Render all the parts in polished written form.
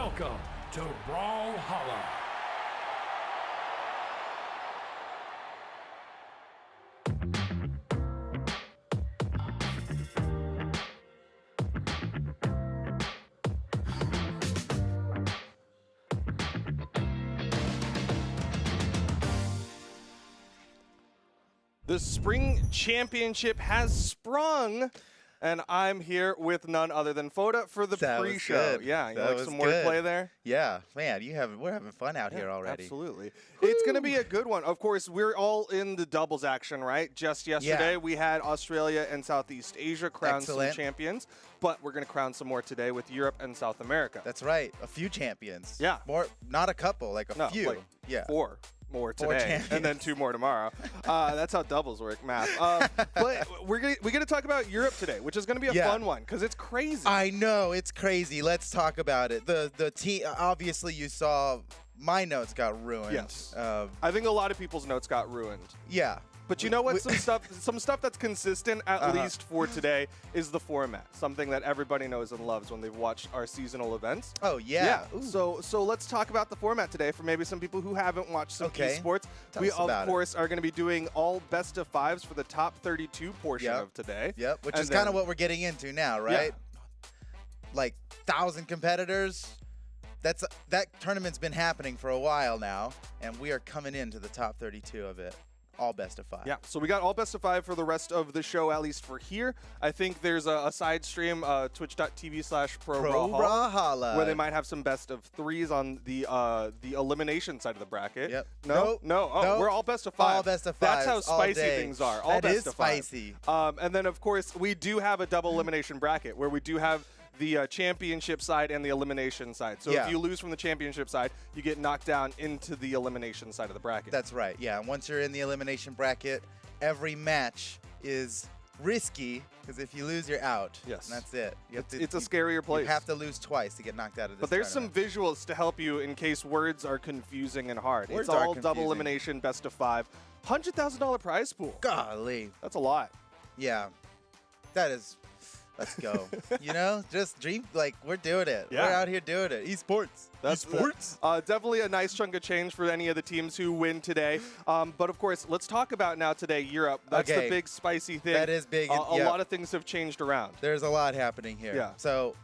Welcome to Brawlhalla. The spring championship has sprung, and I'm here with none other than Foda for the pre-show. Yeah, you like some wordplay there? Yeah, man, we're having fun out here already. Absolutely. Woo! It's going to be a good one. Of course, we're all in the doubles action, right? Just yesterday, we had Australia and Southeast Asia crown some champions, but we're going to crown some more today with Europe and South America. That's right. A few champions. Yeah. More, not a couple, like a few. Like yeah. Four more today, and then 2 more tomorrow. That's how doubles work, math. But we're gonna talk about Europe today, which is gonna be a fun one because it's crazy. I know, it's crazy. Let's talk about it. The team. Obviously, you saw my notes got ruined. Yes. I think a lot of people's notes got ruined. Yeah. But you know what? Some stuff that's consistent, at least for today, is the format. Something that everybody knows and loves when they've watched our seasonal events. Oh yeah. So let's talk about the format today for maybe some people who haven't watched some esports. We of course are going to be doing all best of 5s for the top 32 portion of today. Yep. Which is kind of what we're getting into now, right? Yeah. Like 1,000 competitors. That tournament's been happening for a while now, and we are coming into the top 32 of it. All best of 5. Yeah, so we got all best of 5 for the rest of the show, at least for here. I think there's a side stream, twitch.tv/ProBrawlhalla, where they might have some best of 3s on the elimination side of the bracket. Yep. No. Oh, we're all best of 5. All best of 5. That's how spicy things are. All best of 5. That is spicy. And then, of course, we do have a double elimination bracket where we do have the championship side and the elimination side. So if you lose from the championship side, you get knocked down into the elimination side of the bracket. That's right, yeah. And once you're in the elimination bracket, every match is risky, because if you lose, you're out. Yes. And that's it. It's a scarier place. You have to lose twice to get knocked out of this But there's tournament. some visuals to help you in case words are confusing and hard. It's all double elimination, best of 5. $100,000 prize pool. Golly. That's a lot. Yeah. That is... Let's go. You know, just dream, like, we're doing it. Yeah. We're out here doing it. Esports. Esports. Definitely a nice chunk of change for any of the teams who win today. But, of course, let's talk about now today Europe. That's the big spicy thing. That is big. A lot of things have changed around. There's a lot happening here. Yeah. So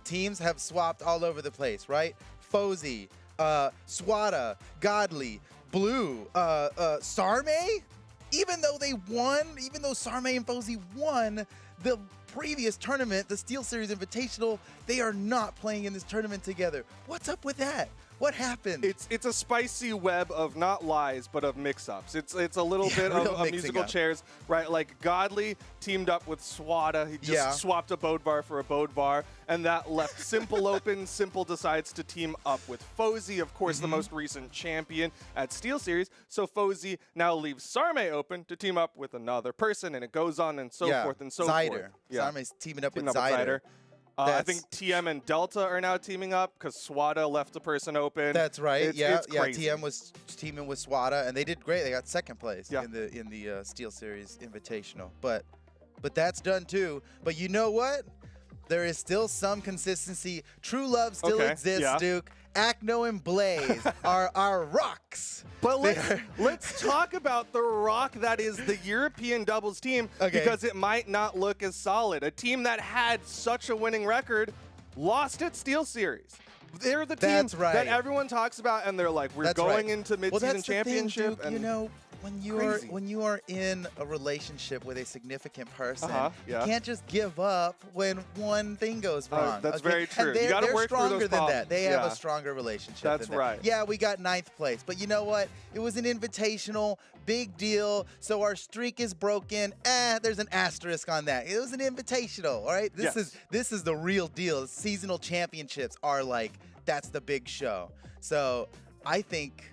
teams have swapped all over the place, right? Fozy, Swati, Godly, Blue, Sarme. Even though they won, even though Sarme and Fozy won the previous tournament, the Steel Series Invitational, they are not playing in this tournament together. What's up with that? What happened? It's a spicy web of not lies, but of mix-ups. It's a little bit of musical chairs, right? Like Godly teamed up with Swati. He just swapped a Bodvar for a Bodvar, and that left Simple open. Simple decides to team up with Fozy, of course, the most recent champion at Steel Series. So Fozy now leaves Sarme open to team up with another person, and it goes on and so forth and so forth. Yeah. Sarme's teaming up with Zyder. I think TM and Delta are now teaming up because Swati left the person open. That's right. It's crazy. TM was teaming with Swati, and they did great. They got second place in the Steel Series Invitational. But that's done too. But you know what? There is still some consistency. True love still exists, Duke. Acno and Blaze are our rocks. But let's talk about the rock that is the European doubles team because it might not look as solid. A team that had such a winning record lost its Steel Series. They're the team that everyone talks about, and they're like, we're going into mid-season championship. Duke, and you know, when you are in a relationship with a significant person, you can't just give up when one thing goes wrong. That's very true. You got to work stronger through those than problems. that. They have a stronger relationship. That's than right. That. Yeah, we got 9th place, but you know what? It was an invitational, big deal. So our streak is broken. There's an asterisk on that. It was an invitational. All right. This is the real deal. Seasonal championships are like that's the big show. So I think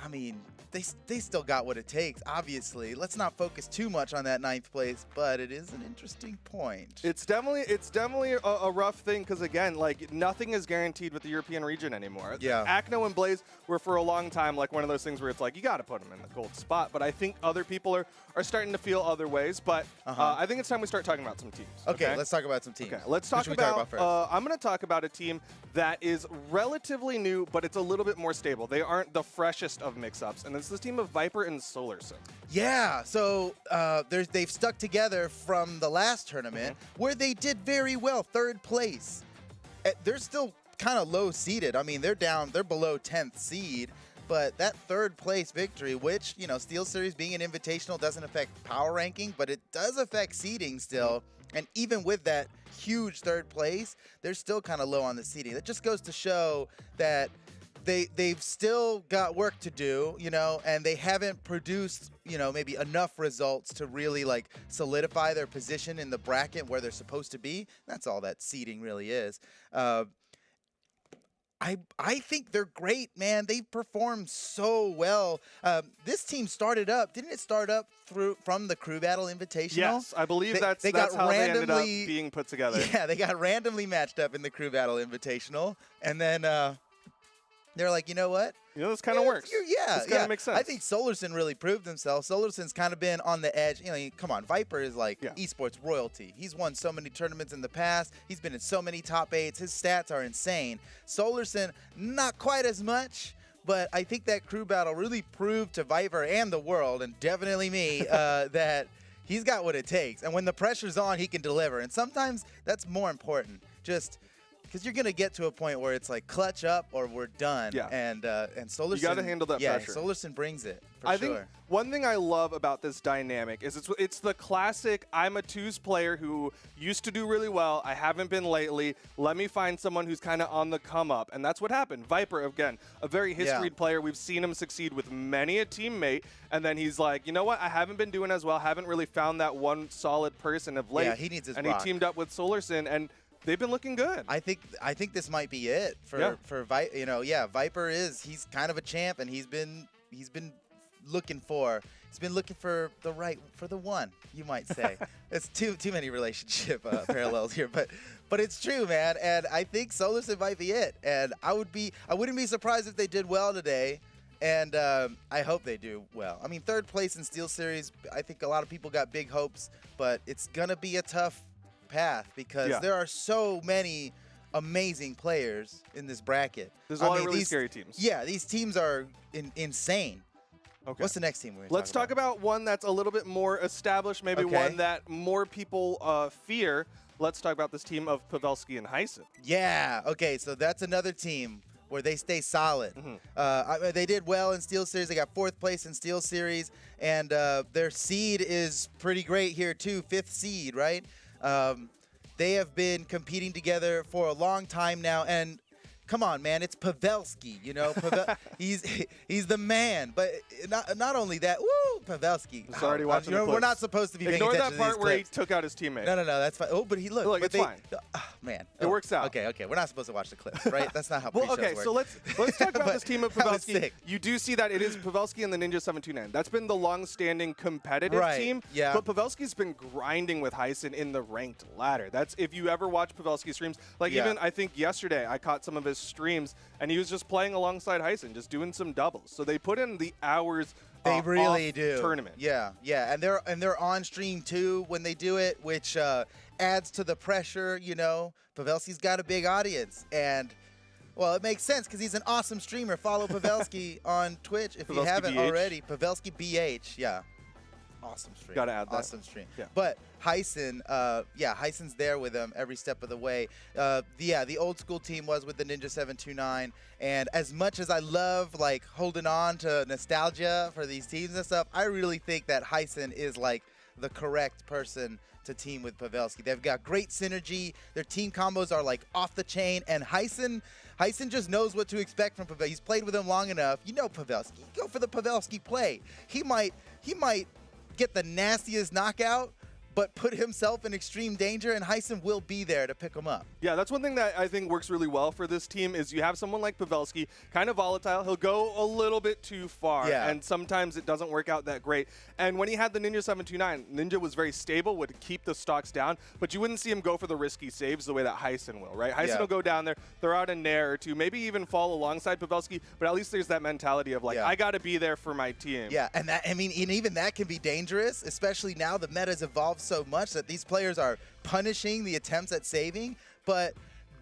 I mean, they still got what it takes, obviously. Let's not focus too much on that 9th place, but it is an interesting point. It's definitely a rough thing because, again, like, nothing is guaranteed with the European region anymore. Yeah. Akno and Blaze were for a long time like one of those things where it's like you got to put them in the gold spot, but I think other people are starting to feel other ways. But I think it's time we start talking about some teams. Okay, let's talk about some teams. Okay, let's talk about first? I'm going to talk about a team that is relatively new, but it's a little bit more stable. They aren't the freshest of mix-ups, and it's this team of Viper and Solarson. Yeah, so they've stuck together from the last tournament where they did very well, 3rd place. They're still kind of low seeded. I mean, they're below 10th seed, but that 3rd place victory, which, you know, Steel Series being an invitational doesn't affect power ranking, but it does affect seeding still. And even with that huge 3rd place, they're still kind of low on the seeding. That just goes to show that they've still got work to do, you know, and they haven't produced, you know, maybe enough results to really like solidify their position in the bracket where they're supposed to be. That's all that seeding really is. I think they're great, man. They performed so well. This team started up, didn't it start up from the Crew Battle Invitational? Yes, I believe that's how they ended up being put together. Yeah, they got randomly matched up in the Crew Battle Invitational, and then they're like, you know what? You know, this kind of works. Yeah, this kind of makes sense. I think Solarson really proved himself. Solarson's kind of been on the edge. You know, come on, Viper is like esports royalty. He's won so many tournaments in the past. He's been in so many top 8s. His stats are insane. Solarson, not quite as much, but I think that Crew Battle really proved to Viper and the world, and definitely me, that he's got what it takes. And when the pressure's on, he can deliver. And sometimes that's more important. Just because you're gonna get to a point where it's like clutch up or we're done. Yeah. And Solarson, you got to handle that pressure. Yeah, Solarson brings it. I think one thing I love about this dynamic is it's the classic. I'm a twos player who used to do really well. I haven't been lately. Let me find someone who's kind of on the come up, and that's what happened. Viper, again, a very historied player. We've seen him succeed with many a teammate, and then he's like, you know what? I haven't been doing as well. Haven't really found that one solid person of late. Yeah, he needs his and rock. He teamed up with Solarson, and they've been looking good. I think this might be it for Viper. You know, Viper he's kind of a champ, and he's been looking for the one, you might say. It's too many relationship parallels here, but it's true, man. And I think Solarson might be it. And I wouldn't be surprised if they did well today. And I hope they do well. I mean, 3rd place in Steel Series, I think a lot of people got big hopes, but it's gonna be a tough path because there are so many amazing players in this bracket. There's a lot of really scary teams. Yeah, these teams are insane. Okay. What's the next team we're going to Let's talk about one that's a little bit more established, maybe one that more people fear. Let's talk about this team of Pavelski and Heisen. Yeah, okay, so that's another team where they stay solid. They did well in Steel Series. They got 4th place in Steel Series, and their seed is pretty great here too, 5th seed, right? They have been competing together for a long time now, and come on, man, it's Pavelski, you know. He's the man, but not only that. Woo, Pavelski. It's already watching the clips. We're not supposed to be paying attention to these Ignore that part where he clips. took out his teammate. No, that's fine. Oh, but he looked. Look, it's fine. Man, it works out. Okay, we're not supposed to watch the clips, right? That's not how pre-shows work. So let's talk about this team of Pavelski. You do see that it is Pavelski and the Ninja 729. That's been the long-standing competitive team. Yeah. But Pavelski's been grinding with Heisen in the ranked ladder. That's if you ever watch Pavelski streams. Like even I think yesterday I caught some of his streams and he was just playing alongside Heisen, just doing some doubles. So they put in the hours. They really do. Tournament. Yeah, and they're on stream too when they do it, which adds to the pressure. You know, Pavelski's got a big audience, and well, it makes sense because he's an awesome streamer. Follow Pavelski on Twitch if you haven't already. Pavelski BH, yeah. Awesome stream. Gotta add that. Awesome stream. Yeah. But Heisen, Heisen's there with him every step of the way. The old school team was with the Ninja 729. And as much as I love like holding on to nostalgia for these teams and stuff, I really think that Heisen is like the correct person to team with Pavelski. They've got great synergy. Their team combos are like off the chain. And Heisen just knows what to expect from Pavelski. He's played with him long enough. You know Pavelski. Go for the Pavelski play. He might get the nastiest knockout, but put himself in extreme danger, and Heisen will be there to pick him up. Yeah, that's one thing that I think works really well for this team is you have someone like Pavelski, kind of volatile. He'll go a little bit too far, and sometimes it doesn't work out that great. And when he had the Ninja 729, Ninja was very stable, would keep the stocks down, but you wouldn't see him go for the risky saves the way that Heisen will, right? Heisen will go down there, throw out a nair or two, maybe even fall alongside Pavelski, but at least there's that mentality of like, I got to be there for my team. Yeah, and that, I mean, and even that can be dangerous, especially now the meta's evolved so much that these players are punishing the attempts at saving, but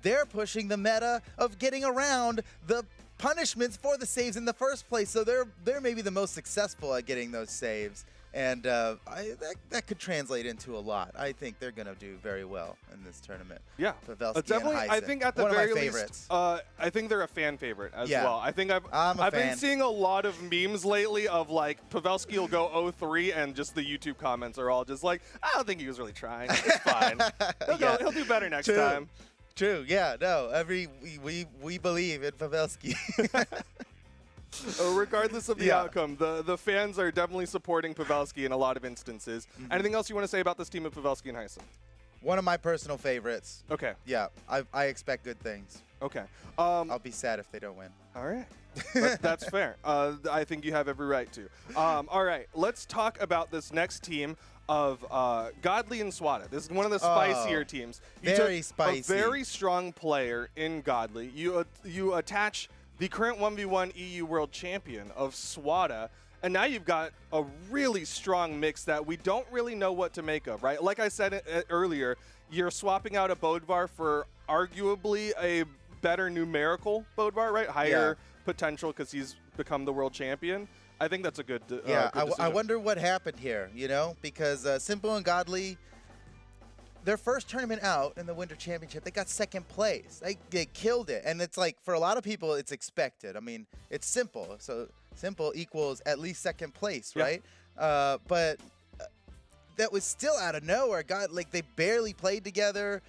they're pushing the meta of getting around the punishments for the saves in the first place. So they're maybe the most successful at getting those saves. And that could translate into a lot. I think they're going to do very well in this tournament. Yeah, Pavelski definitely. and Heisen. I think at the One very of my least, favorites. I think they're a fan favorite as well. I think I've been seeing a lot of memes lately of like Pavelski will go 0-3 and just the YouTube comments are all just like, I don't think he was really trying. It's fine. He'll do better next time. True. Yeah. No. We believe in Pavelski. Regardless of the outcome, the fans are definitely supporting Pavelski in a lot of instances. Anything else you want to say about this team of Pavelski and Heisen? One of my personal favorites. Okay. Yeah, I expect good things. Okay. I'll be sad if they don't win. All right. That's fair. I think you have every right to. All right. Let's talk about this next team of Godly and Swati. This is one of the spicier teams. Very spicy. A very strong player in Godly. You attach the current 1v1 EU World Champion of Swati, and now you've got a really strong mix that we don't really know what to make of, right? Like I said earlier, you're swapping out a Bodvar for arguably a better numerical Bodvar, right? Higher potential because he's become the world champion. I think that's a good I wonder what happened here, you know, because Simple and Godly, their first tournament out in the Winter Championship, they got second place. They killed it. And it's like, for a lot of people, it's expected. I mean, it's Simple. So Simple equals at least second place, right? But that was still out of nowhere. They barely played together.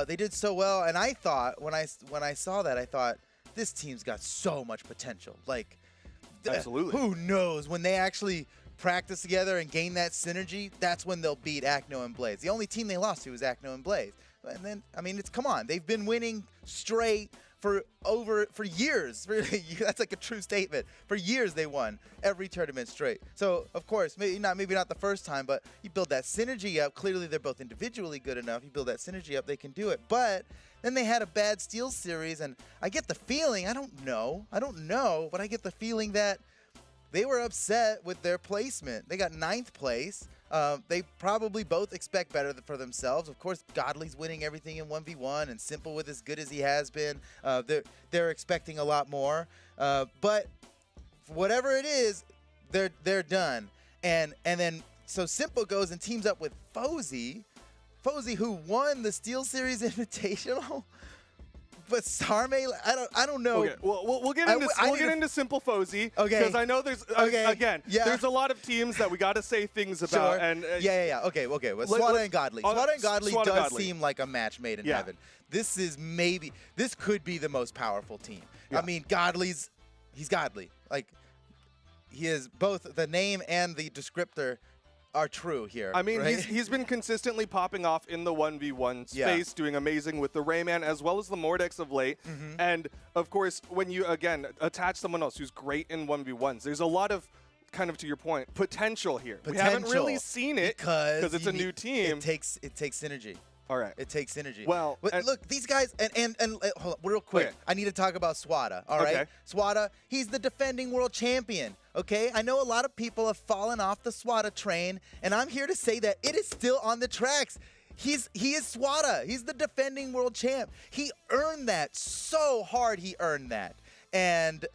They did so well. And I thought, when I saw that, I thought, this team's got so much potential. Like, absolutely. Who knows when they actually practice together and gain that synergy, that's when they'll beat Acno and Blaze. The only team they lost to was Acno and Blaze. And then, I mean, come on. They've been winning straight for years. That's like a true statement. For years they won every tournament straight. So, of course, maybe not the first time, but you build that synergy up. Clearly, they're both individually good enough. You build that synergy up, they can do it. But then they had a bad Steel series, and I get the feeling, I don't know, but I get the feeling that they were upset with their placement. They got 9th place. They probably both expect better for themselves. Of course, Godly's winning everything in 1v1, and Simple with as good as he has been. They're expecting a lot more. But whatever it is, they're done. And then so Simple goes and teams up with Fozy, who won the Steel Series Invitational. But Sarme, I don't know. Okay, well, we'll get into Simple Fozy. Okay. Because I know there's there's a lot of teams that we got to say things about. Sure. And Okay. Well, Swati and Godly. Swati and Godly does seem like a match made in heaven. This could be the most powerful team. Yeah. I mean, he's Godly. Like, he is both the name and the descriptor are true here. I mean, right? he's been consistently popping off in the 1v1 space, doing amazing with the Rayman as well as the Mordex of late. And, of course, when you, again, attach someone else who's great in 1v1s, there's a lot of, kind of to your point, potential here. We haven't really seen it because it's a new team. It takes synergy. All right. It takes synergy. Well, look, these guys, and hold on, real quick. Okay. I need to talk about Swati, all right? Swati, he's the defending world champion, okay? I know a lot of people have fallen off the Swati train, and I'm here to say that it is still on the tracks. He is Swati. He's the defending world champ. He earned that so hard. He earned that. And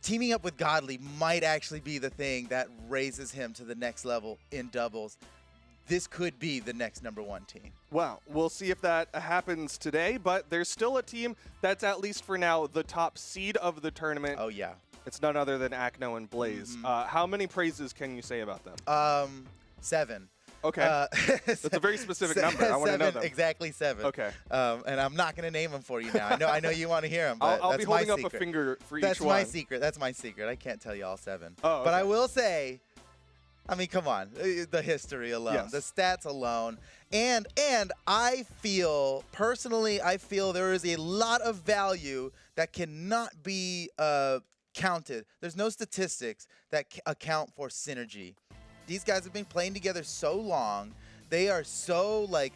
teaming up with Godly might actually be the thing that raises him to the next level in doubles. This could be the next #1 team. Well, we'll see if that happens today, but there's still a team that's, at least for now, the top seed of the tournament. Oh, yeah. It's none other than Acno and Blaze. How many praises can you say about them? 7. Okay. That's a very specific number. I want to know them. Exactly 7. Okay. And I'm not going to name them for you now. I know you want to hear them, but I'll that's be holding my up secret. a finger for That's each one. my secret. That's my secret. I can't tell you all 7. Oh, okay. But I will say, I mean, come on, the history alone, Yes. the stats alone, and I feel personally, there is a lot of value that cannot be counted. There's no statistics that account for synergy. These guys have been playing together so long. They are so like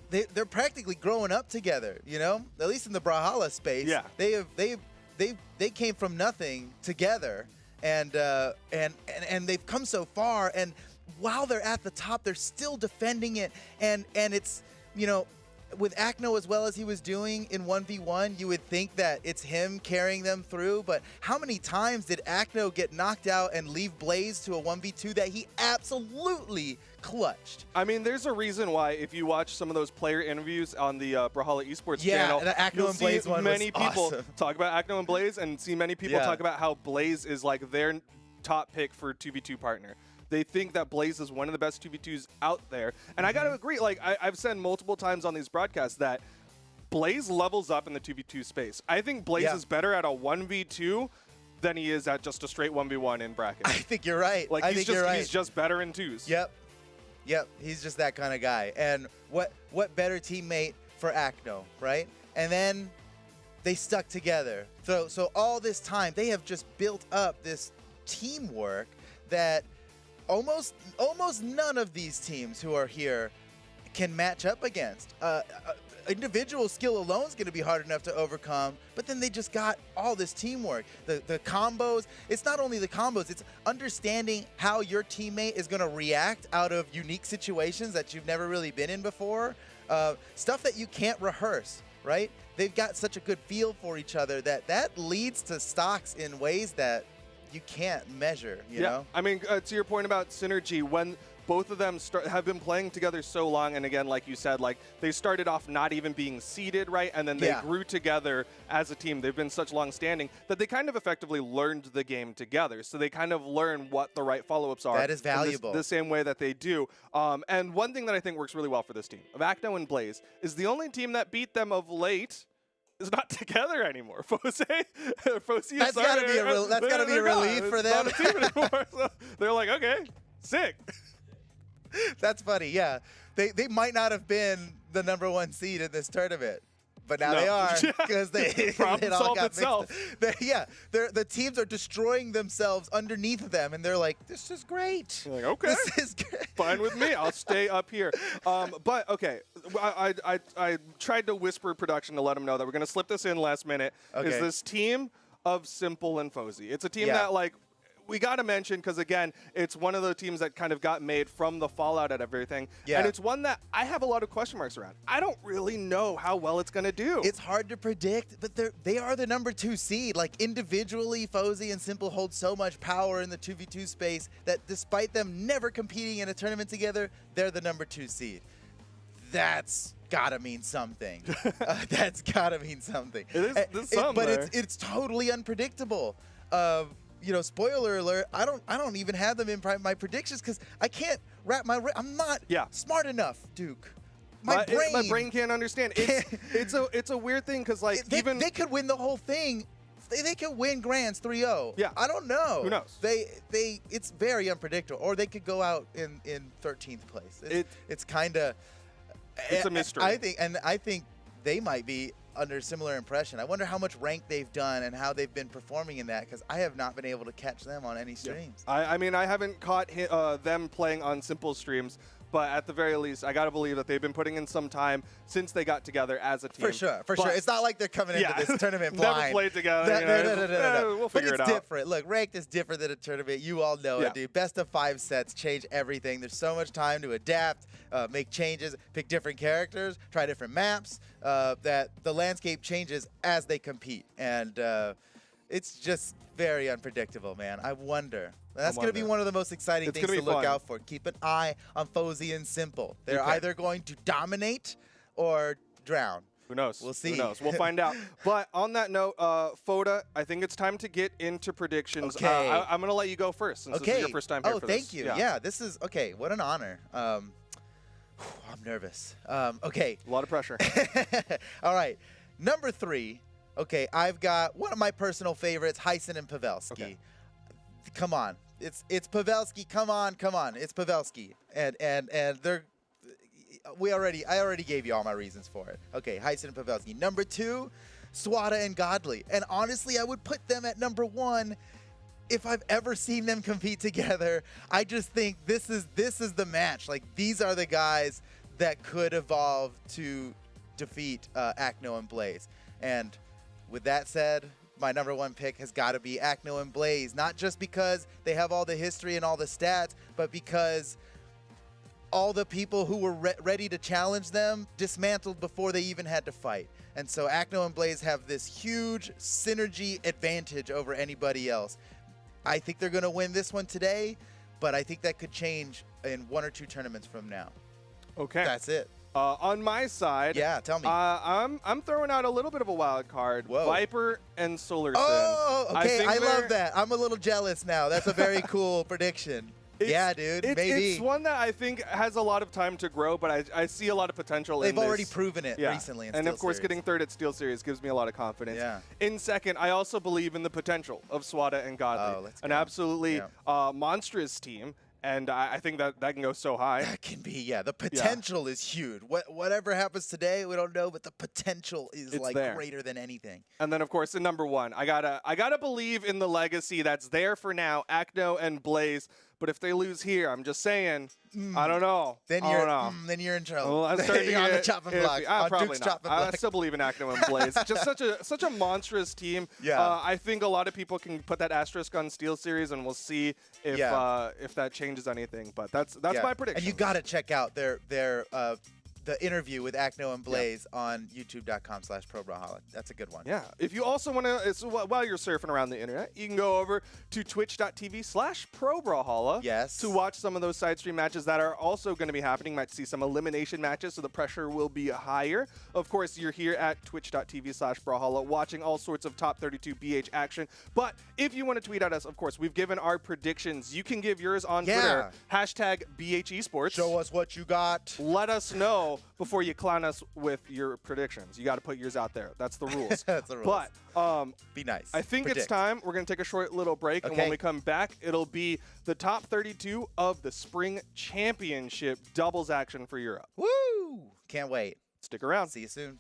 they're practically growing up together. You know, at least in the Brawlhalla space. Yeah. They came from nothing together. And they've come so far, and while they're at the top, they're still defending it. And it's, you know, with Acno as well as he was doing in 1v1, you would think that it's him carrying them through. But how many times did Acno get knocked out and leave Blaze to a 1v2 that he absolutely clutched? I mean, there's a reason why if you watch some of those player interviews on the Brawlhalla Esports channel, the Acno you'll and Blaze see one many was people awesome. talk about Acno and Blaze and see many people talk about how Blaze is like their top pick for 2v2 partner. They think that Blaze is one of the best 2v2s out there. And I got to agree, like I've said multiple times on these broadcasts that Blaze levels up in the 2v2 space. I think Blaze is better at a 1v2 than he is at just a straight 1v1 in bracket. I think you're right. Like I think you're right. He's just better in twos. Yep. He's just that kind of guy. And what better teammate for Acno, right? And then they stuck together. So all this time they have just built up this teamwork that almost none of these teams who are here can match up against. Individual skill alone is going to be hard enough to overcome, but then they just got all this teamwork. The combos, it's not only the combos, it's understanding how your teammate is going to react out of unique situations that you've never really been in before. Stuff that you can't rehearse, right? They've got such a good feel for each other that leads to stocks in ways that you can't measure, you know? I mean, to your point about synergy, when both of them have been playing together so long, and again, like you said, like they started off not even being seeded, right? And then they grew together as a team. They've been such long-standing that they kind of effectively learned the game together. So they kind of learn what the right follow-ups are. That is valuable. The same way that they do. And one thing that I think works really well for this team, of Acno and Blaze, is the only team that beat them of late is not together anymore. Fosse that's gotta be a relief for them. It's not a team anymore. So they're like, okay, sick. That's funny. Yeah, they might not have been the #1 seed in this tournament, but now they are because it all got mixed up. The teams are destroying themselves underneath them, and they're like, "This is great." You're like, okay, this is great. Fine with me. I'll stay up here. But okay, I tried to whisper production to let them know that we're gonna slip this in last minute. Okay. Is this team of Simple and Fozy? It's a team that like. We got to mention because, again, it's one of the teams that kind of got made from the fallout and everything. Yeah. And it's one that I have a lot of question marks around. I don't really know how well it's going to do. It's hard to predict, but they are the #2 seed. Like, individually, Fozy and Simple hold so much power in the 2v2 space that despite them never competing in a tournament together, they're the #2 seed. That's gotta mean something. That's gotta mean something. But it's totally unpredictable. You know, spoiler alert, I don't even have them in my predictions because I can't wrap I'm not smart enough, Duke. My brain can't understand. It's a weird thing because like they could win the whole thing. They could win Grands 3-0. Yeah. I don't know. Who knows? It's very unpredictable. Or they could go out in 13th place. It's kind of it's a mystery. I think they might be under similar impression. I wonder how much rank they've done and how they've been performing in that because I have not been able to catch them on any streams. I mean, I haven't caught them playing on Simple streams, but at the very least, I got to believe that they've been putting in some time since they got together as a team. For sure. It's not like they're coming into this tournament blind. Never played together. No. We'll figure it out. But it's different. Look, ranked is different than a tournament. You all know it, dude. Best of 5 sets change everything. There's so much time to adapt, make changes, pick different characters, try different maps, that the landscape changes as they compete. And it's just very unpredictable, man. I wonder. That's going to be one of the most exciting things to look out for. Keep an eye on Fozy and Simple. They're either going to dominate or drown. Who knows? We'll see. Who knows? We'll find out. But on that note, Foda, I think it's time to get into predictions. Okay. I'm going to let you go first since this is your first time here for this. Oh, thank you. Yeah, this is, okay, what an honor. I'm nervous. Okay. A lot of pressure. All right. #3. Okay, I've got one of my personal favorites, Heisen and Pavelski. Okay. Come on. It's Pavelski. Come on. It's Pavelski. And they're I already gave you all my reasons for it. Okay, Heisen and Pavelski. Number 2, Swati and Godley. And honestly, I would put them at number 1 if I've ever seen them compete together. I just think this is the match. Like, these are the guys that could evolve to defeat Acno and Blaze. And with that said, my number 1 pick has got to be Acno and Blaze, not just because they have all the history and all the stats, but because all the people who were ready to challenge them dismantled before they even had to fight. And so Acno and Blaze have this huge synergy advantage over anybody else. I think they're going to win this one today, but I think that could change in 1 or 2 tournaments from now. Okay. That's it. On my side, yeah, tell me. I'm throwing out a little bit of a wild card. Whoa. Viper and Solarson. Oh, okay. I love that. I'm a little jealous now. That's a very cool prediction. Yeah, dude, maybe. It's one that I think has a lot of time to grow, but I see a lot of potential in this. They've already proven it recently in and Steel of course, Series. getting 3rd at Steel Series gives me a lot of confidence. Yeah. In second, I also believe in the potential of Swati and Godley. Oh, let's go. An absolutely monstrous team. And I think that can go so high. That can be, the potential is huge. Whatever happens today, we don't know, but the potential is like there. Greater than anything. And then, of course, in number 1, I gotta believe in the legacy that's there for now, Acno and Blaze. But if they lose here, I'm just saying, I don't know. Then you're in trouble. Well, you're on the chopping block. On probably Duke's not. chopping block. I still believe in Acno and Blaze. Just such a monstrous team. Yeah. I think a lot of people can put that asterisk on Steel Series, and we'll see if that changes anything. But that's my prediction. And you got to check out their the interview with Acno and Blaze on youtube.com/ProBrawlholic. That's a good one. Yeah. If you also want to, while you're surfing around the internet, you can go over to twitch.tv/ProBrawlhalla. Yes. To watch some of those side stream matches that are also going to be happening. Might see some elimination matches, so the pressure will be higher. Of course, you're here at twitch.tv/Brawlhalla watching all sorts of top 32 BH action. But if you want to tweet at us, of course, we've given our predictions. You can give yours on Twitter. #BHEsports. Show us what you got. Let us know before you clown us with your predictions. You got to put yours out there. That's the rules. That's the rules. But be nice. I think it's time. We're going to take a short little break. Okay. And when we come back, it'll be the top 32 of the Spring Championship doubles action for Europe. Woo! Can't wait. Stick around. See you soon.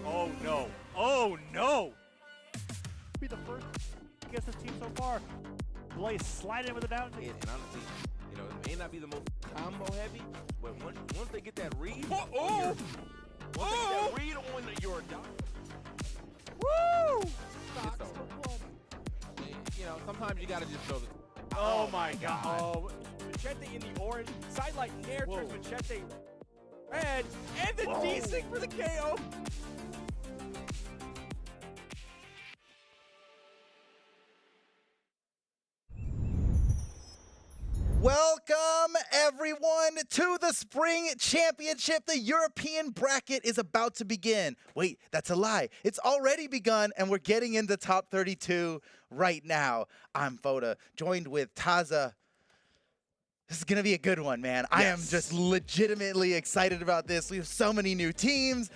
Oh no! Oh no! Be the first against this team so far. Blaze sliding with the down. And honestly, you know, it may not be the most combo heavy, but once they get that read, once they get that read on your dot, Woo! it's over. And, you know, sometimes you gotta just throw the. Oh my God! Oh, Machete in the orange, sideline air turns Machete red, and the D-Sig for the KO. Welcome, everyone, to the Spring Championship. The European bracket is about to begin. Wait, that's a lie. It's already begun, and we're getting into top 32 right now. I'm Foda, joined with Taza. This is going to be a good one, man. Yes. I am just legitimately excited about this. We have so many new teams.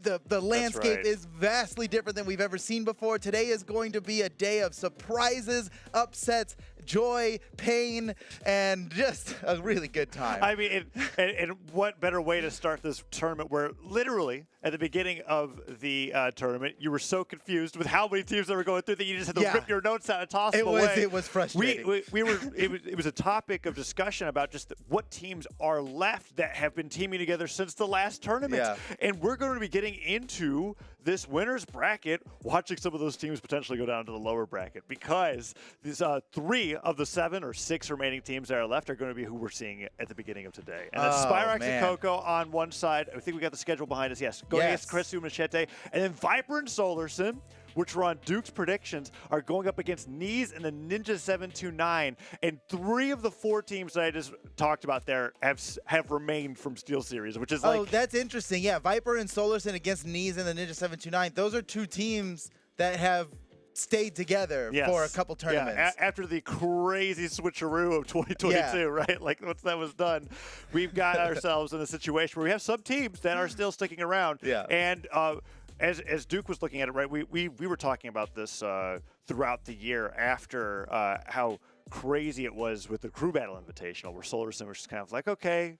The landscape is vastly different than we've ever seen before. Today is going to be a day of surprises, upsets, joy, pain, and just a really good time. I mean, and what better way to start this tournament where literally at the beginning of the tournament, you were so confused with how many teams that were going through that you just had to rip your notes out and toss them away. It was frustrating. It was a topic of discussion about just what teams are left that have been teaming together since the last tournament. Yeah. And we're going to be getting into this winner's bracket, watching some of those teams potentially go down to the lower bracket, because these 3 of the 7 or 6 remaining teams that are left are going to be who we're seeing at the beginning of today. And it's Spyrox and Coco on one side. I think we got the schedule behind us. Yes. Going against Kresu Machete. And then Viper and Solarson, which were on Duke's predictions, are going up against Knees and the Ninja 729. And 3 of the 4 teams that I just talked about there have remained from Steel Series, which is like... Oh, that's interesting. Yeah, Viper and Solarson against Knees and the Ninja 729. Those are 2 teams that have stayed together for a couple tournaments. Yeah, after the crazy switcheroo of 2022, right? Like, once that was done, we've got ourselves in a situation where we have some teams that are still sticking around. Yeah. And... As Duke was looking at it, right, we were talking about this throughout the year after how crazy it was with the Crew Battle Invitational, where Solarson was just kind of like, okay,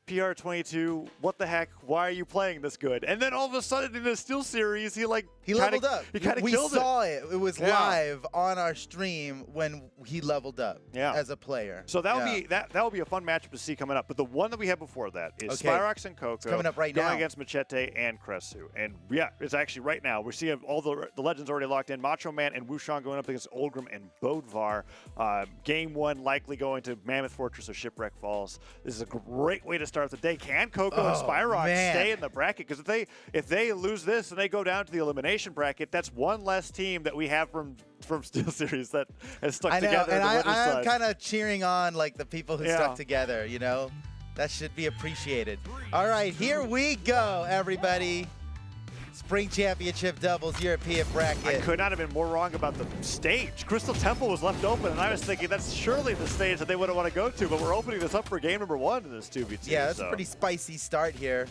PR22, what the heck? Why are you playing this good? And then all of a sudden in the Steel Series, he leveled up. He kind of killed it. We saw it. It was live on our stream when he leveled up as a player. So that will be a fun matchup to see coming up. But the one that we have before that is Spyrox and Coco. It's coming up right now. Going against Machete and Kresu. And yeah, it's actually right now. We see all the legends already locked in. Macho Man and Wushang going up against Olgrim and Bodvar. Game 1 likely going to Mammoth Fortress or Shipwreck Falls. This is a great way to start the day. Can Coco and Spyrox stay in the bracket? Because if they lose this and they go down to the elimination bracket, that's one less team that we have from Steel Series that has stuck together. And I'm kind of cheering on like the people who stuck together. You know, that should be appreciated. All right, here we go, everybody. Spring Championship doubles European bracket. I could not have been more wrong about the stage. Crystal Temple was left open, and I was thinking that's surely the stage that they wouldn't want to go to, but we're opening this up for game number 1 in this 2v2. Yeah, that's a pretty spicy start here.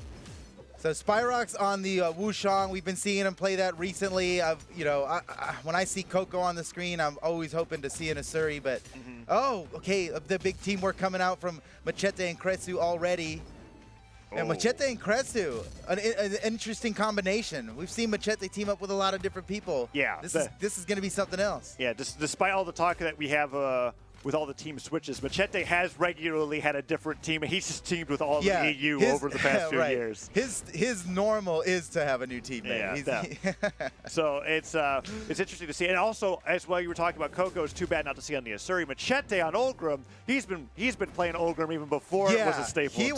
So Spyrox on the Wushang, we've been seeing him play that recently. When I see Coco on the screen, I'm always hoping to see an Asuri, but the big teamwork coming out from Machete and Kresu already. And Machete and Kresu, an interesting combination. We've seen Machete team up with a lot of different people. Yeah. This is going to be something else. Yeah, despite all the talk that we have with all the team switches. Machete has regularly had a different team. He's just teamed with all the EU over the past few years. His normal is to have a new teammate. So it's interesting to see. And also, as well, you were talking about Coco. It's too bad not to see on the Asuri. Machete on Olgrim. He's been playing Olgrim even before it was a staple. He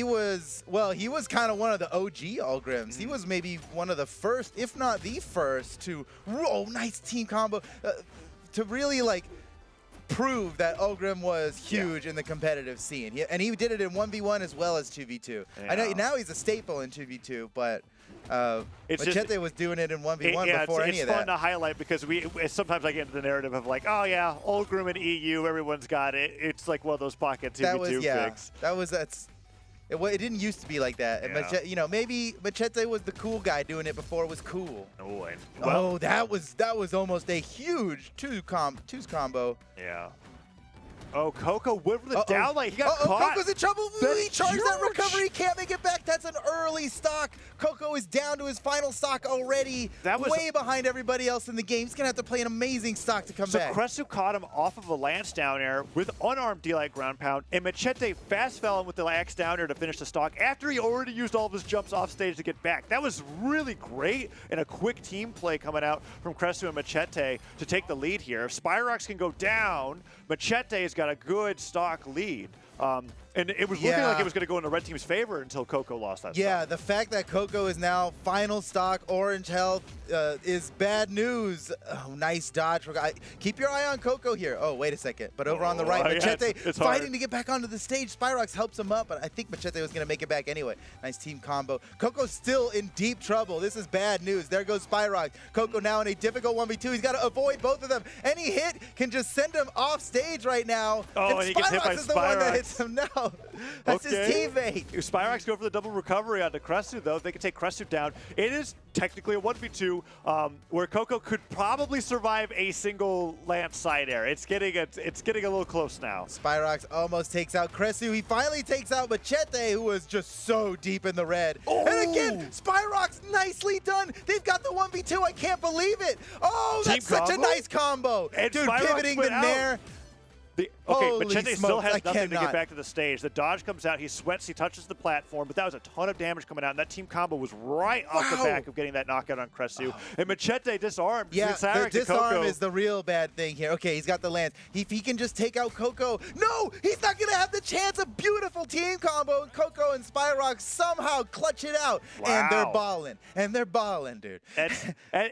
was he was kind of one of the OG Olgrims. He was maybe one of the first, if not the first, to nice team combo to really like prove that Olgrim was huge in the competitive scene. And he did it in 1v1 as well as 2v2. I know now he's a staple in 2v2, but Machete was doing it in 1v1 before any of that. It's fun to highlight because sometimes I get into the narrative of like, oh yeah, Olgrim and EU, everyone's got it. It's like one of those pocket 2v2 picks. It didn't used to be like that. And Machete, maybe Machete was the cool guy doing it before it was cool. That was almost a huge twos combo. Yeah. Oh, Coco with the down light. He got caught. Coco's in trouble. He charged that recovery. Can't make it back. That's an early stock. Coco is down to his final stock already. That was way behind everybody else in the game. He's going to have to play an amazing stock to come back. So Kresu caught him off of a lance down air with unarmed D-Light ground pound, and Machete fast fell him with the axe down air to finish the stock after he already used all of his jumps off stage to get back. That was really great and a quick team play coming out from Kresu and Machete to take the lead here. If Spyrox can go down, Machete has got a good stock lead. And it was looking like it was going to go in the red team's favor until Coco lost that stock. The fact that Coco is now final stock orange health is bad news. Oh, nice dodge. Keep your eye on Coco here. Oh, wait a second. But over on the right, Machete it's fighting hard to get back onto the stage. Spyrox helps him up, but I think Machete was going to make it back anyway. Nice team combo. Coco's still in deep trouble. This is bad news. There goes Spyrox. Coco now in a difficult 1v2. He's got to avoid both of them. Any hit can just send him off stage right now. Oh, and he gets hit by is the one that hits him now. That's his teammate. If Spyrox go for the double recovery onto Kresu, though, they can take Kresu down. It is technically a 1v2 where Coco could probably survive a single lance side air. It's getting a little close now. Spyrox almost takes out Kresu. He finally takes out Machete, who was just so deep in the red. Oh. And again, Spyrox, nicely done. They've got the 1v2. I can't believe it. Oh, that's such a nice combo. And dude, Spyrox pivoting the nair. Machete still has nothing to get back to the stage. The dodge comes out. He sweats. He touches the platform. But that was a ton of damage coming out. And that team combo was right off the back of getting that knockout on Kresu. And Machete disarmed. Yeah, the disarm is the real bad thing here. Okay, he's got the lance. If he can just take out Coco. No, he's not going to have the chance. A beautiful team combo. Coco and Spyrox somehow clutch it out. Wow. And they're balling. And they're balling, dude.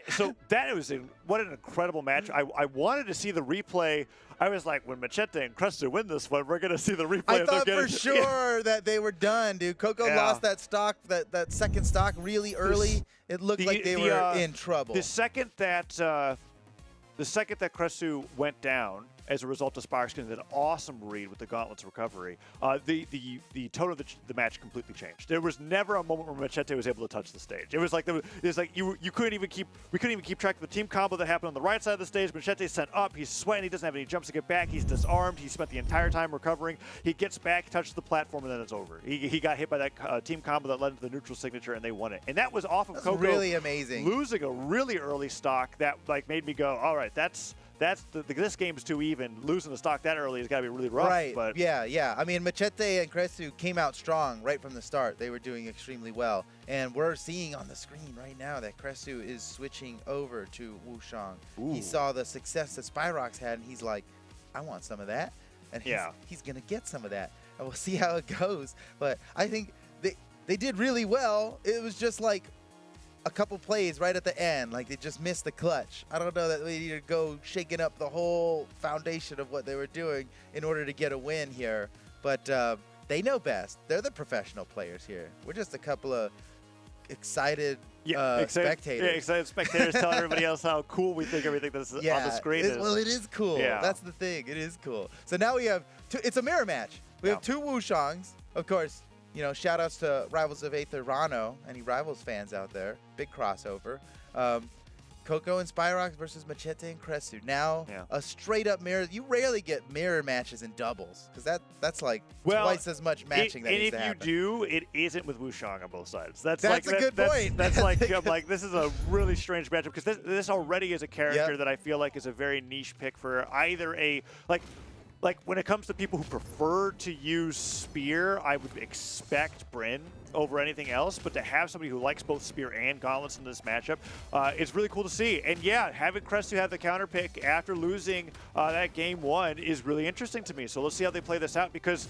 So that was what an incredible match. I wanted to see the replay. I was like, when Machete and Kresu win this one, we're going to see the replay. I thought for sure that they were done, dude. Coco lost that stock, that second stock really early. It looked like they were in trouble. The second that Kresu went down, as a result of Spyrox getting an awesome read with the Gauntlet's recovery, the tone of the match completely changed. There was never a moment where Machete was able to touch the stage. It was like we couldn't even keep track of the team combo that happened on the right side of the stage. Machete's sent up, he's sweating, he doesn't have any jumps to get back, he's disarmed, he spent the entire time recovering. He gets back, touches the platform, and then it's over. He got hit by that team combo that led into the neutral signature, and they won it. And that was off of Coco really amazing, losing a really early stock that made me go, all right, this game's too even. Losing the stock that early has got to be really rough. Right. But yeah. I mean, Machete and Kresu came out strong right from the start. They were doing extremely well. And we're seeing on the screen right now that Kresu is switching over to Wushang. He saw the success that Spyrox had, and he's like, I want some of that. And he's going to get some of that. And we'll see how it goes. But I think they did really well. It was just like a couple plays right at the end, like they just missed the clutch. I don't know that they need to go shaking up the whole foundation of what they were doing in order to get a win here, but they know best. They're the professional players here. We're just a couple of excited spectators. Yeah, excited spectators telling everybody else how cool we think everything that's on the screen is. Well, it is cool. Yeah. That's the thing. It is cool. So now we have it's a mirror match. We have two Wushangs, of course. You know, shout outs to Rivals of Aether Rano, any Rivals fans out there. Big crossover. Coco and Spyrox versus Machete and Kresu. Now, a straight up mirror. You rarely get mirror matches in doubles, because that's like twice as much matching that needs to happen. And if you do, it isn't with Wushang on both sides. That's a good point. That's like, I'm like, this is a really strange matchup, because this already is a character that I feel like is a very niche pick for either like when it comes to people who prefer to use Spear, I would expect Brynn over anything else, but to have somebody who likes both Spear and Gauntlets in this matchup, it's really cool to see. And yeah, having Crestu have the counter pick after losing that game 1 is really interesting to me. So let's see how they play this out, because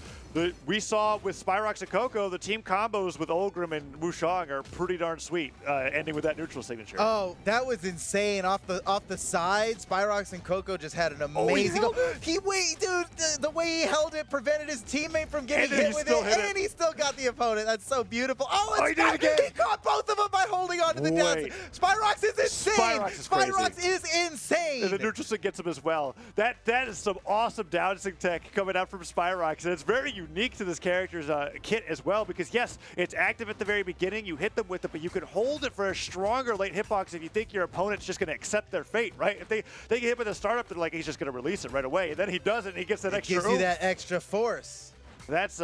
we saw with Spyrox and Coco, the team combos with Olgrim and Wushang are pretty darn sweet, ending with that neutral signature. Oh, that was insane. Off the side, Spyrox and Coco just had an amazing goal. Dude, the way he held it prevented his teammate from getting hit with it, and he still got the opponent. That's so beautiful. Oh, he did it again. He caught both of them by holding on to the down. Spyrox is insane. Spyrox is insane. And the neutral sig gets him as well. That is some awesome down sig tech coming out from Spyrox, and it's very unique to this character's kit as well, because yes, it's active at the very beginning. You hit them with it, but you can hold it for a stronger late hitbox if you think your opponent's just going to accept their fate, right? If they get hit with a startup, they're like, he's just going to release it right away, and then he does it, and he gets that extra. Gives you that extra force. That's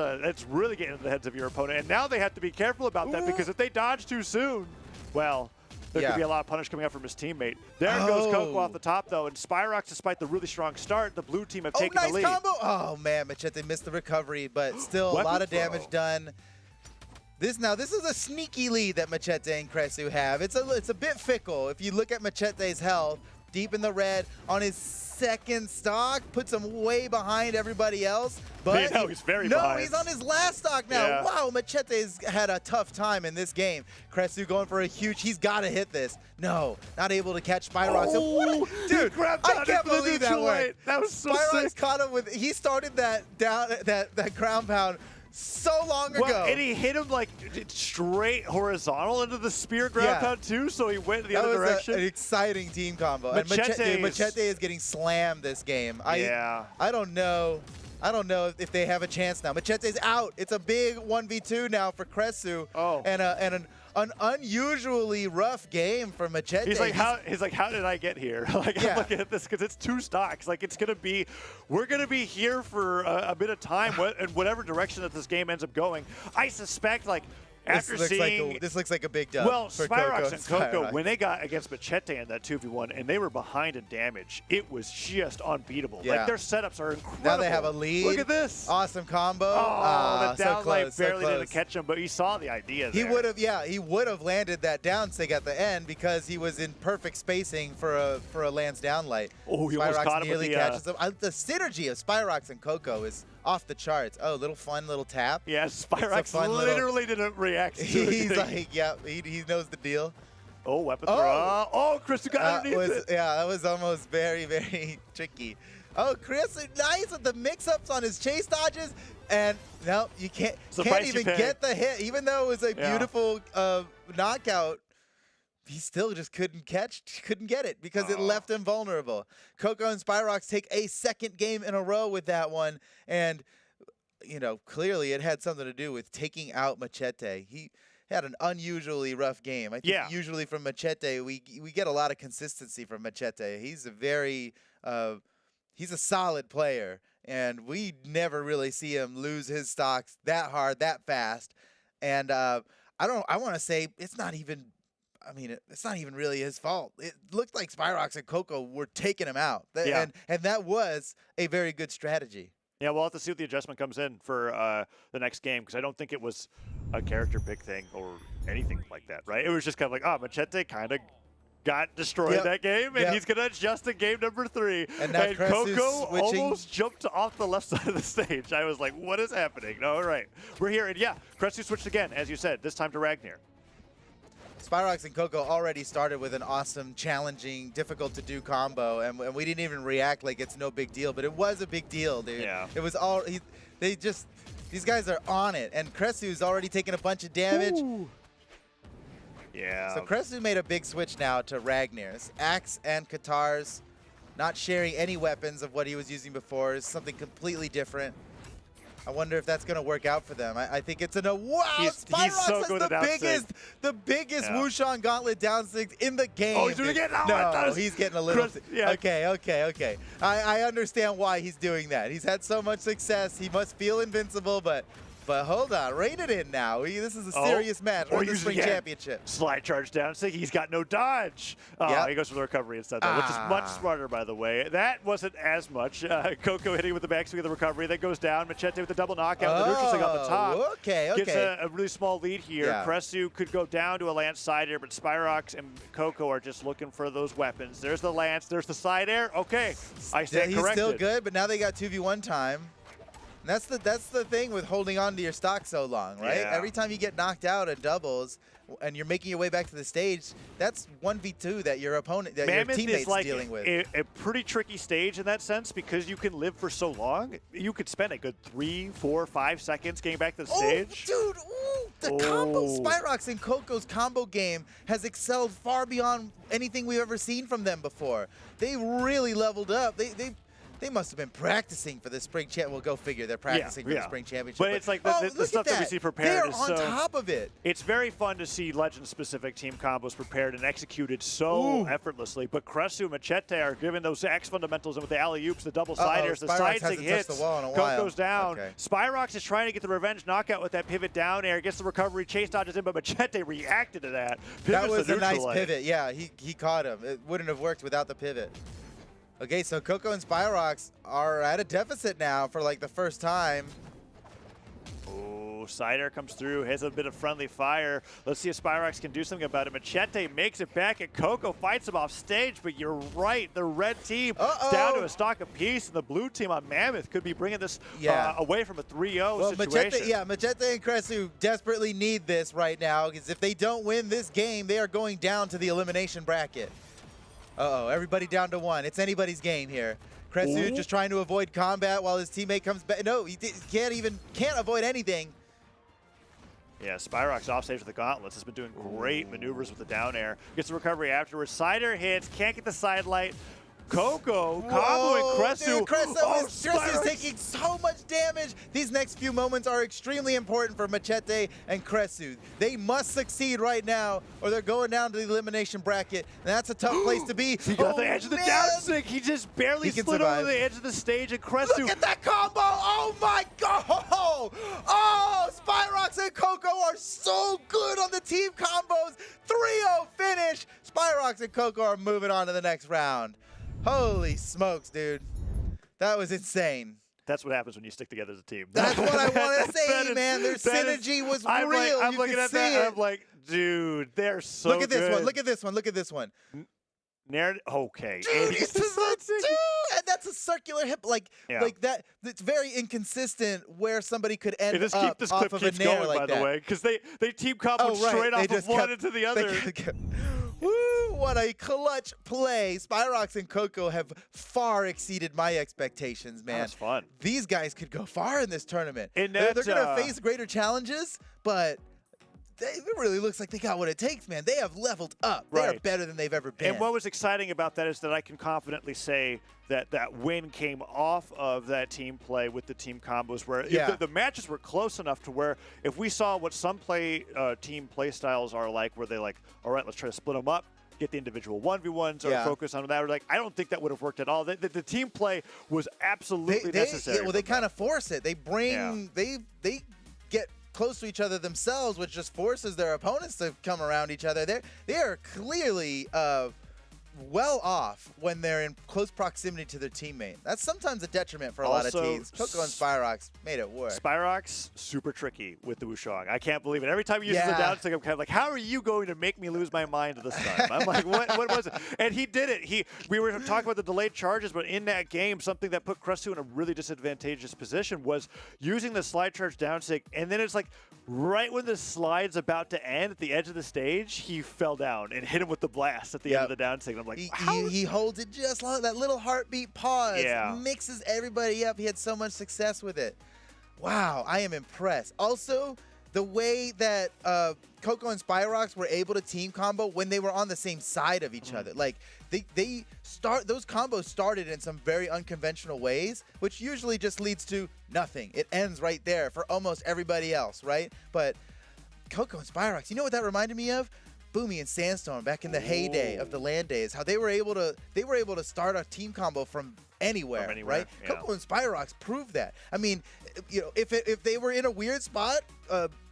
really getting into the heads of your opponent, and now they have to be careful about that, because if they dodge too soon, well, there could be a lot of punish coming out from his teammate. There goes Coco off the top, though, and Spyrox, despite the really strong start, the blue team have taken the lead. Nice combo! Oh, man, Machete missed the recovery, but still a lot of damage done. This is a sneaky lead that Machete and Crestu have. It's a bit fickle. If you look at Machete's health, deep in the red, on his second stock, puts him way behind everybody else. But he's very behind. No, he's on his last stock now. Yeah. Wow, Machete's had a tough time in this game. Crestu going for a huge, he's got to hit this. No, not able to catch Spyrox. Oh, dude, I can't believe that one. That was so Spyrox sick. caught him with, he started that ground pound so long ago. And he hit him like straight horizontal into the spear ground pound too, so he went in the other direction. An exciting team combo. Machete is getting slammed this game. I don't know. I don't know if they have a chance now. Machete's out. It's a big 1v2 now for Crestu. Oh. And an unusually rough game for Machete. He's like, how did I get here? Like, I'm looking at this because it's 2 stocks. Like, we're gonna be here for a bit of time, in whatever direction that this game ends up going. I suspect, like, after seeing this looks like a big dub. Well, for Spyrox and Coco, when they got against Machete in that 2v1 and they were behind in damage, it was just unbeatable. Yeah. Like, their setups are incredible. Now they have a lead. Look at this. Awesome combo. Oh, the down light barely so didn't catch him, but he saw the idea there. He would have landed that down sig at the end because he was in perfect spacing for a Lance down light. Oh, he almost caught him with the catches him. The synergy of Spyrox and Coco is off the charts. Oh, little tap. Yeah, Spyrox literally didn't react to it. He's like, he knows the deal. Oh, weapon throw. Oh, Chris got underneath it. Yeah, that was almost very, very tricky. Oh, Chris, nice with the mix-ups on his chase dodges. And no, you can't even get the hit. Even though it was a beautiful knockout, he still just couldn't get it because it left him vulnerable. Coco and Spyrox take a second game in a row with that one. And, you know, clearly it had something to do with taking out Machete. He had an unusually rough game. I think usually from Machete, we get a lot of consistency from Machete. He's a solid player, and we never really see him lose his stocks that hard, that fast. And I want to say it's not even really his fault. It looked like Spyrox and Coco were taking him out. And that was a very good strategy. Yeah, we'll have to see what the adjustment comes in for the next game, because I don't think it was a character pick thing or anything like that, right? It was just kind of like, Machete kind of got destroyed that game, and he's going to adjust in game number 3. And Coco almost jumped off the left side of the stage. I was like, what is happening? All right, we're here. And Crestu switched again, as you said, this time to Ragnar. Spyrox and Coco already started with an awesome, challenging, difficult-to-do combo, and we didn't even react like it's no big deal, but it was a big deal, dude. Yeah. It was all these guys are on it, and Crestu's already taken a bunch of damage. Ooh. Yeah. So Crestu made a big switch now to Ragnar's. Axe and Katars, not sharing any weapons of what he was using before, is something completely different. I wonder if that's going to work out for them. I think it's wow, Spyrox has the biggest Wushang gauntlet down six in the game. Oh, he's doing it again? No, he's getting a little... Okay. I understand why he's doing that. He's had so much success. He must feel invincible, but But hold on, rein it in now. This is a serious match. We're in the spring championship. Slide charge down. He's got no dodge. He goes for the recovery instead, though, which is much smarter, by the way. That wasn't as much. Coco hitting with the backswing of the recovery. That goes down. Machete with the double knockout. The neutral swing on the top. Okay. Gets a really small lead here. Yeah. Kresu could go down to a lance side air, but Spyrox and Coco are just looking for those weapons. There's the lance. There's the side air. Okay, I stand corrected. He's still good, but now they got 2v1 time. And that's the thing with holding on to your stock so long, right? Yeah. Every time you get knocked out at doubles and you're making your way back to the stage, that's 1v2 that your opponent, that Mammoth your teammate's is like dealing with. A pretty tricky stage in that sense because you can live for so long. You could spend a good 3, 4, 5 seconds getting back to the stage. Oh, dude, the combo, Spyrox and Coco's combo game has excelled far beyond anything we've ever seen from them before. They really leveled up. They must have been practicing for the spring champ. Well, go figure. They're practicing for the spring championship. But it's like the stuff that we see prepared is on top of it. It's very fun to see Legend-specific team combos prepared and executed so effortlessly. But Kresu and Machete are giving those X fundamentals, and with the alley-oops, the double side-airs, the side-sig hits, Coco's down. Okay. Spyrox is trying to get the revenge knockout with that pivot down air, gets the recovery, chase dodges in, but Machete reacted to that. That was a nice pivot. Yeah, he caught him. It wouldn't have worked without the pivot. Okay, so Coco and Spyrox are at a deficit now for like the first time. Oh, side air comes through, has a bit of friendly fire. Let's see if Spyrox can do something about it. Machete makes it back, and Coco fights him off stage, but you're right. The red team is down to a stock apiece, and the blue team on Mammoth could be bringing this away from a 3-0 situation. Machete and Kresu desperately need this right now, because if they don't win this game, they are going down to the elimination bracket. Everybody down to 1. It's anybody's game here. Kresu just trying to avoid combat while his teammate comes back. No, he can't avoid anything. Yeah, Spyrox offstage with the gauntlets has been doing great maneuvers with the down air. Gets the recovery afterwards. Side air hits, can't get the side light. Coco comboing Kresu. Kresu is taking so much damage. These next few moments are extremely important for Machete and Kresu. They must succeed right now, or they're going down to the elimination bracket, and that's a tough place to be. He got the edge of the down stick. He just barely slid over the edge of the stage, and Kresu. Look at that combo! Oh my God! Oh, Spyrox and Coco are so good on the team combos. 3-0 finish. Spyrox and Coco are moving on to the next round. Holy smokes, dude. That was insane. That's what happens when you stick together as a team. That's what I want to say, man. Their synergy was real. I'm looking at that, and I'm like, dude, they're so good. Look at this one. Look at this one. Look at this one. Okay. Dude, and that's a circular hip, like that. It's very inconsistent where somebody could end up off of a nair like that. By the way, because they team combo straight off of one into the other. Woo, what a clutch play. Spyrox and Coco have far exceeded my expectations, man. That was fun. These guys could go far in this tournament. They're going to face greater challenges, but it really looks like they got what it takes, man. They have leveled up. They are better than they've ever been. And what was exciting about that is that I can confidently say that that win came off of that team play with the team combos, where the matches were close enough to where if we saw what some team play styles are like, where they like, all right, let's try to split them up, get the individual 1v1s or focus on that. Or like, I don't think that would have worked at all. The team play was absolutely necessary. Yeah, well, they kind of force it. They bring, they get close to each other themselves, which just forces their opponents to come around each other. They are clearly well off when they're in close proximity to their teammate. That's sometimes a detriment for a lot of teams. Coco and Spyrox made it work. Spyrox, super tricky with the Wushang. I can't believe it. Every time he uses the down stick, I'm kind of like, how are you going to make me lose my mind this time? I'm like, what was it? And he did it. We were talking about the delayed charges, but in that game, something that put Kresu in a really disadvantageous position was using the slide charge down stick, and then it's like right when the slide's about to end at the edge of the stage, he fell down and hit him with the blast at the end of the down stick. I'm like, he holds it just long, that little heartbeat pause, mixes everybody up. He had so much success with it. Wow, I am impressed. Also, the way that Coco and Spyrox were able to team combo when they were on the same side of each other. Like those combos started in some very unconventional ways, which usually just leads to nothing. It ends right there for almost everybody else, right? But Coco and Spyrox, you know what that reminded me of? Boomy and Sandstorm back in the heyday of the LAN days, how they were able to start a team combo from anywhere, right? Yeah. Coco and Spyrox proved that. I mean, you know, if they were in a weird spot,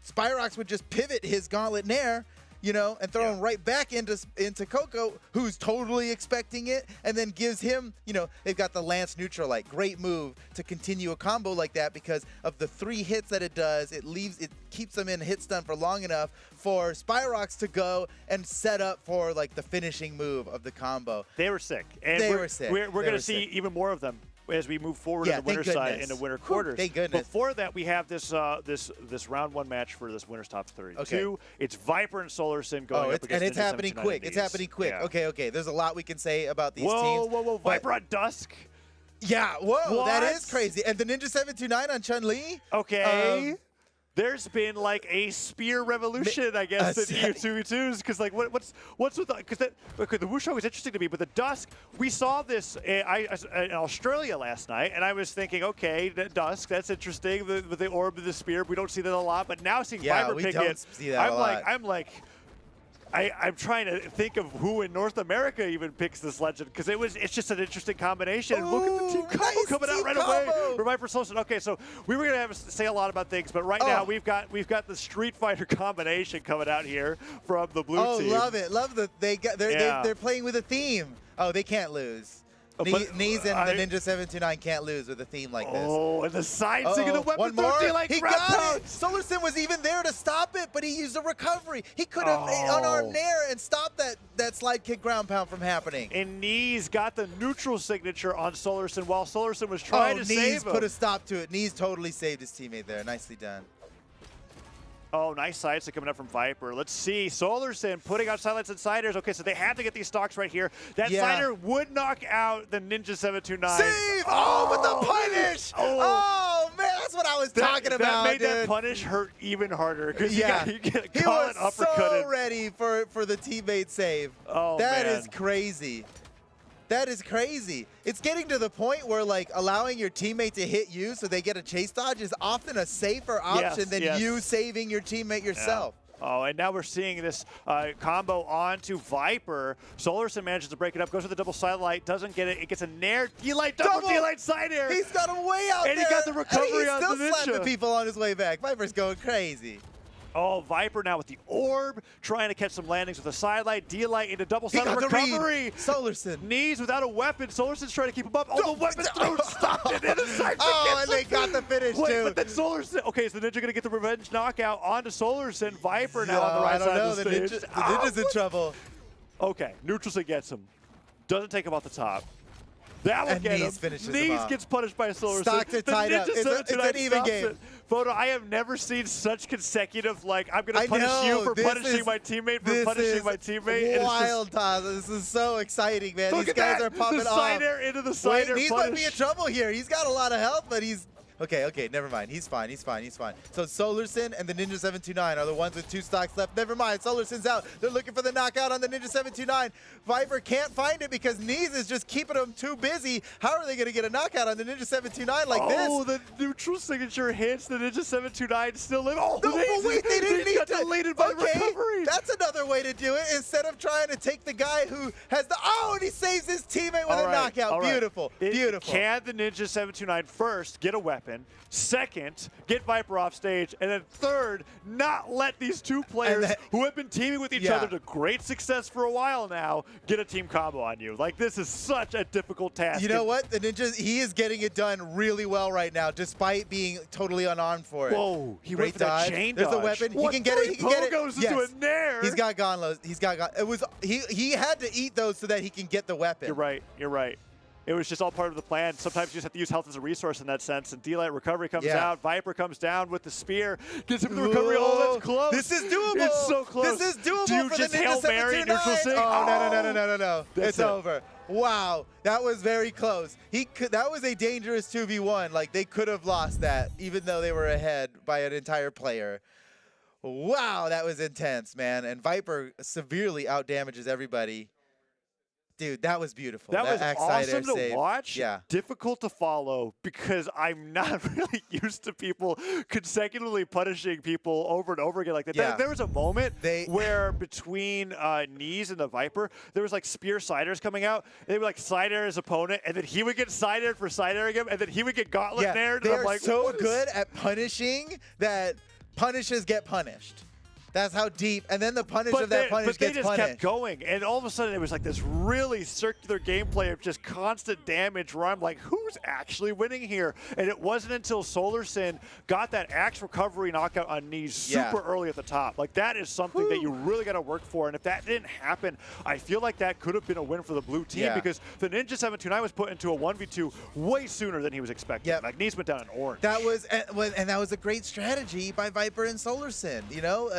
Spyrox would just pivot his Gauntlet Nair, you know, and throw him right back into Coco, who's totally expecting it, and then gives him, you know, they've got the Lance neutral, like, great move to continue a combo like that because of the 3 hits that it does. It keeps them in hit stun for long enough for Spyrox to go and set up for, like, the finishing move of the combo. They were sick. And they were sick. We're going to see even more of them as we move forward in the winter side in the winter quarters. Thank goodness. Before that, we have this this round 1 match for this winner's top 32. Okay. It's Viper and Solarson going up against and it's Ninja happening 729 quick. and It's Knees. happening quick. Yeah. Okay. There's a lot we can say about these teams. Whoa. Viper on Dusk. Yeah, whoa, that What? is crazy. And the Ninja 729 on Chun-Li. Okay. There's been like a spear revolution, I guess, in EU2v2s. Because like, what's with the? Because the Wushu was interesting to me, but the Dusk, we saw this in Australia last night, and I was thinking, okay, the Dusk, that's interesting. With the orb of the spear, we don't see that a lot. But now seeing Viper pick it, see that a lot. I'm trying to think of who in North America even picks this legend because it's just an interesting combination. Ooh, look at the team combo nice coming out team right combo. away. For Viper Soulson. Okay, so we were gonna say a lot about things, but right now we've got the Street Fighter combination coming out here from the blue team. Oh, love it, love the they're playing with a theme. Oh, they can't lose. Knees and the Ninja 729 can't lose with a theme like this. Oh, and the side sing of the weapon. One more. Like he got it. Solarson was even there to stop it, but he used a recovery. He could have unarmed Nair and stopped that slide kick ground pound from happening. And Knees got the neutral signature on Solarson while Solarson was trying to save him. Knees put a stop to it. Knees totally saved his teammate there. Nicely done. Oh, nice sides coming up from Viper. Let's see. Solarson putting out silence and siders. Okay, so they have to get these stocks right here. That sider would knock out the Ninja 729. Save! Oh, with the punish! Oh, man, that's what I was talking about, That made dude. that punish hurt even harder because he was so ready for the teammate save. Oh, that man. is crazy. That is crazy. It's getting to the point where, like, allowing your teammate to hit you so they get a chase dodge is often a safer option than you saving your teammate yourself. Yeah. Oh, and now we're seeing this combo onto Viper. Solarson manages to break it up, goes for the double sidelight, doesn't get it. It gets a Nair, D-Light, double D-Light side air. He's got him way out there. And he got the recovery on the Ninja. He's still slapping people on his way back. Viper's going crazy. Oh, Viper now with the orb, trying to catch some landings with a sidelight, D-Light into double side recovery. Solarson. Knees without a weapon. Solarson's trying to keep him up. Oh, the weapon throw stopped it. And and they got the finish, too. But then Solarson. Okay, is the Ninja going to get the revenge knockout onto Solarson? Viper now on the right side of the stage. The Ninja's in trouble. Okay, Neutralson gets him. Doesn't take him off the top. That will get him. Knees gets punished by Solarson. Stocked it tied up. It's an even game. Photo, I have never seen such consecutive, like, I'm going to punish you for punishing my teammate for punishing my teammate. Wild, Taz. This is so exciting, man. These guys are popping off. The side air into the side air Knees might be in trouble here. He's got a lot of health, but he's... Okay, never mind. He's fine. So Solarson and the Ninja 729 are the ones with 2 stocks left. Never mind. Solarson's out. They're looking for the knockout on the Ninja 729. Viper can't find it because Knees is just keeping him too busy. How are they going to get a knockout on the Ninja 729 like this? Oh, the neutral signature hits. The Ninja 729 still live. Oh, no, but wait, they didn't need got to. deleted by the recovery. That's another way to do it. Instead of trying to take the guy who has the... Oh, and he saves his teammate with a knockout. Beautiful. Beautiful. Can the Ninja 729 first get a weapon? Second, get Viper off stage. And then third, not let these two players who have been teaming with each other to great success for a while now get a team combo on you. Like, this is such a difficult task. You know what? The Ninja, he is getting it done really well right now, despite being totally unarmed for it. Whoa, he went for that chain There's dodge. a weapon. He can get it. He can get it. Goes into a Nair. He's got Gonlos. It was he had to eat those so that he can get the weapon. You're right. It was just all part of the plan. Sometimes you just have to use health as a resource in that sense. And D-Light recovery comes out. Viper comes down with the spear. Gets him the recovery. Oh, that's close. This is doable. It's so close. This is doable Do you for just the Ninja Hail Mary neutral 729. sig? Oh, no. It's it. over. Wow. That was very close. That was a dangerous 2v1. Like, they could have lost that, even though they were ahead by an entire player. Wow, that was intense, man. And Viper severely outdamages everybody. Dude, that was beautiful. That was Axe-side air awesome to save. watch. Yeah. Difficult to follow because I'm not really used to people consecutively punishing people over and over again like that. Yeah. There was a moment where between Knees and the Viper, there was like spear side-airs coming out. And they would like side-air his opponent, and then he would get side-aired for side-airing him, and then he would get gauntlet aired. They're and I'm like, so good at punishing that punishes get punished. That's how deep. And then the punish of that punish gets punished. But they just kept going. And all of a sudden, it was like this really circular gameplay of just constant damage where I'm like, who's actually winning here? And it wasn't until Solarson got that axe recovery knockout on Knees super early at the top. Like, that is something that you really got to work for. And if that didn't happen, I feel like that could have been a win for the blue team because the Ninja 729 was put into a 1v2 way sooner than he was expecting. Like, Knees went down in orange. That was, and that was a great strategy by Viper and Solarson, you know?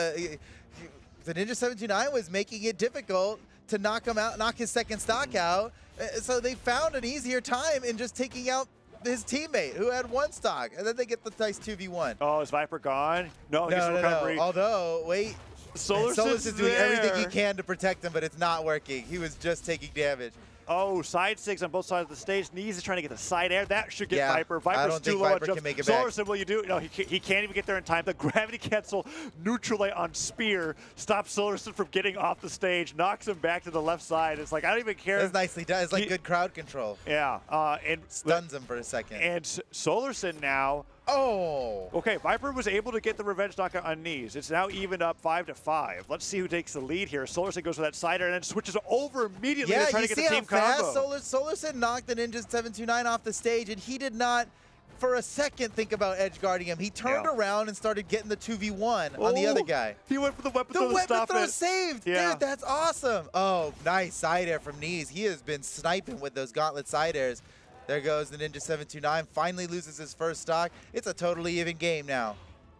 The Ninja 729 was making it difficult to knock him out, knock his second stock out. So they found an easier time in just taking out his teammate who had one stock, and then they get the nice 2v1. Oh, is Viper gone? No, he's recovery. No. Although, wait, Solace is doing everything he can to protect him, but it's not working. He was just taking damage. Oh, side six on both sides of the stage. Knees is trying to get the side air. That should get Viper. I Viper's don't too think low Viper on can make it jumps. back. Solarson, will you do? No, he can't even get there in time. The gravity cancel neutral on Spear stops Solarson from getting off the stage, knocks him back to the left side. It's like, I don't even care. That's nicely done. It's like good crowd control. Yeah. And stuns him for a second. And Solarson now. Oh. Okay, Viper was able to get the revenge knockout on Knees. It's now evened up 5-5. Let's see who takes the lead here. Solarson goes for that sider and then switches over immediately to try to get the team combo. Solarson knocked the Ninja 729 off the stage, and he did not, for a second, think about edge guarding him. He turned around and started getting the 2v1 on the other guy. He went for the weapon throw to stop it. The weapon throw saved. Dude, that's awesome. Oh, nice side air from Knees. He has been sniping with those gauntlet side airs. There goes the Ninja 729. Finally loses his first stock. It's a totally even game now.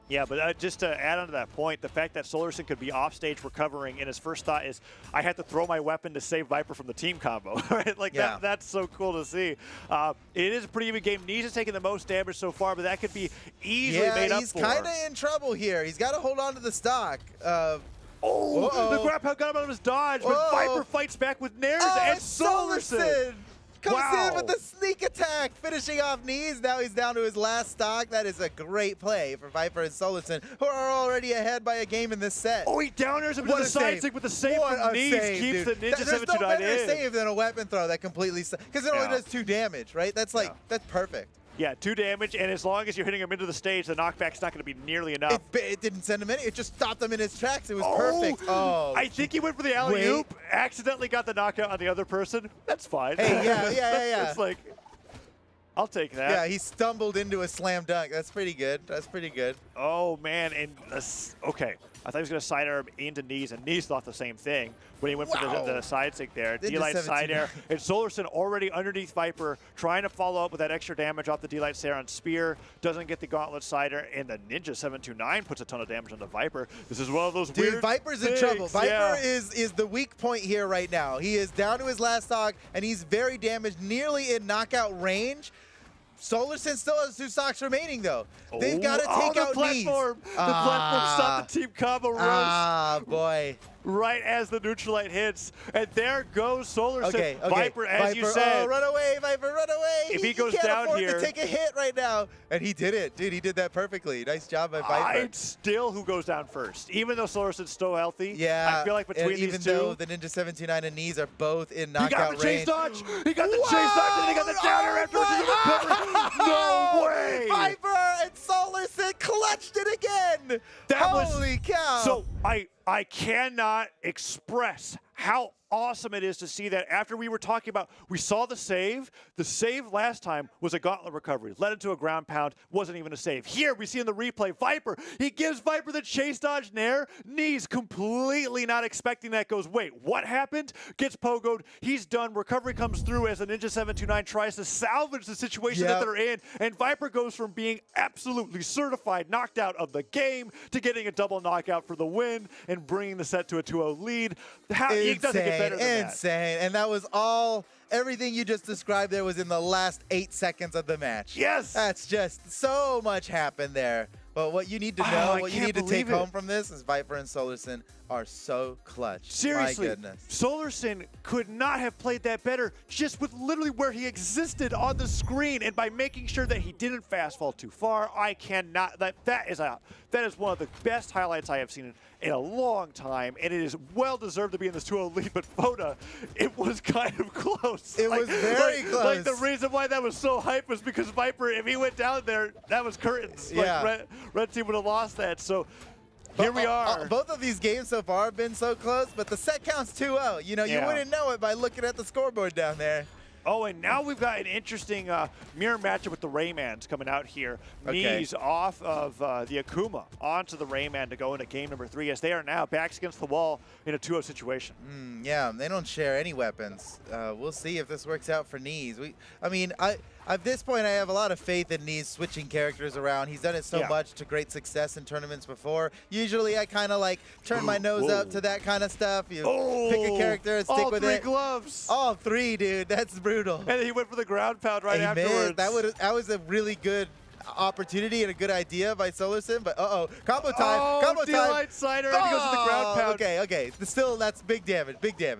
Yeah, but just to add on to that point, the fact that Solarson could be off stage recovering, and his first thought is, I have to throw my weapon to save Viper from the team combo. Right? Like that's so cool to see. It is a pretty even game. Knees is taking the most damage so far, but that could be easily made up for. He's kind of in trouble here. He's got to hold on to the stock. The grab got him out of his dodge, but Viper fights back with Nairs and Solarson. Comes in with the sneak attack, finishing off Knees. Now he's down to his last stock. That is a great play for Viper and Solarson, who are already ahead by a game in this set. Oh, he downers him to the side stick with the save from Knees. Keeps the Ninja 729 in. There's no better save than a weapon throw that completely, because it only does 2 damage, right? That's like, that's perfect. Yeah, 2 damage, and as long as you're hitting him into the stage, the knockback's not going to be nearly enough. It didn't send him any. It just stopped him in his tracks. It was perfect. Oh, I think he went for the alley-oop, accidentally got the knockout on the other person. That's fine. Hey, yeah. It's like, I'll take that. Yeah, he stumbled into a slam dunk. That's pretty good. Oh, man, and okay. I thought he was going to side air him into Knees, and Knees thought the same thing when he went for the side stick there. D-Light side air. And Solarson already underneath Viper, trying to follow up with that extra damage off the D-Light Sarah on Spear. Doesn't get the gauntlet sider, and the Ninja 729 puts a ton of damage on the Viper. This is one of those weird Viper's things. in trouble. Viper is the weak point here right now. He is down to his last stock, and he's very damaged, nearly in knockout range. Solarson still has 2 stocks remaining, though. They've got to take out Knees. The platform stopped the team combo roast. Boy. Right as the neutralite hits. And there goes Solarson. Okay. Viper, as you said. Oh, run away, Viper, run away. If he goes can't down afford here. to take a hit right now. And he did it. Dude, he did that perfectly. Nice job by Viper. It's still who goes down first. Even though Solarson's still healthy. Yeah. I feel like between these two. Even though the Ninja 729 and Knees are both in knockout range. He got the chase dodge. He got the chase dodge, and he got the downer afterwards. No way. Viper and Solarson clutched it again. Holy cow. So I cannot express how awesome it is to see that after we were talking about, we saw the save. The save last time was a gauntlet recovery. Led into a ground pound. Wasn't even a save. Here we see in the replay, Viper. He gives Viper the chase dodge nair. Knees completely not expecting that. Goes, wait, what happened? Gets pogoed. He's done. Recovery comes through as the Ninja 729 tries to salvage the situation that they're in. And Viper goes from being absolutely certified knocked out of the game to getting a double knockout for the win and bringing the set to a 2-0 lead. It doesn't get better than that. Insane. And that was all, everything you just described there was in the last 8 seconds of the match. Yes. That's just so much happened there. But what you need to know, what you can't need to take believe it. home from this is Viper and Solarson are so clutch. Seriously, My goodness. Solarson could not have played that better just with literally where he existed on the screen and by making sure that he didn't fast fall too far. I cannot, that is one of the best highlights I have seen in a long time, and it is well deserved to be in this 2-0 lead, but Foda, it was kind of close. It was very close. Like the reason why that was so hype was because Viper, if he went down there, that was curtains. Yeah. Like red team would have lost that, so here we are. Both of these games so far have been so close, but the set count's 2-0. You know, you wouldn't know it by looking at the scoreboard down there. Oh, and now we've got an interesting mirror matchup with the Raymans coming out here. Okay. Knees off of the Akuma onto the Rayman to go into game number 3 as they are now backs against the wall in a 2-0 situation. Yeah, they don't share any weapons. We'll see if this works out for Knees. At this point, I have a lot of faith in Knees switching characters around. He's done it so much to great success in tournaments before. Usually, I kind of like turn my nose up to that kind of stuff. You pick a character and stick with it. All 3 gloves. All 3, dude. That's brutal. And he went for the ground pound right He afterwards. missed. That was a really good opportunity and a good idea by Solarson, but combo time, combo time. D-Light Cider, and he goes to the ground pound. Okay. Still, that's big damage,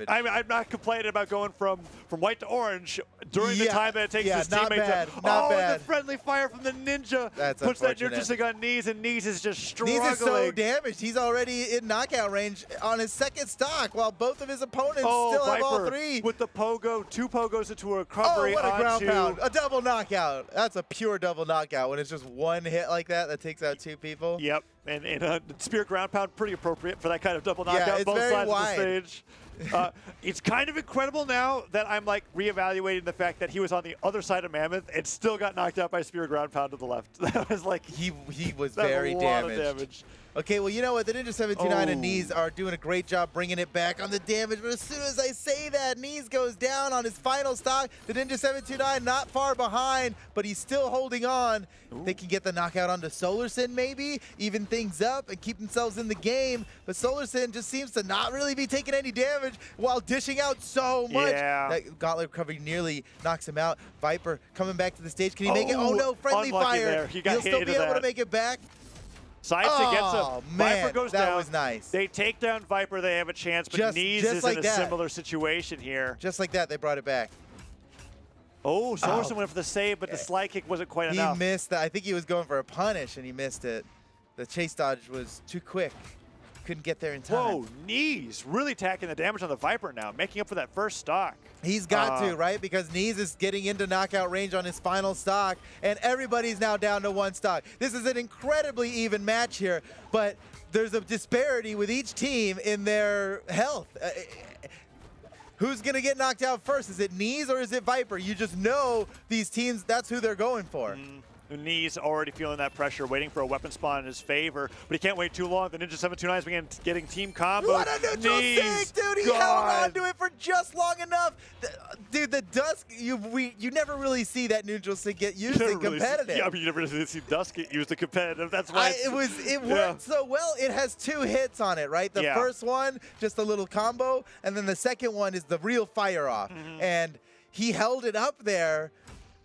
I'm not complaining about going from white to orange during the time that it takes his not teammate bad, to. not and bad. the friendly fire from the ninja That's puts that unfortunate. neutral stick on Knees, and Knees is just struggling. Knees is so damaged. He's already in knockout range on his second stock, while both of his opponents still have all Viper 3. with the pogo, 2 pogos into a recovery. What a ground onto pound. A double knockout. That's a pure double knockout when it's just one hit like that takes out 2 people. Yep, and spear ground pound, pretty appropriate for that kind of double knockout. it's Both very sides wide. of the stage. It's kind of incredible now that I'm like reevaluating the fact that he was on the other side of Mammoth and still got knocked out by spear ground pound to the left. That was like He was that very was a lot of damaged. damage. Okay, well, you know what? The Ninja 729 and Knees are doing a great job bringing it back on the damage, but as soon as I say that, Knees goes down on his final stock. The Ninja 729 not far behind, but he's still holding on. They can get the knockout onto Solarson, maybe, even things up and keep themselves in the game, but Solarson just seems to not really be taking any damage while dishing out so much. Yeah. That gauntlet recovery nearly knocks him out. Viper coming back to the stage. Can he make it? Oh, no, friendly unlucky fire. there. He got He'll hit still be into able to that. make it back. Sides against him. Man, Viper goes that down. was nice. They take down Viper. They have a chance, but Knees is like in a that. similar situation here. Just like that, they brought it back. Oh, Solarson went for the save, but the slide kick wasn't quite He enough. missed that. I think he was going for a punish, and he missed it. The chase dodge was too quick. Couldn't get there in time. Whoa, Knees really tacking the damage on the Viper now, making up for that first stock. He's got to, right? Because Knees is getting into knockout range on his final stock, and everybody's now down to 1 stock. This is an incredibly even match here, but there's a disparity with each team in their health. Who's going to get knocked out first? Is it Knees or is it Viper? You just know these teams, that's who they're going for. Knees already feeling that pressure, waiting for a weapon spawn in his favor, but he can't wait too long. The Ninja 729 is getting team combos. What a neutral Knees, stick, dude! He held on to it for just long enough. Dude, the Dusk, you never really see that neutral stick get used in competitive. Yeah, I mean, you never really see Dusk get used in competitive. That's why it worked so well. It has 2 hits on it, right? The first one, just a little combo, and then the second one is the real fire off. And he held it up there.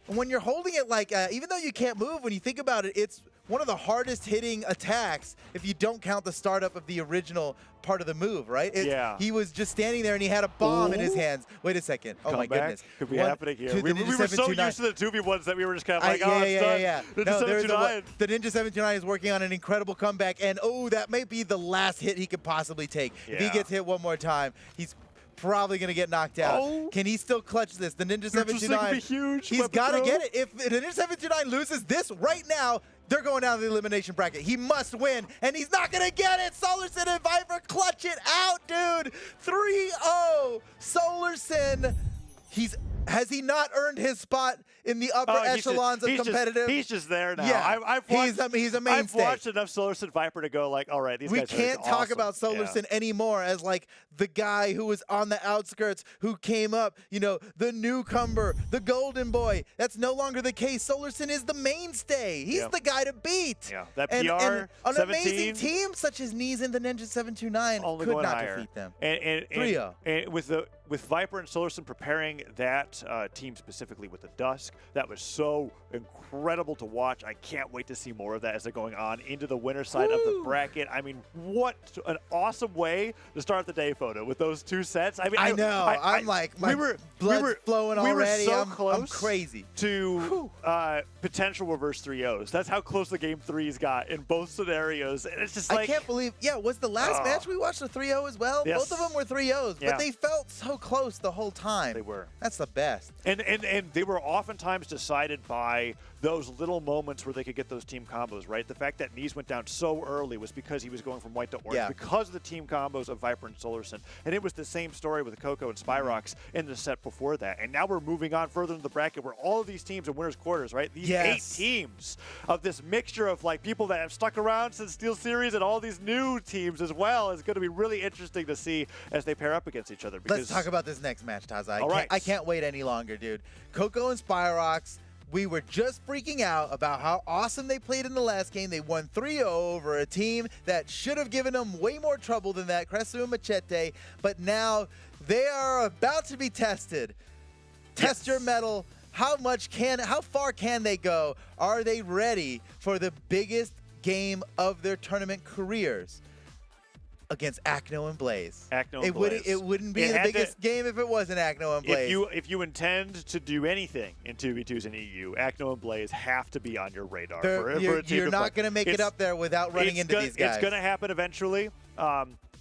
When you're holding it like, even though you can't move, when you think about it, it's one of the hardest hitting attacks if you don't count the startup of the original part of the move, right? He was just standing there and he had a bomb in his hands. Wait a second. Oh, my goodness. Could be happening here. We were so used to the 2v1s that we were just kind of like, yeah. The No, Ninja the Ninja 729 is working on an incredible comeback, and that might be the last hit he could possibly take. If he gets hit one more time, he's probably going to get knocked out. Can he still clutch this? The Ninja 729, be huge. He's got to get it. If the Ninja 729 loses this right now, they're going down to the elimination bracket. He must win, and he's not going to get it. Solarson and Viper clutch it out, dude. 3-0. Solarson, has he not earned his spot in the upper echelons of competitive? He's just there now. Yeah, he's a mainstay. I've watched enough Solarson Viper to go like, all right, these guys are We can't talk awesome. about Solarson anymore as like the guy who was on the outskirts, who came up, the newcomer, the golden boy. That's no longer the case. Solarson is the mainstay. He's the guy to beat. Yeah, that and PR an 17, amazing team such as Knees and the Ninja 729 only could going not higher. defeat them. And 3-0. with Viper and Solarson preparing that that team specifically with the Dusk. That was so incredible to watch. I can't wait to see more of that as they're going on into the winner side of the bracket. I mean, what an awesome way to start the day, photo, with those two sets. I mean, I know. I'm like, my blood's flowing already. We were so I'm close crazy. to potential reverse 3-0s. That's how close the game 3s got in both scenarios. And it's just like, I can't believe, was the last match we watched a 3-0 as well? Yes. Both of them were 3-0s, Yeah. but they felt so close the whole time. They were. That's the best. And they were oftentimes decided by those little moments where they could get those team combos, right? The fact that Knees went down so early was because he was going from white to orange, because of the team combos of Viper and Solarson. And it was the same story with Coco and Spyrox in the set before that. And now we're moving on further in the bracket where all of these teams are winners quarters, right? These 8 teams of this mixture of like people that have stuck around since Steel Series and all these new teams as well is going to be really interesting to see as they pair up against each other. Let's talk about this next match, Taza. All right. I can't wait any longer, dude. Coco and Spyrox, we were just freaking out about how awesome they played in the last game. They won 3-0 over a team that should have given them way more trouble than that, Cresu and Machete. But now they are about to be tested. Test your mettle. How far can they go? Are they ready for the biggest game of their tournament careers? Against Acno and Blaze. Acno and Blaze. It wouldn't be the biggest game if it wasn't Acno and Blaze. If you intend to do anything in 2v2s in EU, Acno and Blaze have to be on your radar. You're not going to make it up there without running into these guys. It's going to happen eventually.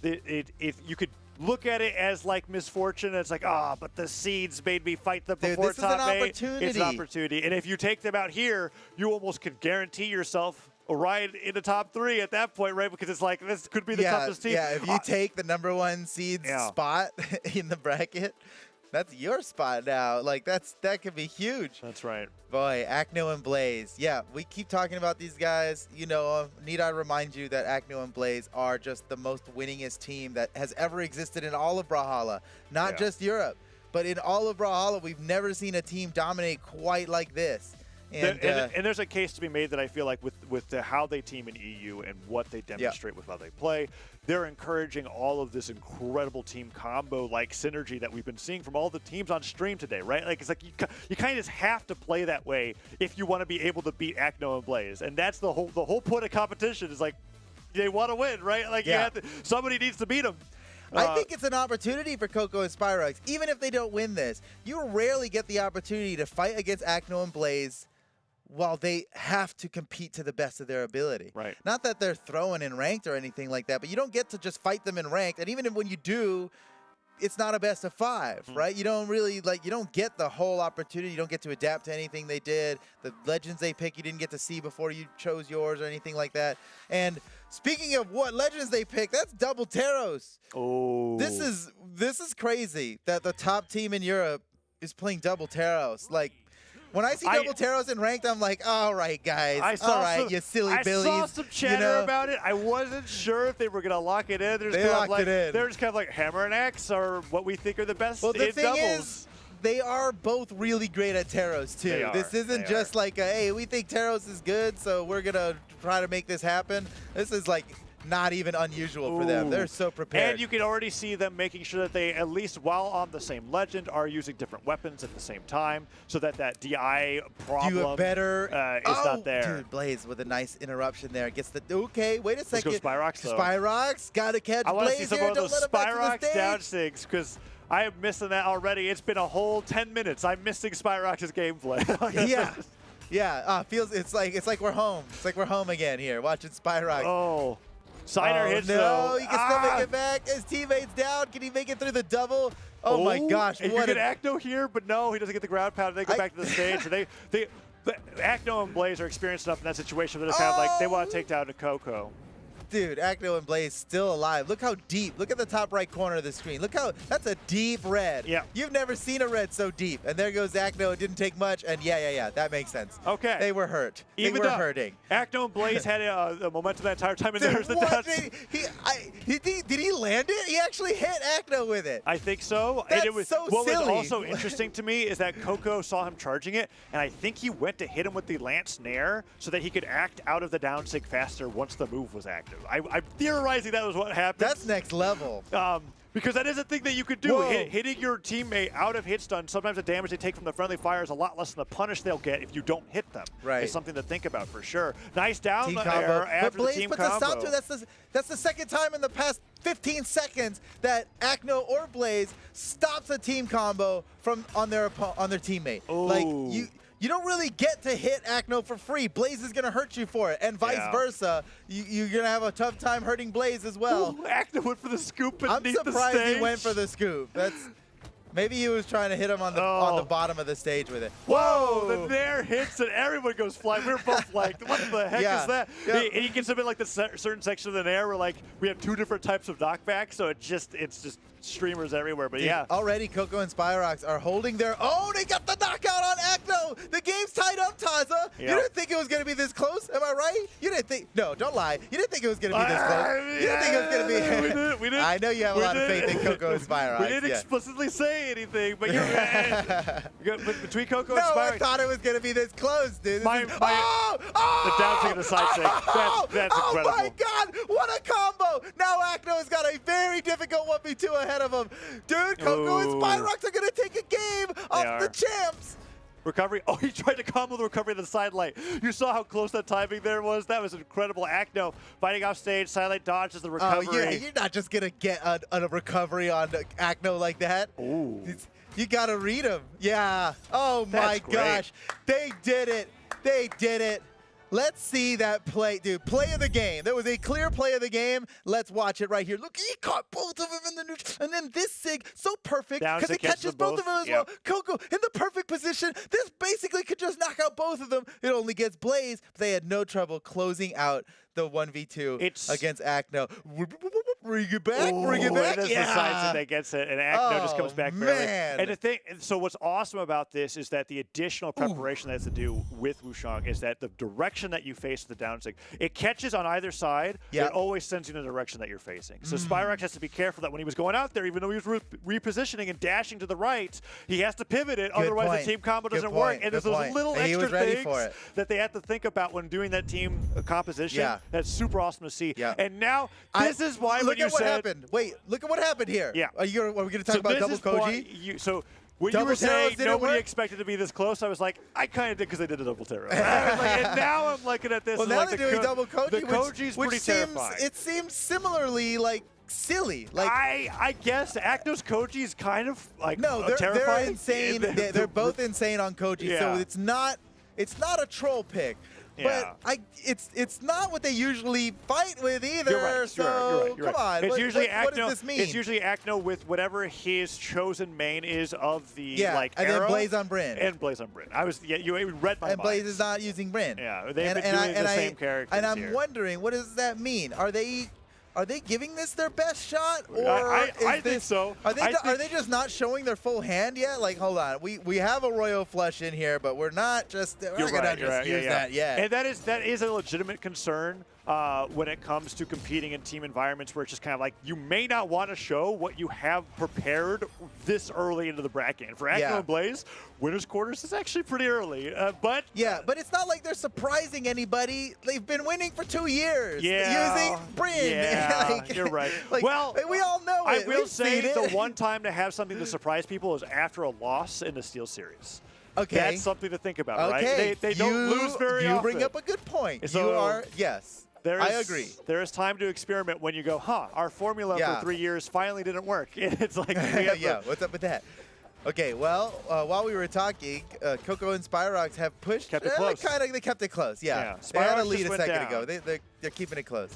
If you could look at it as like misfortune, it's like, but the seeds made me fight them before top 8. It's an opportunity. And if you take them out here, you almost could guarantee yourself a ride in the top 3 at that point, right? Because it's like, this could be the toughest team. Yeah, if you take the #1 seed spot in the bracket, that's your spot now. Like, that could be huge. That's right. Boy, Acno and Blaze. Yeah, we keep talking about these guys. You know, need I remind you that Acno and Blaze are just the most winningest team that has ever existed in all of Brawlhalla. Not just Europe, but in all of Brawlhalla, we've never seen a team dominate quite like this. And there's a case to be made that I feel like with how they team in EU and what they demonstrate with how they play, they're encouraging all of this incredible team combo like synergy that we've been seeing from all the teams on stream today, right? Like, it's like you kind of just have to play that way if you want to be able to beat Acno and Blaze, and that's the whole point of competition is like they want to win, right? Like somebody needs to beat them. I think it's an opportunity for Coco and Spyrox. Even if they don't win this, you rarely get the opportunity to fight against Acno and Blaze while they have to compete to the best of their ability. Right. Not that they're throwing in ranked or anything like that, but you don't get to just fight them in ranked. And even when you do, it's not a best of 5, right? You don't really, you don't get the whole opportunity. You don't get to adapt to anything they did. The legends they pick, you didn't get to see before you chose yours or anything like that. And speaking of what legends they pick, that's double Taros. Oh. This is crazy that the top team in Europe is playing double Taros. Like, when I see double Taros in ranked, I'm like, all right, guys. All right, you silly billies. I saw some chatter about it. I wasn't sure if they were going to lock it in. They locked it in. They're just kind of like Hammer and X are what we think are the best in doubles. Well, the thing is, they are both really great at Taros, too. This isn't just like, hey, we think Taros is good, so we're going to try to make this happen. This is like not even unusual for them. They're so prepared. And you can already see them making sure that they, at least while on the same legend, are using different weapons at the same time so that that DI problem is not there. Dude, Blaze with a nice interruption there. Gets the, okay, wait a second. Let's go Spyrox, though. Spyrox, got to catch Blaze. I want to see some more of Don't those Spyrox down sigs because I am missing that already. It's been a whole 10 minutes. I'm missing Spyrox's gameplay. Yeah, feels it's like we're home. It's like we're home again here, watching Spyrox. Oh. Signer hits no, he can still make it back. His teammate's down. Can he make it through the double? Oh my gosh. And you get Acno here, but no, he doesn't get the ground pound. They go back to the stage. So Acno and Blaze are experienced enough in that situation. They're just kind of like, they want to take down a Coco. Dude, Acno and Blaze still alive. Look how deep. Look at the top right corner of the screen. Look how, that's a deep red. Yeah. You've never seen a red so deep. And there goes Acno. It didn't take much. And yeah, that makes sense. Okay. They were hurt. They were hurting. Acno and Blaze had a momentum that entire time. And there's the dust. Did he land it? He actually hit Acno with it. I think so. That's and it was, so what silly. was also interesting to me is that Coco saw him charging it, and I think he went to hit him with the Lance Nair so that he could act out of the down sig faster once the move was active. I'm theorizing that was what happened. That's next level. Because that is a thing that you could do. Whoa. Hitting your teammate out of hit stun, sometimes the damage they take from the friendly fire is a lot less than the punish they'll get if you don't hit them. Right. It's something to think about for sure. Nice down Team air combo. after But Blaze the team puts combo. a stop to it. That's the second time in the past 15 seconds that Acno or Blaze stops a team combo from on their teammate. Ooh. Like you don't really get to hit Acno for free. Blaze is gonna hurt you for it, and vice versa. You're gonna have a tough time hurting Blaze as well. Ooh, Acno went for the scoop I'm beneath the surprised stage. he went for the scoop. Maybe he was trying to hit him on the bottom of the stage with it. Whoa! The nair hits and everyone goes flying. We were both like, what the heck is that? Yeah. He gets him in like the certain section of the nair where like we have 2 different types of knockbacks, so it's just streamers everywhere. But Dude, yeah. already Coco and Spyrox are holding their own. They got the knockout on Acno. The game's tied up, Taza. Yep. You didn't think it was going to be this close? Am I right? You didn't think. No, don't lie. You didn't think it was going to be this close. You didn't think it was going to be. We did. I know you have a lot of faith in Coco and Spyrox. We didn't explicitly say anything, but you're but between Coco and No, I Spyrox. thought it was going to be this close, dude. The down kick and the side shake. That's incredible. Oh my God! What a combo! Now Acno's got a very difficult 1v2 ahead of him. Dude, Coco and Ooh. Spyrox are going to take a game off are. the champs. Recovery. Oh, he tried to combo the recovery to the side light. You saw how close that timing there was. That was incredible. Acno fighting off stage. Side light dodges the recovery. Oh, yeah, you're not just going to get a recovery on Acno like that. Ooh. You got to read him. Yeah. Oh, my That's great. gosh. They did it. They did it. Let's see that play. Dude, play of the game. There was a clear play of the game. Let's watch it right here. Look, he caught both of them in the neutral. And then this sig, so perfect, Down because to it catch catches them both of them as well. Yep. Coco in the perfect position. This basically could just knock out both of them. It only gets Blaze. But they had no trouble closing out the 1v2 against Acno. Bring it back, bring it back. And that's the side that gets it, and Acno just comes back barely. Man. And the thing, so what's awesome about this is that the additional preparation that has to do with Wushang is that the direction that you face the down stick, it catches on either side, Yep. it always sends you in the direction that you're facing. So Spyrox has to be careful that when he was going out there, even though he was repositioning and dashing to the right, he has to pivot it, otherwise point. the team combo Good doesn't work. point. And there's Good those point. little And he extra was ready things for it. that they have to think about when doing that team composition. Yeah. That's super awesome to see. Yeah. And now, this is why look when you at what are happened. Wait, look at what happened here. Yeah. Are we going to talk about this double is why Koji? so when Double you were saying Taros didn't nobody work? expected to be this close, I was like, I kind of did because they did a double Taro. I was like, and now I'm looking at this. Well, and now like they're doing double Koji, The Koji's which pretty seems, terrifying. it seems similarly like silly. Like I guess Acno's Koji is kind of like no, they're terrifying. insane. They're both insane on Koji, Yeah. so it's not a troll pick. Yeah. But it's not what they usually fight with either. You're right. So you're right. come on. It's usually what Acno. does this mean? It's usually Acno with whatever his chosen main is of the like and arrow. then Blaze on Bryn. And Blaze on Bryn. You read my mind. And Blaze is not using Bryn. Yeah, they've been doing the same characters And I'm here. wondering, what does that mean? Are they giving this their best shot, or I think so. Are they just not showing their full hand yet? Like, hold on, we have a Royal Flush in here, but we're not gonna use that yet. And that is a legitimate concern when it comes to competing in team environments where it's just kind of like you may not want to show what you have prepared this early into the bracket. And for Acno and Blaze, winners quarters is actually pretty early, but but it's not like they're surprising anybody. They've been winning for 2 years using Bryn. Yeah, you're right. Well, we all know it. I will We've say seen the it. one time to have something to surprise people is after a loss in the Steel Series. Okay. That's something to think about, Okay. right? They don't lose very often. You bring up a good point. So yes. I agree. There is time to experiment when you go, our formula for 3 years finally didn't work. It's like, what's up with that? Okay, well, while we were talking, Coco and Spyrox have pushed. Kept it close. They kept it close. Yeah. They Spyrox had a lead just a went second down. ago. They're keeping it close.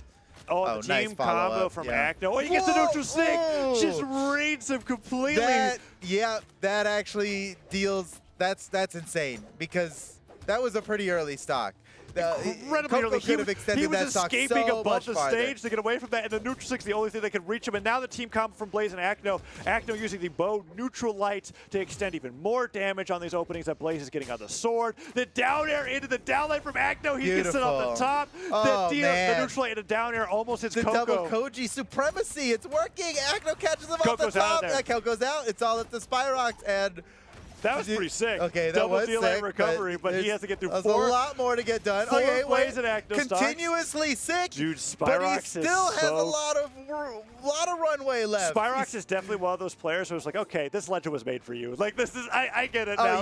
Oh, the nice team combo follow-up. from Yeah. Acno. Oh, he gets the neutral stick. Whoa. Just reads him completely. That actually deals. That's insane because that was a pretty early stock. Incredibly Coco early. could have extended he was that stock escaping so above much the farther. stage to get away from that, and the neutral stick's the only thing that could reach him. And now the team combo from Blaze and Acno. Acno using the bow neutral light to extend even more damage on these openings that Blaze is getting on the sword. The down air into the down light from Acno. He gets it off the top. The neutral light into down air almost hits the Coco. double Koji supremacy. It's working. Acno catches him Coco's off the top. out there. Coco's out. It's all up to Spyrox and That was pretty sick. Okay, that Double was delay sick, recovery, but he has to get through there's four. a lot more to get done. Four Okay, plays wait. at Acno stocks. Continuously sick. Dude, but he Spyrox still is has so... a lot of runway left. Spyrox is definitely one of those players who was like, okay, this legend was made for you. Like, this is, I get it now.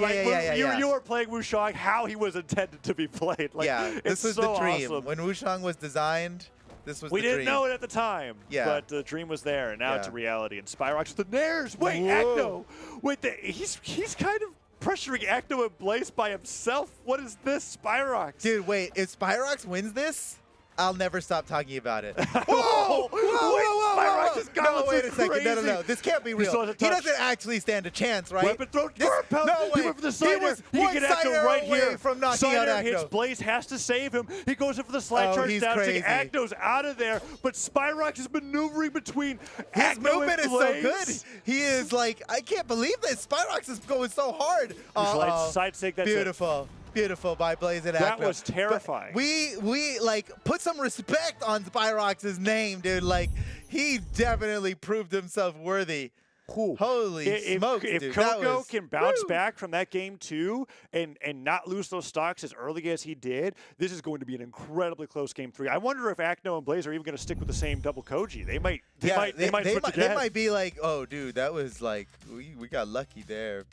You were playing Wushang how he was intended to be played. Like, yeah, this was so the dream. awesome. When Wushang was designed, this was we the dream. didn't know it at the time, but the dream was there, and now it's a reality. And Spyrox with the nairs. Wait, Acno. Wait, he's kind of pressuring Acno and Blaze by himself. What is this, Spyrox? Dude, wait, if Spyrox wins this, I'll never stop talking about it. Whoa! Spyrox is going no, wait a second. crazy. No. This can't be real. He doesn't actually stand a chance, right? Weapon throw. No way. He went for the side air. He can get Acno right here. From knocking out Acno. Hits. Blaze has to save him. He goes in for the slide charge down. Crazy. Acno's out of there, but Spyrox is maneuvering between His Acno movement and is Blaze. so good. He is like, I can't believe this. Spyrox is going so hard. Side sig. That's beautiful. Beautiful by Blaze and That Acno. was terrifying. But we like put some respect on Spyrox's name, dude. Like he definitely proved himself worthy. Holy smokes, dude. If Coco can bounce back from that game too and not lose those stocks as early as he did, this is going to be an incredibly close game 3. I wonder if Acno and Blaze are even going to stick with the same double Koji. They might switch again. They might be like, oh, dude, that was like we got lucky there,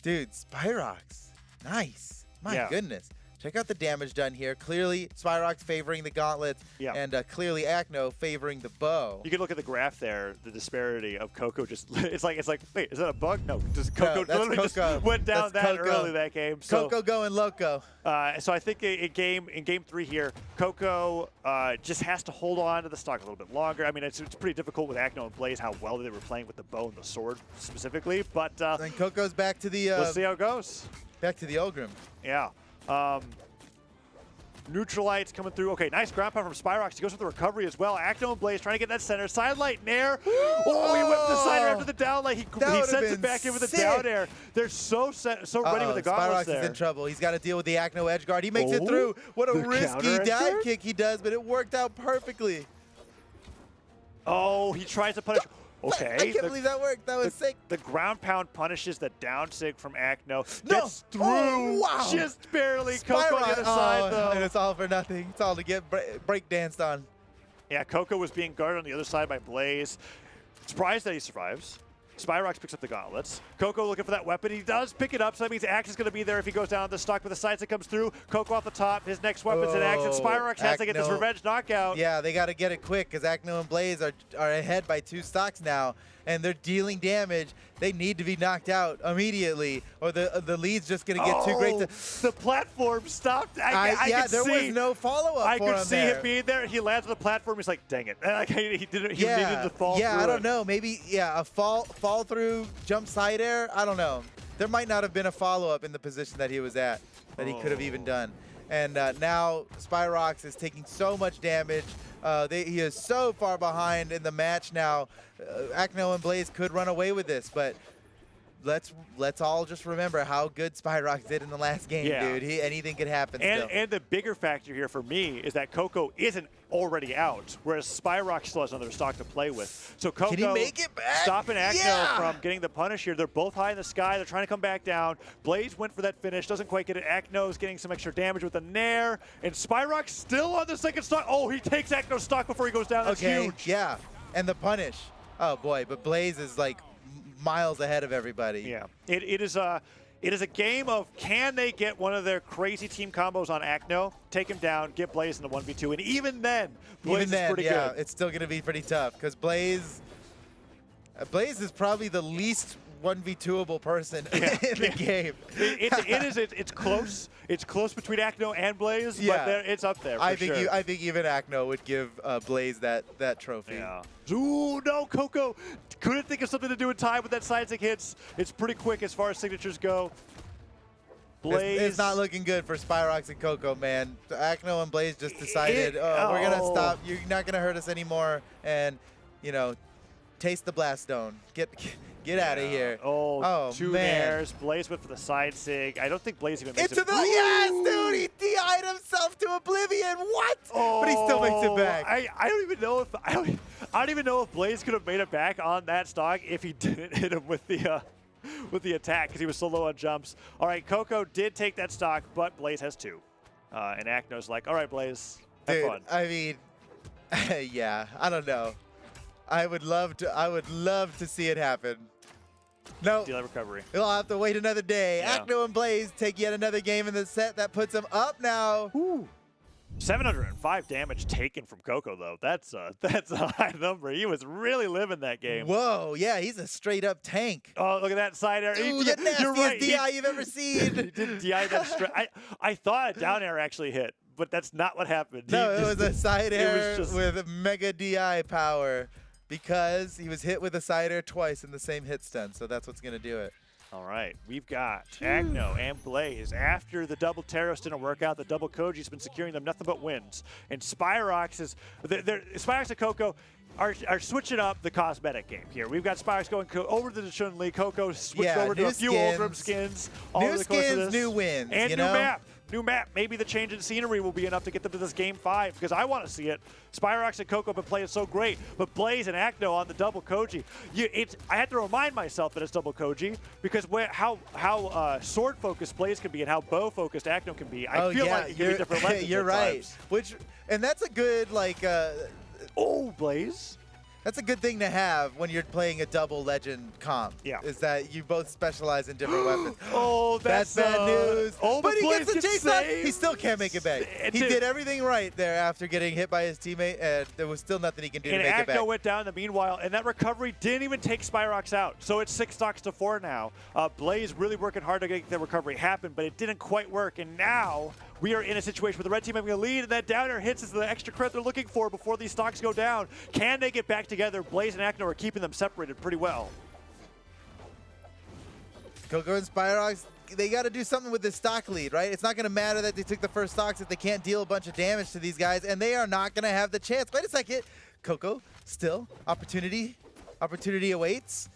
dude. Spyrox, nice. My goodness. Check out the damage done here. Clearly, Spyrox favoring the gauntlets, and clearly Acno favoring the bow. You can look at the graph there, the disparity of Coco. It's like, wait, is that a bug? No, just Coco literally just went down early that game. So, Coco going loco. So I think in game 3 here, Coco just has to hold on to the stock a little bit longer. I mean, it's pretty difficult with Acno and Blaze how well they were playing with the bow and the sword specifically. But then Coco's back to the. Let's see how it goes. Back to the Ogrim. Yeah. Neutralites coming through. Okay, nice ground pound from Spyrox. He goes with the recovery as well. Acno and Blaze trying to get that center. Sidelight Nair. Oh, he whipped the side air after the down light. He sends it back in with the down air. They're so ready with the gauntlets there. Spyrox is in trouble. He's got to deal with the Acno edge guard. He makes it through. What a risky dive kick he does, but it worked out perfectly. Oh, he tries to punish. Okay. I can't believe that worked. That was sick. The ground pound punishes the down sig from Acno. Gets through just barely. Coco on the other side, though. And it's all for nothing. It's all to get break danced on. Yeah, Coco was being guarded on the other side by Blaze. Surprised that he survives. Spyrox picks up the gauntlets. Coco looking for that weapon. He does pick it up, so that means Axe is going to be there if he goes down the stock. But the sides that comes through, Coco off the top. His next weapon's an Axe, and Spyrox has to get this revenge knockout. Yeah, they got to get it quick because Acno and Blaze are ahead by 2 stocks now, and they're dealing damage. They need to be knocked out immediately, or the lead's just going to get too great. The platform stopped. There was no follow-up for him there. I could see him being there. He lands on the platform. He's like, dang it. He needed to fall through. Yeah, I don't know. Maybe, a fall through, jump side air. I don't know. There might not have been a follow-up in the position that he was at that he could have even done. And now Spyrox is taking so much damage. He is so far behind in the match now. Acno and Blaze could run away with this, but let's all just remember how good Spyrox did in the last game, dude. Anything could happen still. And the bigger factor here for me is that Coco isn't already out, whereas Spyrox still has another stock to play with. So Coco can he make it back? Stopping Acno from getting the punish here. They're both high in the sky. They're trying to come back down. Blaze went for that finish. Doesn't quite get it. Acno's getting some extra damage with the Nair. And Spyrox still on the second stock. Oh, he takes Acno's stock before he goes down. That's huge. Yeah. And the punish. Oh, boy. But Blaze is like miles ahead of everybody. Yeah. It is a game of can they get one of their crazy team combos on Acno, take him down, get Blaze in the 1v2, and even then, Blaze is pretty good. It's still going to be pretty tough because Blaze is probably the least 1v2able person in the game. It's close. It's close between Acno and Blaze, but it's up there for sure. I think even Acno would give Blaze that trophy. Yeah. Ooh, no, Coco couldn't think of something to do in time with that side stick hits. It's pretty quick as far as signatures go. Blaze. It's not looking good for Spyrox and Coco, man. Acno and Blaze just decided, we're going to stop. You're not going to hurt us anymore. And, taste the blast stone. Get out of here. Oh, two nairs. Blaze went for the side sig. I don't think Blaze even makes it. Yes, dude. He DI'd himself to oblivion. What? But he still makes it back. I don't even know if I don't even know if Blaze could have made it back on that stock if he didn't hit him with the with the attack because he was so low on jumps. All right, Coco did take that stock, but Blaze has 2. And Akno's like, all right, Blaze, have Dude, fun. I mean, yeah, I don't know. I would love to see it happen. No, Delay recovery. we'll have to wait another day. Yeah. Akno and Blaze take yet another game in the set. That puts them up now. Ooh. 705 damage taken from Coco, though. That's a high number. He was really living that game. Whoa, yeah, he's a straight up tank. Oh, look at that side air. Ooh, the nastiest You're right. DI you've ever seen. He did DI that straight. I thought a down air actually hit, but that's not what happened. No, it was a side air just- with mega DI power because he was hit with a side air twice in the same hit stun, so that's what's going to do it. All right, we've got Akno and Blaze. After the double Terros didn't work out, the double Koji's been securing them nothing but wins. And Spyrox Spyrox and Coco are switching up the cosmetic game here. We've got Spyrox going over to the Chun-Li. Coco switched over to a few Ultram skins. All New over the course of skins, this. new wins, And you new know? map. New map. Maybe the change in scenery will be enough to get them to this game 5 because I want to see it. Spyrox and Coco have been playing so great, but Blaze and Akno on the double Koji. I had to remind myself that it's double Koji because how sword focused Blaze can be and how bow focused Akno can be. I feel like it can be different lessons. You're at right. times. And that's a good Oh, Blaze. that's a good thing to have when you're playing a double legend comp. Yeah. Is that you both specialize in different weapons. Oh, that's bad news. Oh, but he Blaze gets the gets chase back. saved. He still can't make it back. He did everything right there after getting hit by his teammate, and there was still nothing he can do And to make it back. Akno went down in the meanwhile, and that recovery didn't even take Spyrox out. So it's 6 stocks to 4 now. Blaze really working hard to make that recovery happen, but it didn't quite work. And now we are in a situation where the red team having a lead, and that downer hits is the extra credit they're looking for before these stocks go down. Can they get back together? Blaze and Akno are keeping them separated pretty well. Coco and Spyrox, they got to do something with this stock lead, right? It's not going to matter that they took the first stocks if they can't deal a bunch of damage to these guys, and they are not going to have the chance. Wait a second. Coco, still, opportunity awaits.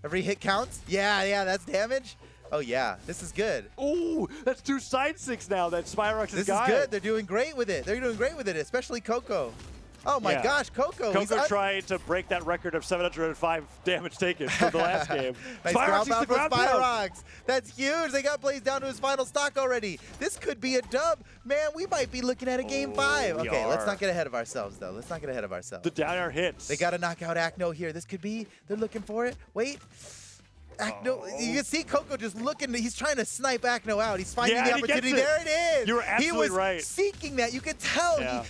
Every hit counts. Yeah, that's damage. Oh, yeah, this is good. Ooh, that's 2 side 6 now that Spyrox has This got. is good. They're doing great with it. They're doing great with it, especially Coco. Oh, my Yeah. gosh, Coco. Coco trying to break that record of 705 damage taken from the last game. Nice Spyrox ground is the pound for ground pound. Spyrox. That's huge. They got Blaze down to his final stock already. This could be a dub. Man, we might be looking at a game 5. we Okay, let's are. not get ahead of ourselves, though. Let's not get ahead of ourselves. The down air hits. They got to knock out Akno here. This could be. They're looking for it. Wait. Akno, you can see Coco just looking. He's trying to snipe Akno out. He's finding the and he gets opportunity. it. There it is. You're He absolutely was right. seeking that. You could tell. Yeah.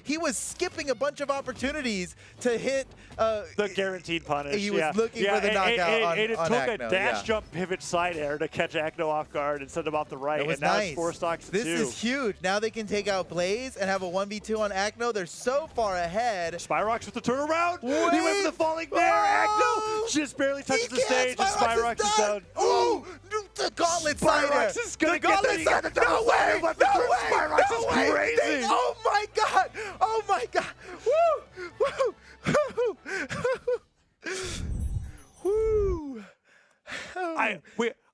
He was skipping a bunch of opportunities to hit. The guaranteed punish. He was yeah. looking for the knockout and it on took Akno, a dash yeah. jump pivot side air to catch Akno off guard and send him off the right. It was and now nice. it's 4 stocks to This 2. is huge. Now they can take out Blaze and have a 1v2 on Akno. They're so far ahead. Spyrox with the turnaround. He went Wait. for the falling bear. Oh. Akno just barely touches He the can't. stage, and Spyrox is down. Oh, the gauntlet Spyrox cider. is gonna The get gauntlet the- cider. no No way. way. Weapon No through way. Spyrox No is way. crazy. Oh my god. Oh my god. Woo. Woo. Woo.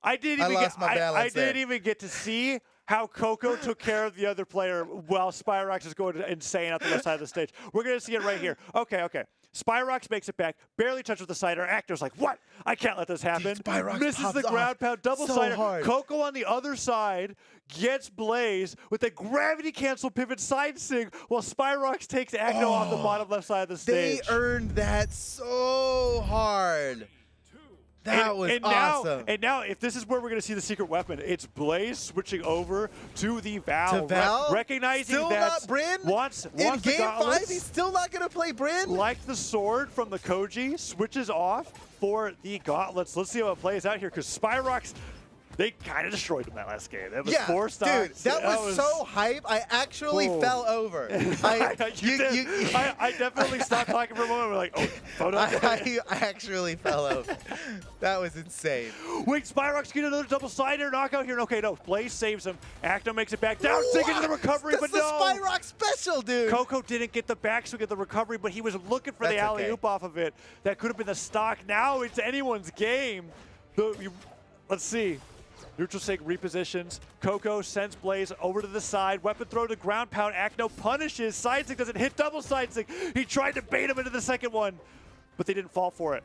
I didn't I even lost my balance I didn't there. even get to see how Coco took care of the other player while Spyrox is going insane out the left side of the stage. We're going to see it right here. Okay. Spyrox makes it back, barely touches the cider. Actor's like, what? I can't let this happen. Dude, Spyrox misses pops the ground off pound, double so cider. hard. Coco on the other side gets Blaze with a gravity cancel pivot side sig while Spyrox takes Acto off the bottom left side of the stage. They earned that so hard. That was awesome. And now, if this is where we're going to see the secret weapon, it's Blaze switching over to the Val. To Val? Recognizing Still that not Bryn? once In the game 5, gauntlets, he's still not going to play Bryn? like the sword from the Koji, switches off for the gauntlets. Let's see how it plays out here, because Spyrox, they kind of destroyed him that last game. That was 4 stocks. Dude, that was so hype. I actually Oh. fell over. You did. I definitely stopped talking for a moment. We're like, oh, photo. I actually fell over. That was insane. Wait, Spyrox get another double-sider knockout here. Okay, no, Blaze saves him. Acto makes it back down, taking the recovery, That's but no. the Spyrox special, dude. Coco didn't get the backswing of the recovery, but he was looking for the That's alley-oop off of it. That could have been the stock. Now it's anyone's game. Let's see. Neutral sig repositions. Coco sends Blaze over to the side. Weapon throw to ground pound. Acno punishes. Side sig doesn't hit, double side sig. He tried to bait him into the second one, but they didn't fall for it.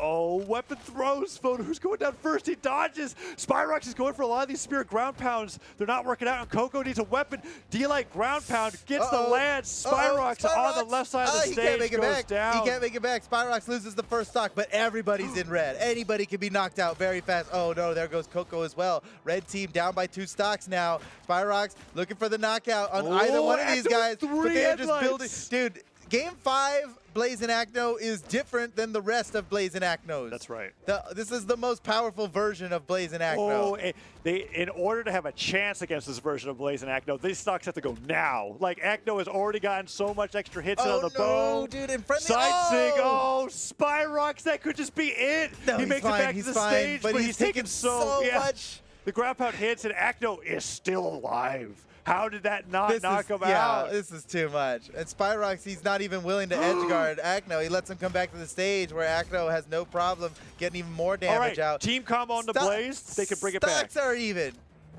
Oh, weapon throws. Photo, who's going down first? He dodges. Spyrox is going for a lot of these spirit ground pounds. They're not working out, and Coco needs a weapon. D-Light ground pound gets the land. Spyrox on the left side of the stage goes down. He can't make it back. Spyrox loses the first stock, but everybody's in red. Anybody can be knocked out very fast. Oh, no, there goes Coco as well. Red team down by 2 stocks now. Spyrox looking for the knockout on either one of these guys. But they're just building. Dude, Game 5, Blaze and Acno is different than the rest of Blaze and Acnos. That's right. This is the most powerful version of Blaze and Acno. Oh, in order to have a chance against this version of Blaze and Acno, these stocks have to go now. Like, Acno has already gotten so much extra hits on the bow. Dude, in friendly. Side sig. Oh, Spyrox, that could just be it. No, he makes it back to the stage, but he's taking so much. The ground pound hits, and Acno is still alive. How did that not knock him out? Yeah, this is too much. And Spyrox, he's not even willing to edge guard Acno. He lets him come back to the stage where Acno has no problem getting even more damage out. Team combo on the Blaze. They can bring it back. Stocks are even.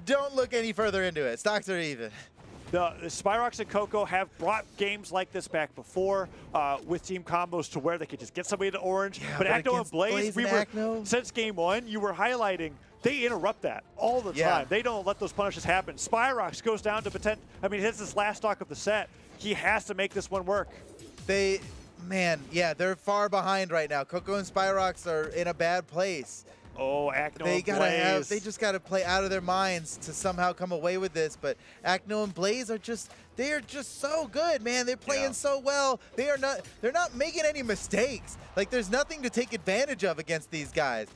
Don't look any further into it. Stocks are even. The Spyrox and Coco have brought games like this back before with team combos to where they could just get somebody to orange. Yeah, but Acno and Blaze, since game 1, you were highlighting, they interrupt that all the time. They don't let those punishes happen. Spyrox goes down to hits this last stock of the set. He has to make this one work. They're far behind right now. Coco and Spyrox are in a bad place. Oh, Acno and Blaze. They just gotta play out of their minds to somehow come away with this. But Acno and Blaze are just so good, man. They're playing so well. They're not making any mistakes. Like, there's nothing to take advantage of against these guys.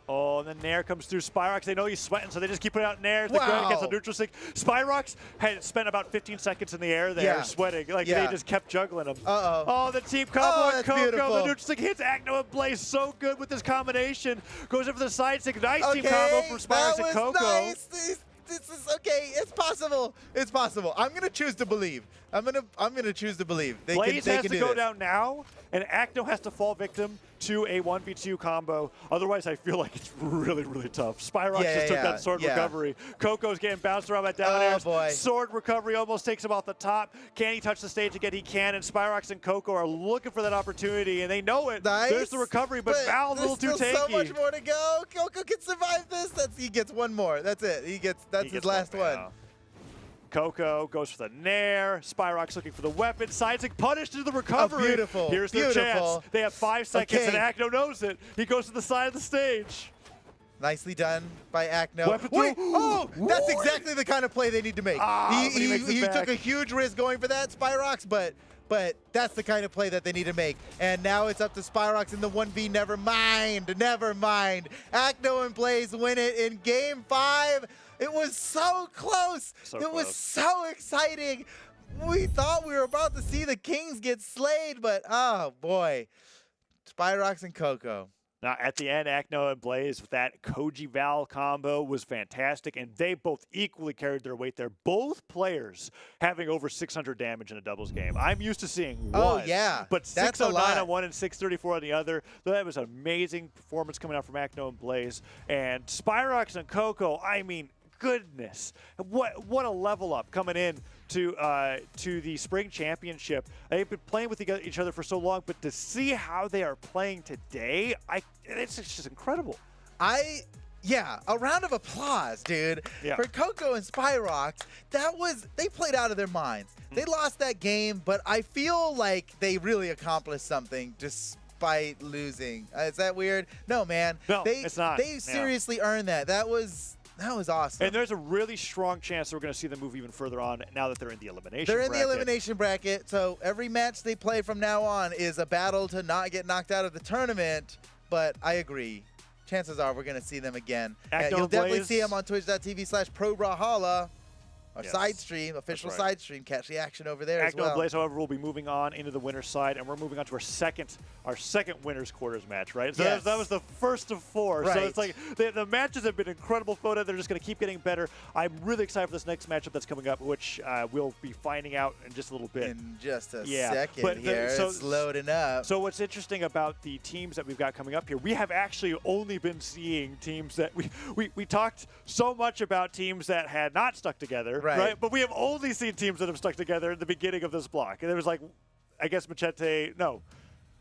Oh, and then Nair comes through Spyrox. They know he's sweating, so they just keep putting out Nairs. The ground gets a neutral stick. Spyrox had spent about 15 seconds in the air there sweating. Like, they just kept juggling him. Oh, the team combo on Coco. Beautiful. The neutral stick hits Acno and Blaze so good with this combination. Goes over the side stick. Nice team combo from Spyrox and Coco. Nice. This is okay. It's possible. It's possible. I'm gonna choose to believe. I'm gonna choose to believe. Blaze has to go down now, and Acno has to fall victim to a 1v2 combo. Otherwise, I feel like it's really, really tough. Spyrox just took that sword recovery. Coco's getting bounced around by down airs. Boy. Sword recovery almost takes him off the top. Can he touch the stage again? He can, and Spyrox and Coco are looking for that opportunity, and they know it. Nice. There's the recovery, but Val's a little too tanky. There's so much more to go. Coco can survive this. He gets one more. That's it. That's his last one. Coco goes for the Nair. Spyrox looking for the weapon. Sidesick punished into the recovery. Oh, beautiful. Here's their chance. They have 5 seconds, and Acno knows it. He goes to the side of the stage. Nicely done by Acno. Wait, that's exactly the kind of play they need to make. He took a huge risk going for that, Spyrox, but that's the kind of play that they need to make. And now it's up to Spyrox in the 1v. Never mind. Acno and Blaze win it in Game 5. It was so close. It was so exciting. We thought we were about to see the Kings get slayed, but oh boy. Spyrox and Coco. Now, at the end, Acno and Blaze with that Koji Val combo was fantastic, and they both equally carried their weight there. Both players having over 600 damage in a doubles game. I'm used to seeing one. Oh, yeah. But 609 on one and 634 on the other. That was an amazing performance coming out from Acno and Blaze. And Spyrox and Coco, I mean, goodness, what a level up coming in to the spring championship. They've been playing with each other for so long, but to see how they are playing today, it's just incredible. A round of applause, dude, for Coco and Spyrox. They played out of their minds. They lost that game, but I feel like they really accomplished something despite losing. Is that weird? No, man. No, it's not. They seriously earned that. That was awesome. And there's a really strong chance that we're going to see them move even further on now that they're in the elimination bracket. They're in the elimination bracket, so every match they play from now on is a battle to not get knocked out of the tournament. But I agree. Chances are we're going to see them again. You'll definitely see them on twitch.tv/ProBrawlHalla. Our side stream, official side stream. Catch the action over there as well. Acno and Blaze, however, will be moving on into the winner's side, and we're moving on to our second winner's quarters match, right? So that was the first of 4. Right. So it's like the matches have been incredible, Foda. They're just going to keep getting better. I'm really excited for this next matchup that's coming up, which we'll be finding out in just a little bit. In just a second here. It's loading up. So what's interesting about the teams that we've got coming up here, we have actually only been seeing teams that we talked so much about teams that had not stuck together. Right. But we have only seen teams that have stuck together in the beginning of this block. And there was like, I guess Machete, no.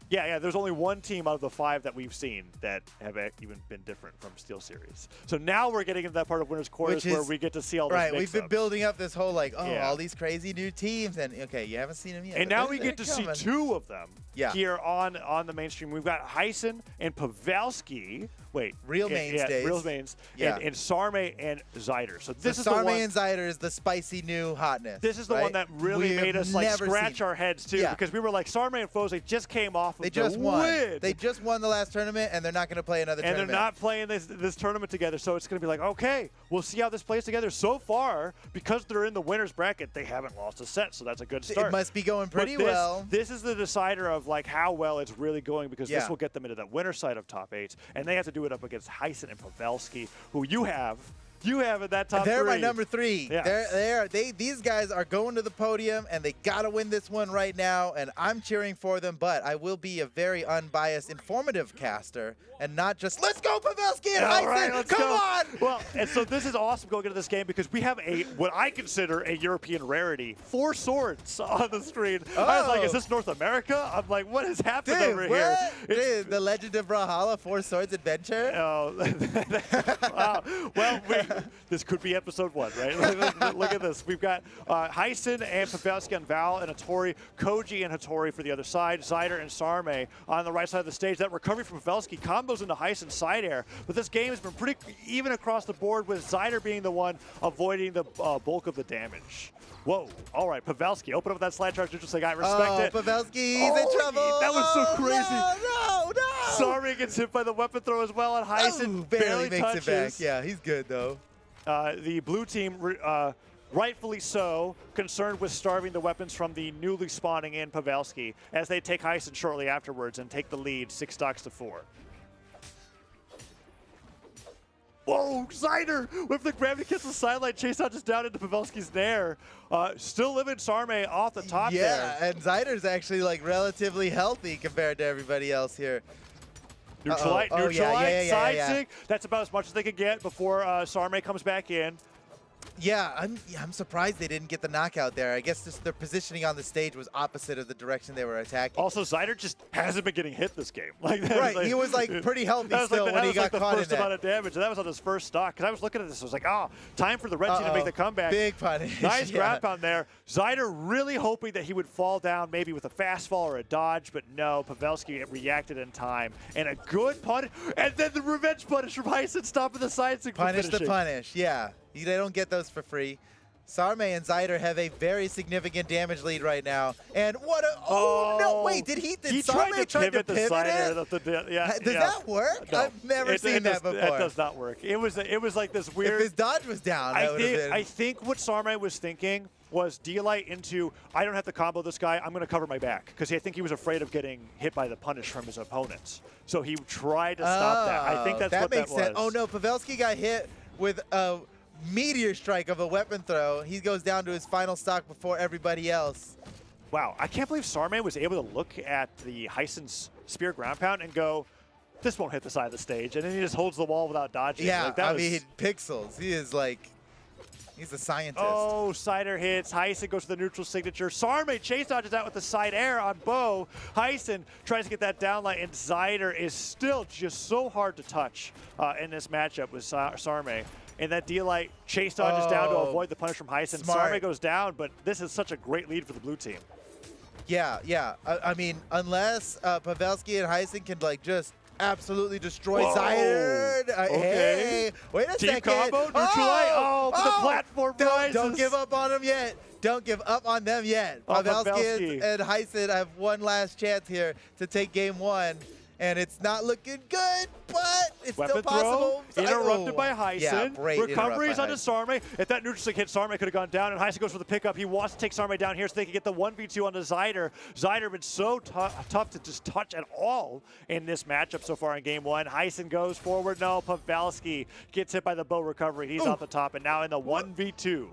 Yeah, there's only one team out of the 5 that we've seen that have even been different from Steel Series. So now we're getting into that part of Winners Quarters where we get to see all those right. mix-ups. We've been building up this whole all these crazy new teams, and okay, you haven't seen them yet. And now we get to see 2 of them here on the mainstream. We've got Heisen and Pavelski. Wait, real mainstays. Real mains. Yeah. And Sarme and Zyder. So this is Sarme the one. and Zyder is the spicy new hotness. This is the one that really made us like scratch our heads too, because we were like, Sarme and Foze just came off of they just won. win. They just won the last tournament, and they're not going to play another tournament. And they're not playing this tournament together, so it's going to be like, okay, we'll see how this plays together. So far, because they're in the winner's bracket, they haven't lost a set, so that's a good start. It must be going pretty well. This is the decider of like how well it's really going, because this will get them into that winner side of top 8, and they have to do it up against Heisen and Pavelski, who you have in that top 3. They're my number 3. Yeah. These guys are going to the podium, and they got to win this one right now, and I'm cheering for them, but I will be a very unbiased, informative caster, and not just, let's go Pavelski and Heisen, come on! Well, and so this is awesome going into this game, because we have what I consider a European rarity, 4 swords on the screen. I was like, is this North America? I'm like, what has happened over here? Dude, the Legend of Brawlhalla 4 Swords adventure? Oh, wow. Well, this could be episode 1, right? Look at this. We've got Heisen and Pavelski on Val and Hattori, Koji and Hattori for the other side, Zyder and Sarme on the right side of the stage. That recovery from Pavelski combos into Heisen side air, but this game has been pretty even across the board, with Zyder being the one avoiding the bulk of the damage. Whoa. All right, Pavelski, open up that slide charge neutral stick. I respect it. Pavelski, he's in trouble. That was so crazy. No. Sarme gets hit by the weapon throw as well, and Heisen barely makes touches. it back. Yeah, he's good, though. The blue team, rightfully so, concerned with starving the weapons from the newly spawning in Pavelski, as they take Heisen shortly afterwards and take the lead 6 stocks to 4. Whoa, Zyder with the gravity kiss the sideline, chase out just down into Pavelski's nair. Still living Sarme off the top there. Yeah, and Zyder's actually like relatively healthy compared to everybody else here. Neutral light, side sig. That's about as much as they could get before Sarme comes back in. Yeah, I'm surprised they didn't get the knockout there. I guess just their positioning on the stage was opposite of the direction they were attacking. Also, Zyder just hasn't been getting hit this game. He was like pretty healthy still when he got caught in that. That was the first amount of damage, and that was on his first stock. Because I was looking at this, I was like, time for the red team to make the comeback. Big punish. Nice grab pound there. Zyder really hoping that he would fall down maybe with a fast fall or a dodge, but no, Pavelski reacted in time. And a good punish, and then the revenge punish from Heisen stopping the side stick. Punish the punish, yeah. They don't get those for free. Sarme and Zyder have a very significant damage lead right now. And what a, no, wait, did Sarme try to pivot the side air? Does that work? No. I've never seen that before. That does not work. It was like this weird. If his dodge was down, I think what Sarme was thinking was D-Light into, I don't have to combo this guy, I'm going to cover my back. Because I think he was afraid of getting hit by the punish from his opponents. So he tried to stop that. I think that's what that was. That makes sense. Oh no, Pavelski got hit with a meteor strike of a weapon throw. He goes down to his final stock before everybody else. Wow, I can't believe Sarme was able to look at the Heisen's spear ground pound and go, this won't hit the side of the stage. And then he just holds the wall without dodging. Yeah, I mean, pixels. He is like, he's a scientist. Oh, Zyder hits. Heisen goes to the neutral signature. Sarme chase dodges out with the side air on Bo. Heisen tries to get that downlight, and Zyder is still just so hard to touch in this matchup with Sarme. And that D-Light chase dodges down to avoid the punish from Heisen. Sarme goes down, but this is such a great lead for the blue team. Yeah. I mean, unless Pavelski and Heisen can like just absolutely destroy Zyder. Hey, wait a second. Team combo, neutral light. But the platform rises. Don't give up on them yet. Don't give up on them yet. Pavelski and Heisen have one last chance here to take game 1. And it's not looking good, but it's weapon still possible. Throw, interrupted by Heisen. Yeah, great recoveries onto Sarme. If that neutral stick hit, Sarme could have gone down, and Heisen goes for the pickup. He wants to take Sarme down here so they can get the 1v2 onto Zyder. Zyder been so tough to just touch at all in this matchup so far in game 1. Heisen goes forward. No, Pavelski gets hit by the bow recovery. He's off the top, and now in the 1v2.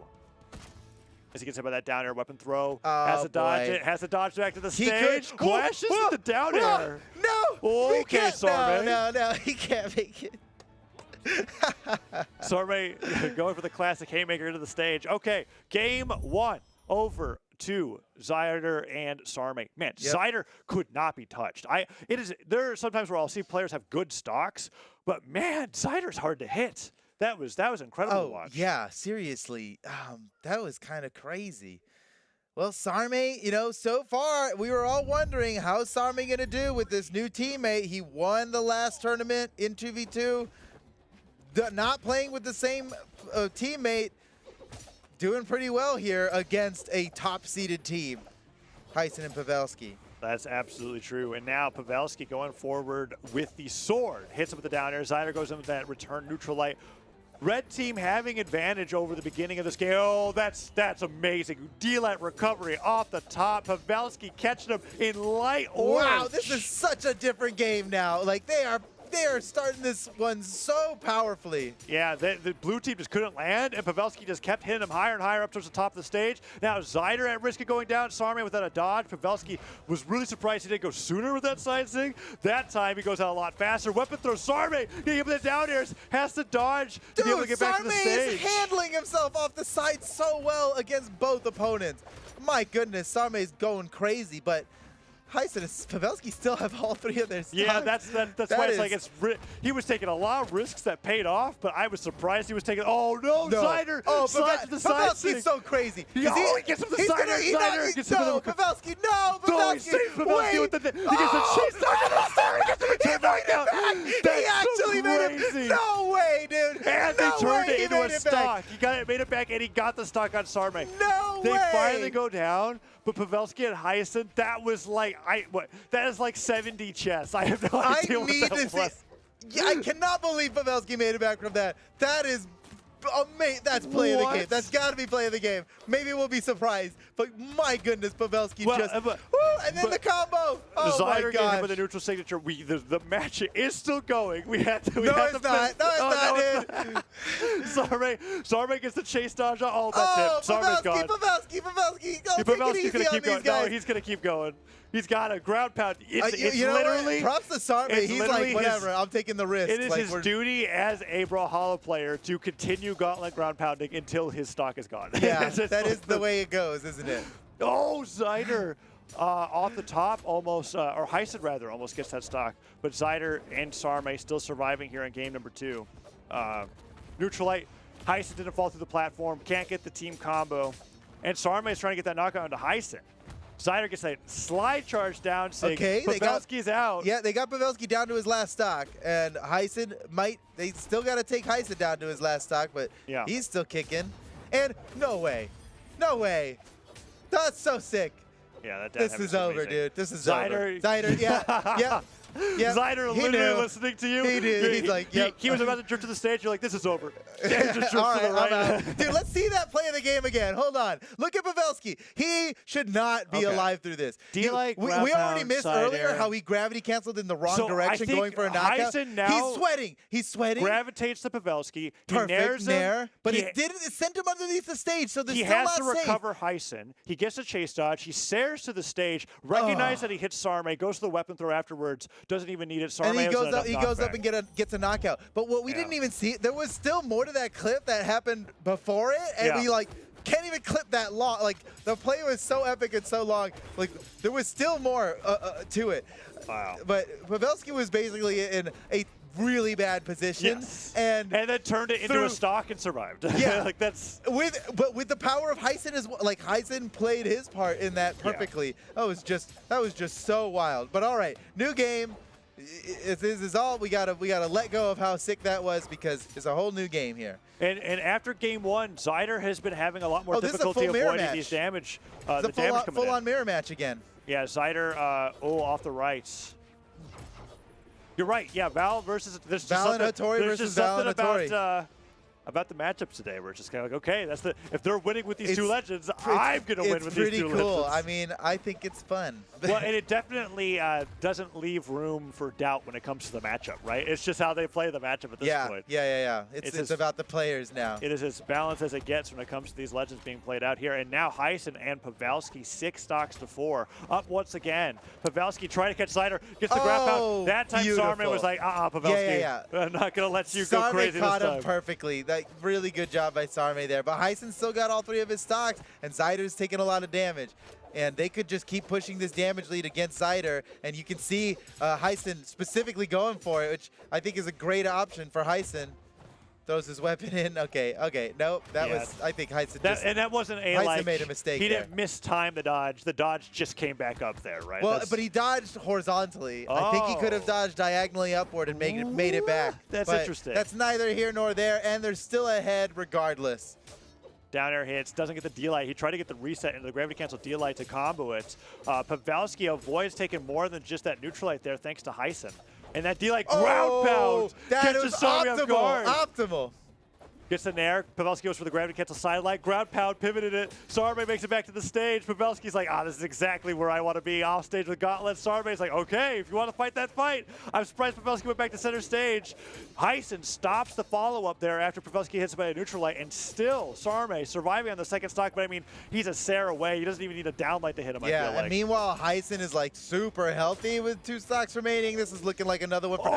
As he gets hit by that down air weapon throw, has to dodge it, has to dodge back to the stage. Clashes with the down air. No! Okay, Sarme. No, he can't make it. Sarme going for the classic haymaker into the stage. Okay, game 1 over 2, Zyder and Sarme. Man, Zyder could not be touched. There are sometimes where I'll see players have good stocks, but man, Zyder's hard to hit. That was incredible to watch. Yeah, seriously. That was kind of crazy. Well, Sarme, so far we were all wondering how's Sarme going to do with this new teammate. He won the last tournament in 2v2. Not playing with the same teammate, doing pretty well here against a top-seeded team, Heisen and Pavelski. That's absolutely true. And now Pavelski going forward with the sword. Hits him with the down air. Zyder goes in with that return neutral light. Red team having advantage over the beginning of this game. Oh, that's amazing. D-Light recovery off the top. Pavelski catching him in light orange. Wow, this is such a different game now. Like, they are starting this one so powerfully. Yeah, the blue team just couldn't land, and Pavelski just kept hitting him higher and higher up towards the top of the stage. Now Zyder at risk of going down. Sarme without a dodge. Pavelski was really surprised he didn't go sooner with that side zing. That time he goes out a lot faster. Weapon throw. Sarme getting the down airs. Has to dodge to be able to get back to the stage. Is handling himself off the side so well against both opponents. My goodness, Sarme's going crazy, but Heisen and Pavelski still have all three of their stocks. Yeah, that's why it's like he was taking a lot of risks that paid off, but I was surprised he was taking. Oh no, Zyder! Oh, slides to the side. Pavelski's so crazy. He gets him the Zyder. Zyder gets him the Pavelski. No, Pavelski. Pavelski with the. He gets the chase down to the side. He gets the return knockout. He actually made it. No way, dude. And they turned it into a stock. He made it back, and he got the stock on Sarme. No way. They finally go down. But Pavelski and Heisen, that was like, that is like 70 chess. I have no idea what that was. I cannot believe Pavelski made it back from that. That is amazing. That's play of the game. That's got to be play of the game. Maybe we'll be surprised. But my goodness, Pavelski and then the combo. Oh Zyder my getting gosh. with a neutral signature. The match is still going. We had to. No, it's not. Sarme gets the chase dodge. Oh, that's it. Sarme's gone. Pavelski's gonna keep going. No, he's gonna keep going. He's got a ground pound. It's literally. Props to Sarme. He's like, whatever. I'm taking the risk. It is his duty as a Brawlhalla player to continue gauntlet ground pounding until his stock is gone. Yeah, that is the way it goes, isn't it? Oh, Zyder. Off the top, almost, or Heisen rather, almost gets that stock. But Zyder and Sarme still surviving here in game number 2. Neutralite, Heisen didn't fall through the platform, can't get the team combo. And Sarme is trying to get that knockout into Heisen. Zyder gets that slide charge down, saying Pavelski's out. Yeah, they got Pavelski down to his last stock, and Heisen they still got to take Heisen down to his last stock, but he's still kicking. And no way. That's so sick. Yeah, this is over, dude. This is Zyder. over. Zyder, yeah. Zyder literally listening to you. He did. He's like, yep. He was about to drift to the stage. You're like, this is over. All right, I'm out. Dude, let's see that play of the game again. Hold on. Look at Pavelski. He should not be alive through this. We already missed earlier how he gravity canceled in the wrong direction going for a knockout. He's sweating. Gravitates to Pavelski. Perfect nair. But it sent him underneath the stage, so there's he still has not to safe. recover Heisen. He gets a chase dodge. He stares to the stage, recognizes that he hits Sarme, goes to the weapon throw afterwards, doesn't even need it. Sarme and he goes up and gets a knockout. But what we didn't even see, there was still more to that clip that happened before it, and we can't even clip that long. Like, the play was so epic and so long. Like, there was still more to it. Wow. But Pavelski was basically in a really bad position, and then turned it into a stock and survived. Yeah, like that's with the power of Heisen as well. Like, Heisen played his part in that perfectly. That was just so wild. But all right, new game. This is all we gotta let go of how sick that was, because it's a whole new game here. And after game 1, Zyder has been having a lot more difficulty avoiding these damage. Full-on mirror match again. Yeah, Zyder off the rights. You're right. Yeah, Val versus Val and Hattori versus Val and Hattori. About the matchups today, we're just kind of like, okay, if they're winning with these two legends, I'm gonna win with these two legends. It's pretty cool. I mean, I think it's fun. Well, and it definitely doesn't leave room for doubt when it comes to the matchup, right? It's just how they play the matchup at this point. Yeah. It's about the players now. It is as balanced as it gets when it comes to these legends being played out here. And now Heisen and Pavelski 6 stocks to 4, up once again. Pavelski trying to catch Zyder, gets the grab out. That time Sarme was like, Pavelski, I'm not gonna let you go crazy this time. Sarme caught him perfectly. Like, really good job by Sarme there. But Heisen still got all 3 of his stocks, and Zyder's taking a lot of damage. And they could just keep pushing this damage lead against Zyder, and you can see Heisen specifically going for it, which I think is a great option for Heisen. Throws his weapon in. Okay. Nope. That was, I think Heisen just... And that wasn't a, Heisen made a mistake he there. didn't mistime the dodge. The dodge just came back up there, right? Well, but he dodged horizontally. I think he could have dodged diagonally upward and made it back. That's but interesting. That's neither here nor there, and they're still ahead regardless. Down air hits, doesn't get the D-Light. He tried to get the reset into the gravity cancel D-Light to combo it. Pavelski avoids taking more than just that neutral light there thanks to Heisen. And that D-Light ground pound catches Sarme off guard. Optimal. Gets the nair. Pavelski goes for the gravity cancel sidelight. Ground pound, pivoted it. Sarme makes it back to the stage. Pavelski's like, this is exactly where I want to be. Off stage with Gauntlet. Sarme's like, okay, if you want to fight that fight. I'm surprised Pavelski went back to center stage. Heisen stops the follow-up there after Pavelski hits him by a neutral light, and still Sarme surviving on the second stock. But I mean, he's a Sarah away. He doesn't even need a downlight to hit him, I feel like. And meanwhile, Heisen is like super healthy with 2 stocks remaining. This is looking like another one for...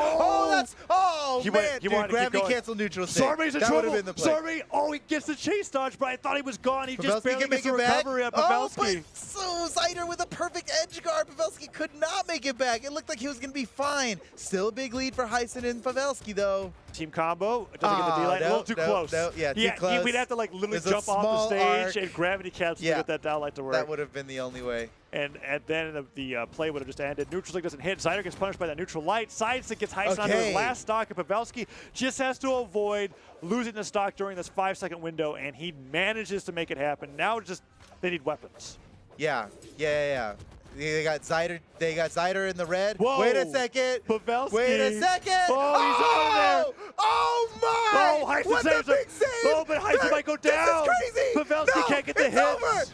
gravity cancel neutral stage. Sarme's in that trouble. Been the play. Sarme, he gets the chase dodge, but I thought he was gone. He just barely can gets the make it recovery back. on Pavelski. But so Zyder with a perfect edge guard. Pavelski could not make it back. It looked like he was going to be fine. Still a big lead for Heisen and Pavelski, though. Team combo, doesn't get the D-Light, a little too close. Yeah, too close. We'd have to like literally There's jump off the stage and gravity cancel to get that downlight to work. That would have been the only way. And then the play would have just ended. Neutral stick doesn't hit. Zyder gets punished by that neutral light. Side stick gets Heisen onto his last stock, and Pavelski just has to avoid losing the stock during this 5-second window, and he manages to make it happen. Now it's just they need weapons. Yeah. They got Zyder in the red. Whoa. Wait a second. Pavelski. Wait a second. Oh, he's out of there. Oh my! Oh, Heisen what saves the big save! Oh, but Heisen might go down. This is crazy. Pavelski can't get the it's hits. Over.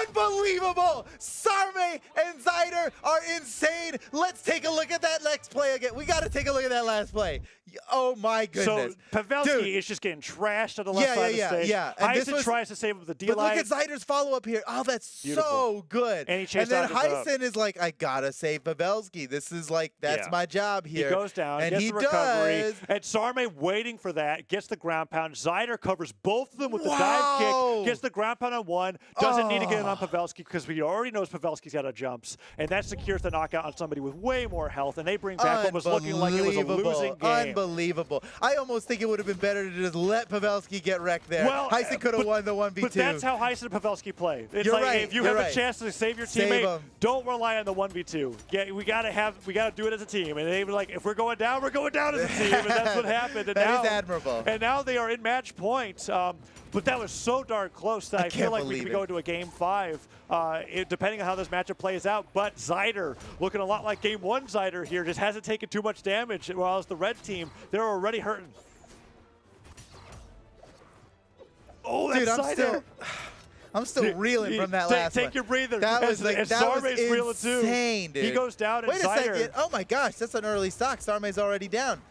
Unbelievable! Sarme and Zyder are insane. Let's take a look at that next play again. We got to take a look at that last play. Oh my goodness! So Pavelski is just getting trashed on the left side of the stage. Heisen tries to save him with the D-Light. But look at Zyder's follow-up here. Oh, that's beautiful. So good. And then Heisen is like, I gotta save Pavelski. This is like, that's my job here. He goes down, and gets he the recovery, does. and Sarme waiting for that, gets the ground pound. Zyder covers both of them with the dive kick, gets the ground pound on one, doesn't need to get it on Pavelski because he already knows Pavelski's got a jumps, and that secures the knockout on somebody with way more health, and they bring back what was looking like it was a losing game. Unbelievable. I almost think it would have been better to just let Pavelski get wrecked there. Well, Heisen could have won the 1v2. But that's how Heisen and Pavelski play. It's you're like, right, if you have a chance to save your teammate, don't rely on the 1v2. We gotta do it as a team. And they were like, if we're going down as a team, and that's what happened. And that is admirable. And now they are in match point. But that was so darn close that I feel like we could go into a game 5, depending on how this matchup plays out. But Zyder, looking a lot like game 1 Zyder here, just hasn't taken too much damage, while as the red team, they're already hurting. Oh, that's Zyder. I'm still reeling from that last one. Take your breather. That was insane, dude. He goes down and Wait a second. Oh my gosh, that's an early stock. Sarme's already down.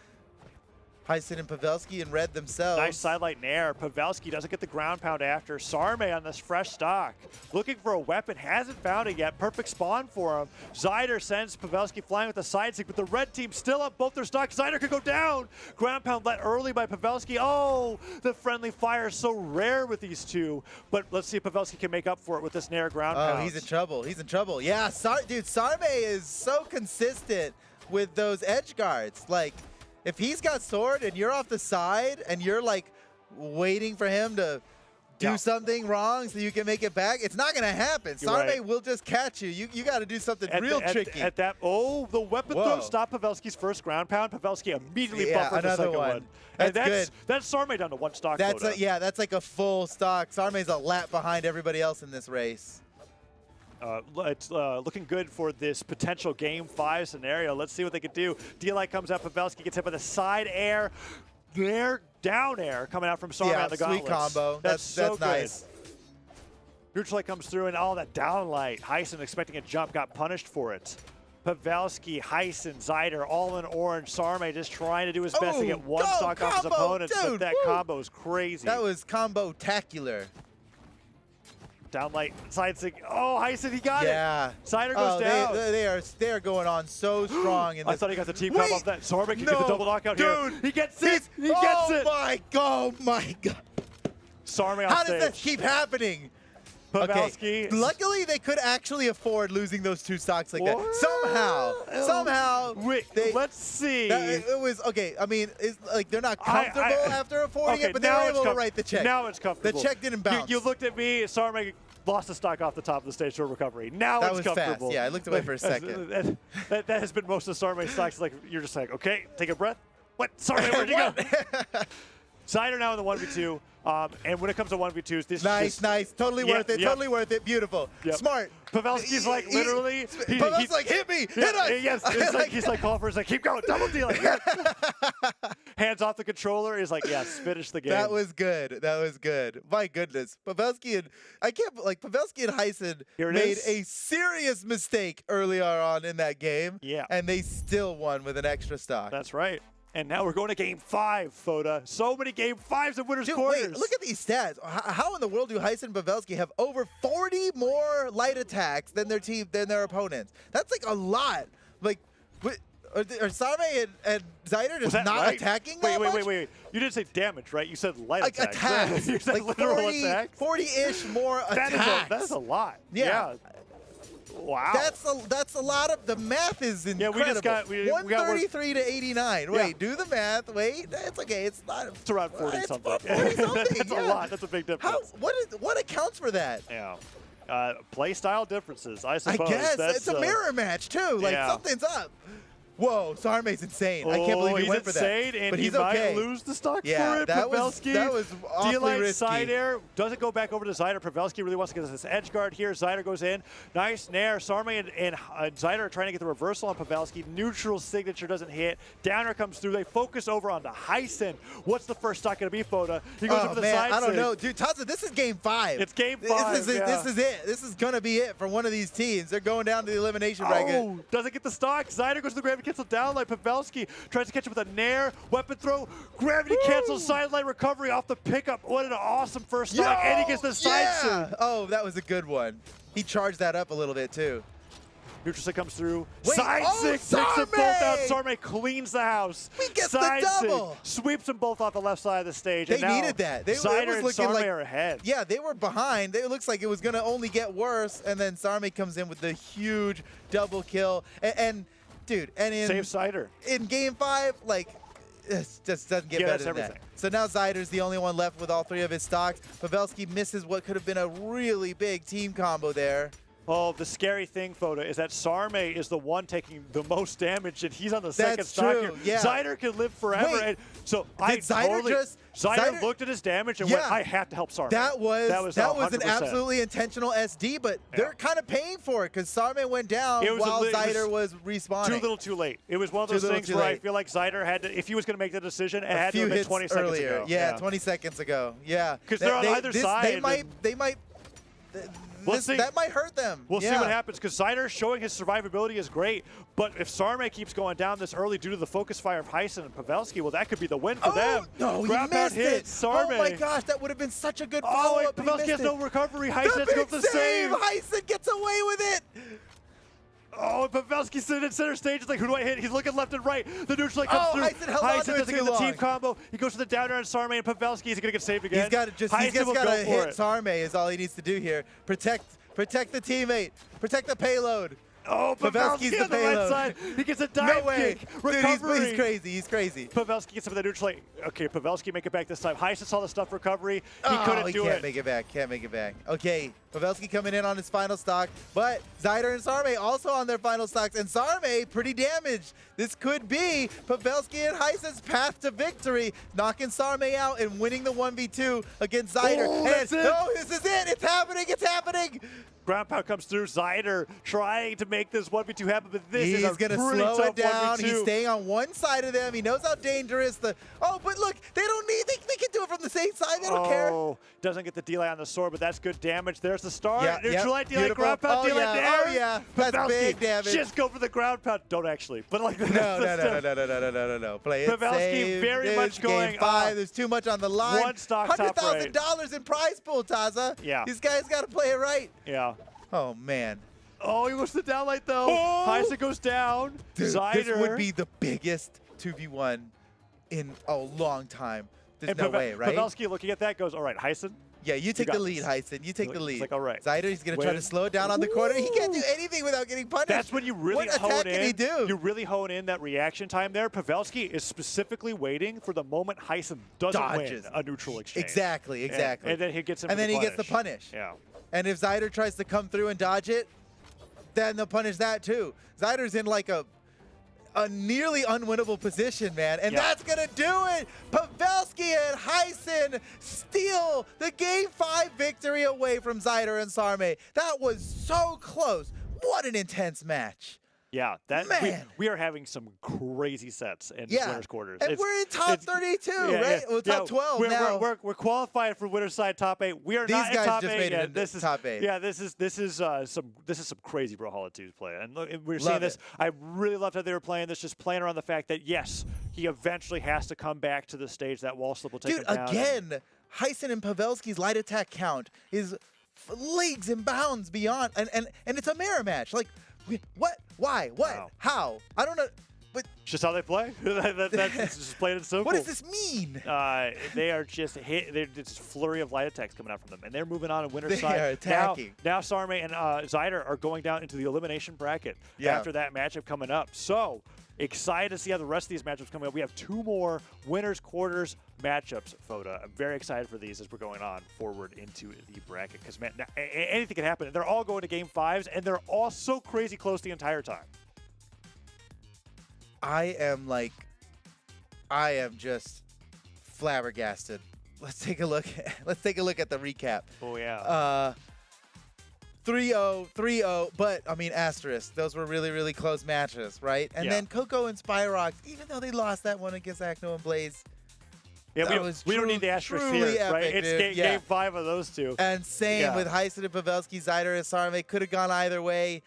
Heisen and Pavelski in red themselves. Nice sidelight nair. Pavelski doesn't get the ground pound after. Sarme on this fresh stock. Looking for a weapon. Hasn't found it yet. Perfect spawn for him. Zyder sends Pavelski flying with the side stick, but the red team still up both their stocks. Zyder could go down. Ground pound let early by Pavelski. Oh, the friendly fire is so rare with these two. But let's see if Pavelski can make up for it with this nair ground pound. Oh, he's in trouble. He's in trouble. Yeah, dude, Sarme is so consistent with those edge guards. Like, if he's got sword and you're off the side and you're like waiting for him to do something wrong so you can make it back, it's not going to happen. Sarme will just catch you. You got to do something real tricky. The weapon throw stopped Pavelski's first ground pound. Pavelski immediately buffered the second one. That's good. That's Sarme down to 1 stock. That's like a full stock. Sarme's a lap behind everybody else in this race. It's looking good for this potential Game 5 scenario. Let's see what they can do. D-Light comes out. Pavelski gets hit by the side air. Down air coming out from Sarme on the gauntlets. Sweet combo. That's nice. Neutral light comes through, and all that down light. Heisen expecting a jump, got punished for it. Pavelski, Heisen, Zyder, all in orange. Sarme just trying to do his best to get one stock off his opponents, but that combo is crazy. That was combo-tacular. Downlight, side sig. Oh, Heisen, he got it. Cider goes Oh, down. they are going on so strong. In I this. thought he got the team combo off that. Sarma can get the double knockout dude, here. He gets it. He gets it. Oh my god. Sarma on How stage. does that keep happening? Pavelski. Okay. Luckily, they could actually afford losing those 2 stocks like that. Somehow. Wait, let's see. It was okay. I mean, it's like they're not comfortable after affording it, but they were able to write the check. Now it's comfortable. The check didn't bounce. You looked at me. Sarma lost the stock off the top of the stage for recovery. Now that it's was comfortable. fast. Yeah, I looked away for a second. that has been most of Sarma's stocks. Like you're just like, okay, take a breath. What? Sarma, where'd you go? Cider now in the 1v2. And when it comes to 1v2s, this nice. Totally worth it. Totally worth it. Beautiful. Yep. Smart. Pavelski's like literally. Pavelski's like, hit me. Hit us. Yes. He's like calling for us. Like, keep going. Double dealing. Hands off the controller. He's like, yes, finish the game. That was good. My goodness. Pavelski and Heisen made a serious mistake earlier on in that game. Yeah. And they still won with an extra stock. That's right. And now we're going to Game 5, Foda. So many Game 5s of winners' quarters. Wait, look at these stats. How in the world do Heisen and Pavelski have over 40 more light attacks than their opponents? That's like a lot. Like, are Same and Zyder just not attacking that much? Wait. You didn't say damage, right? You said light like attacks. You said like literal attacks. 40-ish more attacks. That is a lot. Yeah. Wow. That's a lot of the math is incredible. Yeah, we just got 133 to 89. Yeah. Wait, do the math. Wait, it's okay. It's not. It's around 40 something. 40 something. That's a lot. That's a big difference. What accounts for that? Yeah. Play style differences, I suppose. I guess that's, it's a mirror match too. Like something's up. Whoa, Sarme's insane. I can't believe he went for that. And but he he's might okay. lose the stock Yeah, for it. that Pavelski, was awfully risky. Side air, doesn't go back over to Zyder. Pavelski really wants to get this edge guard here. Zyder goes in. Nice nair. Sarme and Zyder are trying to get the reversal on Pavelski. Neutral signature doesn't hit. Downer comes through. They focus over on the Heisen. What's the first stock going to be, Foda? He goes over the side. I don't know. Dude, Taza, this is Game 5. It's Game 5. This is it. This is going to be it for one of these teams. They're going down to the elimination bracket. Oh, doesn't get the stock. Zyder goes to the gravity cancel down like Pavelski tries to catch him with a nair, weapon throw, gravity cancel, sideline recovery off the pickup. What an awesome first stock, and he gets the side suit. Oh, that was a good one. He charged that up a little bit too. Neutral stick comes through. Wait, Side stick picks them both out. Sarme cleans the house. He gets side the double. Stick, sweeps them both off the left side of the stage. They and now needed that. Zyder and Sarme like, are ahead. Yeah, they were behind. It looks like it was going to only get worse, and then Sarme comes in with the huge double kill. And dude, and save Zyder. In Game 5, like, it just doesn't get better than that. So now Zyder's the only one left with all 3 of his stocks. Pavelski misses what could have been a really big team combo there. Oh, the scary thing, Foda, is that Sarme is the one taking the most damage, and he's on the second stock here. Yeah. Zyder can live forever. Wait, and so Zyder looked at his damage and went, I have to help Sarme. That was an 100%. absolutely intentional SD, but they're kind of paying for it because Sarme went down while Zyder was respawning. Too little too late. It was one of those things where I feel like Zyder had to, if he was going to make the decision, it had to have been 20 seconds ago. Yeah, 20 seconds ago. Yeah. Because they're on either side. That might hurt them. We'll see what happens because Zyder showing his survivability is great, but if Sarme keeps going down this early due to the focus fire of Heisen and Pavelski, well, that could be the win for them. No, he missed it. Oh my gosh, that would have been such a good follow-up. Pavelski has no recovery. Heisen has to go for the save. Heisen gets away with it. Oh, Pavelski sitting in center stage. It's like, who do I hit? He's looking left and right. The neutral comes through. Heisen doesn't get the team combo. He goes for the downer on Sarme and Pavelski. Is he going to get saved again? He's just got to hit Sarme is all he needs to do here. Protect the teammate. Protect the payload. Oh, Pavelski's on the right side. He gets a dive kick. Recovery. Dude, he's crazy. He's crazy. Pavelski gets him with the neutral. Okay, Pavelski make it back this time. Heisen saw the stuff recovery. He couldn't do it. Can't make it back. Can't make it back. Okay, Pavelski coming in on his final stock, but Zyder and Sarme also on their final stocks, and Sarme pretty damaged. This could be Pavelski and Heisen's path to victory, knocking Sarme out and winning the 1v2 against Zyder. Oh, that's it. No, this is it. It's happening. It's happening. Ground pound comes through. Zyder trying to make this 1v2 happen, but this is a going to pretty slow tough it down. 1v2. He's staying on one side of them. He knows how dangerous the. Oh, but look, they don't need. They can do it from the same side. They don't care. Oh, doesn't get the delay on the sword, but that's good damage. There's the start. Yeah, Neutral light delay. Ground pound delay there. Oh yeah. Yeah, that's Pavelski, big damage. Just go for the ground pound. Don't actually, but like No. Play it Pavelski safe. very It's much going, Game 5. There's too much on the line. one stock top right. $100,000 in prize pool, Taza. Yeah. These guys got to play it right. Yeah. Oh, man. Oh, he goes to the downlight though. Oh! Heisen goes down. Dude, Zyder. this would be the biggest 2v1 in a long time. There's And no way, right? Pavelski looking at that goes, all right, Heisen. Yeah, you take got the lead, this. Heisen. You take the lead. It's like, all right. Zyder, he's going to try Win. to slow it down on the corner. He can't do anything without getting punished. That's when you really what hone attack in. can he do? You really hone in that reaction time there. Pavelski is specifically waiting for the moment Heisen doesn't Dodges. win a neutral exchange. Exactly. And then he gets him. And for then the he gets the punish. Yeah. And if Zyder tries to come through and dodge it, then they'll punish that too. Zyder's in like a nearly unwinnable position, man. And Yeah. that's going to do it. Pavelski and Heisen steal the Game 5 victory away from Zyder and Sarme. That was so close. What an intense match. Yeah, that Man. we are having some crazy sets in Yeah. winners quarters. And we're in top 32, right? Well, top 12 now. We're qualified for winner's side top 8. We are These not in guys top just 8 made it yet. into This is top 8. Yeah, this is some crazy Brawlhalla 2's play. And look, we're Love seeing this. it. I really loved how they were playing this, just playing around the fact that yes, he eventually has to come back to the stage. That wall slip will take Dude, him down. again, Heisen and Pavelski's light attack count is leagues and bounds beyond, and it's a mirror match. Like, what? Why? What? Wow. How? I don't know. But It's just how they play. That's just plain and simple. what does this mean? They are just there's this flurry of light attacks coming out from them, and they're moving on winner's They side. are attacking. Now Sarme and Zyder are going down into the elimination bracket Yeah. after that matchup coming up. So excited to see how the rest of these matchups coming up. We have 2 more winners quarters matchups, Foda. I'm very excited for these as we're going on forward into the bracket because man, anything can happen. They're all going to Game 5s, and they're all so crazy close the entire time. I am just flabbergasted. Let's take a look. Let's take a look at the recap. Oh yeah. 3-0, 3-0, but I mean asterisk. Those were really, really close matches, right? And Yeah. then Coco and Spyrox, even though they lost that one against Acno and Blaze, Yeah, that we don't need the asterisk truly here, right? epic, It's dude. Yeah. game 5 of those two. and same Yeah. with Heisen and Pavelski, Zyder and Sarme. Could have gone either way.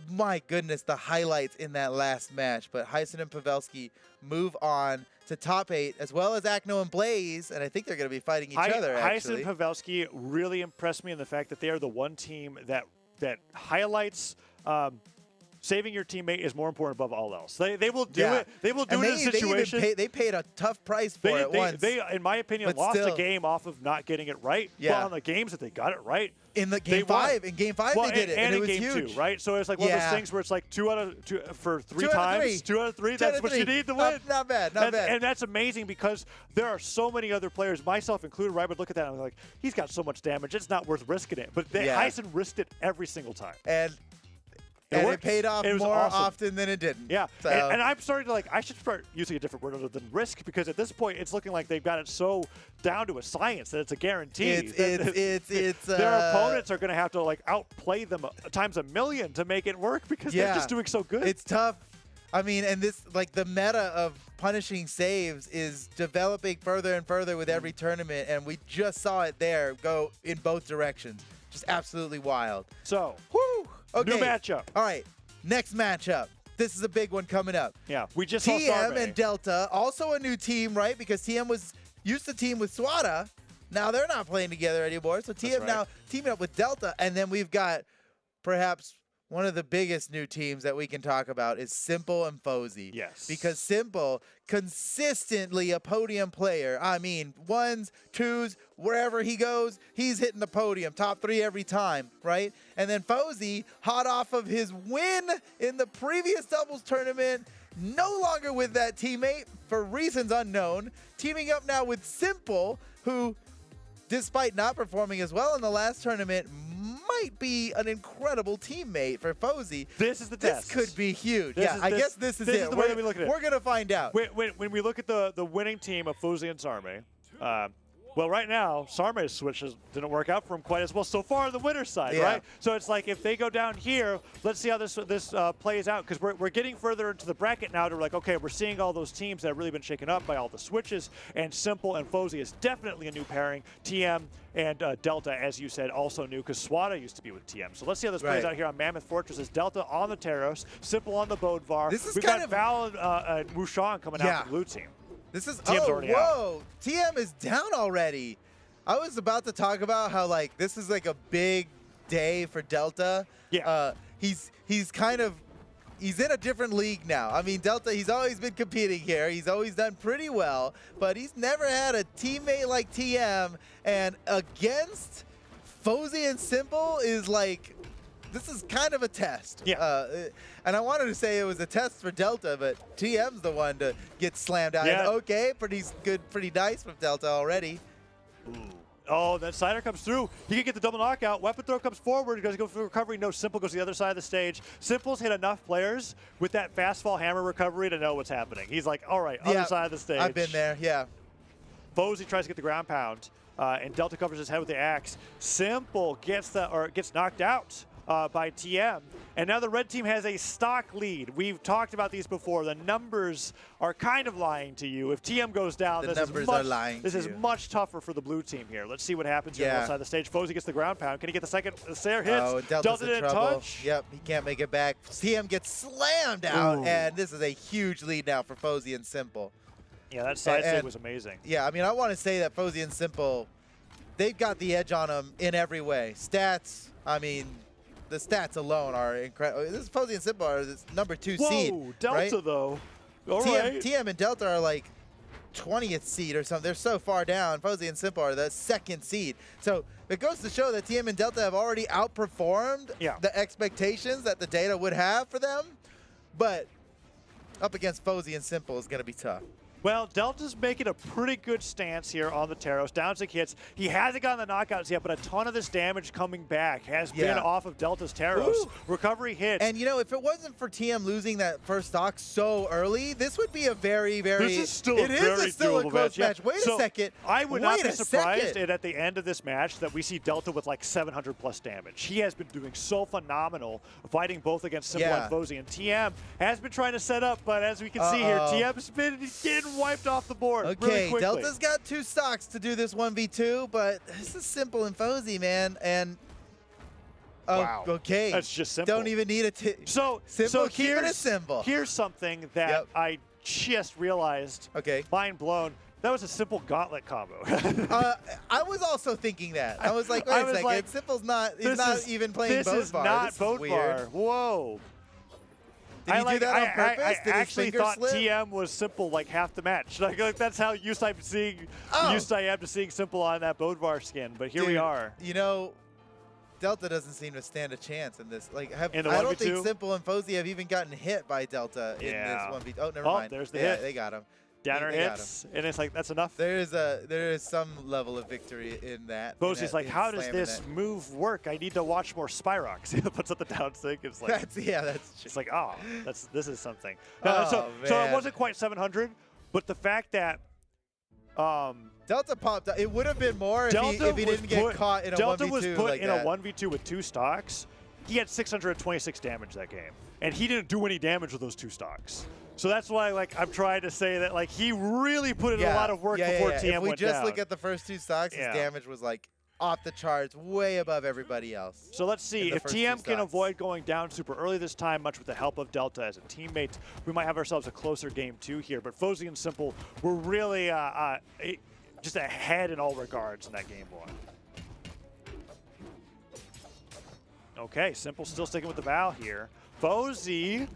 My goodness, the highlights in that last match. But Heisen and Pavelski move on to top 8, as well as Acno and Blaze, and I think they're going to be fighting each other, Heisen actually. and Pavelski really impressed me in the fact that they are the one team that highlights saving your teammate is more important above all else. They will do Yeah. it. They will do And it in a situation. They paid a tough price for it once. They, in my opinion, But lost still. a game off of not getting it right. Yeah. But on the games that they got it right, in the they game won. 5, in game 5 well, they did it, and it in was game huge. 2, right? So it's like one of Yeah. those things where it's like 2 out of 2 for 3 2 out of times. 3. 2 out of 3. 2 That's out of what 3. you need to win. Not bad, not bad. And that's amazing because there are so many other players, myself included, right? But look at that. I'm like, he's got so much damage. It's not worth risking it. But Yeah. Heisen risked it every single time. And It it worked. paid off It was more awesome. often than it didn't. Yeah, So, and I'm starting to I should start using a different word other than risk because at this point it's looking like they've got it so down to a science that it's a guarantee. it's Their opponents are going to have to outplay them times a million to make it work because they're just doing so good. It's tough. I mean, and this the meta of punishing saves is developing further and further with every tournament, and we just saw it there go in both directions. Just absolutely wild. So, Whew. Okay. new matchup. All right, next matchup. This is a big one coming up. Yeah, we just saw TM Sarme. and Delta, also a new team, right? Because TM used to team with Swati. Now they're not playing together anymore. So TM right. now teaming up with Delta. And then we've got perhaps one of the biggest new teams that we can talk about is Simple and Fozy. Yes. Because Simple, consistently a podium player. I mean, 1s, 2s, wherever he goes, he's hitting the podium. Top 3 every time, right? And then Fozy, hot off of his win in the previous doubles tournament, no longer with that teammate for reasons unknown, teaming up now with Simple, who, despite not performing as well in the last tournament, might be an incredible teammate for Fozy. This is the This test. could be huge. This Yeah, is- I this- guess this is this it. is the way that we look at it. We're going to find out. When we look at the winning team of Fozy and Sarme, Well, right now, Sarme's switches didn't work out for him quite as well so far on the winner's side, right? So it's like if they go down here, let's see how this plays out, because we're getting further into the bracket now to like, okay, we're seeing all those teams that have really been shaken up by all the switches, and Simple and Fozy is definitely a new pairing. TM and Delta, as you said, also new, because Swati used to be with TM. So let's see how this plays out here on Mammoth Fortress. Is Delta on the Teros, Simple on the Bodvar. We've got Val and Mushan coming out from the blue team. This is TM's already out. TM is down already. I was about to talk about how like this is like a big day for Delta. Yeah. He's in a different league now. I mean, Delta, he's always been competing here. He's always done pretty well, but he's never had a teammate like TM, and against Fozy and Simple is like, this is kind of a test. Yeah. And I wanted to say it was a test for Delta, but TM's the one to get slammed out. Yeah. And okay, pretty good, pretty nice from Delta already. Ooh. Oh, that Cider comes through. He can get the double knockout. Weapon throw comes forward. He goes to go for recovery. No, Simple goes to the other side of the stage. Simple's hit enough players with that fast fall hammer recovery to know what's happening. He's like, all right, other side of the stage. I've been there, yeah. Fozy tries to get the ground pound, and Delta covers his head with the axe. Simple gets knocked out by TM, and now the red team has a stock lead. We've talked about these before. The numbers are kind of lying to you. If TM goes down, this is much tougher for the blue team here. Let's see what happens here on the side of the stage. Fozy gets the ground pound. Can he get the second snare hits? Oh, Delta didn't touch. Yep, he can't make it back. TM gets slammed out, and this is a huge lead now for Fozy and Simple. Yeah, that side stage was amazing. Yeah, I mean, I want to say that Fozy and Simple, they've got the edge on them in every way. Stats, I mean, the stats alone are incredible. This is Fozy and Simple are this number 2 seed. Whoa, Delta right? though. All right. TM and Delta are like 20th seed or something. They're so far down. Fozy and Simple are the 2nd seed. So it goes to show that TM and Delta have already outperformed the expectations that the data would have for them. But up against Fozy and Simple is going to be tough. Well, Delta's making a pretty good stance here on the Teros. Down 6 hits. He hasn't gotten the knockouts yet, but a ton of this damage coming back has been off of Delta's Teros. Ooh. Recovery hits. And, you know, if it wasn't for TM losing that first stock so early, this would be a very, very... This is still a close match. Wait so a second. I would not be surprised at the end of this match that we see Delta with like 700 plus damage. He has been doing so phenomenal fighting both against Simple and Fozy. And TM has been trying to set up, but as we can see here, TM's been getting wiped off the board really quickly. Delta's got 2 stocks to do this 1v2, but this is Simple and Fozy, man. And wow. Okay, that's just Simple. Don't even need a so keep it a Simple. Here's something that I just realized. Okay, mind blown. That was a Simple gauntlet combo. I was also thinking that. I was like, wait a second. Like, Simple's not. He's not even playing Bodvar. This is not Bodvar. Whoa. Did he do that on purpose? I actually thought TM was Simple like half the match. Like that's how used I am to seeing Simple on that Bodvar skin. But here we are. You know, Delta doesn't seem to stand a chance in this. Like, I don't think Simple and Fozy have even gotten hit by Delta in this 1v2. Oh, never mind. There's the hit. They got him. Downer hits, and it's like, that's enough. There is some level of victory in that. Fozy's like, how does this move work? I need to watch more Spyrox. He puts up the down sync. It's like, that's true. It's like, this is something. So it wasn't quite 700, but the fact that Delta popped up. It would have been more if he didn't get caught in a 1v2 Delta was put like in a 1v2 with 2 stocks. He had 626 damage that game, and he didn't do any damage with those 2 stocks. So that's why, like, I'm trying to say that, like, he really put in a lot of work before TM went down. If we just look at the first 2 stocks, his damage was, like, off the charts, way above everybody else. So let's see. If TM can avoid going down super early this time, much with the help of Delta as a teammate, we might have ourselves a closer game 2 here. But Fozy and Simple were really just ahead in all regards in that game 1. Okay, Simple still sticking with the Val here. Fozy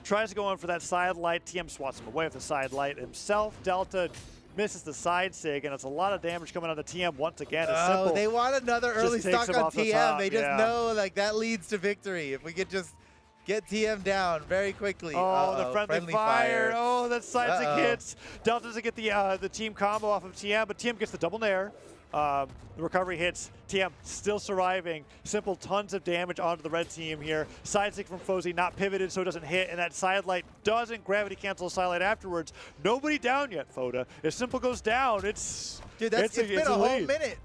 tries to go in for that side light. TM swats him away with the side light himself. Delta misses the side sig, and it's a lot of damage coming on the TM once again. Oh, they want another early stock on TM. They just know, like, that leads to victory. If we could just get TM down very quickly. Oh, the friendly fire. Oh, that side sig hits. Delta doesn't get the team combo off of TM, but TM gets the double nair. The recovery hits. TM still surviving. Simple tons of damage onto the red team here. Side stick from Fozy not pivoted so it doesn't hit, and that side light doesn't gravity cancel side light afterwards. Nobody down yet, Foda. If Simple goes down, it's Dude, it's been a whole lead. minute.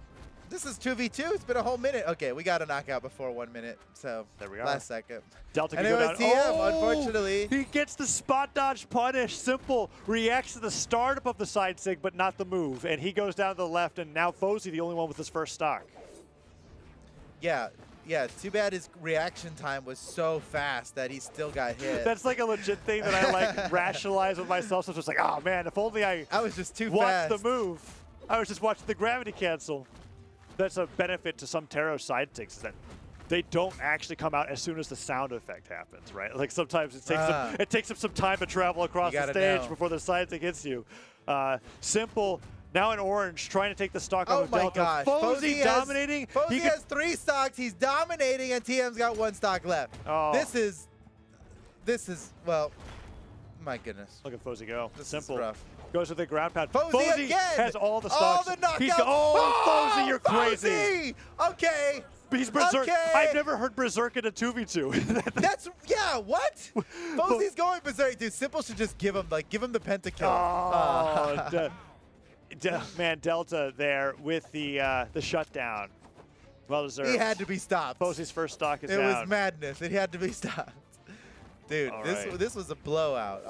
This is 2v2. It's been a whole minute. Okay, we got a knockout before 1 minute, so there we are. last second. Delta And can it go was down. TM, Oh! unfortunately. He gets the spot dodge punish. Simple reacts to the startup of the side sig, but not the move. And he goes down to the left, and now Fozy the only one with his first stock. Yeah, too bad his reaction time was so fast that he still got hit. That's like a legit thing that I like rationalize with myself. So it's just like, oh man, if only I was just too watched fast. the move. I was just watching the gravity cancel. That's a benefit to some Taro side sticks is that they don't actually come out as soon as the sound effect happens, right? Like sometimes it takes them some time to travel across the stage before the side stick hits you. Simple. Now in orange, trying to take the stock off of Delta. Gosh. Fozy dominating. Fozy has 3 stocks. He's dominating, and TM's got 1 stock left. Oh. This is, well, my goodness. Look at Fozy go. This Simple. is rough. Goes with the ground pound. Fozy again! has all the stocks. All the knockouts. He's Fozy, you're crazy. Fozy! Okay. He's berserk. Okay. I've never heard berserk in a 2v2. Yeah, what? Fozy's going berserk, dude. Simple should just give him the pentakill. Man, Delta there with the shutdown. Well deserved. He had to be stopped. Fozy's first stock is It down. was madness. It had to be stopped. Dude, this was a blowout.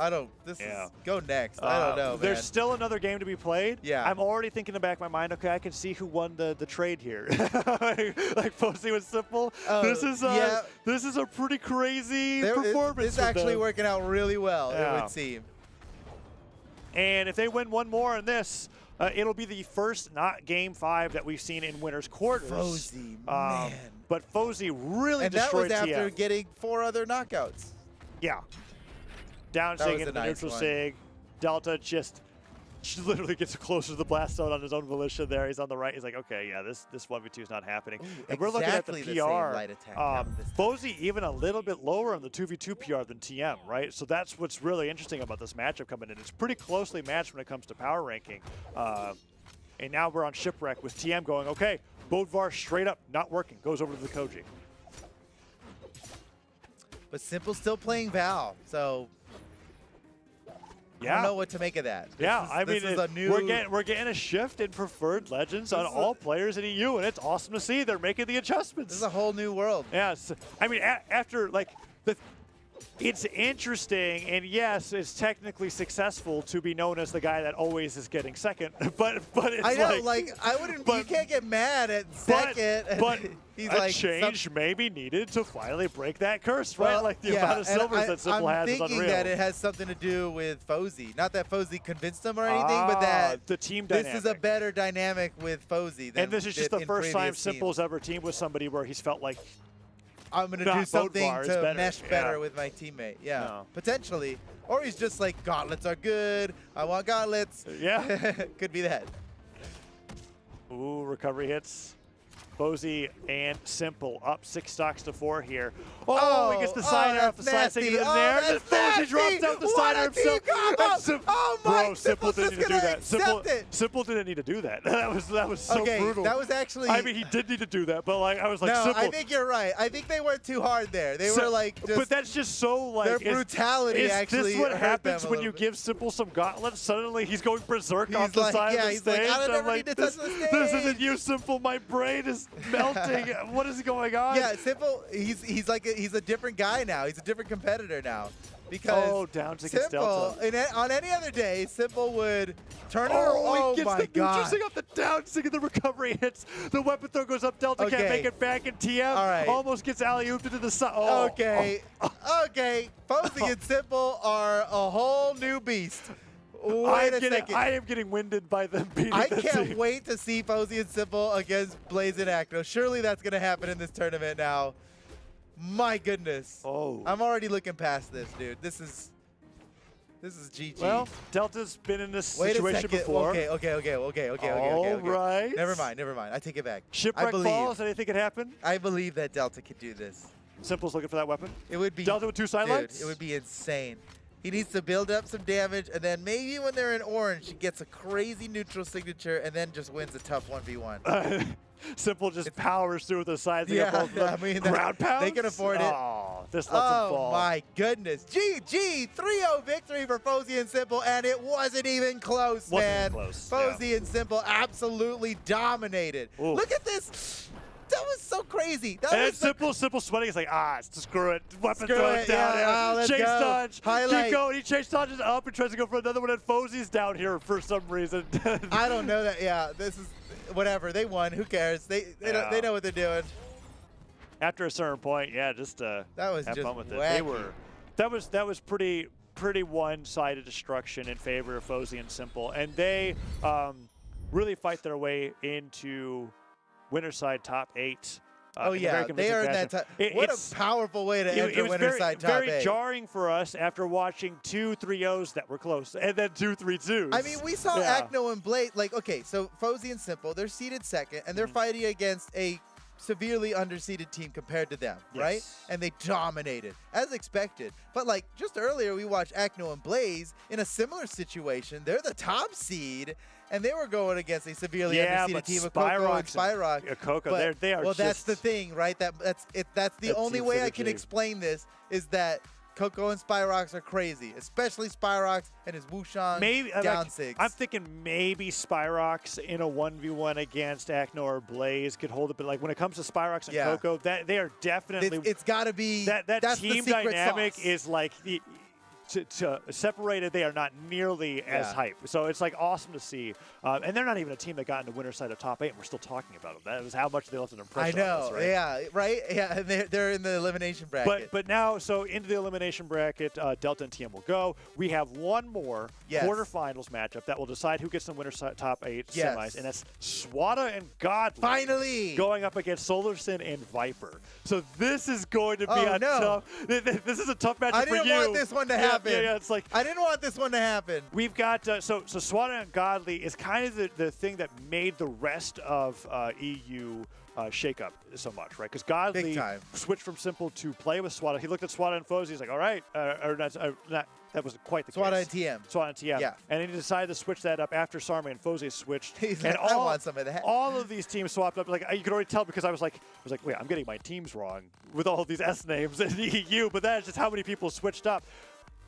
Go next. I don't know, man. There's still another game to be played. Yeah. I'm already thinking in the back of my mind, okay, I can see who won the trade here. like Fozy was Simple. This is a pretty crazy performance. It's actually working out really well, it would seem. And if they win one more in this, it'll be the first not Game 5 that we've seen in winners quarters. Fozy, man. But Fozy really and that was destroyed after TM. getting 4 other knockouts. Yeah. Down That sig was into a the nice neutral one. sig. Delta just literally gets closer to the blast zone on his own volition there. He's on the right. He's like, okay, yeah, this 1v2 is not happening. And we're looking at the exactly PR. the same light attack happened this time. Fozy even a little bit lower on the 2v2 PR than TM, right? So that's what's really interesting about this matchup coming in. It's pretty closely matched when it comes to power ranking. And now we're on Shipwreck with TM going, okay, Bodvar straight up not working. Goes over to the Koji. But Simple still playing Val, so I don't know what to make of that. This is a new... we're getting a shift in preferred legends on all players in EU, and it's awesome to see. They're making the adjustments. This is a whole new world. Yes, I mean after like it's interesting, and yes, it's technically successful to be known as the guy that always is getting second. But it's I know, I wouldn't. You can't get mad at second. But he's a like change maybe needed to finally break that curse, right? Well, Like the amount of silvers that Simple has is I'm thinking unreal. that it has something to do with Fozy. Not that Fozy convinced him or anything, but that the team this dynamic. is a better dynamic with Fozy. Than And this is just the in first time previous Simple's ever teamed with somebody where he's felt like I'm going to not do something Bodvar, it's to better. mesh better with my teammate. Yeah, No. potentially. Or he's just like, gauntlets are good. I want gauntlets. Yeah. Could be that. Ooh, recovery hits. Fozy and Simple up 6 stocks to 4 here. Oh, he gets the side air off the side stick in there. And Fozy drops out the side air himself. Bro, Simple didn't need to do that. Simple didn't need to do that. That was so brutal. That was actually... I mean, he did need to do that, but like I was like, no, Simple. I think you're right. I think they went too hard there. They were like just... But that's just so like... Their brutality actually Is this what hurt happens them a when you little bit. give Simple some gauntlets? Suddenly he's going berserk off He's the like, side of the he's stage. like, I don't I'm ever like, need to touch the this stage. isn't you, Simple. My brain is melting. What is going on? Yeah, Simple. He's a different guy now. He's a different competitor now. Because down to against Simple, Delta. on any other day, Simple would turn it around. Oh, Oh he gets my the god! neutral sig off the down sig and the recovery hits. The weapon throw goes up. Delta can't Okay. make it back, and TM All right. almost gets alley-ooped into the side. Oh. Okay, okay. Fozy and Simple are a whole new beast. Wait a second. I am getting winded by them beating I the can't team. wait to see Fozy and Simple against Blaze and Acno. Surely that's going to happen in this tournament now. My goodness. Oh. I'm already looking past this, dude. This is GG. Well, Delta's been in this Wait a situation second. before. Okay. All right. Never mind. I take it back. Shipwreck falls. Anything could happen. I believe that Delta could do this. Simple's looking for that weapon. It would be Delta with 2 side dude, lights? It would be insane. He needs to build up some damage, and then maybe when they're in orange, he gets a crazy neutral signature, and then just wins a tough 1v1. Simple just powers through the sides. Yeah, I mean, ground pounds. they can afford it. Oh, this lets them fall. Oh my goodness. GG, 3-0 victory for Fozy and Simple, and it wasn't even close, man. Fozy and Simple absolutely dominated. Ooh. Look at this. That was so crazy. That And was Simple sweating. He's like, screw it. Weapon Screw throw it, it down. yeah, let's Chase go. dodge. Highlight. Keep going. He chase dodges up and tries to go for another one, and Fozy's down here for some reason. I don't know that. Yeah, this is whatever. They won. Who cares? They know what they're doing. After a certain point, yeah, just that was have just fun with it. wacky. That was pretty one-sided destruction in favor of Fozy and Simple, and they really fight their way into winner side top 8. Oh yeah, they are in that top. What a powerful way to enter winner side top 8. Very jarring for us after watching 2 3-0s that were close, and then 2 3-2s. I mean, we saw Acno and Blade. Like, okay, so Fozy and Simple, they're seeded second, and they're fighting against a severely underseeded team compared to them, right? And they dominated, as expected. But like just earlier, we watched Acno and Blaze in a similar situation. They're the top seed, and they were going against a severely underseeded team of Coco and Spyrox. Coco, but, they are. Well, that's the thing, right? That's the only way I can explain this is that Coco and Spyrox are crazy, especially Spyrox and his Wushan down sigs. I'm thinking maybe Spyrox in a 1v1 against Acno or Blaze could hold it, but like when it comes to Spyrox and Coco, that they are definitely. It's got to be that team dynamic is like to separated. They are not nearly as hype, so it's like awesome to see. And they're not even a team that got into winner side of top 8, and we're still talking about them. That was how much they left an impression. I know, on us, right? yeah, right, yeah. And they're in the elimination bracket. But now, so into the elimination bracket, Delta and TM will go. We have one more quarterfinals matchup that will decide who gets the winner side top 8 semis, and that's Swati and Godly. Finally, going up against Solarson and Viper. So this is going to be tough. This is a tough matchup for you. I didn't want this one to happen. Yeah, it's like I didn't want this one to happen. We've got so Swati and Godly is kind of the thing that made the rest of EU shake up so much, right? Because Godly switched from Simple to play with Swati. He looked at Swati and Fozy. He's like, all right, that wasn't quite the Swati case. Swati and TM. Yeah. And he decided to switch that up after Sarme and Fozy switched. He's like, I want some of that. All of these teams swapped up. Like you could already tell because I was like, wait, I'm getting my teams wrong with all of these S names in the EU, but that is just how many people switched up.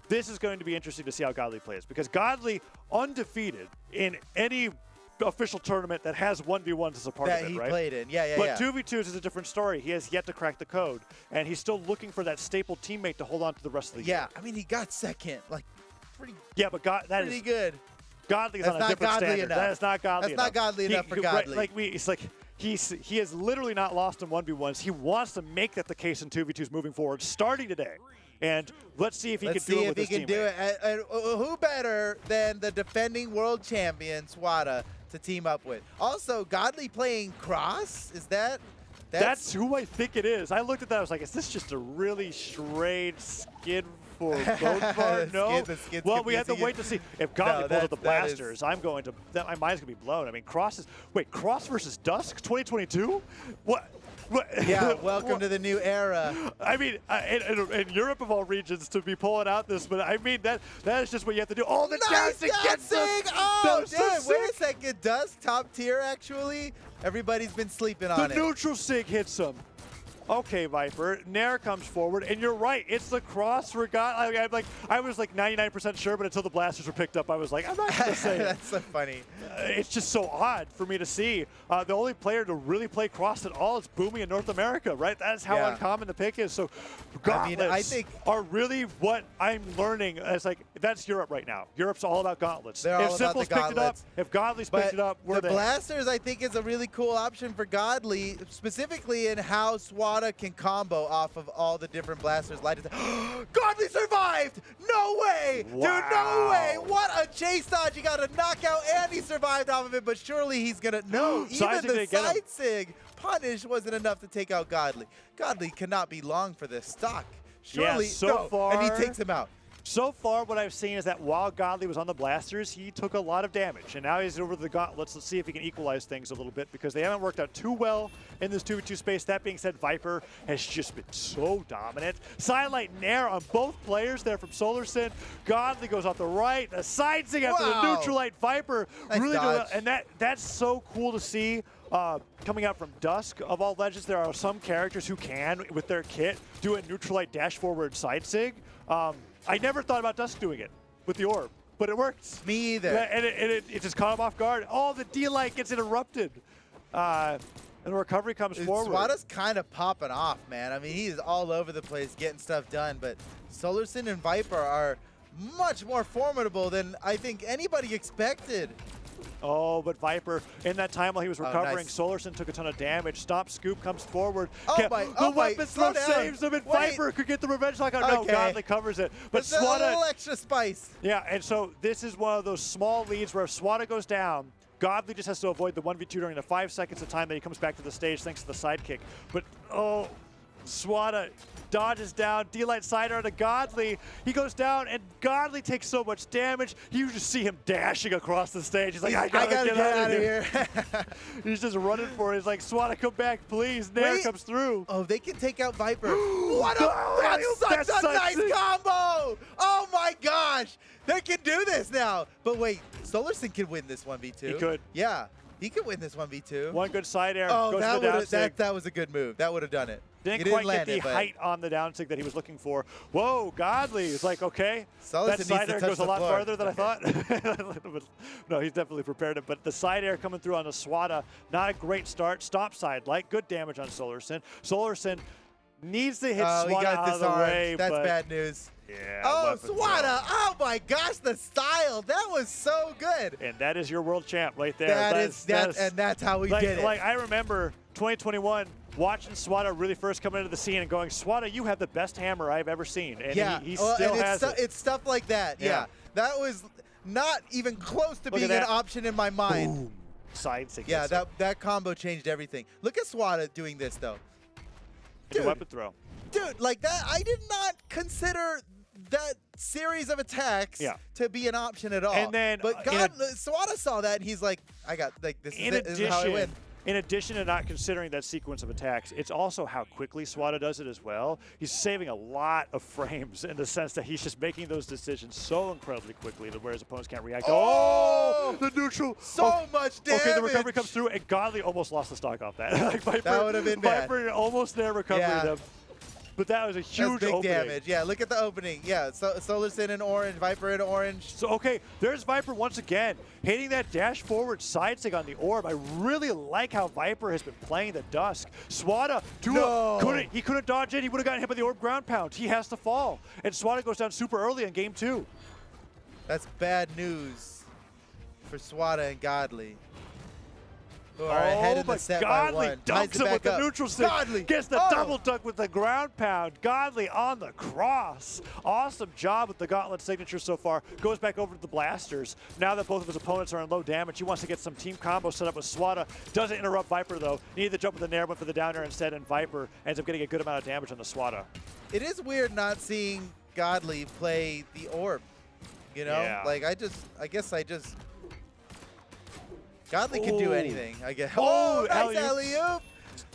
This is going to be interesting to see how Godly plays because Godly undefeated in any official tournament that has 1v1s as a part of it, that he right? played in, But 2v2s is a different story. He has yet to crack the code, and he's still looking for that staple teammate to hold on to the rest of the year. Yeah, I mean, he got second, like, pretty. Yeah, but that pretty is good. Godly is on a different standard. Enough. That is not godly enough. That's not godly enough for Godly. Right, it's like he has literally not lost in 1v1s. He wants to make that the case in 2v2s moving forward, starting today. And let's see if he can do it with his teammate. And who better than the defending world champion, Swati, to team up with? Also, Godly playing Cross? Is that? That's who I think it is. I looked at that. I was like, is this just a really straight skid for Bodvar? No. Well, we have to wait to see. If Godly pulls up the blasters, my mind's going to be blown. I mean, Cross versus Dusk 2022? What? Yeah, welcome to the new era. I mean, in Europe of all regions to be pulling out this, but I mean that is just what you have to do. Oh, the dancing gets them. Oh, dude, wait a second. Dusk top tier actually. Everybody's been sleeping on it. The neutral sig hits him. Okay, Viper. Nair comes forward, and you're right. It's the cross for God. I was like 99% sure, but until the blasters were picked up, I was like, I'm not going to say it. That's so funny. It's just so odd for me to see. The only player to really play cross at all is Boomy in North America, right? That's how uncommon the pick is. So gauntlets I think are really what I'm learning. It's like, that's Europe right now. Europe's all about gauntlets. They're all about the gauntlets. If Godly's picked it up, we're there. The blasters, I think, is a really cool option for Godly, specifically in how Swati can combo off of all the different blasters. Godly survived! No way! Wow. Dude, no way! What a chase dodge! He got a knockout and he survived off of it, but surely he's gonna... No, even the side sig punish wasn't enough to take out Godly. Godly cannot be long for this stock. Surely, so far... And he takes him out. So far, what I've seen is that while Godly was on the blasters, he took a lot of damage. And now he's over the gauntlets. Let's see if he can equalize things a little bit because they haven't worked out too well in this 2v2 space. That being said, Viper has just been so dominant. Sidelight Nair on both players there from SolarSyn. Godly goes off the right. A side zing after the neutralite. Viper really doing well. And that's so cool to see. Coming out from Dusk, of all legends, there are some characters who can, with their kit, do a neutralite dash forward side sig. I never thought about Dusk doing it with the orb, but it works. Me either. And it just caught him off guard. Oh, the D-Light gets interrupted. And the recovery comes forward. Swata's kind of popping off, man. I mean, he's all over the place getting stuff done, but SolarSyn and Viper are much more formidable than I think anybody expected. Oh, but Viper, in that time while he was recovering, nice. SolarSyn took a ton of damage. Stop Scoop comes forward. The weapon throw saves him, and Viper could get the revenge lock on. No, Godly covers it. But Swata, a little extra spice. Yeah, and so this is one of those small leads where if Swata goes down, Godly just has to avoid the 1v2 during the 5 seconds of time that he comes back to the stage thanks to the sidekick. But, oh, Swata dodges down, D-Light sider to Godly. He goes down, and Godly takes so much damage. You just see him dashing across the stage. He's like, I gotta get out of here. He's just running for it. He's like, Swata, come back, please. Nair comes through. Oh, they can take out Viper. That's such a nice combo. Oh, my gosh. They can do this now. But wait, SolarSyn can win this 1v2. He could. Yeah, he could win this 1v2. One good side air. Oh, goes to the down sig. that was a good move. That would have done it. Didn't quite get the height on the down sig that he was looking for. Whoa, Godly is like, okay. That side air goes a lot farther than I thought. No, he's definitely prepared it. But the side air coming through on the Swata, not a great start. Stop side, like good damage on SolarSyn. SolarSyn needs to hit Swata out of the way. That's bad news. Yeah. Oh, Swata! Oh my gosh, the style! That was so good. And that is your world champ right there. And that's how we did it. Like I remember 2021 watching Swata really first come into the scene and going, Swata, you have the best hammer I've ever seen. And he still has it. It's stuff like that. Yeah. That was not even close to being an option in my mind. Boom. Side sig. Yeah, that combo changed everything. Look at Swata doing this though. Dude, weapon throw. Dude, like that, I did not consider that series of attacks to be an option at all. And then, but Swata saw that and he's like, I got this is how I win. In addition to not considering that sequence of attacks, it's also how quickly Swata does it as well. He's saving a lot of frames in the sense that he's just making those decisions so incredibly quickly that where his opponents can't react. Oh, the neutral. So much damage. Okay, the recovery comes through, and Godly almost lost the stock off that. Like Viper, that would have been bad. Viper almost there recovering them. But that was a huge big opening. damage. Yeah, look at the opening. Yeah, SolarSyn in orange, Viper in orange. So, okay, there's Viper once again, hitting that dash forward side sig on the orb. I really like how Viper has been playing the Dusk. Swata, he couldn't dodge it. He would have gotten hit by the orb ground pound. He has to fall. And Swata goes down super early in game 2. That's bad news for Swata and Godly. Who are ahead in the set by one. Dunks him with the neutral stick. Godly gets the double dunk with the ground pound. Godly on the cross. Awesome job with the gauntlet signature so far. Goes back over to the blasters. Now that both of his opponents are in low damage, he wants to get some team combo set up with Swata. Doesn't interrupt Viper though. Needed the jump with the Nair, went for the down air instead, and Viper ends up getting a good amount of damage on the Swata. It is weird not seeing Godly play the orb. You know? Yeah. Like Godly can do anything, I guess. Oh, nice alley-oop.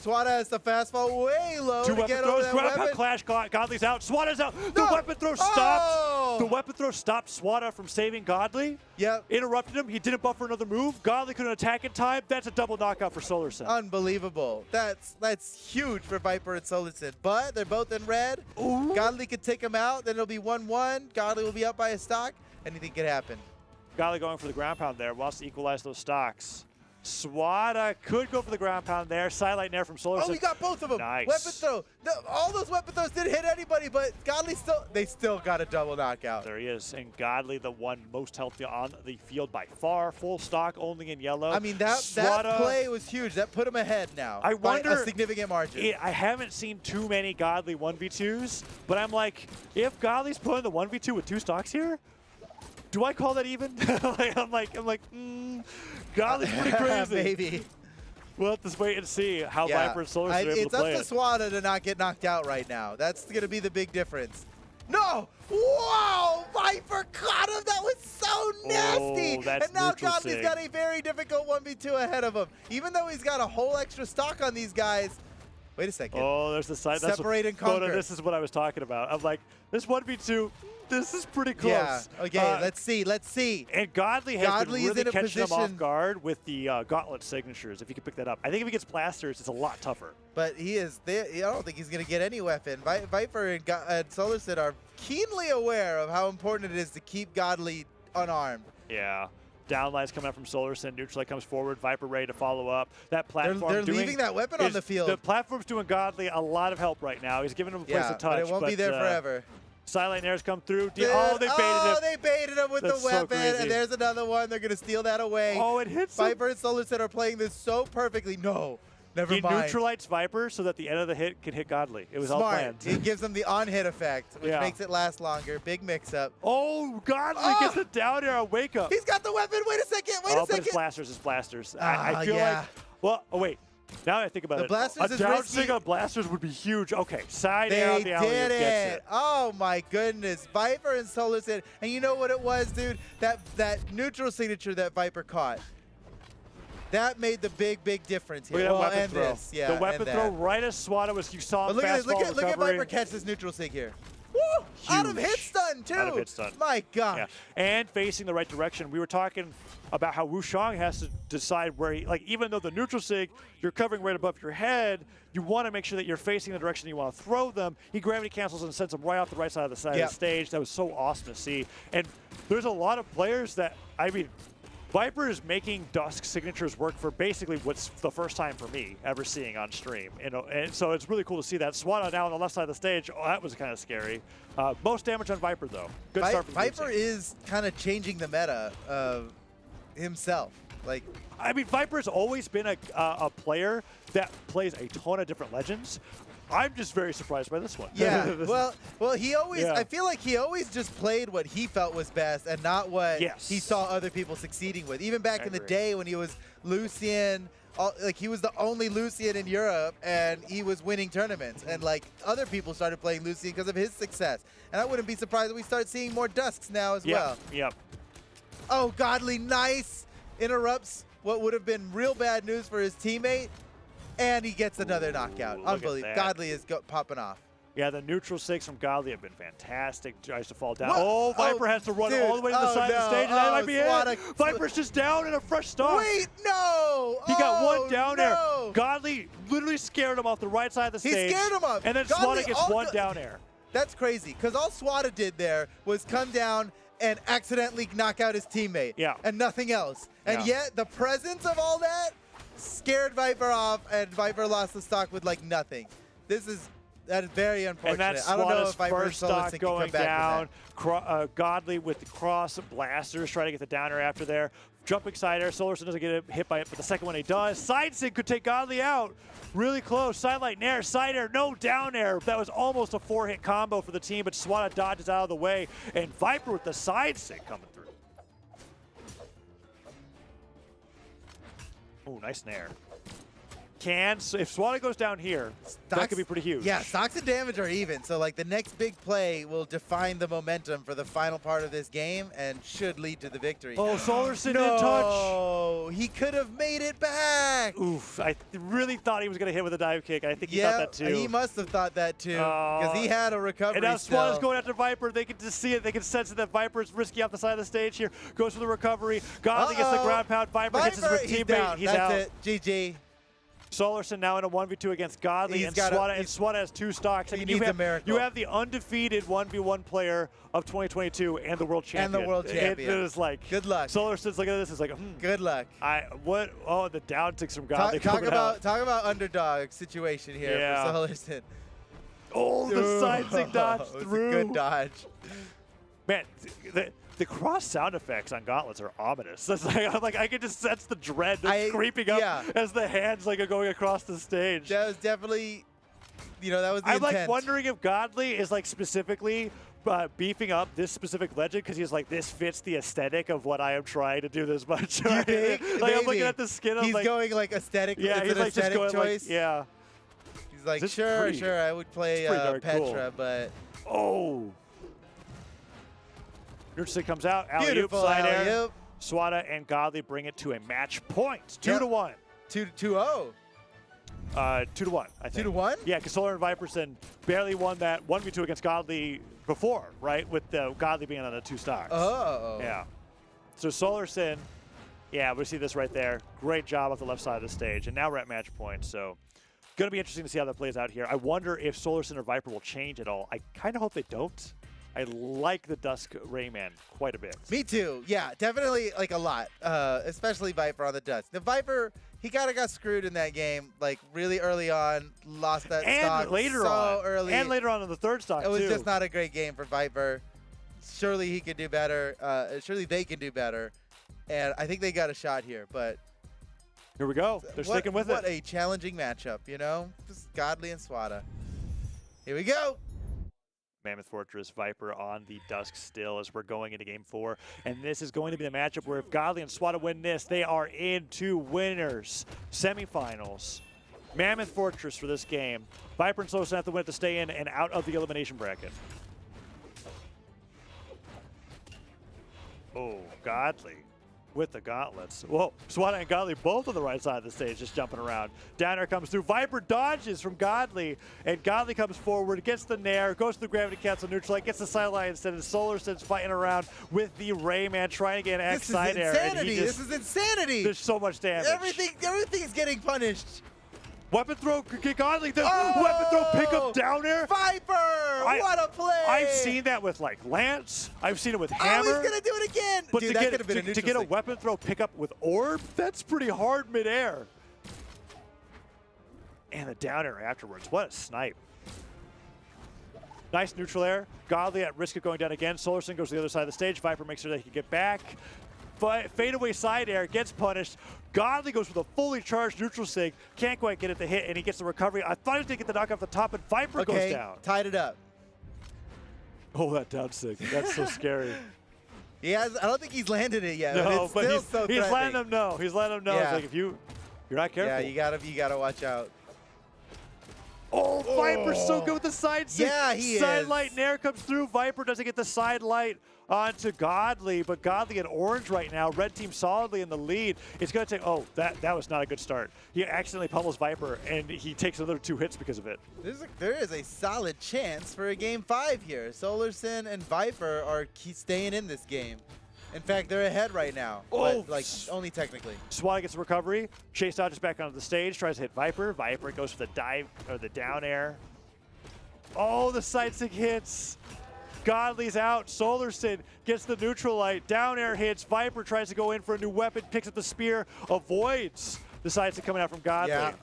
Swata has the fastball way low to get over that weapon. Clash, Godly's out. Swata's out. The weapon throw stopped. The weapon throw stopped Swata from saving Godly. Yep. Interrupted him. He didn't buffer another move. Godly couldn't attack in time. That's a double knockout for SolarSyn. Unbelievable. That's huge for Viper and SolarSyn. But they're both in red. Ooh. Godly could take him out. Then it'll be 1-1. Godly will be up by a stock. Anything could happen. Godly going for the ground pound there. Wants to equalize those stocks. Swata could go for the ground pound there. Sidelight Nair from SolarSyn. Oh, we got both of them. Nice. Weapon throw. All those weapon throws didn't hit anybody, but Godly still got a double knockout. There he is. And Godly, the one most healthy on the field by far. Full stock, only in yellow. I mean, that play was huge. That put him ahead now. I wonder, by a significant margin. I haven't seen too many Godly 1v2s, but I'm like, if Godly's pulling the 1v2 with 2 stocks here, do I call that even? I'm like, Godly's pretty crazy. Maybe. We'll have to wait and see how Viper and SolarSyn are able to play it. It's up to Swata to not get knocked out right now. That's going to be the big difference. No! Wow! Viper caught him. That was so nasty. that's and now neutral Godly's sig. got a very difficult 1v2 ahead of him. Even though he's got a whole extra stock on these guys. Wait a second. Oh, there's the side. Separate and Coda, conquer. this is what I was talking about. I'm like, this 1v2, this is pretty close. Yeah. Okay, let's see. Let's see. And Godly has Godly been is really in a catching him off position- guard with the gauntlet signatures, if you can pick that up. I think if he gets blasters, it's a lot tougher. But he is there. I don't think he's going to get any weapon. Viper and SolarSid are keenly aware of how important it is to keep Godly unarmed. Yeah. Downline's coming up from SolarSyn. Neutral Light comes forward. Viper ready to follow up. That platform They're leaving that weapon on the field. The platform's doing Godly a lot of help right now. He's giving him a place to touch. but it won't be there forever. Silent Airs come through. Dude, Oh, they baited him. they baited him with That's the so weapon, crazy. and there's another one. They're going to steal that away. Oh, it hits him. Viper and SolarSid are playing this so perfectly. No, never He mind. neutralizes Viper so that the end of the hit can hit Godly. It was all Smart. planned. It gives them the on-hit effect, which Yeah. makes it last longer. Big mix-up. Oh, Godly Oh! gets the down air on Wake Up. He's got the weapon. Wait a second. Wait Oh, a but second. it's blasters. It's blasters. Ah, I feel yeah. like, well, oh, wait. Now that I think about The it, blasters a is down risky. sig on blasters would be huge. Okay, side air They on the alley did gets it. Oh my goodness. Viper and SolarSid. And you know what it was, dude? That neutral signature that Viper caught. That made the big difference here. Look at that Well, weapon and throw. this. Yeah, the weapon and throw that. right as Swati was. You saw But him look at this. fastball Look at recovery. Viper catch this neutral sig here. Woo! Out of Huge. hit stun, too. Out of hit stun. My gosh. Yeah, and facing the right direction. We were talking about how Wushang has to decide where he, like, even though the neutral sig, you're covering right above your head, you want to make sure that you're facing the direction you want to throw them. He gravity cancels and sends them right off the right side of the Yep. stage. That was so awesome to see. And there's a lot of players that, I mean, Viper is making Dusk signatures work for basically what's the first time for me ever seeing on stream. And so it's really cool to see that. Swati now on the left side of the stage, oh, that was kind of scary. Most damage on Viper, though. Good start from Viper Wushang. is kind of changing the meta himself. Like, I mean, Viper's always been a player that plays a ton of different legends. I'm just very surprised by this one. yeah. well, he always. Yeah. I feel like he always just played what he felt was best, and not what Yes. he saw other people succeeding with. Even back I in the agree. day when he was Lucian, like he was the only Lucian in Europe, and he was winning tournaments. And like other people started playing Lucian because of his success. And I wouldn't be surprised if we start seeing more Dusks now as well. Yep. Oh, Godly, nice. Interrupts what would have been real bad news for his teammate. And he gets another knockout. Ooh, look at Unbelievable. that. Godly is popping off. Yeah, the neutral six from Godly have been fantastic. Tries to fall down. What? Oh, Viper Oh, has to run dude. all the way to the Oh, side of the no. stage, and that Oh, might be Swati. it. Viper's just down in a fresh start. Wait, no! He got one Oh, down air. no. Godly literally scared him off the right side of the He stage. scared him off. And then Godly Swati gets all one the- down air. That's crazy, because all Swati did there was come down and accidentally knock out his teammate. Yeah. And nothing else. And Yeah. yet, the presence of all that scared Viper off, and Viper lost the stock with like nothing. That is very unfortunate. And that's I don't know Swati's if Viper and first stock SolarSyn can going come back down. from Godly with the cross blasters, trying to get the downer after there. Jumping side air. Solarson doesn't get hit by it, but the second one he does. Side sig could take Godly out. Really close. Sidelight nair, side air, no down air. That was almost a 4-hit combo for the team, but Swati dodges out of the way. And Viper with the side sig coming through. Oh, nice nair. If Swati goes down here, that could be pretty huge. Yeah, stocks and damage are even. So like the next big play will define the momentum for the final part of this game and should lead to the victory. Oh, Solarson no, in touch. He could have made it back. Oof, I really thought he was going to hit with a dive kick. I think he thought that too. He must have thought that too because he had a recovery. And now Swati's still. going after Viper. They can just see it. They can sense that Viper's risky off the side of the stage here. Goes for the recovery. Godly gets the ground pound. Viper hits his he's teammate. down. He's That's out. it. GG. Solarson now in a 1v2 against Godly, He's and got a- Swati has two stocks. I he mean, needs you a have, miracle. you have the undefeated 1v1 player of 2022 and the world champion. It is like, Good luck. Solarson's looking at this. It's like, Good luck. Oh, the down ticks from Talk, Godly coming out. talk about underdog situation here Yeah. for Solarson. Oh, the side sig dodge It was through. a good dodge. Man, the cross sound effects on gauntlets are ominous. That's like, I can just sense the dread that's creeping up yeah. as the hands are going across the stage. That was definitely, that was the I'm intent. like wondering if Godly is like specifically beefing up this specific legend because he's like, this fits the aesthetic of what I am trying to do this much. You think? Like I'm looking Maybe. at the skin. I'm He's like, going like aesthetic. yeah, it's he's an like just aesthetic going choice. like, yeah. He's like, This is sure, pretty- I would play it's pretty darn Petra, cool. but Oh. Neutral Sig comes out. Alley-oop, Beautiful side air. alley-oop. Swata and Godly bring it to a match point. 2-1. 2-0. 2-1, I think. 2-1? Yeah, because Solar and Viperson barely won that 1v2 against Godly before, right? With the Godly being on the 2 stocks. Oh. Yeah. So Solarson, yeah, we see this right there. Great job off the left side of the stage. And now we're at match point, so going to be interesting to see how that plays out here. I wonder if Solarson or Viper will change at all. I kind of hope they don't. I like the Dusk Rayman quite a bit. Me too. Yeah, definitely like a lot, especially Viper on the Dusk. The Viper, he kind of got screwed in that game, like really early on, lost that stock And later so on. early. And later on in the 3rd stock, It was too. just not a great game for Viper. Surely he could do better. Surely they can do better. And I think they got a shot here, but Here we go. They're sticking with what it. a challenging matchup, you know? Just Godly and Swata. Here we go. Mammoth Fortress Viper on the Dusk still as we're going into game 4. And this is going to be the matchup where if Godly and Swata win this, they are into winners. Semifinals. Mammoth Fortress for this game. Viper and Solarson have to win it to stay in and out of the elimination bracket. Oh, Godly with the gauntlets. Whoa, Swata and Godly both on the right side of the stage just jumping around. Down air comes through. Viper dodges from Godly, and Godly comes forward, gets the nair, goes to the gravity cancel neutral, gets the sideline instead, and Solarson's fighting around with the Rayman trying to get an X side air. This is insanity. There's so much damage. Everything is getting punished. Weapon throw, Godly, weapon throw, pick up down air. Viper! What a play! I've seen that with like Lance. I've seen it with Hammer. Oh, he's gonna do it again. But Dude, to that get, could have been a to neutral get a stick. weapon throw pickup with orb, that's pretty hard midair. And the down air afterwards. What a snipe. Nice neutral air. Godly at risk of going down again. Solarson goes to the other side of the stage. Viper makes sure that he can get back. Fadeaway side air, gets punished. Godly goes with a fully charged neutral sig. Can't quite get it to hit, and he gets the recovery. I thought he was going to get the knock off the top, and Viper goes down. Tied it up. Oh, that down sig. That's so scary. I don't think he's landed it yet. No, it's but still he's so letting threatening. them know. He's letting them know. Yeah. It's like, if you're not careful. Yeah, you gotta watch out. Oh, Viper's so good with the side sig. Yeah, he side is. light Nair comes through. Viper doesn't get the side light onto Godly, but Godly in orange right now. Red team solidly in the lead. It's going to take, oh, that was not a good start. He accidentally pummels Viper, and he takes another 2 hits because of it. There is a solid chance for a game 5 here. Solarson and Viper are staying in this game. In fact, they're ahead right now, but like only technically. Swati gets a recovery. Chase dodges back onto the stage, tries to hit Viper. Viper goes for the dive or the down air. Oh, the side stick hits. Godly's out. Solarson gets the neutral light. Down air hits. Viper tries to go in for a new weapon, picks up the spear, avoids the side stick coming out from Godly. Yeah.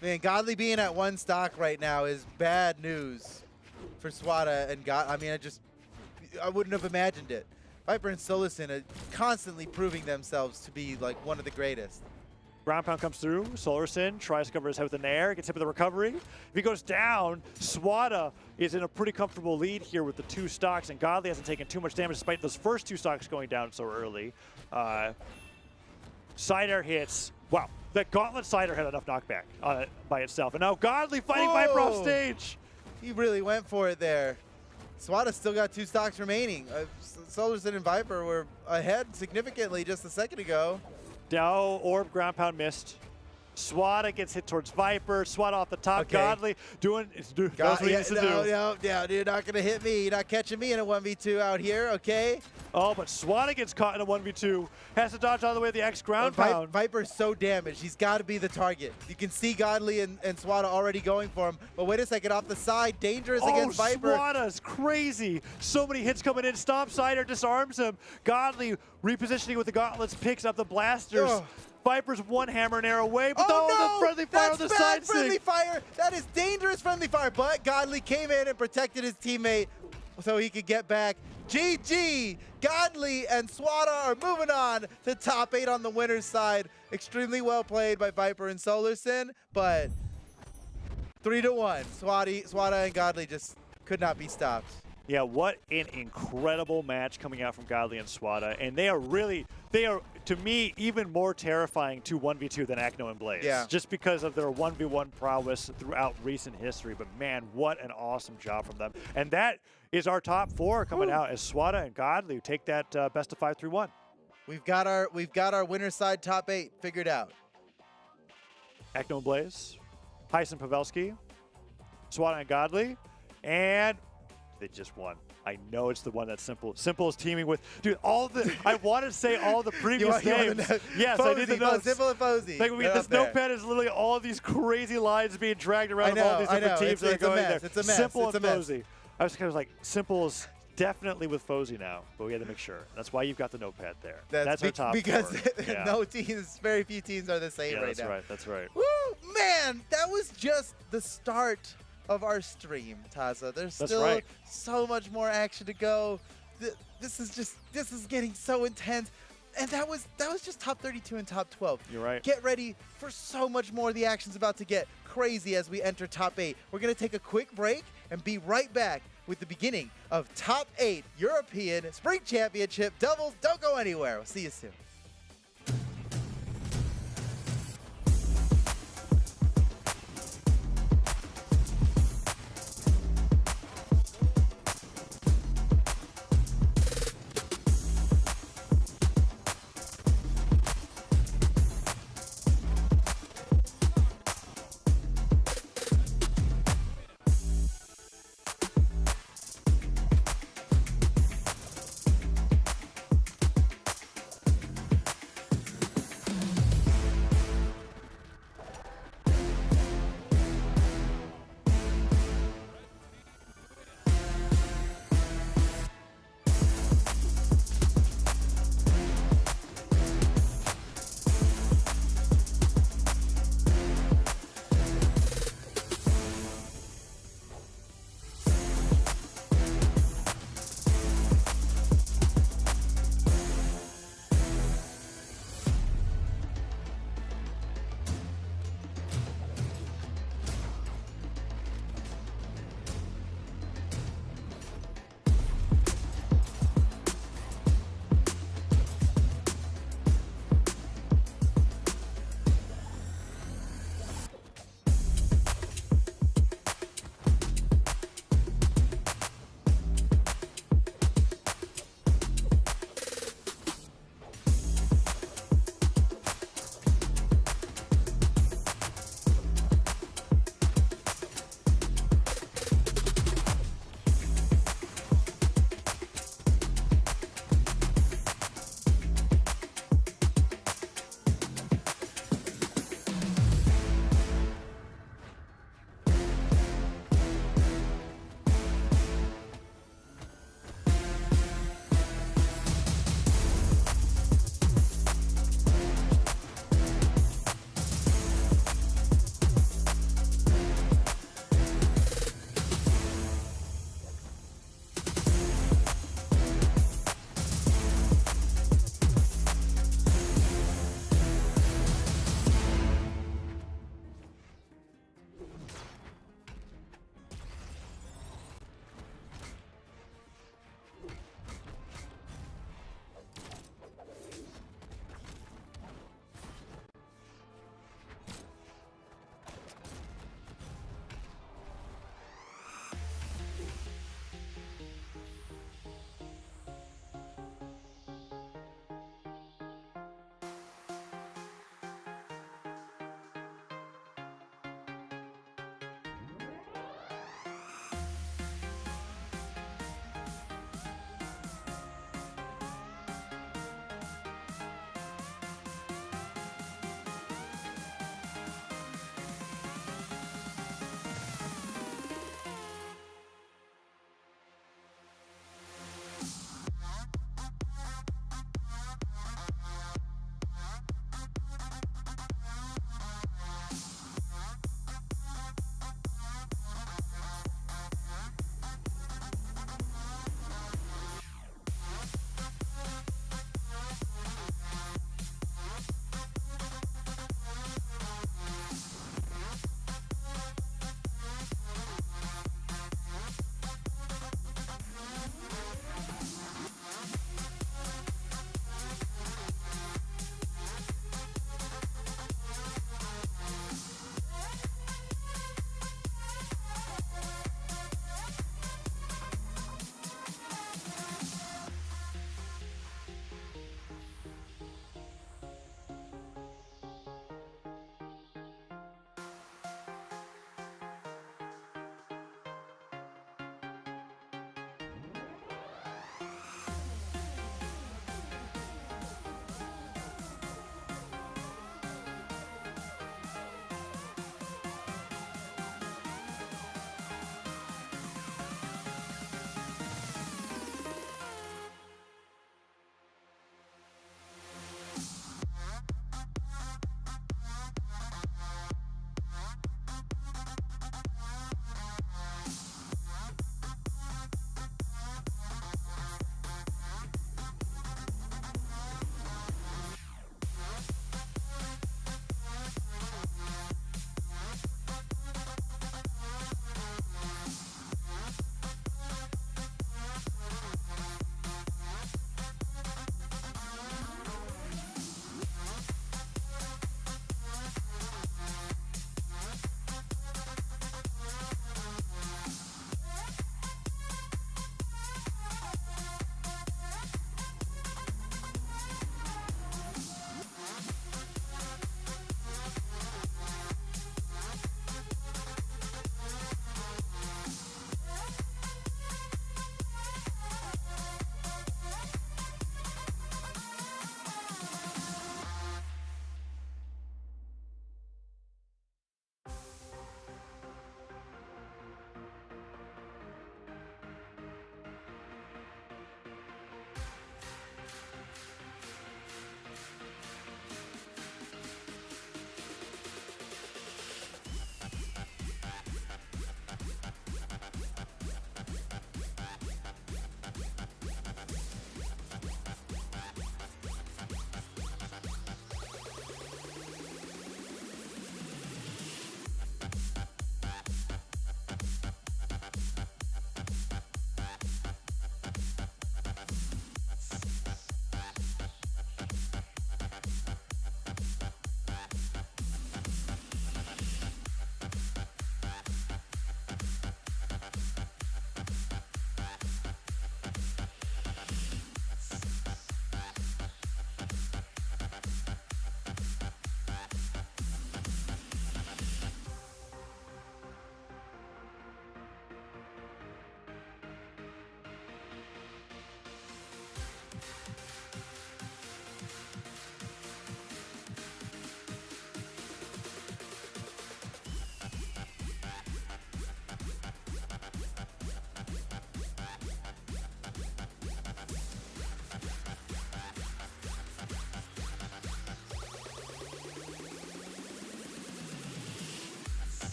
Man, Godly being at 1 stock right now is bad news for Swata and God. I mean, I wouldn't have imagined it. Viper and Solarson are constantly proving themselves to be like one of the greatest. Ground pound comes through. Solarson tries to cover his head with an air, gets hit with a recovery. If he goes down, Swata is in a pretty comfortable lead here with the 2 stocks, and Godly hasn't taken too much damage despite those first 2 stocks going down so early. Side air hits. Wow, that gauntlet side air had enough knockback by itself. And now Godly fighting Viper off stage. He really went for it there. Swata still got 2 stocks remaining. Solarson and Viper were ahead significantly just a second ago. Dow orb ground pound missed. Swata gets hit towards Viper. Swata off the top. Okay. Godly knows what he needs to do. No, you're not going to hit me. You're not catching me in a 1v2 out here, okay? Oh, but Swata gets caught in a 1v2. Has to dodge all the way to the X ground pound. Viper's so damaged. He's got to be the target. You can see Godly and Swata already going for him. But wait a second, off the side, dangerous against Viper. Swata's crazy. So many hits coming in. Stomp Sider disarms him. Godly repositioning with the gauntlets, picks up the blasters. Ugh. Viper's 1 hammer and arrow away, but Oh, no! the friendly fire on the That's side bad friendly stick. fire. That is dangerous friendly fire. But Godly came in and protected his teammate so he could get back. GG! Godly and Swata are moving on to top 8 on the winner's side. Extremely well played by Viper and Solarson, but 3-1. Swata and Godly just could not be stopped. Yeah, what an incredible match coming out from Godly and Swata. And they are, to me, even more terrifying to 1v2 than Acno and Blaze. Yeah. Just because of their 1v1 prowess throughout recent history. But man, what an awesome job from them. And that is our top 4 coming out as Swati and Godly take that best of 5 3-1. We've got our winner side top 8 figured out. Ekno Blaze, Heisen and Pavelski, Swati and Godly, and they just won. I know it's the one that's Simple. Simple is teaming with, dude, I want to say all the previous names. Yes, I need to know. Simple and Posey. Like, this notepad is literally all of these crazy lines being dragged around of all these different teams that are going there. It's a mess. Simple it's and a mess. Posey. I was kind of like, Simple's definitely with Posey now, but we had to make sure. That's why you've got the notepad there. That's our top because 4. Yeah. no teams, very few teams are the same Yeah, right that's now. right. That's right. Woo, man, that was just the start of our stream, Taza. There's still so much more action to go. This is getting so intense. And that was just top 32 and top 12. You're right. Get ready for so much more. The action's about to get crazy as we enter top 8. We're going to take a quick break and be right back with the beginning of top 8 European Spring Championship doubles. Don't go anywhere. We'll see you soon.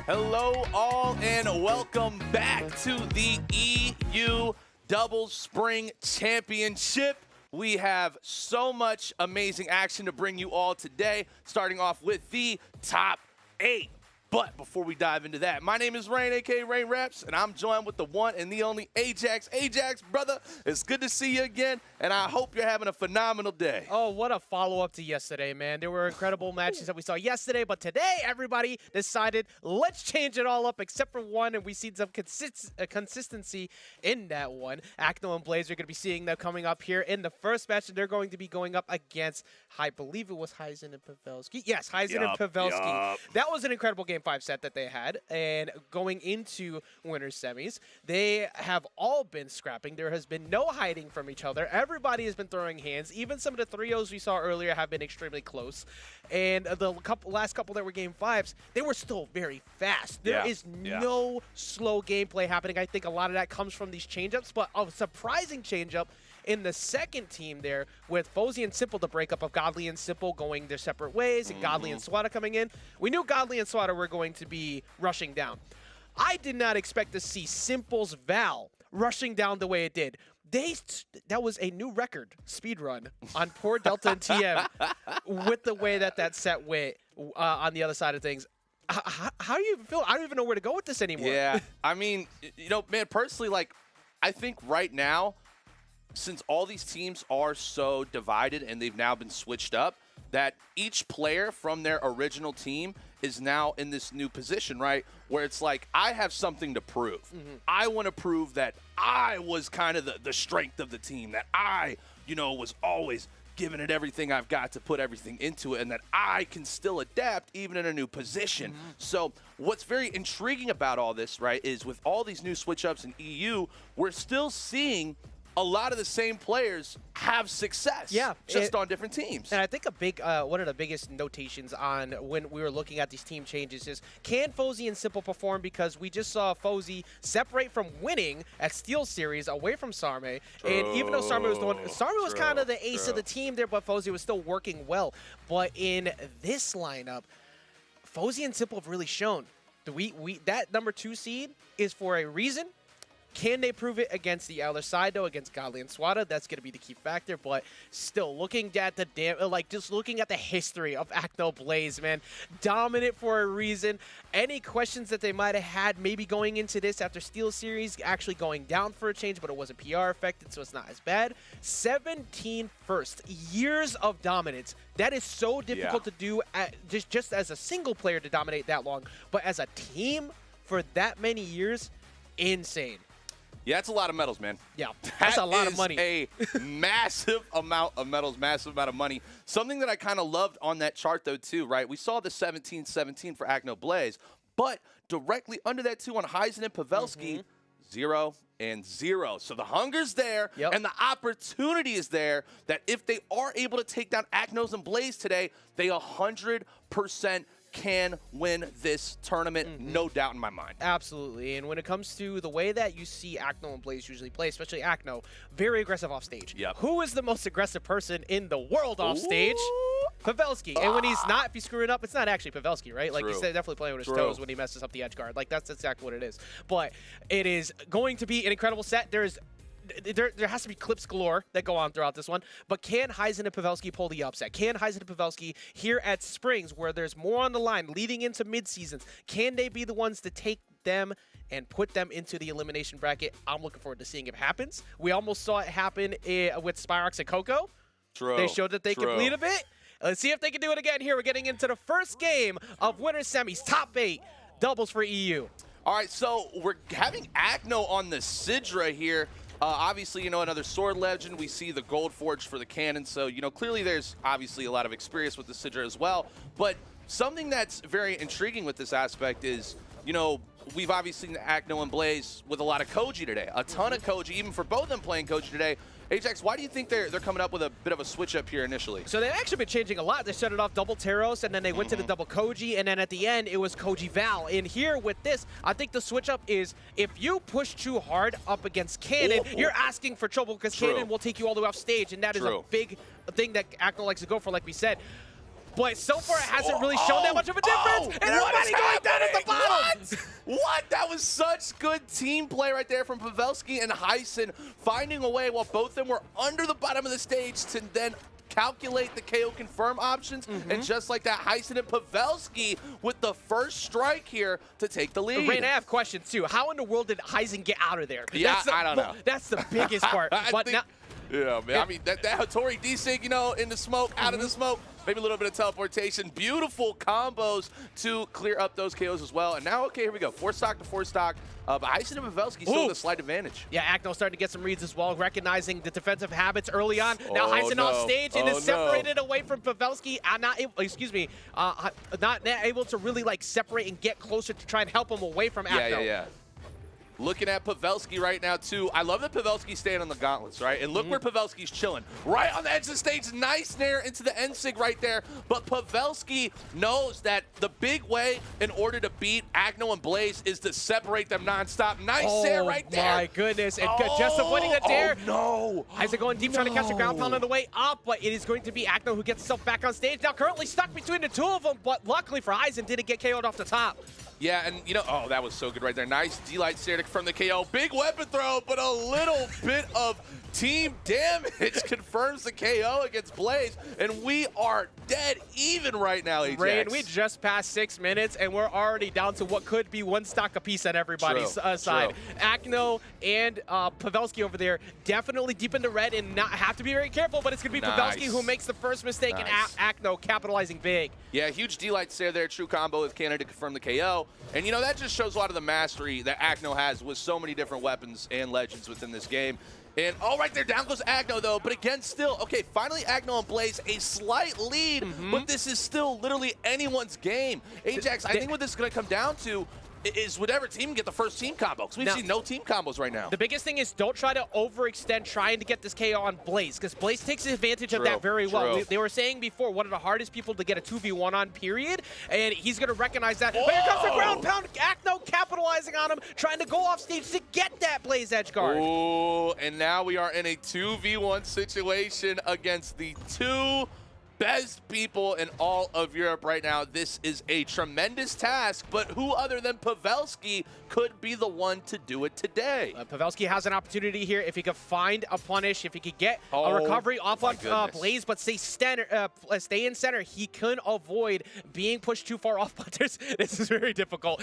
Hello all and welcome back to the EU Doubles Spring Championship. We have so much amazing action to bring you all today, starting off with the top 8. But before we dive into that, my name is Rain, aka Rain Raps, and I'm joined with the one and the only Ajax. Ajax, brother, it's good to see you again, and I hope you're having a phenomenal day. Oh, what a follow-up to yesterday, man. There were incredible matches that we saw yesterday, but today everybody decided, let's change it all up except for one, and we see some consistency in that one. Acno and Blaze are going to be seeing them coming up here in the first match, and they're going to be going up against, I believe it was Heisen and Pavelski. Yes, Heisen and Pavelski. That was an incredible game 5 set that they had, and going into winners semis, they have all been scrapping. There has been no hiding from each other. Everybody has been throwing hands. Even some of the 3-0s we saw earlier have been extremely close, and the last couple that were game 5s, they were still very fast. There is no slow gameplay happening. I think a lot of that comes from these changeups, but a surprising changeup in the second team there with Fozy and Simple, the breakup of Godly and Simple going their separate ways, and Godly and Swati coming in. We knew Godly and Swati were going to be rushing down. I did not expect to see Simple's Val rushing down the way it did. That was a new record speed run on poor Delta and TM with the way that set went on the other side of things. How do you feel? I don't even know where to go with this anymore. Yeah, I mean, you know, man, personally, like, I think right now, since all these teams are so divided and they've now been switched up, that each player from their original team is now in this new position, right? Where it's like, I have something to prove. I want to prove that I was kind of the strength of the team, that I, you know, was always giving it everything I've got to put everything into it, and that I can still adapt even in a new position. So what's very intriguing about all this, right, is with all these new switch-ups in EU, we're still seeing a lot of the same players have success, just on different teams. And I think a big, one of the biggest notations on when we were looking at these team changes is, can Fozy and Simple perform? Because we just saw Fozy separate from winning at Steel Series away from Sarme. And even though Sarme was the one, Sarme was kind of the ace of the team there, but Fozy was still working well. But in this lineup, Fozy and Simple have really shown that number 2 seed is for a reason. Can they prove it against the other side, though, against Godly and Swati? That's going to be the key factor. But still, looking at just looking at the history of Acno Blaze, man, dominant for a reason. Any questions that they might have had maybe going into this after Steel Series, actually going down for a change, but it wasn't PR affected, so it's not as bad. 17 first, years of dominance. That is so difficult to do just as a single player to dominate that long. But as a team, for that many years, insane. Yeah, that's a lot of medals, man. Yeah, that's a lot of money. A massive amount of medals, massive amount of money. Something that I kind of loved on that chart, though, too, right? We saw the 17-17 for Agno Blaze, but directly under that, too, on Heisen and Pavelski, 0 and 0. So the hunger's there, and the opportunity is there that if they are able to take down Agnos and Blaze today, they 100% can win this tournament, no doubt in my mind. Absolutely. And when it comes to the way that you see Acno and Blaze usually play, especially Acno, very aggressive off stage. Yep. Who is the most aggressive person in the world off stage? Pavelski. And when he's not, if he's screwing up, it's not actually Pavelski, right? Like, he's definitely playing with his toes when he messes up the edge guard. Like, that's exactly what it is. But it is going to be an incredible set. There has to be clips galore that go on throughout this one, but can Heisen and Pavelski pull the upset? Can Heisen and Pavelski here at Springs, where there's more on the line leading into mid-seasons, can they be the ones to take them and put them into the elimination bracket? I'm looking forward to seeing if it happens. We almost saw it happen with Spyrox and Coco. True. They showed that they can bleed a bit. Let's see if they can do it again here. We're getting into the first game of winter semis, top 8, doubles for EU. All right, so we're having Agno on the Sidra here. Obviously, another sword legend. We see the Gold Forge for the cannon. So, clearly there's obviously a lot of experience with the Sidra as well. But something that's very intriguing with this aspect is, we've obviously seen Agno and Blaze with a lot of Koji today. A ton of Koji, even for both of them playing Koji today. Ajax, why do you think they're coming up with a bit of a switch up here initially? So they've actually been changing a lot. They started off double Teros, and then they went to the double Koji, and then at the end, it was Koji Val. And here with this, I think the switch up is if you push too hard up against Cannon, you're asking for trouble because Cannon will take you all the way off stage, and that is a big thing that Acno likes to go for, like we said. But so far, it hasn't really shown that much of a difference. And everybody going down at the bottom. What? That was such good team play right there from Pavelski and Heisen, finding a way while both of them were under the bottom of the stage to then calculate the KO confirm options. And just like that, Heisen and Pavelski with the first strike here to take the lead. Rain, I have questions too. How in the world did Heisen get out of there? Yeah, I don't know. That's the biggest part. Yeah, man. I mean, that Hattori desync, in the smoke, out of the smoke, maybe a little bit of teleportation. Beautiful combos to clear up those KOs as well. And now, okay, here we go. 4-stock to 4-stock. But Heisen and Pavelski still with a slight advantage. Yeah, Acno starting to get some reads as well, recognizing the defensive habits early on. Now Heisen off stage and is separated away from Pavelski. Not able to really separate and get closer to try and help him away from Acno. Yeah. Looking at Pavelski right now, too. I love that Pavelski's staying on the gauntlets, right? And look where Pavelski's chilling. Right on the edge of the stage. Nice nair into the N-Sig right there. But Pavelski knows that the big way in order to beat Agno and Blaze is to separate them nonstop. Nice nair right there. Oh, my goodness. And just avoiding the dare. Oh, no. Heisen going deep, trying to catch the ground pound on the way up. But it is going to be Agno who gets himself back on stage. Now currently stuck between the two of them. But luckily for Heisen, didn't get KO'd off the top. Yeah, and oh, that was so good right there. Nice D-Light stare from the KO. Big weapon throw, but a little bit of team damage confirms the KO against Blaze, and we are dead even right now, Ajax. Rain, we just passed 6 minutes, and we're already down to what could be 1 stock apiece at everybody's side. Acno and Pavelski over there definitely deep in the red and have to be very careful, but it's going to be Pavelski who makes the first mistake, and Acno capitalizing big. Yeah, huge D-Light stare there, true combo with Canada to confirm the KO. And, that just shows a lot of the mastery that Acno has with so many different weapons and legends within this game. And, right there, down goes Agno, though. But again, still, okay, finally Agno and Blaze, a slight lead, but this is still literally anyone's game. Ajax, I think what this is going to come down to is whatever team can get the first team combo, because we've seen no team combos right now. The biggest thing is don't try to overextend trying to get this KO on Blaze, because Blaze takes advantage of that very well. They were saying before, one of the hardest people to get a 2v1 on, period, and he's going to recognize that. But here comes the ground pound. Acno capitalizing on him, trying to go off stage to get that Blaze edge guard. Oh, and now we are in a 2v1 situation against the two best people in all of Europe right now. This is a tremendous task, but who other than Pavelski could be the one to do it today? Pavelski has an opportunity here if he could find a punish, if he could get a recovery off on Blaze, but stay in center. He can avoid being pushed too far off, but this is very difficult.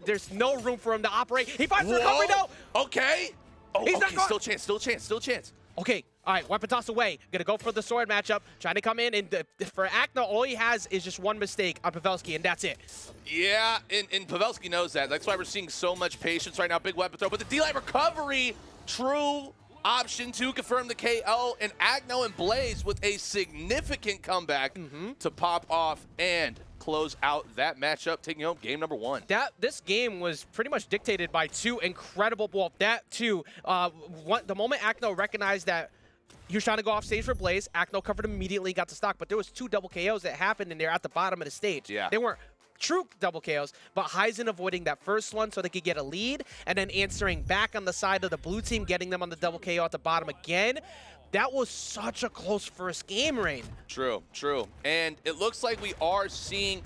There's no room for him to operate. He finds the recovery, though. Okay. Oh, He's okay, still chance. Okay, All right, weapon toss away. Gonna go for the sword matchup. Trying to come in, and for Akno, all he has is just one mistake on Pavelski, and that's it. Yeah, and Pavelski knows that. That's why we're seeing so much patience right now. Big weapon throw, but the D-Light recovery, true option to confirm the KO, and Akno and Blaze with a significant comeback to pop off and close out that matchup, taking home game number 1. This game was pretty much dictated by two incredible, well, the moment Akno recognized that he was trying to go off stage for Blaze, Akno covered immediately, got to stock, but there was 2 double KOs that happened, and they're at the bottom of the stage. Yeah. They weren't true double KOs, but Heisen avoiding that first one so they could get a lead, and then answering back on the side of the blue team, getting them on the double KO at the bottom again. That was such a close first game, Rain. True. And it looks like we are seeing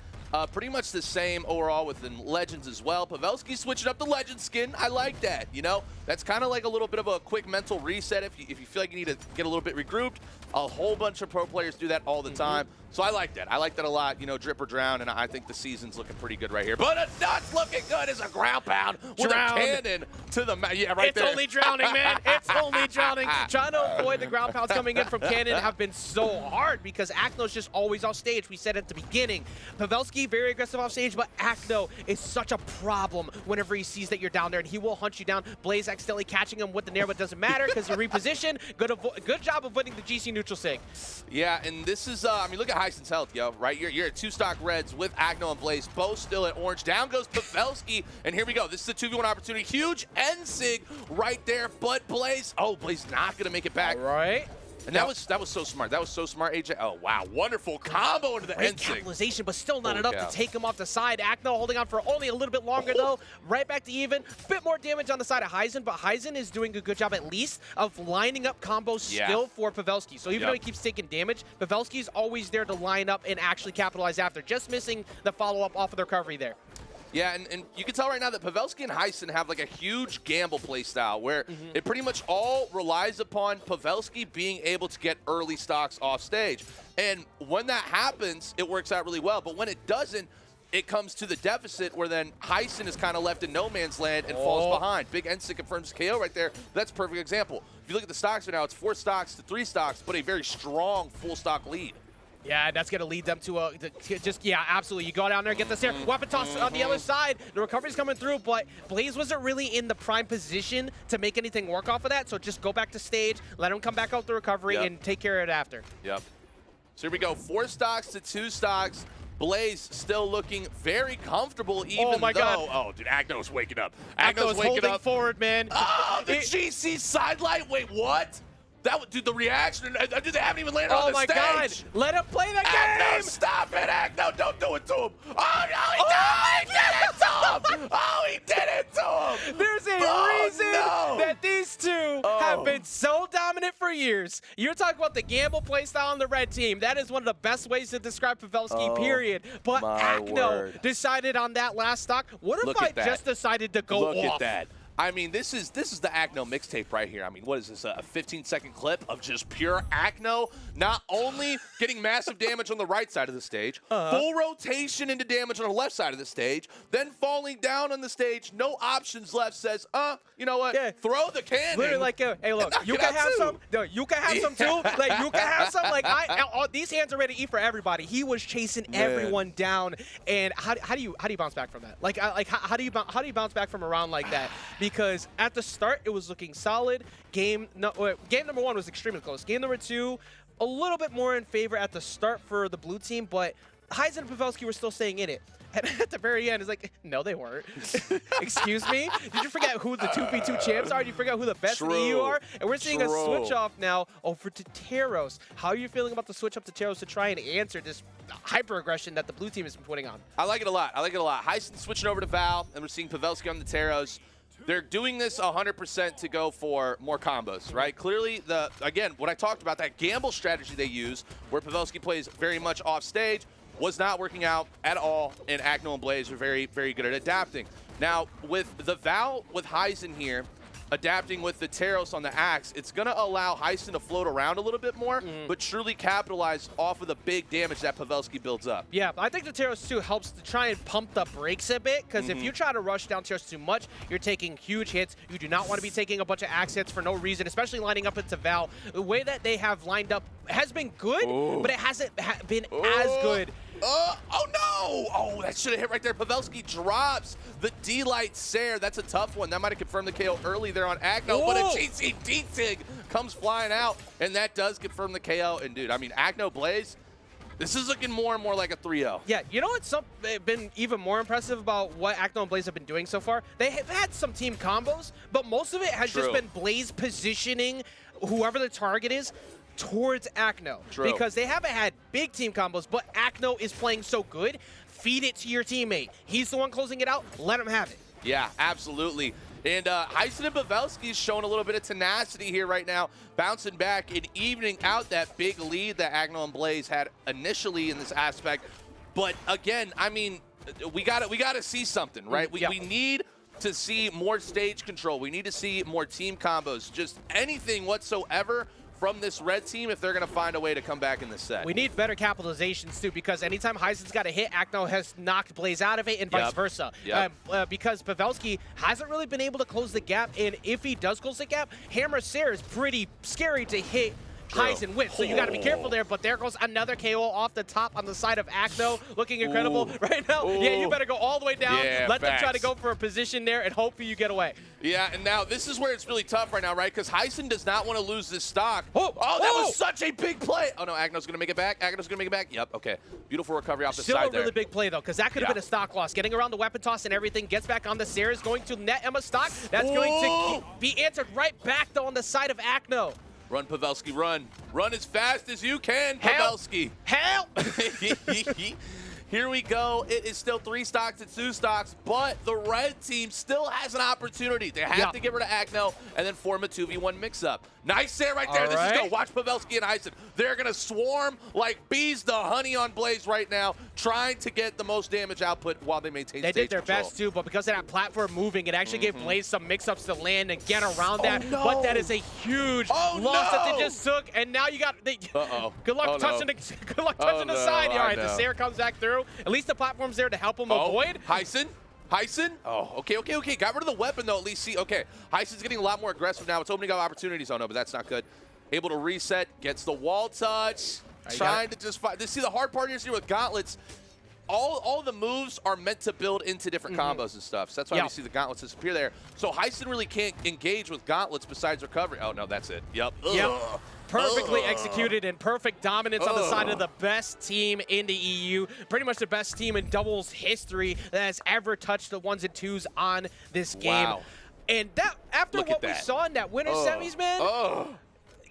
pretty much the same overall within Legends as well. Pavelski switching up the Legend skin. I like that. You know, that's kind of like a little bit of a quick mental reset if you feel like you need to get a little bit regrouped. A whole bunch of pro players do that all the time. So I like that. I like that a lot. You know, drip or drown, and I think the season's looking pretty good right here. But a nuts looking good as a ground pound with a cannon to the yeah, right there. It's only drowning, man. It's only drowning. Trying to avoid the ground pounds coming in from cannon have been so hard because Akno's just always off stage. We said at the beginning. Pavelski, very aggressive off stage, but Akno is such a problem whenever he sees that you're down there, and he will hunt you down. Blaze accidentally catching him with the nair, but it doesn't matter because he repositioned. Good job avoiding the GC neutral sig. Yeah, and this is, I mean, look at Heisen's health, yo, right? You're at 2 stock reds with Akno and Blaze, both still at orange. Down goes Pavelski, and here we go. This is a 2v1 opportunity. Huge N-Sig right there, but Blaze not going to make it back. All right. And that was so smart. That was so smart, AJ. Oh, wow. Wonderful combo into the Great N-Sig. capitalization, but still not Holy enough cow. to take him off the side. Akno holding on for only a little bit longer, though. Right back to even. Bit more damage on the side of Heisen, but Heisen is doing a good job, at least, of lining up combos still for Pavelski. So even though he keeps taking damage, Pavelski is always there to line up and actually capitalize after. Just missing the follow-up off of the recovery there. Yeah, and you can tell right now that Pavelski and Heisen have like a huge gamble play style where it pretty much all relies upon Pavelski being able to get early stocks off stage. And when that happens, it works out really well. But when it doesn't, it comes to the deficit where then Heisen is kind of left in no man's land and falls behind. Big N-Sig confirms KO right there. That's a perfect example. If you look at the stocks right now, it's 4 stocks to 3 stocks, but a very strong full stock lead. Yeah, that's going to lead them to absolutely. You go down there, get this here. Weapon toss on the other side. The recovery's coming through, but Blaze wasn't really in the prime position to make anything work off of that, so just go back to stage, let him come back out the recovery, and take care of it after. Yep. So here we go. 4 stocks to 2 stocks. Blaze still looking very comfortable, even though... God. Oh, dude, Akno's waking up. Akno's waking holding up. forward, man. Oh, the GC sidelight. Wait, what? Dude, the reaction, dude, they haven't even landed on the stage. Oh, my God. Let him play that Akno, game. stop it, Akno. Don't do it to him. Oh, no, he did it to him. Oh, he did it to him. There's a reason that these two have been so dominant for years. You're talking about the gamble play style on the red team. That is one of the best ways to describe Pavelski, period. But Akno decided on that last stock. What if I just decided to go off? Look at that. I mean, this is the Akno mixtape right here. I mean, what is this, a 15-second clip of just pure Akno not only getting massive damage on the right side of the stage, full rotation into damage on the left side of the stage, then falling down on the stage, no options left, says, you know what, throw the cannon. Literally like, hey, look, you can have some. No, you can have some too. Like, you can have some. Like, these hands are ready to eat for everybody. He was chasing everyone down. And how do you bounce back from that? Like, how do you bounce back from a round like that? Because at the start, it was looking solid. Game number 1 was extremely close. Game number 2, a little bit more in favor at the start for the blue team, but Heisen and Pavelski were still staying in it. And at the very end, it's like, no, they weren't. Excuse me? Did you forget who the 2v2 champs are? Did you forget who the best in the EU are? And we're seeing a switch off now over to Teros. How are you feeling about the switch up to Teros to try and answer this hyper-aggression that the blue team has been putting on? I like it a lot. Heisen switching over to Val, and we're seeing Pavelski on the Teros. They're doing this 100% to go for more combos, right? Clearly, again, what I talked about, that gamble strategy they use, where Pavelski plays very much off stage, was not working out at all, and Akno and Blaze are very, very good at adapting. Now, with the Val with Heisen here, adapting with the Teros on the axe, it's going to allow Heisen to float around a little bit more, but truly capitalize off of the big damage that Pavelski builds up. Yeah, I think the Teros 2 helps to try and pump the brakes a bit, because if you try to rush down Teros too much, you're taking huge hits. You do not want to be taking a bunch of axe hits for no reason, especially lining up into Val. The way that they have lined up has been good, but it hasn't been as good. Oh no! Oh, that should have hit right there. Pavelski drops the D-Light Sair. That's a tough one. That might have confirmed the KO early there on Agno, but a GC D-Sig comes flying out, and that does confirm the KO. And dude, I mean, Agno Blaze, this is looking more and more like a 3-0. Yeah, you know what's been even more impressive about what Agno and Blaze have been doing so far? They have had some team combos, but most of it has just been Blaze positioning whoever the target is towards Agno. Because they haven't had big team combos, but Agno is playing so good. Feed it to your teammate. He's the one closing it out. Let him have it. Yeah, absolutely. And Heisen and Pavelski is showing a little bit of tenacity here right now, bouncing back and evening out that big lead that Agno and Blaze had initially in this aspect. But again, I mean, we gotta see something, right? We need to see more stage control. We need to see more team combos, just anything whatsoever from this red team if they're going to find a way to come back in the set. We need better capitalizations, too, because anytime Heisen's got a hit, Agno has knocked Blaze out of it and vice versa. Because Pavelski hasn't really been able to close the gap, and if he does close the gap, Hammer Sair is pretty scary to hit Heisen with, so you got to be careful there. But there goes another KO off the top on the side of Agno, looking incredible right now. Yeah, you better go all the way down. Let them try to go for a position there, and hopefully you get away. Yeah, and now this is where it's really tough right now, right? Because Heisen does not want to lose this stock. That was such a big play. Oh, no, Agno's going to make it back. Agno's going to make it back. Yep, okay. Beautiful recovery off the side there. Still a really big play, though, because that could have been a stock loss. Getting around the weapon toss and everything, gets back on the Sair, is going to net Emma stock. That's going to be answered right back, though, on the side of Agno. Run, Pavelski, run. Run as fast as you can, Pavelski. Help! Here we go. It is still 3 stocks to 2 stocks, but the red team still has an opportunity. They have to get rid of Agno and then form a 2v1 mix-up. Nice there right there. This is go. Watch Pavelski and Heisen. They're going to swarm like bees to honey on Blaze right now, trying to get the most damage output while they maintain stage They did their control. best, too, but because of that platform moving, it actually gave Blaze some mix-ups to land and get around that. But that is a huge loss that they just took, and now you got... Good luck touching the side. All right, the Sair comes back through. At least the platform's there to help him avoid. Heisen? Oh, okay. Got rid of the weapon, though, at least. See, okay. Heisen's getting a lot more aggressive now. It's opening up opportunities. Oh, no, but that's not good. Able to reset. Gets the wall touch. Trying to just fight. See, the hard part here with gauntlets, all the moves are meant to build into different combos and stuff. So that's why we see the gauntlets disappear there. So Heisen really can't engage with gauntlets besides recovery. Oh, no, that's it. Yep. Perfectly executed and perfect dominance on the side of the best team in the EU. Pretty much the best team in doubles history that has ever touched the 1s and 2s on this game. And that after what we saw in that winter semis, man,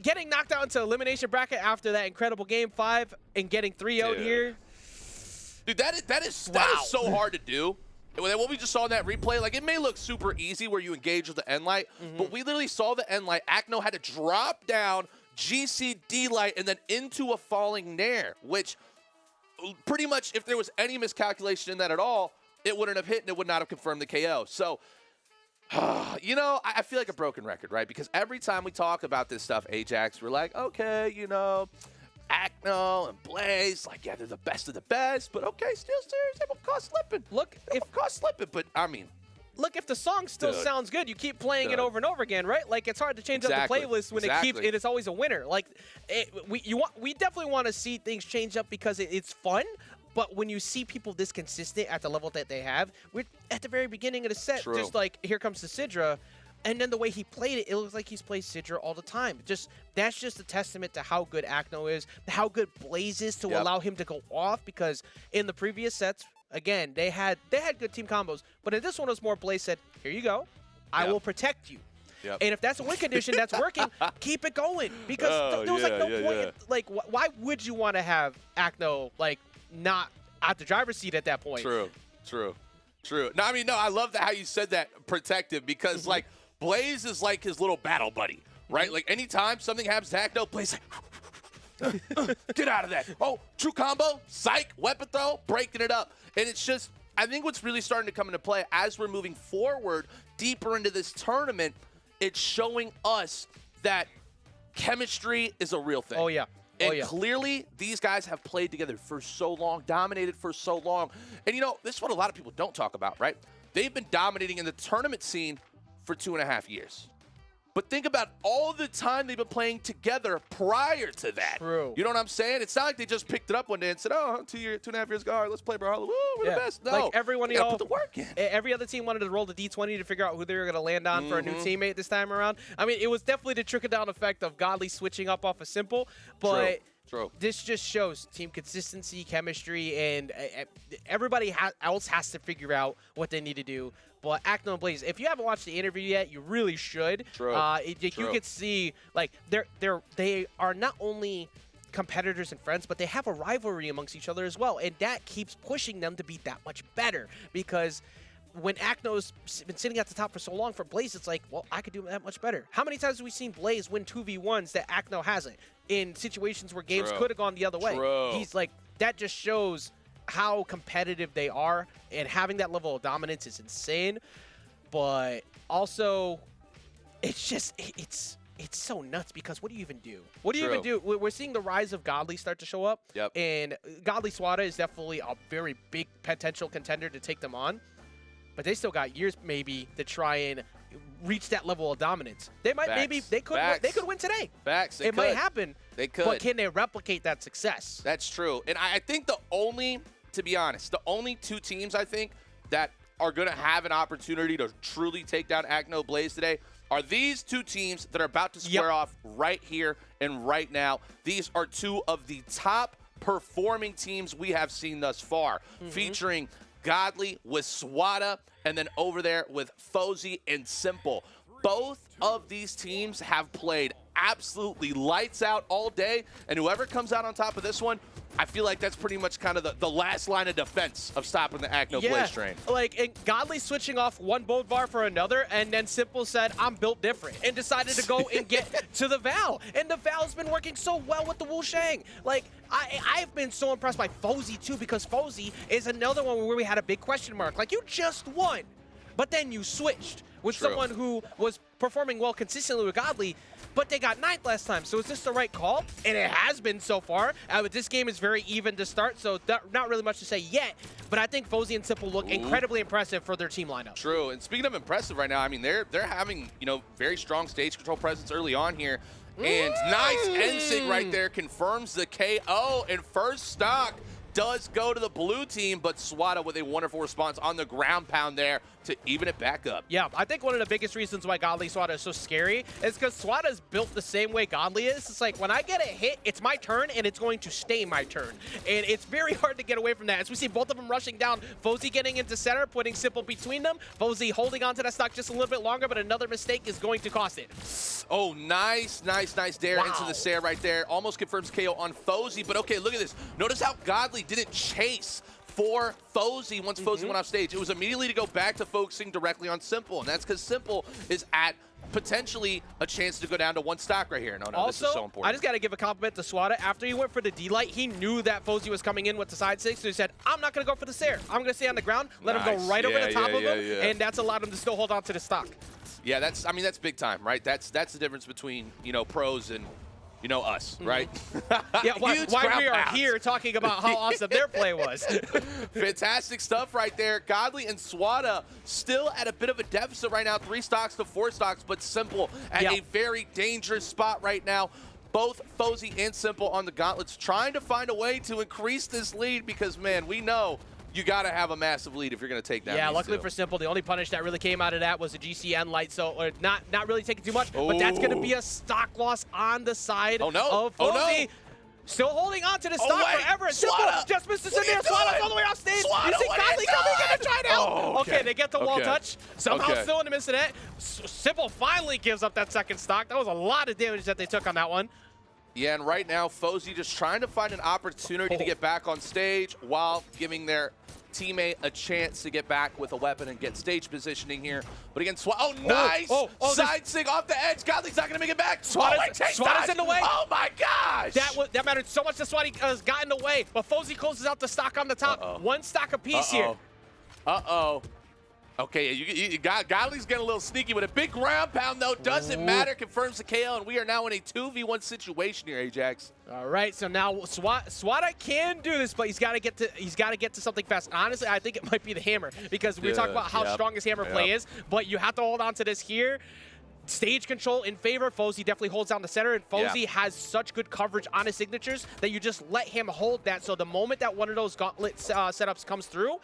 getting knocked out into elimination bracket after that incredible game 5 and getting 3-0'd here. Dude, that is so hard to do. What we just saw in that replay, like, it may look super easy where you engage with the end light, but we literally saw the end light. Agno had to drop down, GC D-Light, and then into a falling Nair, which pretty much, if there was any miscalculation in that at all, it wouldn't have hit and it would not have confirmed the KO. So, you know, I feel like a broken record, right? Because every time we talk about this stuff, Ajax, we're like, okay, you know, Agno and Blaze, like, yeah, they're the best of the best, but okay, still serious, they will cause slipping. Look, but I mean, look, if the song still sounds good, you keep playing it over and over again, right? Like, it's hard to change up the playlist when it is always a winner. Like, we definitely want to see things change up because it's fun. But when you see people this consistent at the level that they have, we're at the very beginning of the set, just like, here comes the Sidra. And then the way he played it, it looks like he's played Sidra all the time. That's just a testament to how good Agno is, how good Blaze is to allow him to go off. Because in the previous sets, again, they had good team combos. But in this one, it was more Blaze said, here you go. I will protect you. And if that's a win condition that's working, keep it going. Because there was like no point. Like, why would you want to have Agno like not at the driver's seat at that point? True. No, I mean, no, I love how you said that, protective, because like Blaze is like his little battle buddy, right? Like, anytime something happens to Agno, Blaze like, get out of that. Oh, true combo, psych, weapon throw, breaking it up. And it's just, I think what's really starting to come into play as we're moving forward deeper into this tournament it's showing us that chemistry is a real thing. Oh, yeah. And clearly, these guys have played together for so long, dominated for so long. And, you know, this is what a lot of people don't talk about, right? They've been dominating in the tournament scene for 2.5 years. But think about all the time they've been playing together prior to that. True. You know what I'm saying? It's not like they just picked it up one day and said, oh, 2.5 years ago, all right, let's play Brawlhalla. Woo, we're the best. No. Like everyone, you know, put the work in. Every other team wanted to roll the D20 to figure out who they were going to land on for a new teammate this time around. I mean, it was definitely the trickle-down effect of Godly switching up off of Simple. But True. this just shows team consistency, chemistry, and everybody else has to figure out what they need to do. But Acno and Blaze, if you haven't watched the interview yet, you really should. True. You could see, like, they are not only competitors and friends, but they have a rivalry amongst each other as well. And that keeps pushing them to be that much better. Because when Acno's been sitting at the top for so long, for Blaze, it's like, well, I could do that much better. How many times have we seen Blaze win 2v1s that Acno hasn't in situations where games could have gone the other way? He's like, that just shows how competitive they are, and having that level of dominance is insane. But also, it's just, it's so nuts, because what do you even do? What do you even do? We're seeing the rise of Godly start to show up. Yep. And Godly Swata is definitely a very big potential contender to take them on. But they still got years maybe to try and reach that level of dominance. They might they could win today. It might happen. They could. But can they replicate that success? That's true. And I think to be honest, the only two teams I think that are going to have an opportunity to truly take down Acno Blaze today are these two teams that are about to square off right here and right now. These are two of the top performing teams we have seen thus far, featuring Godly with Swata, and then over there with Fozy and Simple. Both of these teams have played absolutely lights out all day, and whoever comes out on top of this one, I feel like that's pretty much kind of the last line of defense of stopping the Acno Blaze train. Like, and Godly switching off one Bodvar for another, and then Simple said, I'm built different, and decided to go and get to the Val. And the Val's been working so well with the Wu Shang. Like, I've been so impressed by Fozy, too, because Fozy is another one where we had a big question mark. Like, you just won, but then you switched with someone who was performing well consistently with Godly, but they got 9th last time. So is this the right call? And it has been so far. This game is very even to start, so not really much to say yet. But I think Fozy and Simple look incredibly impressive for their team lineup. True. And speaking of impressive right now, I mean, they're having, you know, very strong stage control presence early on here. And nice NSYNC right there confirms the KO. And first stock does go to the blue team, but Swata with a wonderful response on the ground pound there to even it back up. Yeah, I think one of the biggest reasons why Godly Swata is so scary is because Swata is built the same way Godly is. It's like, when I get a hit, it's my turn, and it's going to stay my turn. And it's very hard to get away from that. As we see both of them rushing down, Fozy getting into center, putting Simple between them. Fozy holding onto that stock just a little bit longer, but another mistake is going to cost it. Oh, nice dare into the Sair right there. Almost confirms KO on Fozy, but okay, look at this. Notice how Godly didn't chase for Fozy once Fozy went off stage. It was immediately to go back to focusing directly on Simple, and that's because Simple is at potentially a chance to go down to one stock right here. No, also, this is so important. I just got to give a compliment to Swata. After he went for the D-Light, he knew that Fozy was coming in with the side 6, so he said, I'm not going to go for the Sair. I'm going to stay on the ground, let him go right over the top of him, and that's allowed him to still hold on to the stock. Yeah, that's big time, right? That's the difference between, you know, pros and, you know, us, right? Yeah, why we are here talking about how awesome their play was. Fantastic stuff right there. Godly and Swata still at a bit of a deficit right now, 3 stocks to 4 stocks, but Simple at a very dangerous spot right now. Both Fozy and Simple on the gauntlets trying to find a way to increase this lead because, man, we know you got to have a massive lead if you're going to take down these luckily two. for Simple, the only punish that really came out of that was a GCN light, so not really taking too much, but that's going to be a stock loss on the side of Fozy. Still holding on to the stock forever. Simple just missed this in there. Swata's all the way off stage. You see Godly coming in and trying to help. Okay, they get the wall touch. Somehow still in the midst of that. Simple finally gives up that second stock. That was a lot of damage that they took on that one. Yeah, and right now, Fozy just trying to find an opportunity to get back on stage while giving their teammate a chance to get back with a weapon and get stage positioning here. But again, nice! Side sig off the edge. Godly's not going to make it back. Swata's in the way. Oh my gosh! That mattered so much that Swati has gotten in the way, but Fozy closes out the stock on the top. One stock apiece here. Okay, you got Godley's getting a little sneaky with a big ground pound, though. Doesn't matter. Confirms the KO, and we are now in a 2v1 situation here, Ajax. All right, so now Swati can do this, but he's got to get to something fast. Honestly, I think it might be the hammer because we talked about how strong his hammer play is, but you have to hold on to this here. Stage control in favor. Fozy definitely holds down the center, and Fozy has such good coverage on his signatures that you just let him hold that. So the moment that one of those gauntlet setups comes through,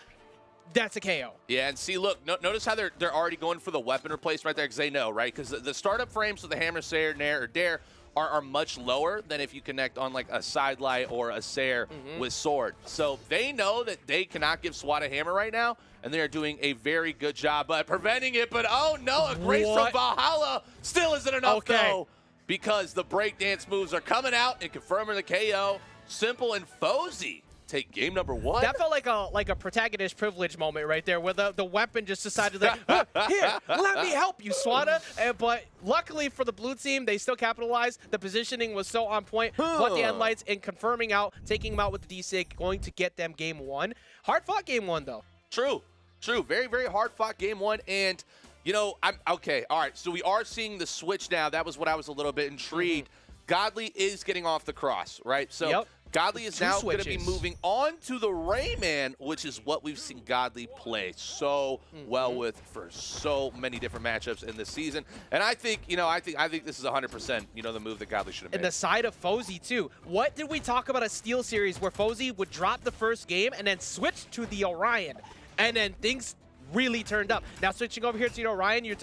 that's a KO. Yeah, and see, look, notice how they're already going for the weapon replace right there because they know, right? Because the startup frames with the hammer, Sayer, Nair, or Dare are much lower than if you connect on like a side light or a Sayer with sword. So they know that they cannot give Swat a hammer right now, and they are doing a very good job at preventing it. But oh no, a grace from Valhalla still isn't enough though, because the breakdance moves are coming out and confirming the KO. Simple and Fozy take game number 1. That felt like a protagonist privilege moment right there, where the weapon just decided like, here, let me help you, Swata. But luckily for the blue team, they still capitalized. The positioning was so on point. But the end lights and confirming out, taking him out with the D-Sig, going to get them game 1. Hard fought game 1 though. True. Very, very hard fought game 1. And you know, I'm okay. All right, so we are seeing the switch now. That was what I was a little bit intrigued. Godly is getting off the cross, right? So Godly is now going to be moving on to the Rayman, which is what we've seen Godly play so well with for so many different matchups in this season. And I think, you know, I think this is 100%, you know, the move that Godly should have made. And the side of Fozy too. What did we talk about a Steel series where Fozy would drop the first game and then switch to the Orion, and then things really turned up. Now switching over here to the Orion,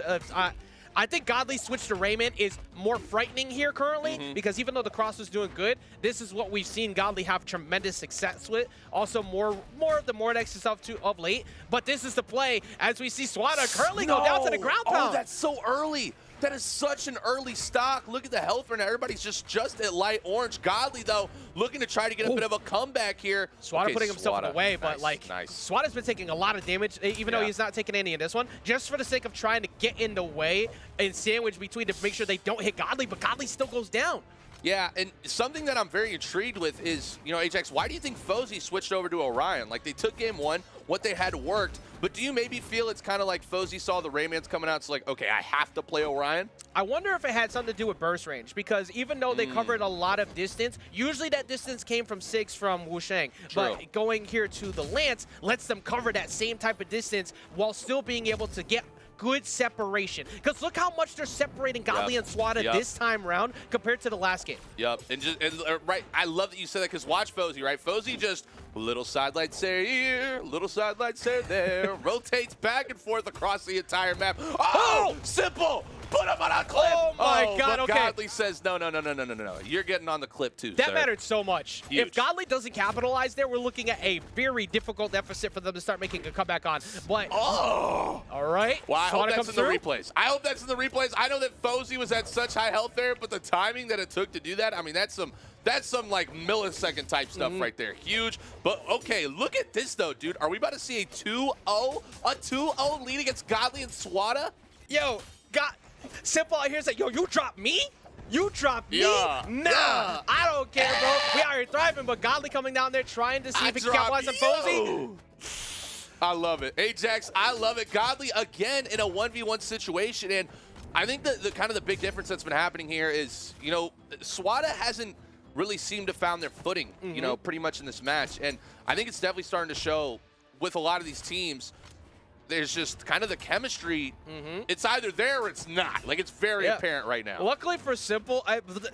I think Godly's switch to Rayman is more frightening here currently because even though the cross was doing good, this is what we've seen Godly have tremendous success with. Also more of the Mordex stuff too of late, but this is the play as we see Swata currently go down to the ground pound. Oh, that's so early. That is such an early stock. Look at the health right now. Everybody's just at light orange. Godly, though, looking to try to get a bit of a comeback here. Swata putting himself in the way, but Swata's been taking a lot of damage, even though he's not taking any in this one, just for the sake of trying to get in the way and sandwich between to make sure they don't hit Godly, but Godly still goes down. Yeah, and something that I'm very intrigued with is, you know, Ajax, why do you think Fozy switched over to Orion? Like, they took game 1, what they had worked, but do you maybe feel it's kind of like Fozy saw the Raymans coming out, it's like, okay, I have to play Orion? I wonder if it had something to do with burst range, because even though they covered a lot of distance, usually that distance came from 6 from Wusheng. But going here to the Lance lets them cover that same type of distance while still being able to get good separation. Because look how much they're separating Godly and Swata this time around compared to the last game. Right, I love that you said that because watch Fozy, right? Fozy just little side light Sayer here, little side light Sayer there, rotates back and forth across the entire map. Oh, simple! Put him on a clip! Oh my God, but Godly says, no. You're getting on the clip too, That sir. mattered so much. Huge. If Godly doesn't capitalize there, we're looking at a very difficult deficit for them to start making a comeback on. But, all right. Well, I hope that's in the replays. I hope that's in the replays. I know that Fozy was at such high health there, but the timing that it took to do that, I mean, that's some like millisecond type stuff right there. Huge. But okay, look at this though, dude. Are we about to see a 2-0 lead against Godly and Swata? Yo, Simple out here saying, yo, you dropped me? You dropped me? Yeah. Nah, I don't care, bro. We out here thriving, but Godly coming down there trying to see if he can capitalize on Fozy. I love it. Ajax, I love it. Godly again in a 1v1 situation, and I think the kind of the big difference that's been happening here is, you know, Swata hasn't really seemed to found their footing, you know, pretty much in this match, and I think it's definitely starting to show with a lot of these teams. There's just kind of the chemistry. It's either there or it's not. Like, it's very apparent right now. Luckily for Simple,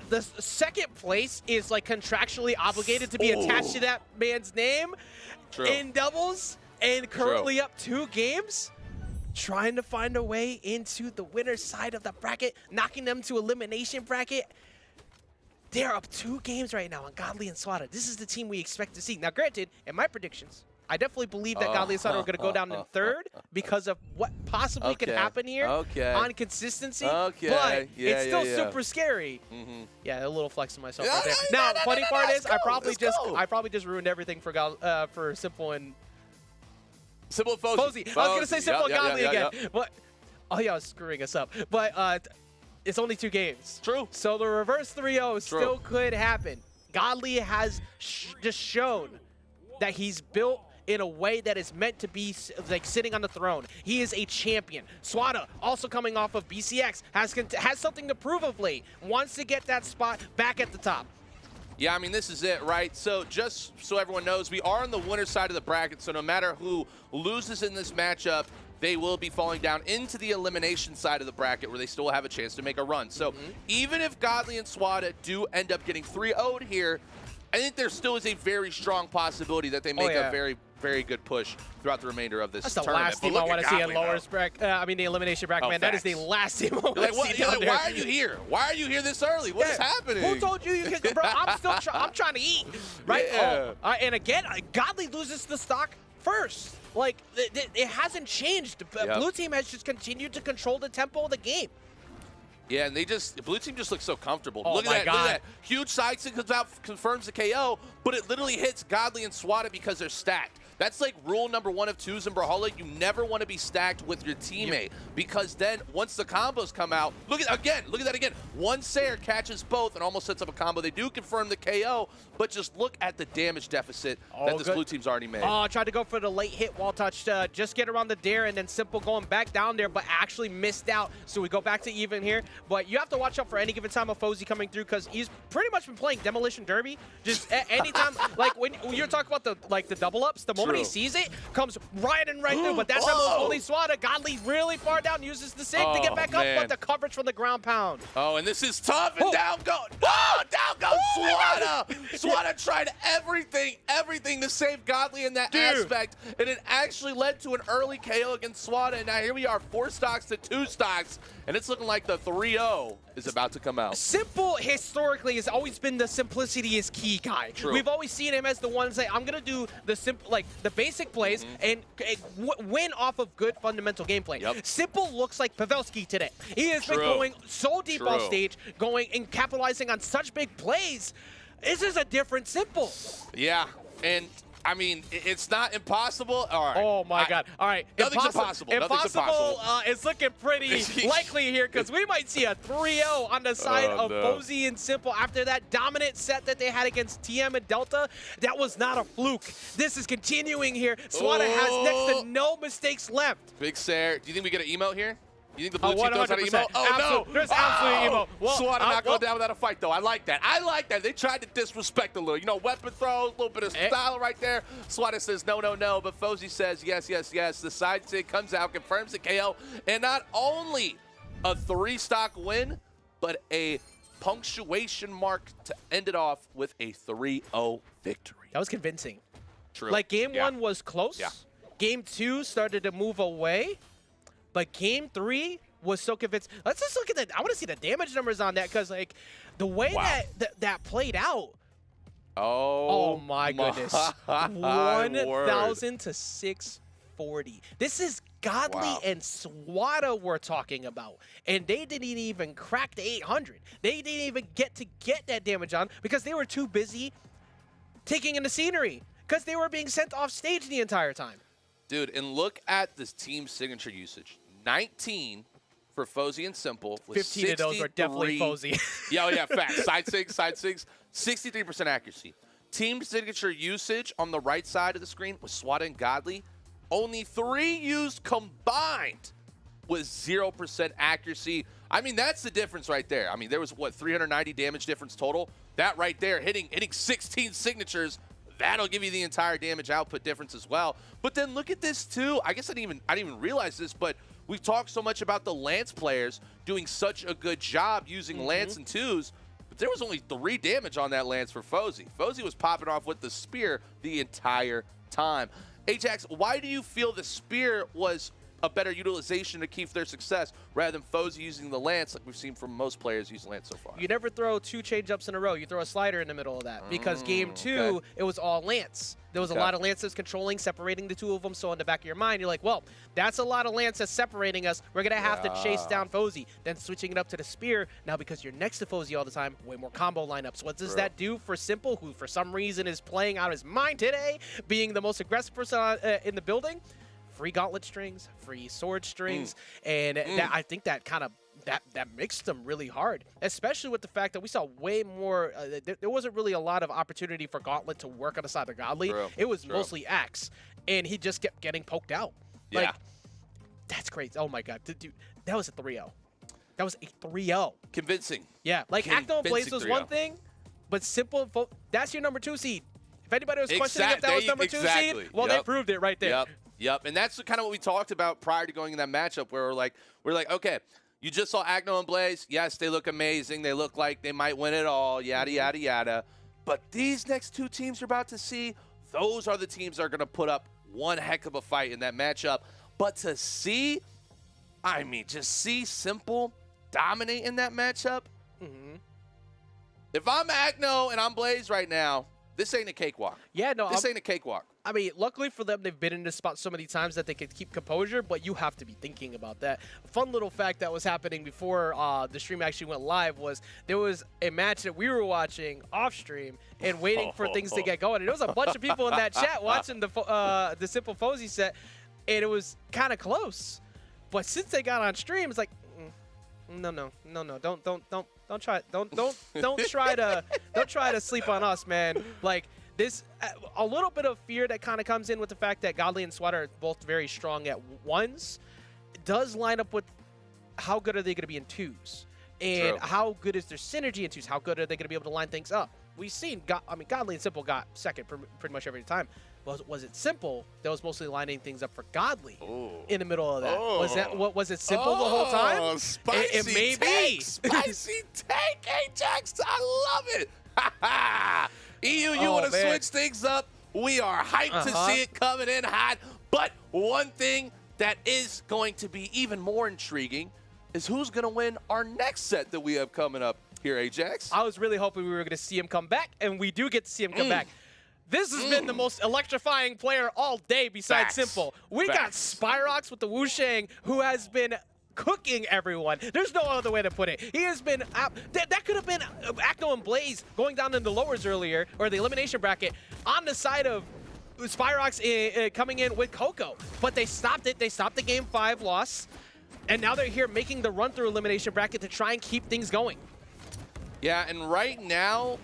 the second place is like contractually obligated to be attached to that man's name in doubles, and currently up 2 games. Trying to find a way into the winner's side of the bracket, knocking them to elimination bracket. They're up 2 games right now on Godly and Swata. This is the team we expect to see. Now, granted, in my predictions, I definitely believe that Godly and Swata are going to go down in 3rd because of what possibly could happen here on consistency. But it's still super scary. Yeah, a little flex of myself right there. Now, funny part is, I probably just ruined everything for Simple and Simple and Fozy. I was going to say Simple and Godly again. But I was screwing us up. But it's only 2 games. True. So the reverse 3-0 still could happen. Godly has just shown that he's built in a way that is meant to be like sitting on the throne. He is a champion. Swati, also coming off of BCX, has something to prove of late. Wants to get that spot back at the top. Yeah, I mean, this is it, right? So just so everyone knows, we are on the winner's side of the bracket, so no matter who loses in this matchup, they will be falling down into the elimination side of the bracket where they still have a chance to make a run. So even if Godly and Swati do end up getting 3-0'd here, I think there still is a very strong possibility that they make a very, very good push throughout the remainder of this That's the tournament. last team I want to see in lowers bracket. The elimination bracket, man. That is the last team I want to see down there. Why are you here? Why are you here this early? What is happening? Who told you you can? Bro, I'm still I'm trying to eat, right? Yeah. And again, Godly loses the stock first. Like, it hasn't changed. Blue team has just continued to control the tempo of the game. Yeah, and blue team just looks so comfortable. Oh look my at God. that. Huge side stick comes out, confirms the KO, but it literally hits Godly and Swati because they're stacked. That's like rule number 1 of 2s in Brawlhalla. You never want to be stacked with your teammate because then once the combos come out, look at that again. One Sayer catches both and almost sets up a combo. They do confirm the KO, but just look at the damage deficit that this blue team's already made. Oh, tried to go for the late hit wall touch to just get around the dare and then Simple going back down there, but actually missed out. So we go back to even here. But you have to watch out for any given time of Fozy coming through because he's pretty much been playing Demolition Derby. Just anytime, like when you're talking about the double ups, the moment he sees it, comes riding right through. But that time it was only Swati. Godly really far down, uses the sig to get back up, but the coverage from the ground pound. Oh, and this is tough, and down goes Swati. Swati tried everything to save Godly in that aspect, and it actually led to an early KO against Swati. And now here we are, 4 stocks to 2 stocks, and it's looking like the 3-0 is about to come out. Simple historically has always been the simplicity is key guy. True. We've always seen him as the one say, I'm gonna do the the basic plays and win off of good fundamental gameplay. Simple looks like Pavelski today. He has been going so deep off stage, going and capitalizing on such big plays. This is a different Simple. Yeah, and I mean, it's not impossible. All right. Oh my God! All right, nothing's impossible. Nothing's impossible. It's looking pretty likely here because we might see a 3-0 on the side of Fozy and Simple after that dominant set that they had against TM and Delta. That was not a fluke. This is continuing here. Swati has next to no mistakes left. Big Sayer. Do you think we get an emote here? You think the blue team knows how to 100%. emote? Oh, no. There's absolutely emote. Well, Swati not going down without a fight, though. I like that. They tried to disrespect a little. You know, weapon throws, a little bit of style right there. Swati says no, but Fozy says yes. The side stick comes out, confirms the KO, and not only a 3-stock win, but a punctuation mark to end it off with a 3-0 victory. That was convincing. True. Like, game 1 was close. Yeah. Game 2 started to move away. But game 3 was so convincing. Let's just look at that. I want to see the damage numbers on that because, like, the way that played out. Oh my goodness. 1,000 to 640. This is Godly and Swati we're talking about. And they didn't even crack the 800. They didn't even get that damage on because they were too busy taking in the scenery because they were being sent off stage the entire time. Dude, and look at this team signature usage. 19 for Fozy and Simple. With 15 of those are definitely Fozy. Yeah, facts. Side sigs, 63% accuracy. Team signature usage on the right side of the screen with Swati and Godly. Only 3 used combined with 0% accuracy. I mean, that's the difference right there. I mean, there was, 390 damage difference total? That right there, hitting 16 signatures, that'll give you the entire damage output difference as well. But then look at this too. I guess I didn't even realize this, but we've talked so much about the Lance players doing such a good job using Lance and 2s, but there was only 3 damage on that Lance for Fozy. Fozy was popping off with the spear the entire time. Ajax, why do you feel the spear was a better utilization to keep their success rather than Fozy using the Lance like we've seen from most players use Lance so far? You never throw 2 change-ups in a row. You throw a slider in the middle of that because game 2, it was all Lance. There was a lot of Lances controlling, separating the 2 of them. So in the back of your mind, you're like, well, that's a lot of Lances separating us. We're going to have to chase down Fozy. Then switching it up to the spear. Now because you're next to Fozy all the time, way more combo lineups. What does that do for Simple, who for some reason is playing out of his mind today, being the most aggressive person in the building? Free gauntlet strings, free sword strings, and I think that kind of that mixed them really hard, especially with the fact that we saw way more. There wasn't really a lot of opportunity for Gauntlet to work on the side of Godly. It was mostly Axe, and he just kept getting poked out. Yeah. Like, that's crazy. Oh my God, dude, that was a 3-0. That was a 3-0. Convincing. Yeah, like Acno and Blaze was Convincing one 3-0. thing, but that's your number 2 seed. If anybody was questioning if that Exact- was number 2 exactly. seed, well, they Yep. proved it right there. Yep. And that's kind of what we talked about prior to going in that matchup, where we're like, okay, you just saw Acno and Blaze. Yes, they look amazing. They look like they might win it all. Yada yada yada. But these next 2 teams you're about to see, those are the teams that are going to put up one heck of a fight in that matchup. But to see, I mean, just see Simple dominate in that matchup. If I'm Acno and I'm Blaze right now, this ain't a cakewalk. Yeah, no, This ain't a cakewalk. I mean, luckily for them, they've been in this spot so many times that they could keep composure, but you have to be thinking about that. Fun little fact that was happening before the stream actually went live was there was a match that we were watching off stream and waiting for things to get going. And there was a bunch of people in that chat watching the Simple Fozy set, and it was kind of close. But since they got on stream, it's like, no, don't try to sleep on us, man. Like, this, a little bit of fear that kind of comes in with the fact that Godly and Swati are both very strong at 1s does line up with how good are they going to be in 2s, and True. how good is their synergy in 2s? How good are they going to be able to line things up? We've seen, Godly and Simple got second pretty much every time. Was it Simple that was mostly lining things up for Godly in the middle of that? Was it Simple the whole time? Spicy It may take, be. Spicy take, Ajax. I love it. EU, you Oh, want to man. switch things up? We are hyped to see it coming in hot. But one thing that is going to be even more intriguing is who's going to win our next set that we have coming up here, Ajax. I was really hoping we were going to see him come back, and we do get to see him come back. This has been the most electrifying player all day besides Facts. Simple. We got Facts. Spyrox with the Wushang, who has been cooking everyone. There's no other way to put it. He has been that could have been Acno and Blaze going down in the lowers earlier, or the elimination bracket, on the side of Spyrox coming in with Coco. But they stopped it. They stopped the Game 5 loss. And now they're here making the run through elimination bracket to try and keep things going. Yeah, and right now,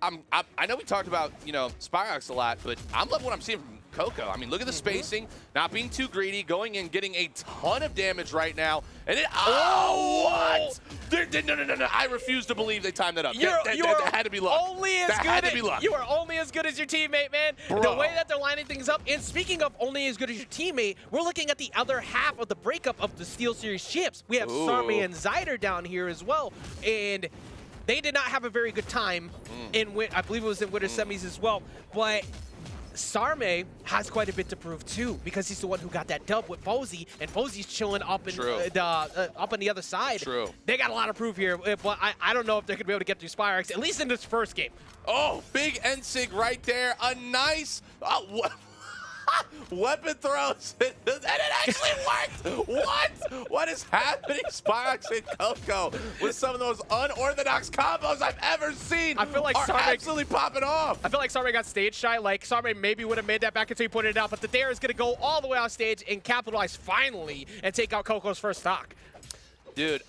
I know we talked about, Spyrox a lot, but I'm loving what I'm seeing from Coco. I mean, look at the spacing, not being too greedy, going in, getting a ton of damage right now. And it, what? No. I refuse to believe they timed that up. That had to be luck. You are only as good as your teammate, man. Bro. The way that they're lining things up. And speaking of only as good as your teammate, we're looking at the other half of the breakup of the Steel Series champs. We have Sarme and Zyder down here as well. And they did not have a very good time in, I believe it was in Winter Semis as well. But Sarme has quite a bit to prove too, because he's the one who got that dub with Fozy, and Fozy's chilling up in up on the other side. True. They got a lot of proof here, but I don't know if they're gonna be able to get through Spyrox, at least in this first game. Oh, big NSIG right there. A nice weapon throws. And it actually worked. What? What is happening? Spyrox and Coco with some of those unorthodox combos I've ever seen. I feel like are Sarme absolutely popping off. I feel like Sarme got stage shy. Like, Sarme maybe would have made that back until he put it out, but the Dare is gonna go all the way off stage and capitalize finally and take out Coco's first stock. Dude,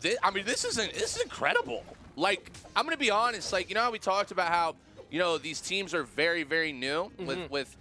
this is incredible. Like, I'm gonna be honest. Like, how we talked about how these teams are very, very new with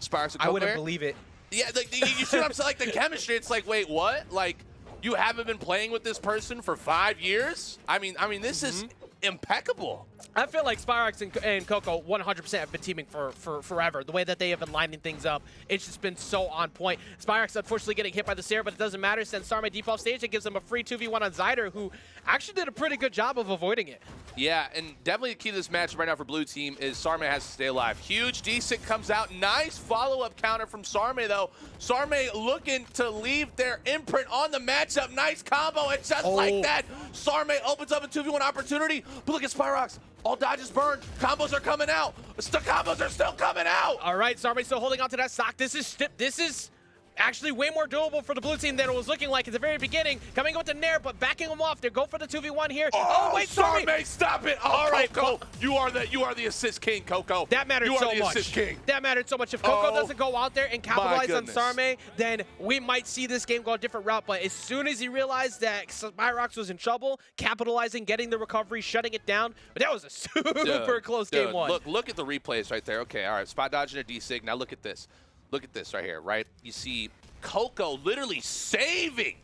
Spyrox and Coco. I wouldn't believe it. Yeah, like, you see what I'm saying? Like, the chemistry, it's like, wait, what? Like, you haven't been playing with this person for 5 years? I mean, this is impeccable. I feel like Spyrox and Coco 100% have been teaming for forever. The way that they have been lining things up, it's just been so on point. Spyrox unfortunately getting hit by the Sarah, but it doesn't matter since Sarme default stage. It gives them a free 2v1 on Zyder, who actually did a pretty good job of avoiding it. Yeah, and definitely the key to this match right now for Blue Team is Sarme has to stay alive. Huge decent comes out. Nice follow-up counter from Sarme, though. Sarme looking to leave their imprint on the matchup. Nice combo, and just like that, Sarme opens up a 2v1 opportunity. But look at Spyrox. All dodges burned. Combos are coming out. The combos are still coming out. All right, Sarme still holding on to that stock. This is actually way more doable for the blue team than it was looking like at the very beginning. Coming with the Nair, but backing them off. They're going for the 2v1 here. Oh, wait, sorry. Sarme, stop it. Oh, All right, Coco, you are the assist king, Coco. That mattered you so are the much. Assist king. That mattered so much. If Coco doesn't go out there and capitalize on goodness. Sarme, then we might see this game go a different route. But as soon as he realized that Spyrox was in trouble, capitalizing, getting the recovery, shutting it down. But that was a super close game one. Look at the replays right there. Okay, all right, spot dodging a D-Sig. Now look at this. Look at this right here, right? You see Coco literally saving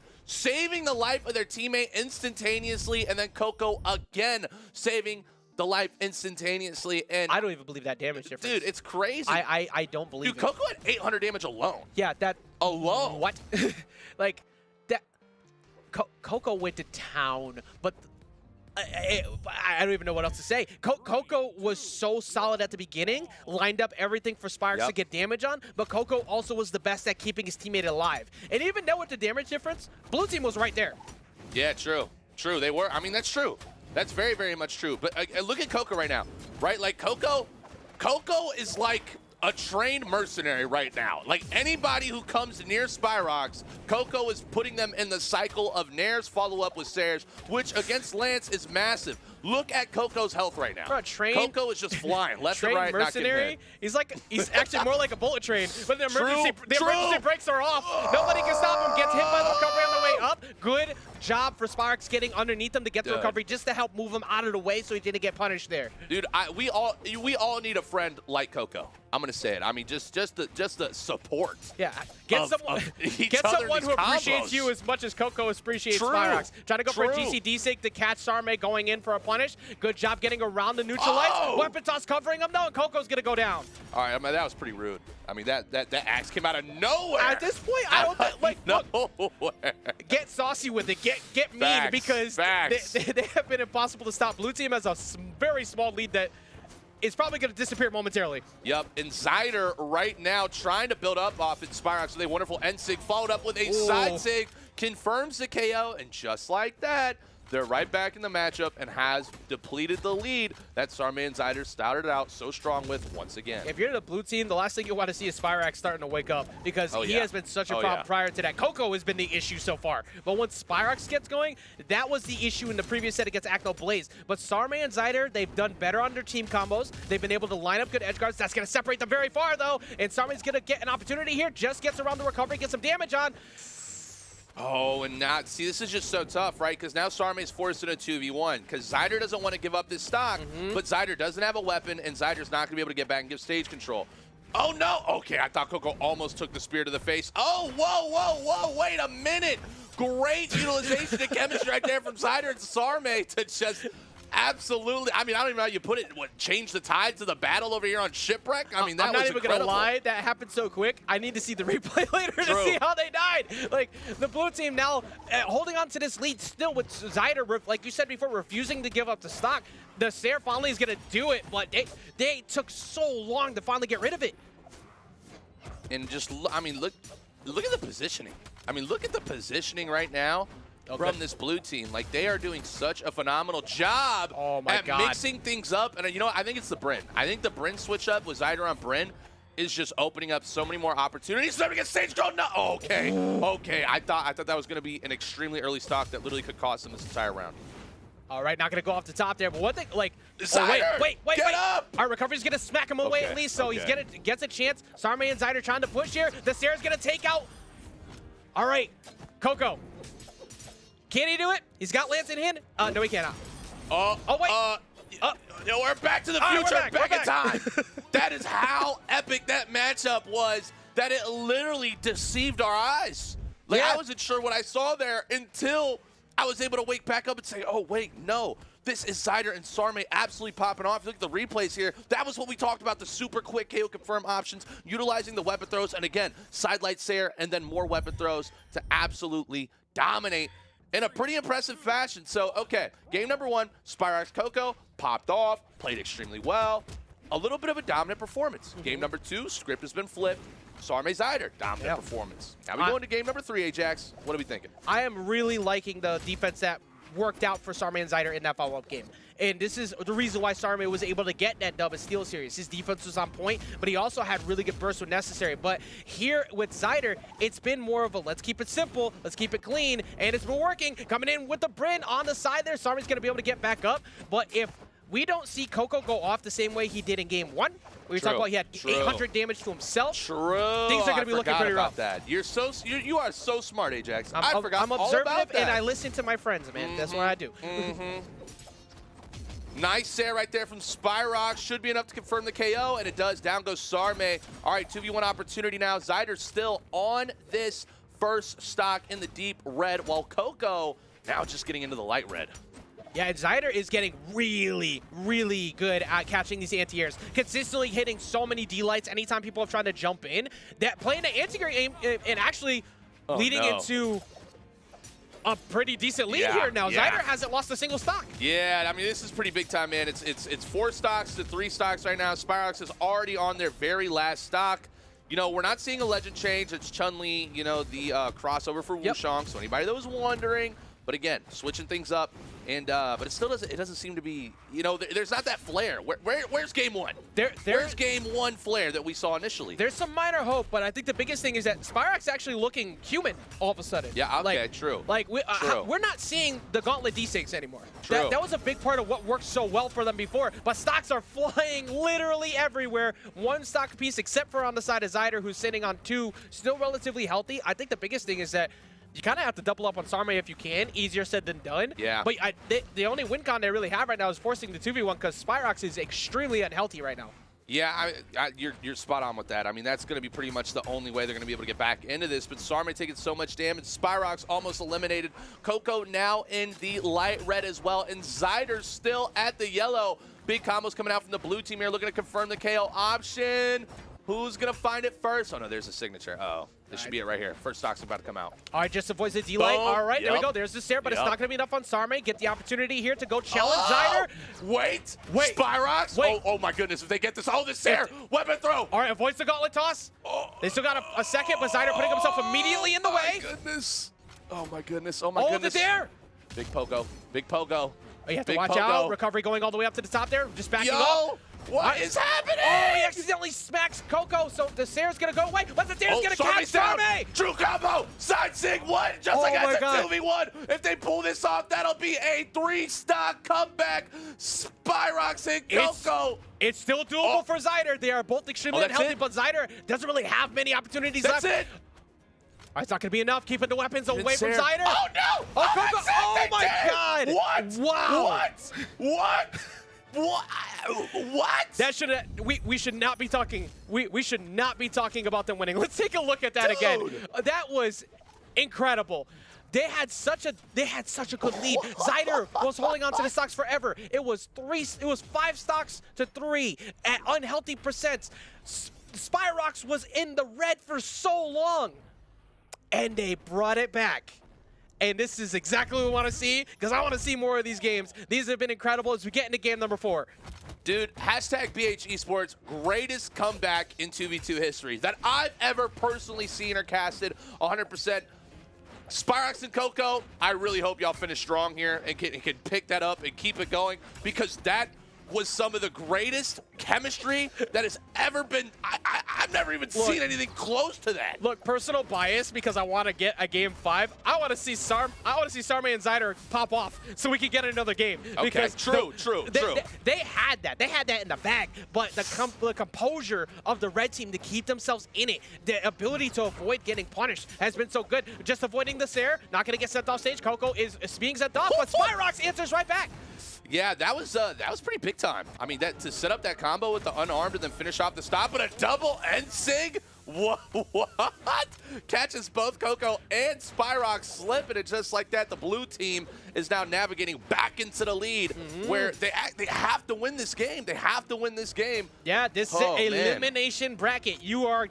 the life of their teammate instantaneously, and then Coco again saving the life instantaneously. And I don't even believe that damage difference. dude, it's crazy. I don't believe it. Dude, Coco had 800 damage alone. Yeah, that Alone. What? Like that. Coco went to town, but I don't even know what else to say. Coco was so solid at the beginning, lined up everything for Spyrox to get damage on, but Coco also was the best at keeping his teammate alive. And even though with the damage difference, blue team was right there. Yeah, true. True, they were. I mean, that's true. That's very, very much true. But look at Coco right now, right? Like, Coco is like a trained mercenary right now. Like, anybody who comes near Spyrox, Coco is putting them in the cycle of Nair's follow-up with Sayers, which against Lance is massive. Look at Coco's health right now. Bro, trained, Coco is just flying left and right, mercenary. He's actually more like a bullet train. But the emergency brakes are off. Nobody can stop him. Gets hit by the recovery on the way up. Good job for Spyrox getting underneath him to get the recovery just to help move him out of the way so he didn't get punished there. Dude, we all need a friend like Coco. I'm gonna say it. I mean, just the support. Yeah, get someone who appreciates you as much as Coco appreciates Spyrox. Trying to go for a GC D-Sig to catch Sarme going in for a punish. Good job getting around the neutral lights. Weapon toss covering him though, and Coco's gonna go down. All right, I mean, that was pretty rude. I mean, that axe came out of nowhere. At this point, I don't think, like, nowhere. Get saucy with it. Get mean, because they have been impossible to stop. Blue team has a very small lead that is probably going to disappear momentarily. Yep, and Zyder right now trying to build up off its Spyrox with a wonderful N-Sig, followed up with a side Sig, confirms the KO, and just like that, they're right back in the matchup and has depleted the lead that Sarme and Zyder started out so strong with once again. If you're the blue team, the last thing you want to see is Spyrox starting to wake up, because he has been such a problem prior to that. Coco has been the issue so far. But once Spyrox gets going, that was the issue in the previous set against Acno Blaze. But Sarme and Zyder, they've done better on their team combos. They've been able to line up good edge guards. That's going to separate them very far, though. And Sarme's going to get an opportunity here. Just gets around the recovery, gets some damage on. Oh, and now, see, this is just so tough, right? Because now Sarme's forced in a 2v1, because Zyder doesn't want to give up this stock, but Zyder doesn't have a weapon, and Zyder's not going to be able to get back and give stage control. Oh, no. Okay, I thought Coco almost took the spear to the face. Oh, whoa, wait a minute. Great utilization of chemistry right there from Zyder and Sarme to just absolutely, I mean, I don't even know how you put it. What, change the tides of the battle over here on Shipwreck? I mean, that I'm was not even going to incredible. lie. That happened so quick. I need to see the replay later to see how they died. Like, the blue team now holding on to this lead still with Zyder, like you said before, refusing to give up the stock. The Sair finally is going to do it, but they took so long to finally get rid of it. And just, I mean, look at the positioning. I mean, look at the positioning right now from this blue team. Like, they are doing such a phenomenal job at mixing things up. And you know what? I think it's the Bryn. I think the Bryn switch up with Zyder on Bryn is just opening up so many more opportunities. Let me get stage control. No, okay. I thought that was going to be an extremely early stock that literally could cost them this entire round. All right, not going to go off the top there, but one thing, like, wait. Up! Our recovery's going to smack him away at least, so he's gets a chance. Sarme and Zyder trying to push here. The Sair's going to take out. All right, Coco. Can he do it? He's got Lance in hand. No, he cannot. No, we're back to the future, back in time. That is how epic that matchup was, that it literally deceived our eyes. Like, I wasn't sure what I saw there until I was able to wake back up and say, oh, wait, no. This is Zyder and Sarme absolutely popping off. Look at the replays here. That was what we talked about, the super quick KO confirm options, utilizing the weapon throws, and again, sidelight Sair, and then more weapon throws to absolutely dominate in a pretty impressive fashion. So, okay, game number one, Spyrox Coco popped off, played extremely well. A little bit of a dominant performance. Game number two, script has been flipped. Sarme Zyder, dominant performance. Now we go into game number three, Ajax. What are we thinking? I am really liking the defense that worked out for Sarme and Zyder in that follow-up game. And this is the reason why Sarme was able to get that dub at Steel Series. His defense was on point, but he also had really good bursts when necessary. But here with Zyder, it's been more of a let's keep it simple, let's keep it clean, and it's been working. Coming in with the Bryn on the side there, Sarme's going to be able to get back up. But if we don't see Coco go off the same way he did in game 1, we were talking about he had 800 damage to himself. True. Things are going to be looking pretty rough. That. You are so smart, Ajax. I forgot I'm all observative about that. and I listen to my friends, man. That's what I do. Nice Sarah right there from Spyrox. Should be enough to confirm the KO, and it does. Down goes Sarme. All right, 2v1 opportunity now. Zyder's still on this first stock in the deep red, while Coco now just getting into the light red. Yeah, and Zyder is getting really, really good at catching these anti-airs. Consistently hitting so many D-lights anytime people are trying to jump in. That playing the anti-air aim and actually leading into a pretty decent lead here now. Zyder hasn't lost a single stock. Yeah, I mean, this is pretty big time, man. It's 4 stocks to 3 stocks right now. Spyrox is already on their very last stock. You know, we're not seeing a legend change. It's Chun-Li, you know, the crossover for Wushang. So anybody that was wondering, but again, switching things up. And but it still doesn't seem to be, you know, there's not that flare. Where's game 1? Where's game 1 flare that we saw initially? There's some minor hope, but I think the biggest thing is that Spyrox actually looking human all of a sudden. Yeah, okay, true. Like we're not seeing the Gauntlet D6 anymore. True. That was a big part of what worked so well for them before, but stocks are flying literally everywhere. 1 stock piece except for on the side of Zyder, who's sitting on 2, still relatively healthy. I think the biggest thing is that you kind of have to double up on Sarme if you can. Easier said than done. Yeah. But the only win con they really have right now is forcing the 2v1 because Spyrox is extremely unhealthy right now. Yeah, you're spot on with that. I mean, that's going to be pretty much the only way they're going to be able to get back into this. But Sarme taking so much damage. Spyrox almost eliminated. Coco now in the light red as well. And Zyder still at the yellow. Big combos coming out from the blue team here, looking to confirm the KO option. Who's going to find it first? Oh, no, there's a signature. Uh-oh. This should be it right here. First stock's about to come out. All right, just avoids the D-light. All right, there we Yep. go. There's the Sarah, but it's not going to be enough on Sarme. Get the opportunity here to go challenge Oh! Zyder. Wait. Spyrox? Wait. Oh, my goodness. If they get this. Oh, the Sarah. Weapon throw. All right, avoids the gauntlet toss. Oh. They still got a second, but Zyder putting himself immediately in the way. Goodness. Oh, my goodness. Oh, my Oh, goodness. the dare. Big Pogo. Big Pogo. Oh, you have to Big watch Pogo. out. Recovery going all the way up to the top there. Just backing up. Yo. What is happening? Oh, he accidentally smacks Coco, so the Sarah's going to go away, but the Sarah's going to catch Sarme. True combo. Side sig 1. Just like my that's a God. 2v1. If they pull this off, that'll be a 3-stock comeback. Spyrox and Coco. It's still doable for Zyder. They are both extremely that's unhealthy, it? but Zyder doesn't really have many opportunities That's left. it. All right, it's not going to be enough. Keeping the weapons away from Sarah. Zyder. Oh, no. Oh, Coco. that's it. Oh, They my did. God. What? Wow. What? What? That should we should not be talking. We should not be talking about them winning. Let's take a look at that again. That was incredible. They had such a good lead. Zyder was holding on to the stocks forever. It was 5 stocks to 3 at unhealthy percents. Spyrox was in the red for so long, and they brought it back. And this is exactly what we want to see, because I want to see more of these games. These have been incredible as we get into game number 4. Dude, hashtag BH Esports, greatest comeback in 2v2 history that I've ever personally seen or casted 100%. Spyrox and Coco, I really hope y'all finish strong here and can pick that up and keep it going, because that was some of the greatest chemistry that has ever been. I've never even seen anything close to that. Look, personal bias, because I want to get a game 5. I want to see Sarme and Zyder pop off so we can get another game. Okay, Because true. They had that. They had that in the bag. But the composure of the red team to keep themselves in it, the ability to avoid getting punished has been so good. Just avoiding the Sarah, not going to get sent off stage. Coco is being sent off, but Spyrox answers right back. Yeah, that was pretty big time. I mean, that to set up that combo with the unarmed and then finish off the stop, but a double end sig? What? Catches both Coco and Spyrox slipping it just like that. The blue team is now navigating back into the lead, where they have to win this game. They have to win this game. Yeah, this is elimination bracket. You are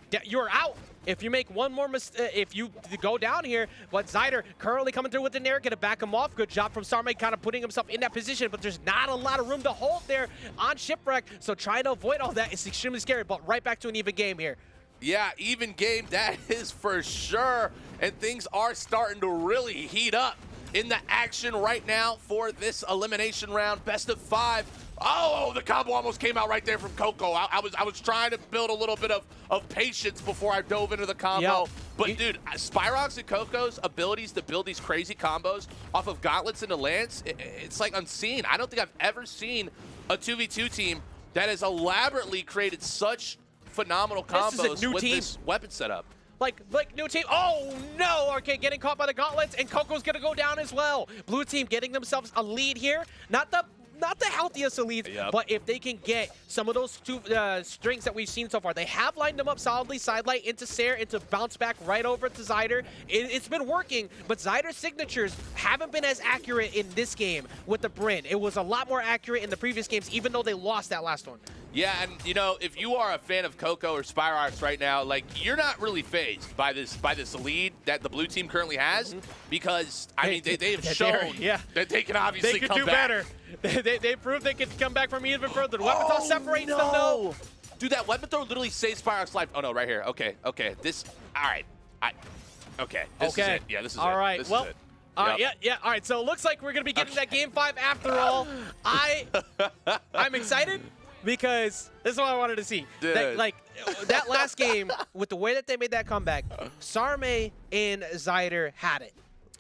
out. If you make one more mistake, if you go down here, but Zyder currently coming through with the nair, gonna back him off. Good job from Sarme, kind of putting himself in that position, but there's not a lot of room to hold there on Shipwreck, so trying to avoid all that is extremely scary, but right back to an even game here. Yeah, even game, that is for sure. And things are starting to really heat up in the action right now for this elimination round, best of 5. Oh, the combo almost came out right there from Coco. I was trying to build a little bit of patience before I dove into the combo. Yep. But dude, Spyrox and Coco's abilities to build these crazy combos off of gauntlets into lance, it's like unseen. I don't think I've ever seen a 2v2 team that has elaborately created such phenomenal This is a combos new with team. this weapon setup. Like new team. Oh no, Arcade getting caught by the gauntlets, and Coco's gonna go down as well. Blue team getting themselves a lead here. Not the healthiest of leads, Yep. but if they can get some of those two strings that we've seen so far, they have lined them up solidly, sidelight into Sair, into bounce back right over to Zyder. It's been working, but Zyder's signatures haven't been as accurate in this game with the Bryn. It was a lot more accurate in the previous games, even though they lost that last one. Yeah, and you know, if you are a fan of Coco or Spyrox right now, like you're not really phased by this lead that the blue team currently has, because I mean they've shown that they can obviously They could come do back. better. They proved they could come back from even further. The weapon toss separates them though. Dude, that weapon throw literally saves Spyrox's life. Oh no, right here. Okay. This. All right. Okay. This is it. Yeah, this is it. All right. This well. is it. All right, Yep. yeah. All right, so it looks like we're gonna be getting that game 5 after all. I'm excited because this is what I wanted to see. Dude. That last game, with the way that they made that comeback, Sarme and Zyder had it,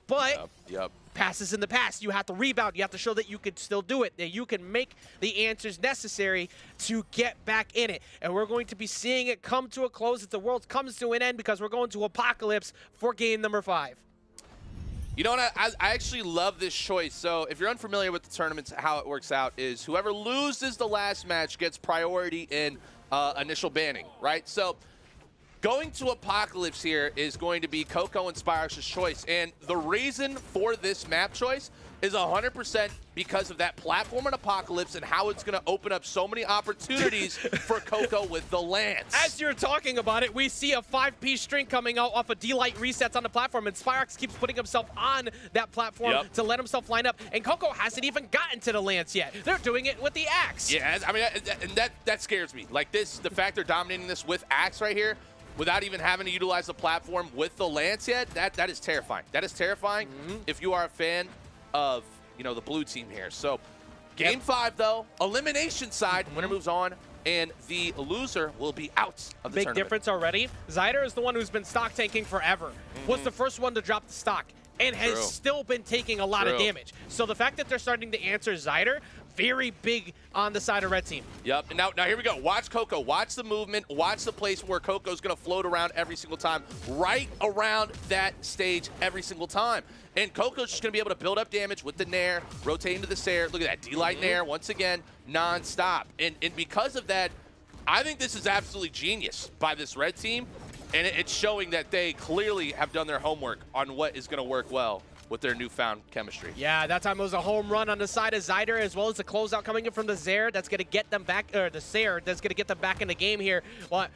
but Yep. passes in the past. You have to rebound. You have to show that you can still do it, that you can make the answers necessary to get back in it. And we're going to be seeing it come to a close as the world comes to an end, because we're going to Apocalypse for game number 5. You know what? I actually love this choice. So if you're unfamiliar with the tournaments, how it works out is whoever loses the last match gets priority in initial banning, right? So going to Apocalypse here is going to be Coco and Spyrox's choice. And the reason for this map choice is 100% because of that platform in Apocalypse and how it's going to open up so many opportunities for Coco with the lance. As you're talking about it, we see a 5-piece string coming out off of D-Light resets on the platform, and Spyrox keeps putting himself on that platform to let himself line up, and Coco hasn't even gotten to the lance yet. They're doing it with the axe. Yeah, I mean, and that scares me. Like this, the fact they're dominating this with axe right here, without even having to utilize the platform with the lance yet, that is terrifying. That is terrifying if you are a fan of, you know, the blue team here. So game 5 though, elimination side, winner moves on, and the loser will be out of the Big tournament. difference already. Zyder is the one who's been stock tanking forever. Was the first one to drop the stock and has still been taking a lot of damage. So the fact that they're starting to answer Zyder, very big on the side of red team. Yep, and now here we go. Watch Coco, watch the movement, watch the place where Coco's gonna float around every single time, right around that stage every single time. And Coco's just gonna be able to build up damage with the Nair, rotate into the Sair. Look at that, D-Light Nair, once again, non-stop. And because of that, I think this is absolutely genius by this red team, and it's showing that they clearly have done their homework on what is gonna work well with their newfound chemistry. Yeah, that time it was a home run on the side of Zyder, as well as the closeout coming in from the Zair. That's going to get them back, or the Sair, that's going to get them back in the game here. But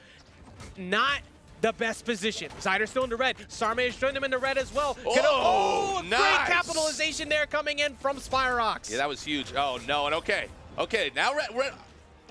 not the best position. Zyder's still in the red. Sarme is joining him in the red as well. Nice. Great capitalization there coming in from Spyrox. Yeah, that was huge. Oh, no, and okay, now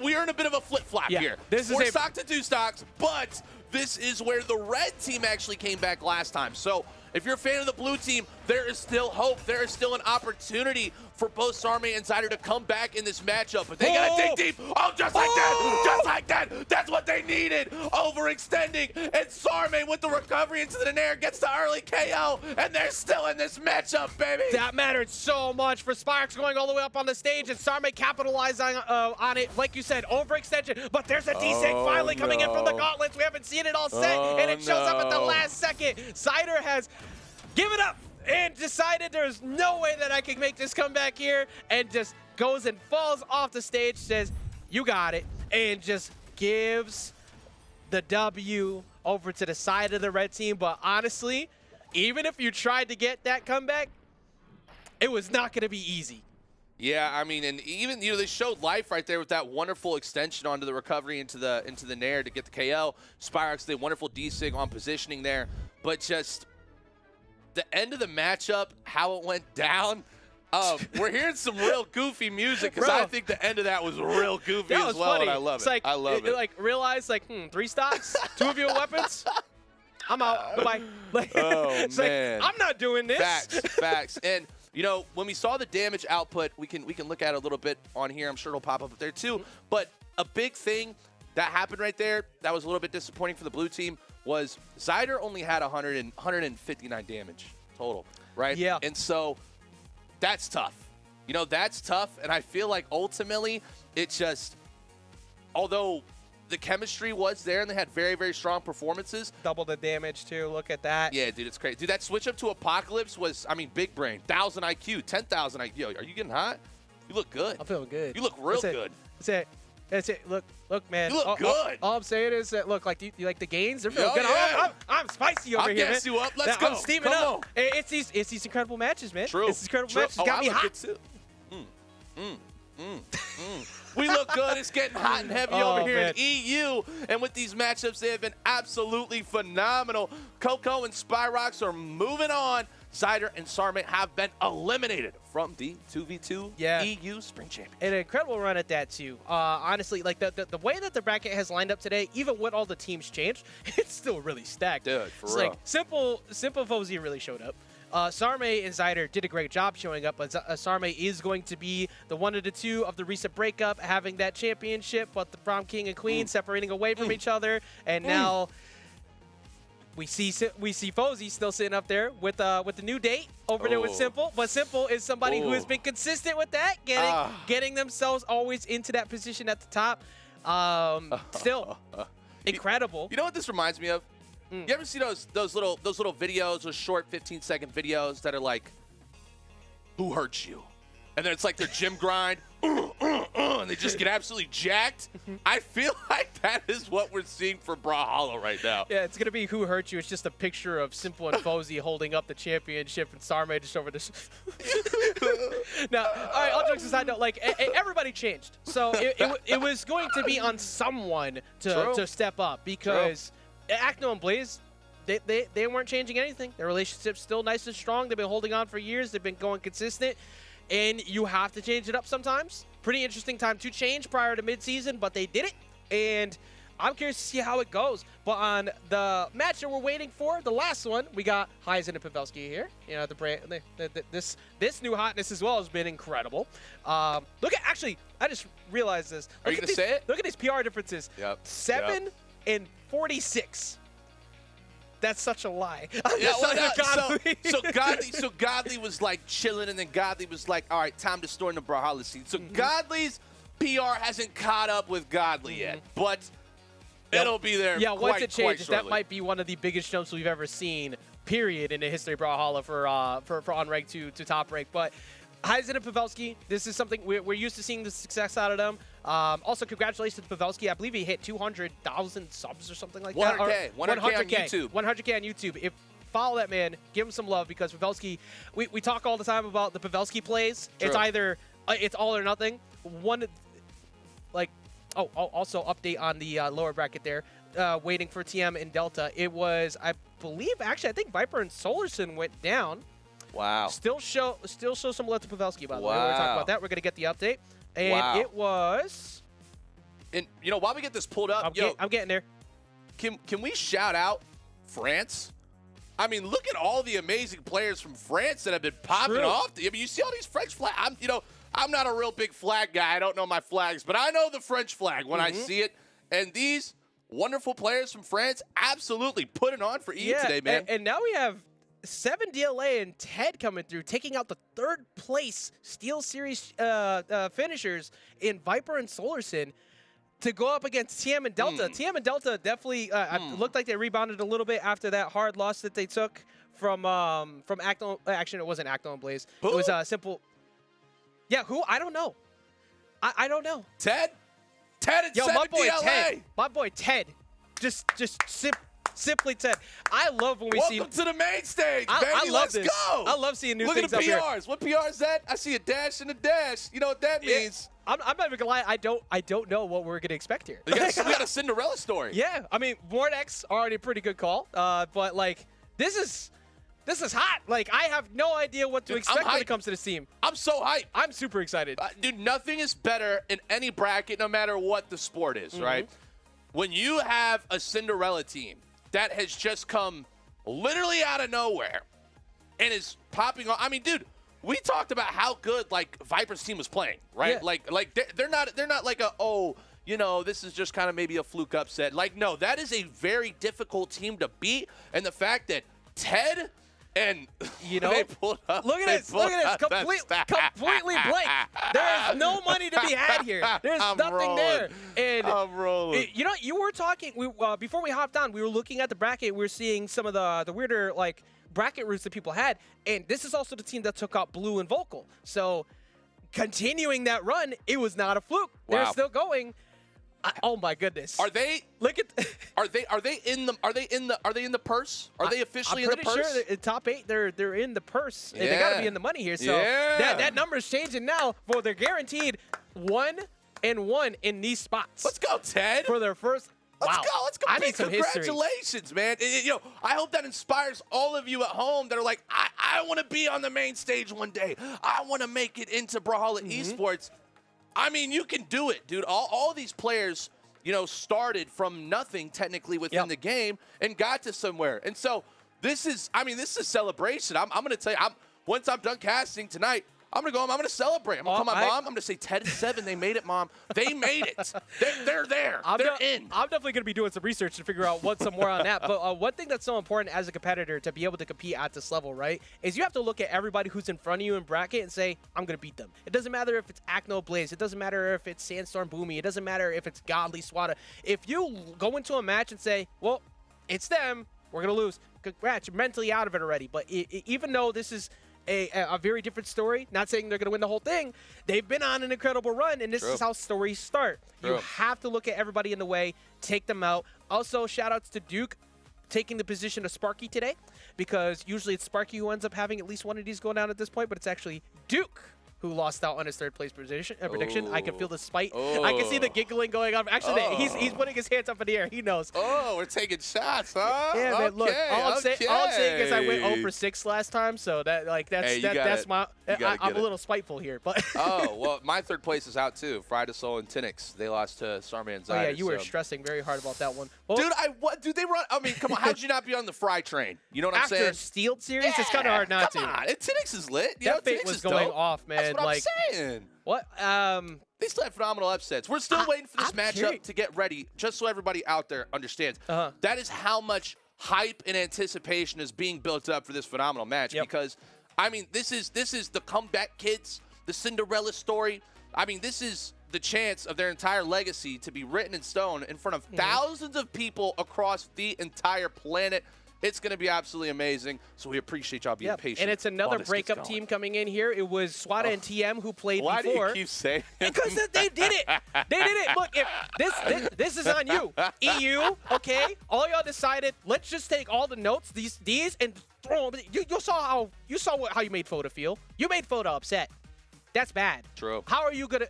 we're in a bit of a flip-flop here. This is 4 stock to 2 stocks, but this is where the red team actually came back last time. So if you're a fan of the blue team, there is still hope. There is still an opportunity for both Sarme and Zyder to come back in this matchup. But they gotta dig deep. Oh, just like that. Just like that. That's what they needed. Overextending. And Sarme with the recovery into the Nair gets the early KO. And they're still in this matchup, baby. That mattered so much for Spyrox going all the way up on the stage, and Sarme capitalized on it. Like you said, overextension. But there's a D-Sig finally coming in from the gauntlets. We haven't seen it all set, and it shows up at the last second. Zyder has given up and decided there's no way that I can make this comeback here, and just goes and falls off the stage, says, you got it, and just gives the W over to the side of the red team. But honestly, even if you tried to get that comeback, it was not going to be easy. Yeah, I mean, and even, you know, they showed life right there with that wonderful extension onto the recovery into the Nair to get the KO. Spyrox did a wonderful D-Sig on positioning there, but just the end of the matchup, how it went down, we're hearing some real goofy music, because I think the end of that was real goofy as well, funny. and I love It's it. like, I love it. Like, realize, like, 3 stocks, 2 of your weapons, I'm out. Goodbye. Like, Oh, it's man. like, I'm not doing this. Facts. And You know, when we saw the damage output, we can look at it a little bit on here. I'm sure it'll pop up there too. But a big thing that happened right there that was a little bit disappointing for the blue team was Zyder only had 159 damage total, right? Yeah. And so that's tough. You know, that's tough. And I feel like ultimately it just, although the chemistry was there and they had very, very strong performances. Double the damage, too. Look at that. Yeah, dude, it's crazy. Dude, that switch up to Apocalypse was, I mean, big brain. 1,000 IQ, 10,000 IQ. Yo, are you getting hot? You look good. I'm feeling good. You look real good. That's it. That's it. Look, man. You look good. All I'm saying is that, look, like, you like the gains? They're feeling good. Yeah. I'm spicy over I'll here, man. gas you up. Let's go. I'm steaming Come up. on. It's these incredible matches, man. True. It's these incredible True. matches. Oh, Got I me look hot. good too. We look good. It's getting hot and heavy Oh, over here man. in EU. And with these matchups, they have been absolutely phenomenal. Coco and Spyrox are moving on. Zyder and Sarmate have been eliminated from the 2v2 EU Spring Championship. An incredible run at that, too. Honestly, like, the way that the bracket has lined up today, even with all the teams changed, it's still really stacked. Dude, for it's real. like, Simple Fozy really showed up. Sarmate and Zyder did a great job showing up, but Sarmate is going to be the one of the two of the recent breakup, having that championship, but the prom king and queen separating away from each other, and now we see Fozy still sitting up there with the new date over there with Simple, but Simple is somebody who has been consistent with that, getting themselves always into that position at the top. Still incredible. You know what this reminds me of? You ever see those little videos, those short 15-second videos that are like, who hurt you? And then it's like their gym grind, and they just get absolutely jacked. I feel like that is what we're seeing for Brawlhalla right now. Yeah, it's going to be Who Hurt You. It's just a picture of Simple and Fozy holding up the championship and Sarmate just over this. Now, all right, all jokes aside, though, like, everybody changed. So it was going to be on someone to step up because Acno and Blaze, they weren't changing anything. Their relationship's still nice and strong. They've been holding on for years. They've been going consistent. And you have to change it up sometimes. Pretty interesting time to change prior to midseason, but they did it. And I'm curious to see how it goes. But on the match that we're waiting for, the last one, we got Heisen and Pavelski here. You know, this new hotness as well has been incredible. Actually, I just realized this. Are you going to say it? Look at these PR differences. Yep. 7 and 46. That's such a lie. So Godly was like chilling, and then Godly was like, all right, time to store in the Brawlhalla scene. So Godly's PR hasn't caught up with Godly yet, but it'll be there. Yeah, once it changes, that shortly. might be one of the biggest jumps we've ever seen, period, in the history of Brawlhalla for on rank to top rank. But Heisen and Pavelski, this is something we're used to seeing the success out of them. Also, congratulations to Pavelski. I believe he hit 200,000 subs or something like that. 100K on YouTube. 100K on YouTube. Follow that man. Give him some love because Pavelski, we talk all the time about the Pavelski plays. True. It's either, it's all or nothing. Also update on the lower bracket there. Waiting for TM and Delta. It was, I think Viper and Solarson went down. Wow. Still show some love to Pavelski, by the way. We're going to talk about that. We're going to get the update. And it was... And, you know, while we get this pulled up, I'm getting there. Can we shout out France? I mean, look at all the amazing players from France that have been popping off. I mean, you see all these French flags. I'm not a real big flag guy. I don't know my flags, but I know the French flag when I see it. And these wonderful players from France absolutely putting on for EU today, man. And now we have 7 DLA and Ted coming through, taking out the 3rd place Steel Series finishers in Viper and Solarson to go up against TM and Delta. TM and Delta definitely looked like they rebounded a little bit after that hard loss that they took from Acno. Actually, it wasn't Acno and Blaze. Who? It was Simple. Yeah, who? I don't know. I don't know. Ted and Yo, 7 my boy DLA. Ted. My boy Ted. Simply Ted. I love when we see. Welcome to the main stage, baby. I love Let's this. go. I love seeing new Look things at the up PRs. here. What PR is that? I see a dash and a dash. You know what that means? I'm not even gonna lie. I don't know what we're gonna expect here. We got a Cinderella story. Yeah, I mean, Mordex already a pretty good call, but like this is hot. Like I have no idea what to expect when it comes to this team. I'm so hyped. I'm super excited. Dude, nothing is better in any bracket, no matter what the sport is, right? When you have a Cinderella team that has just come literally out of nowhere and is popping on. I mean, dude, we talked about how good like Viper's team was playing, right? Yeah. Like they're not like this is just kind of maybe a fluke upset. Like, no, that is a very difficult team to beat, and the fact that Ted and they pulled up. Look at this. Completely blank. There is no money to be had here. There's nothing there. And I'm rolling. you were talking before we hopped on. We were looking at the bracket. We were seeing some of the weirder like bracket routes that people had, and this is also the team that took out Blue and Vocal. So continuing that run, it was not a fluke. Wow. They're still going. Oh my goodness. Are they? Look at. Are they in the purse? Are they officially in the purse? I'm pretty sure in top 8 they're in the purse. And they got to be in the money here. So Yeah. that number is changing now. For they're guaranteed 1-1 in these spots. Let's go, Ted. For their first. Let's wow. go. Let's go. I Big need some history. Congratulations, man. I hope that inspires all of you at home that are like, I want to be on the main stage one day. I want to make it into Brawlhalla Esports. I mean, you can do it, dude. All these players, started from nothing technically within the game and got to somewhere. And so this is a celebration. I'm going to tell you, once I'm done casting tonight, I'm going to go home. I'm going to celebrate. I'm going to call my mom. I'm going to say, Ted and 7, they made it, Mom. They made it. They're there. They're in. I'm definitely going to be doing some research to figure out what's some more on that. But one thing that's so important as a competitor to be able to compete at this level, right, is you have to look at everybody who's in front of you in bracket and say, I'm going to beat them. It doesn't matter if it's Acno Blaze. It doesn't matter if it's Sandstorm Boomy. It doesn't matter if it's Godly Swata. If you go into a match and say, well, it's them, we're going to lose. Congrats, you're mentally out of it already. But even though this is a very different story. Not saying they're going to win the whole thing. They've been on an incredible run, and this is how stories start. You have to look at everybody in the way, take them out. Also, shout-outs to Duke taking the position of Sparky today, because usually it's Sparky who ends up having at least one of these go down at this point, but it's actually Duke who lost out on his third-place prediction. I can feel the spite. I can see the giggling going on. Actually, he's putting his hands up in the air. He knows. Oh, we're taking shots, huh? Yeah, man. Look, all I'm saying is I went 0 for 6 last time, so that's my. I'm a little spiteful here, but. Oh well, my third place is out too. Friday Soul and Tinix. They lost to Starman and Zyder. Oh yeah, you were stressing very hard about that one. Well, Dude, they run? I mean, come on. How'd you not be on the Fry train? You know what I'm saying? After a Steeled series, it's kind of hard not to. Come on, and Tinix is lit. That fate was going off, man. That's what I'm saying. What? They still have phenomenal upsets. We're still waiting for this matchup to get ready, just so everybody out there understands. That is how much hype and anticipation is being built up for this phenomenal match. Because, I mean, this is the comeback kids, the Cinderella story. I mean, this is the chance of their entire legacy to be written in stone in front of thousands of people across the entire planet. It's going to be absolutely amazing, so we appreciate y'all being patient. And it's another breakup team coming in here. It was Swata and TM who played before. Why do you keep saying Because they did it. They did it. Look, if this is on you. EU, okay? All y'all decided, let's just take all the notes, these, and throw them. You saw how you made Foda feel. You made Foda upset. That's bad. True. How are you gonna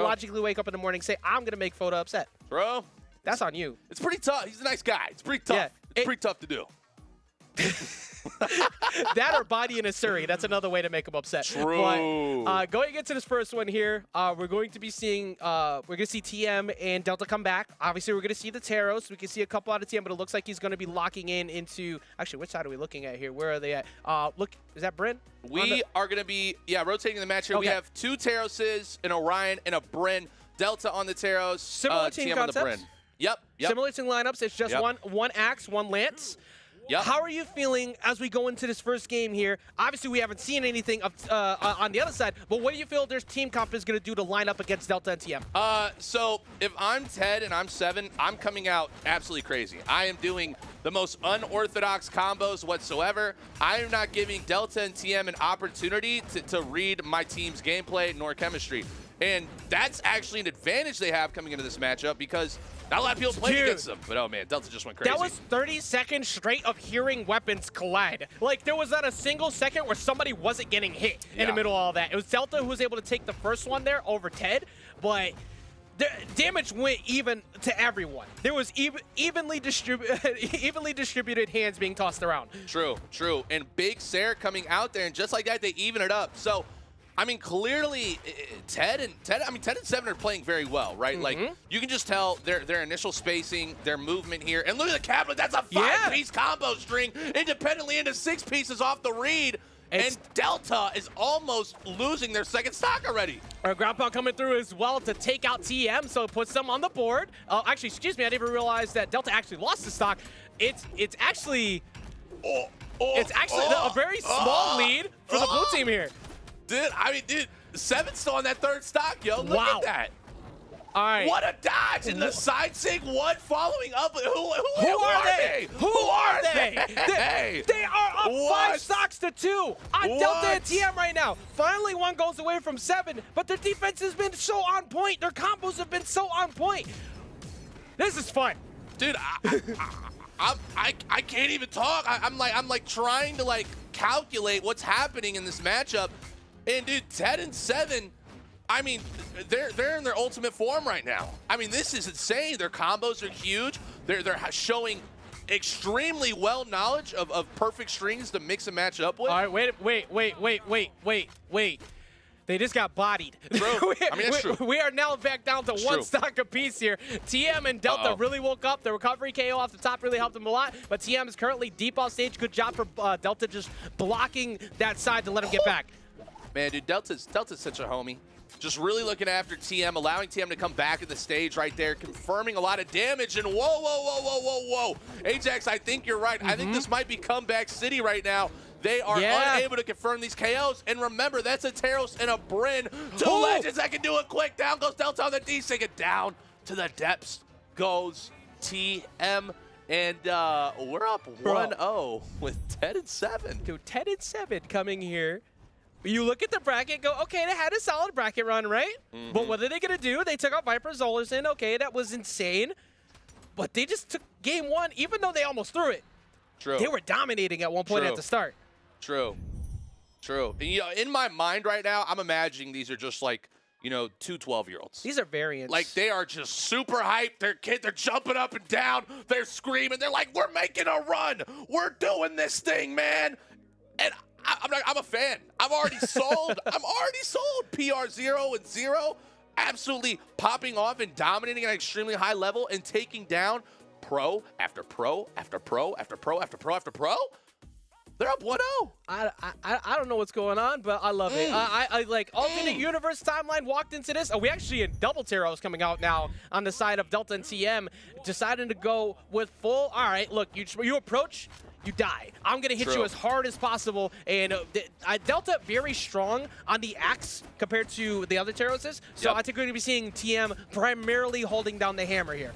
logically wake up in the morning and say, I'm gonna make Foda upset? Bro. That's on you. It's pretty tough. He's a nice guy. It's pretty tough. Yeah, it's pretty tough to do. That or body in a Surrey. That's another way to make him upset. True. But, going into this first one here, we're going to be seeing TM and Delta come back. Obviously, we're going to see the Taros. We can see a couple out of TM, but it looks like he's going to be locking into. Actually, which side are we looking at here? Where are they at? Look, is that Bryn? We are going to be rotating the match here. Okay. We have 2 Taroses, an Orion, and a Bryn. Delta on the Taros. Similar team TM concepts? on the Bryn. Yep. Similar team lineups. It's just one Axe, one Lance. Yep. How are you feeling as we go into this first game here? Obviously, we haven't seen anything on the other side, but what do you feel their team comp is going to do to line up against Delta and TM? So if I'm Ted and I'm 7, I'm coming out absolutely crazy. I am doing the most unorthodox combos whatsoever. I am not giving Delta and TM an opportunity to read my team's gameplay nor chemistry. And that's actually an advantage they have coming into this matchup because not a lot of people play against them. But, oh, man, Delta just went crazy. That was 30 seconds straight of hearing weapons collide. Like, there was not a single second where somebody wasn't getting hit in the middle of all that. It was Delta who was able to take the first one there over Ted, but the damage went even to everyone. There was evenly distributed hands being tossed around. True. And Big Sarah coming out there, and just like that, they even it up. So, I mean, clearly, Ted and 7 are playing very well, right? Like, you can just tell their initial spacing, their movement here. And look at the cabinet. That's a 5-piece combo string independently into 6 pieces off the read. And Delta is almost losing their second stock already. Our ground pound coming through as well to take out TM, so it puts them on the board. Actually, excuse me, I didn't even realize that Delta actually lost the stock. It's actually a very small lead for the blue team here. Dude, Seven's still on that third stock, yo. Look at that. All right. What a dodge! And the side sig one following up. Who are they? Who are they? They are up 5 stocks to 2 on Delta and TM right now. Finally, one goes away from 7, but their defense has been so on point. Their combos have been so on point. This is fun. Dude, I can't even talk. I'm like trying to like calculate what's happening in this matchup. And dude, 10 and 7. I mean, they're in their ultimate form right now. I mean, this is insane. Their combos are huge. They're showing extremely well knowledge of perfect strings to mix and match up with. All right, wait. They just got bodied. True. I mean, that's true. We are now back down to one stock apiece here. TM and Delta really woke up. The recovery KO off the top really helped them a lot, but TM is currently deep off stage. Good job for Delta just blocking that side to let him get back. Man, dude, Delta's such a homie. Just really looking after TM, allowing TM to come back at the stage right there, confirming a lot of damage. And whoa. Ajax, I think you're right. I think this might be comeback city right now. They are unable to confirm these KOs. And remember, that's a Teros and a Bryn. 2 legends that can do it quick. Down goes Delta on the D-Sig. And down to the depths goes TM. And we're up 1-0 with 10 and 7. Dude, 10 and 7 coming here. You look at the bracket, go, okay, they had a solid bracket run, right? But what are they going to do? They took out Viper Zolerson. Okay, that was insane. But they just took game 1, even though they almost threw it. True. They were dominating at one point at the start. True. And, you know, in my mind right now, I'm imagining these are just like, you know, 2 12-year-olds. These are variants. Like, they are just super hyped. They're jumping up and down. They're screaming. They're like, we're making a run. We're doing this thing, man. And I'm a fan. I'm already sold. PR 0 and 0, absolutely popping off and dominating at an extremely high level and taking down pro after pro after pro after pro after pro after pro. They're up 1-0. I don't know what's going on, but I love it. I like alternate universe timeline walked into this. We actually in double Teros coming out now on the side of Delta and TM, deciding to go with full. All right, look, you approach. You die. I'm going to hit you as hard as possible. And Delta very strong on the axe compared to the other Teroses. So I think we're going to be seeing TM primarily holding down the hammer here.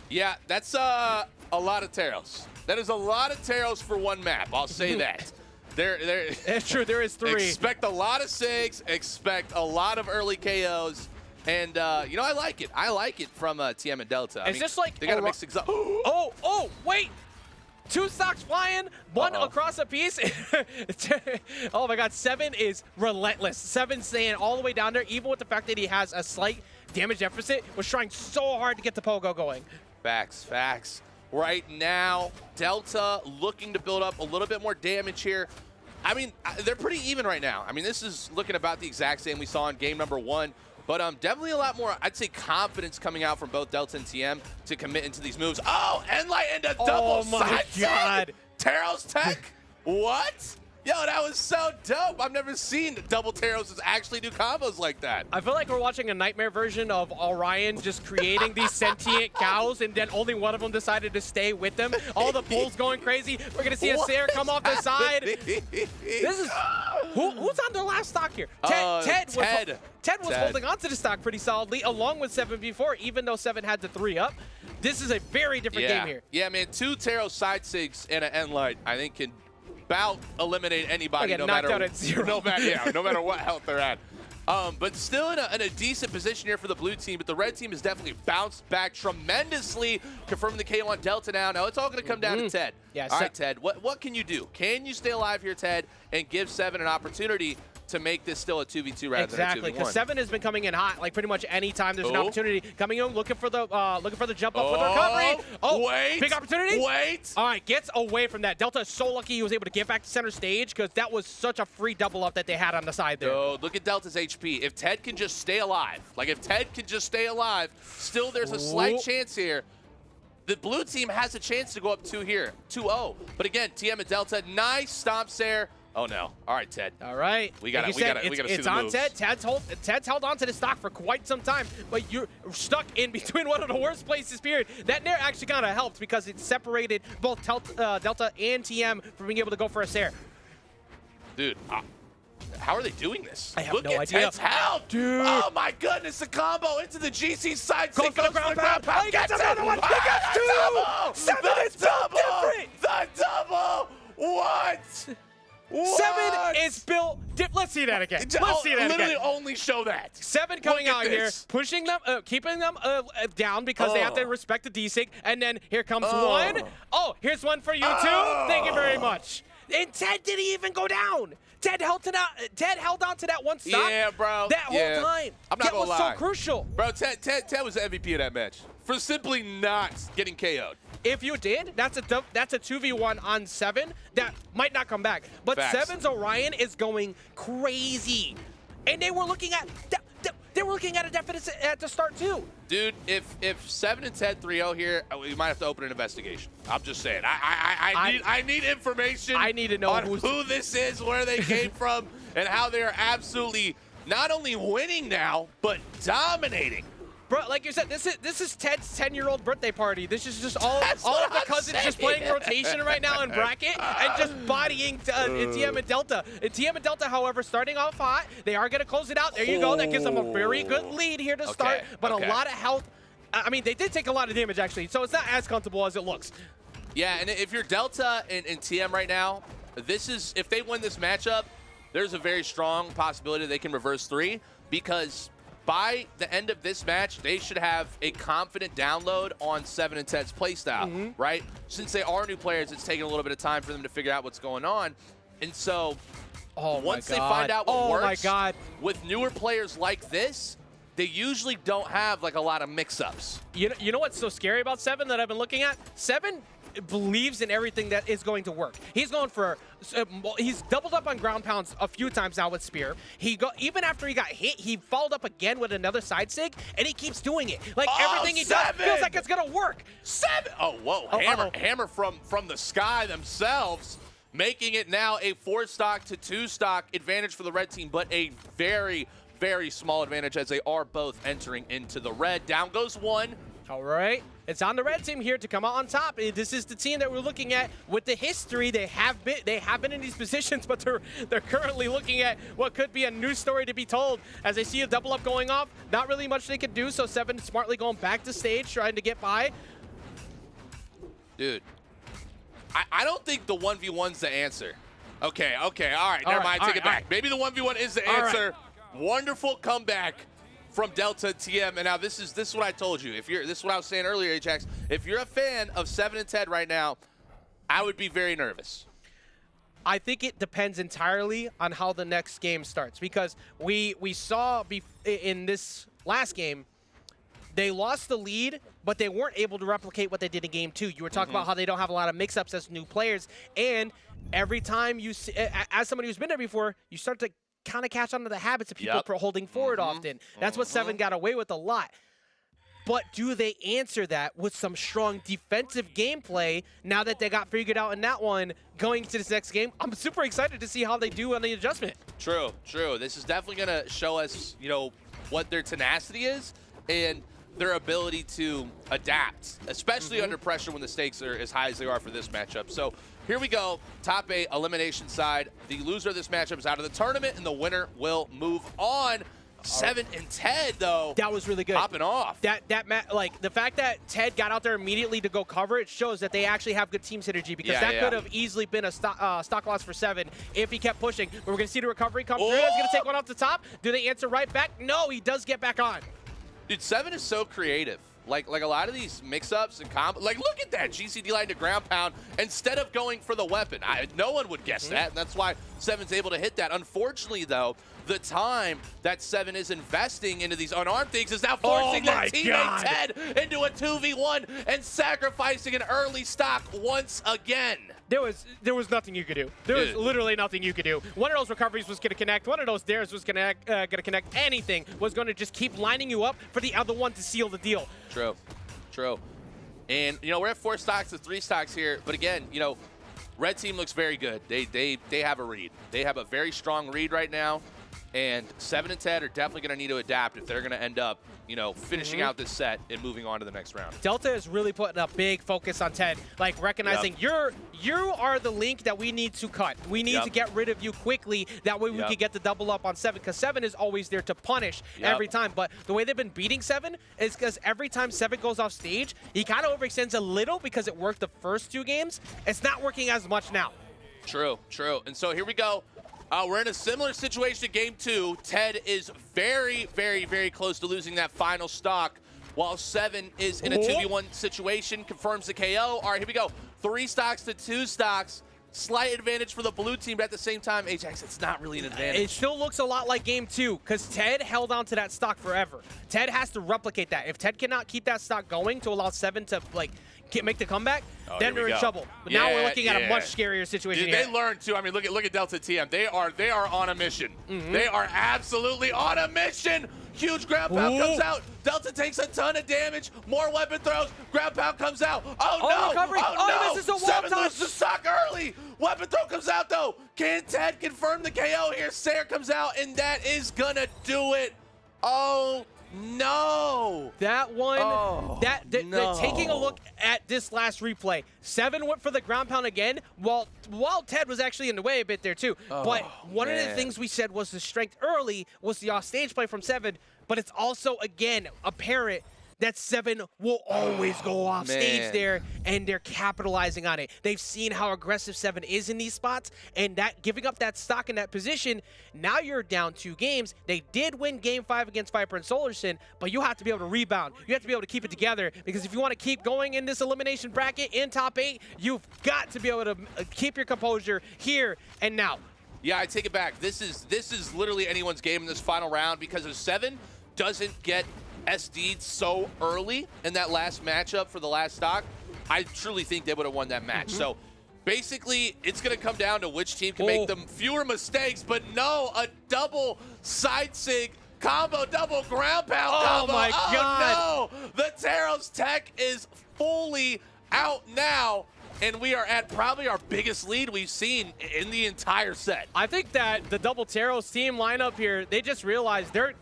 Yeah, that's a lot of Teros. That is a lot of Teros for one map. I'll say that. It's true. There is 3. Expect a lot of SIGs. Expect a lot of early KOs. And, you know, I like it. I like it from TM and Delta. It's just like they got to mix things up. Oh, wait. 2 stocks flying, 1 across a piece. Oh my God, 7 is relentless. 7 staying all the way down there, even with the fact that he has a slight damage deficit, was trying so hard to get the pogo going. Facts. Right now, Delta looking to build up a little bit more damage here. I mean, they're pretty even right now. I mean, this is looking about the exact same we saw in game number 1. But definitely a lot more, I'd say, confidence coming out from both Delta and TM to commit into these moves. Oh, Enlight into double side. Oh my God. Teros tech? What? Yo, that was so dope. I've never seen double Teros actually do combos like that. I feel like we're watching a nightmare version of Orion just creating these sentient cows, and then only one of them decided to stay with them. All the bulls going crazy. We're going to see a Sayer come off the side. This is... Who's on their last stock here? Ted was holding onto the stock pretty solidly, along with 7 before, even though 7 had the 3 up. This is a very different game here. Yeah, man. 2 Teros side sigs and an Enlight, I think, can about eliminate anybody, no matter what health they're at. But still in a decent position here for the blue team, but the red team has definitely bounced back tremendously, confirming the KO on Delta now. Now it's all going to come down to Ted. Yeah, all right, Ted, what can you do? Can you stay alive here, Ted, and give 7 an opportunity to make this still a 2v2 rather than a 2v1? Exactly, because 7 has been coming in hot, like pretty much any time there's an opportunity. Coming in, looking for the jump up with the recovery. Oh, wait, big opportunity. Wait. All right, gets away from that. Delta is so lucky he was able to get back to center stage because that was such a free double up that they had on the side there. Oh, look at Delta's HP. If Ted can just stay alive, still there's a slight chance here. The blue team has a chance to go up 2 here, 2-0. But again, TM and Delta, nice stomps there. Oh no! All right, Ted. All right. We gotta see it's the on moves. Ted. Ted's held on to the stock for quite some time, but you're stuck in between one of the worst places, period. That Nair actually kind of helped because it separated both Delta and TM from being able to go for a Sair. Dude, how are they doing this? I have Look no at idea. Ted's health. Dude. Oh my goodness, the combo into the GC side. Goes for the ground pound. Oh, he gets another one. He gets two. Double. 7 The is built double. different. The double. What? 7 is built different. Let's see that again. Let's see that Literally again. only show that. 7 coming Look at out here, this. pushing them, keeping them down because they have to respect the desync. And then here comes one. Oh, here's one for you too. Thank you very much. And Ted didn't even go down. Ted held on to that one stop. Yeah, bro. That whole time. I'm not that gonna was lie. so crucial. Bro, Ted was the MVP of that match for simply not getting KO'd. If you did, that's a 2v1 on 7 that might not come back. But Facts. 7's Orion is going crazy, and they were looking at a deficit at the start too. Dude, if 7 and Ted 3-0 here, we might have to open an investigation. I'm just saying. I need information. I need to know on who this is, where they came from, and how they are absolutely not only winning now, but dominating. Bro, like you said, this is Ted's 10-year-old birthday party. This is just all of the cousins just playing rotation right now in bracket and just bodying TM and Delta. TM and Delta, however, starting off hot. They are going to close it out. There you go. That gives them a very good lead here to start, but a lot of health. I mean, they did take a lot of damage, actually, so it's not as comfortable as it looks. Yeah, and if you're Delta and TM right now, if they win this matchup, there's a very strong possibility they can reverse 3 because by the end of this match, they should have a confident download on 7 and Ted's playstyle, right? Since they are new players, it's taking a little bit of time for them to figure out what's going on. And so once they find out what works with newer players like this, they usually don't have like a lot of mix-ups. You know what's so scary about 7 that I've been looking at? 7 believes in everything that is going to work. He's going for, he's doubled up on ground pounds a few times now with Spear. Even after he got hit, he followed up again with another side sig, and he keeps doing it. Like everything he does feels like it's gonna work. 7! Oh, whoa, hammer from the sky themselves, making it now a 4-stock to 2-stock advantage for the red team, but a very, very small advantage as they are both entering into the red. Down goes 1. All right, it's on the red team here to come out on top. This is the team that we're looking at with the history. They have been in these positions, but they're currently looking at what could be a new story to be told. As they see a double up going off, not really much they can do. So 7 smartly going back to stage, trying to get by. Dude, I don't think the 1v1's the answer. Okay, all right, never mind, take it back. Maybe the 1v1 is the answer. Wonderful comeback from Delta TM, and now this is what I told you. This is what I was saying earlier, Ajax. If you're a fan of 7 and Ted right now, I would be very nervous. I think it depends entirely on how the next game starts, because we saw in this last game, they lost the lead, but they weren't able to replicate what they did in game 2. You were talking about how they don't have a lot of mix-ups as new players, and every time you see, as somebody who's been there before, you start to kind of catch on to the habits of people holding forward often. That's what 7 got away with a lot. But do they answer that with some strong defensive gameplay now that they got figured out in that one going into this next game? I'm super excited to see how they do on the adjustment. True. This is definitely going to show us, what their tenacity is and their ability to adapt, especially under pressure when the stakes are as high as they are for this matchup. So here we go, top 8 elimination side. The loser of this matchup is out of the tournament, and the winner will move on. 7 and Ted, though. That was really good. Popping off. Like the fact that Ted got out there immediately to go cover it shows that they actually have good team synergy, because that could have easily been a stock loss for 7 if he kept pushing. But we're gonna see the recovery come through. He's gonna take one off the top. Do they answer right back? No, he does get back on. Dude, 7 is so creative. Like a lot of these mix-ups and combos. Like, look at that GCD line to ground pound instead of going for the weapon. No one would guess that, and that's why 7's able to hit that. Unfortunately, though, the time that 7 is investing into these unarmed things is now forcing their teammate Ted into a 2v1 and sacrificing an early stock once again. There was nothing you could do. There was literally nothing you could do. One of those recoveries was going to connect. One of those dares was going to connect. Anything was going to just keep lining you up for the other one to seal the deal. True. And, we're at 4 stocks to 3 stocks here. But again, Red team looks very good. They have a read. They have a very strong read right now. And 7 and Ted are definitely going to need to adapt if they're going to end up, you know, finishing out this set and moving on to the next round. Delta is really putting a big focus on Ted, like recognizing you are the link that we need to cut. We need to get rid of you quickly. That way we can get the double up on 7, because 7 is always there to punish every time. But the way they've been beating 7 is because every time 7 goes off stage, he kind of overextends a little because it worked the first 2 games. It's not working as much now. True. And so here we go. We're in a similar situation to game 2. Ted is very, very, very close to losing that final stock, while 7 is in a 2v1 situation, confirms the KO. All right, here we go. 3 stocks to 2 stocks. Slight advantage for the blue team, but at the same time, Ajax, it's not really an advantage. It still looks a lot like game 2, because Ted held on to that stock forever. Ted has to replicate that. If Ted cannot keep that stock going to allow 7 to, like, make the comeback, then they're in trouble. But now we're looking at a much scarier situation. Dude, they learned too. I mean, look at Delta TM. They are on a mission. They are absolutely on a mission. Huge ground pound comes out. Delta takes a ton of damage. More weapon throws. Ground pound comes out. Oh no! Recovery. Oh no! This is a wall 7 touch. loses the stock early. Weapon throw comes out though. Can Ted confirm the KO here? Sayer comes out, and that is gonna do it. Oh no! That one, taking a look at this last replay, 7 went for the ground pound again, while Ted was actually in the way a bit there too. But one of the things we said was the strength early was the offstage play from 7, but it's also, again, apparent that 7 will always go off stage there, and they're capitalizing on it. They've seen how aggressive 7 is in these spots, and that giving up that stock in that position, now you're down 2 games. They did win game 5 against Viper and Solarson, but you have to be able to rebound. You have to be able to keep it together, because if you want to keep going in this elimination bracket in top 8, you've got to be able to keep your composure here and now. Yeah, I take it back. This is literally anyone's game in this final round, because if 7 doesn't get SD'd so early in that last matchup for the last stock, I truly think they would have won that match. So basically, it's going to come down to which team can make them fewer mistakes, but no, a double side sig combo, double ground pound combo. Oh my God. No, the Taros tech is fully out now, and we are at probably our biggest lead we've seen in the entire set. I think that the double Taros team lineup here, they just realized they're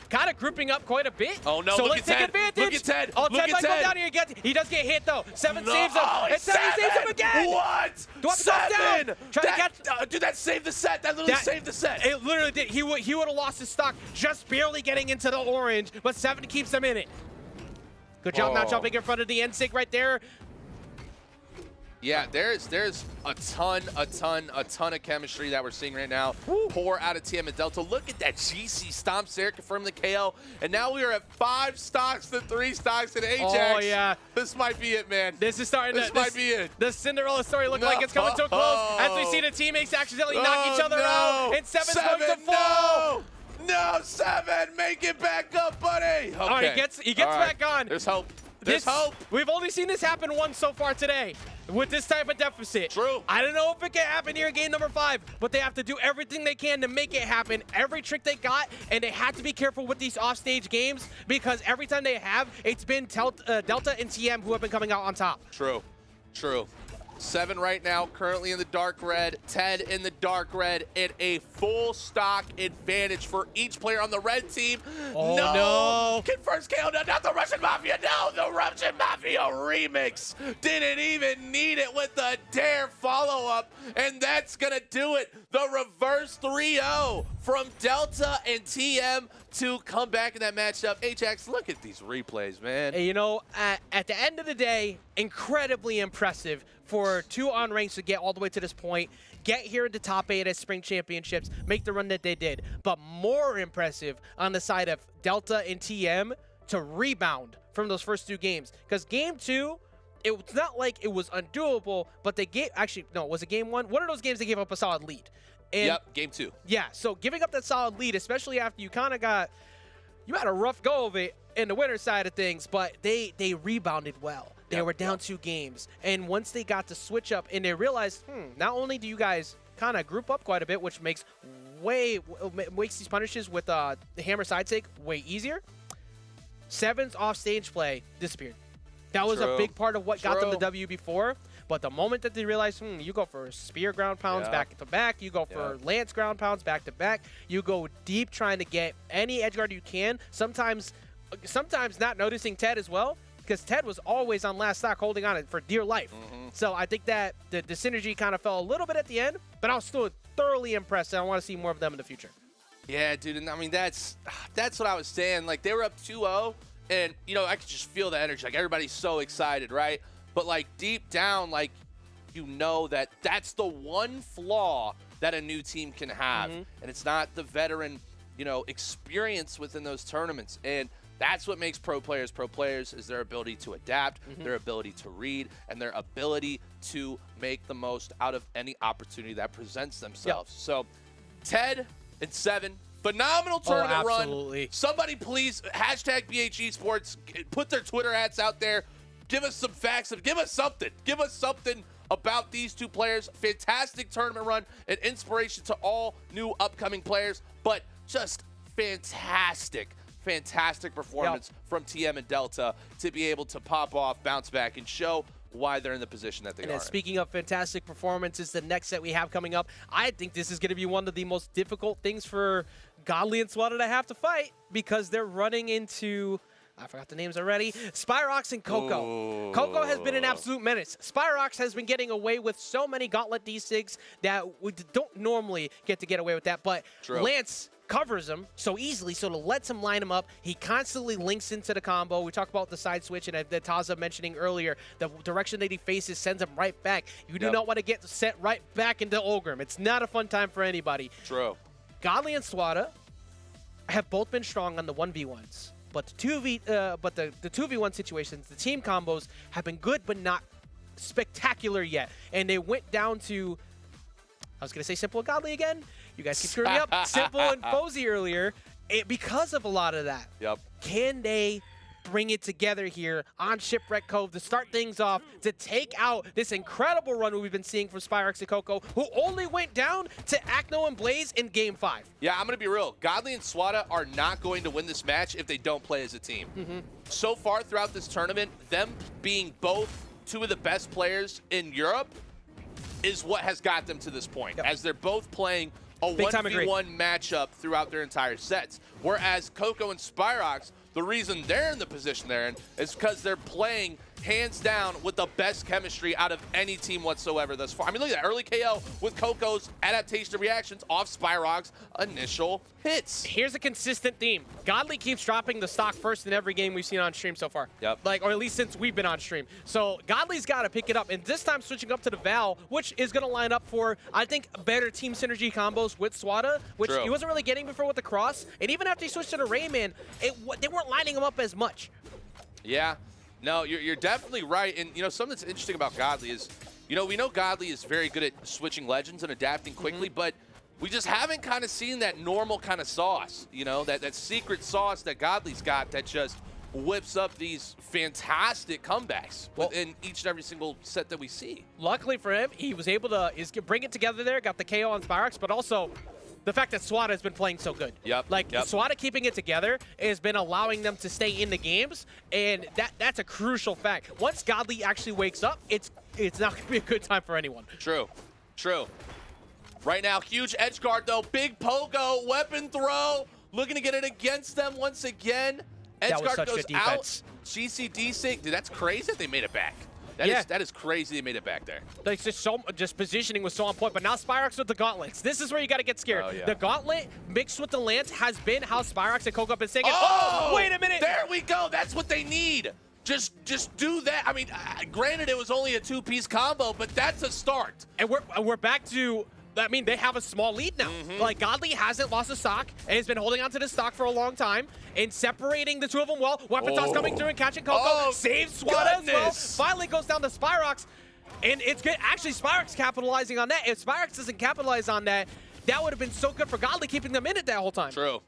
kind of grouping up quite a bit. Oh no, so look let's at take Ted. advantage. Look at Ted. Oh, Look Ted at might Ted. go down here. He does get hit though. 7 No, saves him. And 7 saves him again. What? Do I have to go down? Try to catch. Dude, that saved the set. That literally saved the set. It literally did. He would have lost his stock just barely getting into the orange, but 7 keeps him in it. Good job not jumping in front of the NSIG right there. Yeah, there's a ton of chemistry that we're seeing right now. Pour out of TM and Delta. Look at that GC stomp there, confirm the KO. And now we are at 5 stocks to 3 stocks in Ajax. Oh, yeah. This might be it, man. This is starting This might be it. The Cinderella story looks like it's coming to a close as we see the teammates accidentally knock each other out. And 7's going to fall. No, 7, make it back up, buddy. Okay. All right, he gets back on. There's hope. There's hope. We've only seen this happen once so far today with this type of deficit. True. I don't know if it can happen here in game number 5, but they have to do everything they can to make it happen. Every trick they got, and they have to be careful with these offstage games, because every time they have, it's been Delta and TM who have been coming out on top. True. 7 right now, currently in the dark red. Ted in the dark red, and a full stock advantage for each player on the red team. Oh, no. Confirms KO, not the Russian Mafia. No, the Russian Mafia remix. Didn't even need it with the dare follow-up, and that's going to do it. The reverse 3-0 from Delta and TM to come back in that matchup. Ajax, look at these replays, man. You know, at the end of the day, incredibly impressive for 2 unranked to get all the way to this point, get here in the top 8 at Spring Championships, make the run that they did. But more impressive on the side of Delta and TM to rebound from those first 2 games. Because game 2, it's not like it was undoable, but they gave, actually, no, was it game 1? One of those games they gave up a solid lead. And yep, game 2. Yeah, so giving up that solid lead, especially after you kind of you had a rough go of it in the winner side of things, but they rebounded well. They were down 2 games. And once they got to switch up and they realized, not only do you guys kind of group up quite a bit, which makes these punishes with the hammer side take way easier, 7's off stage play disappeared. That was a big part of what got them the W before. But the moment that they realize, you go for spear ground pounds back to back, you go for lance ground pounds back to back, you go deep trying to get any edge guard you can. Sometimes not noticing Ted as well, because Ted was always on last stock holding on it for dear life. So I think that the synergy kind of fell a little bit at the end, but I was still thoroughly impressed, and I want to see more of them in the future. Yeah, dude, and I mean, that's what I was saying. Like, they were up 2-0, and, you know, I could just feel the energy. Like, everybody's so excited, right? But, like, deep down, like, you know that that's the one flaw that a new team can have, and it's not the veteran, you know, experience within those tournaments. And that's what makes pro players is their ability to adapt, their ability to read, and their ability to make the most out of any opportunity that presents themselves. So, Ted and 7, phenomenal tournament run. Somebody please, hashtag BH Esports, put their Twitter hats out there. Give us some facts. Give us something. Give us something about these two players. Fantastic tournament run and inspiration to all new upcoming players, but just fantastic performance from TM and Delta to be able to pop off, bounce back, and show why they're in the position that they are. And speaking of fantastic performances, the next set we have coming up, I think this is going to be one of the most difficult things for Godly and Swati to have to fight, because they're running into, I forgot the names already, Spyrox and Coco. Coco has been an absolute menace. Spyrox has been getting away with so many Gauntlet D6 that we don't normally get away with that, but Lance covers him so easily, so it lets him line him up. He constantly links into the combo. We talked about the side switch, and that Taza mentioning earlier, the direction that he faces sends him right back. You do not want to get set right back into Olgrim. It's not a fun time for anybody. Godly and Swati have both been strong on the 1v1s, but the 2v1 situations, the team combos have been good but not spectacular yet. And they went down to, I was going to say Simple and Godly again. You guys keep screwing me up. Simple and Fozy earlier. Because of a lot of that, can they bring it together here on Shipwreck Cove to start things off, to take out this incredible run we've been seeing from Spyrox and Coco, who only went down to Acno and Blaze in Game 5? Yeah, I'm going to be real. Godly and Swati are not going to win this match if they don't play as a team. So far throughout this tournament, them being both two of the best players in Europe is what has got them to this point, as they're both playing a 1v1 matchup throughout their entire sets. Whereas Coco and Spyrox, the reason they're in the position they're in is because they're playing hands down with the best chemistry out of any team whatsoever thus far. I mean, look at that early KO with Coco's adaptation of reactions off Spyrox's initial hits. Here's a consistent theme. Godly keeps dropping the stock first in every game we've seen on stream so far. Like, or at least since we've been on stream. So Godly's got to pick it up, and this time switching up to the Val, which is going to line up for, I think, better team synergy combos with Swati, which he wasn't really getting before with the Cross. And even after he switched to the Rayman, they weren't lining him up as much. Yeah. No, you're definitely right. And, you know, something that's interesting about Godly is, you know, we know Godly is very good at switching legends and adapting quickly, but we just haven't kind of seen that normal kind of sauce, you know, that secret sauce that Godly's got that just whips up these fantastic comebacks within each and every single set that we see. Luckily for him, he was able to bring it together there, got the KO on Spyrox, but also the fact that Swati has been playing so good. Swati keeping it together has been allowing them to stay in the games, and that's a crucial fact. Once Godly actually wakes up, it's not going to be a good time for anyone. True. Right now, huge edge guard, though. Big Pogo, weapon throw, looking to get it against them once again. Edge guard goes out. GCD sync. Dude, that's crazy that they made it back. That is crazy they made it back there. Like, just positioning was so on point, but now Spyrox with the gauntlets. This is where you got to get scared. The gauntlet mixed with the lance has been how Spyrox and Coco have been saying it. Oh, wait a minute. There we go. That's what they need. Just do that. I mean, granted, it was only a two-piece combo, but that's a start. And we're back to, I mean, they have a small lead now. Like, Godly hasn't lost a stock and has been holding on to the stock for a long time and separating the two of them well. Weapon toss coming through and catching Coco. Saves Swati as well. Finally goes down to Spyrox. And it's good. Actually, Spyrox capitalizing on that. If Spyrox doesn't capitalize on that, that would have been so good for Godly, keeping them in it that whole time. True.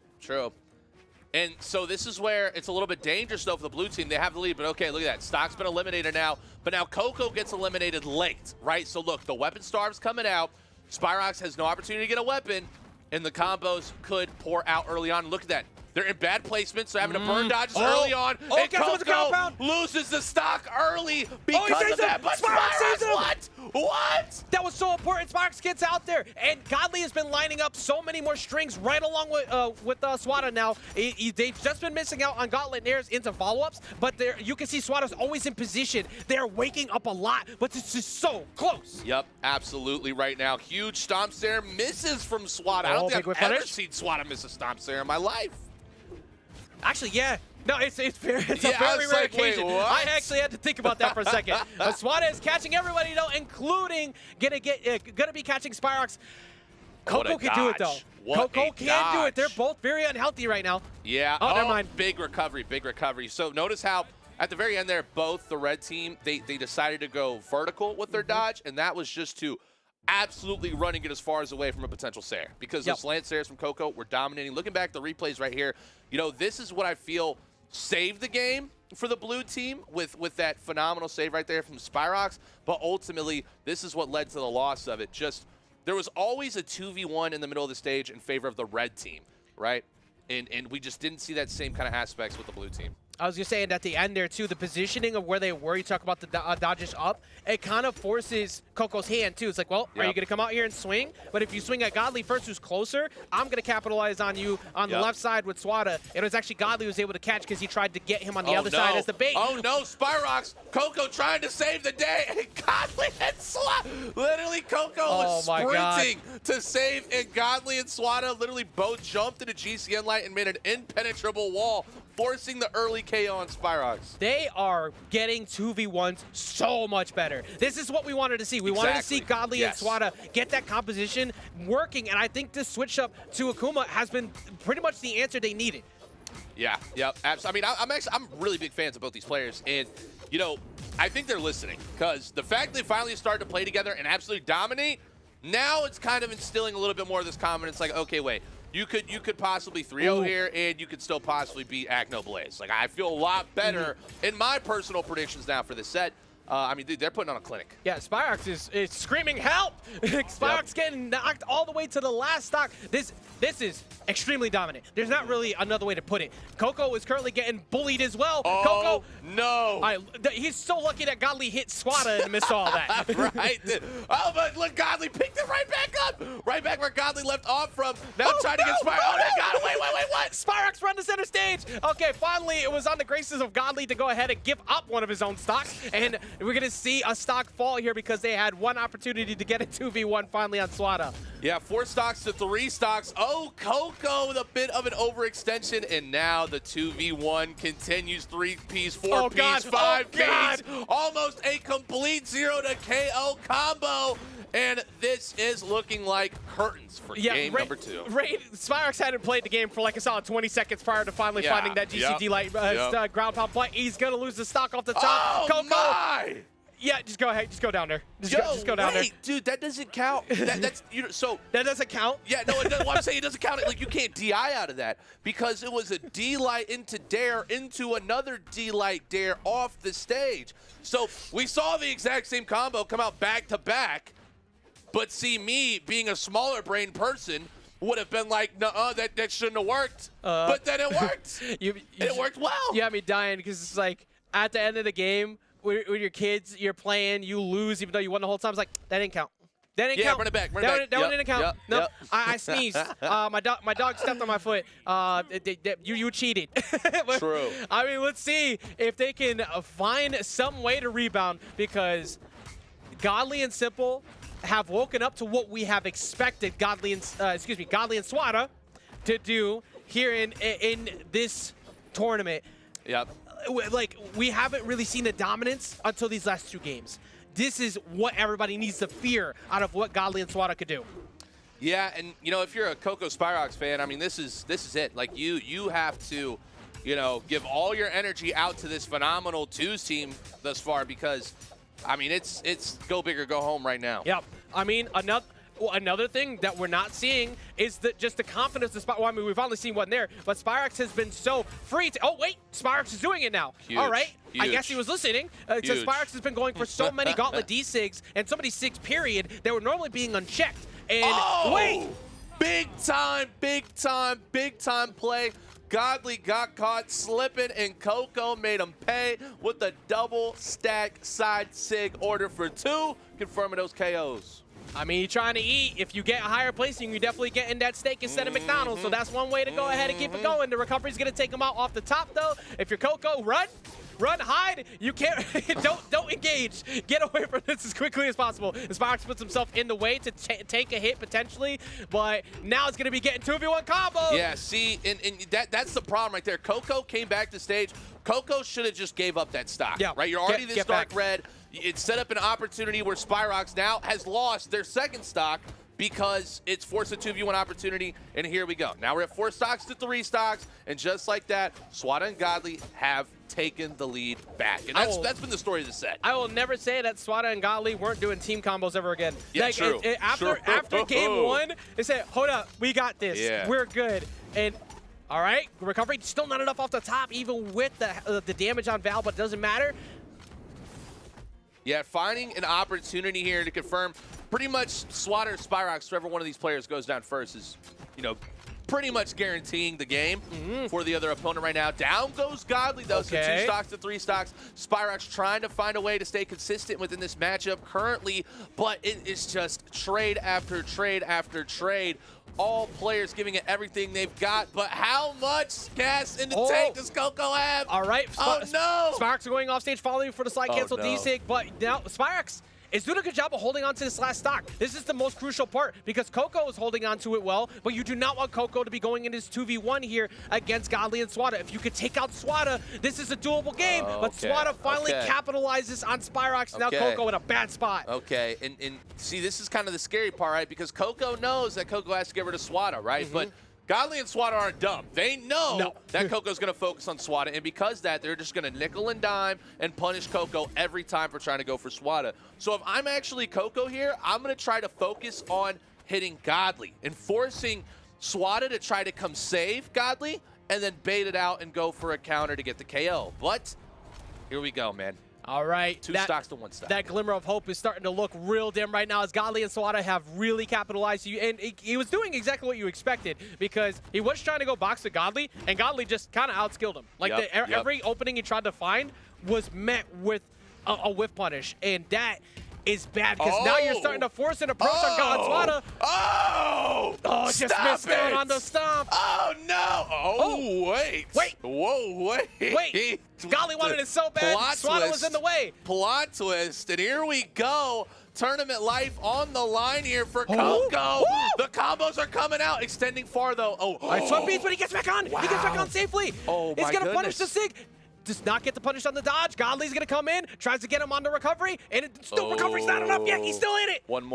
And so this is where it's a little bit dangerous, though, for the blue team. They have the lead, but okay, look at that. Stock's been eliminated now, but now Coco gets eliminated late, right? So look, the weapon starve's coming out. Spyrox has no opportunity to get a weapon, and the combos could pour out early on. Look at that. They're in bad placement, so having to burn dodges early on. And guess what's the ground Coco pound? loses the stock early because of that. But Spyrox, what? What? That was so important. Spyrox gets out there, and Godly has been lining up so many more strings right along with Swati now. They've just been missing out on Gauntlet Nairs into follow-ups, but you can see Swati's always in position. They're waking up a lot, but it's just so close. Yep, absolutely right now. Huge stomp stare misses from Swati. I don't think I've ever seen Swati miss a stomp stare in my life. Actually, yeah. No, it's a very was rare like, wait, occasion. what? I actually had to think about that for a second. Swati is catching everybody though, including gonna be catching Spyrox. Coco can do it though. Coco can do it. They're both very unhealthy right now. Yeah. Oh, never mind. Big recovery, big recovery. So notice how at the very end there, both the red team, they decided to go vertical with their dodge, and that was just to absolutely running it as far as away from a potential Sair, because those Lance Sairs from Coco were dominating. Looking back at the replays right here, you know, this is what I feel saved the game for the blue team with that phenomenal save right there from Spyrox, but ultimately this is what led to the loss of it. Just there was always a 2v1 in the middle of the stage in favor of the red team, right? And we just didn't see that same kind of aspects with the blue team. I was just saying at the end there, too, the positioning of where they were, you talk about the dodges up, it kind of forces Coco's hand, too. It's like, well, are you going to come out here and swing? But if you swing at Godly first, who's closer, I'm going to capitalize on you on the left side with Swati. It was actually Godly who was able to catch because he tried to get him on the other side as the bait. Oh, no, Spyrox. Coco trying to save the day. And Godly and Swati. Literally, Coco was sprinting to save, and Godly and Swati literally both jumped into GCN light and made an impenetrable wall, forcing the early KO on Spyrox. They are getting 2v1s so much better. This is what we wanted to see. We wanted to see Godly and Swati get that composition working, and I think this switch up to Akuma has been pretty much the answer they needed. Yeah, absolutely. I mean, I'm really big fans of both these players, and you know, I think they're listening, because the fact they finally started to play together and absolutely dominate, now it's kind of instilling a little bit more of this confidence, like, okay, wait, you could possibly 3-0 here, and you could still possibly beat Acno Blaze. Like, I feel a lot better in my personal predictions now for this set. I mean, dude, they're putting on a clinic. Yeah, Spyrox is screaming help. Spyrox getting knocked all the way to the last stock. This is extremely dominant. There's not really another way to put it. Coco is currently getting bullied as well. Oh, Coco, no. He's so lucky that Godly hit Swati and missed all that. Right. Oh, but look, Godly picked it right back up. Right back where Godly left off from. Now trying to get Spyrox. Oh, my God. Wait, what? Spyrox run to center stage. Okay, finally, it was on the graces of Godly to go ahead and give up one of his own stocks. And we're going to see a stock fall here because they had one opportunity to get a 2v1 finally on Swati. Yeah, 4 stocks to 3 stocks. Oh, Coco with a bit of an overextension, and now the 2v1 continues. 3-piece, 4-piece, 5-piece. Almost a complete 0 to KO combo. And this is looking like curtains for game number 2. Spyrox hadn't played the game for like a solid 20 seconds prior to finally finding that GCD light ground pound, but he's going to lose the stock off the top. Oh, Coco. my! Yeah, just go ahead. Just go down there. Just go down there. Dude, that doesn't count. That's so that doesn't count. Yeah, no. What I'm saying, it doesn't count. Like, you can't DI out of that because it was a D light into dare into another D light dare off the stage. So we saw the exact same combo come out back to back, but see, me being a smaller brain person would have been like, nuh-uh, that shouldn't have worked. But then it worked. It worked well. You had me dying because it's like at the end of the game, with your kids, you're playing, you lose even though you won the whole time. It's like, that didn't count. That didn't count. Run it back. That one didn't count. Nope. I sneezed. My dog stepped on my foot. You cheated. True. I mean, let's see if they can find some way to rebound, because Godly and Simple have woken up to what we have expected Godly and Swati to do here in this tournament. Yep. Like, we haven't really seen the dominance until these last 2 games. This is what everybody needs to fear out of what Godly and Swati could do. Yeah, and you know, if you're a Coco Spyrox fan, I mean, this is it. Like, you have to, you know, give all your energy out to this phenomenal 2s team thus far, because I mean, it's go big or go home right now. Yep. I mean, another thing that we're not seeing is just the confidence of Spyrox. Well, I mean, we've only seen one there, but Spyrox has been so free to. Oh, wait, Spyrox is doing it now. Huge. All right. Huge. I guess he was listening. Because Spyrox has been going for so many Gauntlet D-Sigs and so many Sigs, period, that were normally being unchecked. And wait! Big time play Godly got caught slipping, and Coco made him pay with a double stack side sig order for 2, confirming those KOs. I mean, you're trying to eat. If you get a higher placing, you definitely get in that steak instead of McDonald's. So that's one way to go ahead and keep it going. The recovery's going to take him out off the top, though. If you're Coco, run, hide. You can't. don't engage. Get away from this as quickly as possible. Sparks puts himself in the way to take a hit potentially, but now it's going to be getting 2v1 combo. Yeah, see, and that's the problem right there. Coco came back to stage. Coco should have just gave up that stock, right? You're already this dark red. It set up an opportunity where Spyrox now has lost their second stock because it's forced a 2v1 opportunity, and here we go. Now we're at 4 stocks to 3 stocks, and just like that, Swati and Godly have taken the lead back. And that's been the story of the set. I will never say that Swati and Godly weren't doing team combos ever again. Yeah, like, true. After game 1, they said, hold up, we got this. Yeah. We're good. And all right, recovery, still not enough off the top, even with the damage on Val, but it doesn't matter. Yeah, finding an opportunity here to confirm pretty much Swati or Spyrox, whoever one of these players goes down first, is, pretty much guaranteeing the game for the other opponent right now. Down goes Godly, though, so 2 stocks to 3 stocks. Spyrox trying to find a way to stay consistent within this matchup currently, but it is just trade after trade after trade. All players giving it everything they've got, but how much gas in the tank does Coco have? All right. Oh, no. Sparks are going off stage following for the slide cancel D-Sig, but now Spyrox is doing a good job of holding on to this last stock. This is the most crucial part because Coco is holding on to it well, but you do not want Coco to be going in his 2v1 here against Godly and Swati. If you could take out Swati, this is a doable game, but Swati finally capitalizes on Spyrox. Now Coco in a bad spot. Okay, and see, this is kind of the scary part, right? Because Coco knows that Coco has to get rid of Swati, right? But Godly and Swati aren't dumb. They know that Coco's going to focus on Swati, and because of that, they're just going to nickel and dime and punish Coco every time for trying to go for Swati. So if I'm actually Coco here, I'm going to try to focus on hitting Godly and forcing Swati to try to come save Godly and then bait it out and go for a counter to get the KO. But here we go, man. All right. 2 stocks to 1 stock. That glimmer of hope is starting to look real dim right now as Godly and Swati have really capitalized you. And he was doing exactly what you expected because he was trying to go box to Godly, and Godly just kind of outskilled him. Like every opening he tried to find was met with a whiff punish. And that is bad because now you're starting to force an approach on Swati. Just missed out on the stomp. Oh, no. Wait. Whoa, wait. Godly wanted it so bad. Swati was in the way. Plot twist. And here we go. Tournament life on the line here for Coco. The combos are coming out. Extending far, though. All right, Swat beats, but he gets back on. He gets back on safely. He's going to punish the Sig. Does not get the punish on the dodge. Godly's going to come in, tries to get him on the recovery, and recovery's not enough yet. He's still in it. One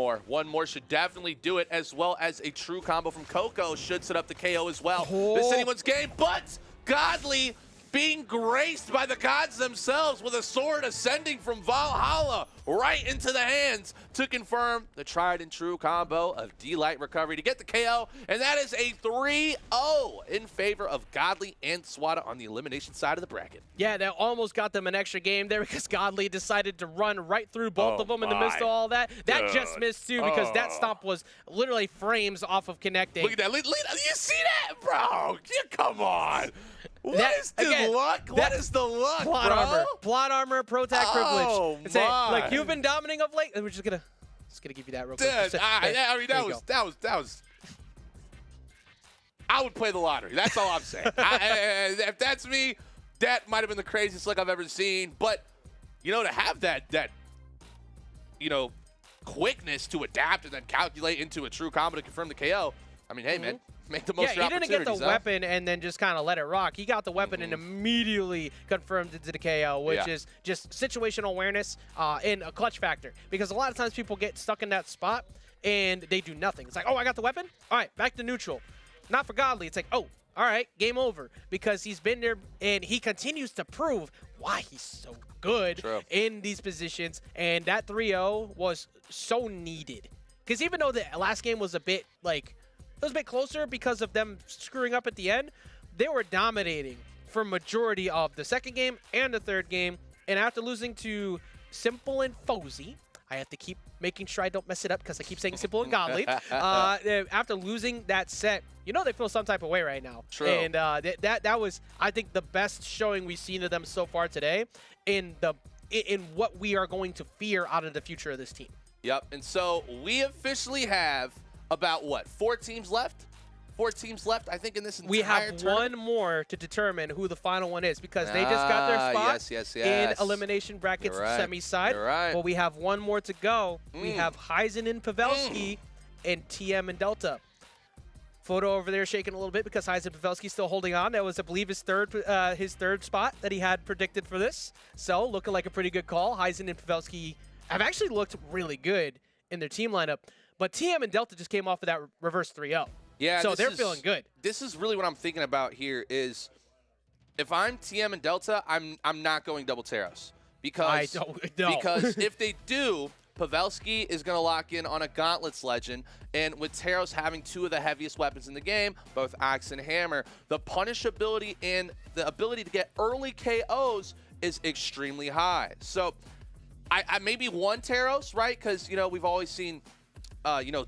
more should definitely do it, as well as a true combo from Coco should set up the KO as well. This is anyone's game, but Godly being graced by the gods themselves with a sword ascending from Valhalla right into the hands to confirm the tried and true combo of D-Light recovery to get the KO, and that is a 3-0 in favor of Godly and Swati on the elimination side of the bracket. Yeah, that almost got them an extra game there because Godly decided to run right through both of them in the midst of all that. That just missed too because that stomp was literally frames off of connecting. Look at that. You see that, bro? Come on. What is the luck? What is the luck, plot bro? armor. Plot armor, pro tag privilege. It's like you've been dominating of late. We're just gonna give you that real quick. I mean, that was. I would play the lottery. That's all I'm saying. If that's me, that might have been the craziest look I've ever seen. But to have that quickness to adapt and then calculate into a true combo to confirm the KO. I mean, hey, man. Make the most of your he didn't get the weapon and then just kind of let it rock. He got the weapon and immediately confirmed into the KO, which is just situational awareness and a clutch factor. Because a lot of times people get stuck in that spot and they do nothing. It's like, I got the weapon? All right, back to neutral. Not for Godly. It's like, all right, game over. Because he's been there and he continues to prove why he's so good in these positions. And that 3-0 was so needed. Because even though the last game was a bit it was a bit closer because of them screwing up at the end, they were dominating for majority of the second game and the third game. And after losing to Simple and Fozy, I have to keep making sure I don't mess it up because I keep saying simple and godly. After losing that set, they feel some type of way right now. True. And that was, I think, the best showing we've seen of them so far today in what we are going to fear out of the future of this team. Yep. And so we officially have about, 4 teams left? 4 teams left, I think, in this entire We have tournament. one more to determine who the final one is because they just got their spot yes. in elimination brackets semi-side. You're right. But we have one more to go. We have Heisen and Pavelski and TM and Delta. Photo over there shaking a little bit because Heisen and Pavelski still holding on. That was, I believe, his third spot that he had predicted for this. So looking like a pretty good call. Heisen and Pavelski have actually looked really good in their team lineup. But TM and Delta just came off of that reverse 3-0. Yeah, so they're feeling good. This is really what I'm thinking about here is if I'm TM and Delta, I'm not going double Teros. Because, I don't know. Because if they do, Pavelski is going to lock in on a Gauntlets Legend, and with Teros having 2 of the heaviest weapons in the game, both Axe and Hammer, the punishability and the ability to get early KOs is extremely high. So I maybe one Teros, right? Because, we've always seen,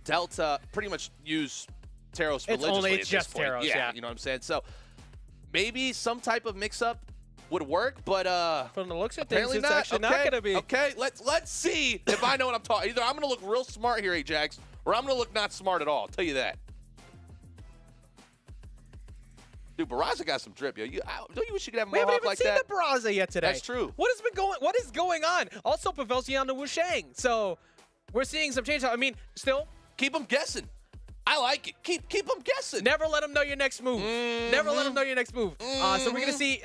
Delta pretty much use Teros religiously it's just point. Teros, yeah. You know what I'm saying? So maybe some type of mix-up would work, but from the looks of things, apparently it's actually not going to be. Okay, let's see if I know what I'm talking. Either I'm going to look real smart here, Ajax, or I'm going to look not smart at all. I'll tell you that. Dude, Barraza got some drip, yo. Don't you wish you could have a We haven't mohawk even like seen that? the Barraza yet today. That's true. What is going on? Also, Pavelski on the Wushang. So we're seeing some change. I mean, still, Keep them guessing. I like it. Keep them guessing. never let them know your next move. Never let them know your next move. So we're going to see,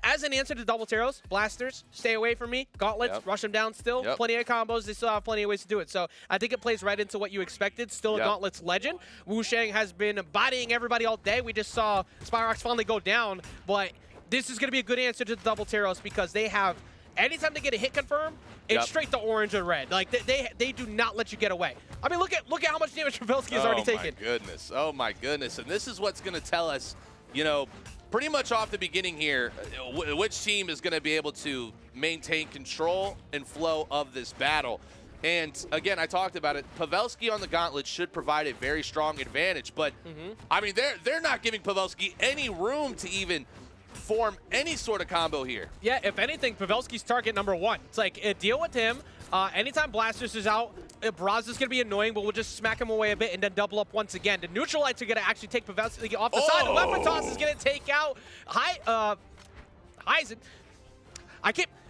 as an answer to double Teros, blasters, stay away from me. Gauntlets, rush them down still. Yep. Plenty of combos. They still have plenty of ways to do it. So I think it plays right into what you expected. Still a Gauntlets legend. Wushang has been bodying everybody all day. We just saw Spyrox finally go down. But this is going to be a good answer to the double Teros because they have, anytime they get a hit confirm, it's straight to orange or red. Like they do not let you get away. I mean, look at how much damage Pavelski has already taken. Oh my goodness. And this is what's going to tell us, pretty much off the beginning here, which team is going to be able to maintain control and flow of this battle. And again, I talked about it. Pavelski on the Gauntlet should provide a very strong advantage, but I mean, they're not giving Pavelski any room to even form any sort of combo here. Yeah, if anything, Pavelski's target number 1. It's like, deal with him. Anytime Blasters is out, Barraza's going to be annoying, but we'll just smack him away a bit and then double up once again. The neutralites are going to actually take Pavelski off the side. The weapon toss is going to take out Heisen.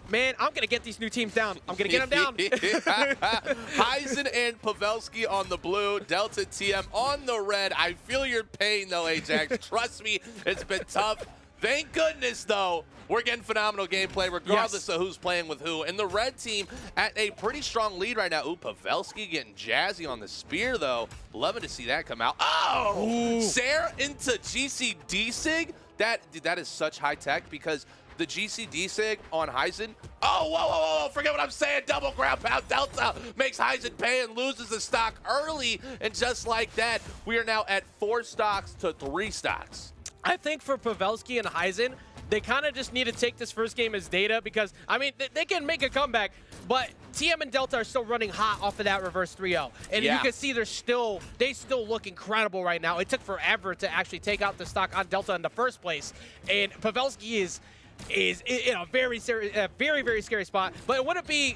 Man, I'm going to get these new teams down. I'm going to get them down. Heisen and Pavelski on the blue, Delta TM on the red. I feel your pain, though, Ajax. Trust me, it's been tough. Thank goodness, though, we're getting phenomenal gameplay regardless of who's playing with who. And the red team at a pretty strong lead right now. Ooh, Pavelski getting jazzy on the spear, though. Loving to see that come out. Oh! Sarah into GCD Sig? That is such high tech because the GCD Sig on Heisen. Oh, whoa. Forget what I'm saying. Double ground pound Delta makes Heisen pay and loses the stock early. And just like that, we are now at 4 stocks to 3 stocks. I think for Pavelski and Heisen, they kind of just need to take this first game as data because, I mean, they can make a comeback, but TM and Delta are still running hot off of that reverse 3-0. And you can see they still look incredible right now. It took forever to actually take out the stock on Delta in the first place. And Pavelski is in a very, very scary spot. But it wouldn't be...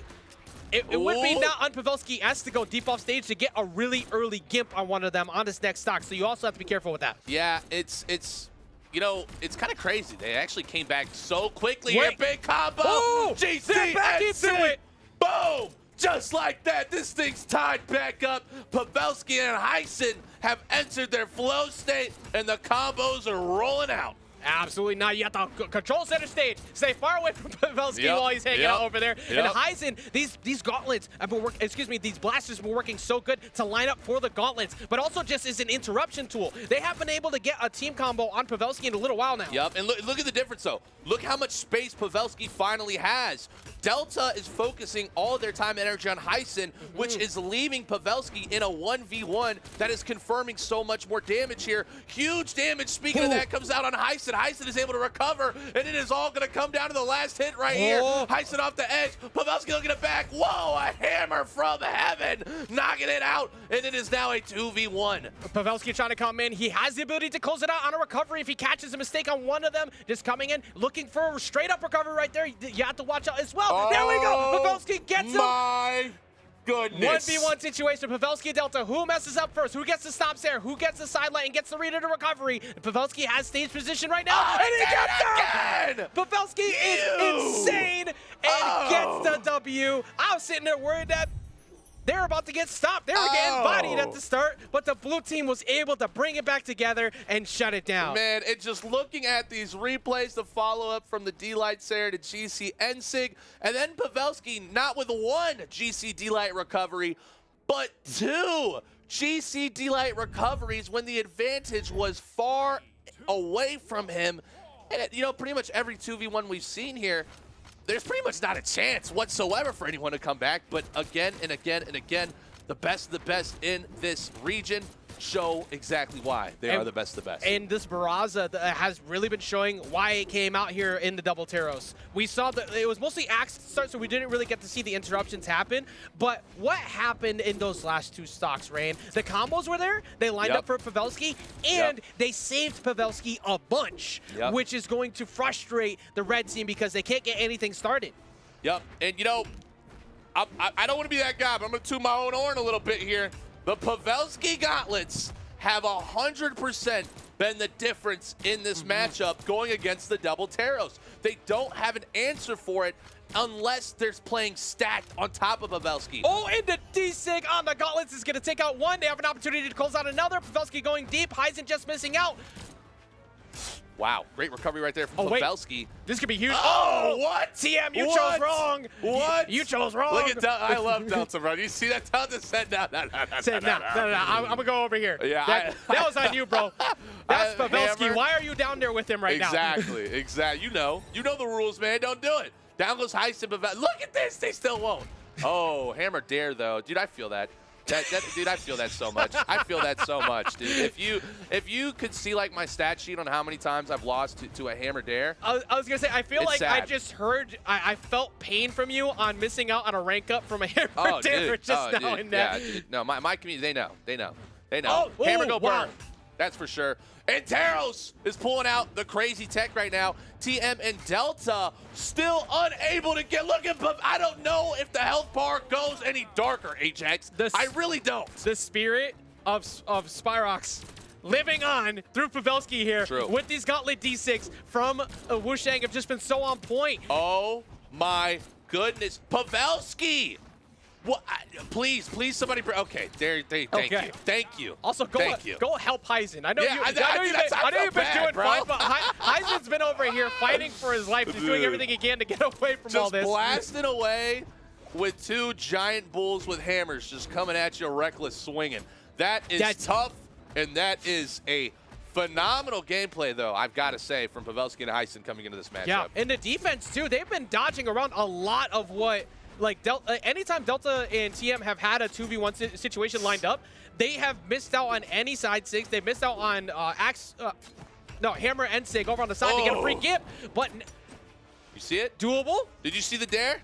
It would be not on Pavelski-esque to go deep off stage to get a really early gimp on one of them on this next stock. So you also have to be careful with that. Yeah, it's kind of crazy. They actually came back so quickly. Here, big combo. Ooh, GC back into it. Boom. Just like that, this thing's tied back up. Pavelski and Heisen have entered their flow state, and the combos are rolling out. Absolutely not. You have to control center stage. Stay far away from Pavelski while he's hanging out over there. And Heisen, these gauntlets have been these blasters have been working so good to line up for the gauntlets, but also just as an interruption tool. They have been able to get a team combo on Pavelski in a little while now. Yep, and look at the difference though. Look how much space Pavelski finally has. Delta is focusing all of their time and energy on Heisen, which is leaving Pavelski in a 1v1 that is confirming so much more damage here. Huge damage, speaking of that, comes out on Heisen. and Heisen is able to recover, and it is all going to come down to the last hit right here. Heisen off the edge. Pavelski looking it back. Whoa, a hammer from heaven, knocking it out, and it is now a 2v1. Pavelski trying to come in. He has the ability to close it out on a recovery if he catches a mistake on one of them. Just coming in, looking for a straight-up recovery right there. You have to watch out as well. There we go. Pavelski gets him. My goodness. 1v1 situation. Pavelski and Delta. Who messes up first? Who gets the stops there? Who gets the sideline and gets the read of the recovery? Pavelski has stage position right now. And he gets it! Pavelski is insane and gets the W. I was sitting there worried that they're about to get stopped. They were getting bodied at the start, but the blue team was able to bring it back together and shut it down. Man, and just looking at these replays, the follow-up from the D-Light Sarah to GC Ensig, and then Pavelski not with one GC D-Light recovery, but two GC D-Light recoveries when the advantage was far away from him. And, you know, pretty much every 2v1 we've seen here, there's pretty much not a chance whatsoever for anyone to come back. But again and again and again, the best of the best in this region show exactly why they are the best of the best. And this Barraza has really been showing why it came out here in the double Teros. We saw that it was mostly axe start, so we didn't really get to see the interruptions happen. But what happened in those last two stocks, Rain? The combos were there. They lined up for Pavelski, and they saved Pavelski a bunch, which is going to frustrate the red team because they can't get anything started. Yep, and you know, I don't want to be that guy, but I'm going to toot my own horn a little bit here. The Pavelski Gauntlets have 100% been the difference in this matchup going against the double Teros. They don't have an answer for it unless there's playing stacked on top of Pavelski. Oh, and the D-Sig on the Gauntlets is going to take out one. They have an opportunity to close out another. Pavelski going deep. Heisen just missing out. Wow, great recovery right there from Pavelski. This could be huge. Oh, what? TM, you chose wrong. What? You chose wrong. Look at Delta. I love Delta, bro. You see that? Delta said no. Said no. I'm going to go over here. Yeah, that was on you, bro. That's Pavelski. Hammer. Why are you down there with him right now? Exactly. You know the rules, man. Don't do it. Down goes Heisen. Look at this. They still won't. Oh, Hammer dare, though. Dude, I feel that. Dude, I feel that so much. I feel that so much, dude. If you could see like my stat sheet on how many times I've lost to a hammer dare. I was gonna say I feel like sad. I just heard I felt pain from you on missing out on a rank up from a hammer dare just now and then. Yeah, dude. No, my community, they know. Oh, hammer go wow. burn. That's for sure. And Teros is pulling out the crazy tech right now. TM and Delta still unable to get. Look at, I don't know if the health bar goes any darker, Ajax. I really don't. The spirit of Spyrox living on through Pavelski here with these Gauntlet D6 from Wushang have just been so on point. Oh my goodness. Pavelski! What? Please, somebody. Okay, thank you. Also, go help Heisen. I know I know you've been doing fine, but Heisen's been over here fighting for his life. He's doing everything he can to get away from all this. Just blasting away with two giant bulls with hammers just coming at you, reckless swinging. That's tough, and that is a phenomenal gameplay, though, I've got to say, from Pavelski and Heisen coming into this matchup. Yeah, and the defense, too. They've been dodging around a lot of what... Like, anytime Delta and TM have had a 2v1 situation lined up, they have missed out on any side six. They missed out on Hammer and Sig over on the side to get a free gip. But you see it? Doable? Did you see the dare?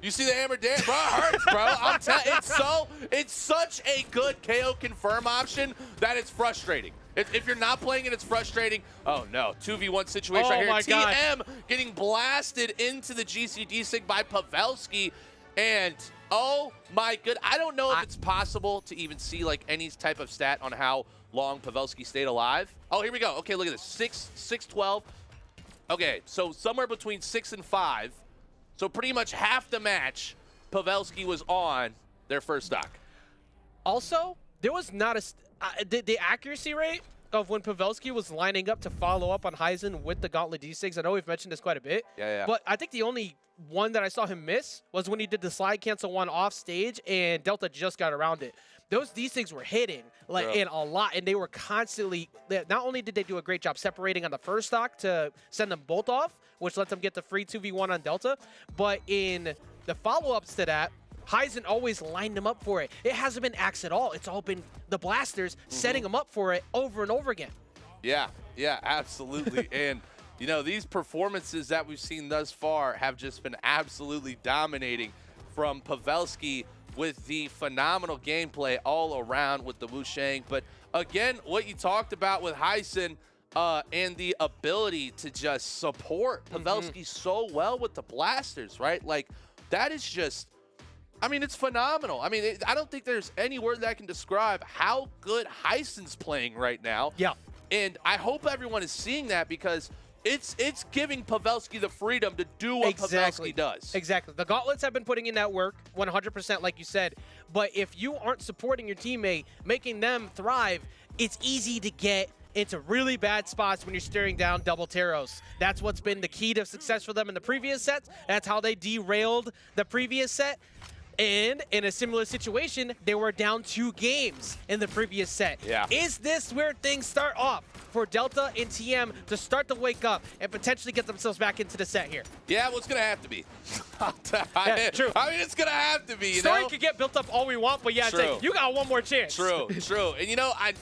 You see the hammer dare? Bro, it hurts, bro. I'm telling it's such a good KO confirm option that it's frustrating. If you're not playing it, it's frustrating. Oh, no. 2v1 situation right here. TM getting blasted into the GCD sig by Pavelski. And, oh, my good. I don't know if it's possible to even see, like, any type of stat on how long Pavelski stayed alive. Oh, here we go. Okay, look at this. 6-12. Okay, so somewhere between 6 and 5. So pretty much half the match, Pavelski was on their first stock. Also, there was not a... the accuracy rate of when Pavelski was lining up to follow up on Heisen with the Gauntlet D6, I know we've mentioned this quite a bit, but I think the only one that I saw him miss was when he did the slide cancel one off stage and Delta just got around it. Those D6 were hitting in a lot, and they were constantly, not only did they do a great job separating on the first stock to send them both off, which let them get the free 2v1 on Delta, but in the follow-ups to that, Heisen always lined them up for it. It hasn't been Axe at all. It's all been the blasters setting them up for it over and over again. Yeah, absolutely. And, you know, these performances that we've seen thus far have just been absolutely dominating from Pavelski with the phenomenal gameplay all around with the Wushang. But, again, what you talked about with Heisen and the ability to just support Pavelski so well with the blasters, right? Like, that is just, I mean, it's phenomenal. I mean, I don't think there's any word that can describe how good Heisen's playing right now. Yeah. And I hope everyone is seeing that because it's giving Pavelski the freedom to do what Pavelski does. Exactly. The Gauntlets have been putting in that work 100%, like you said. But if you aren't supporting your teammate, making them thrive, it's easy to get into really bad spots when you're staring down double Teros. That's what's been the key to success for them in the previous sets. That's how they derailed the previous set. And in a similar situation, they were down 2 games in the previous set. Yeah. Is this where things start off for Delta and TM to start to wake up and potentially get themselves back into the set here? Yeah, well, it's going to have to be. Yeah, true. I mean, it's going to have to be, you Story know? could get built up all we want, but yeah, it's like, you got one more chance. True. And, you know, I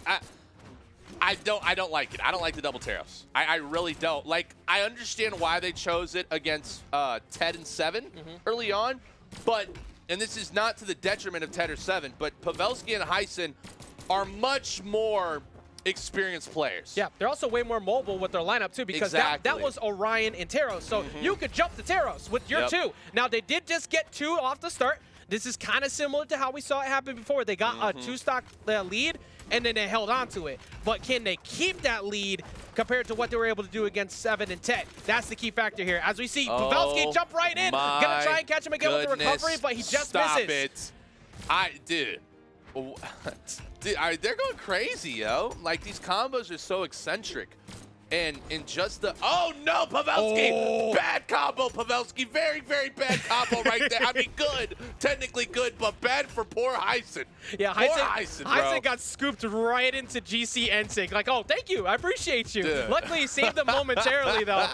don't like it. I don't like the double Teros. I really don't. Like, I understand why they chose it against Ted and 7 early on, but, and this is not to the detriment of Ted or 7, but Pavelski and Heisen are much more experienced players. Yeah, they're also way more mobile with their lineup, too, because that was Orion and Teros. So you could jump the Teros with your 2. Now, they did just get 2 off the start. This is kind of similar to how we saw it happen before. They got a 2-stock lead, and then they held on to it. But can they keep that lead compared to what they were able to do against 7 and 10? That's the key factor here. As we see, Pavelski jump right in. Gonna try and catch him again with the recovery, but he just misses. Dude, they're going crazy, yo. Like, these combos are so eccentric. And in just the, oh no, Pavelski, bad combo, Pavelski, very, very bad combo right there. I mean, good, technically good, but bad for poor Heisen. Yeah, Heisen got scooped right into GC NSYNC. Like, oh, thank you, I appreciate you. Dude. Luckily, he saved them momentarily, though.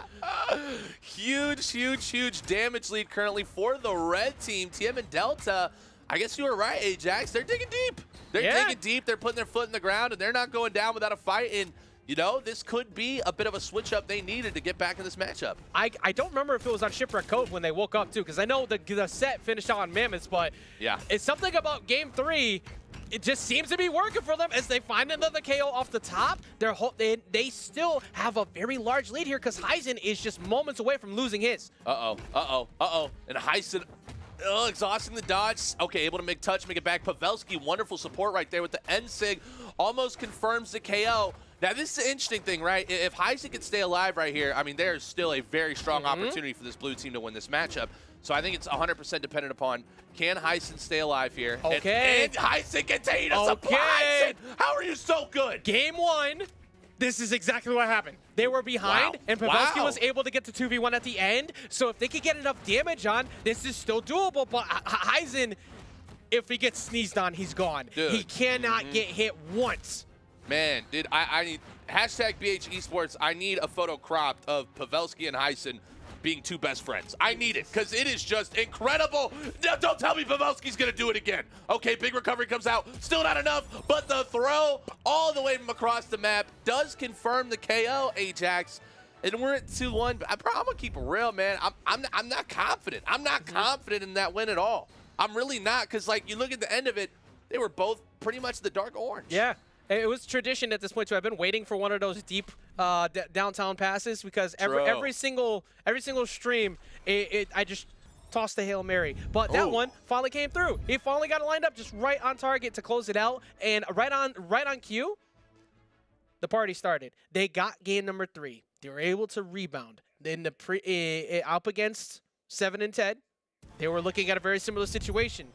Huge damage lead currently for the red team. TM and Delta, I guess you were right, Ajax. They're digging deep. They're digging deep. They're putting their foot in the ground, and they're not going down without a fight. And you know, this could be a bit of a switch-up they needed to get back in this matchup. I don't remember if it was on Shipwreck Cove when they woke up, too, because I know the set finished out on Mammoths, but it's something about Game 3. It just seems to be working for them as they find another KO off the top. They still have a very large lead here because Heisen is just moments away from losing his. And Heisen exhausting the dodge. Okay, able to make touch, make it back. Pavelski, wonderful support right there with the N-Sig. Almost confirms the KO. Now, this is an interesting thing, right? If Heisen could stay alive right here, I mean, there's still a very strong opportunity for this blue team to win this matchup. So I think it's 100% dependent upon, can Heisen stay alive here? Okay. And Heisen continue to support Heisen. How are you so good? Game 1, this is exactly what happened. They were behind, and Pavelski was able to get to 2v1 at the end. So if they could get enough damage on, this is still doable. But Heisen, if he gets sneezed on, he's gone. Dude. He cannot get hit once. Man, dude, I need hashtag BH Esports. I need a photo cropped of Pavelski and Heisen being 2 best friends. I need it because it is just incredible. Don't tell me Pavelski's going to do it again. Okay, big recovery comes out. Still not enough, but the throw all the way from across the map does confirm the KO, Ajax. And we're at 2-1. I'm going to keep it real, man. I'm not confident. I'm not confident in that win at all. I'm really not because, like, you look at the end of it, they were both pretty much the dark orange. Yeah. It was tradition at this point, too. I've been waiting for one of those deep downtown passes because every single stream, I just tossed the Hail Mary. But that one finally came through. He finally got it lined up just right on target to close it out. And right on cue, the party started. They got game number 3. They were able to rebound. In the up against 7 and Ted, they were looking at a very similar situation.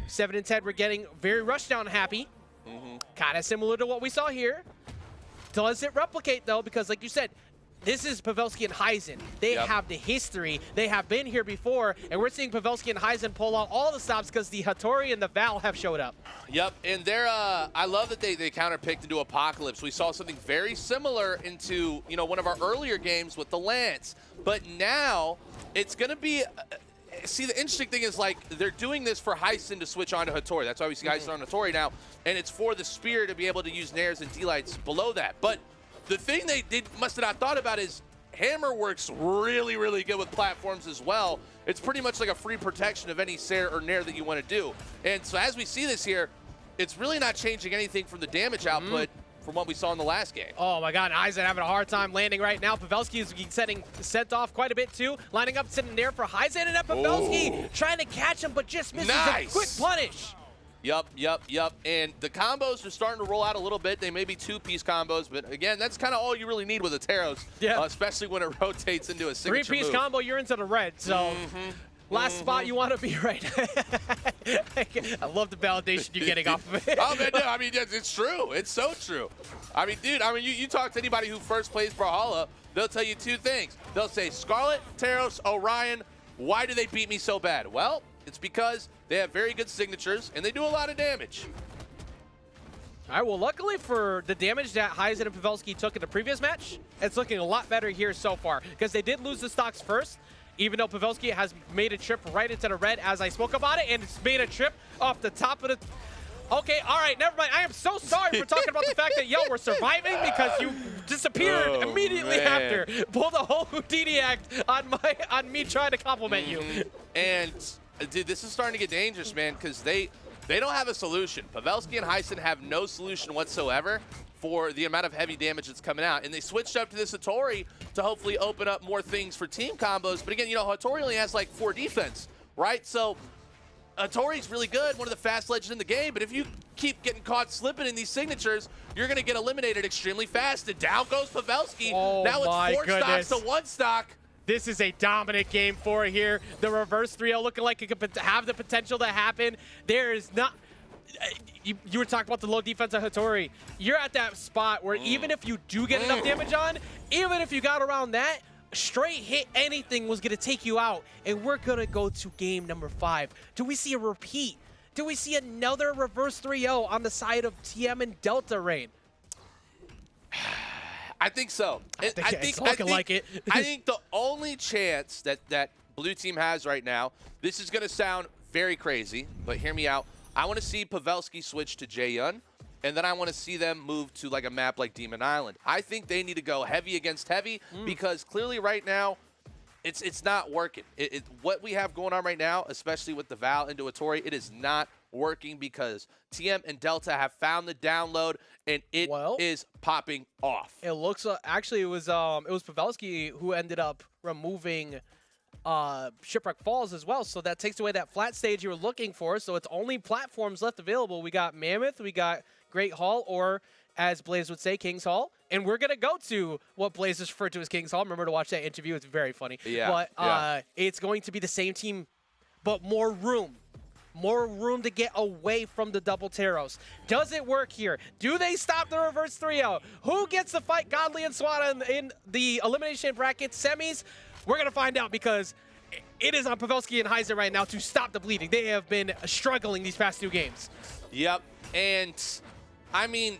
7 and Ted were getting very rushdown happy. Kind of similar to what we saw here. Does it replicate, though? Because, like you said, this is Pavelski and Heisen. They have the history. They have been here before, and we're seeing Pavelski and Heisen pull out all the stops because the Hattori and the Val have showed up. Yep, and they're, I love that they counterpicked into Apocalypse. We saw something very similar into, you know, one of our earlier games with the Lance. But now, it's going to be... See, the interesting thing is, like, they're doing this for Heisen to switch on to Hattori. That's why we see Heisen on Hattori now. And it's for the Spear to be able to use Nairs and D-Lights below that. But the thing they must have not thought about is Hammer works really, really good with platforms as well. It's pretty much like a free protection of any Sair or Nair that you want to do. And so as we see this here, it's really not changing anything from the damage output from what we saw in the last game. Oh my God, Heisen having a hard time landing right now. Pavelski is getting sent off quite a bit too. Lining up, sitting there for Heisen, and then Pavelski trying to catch him, but just misses a quick punish. Yup. And the combos are starting to roll out a little bit. They may be two-piece combos, but again, that's kind of all you really need with a Taros, especially when it rotates into a signature Three-piece move. combo, you're into the red, so last spot you want to be right. I love the validation you're getting off of it. Oh, man, no, I mean, it's true. It's so true. I mean, dude, you talk to anybody who first plays Brawlhalla, they'll tell you two things. They'll say, Scarlet, Taros, Orion, why do they beat me so bad? Well, it's because they have very good signatures, and they do a lot of damage. All right, well, luckily for the damage that Heisen and Pavelski took in the previous match, it's looking a lot better here so far, because they did lose the stocks first, even though Pavelski has made a trip right into the red as I spoke about it, and it's made a trip off the top of the... Okay, all right, never mind. I am so sorry for talking about the fact that, we're surviving because you disappeared immediately after. Pulled a whole Houdini act on me trying to compliment you. And, dude, this is starting to get dangerous, man, because they don't have a solution. Pavelski and Heisen have no solution whatsoever for the amount of heavy damage that's coming out. And they switched up to this Hattori to hopefully open up more things for team combos. But again, Hattori only has like 4 defense, right? So Hattori's really good, one of the fast legends in the game, but if you keep getting caught slipping in these signatures, you're going to get eliminated extremely fast. And down goes Pavelski. Oh, now it's 4 goodness. stocks to 1 stock. This is a dominant game for here. The reverse 3-0 looking like it could have the potential to happen. There is not... You were talking about the low defense of Hattori. You're at that spot where even if you do get enough damage on, even if you got around that, straight hit anything was going to take you out. And we're going to go to game number 5. Do we see a repeat? Do we see another reverse 3-0 on the side of TM and Delta Rain? I think so. I think like it. I think the only chance that blue team has right now, this is going to sound very crazy, but hear me out. I want to see Pavelski switch to Jaehyun, and then I want to see them move to like a map like Demon Island. I think they need to go heavy against heavy because clearly right now, it's not working. What we have going on right now, especially with the Val into Hattori, it is not working because TM and Delta have found the download and it is popping off. It looks actually it was Pavelski who ended up removing Shipwreck Falls as well, so that takes away that flat stage you were looking for. So it's only platforms left available. We got Mammoth, we got Great Hall, or as Blaze would say, King's Hall. And we're going to go to what Blaze is referred to as King's Hall. Remember to watch that interview. It's very funny. Yeah. But it's going to be the same team, but more room. More room to get away from the double Taros. Does it work here? Do they stop the reverse 3-0? Who gets to fight Godly and Swati in the elimination bracket semis? We're going to find out because it is on Pavelski and Heisen right now to stop the bleeding. They have been struggling these past 2 games. Yep. And, I mean,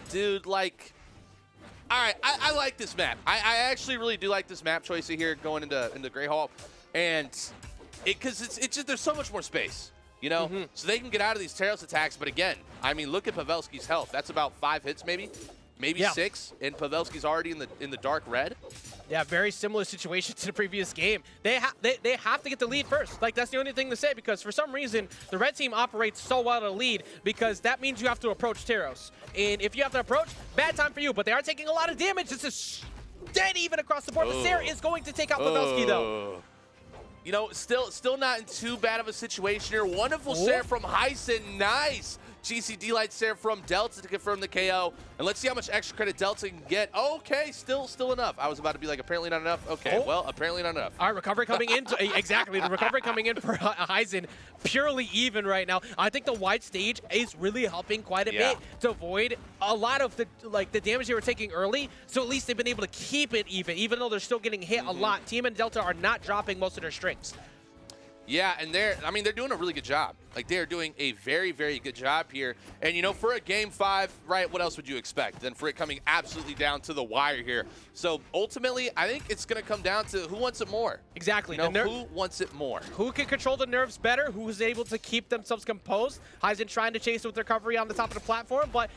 dude, like, all right, I like this map. I actually really do like this map choice here going into Great Hall. And because it's just, there's so much more space, you know? So they can get out of these Taros attacks. But again, I mean, look at Pavelski's health. That's about 5 hits maybe 6. And Pavelski's already in the dark red. Yeah, very similar situation to the previous game. They have to get the lead first. Like, that's the only thing to say because for some reason, the red team operates so well to lead because that means you have to approach Taros. And if you have to approach, bad time for you. But they are taking a lot of damage. This is dead even across the board. But Sair is going to take out Pavelski, though. You know, still not in too bad of a situation here. Wonderful Sair from Heisen. Nice. GCD Light Sair from Delta to confirm the KO. And let's see how much extra credit Delta can get. Okay, still enough. I was about to be like, apparently not enough. Okay, well, apparently not enough. All right, recovery coming in. Exactly, the recovery coming in for Heisen. Purely even right now. I think the wide stage is really helping quite a bit to avoid a lot of the damage they were taking early. So at least they've been able to keep it even though they're still getting hit a lot. Team and Delta are not dropping most of their strings. Yeah, and they're doing a really good job. Like, they're doing a very, very good job here. And, you know, for a Game 5, right, what else would you expect than for it coming absolutely down to the wire here? So, ultimately, I think it's going to come down to who wants it more. Exactly. You know, who wants it more? Who can control the nerves better? Who's able to keep themselves composed? Heisen trying to chase with recovery on the top of the platform, but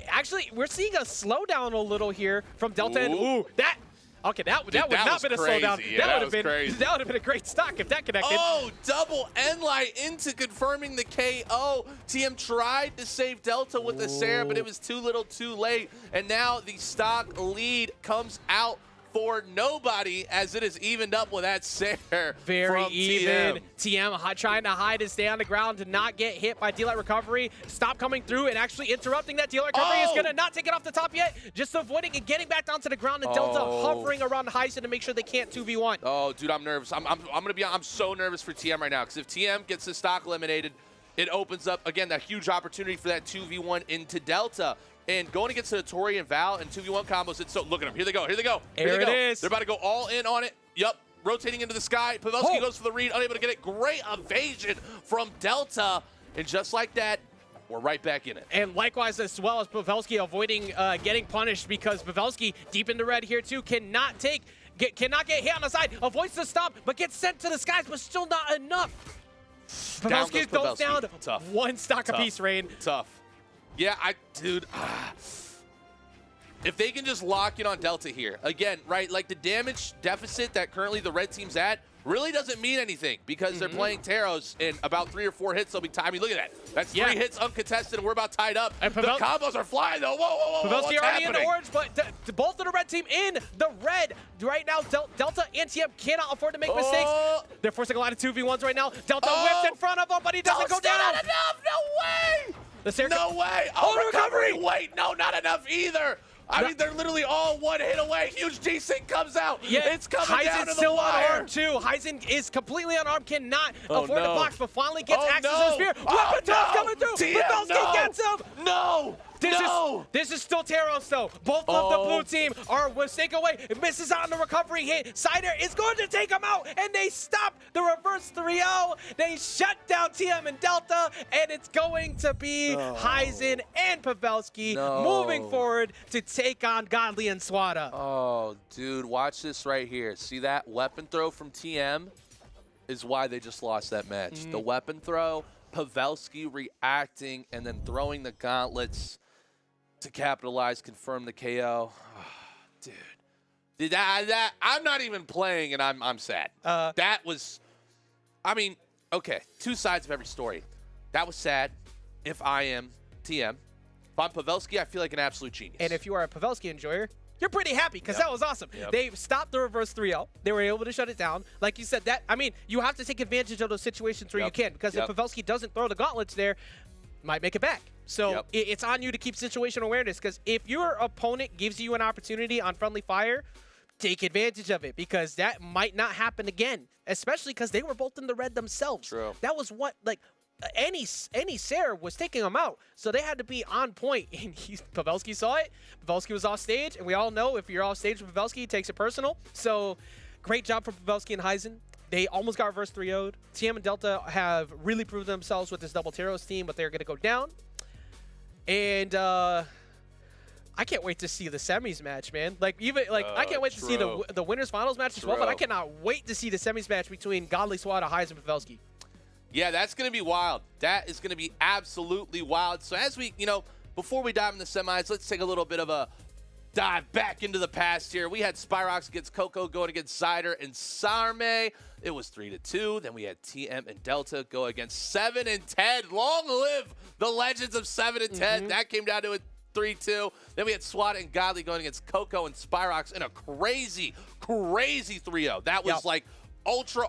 actually, we're seeing a slowdown a little here from Delta. And that... Okay, that would not have been a slowdown. Yeah, that would have been a great stock if that connected. Oh, double N-Light into confirming the KO. TM tried to save Delta with the Sarah, but it was too little too late. And now the stock lead comes out for nobody as it is evened up with that Sarah. Very even. TM. TM trying to hide and stay on the ground to not get hit by D-Light recovery. Stop coming through and actually interrupting that. D-Light recovery is going to not take it off the top yet. Just avoiding and getting back down to the ground. And Delta hovering around Heisen to make sure they can't 2v1. Oh, dude, I'm nervous. I'm so nervous for TM right now because if TM gets the stock eliminated, it opens up, again, that huge opportunity for that 2v1 into Delta. And going against the Notori and Val and 2v1 combos, it's so, look at them. Here they go. Here they go. There it is. They're about to go all in on it. Yup. Rotating into the sky. Pavelski goes for the read, unable to get it. Great evasion from Delta. And just like that, we're right back in it. And likewise, as well as Pavelski avoiding getting punished because Pavelski, deep in the red here too, cannot get hit on the side. Avoids the stomp, but gets sent to the skies, but still not enough. Pavelski goes down. Tough. One stock apiece, Rain. Tough. Yeah, dude. If they can just lock in on Delta here, again, right, like the damage deficit that currently the red team's at really doesn't mean anything because they're playing Taros in about 3 or 4 hits. They'll be tied. I mean, look at that. That's 3 hits uncontested, and we're about tied up. And the combos are flying, though. Whoa, Pavelski already happening? in the orange, but both of the red team in the red. Right now, Delta and TM cannot afford to make mistakes. They're forcing a lot of 2v1s right now. Delta whips in front of him, but he doesn't go down. Not enough. No way. No way. Oh, recovery. Wait, no, not enough either. I mean, they're literally all one hit away. Huge desync comes out. Yeah, it's coming down to the wire. Unarmed too. Heisen is completely unarmed, cannot afford to box, but finally gets access to the spear. Weapon toss coming through. Pavelski gets him. No. This is still Taros, though. Both of the blue team are a mistake away. It misses out on the recovery hit. Cider is going to take him out, and they stop the reverse 3-0. They shut down TM and Delta, and it's going to be Heisen and Pavelski moving forward to take on Godly and Swati. Oh, dude, watch this right here. See that weapon throw from TM is why they just lost that match. The weapon throw, Pavelski reacting, and then throwing the gauntlets to capitalize, confirm the KO. Oh, dude, I'm not even playing, and I'm sad. That was, I mean, okay, 2 sides of every story. That was sad. If I am TM, if I'm Pavelski, I feel like an absolute genius. And if you are a Pavelski enjoyer, you're pretty happy because that was awesome. They stopped the reverse 3-0. They were able to shut it down. Like you said, you have to take advantage of those situations where you can, because if Pavelski doesn't throw the gauntlets there, might make it back. So it's on you to keep situation awareness, because if your opponent gives you an opportunity on friendly fire, take advantage of it, because that might not happen again, especially because they were both in the red themselves. True. That was what, like, any Sarah was taking them out, so they had to be on point. And Pavelski saw it. Pavelski was off stage, and we all know if you're off stage with Pavelski, he takes it personal. So great job from Pavelski and Heisen. They almost got reverse 3-0'd. TM and Delta have really proved themselves with this double Taros team, but they're going to go down. And I can't wait to see the semis match, man. I can't wait to see the winners finals match as well, but I cannot wait to see the semis match between Godly, Swati, Heisen, and Pavelski. Yeah, that's going to be wild. That is going to be absolutely wild. So as we, before we dive in the semis, let's take a little bit of a dive back into the past here. We had Spyrox against Coco going against Cider and Sarme. It was 3-2. Then we had TM and Delta go against 7 and Ted. Long live the legends of 7 and Ted. That came down to a 3-2. Then we had Swati and Godly going against Coco and Spyrox in a crazy 3-0. That was like ultra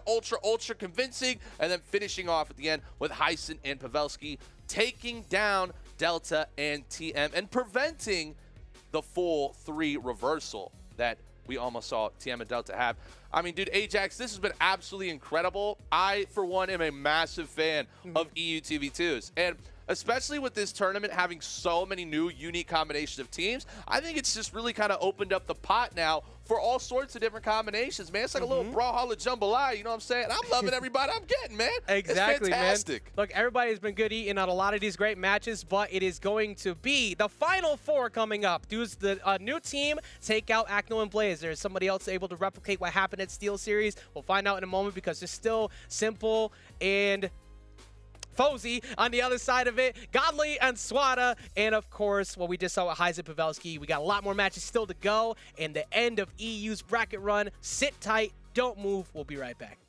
convincing, and then finishing off at the end with Heisen and Pavelski taking down Delta and TM and preventing the full 3 reversal that we almost saw TM and Delta have. I mean, dude, Ajax, this has been absolutely incredible. I, for one, am a massive fan of EU TV2s, and especially with this tournament having so many new unique combinations of teams, I think it's just really kind of opened up the pot now for all sorts of different combinations, man. It's like a little Brawlhalla jambalaya, you know what I'm saying? I'm loving everybody I'm getting, man. Exactly, it's fantastic. man. Look, everybody's been good eating on a lot of these great matches, but it is going to be the Final Four coming up. Does the new team take out Acno and Blaze? Is somebody else able to replicate what happened at Steel Series? We'll find out in a moment because it's still Simple and Fozy on the other side of it, Godly and Swati, and of course, what we just saw with Heisen and Pavelski. We got a lot more matches still to go, and the end of EU's bracket run. Sit tight, don't move. We'll be right back.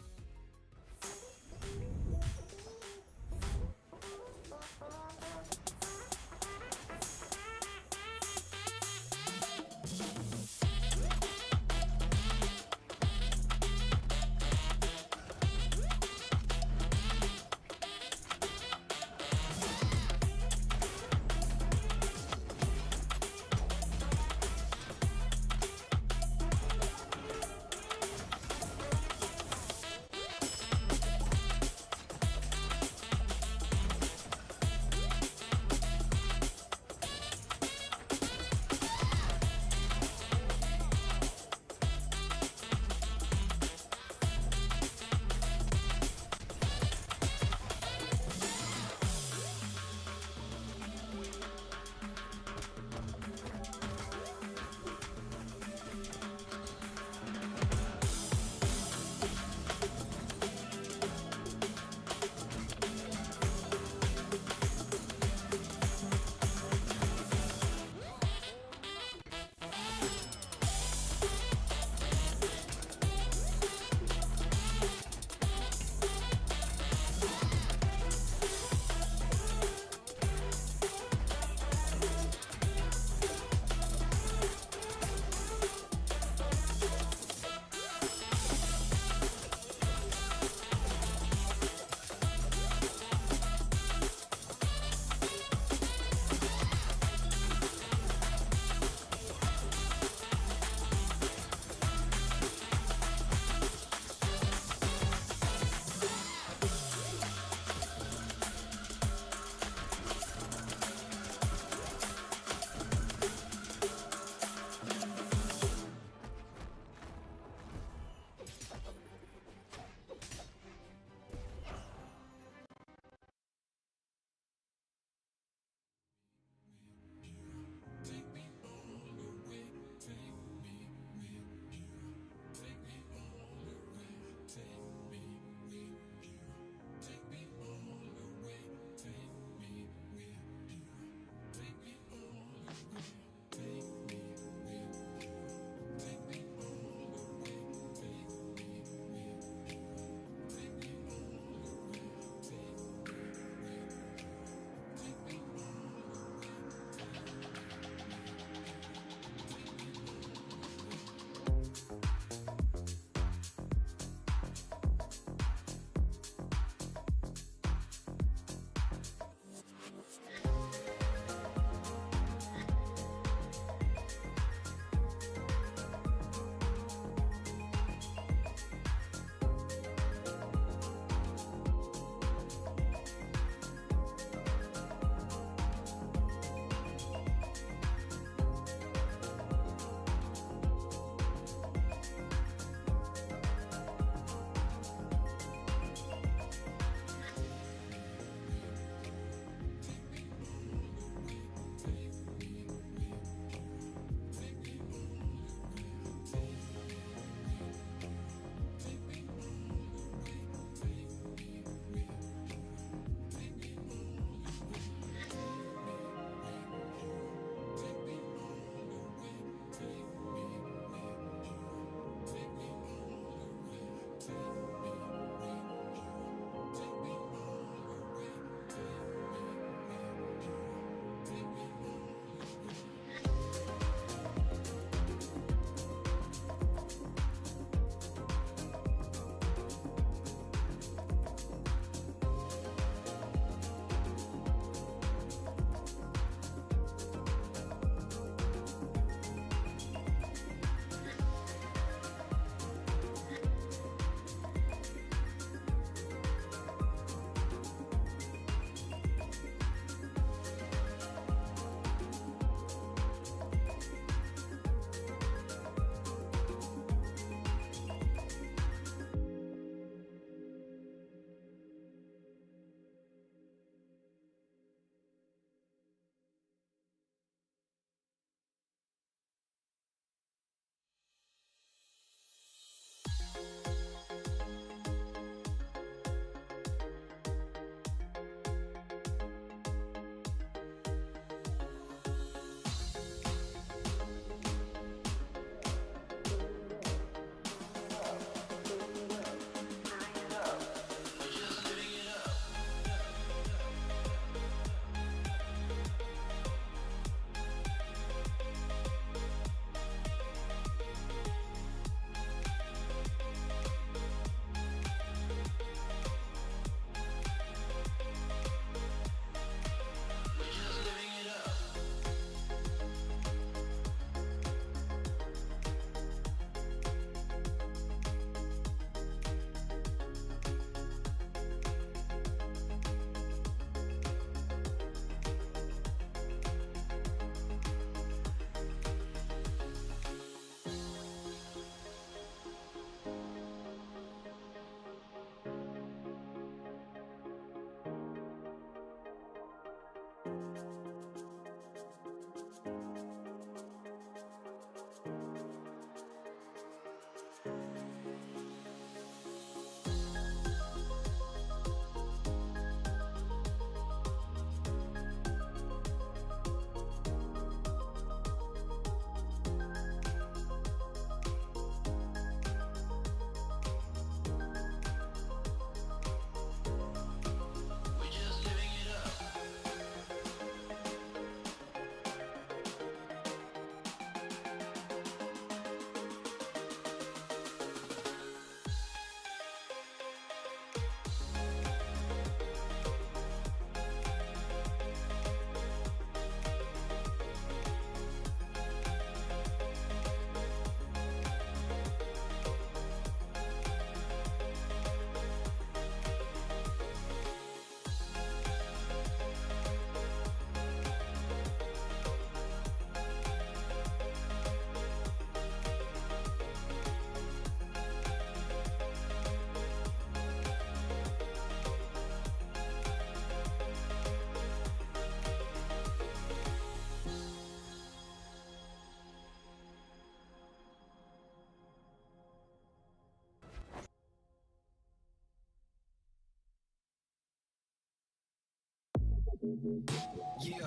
Yeah.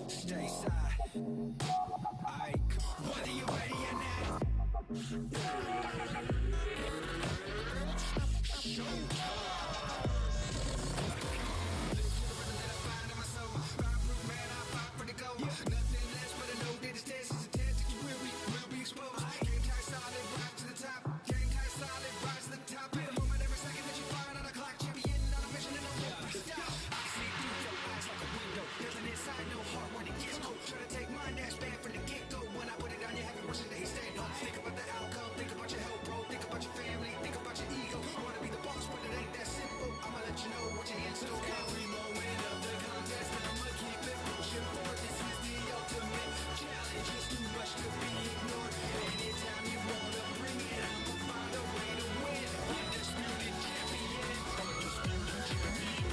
Stay side. Aight. Whether you ready or not. Nothing less but a no that is test is a test that you will be exposed. Game tight, solid, rise to the top. Game tight, solid, rise to the top. Every moment, every second that you find on the clock, champion on a mission and no hope to stop. I see through your eyes like a window. Nothing inside, no heart when it gets cold. Try to take mine, that's bad from the get-go. When I put it on your heavy, wishing that he stayed home. Think about the outcome, think about your health, bro. Think about your family, think about your ego. I wanna be the boss, but it ain't that simple. I'ma let you know what your hands do. Every moment of the contest, I'ma keep it pushing forward. This is the ultimate challenge. It's too much to be ignored. Anytime you wanna bring it, I'ma find a way to win. Undisputed champion. Undisputed champion.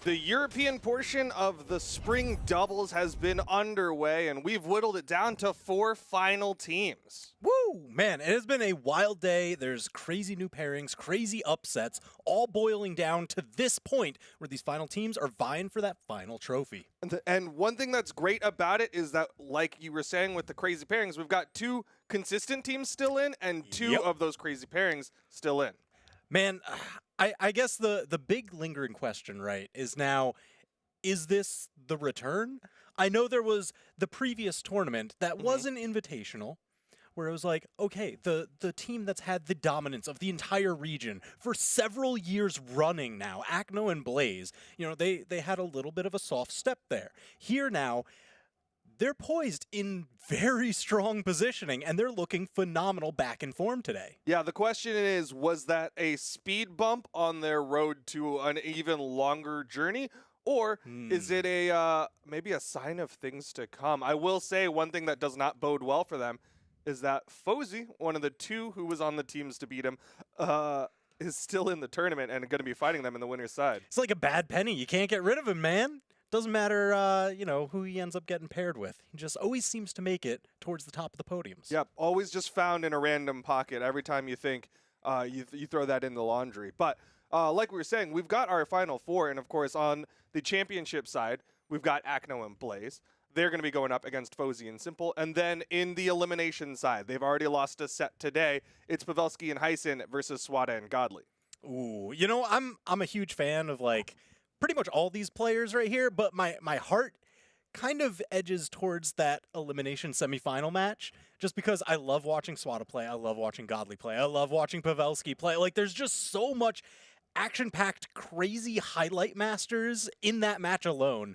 The European portion of the spring doubles has been underway, and we've whittled it down to 4 final teams. Woo! Man, it has been a wild day. There's crazy new pairings, crazy upsets, all boiling down to this point where these final teams are vying for that final trophy. And one thing that's great about it is that, like you were saying with the crazy pairings, we've got 2 consistent teams still in and 2 of those crazy pairings still in. Man, I guess the big lingering question, right, is now, is this the return? I know there was the previous tournament that was an invitational, where it was like, okay, the team that's had the dominance of the entire region for several years running now, Acno and Blaze, you know, they had a little bit of a soft step there. Here now, they're poised in very strong positioning, and they're looking phenomenal back in form today. Yeah, the question is, was that a speed bump on their road to an even longer journey? Or is it a maybe a sign of things to come? I will say one thing that does not bode well for them is that Fozy, one of the 2 who was on the teams to beat him, is still in the tournament and going to be fighting them in the winner's side. It's like a bad penny. You can't get rid of him, man. Doesn't matter, you know, who he ends up getting paired with. He just always seems to make it towards the top of the podiums. Yep, always just found in a random pocket. Every time you think you throw that in the laundry. But like we were saying, we've got our final 4, and of course on the championship side, we've got Acno and Blaze. they're going to be going up against Fozy and Simple. And then in the elimination side, they've already lost a set today. It's Pavelski and Heisen versus Swati and Godly. Ooh, you know, I'm a huge fan of like pretty much all these players right here, but my heart kind of edges towards that elimination semifinal match just because I love watching Swati play, I love watching Godly play, I love watching Pavelski play. Like there's just so much action-packed crazy highlight masters in that match alone.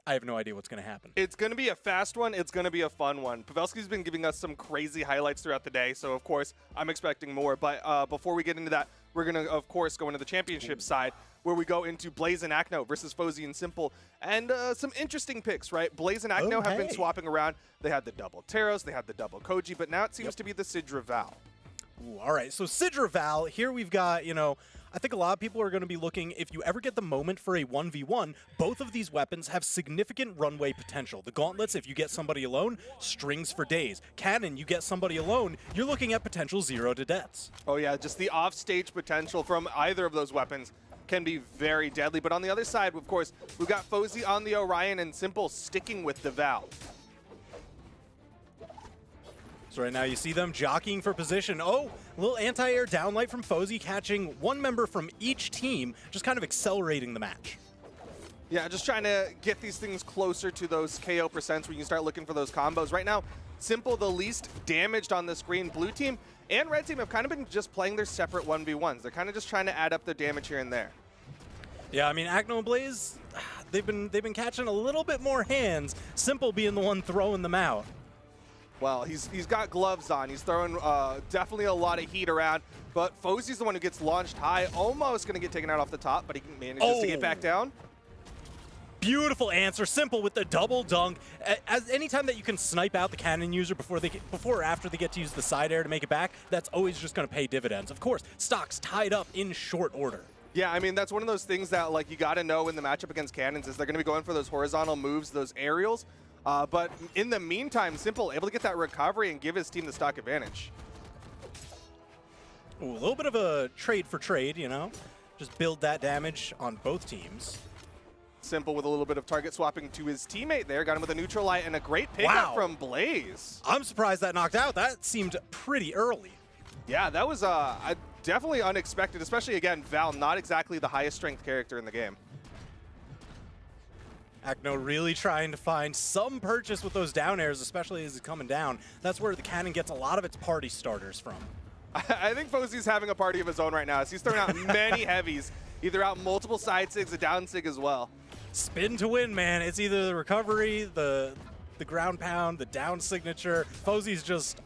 I have no idea what's going to happen. It's going to be a fast one. It's going to be a fun one. Pavelski's been giving us some crazy highlights throughout the day, so of course I'm expecting more. But before we get into that, we're going to, of course, go into the championship side, where we go into Blaze and Akno versus Fozy and Simple. And some interesting picks, right? Blaze and Akno have been swapping around. They had the double Taros, they had the double Koji, but now it seems to be the Sidra Val. Ooh, all right, so Sidra Val, here we've got, you know, I think a lot of people are going to be looking, if you ever get the moment for a 1v1, both of these weapons have significant runway potential. The gauntlets, if you get somebody alone, strings for days. Cannon, you get somebody alone, you're looking at potential 0 to deaths. Oh yeah, just the off-stage potential from either of those weapons can be very deadly. But on the other side, of course, we've got Fozy on the Orion and Simple sticking with the Val. So right now you see them jockeying for position. Oh, a little anti-air downlight from Fozy, catching one member from each team, just kind of accelerating the match. Yeah, just trying to get these things closer to those KO percents where you can start looking for those combos. Right now, Simple the least damaged on the screen. Blue team and red team have kind of been just playing their separate 1v1s. They're kind of just trying to add up their damage here and there. Yeah, I mean, Akno and Blaze, they've been catching a little bit more hands, Simple being the one throwing them out. Well, he's got gloves on. He's throwing definitely a lot of heat around. But Fozy's the one who gets launched high, almost going to get taken out off the top, but he manages to get back down. Beautiful answer. Simple with the double dunk. As anytime that you can snipe out the cannon user before or after they get to use the side air to make it back, that's always just going to pay dividends. Of course, stocks tied up in short order. Yeah, I mean, that's one of those things that like you got to know in the matchup against cannons is they're going to be going for those horizontal moves, those aerials. But in the meantime, Simple able to get that recovery and give his team the stock advantage. Ooh, a little bit of a trade for trade, you know? Just build that damage on both teams. Simple with a little bit of target swapping to his teammate there. Got him with a neutral light and a great pickup from Blaze. I'm surprised that knocked out. That seemed pretty early. Yeah, that was definitely unexpected, especially, again, Val, not exactly the highest strength character in the game. Akno really trying to find some purchase with those down airs, especially as he's coming down. That's where the cannon gets a lot of its party starters from. I think Fozy's having a party of his own right now. As he's throwing out many heavies, either out multiple side sigs, a down sig as well. Spin to win, man. It's either the recovery, the ground pound, the down signature. Fozy's just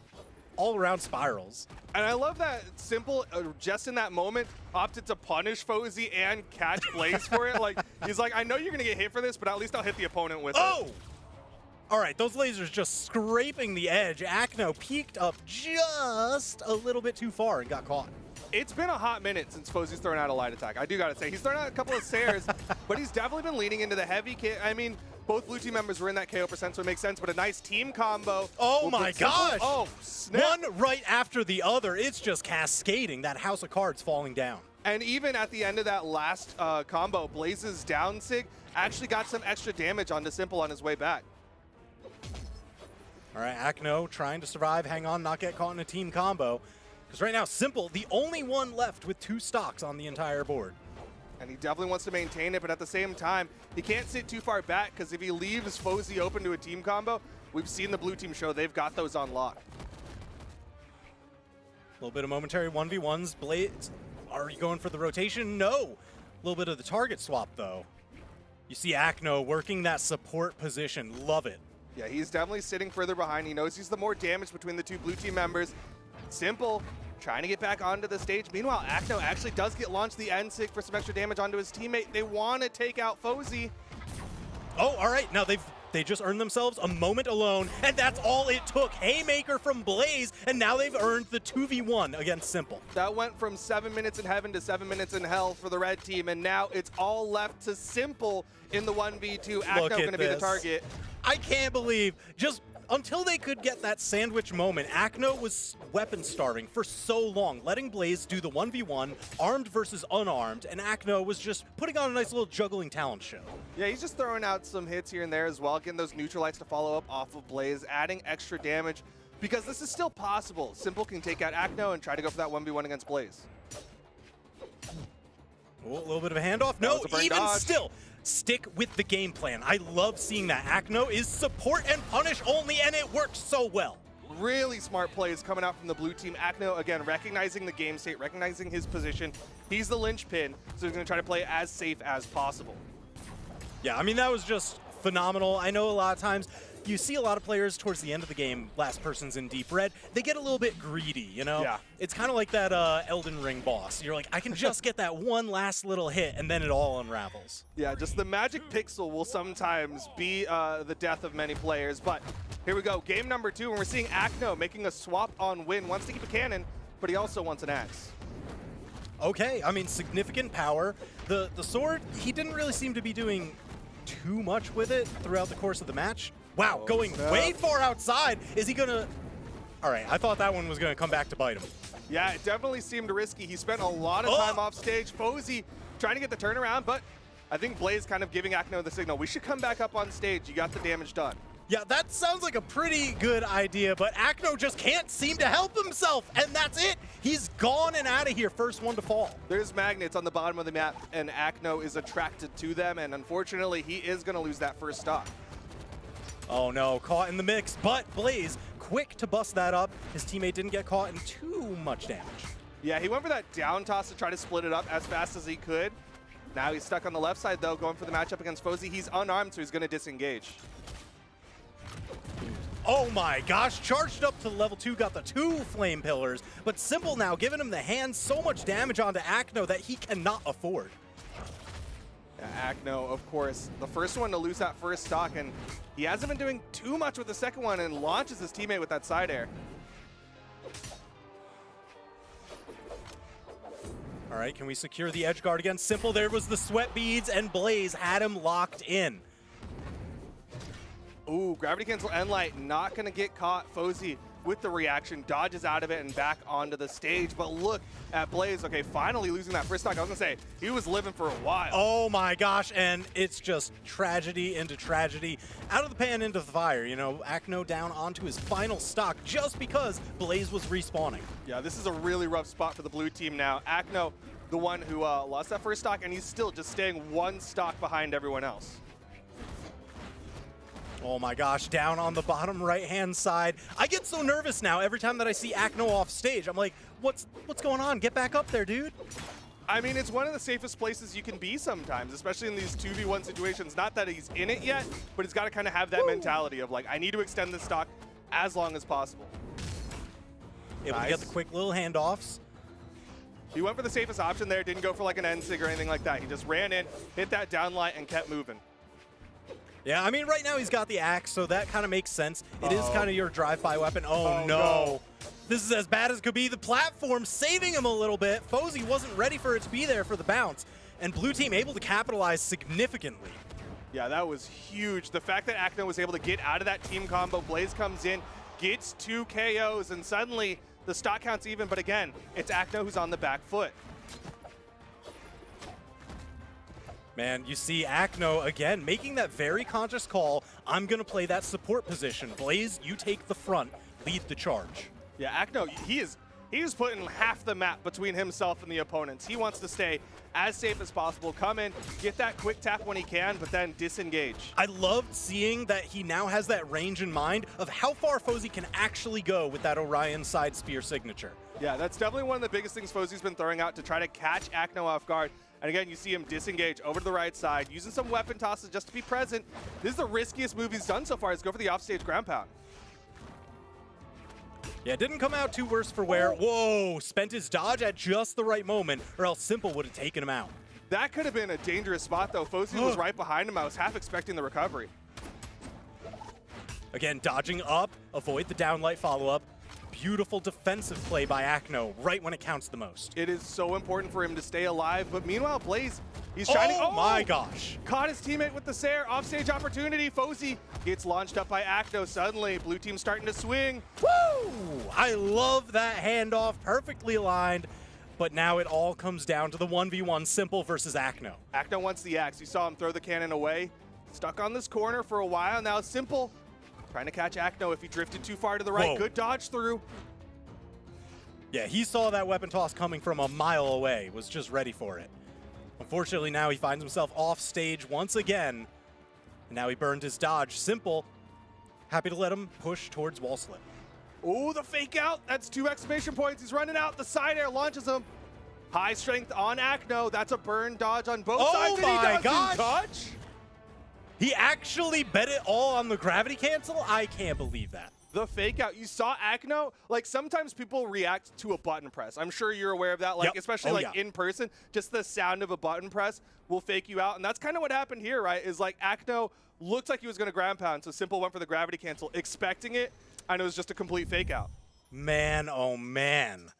all-around spirals. And I love that Simple, just in that moment, opted to punish Fozy and catch Blaze for it. Like, he's like, I know you're going to get hit for this, but at least I'll hit the opponent with it. All right, those lasers just scraping the edge. Akno peeked up just a little bit too far and got caught. It's been a hot minute since Fozy's thrown out a light attack. I do got to say, he's thrown out a couple of Sares, but he's definitely been leaning into the heavy kit. I mean, both blue team members were in that KO percent, so it makes sense, but a nice team combo. Oh my gosh! Oh, snap. One right after the other. It's just cascading. That house of cards falling down. And even at the end of that last combo, Blaze's down sig actually got some extra damage onto Simple on his way back. All right, Akno trying to survive, hang on, not get caught in a team combo. Because right now, Simple, the only one left with 2 stocks on the entire board. And he definitely wants to maintain it, but at the same time, he can't sit too far back because if he leaves Fozy open to a team combo, we've seen the blue team show they've got those on lock. A little bit of momentary 1v1s. Blaze, are you going for the rotation? No. A little bit of the target swap, though. You see Akno working that support position. Love it. Yeah, he's definitely sitting further behind. He knows he's the more damage between the 2 blue team members. Simple trying to get back onto the stage. Meanwhile, Akno actually does get launched the N-Sig for some extra damage onto his teammate. They want to take out Fozy. Oh, all right. Now they just earned themselves a moment alone, and that's all it took. Haymaker from Blaze, and now they've earned the 2v1 against Simple. That went from 7 minutes in heaven to 7 minutes in hell for the red team, and now it's all left to Simple in the 1v2. Akno going to be the target. I can't believe just until they could get that sandwich moment, Akno was weapon starving for so long, letting Blaze do the 1v1, armed versus unarmed, and Akno was just putting on a nice little juggling talent show. Yeah, he's just throwing out some hits here and there as well, getting those neutralites to follow up off of Blaze, adding extra damage, because this is still possible. Simple can take out Akno and try to go for that 1v1 against Blaze. Oh, a little bit of a handoff. No, even still, stick with the game plan. I love seeing that. Akno is support and punish only, and it works so well. Really smart plays coming out from the blue team. Akno, again, recognizing the game state, recognizing his position. He's the linchpin, so he's going to try to play as safe as possible. Yeah, I mean, that was just phenomenal. I know a lot of times you see a lot of players towards the end of the game, last person's in deep red, they get a little bit greedy, you know? Yeah. It's kind of like that Elden Ring boss. You're like, I can just get that one last little hit, and then it all unravels. Yeah, just the magic pixel will sometimes be the death of many players, but here we go. Game number 2, and we're seeing Akno making a swap on win. Wants to keep a cannon, but he also wants an axe. Okay, I mean, significant power. The sword, he didn't really seem to be doing too much with it throughout the course of the match. Wow, going way far outside. Is he going to... All right, I thought that one was going to come back to bite him. Yeah, it definitely seemed risky. He spent a lot of time off stage. Fozy trying to get the turnaround, but I think Blaze kind of giving Akno the signal. We should come back up on stage. You got the damage done. Yeah, that sounds like a pretty good idea, but Akno just can't seem to help himself, and that's it. He's gone and out of here, first one to fall. There's magnets on the bottom of the map, and Akno is attracted to them, and unfortunately, he is going to lose that first stock. Oh no, caught in the mix, but Blaze quick to bust that up. His teammate didn't get caught in too much damage. Yeah, he went for that down toss to try to split it up as fast as he could. Now he's stuck on the left side, though, going for the matchup against Fozy. He's unarmed, so he's going to disengage. Oh my gosh, charged up to level 2, got the 2 flame pillars, but Simple now giving him the hand, so much damage onto Akno that he cannot afford. Yeah, Akno, of course, the first one to lose that first stock, and he hasn't been doing too much with the second one and launches his teammate with that side air. All right, can we secure the edge guard against Simple? There was the sweat beads, and Blaze had him locked in. Ooh, gravity cancel end light, not gonna get caught. Fozy with the reaction, dodges out of it and back onto the stage. But look at Blaze, okay, finally losing that first stock. I was gonna say, he was living for a while. Oh my gosh, and it's just tragedy into tragedy. Out of the pan into the fire, you know, Akno down onto his final stock just because Blaze was respawning. Yeah, this is a really rough spot for the blue team now. Akno, the one who lost that first stock, and he's still just staying one stock behind everyone else. Oh my gosh, down on the bottom right-hand side. I get so nervous now every time that I see Akno off stage. I'm like, what's going on? Get back up there, dude. I mean, it's one of the safest places you can be sometimes, especially in these 2v1 situations. Not that he's in it yet, but he's got to kind of have that mentality of like, I need to extend this stock as long as possible. Able to get the quick little handoffs. He went for the safest option there, didn't go for like an end-sig or anything like that. He just ran in, hit that downlight, and kept moving. Yeah, I mean, right now he's got the axe, so that kind of makes sense. It is kind of your drive-by weapon. Oh, no. This is as bad as could be. The platform saving him a little bit. Fozy wasn't ready for it to be there for the bounce, and blue team able to capitalize significantly. Yeah, that was huge. The fact that Akno was able to get out of that team combo, Blaze comes in, gets 2 KOs, and suddenly the stock count's even, but again, it's Akno who's on the back foot. Man, you see Akno, again, making that very conscious call. I'm going to play that support position. Blaze, you take the front, lead the charge. Yeah, Akno, he is putting half the map between himself and the opponents. He wants to stay as safe as possible, come in, get that quick tap when he can, but then disengage. I loved seeing that he now has that range in mind of how far Fozy can actually go with that Orion side spear signature. Yeah, that's definitely one of the biggest things Fozy's been throwing out to try to catch Akno off guard. And again, you see him disengage over to the right side, using some weapon tosses just to be present. This is the riskiest move he's done so far, is go for the offstage ground pound. Yeah, it didn't come out too worse for wear. Whoa, spent his dodge at just the right moment, or else Simple would have taken him out. That could have been a dangerous spot, though. Fozy was right behind him. I was half expecting the recovery. Again, dodging up, avoid the downlight follow-up. Beautiful defensive play by Akno right when it counts the most. It is so important for him to stay alive, but meanwhile, Blaze He's shining. Oh my gosh. Caught his teammate with the Sair. Offstage opportunity. Fozy gets launched up by Acno. Suddenly, blue team starting to swing. Woo! I love that handoff. Perfectly aligned. But now it all comes down to the 1v1 Simple versus Acno. Acno wants the axe. You saw him throw the cannon away. Stuck on this corner for a while. Now Simple trying to catch Acno if he drifted too far to the right. Whoa. Good dodge through. Yeah, he saw that weapon toss coming from a mile away, was just ready for it. Unfortunately, now he finds himself off stage once again. And now he burned his dodge. Simple, happy to let him push towards wall slip. Oh, the fake out. That's 2 exclamation points. He's running out. The side air launches him. High strength on Acno. That's a burn dodge on both sides. Oh my and he doesn't gosh. touch. He actually bet it all on the gravity cancel? I can't believe that. The fake out. You saw Acno. Like, sometimes people react to a button press. I'm sure you're aware of that. Like, Yep. especially Oh, like yeah. in person, just the sound of a button press will fake you out. And that's kind of what happened here, right? Is like Acno looked like he was going to ground pound. So Simple went for the gravity cancel, expecting it. And it was just a complete fake out. Man, oh man.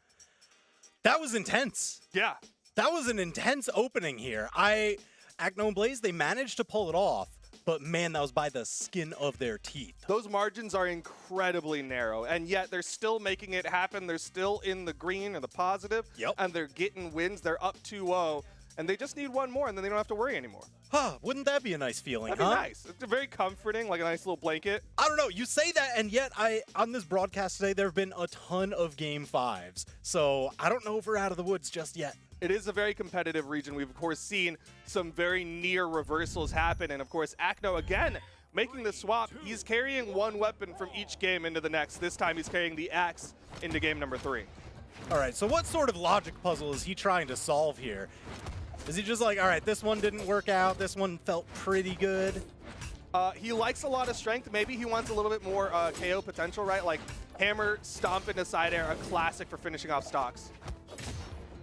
That was intense. Yeah. That was an intense opening here. Acno and Blaze, they managed to pull it off, but man, that was by the skin of their teeth. Those margins are incredibly narrow, and yet they're still making it happen. They're still in the green or the positive, Yep. and they're getting wins. They're up 2-0, and they just need one more, and then they don't have to worry anymore. Huh, wouldn't that be a nice feeling, That'd be huh? nice. It's very comforting, like a nice little blanket. I don't know, you say that, and yet on this broadcast today, there have been a ton of Game 5s, so I don't know if we're out of the woods just yet. It is a very competitive region. We've, of course, seen some very near reversals happen, and, of course, Acno, again, making the swap. He's carrying one weapon from each game into the next. This time, he's carrying the axe into game number 3. All right, so what sort of logic puzzle is he trying to solve here? Is he just like, all right, this one didn't work out, this one felt pretty good? He likes a lot of strength. Maybe he wants a little bit more KO potential, right? Like hammer, stomp into side air, a classic for finishing off stocks.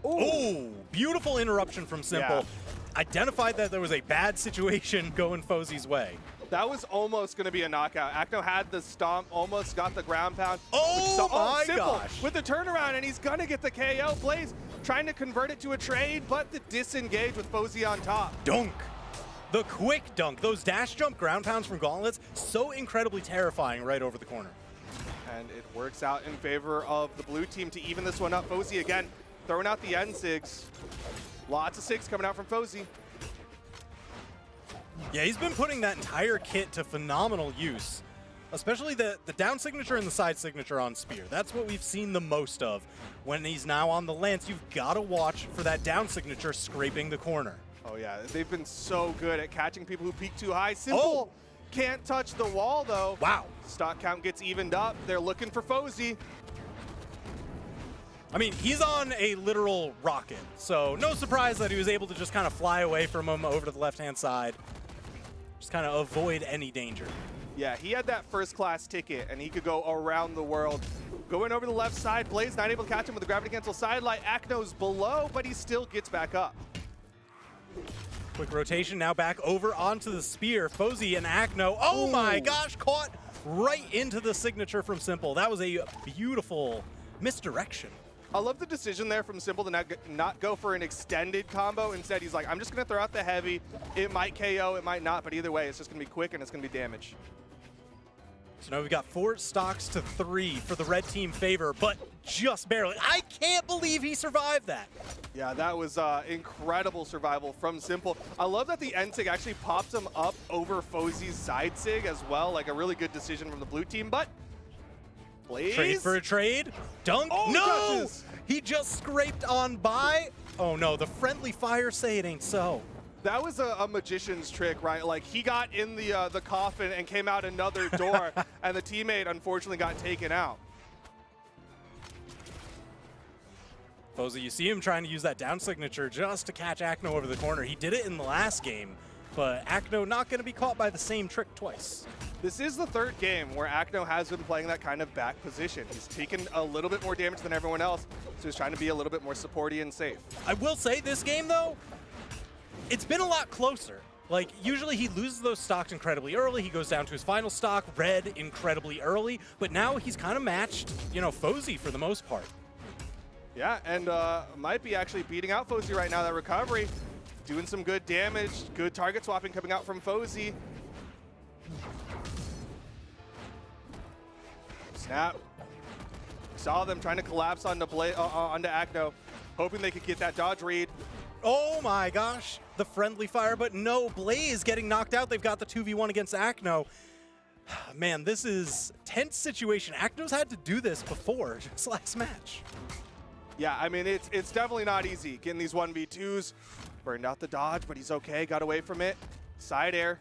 Ooh, beautiful interruption from Simple. Yeah. Identified that there was a bad situation going Fozy's way. That was almost going to be a knockout. Acno had the stomp, almost got the ground pound. Oh my Simple gosh. with the turnaround, and he's going to get the KO. Blaze trying to convert it to a trade, but the disengage with Fozy on top. Dunk. The quick dunk. Those dash jump ground pounds from Gauntlets, so incredibly terrifying right over the corner. And it works out in favor of the blue team to even this one up. Fozy again throwing out the end sigs. Lots of sigs coming out from Fozy. Yeah, he's been putting that entire kit to phenomenal use, especially the down signature and the side signature on Spear. That's what we've seen the most of. When he's now on the Lance, you've got to watch for that down signature scraping the corner. Oh yeah, they've been so good at catching people who peak too high. Simple can't touch the wall though. Wow. Stock count gets evened up. They're looking for Fozy. I mean, he's on a literal rocket, so no surprise that he was able to just kind of fly away from him over to the left-hand side. Just kind of avoid any danger. Yeah, he had that first class ticket and he could go around the world. Going over the left side, Blaze not able to catch him with the gravity cancel sidelight. Acno's below, but he still gets back up. Quick rotation now back over onto the Spear. Fozy and Acno. Oh my gosh, caught right into the signature from Simple. That was a beautiful misdirection. I love the decision there from Simple to not go for an extended combo. Instead, he's like, I'm just going to throw out the heavy. It might KO, it might not, but either way, it's just going to be quick and it's going to be damage. So now we've got 4 stocks to 3 for the red team favor, but just barely. I can't believe he survived that. Yeah, that was incredible survival from Simple. I love that the end sig actually popped him up over Fozy's side sig as well. Like a really good decision from the blue team, but Blaze? Trade for a trade. Dunk. Oh, no! touches. He just scraped on by. Oh no, the friendly fire say it ain't so. That was a magician's trick, right? Like he got in the coffin and came out another door, and the teammate unfortunately got taken out. Fozy, you see him trying to use that down signature just to catch Acno over the corner. He did it in the last game, but Acno not going to be caught by the same trick twice. This is the 3rd game where Acno has been playing that kind of back position. He's taken a little bit more damage than everyone else, so he's trying to be a little bit more supporty and safe. I will say this game, though, it's been a lot closer. Like, usually he loses those stocks incredibly early. He goes down to his final stock, red, incredibly early. But now he's kind of matched, you know, Fozy for the most part. Yeah, and might be actually beating out Fozy right now, that recovery. doing some good damage. Good target swapping coming out from Fozy. Snap. Saw them trying to collapse onto Acno, hoping they could get that dodge read. Oh my gosh, the friendly fire, but no, Blaze getting knocked out. They've got the 2v1 against Acno. Man, this is tense situation. Acno's had to do this before, just last match. Yeah, I mean, it's definitely not easy getting these 1v2s. Burned out the dodge, but he's okay, got away from it. Side air.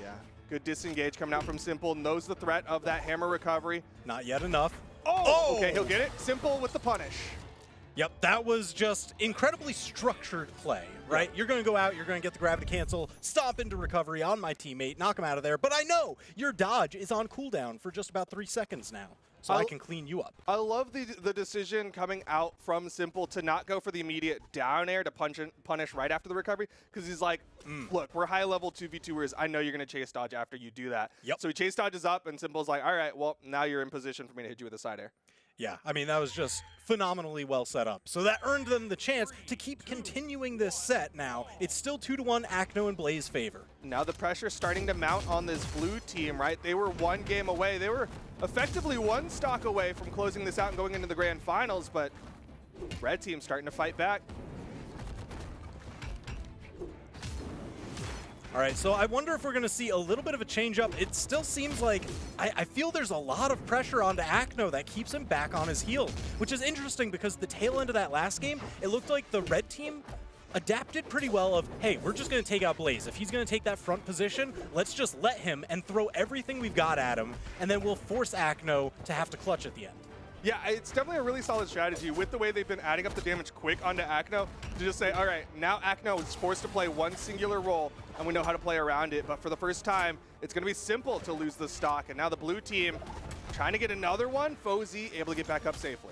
Yeah, good disengage coming out from Simple. Knows the threat of that hammer recovery. Not yet enough. Oh! Okay, he'll get it. Simple with the punish. Yep, that was just incredibly structured play, right? You're going to go out, you're going to get the gravity cancel, stomp into recovery on my teammate, knock him out of there. But I know your dodge is on cooldown for just about 3 seconds now, so I can clean you up. I love the decision coming out from Simple to not go for the immediate down air to punish right after the recovery, because he's like, look, we're high-level 2v2ers. I know you're going to chase dodge after you do that. Yep. So he chase dodges up, and Simple's like, all right, well, now you're in position for me to hit you with a side air. Yeah, I mean, that was just phenomenally well set up. So that earned them the chance to keep continuing this set now. It's still 2-1 Acno and Blaze favor. Now the pressure's starting to mount on this blue team, right? They were 1 game away. They were effectively 1 stock away from closing this out and going into the grand finals, but red team's starting to fight back. All right, so I wonder if we're going to see a little bit of a change up. It still seems like I feel there's a lot of pressure onto Acno that keeps him back on his heels, which is interesting because the tail end of that last game, it looked like the red team adapted pretty well of, hey, we're just going to take out Blaze. If he's going to take that front position, let's just let him and throw everything we've got at him, and then we'll force Acno to have to clutch at the end. Yeah, it's definitely a really solid strategy with the way they've been adding up the damage quick onto Acno to just say, all right, now Acno is forced to play one singular role, and we know how to play around it. But for the first time, it's going to be simple to lose the stock. And now the blue team trying to get another one. Fozy able to get back up safely.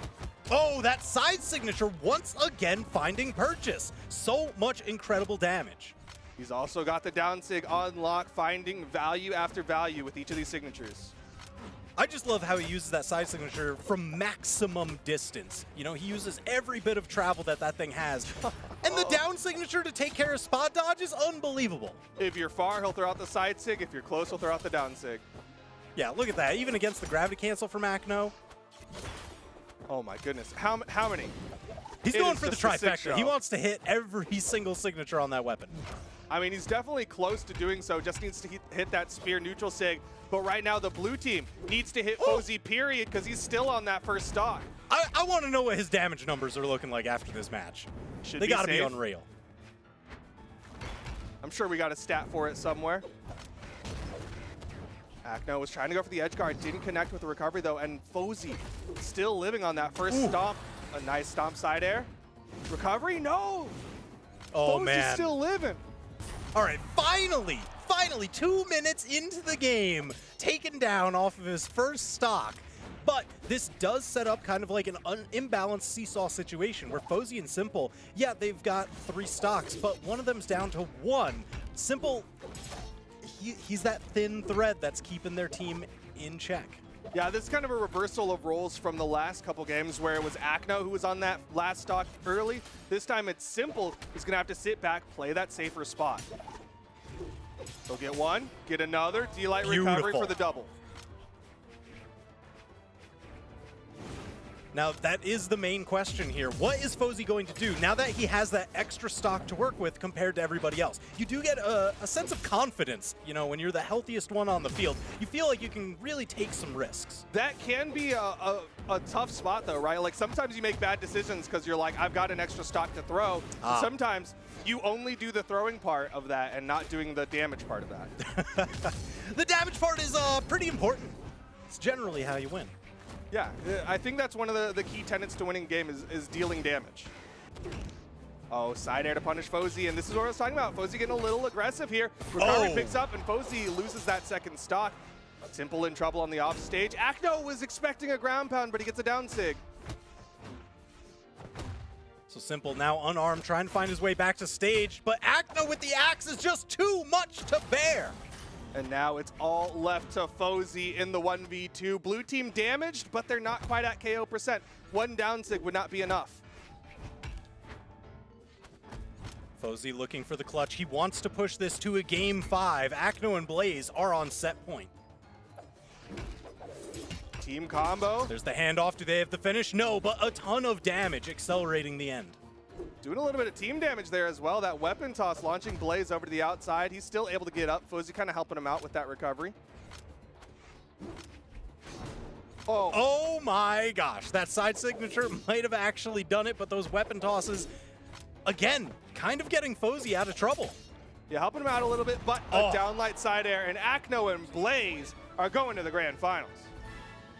Oh, that side signature once again finding purchase. So much incredible damage. He's also got the down sig on lock, finding value after value with each of these signatures. I just love how he uses that side signature from maximum distance. You know, he uses every bit of travel that thing has. And the down signature to take care of spot dodge is unbelievable. If you're far, he'll throw out the side sig. If you're close, he'll throw out the down sig. Yeah, look at that. Even against the gravity cancel from Acno. Oh my goodness. How many? He's It going is for the just a sick trifecta. He show. wants to hit every single signature on that weapon. I mean, he's definitely close to doing so. Just needs to hit that spear neutral sig. But right now, the blue team needs to hit Fozy, period, because he's still on that first stock. I want to know what his damage numbers are looking like after this match. Should They be got to be safe. unreal. I'm sure we got a stat for it somewhere. Acno was trying to go for the edge guard, didn't connect with the recovery though, and Fozy still living on that first stomp. A nice stomp side air. Recovery? No! Oh, Fozy's man. still living. All right, finally, 2 minutes into the game, taken down off of his first stock. But this does set up kind of like an imbalanced seesaw situation where Fozy and Simple, yeah, they've got 3 stocks, but one of them's down to 1. Simple, he's that thin thread that's keeping their team in check. Yeah, this is kind of a reversal of roles from the last couple games where it was Acno who was on that last stock early. This time it's Simple who's going to have to sit back, play that safer spot. He'll get one, get another, D-Light recovery Beautiful. for the double. Now, that is the main question here. What is Fozy going to do now that he has that extra stock to work with compared to everybody else? You do get a sense of confidence, you know, when you're the healthiest one on the field. You feel like you can really take some risks. That can be a tough spot though, right? Like sometimes you make bad decisions because you're like, I've got an extra stock to throw. Sometimes you only do the throwing part of that and not doing the damage part of that. The damage part is pretty important. It's generally how you win. Yeah, I think that's one of the key tenets to winning a game is dealing damage. Oh, side air to punish Fozy, and this is what I was talking about. Fozy getting a little aggressive here. Recovery picks up, and Fozy loses that second stock. Simple in trouble on the off stage. Acno was expecting a ground pound, but he gets a down sig. So Simple now unarmed, trying to find his way back to stage, but Acno with the axe is just too much to bear. And now it's all left to Fozy in the 1v2. Blue team damaged, but they're not quite at KO%. One down sig would not be enough. Fozy looking for the clutch. He wants to push this to a game 5. Akno and Blaze are on set point. Team combo. There's the handoff. Do they have the finish? No, but a ton of damage accelerating the end. Doing a little bit of team damage there as well. That weapon toss launching Blaze over to the outside. He's still able to get up. Fozy kind of helping him out with that recovery. Oh my gosh. That side signature might have actually done it, but those weapon tosses, again, kind of getting Fozy out of trouble. Yeah, helping him out a little bit, but a downlight side air. And Akno and Blaze are going to the grand finals.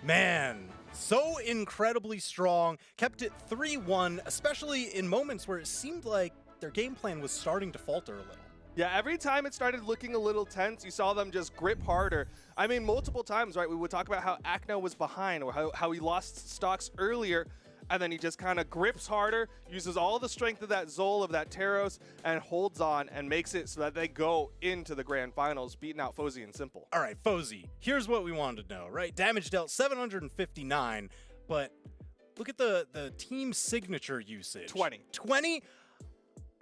Man, so incredibly strong. Kept it 3-1, especially in moments where it seemed like their game plan was starting to falter a little. Yeah, every time it started looking a little tense, you saw them just grip harder. I mean, multiple times, right? We would talk about how Akno was behind or how he lost stocks earlier, and then he just kind of grips harder, uses all the strength of that Zol, of that Taros, and holds on and makes it so that they go into the grand finals, beating out Fozy and Simple. All right, Fozy, here's what we wanted to know, right? Damage dealt 759, but look at the team signature usage. 20. 20?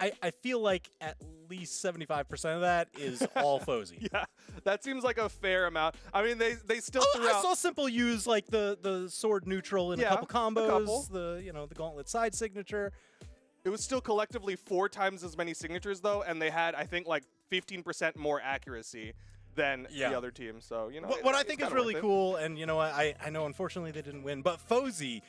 I feel like at least 75% of that is all Fozy. Yeah, that seems like a fair amount. I mean, they still threw I out... saw Simple use like the sword neutral in a couple combos, the gauntlet side signature. It was still collectively 4 times as many signatures though, and they had I think like 15% more accuracy than the other team. So what I think is really cool, and I know unfortunately they didn't win, but Fozy,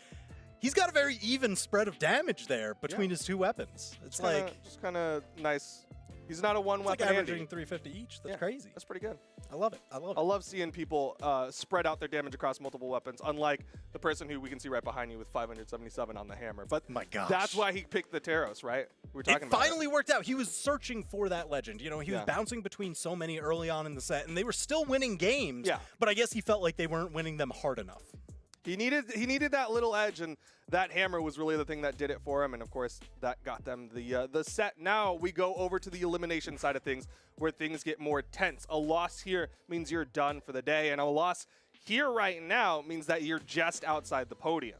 he's got a very even spread of damage there between his 2 weapons. It's just kind of nice. He's not a one-weapon like averaging 350 each. That's crazy. That's pretty good. I love it. I love it. I love seeing people spread out their damage across multiple weapons, unlike the person who we can see right behind you with 577 on the hammer. But my gosh, that's why he picked the Taros, right? We're talking about finally worked out. He was searching for that legend. He was bouncing between so many early on in the set, and they were still winning games. Yeah. But I guess he felt like they weren't winning them hard enough. He needed that little edge, and that hammer was really the thing that did it for him, and of course that got them the set. Now we go over to the elimination side of things, where things get more tense. A loss here means you're done for the day, and a loss here right now means that you're just outside the podium.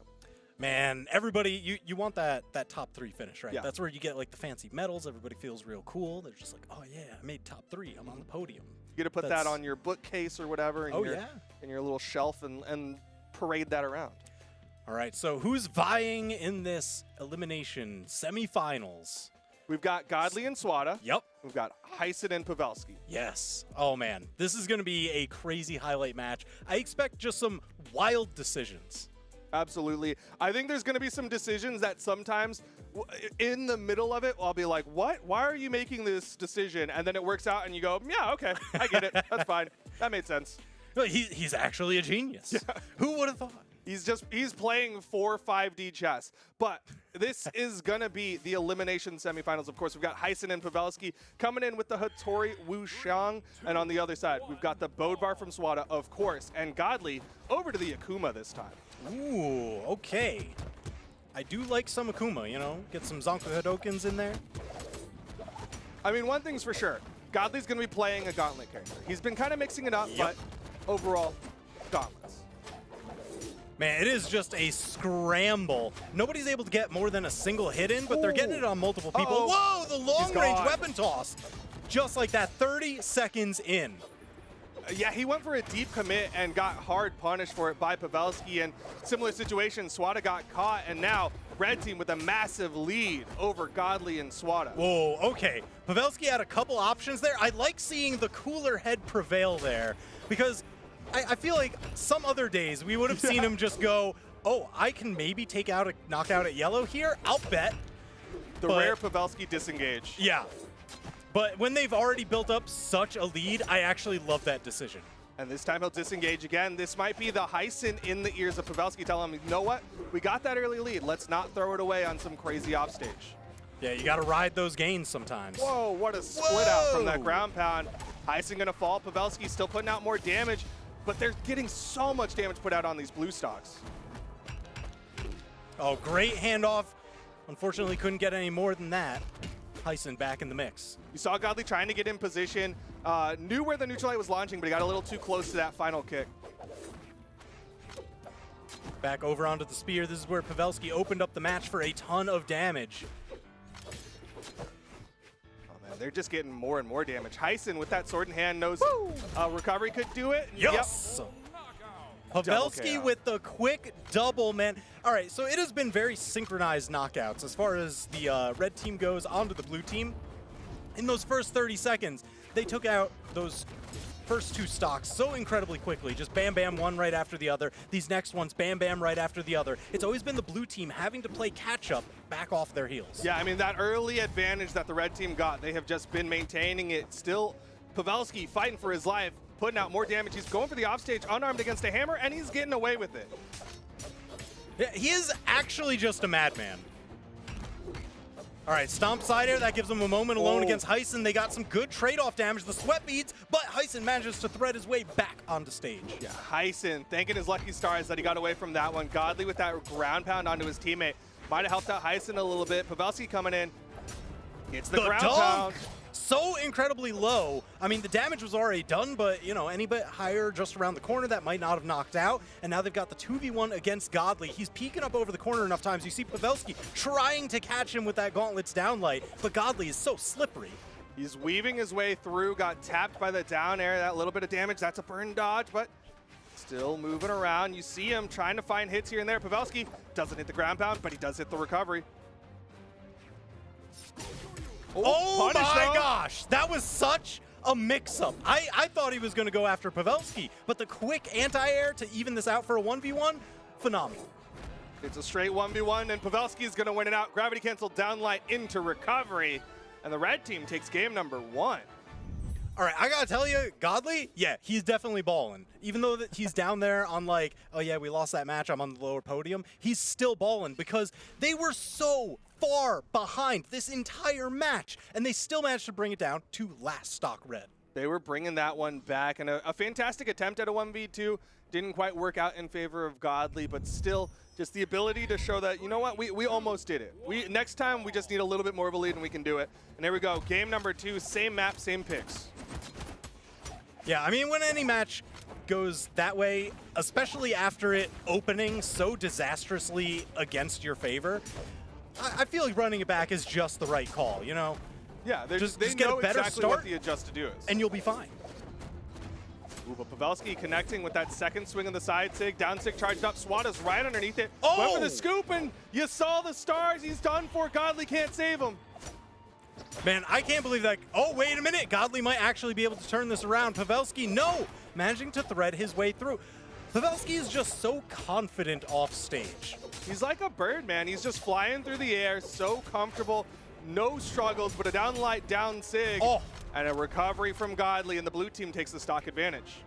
Man, everybody, you want that top 3 finish, right? Yeah. That's where you get like the fancy medals. Everybody feels real cool. They're just like, oh yeah, I made top 3. I'm on the podium. You got to put that on your bookcase or whatever, in your little shelf, and parade that around. All right, so who's vying in this elimination semifinals? We've got Godly and Swati. Yep. We've got Heisen and Pavelski. Yes. Oh man, this is going to be a crazy highlight match. I expect just some wild decisions. Absolutely. I think there's going to be some decisions that sometimes in the middle of it, I'll be like, what? Why are you making this decision? And then it works out and you go, yeah, okay, I get it. That's fine. That made sense. He's actually a genius. Yeah. Who would have thought? He's playing 4-5D chess. But this is going to be the elimination semifinals. Of course, we've got Heisen and Pavelski coming in with the Hattori Wuxiang. And on the other side, we've got the Bodvar from Swati, of course, and Godly over to the Akuma this time. Ooh, okay. I do like some Akuma, get some Zonku Hadokens in there. I mean, one thing's for sure. Godly's going to be playing a gauntlet character. He's been kind of mixing it up, but overall, gauntlets. Man, it is just a scramble. Nobody's able to get more than a single hit in, but they're getting it on multiple people. Whoa, the long-range weapon toss. Just like that, 30 seconds in. Yeah, he went for a deep commit and got hard punished for it by Pavelski. And similar situation, Swati got caught, and now Red Team with a massive lead over Godly and Swati. Whoa, okay. Pavelski had a couple options there. I like seeing the cooler head prevail there, because I feel like some other days we would have seen him just go, oh, I can maybe take out a knockout at yellow here. I'll bet. The rare Pavelski disengage. Yeah. But when they've already built up such a lead, I actually love that decision. And this time he'll disengage again. This might be the Heisen in the ears of Pavelski telling him, you know what? We got that early lead. Let's not throw it away on some crazy offstage. Yeah, you got to ride those gains sometimes. Whoa, what a split out from that ground pound. Heisen going to fall. Pavelski still putting out more damage, but they're getting so much damage put out on these blue stocks. Oh, great handoff. Unfortunately, couldn't get any more than that. Heisen back in the mix. You saw Godly trying to get in position, knew where the neutral light was launching, but he got a little too close to that final kick. Back over onto the spear. This is where Pavelski opened up the match for a ton of damage. they're just getting more and more damage. Heisen with that sword in hand knows recovery could do it. Yes! Pavelski KO. with the quick double, man. All right, so it has been very synchronized knockouts as far as the red team goes onto the blue team. In those first 30 seconds, they took out those first two stocks so incredibly quickly. Just bam, bam, one right after the other. These next ones, bam, bam, right after the other. It's always been the blue team having to play catch-up back off their heels. Yeah, I mean, that early advantage that the red team got, they have just been maintaining it. Still, Pavelski fighting for his life, putting out more damage. He's going for the offstage, unarmed against a hammer, and he's getting away with it. Yeah, he is actually just a madman. All right, stomp side air, that gives him a moment alone against Heisen. They got some good trade-off damage, the sweat beads, but Heisen manages to thread his way back onto stage. Yeah, Heisen thanking his lucky stars that he got away from that one. Godly with that ground pound onto his teammate. Might have helped out Heisen a little bit. Pavelski coming in. It's the ground pound. So incredibly low. I mean, the damage was already done, but, you know, any bit higher just around the corner, that might not have knocked out. And now they've got the 2v1 against Godly. He's peeking up over the corner enough times. You see Pavelski trying to catch him with that Gauntlet's downlight, but Godly is so slippery. He's weaving his way through, got tapped by the down air. That little bit of damage, that's a burn dodge, but still moving around. You see him trying to find hits here and there. Pavelski doesn't hit the ground pound, but he does hit the recovery. Oh my though. gosh, that was such a mix-up. I thought he was going to go after Pavelski, but the quick anti-air to even this out for a 1v1, phenomenal. It's a straight 1v1, and Pavelski is going to win it out. Gravity canceled downlight into recovery, and the red team takes game number 1. All right, I gotta tell you, Godly, yeah, he's definitely balling. Even though that he's down there on like, oh yeah, we lost that match, I'm on the lower podium, he's still balling because they were so far behind this entire match, and they still managed to bring it down to last stock red. They were bringing that one back, and a fantastic attempt at a 1v2. Didn't quite work out in favor of Godly, but still just the ability to show that, you know what, we almost did it. Next time, we just need a little bit more of a lead, and we can do it. And there we go, game number 2, same map, same picks. Yeah, I mean, when any match goes that way, especially after it opening so disastrously against your favor, I feel like running it back is just the right call, you know? Yeah, they Just know get a better exactly start, what the adjust to do is. and you'll be fine. Ooh, but Pavelski connecting with that second swing of the side sig. Down sig charged up. Swata's right underneath it. Oh! Went for the scoop, and you saw the stars. He's done for. Godly can't save him. Man, I can't believe that. Oh, wait a minute. Godly might actually be able to turn this around. Pavelski, no, managing to thread his way through. Pavelski is just so confident off stage. He's like a bird, man. He's just flying through the air, so comfortable. No struggles, but a downlight down sig. Oh. And a recovery from Godly, and the blue team takes the stock advantage.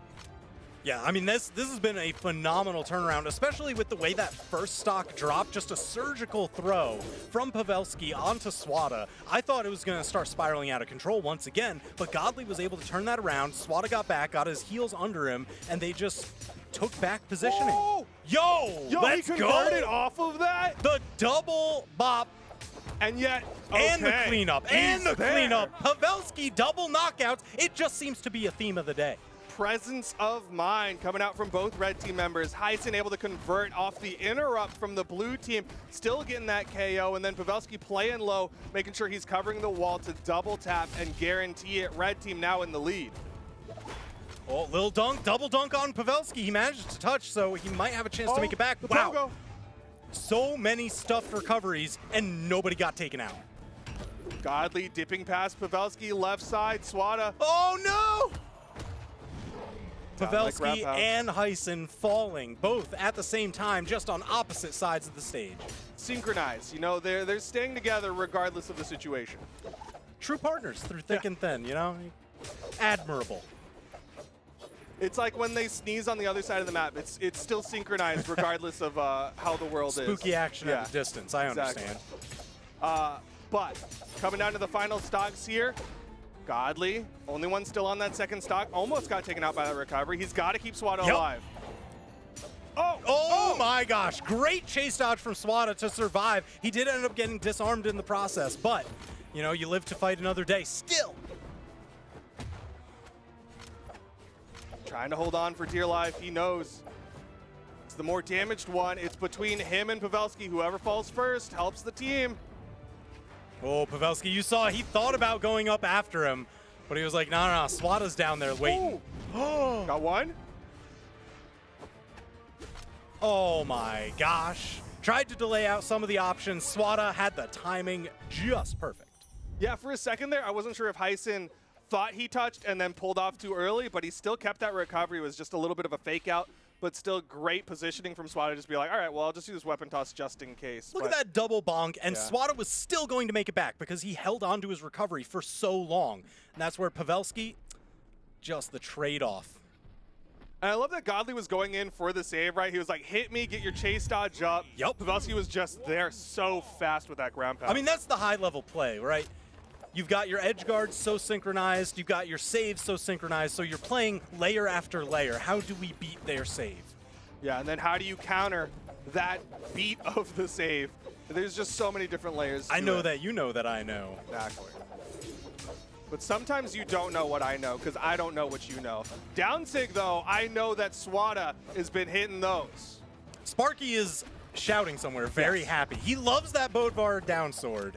Yeah, I mean, this has been a phenomenal turnaround, especially with the way that first stock dropped, just a surgical throw from Pavelski onto Swati. I thought it was going to start spiraling out of control once again, but Godly was able to turn that around. Swati got back, got his heels under him, and they just took back positioning. Whoa! Yo, let's he converted go! off of that, The double bop and yet, and the okay, cleanup, he's there. Pavelski double knockouts. It just seems to be a theme of the day. Presence of mind coming out from both red team members. Heisen able to convert off the interrupt from the blue team, still getting that KO, and then Pavelski playing low, making sure he's covering the wall to double tap and guarantee it. Red team now in the lead. Oh, little dunk, double dunk on Pavelski. He managed to touch, so he might have a chance to make it back. the Wow. pogo. So many stuffed recoveries, and nobody got taken out. Godly dipping past Pavelski, left side, Swati. Oh, no! Down like Pavelski Raphouse. and Heisen falling, both at the same time, just on opposite sides of the stage. Synchronized, you know, they're staying together regardless of the situation. True partners through thick and thin, you know? Admirable. It's like when they sneeze on the other side of the map. It's still synchronized regardless of how the world is. Spooky action Yeah, at a distance, I exactly. understand. But coming down to the final stocks here, Godly, only one still on that second stock, almost got taken out by that recovery. He's got to keep Swati alive. Oh my gosh, great chase dodge from Swati to survive. He did end up getting disarmed in the process, but, you know, you live to fight another day. Still. Trying to hold on for dear life. He knows it's the more damaged one. It's between him and Pavelski. Whoever falls first helps the team. Oh, Pavelski, you saw he thought about going up after him, but he was like, no, Swata's down there waiting. Oh, got one. Oh my gosh. Tried to delay out some of the options. Swati had the timing just perfect. Yeah, for a second there, I wasn't sure if Heisen thought he touched and then pulled off too early, but he still kept that recovery. It was just a little bit of a fake out, but still great positioning from Swati to just be like, all right, well, I'll just do this weapon toss just in case. Look at that double bonk, and Yeah. Swati was still going to make it back because he held on to his recovery for so long. And that's where Pavelski, just the trade-off. And I love that Godley was going in for the save, right? He was like, hit me, get your chase dodge up. Yep. Pavelski was just there so fast with that ground pound. I mean, that's the high-level play, right? You've got your edge guards so synchronized, you've got your saves so synchronized, so you're playing layer after layer. How do we beat their save? Yeah, and then how do you counter that beat of the save? There's just so many different layers to I know it. that you know that I know. Exactly. But sometimes you don't know what I know, because I don't know what you know. Down sig, though, I know that Swati has been hitting those. Sparky is shouting somewhere, very Yes. happy. He loves that Bodvar down sword.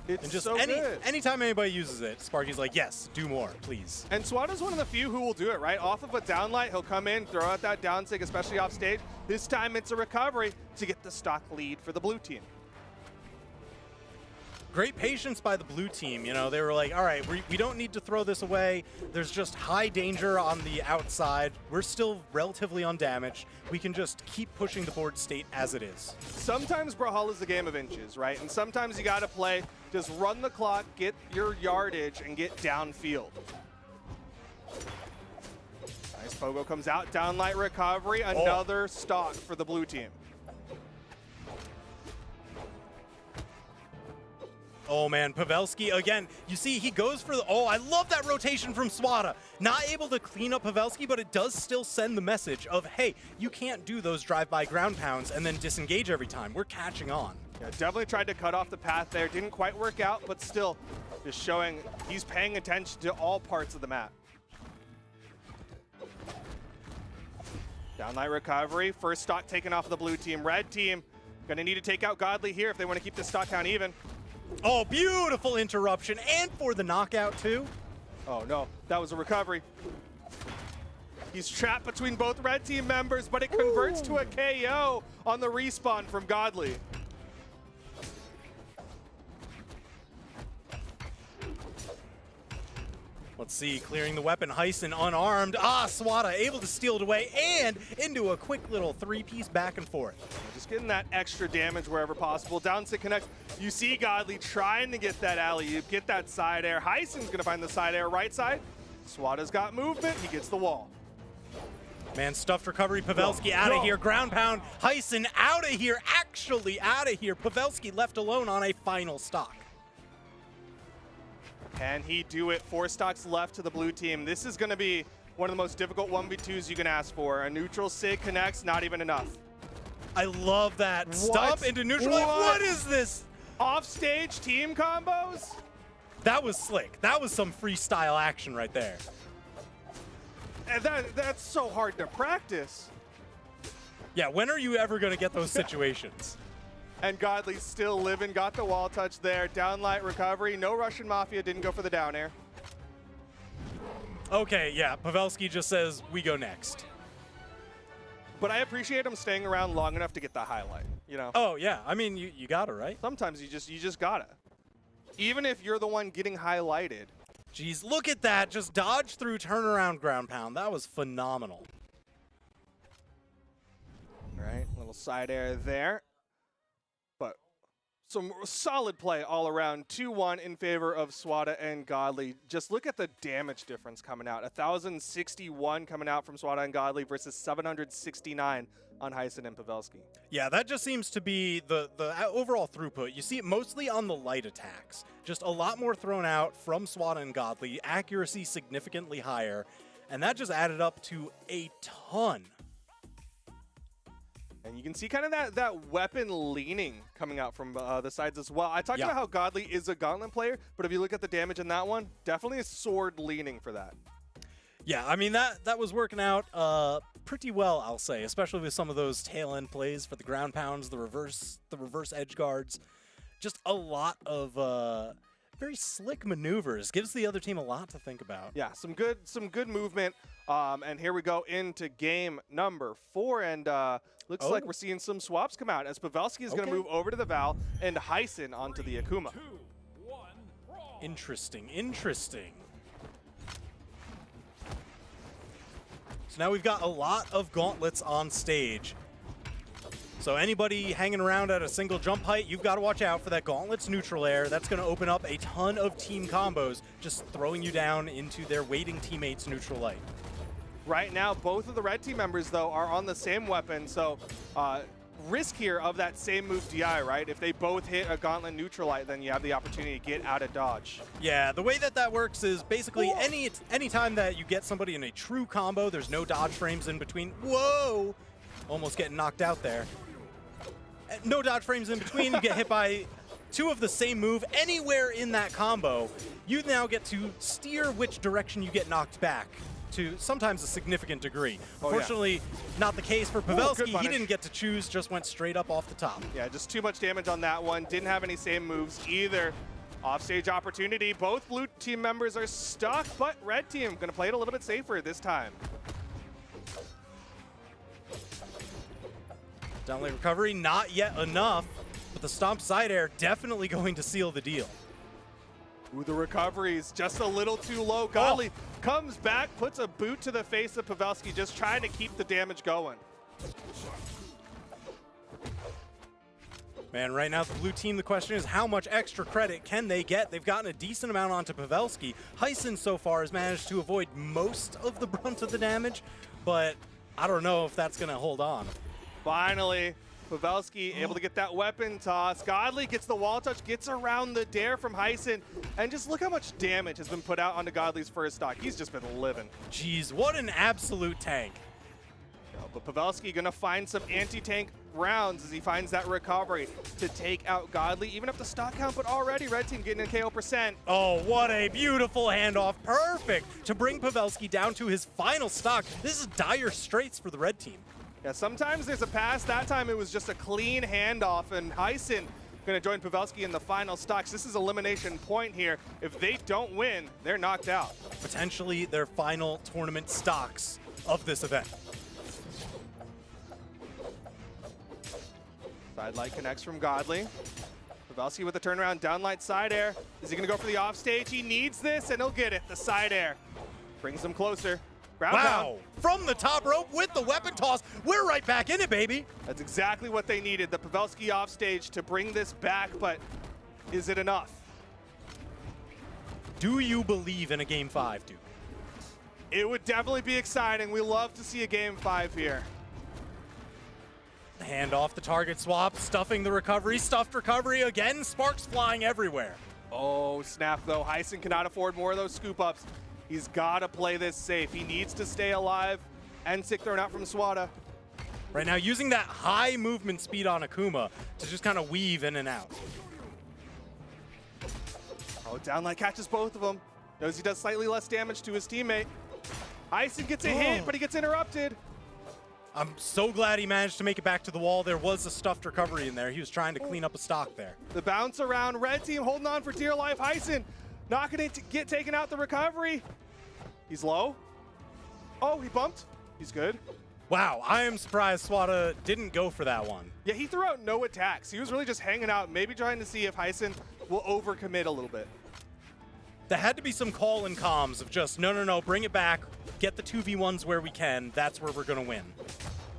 It's And just so good. anytime anybody uses it, Sparky's like, yes, do more, please. And Swati's one of the few who will do it, right? Off of a downlight, he'll come in, throw out that down sig, especially off stage. This time it's a recovery to get the stock lead for the blue team. Great patience by the blue team. You know, they were like, all right, we don't need to throw this away. There's just high danger on the outside. We're still relatively undamaged. We can just keep pushing the board state as it is. Sometimes Brawlhalla is a game of inches, right? And sometimes you got to play, just run the clock, get your yardage, and get downfield. Nice Pogo comes out, downlight recovery, another stock for the blue team. Oh man, Pavelski again. You see, he goes for the. Oh, I love that rotation from Swati. Not able to clean up Pavelski, but it does still send the message of, hey, you can't do those drive-by ground pounds and then disengage every time. We're catching on. Yeah, definitely tried to cut off the path there. Didn't quite work out, but still just showing he's paying attention to all parts of the map. Downlight recovery. First stock taken off of the blue team. Red team going to need to take out Godley here if they want to keep the stock count even. Oh, beautiful interruption, and for the knockout too. Oh no, that was a recovery. He's trapped between both red team members, but it converts to a KO on the respawn from Godley. Let's see, clearing the weapon, Heisen unarmed. Ah, Swati able to steal it away and into a quick little three-piece back and forth. Just getting that extra damage wherever possible. Down to connects. You see Godley trying to get that alley-oop, get that side air. Heisen's going to find the side air right side. Swati's got movement. He gets the wall. Man, stuffed recovery, Pavelski out of here. Ground pound, Heisen out of here, actually out of here. Pavelski left alone on a final stock. Can he do it? 4 stocks left to the blue team. This is going to be one of the most difficult 1v2s you can ask for. A neutral sig connects, not even enough. I love that. Stomp into neutral. Like, what is this? Offstage team combos? That was slick. That was some freestyle action right there. And that's so hard to practice. Yeah, when are you ever going to get those situations? And Godley still living, got the wall touch there. Downlight recovery, no Russian Mafia, didn't go for the down air. Okay, yeah, Pavelski just says, we go next. But I appreciate him staying around long enough to get the highlight, you know? Oh, yeah, I mean, you got it, right? Sometimes you just gotta. Even if you're the one getting highlighted. Jeez, look at that. Just dodge through turnaround ground pound. That was phenomenal. All right, little side air there. But some solid play all around. 2-1 in favor of Swati and Godley. Just look at the damage difference coming out. 1,061 coming out from Swati and Godley versus 769 on Heisen and Pavelski. Yeah, that just seems to be the overall throughput. You see it mostly on the light attacks. Just a lot more thrown out from Swati and Godley. Accuracy significantly higher. And that just added up to a ton. And you can see kind of that weapon leaning coming out from the sides as well. I talked about how Godley is a gauntlet player, but if you look at the damage in that one, definitely a sword leaning for that. Yeah, I mean, that was working out pretty well, I'll say, especially with some of those tail end plays for the ground pounds, the reverse edge guards. just a lot of very slick maneuvers. Gives the other team a lot to think about. Yeah, some good movement. And here we go into game number 4, and looks like we're seeing some swaps come out as Pavelski is going to move over to the Val and Heisen onto the Akuma. 2, 1, brawl. Interesting, interesting. So now we've got a lot of gauntlets on stage. So anybody hanging around at a single jump height, you've got to watch out for that Gauntlet's neutral air. That's going to open up a ton of team combos, just throwing you down into their waiting teammates' neutral light. Right now, both of the red team members, though, are on the same weapon, so risk here of that same move DI, right? If they both hit a Gauntlet neutral light, then you have the opportunity to get out of dodge. Yeah, the way that works is basically any time that you get somebody in a true combo, there's no dodge frames in between. Whoa! Almost getting knocked out there. No dodge frames in between. You get hit by 2 of the same move anywhere in that combo. You now get to steer which direction you get knocked back to sometimes a significant degree. Unfortunately, not the case for Pavelski. He didn't get to choose, just went straight up off the top. Yeah, just too much damage on that one. Didn't have any same moves either. Offstage opportunity. Both blue team members are stuck, but red team going to play it a little bit safer this time. Down lane recovery, not yet enough, but the stomp side air definitely going to seal the deal. Ooh, the recovery is just a little too low. Godly comes back, puts a boot to the face of Pavelski, just trying to keep the damage going. Man, right now the blue team, the question is how much extra credit can they get? They've gotten a decent amount onto Pavelski. Heisen so far has managed to avoid most of the brunt of the damage, but I don't know if that's going to hold on. Finally, Pavelski able to get that weapon toss. Godly gets the wall touch, gets around the dare from Heisen, and just look how much damage has been put out onto Godly's first stock. He's just been living. Jeez, what an absolute tank. But Pavelski gonna find some anti-tank rounds as he finds that recovery to take out Godly, even up the stock count, but already red team getting a KO %. Oh, what a beautiful handoff. Perfect to bring Pavelski down to his final stock. This is dire straits for the red team. Yeah, sometimes there's a pass. That time it was just a clean handoff, and Heisen going to join Pavelski in the final stocks. This is elimination point here. If they don't win, they're knocked out. Potentially their final tournament stocks of this event. Side light connects from Godly. Pavelski with the turnaround, down light side air. Is he going to go for the offstage? He needs this, and he'll get it. The side air brings him closer. Wow, from the top rope with the weapon toss. We're right back in it, baby. That's exactly what they needed, the Pavelski offstage to bring this back, but is it enough? Do you believe in a Game 5, Duke? It would definitely be exciting. We love to see a Game 5 here. Hand off the target swap, stuffing the recovery, stuffed recovery again, sparks flying everywhere. Oh, snap though. Heisen cannot afford more of those scoop ups. He's got to play this safe. He needs to stay alive. NSIC thrown out from Swati. Right now, using that high movement speed on Akuma to just kind of weave in and out. Oh, downlight catches both of them. Knows he does slightly less damage to his teammate. Heisen gets a hit, but he gets interrupted. I'm so glad he managed to make it back to the wall. There was a stuffed recovery in there. He was trying to clean up a stock there. The bounce around, red team holding on for dear life. Heisen not going to get taken out the recovery. He's low. Oh, he bumped. He's good. Wow, I am surprised Swati didn't go for that one. Yeah, he threw out no attacks. He was really just hanging out, maybe trying to see if Heisen will overcommit a little bit. There had to be some call and comms of just, no, bring it back. Get the 2v1s where we can. That's where we're going to win.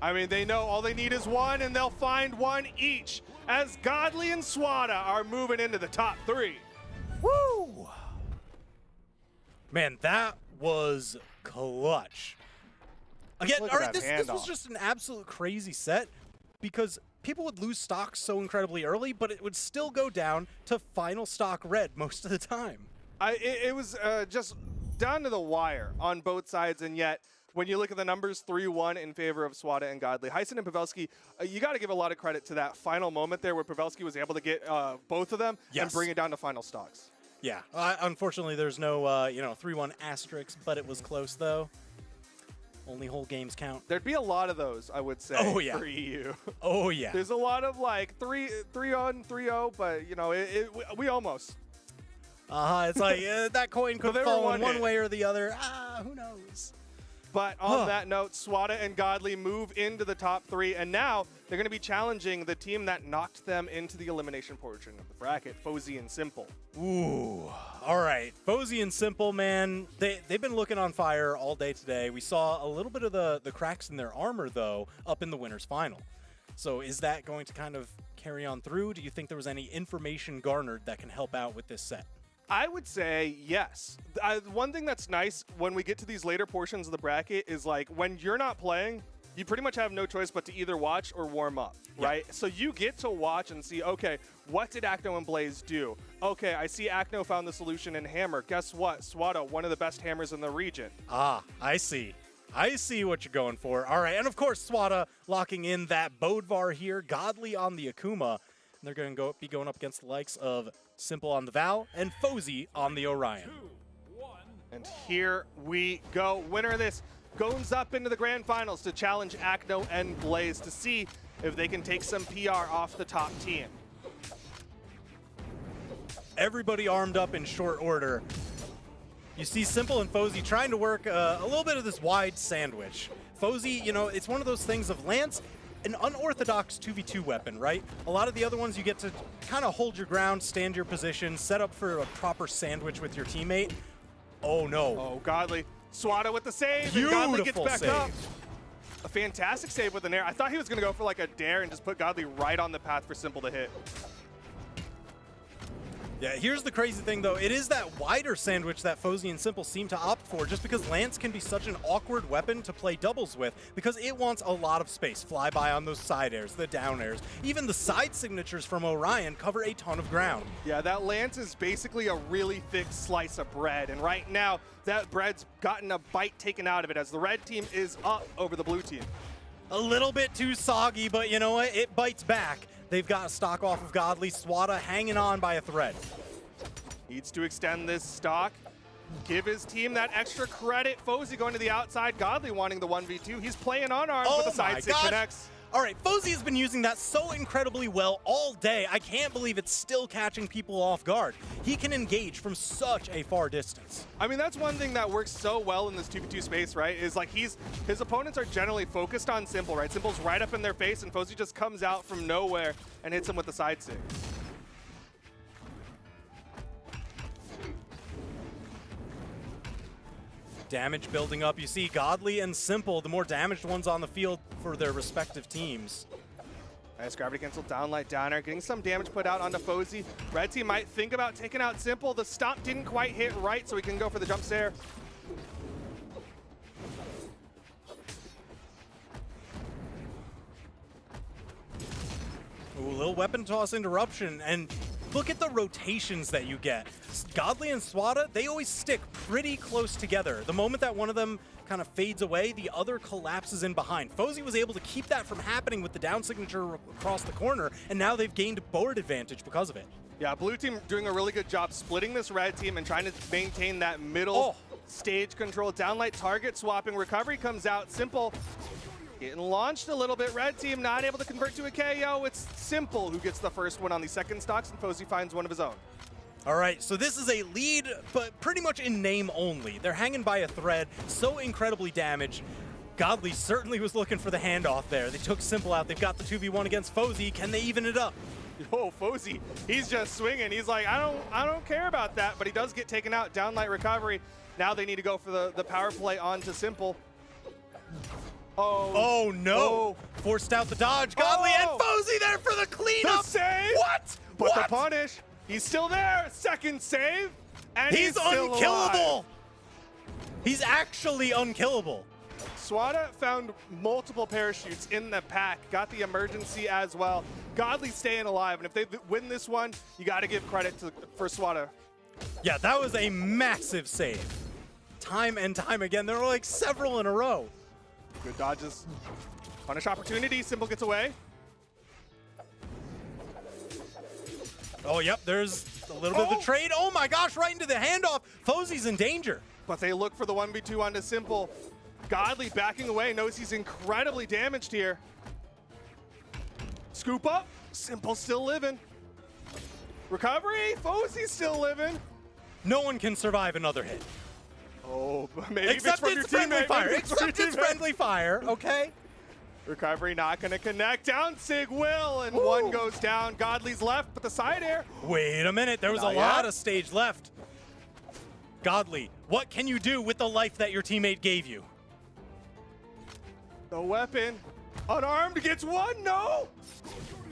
I mean, they know all they need is one, and they'll find one each as Godly and Swati are moving into the top 3. Woo! Man, that was clutch. Again, Look all at right, that this was handoff. just an absolute crazy set because people would lose stocks so incredibly early, but it would still go down to final stock red most of the time. It was just down to the wire on both sides, and yet when you look at the numbers, 3-1 in favor of Swati and Godly. Heisen and Pavelski, you got to give a lot of credit to that final moment there where Pavelski was able to get both of them and bring it down to final stocks. Yeah, unfortunately, there's no 3-1 asterisk, but it was close though. Only whole games count. There'd be a lot of those, I would say, Oh, yeah. for EU. Oh, yeah. There's a lot of like 3-0, 3-0, but you know, we almost. It's like that coin could they were fall one in one hit. way or the other. Who knows? But on that note, Swati and Godly move into the top 3, and now they're going to be challenging the team that knocked them into the elimination portion of the bracket, Fozy and Simple. Ooh. All right. Fozy and Simple, man, they've been looking on fire all day today. We saw a little bit of the cracks in their armor, though, up in the winners final. So is that going to kind of carry on through? Do you think there was any information garnered that can help out with this set? I would say yes. One thing that's nice when we get to these later portions of the bracket is like when you're not playing, you pretty much have no choice but to either watch or warm up, right? So you get to watch and see, okay, what did Acno and Blaze do? Okay, I see Acno found the solution in Hammer. Guess what? Swati, one of the best hammers in the region. I see. I see what you're going for. All right, and of course, Swati locking in that Bodvar here, Godly on the Akuma. And they're going to be going up against the likes of Simple on the Vow and Fozy on the Orion. 2, 1. And here we go. Winner of this goes up into the grand finals to challenge Acno and Blaze to see if they can take some PR off the top team. Everybody armed up in short order. You see Simple and Fozy trying to work a little bit of this wide sandwich. Fozy, you know, it's one of those things of Lance, an unorthodox 2v2 weapon, right? A lot of the other ones you get to kind of hold your ground, stand your position, set up for a proper sandwich with your teammate. Oh no. Oh, Godly. Swati with the save, Beautiful and Godly gets back save. up. A fantastic save with an air. I thought he was going to go for like a dare and just put Godly right on the path for Simple to hit. Yeah, here's the crazy thing, though. It is that wider sandwich that Fozy and Simple seem to opt for, just because Lance can be such an awkward weapon to play doubles with, because it wants a lot of space. Flyby on those side airs, the down airs. Even the side signatures from Orion cover a ton of ground. Yeah, that Lance is basically a really thick slice of bread, and right now, that bread's gotten a bite taken out of it as the red team is up over the blue team. A little bit too soggy, but you know what? It bites back. They've got a stock off of Godly. Swati hanging on by a thread. Needs to extend this stock. Give his team that extra credit. Fozy going to the outside. Godly wanting the 1v2. He's playing on arms with the side six connects. All right, Fozy has been using that so incredibly well all day. I can't believe it's still catching people off guard. He can engage from such a far distance. I mean, that's one thing that works so well in this 2v2 space, right? Is like his opponents are generally focused on Simple, right? Simple's right up in their face, and Fozy just comes out from nowhere and hits him with the side six. Damage building up. You see Godly and Simple, the more damaged ones on the field for their respective teams. Nice gravity cancel downlight downer, getting some damage put out onto Fozy. Red team might think about taking out Simple. The stomp didn't quite hit right, so he can go for the jump stare. Ooh, a little weapon toss interruption, and look at the rotations that you get. Godly and Swati, they always stick pretty close together. The moment that one of them kind of fades away, the other collapses in behind. Fozy was able to keep that from happening with the down signature across the corner, and now they've gained board advantage because of it. Yeah, blue team doing a really good job splitting this red team and trying to maintain that middle stage control. Downlight target swapping, recovery comes out. Simple getting launched a little bit. Red team not able to convert to a KO. It's Simple who gets the first one on the second stocks, and Fozy finds one of his own. All right, so this is a lead, but pretty much in name only. They're hanging by a thread, so incredibly damaged. Godly certainly was looking for the handoff there. They took Simple out. They've got the 2v1 against Fozy. Can they even it up? Oh, Fozy, he's just swinging. He's like, I don't care about that, but he does get taken out. Downlight recovery. Now they need to go for the power play onto Simple. Oh no! Oh. Forced out the dodge. Godly and Fozy there for the cleanup. The save! What? But What? the punish. He's still there. Second save. And He's still unkillable. alive. He's actually unkillable. Swati found multiple parachutes in the pack. Got the emergency as well. Godly staying alive. And if they win this one, you got to give credit for Swati. Yeah, that was a massive save. Time and time again. There were like several in a row. Good dodges. Punish opportunity. Simple gets away. Oh, yep, there's a little bit of the trade. Oh my gosh, right into the handoff. Fozy's in danger. But they look for the 1v2 onto Simple. Godly backing away, knows he's incredibly damaged here. Scoop up, Simple still living. Recovery, Fozy's still living. No one can survive another hit. Oh, maybe Except it's it's friendly fire. Except it's friendly fire, okay? Recovery not going to connect. Down Sig will, and one goes down. Godly's left, but the side air. Wait a minute, there was a lot of stage left. Godly, what can you do with the life that your teammate gave you? The weapon. Unarmed gets one, no!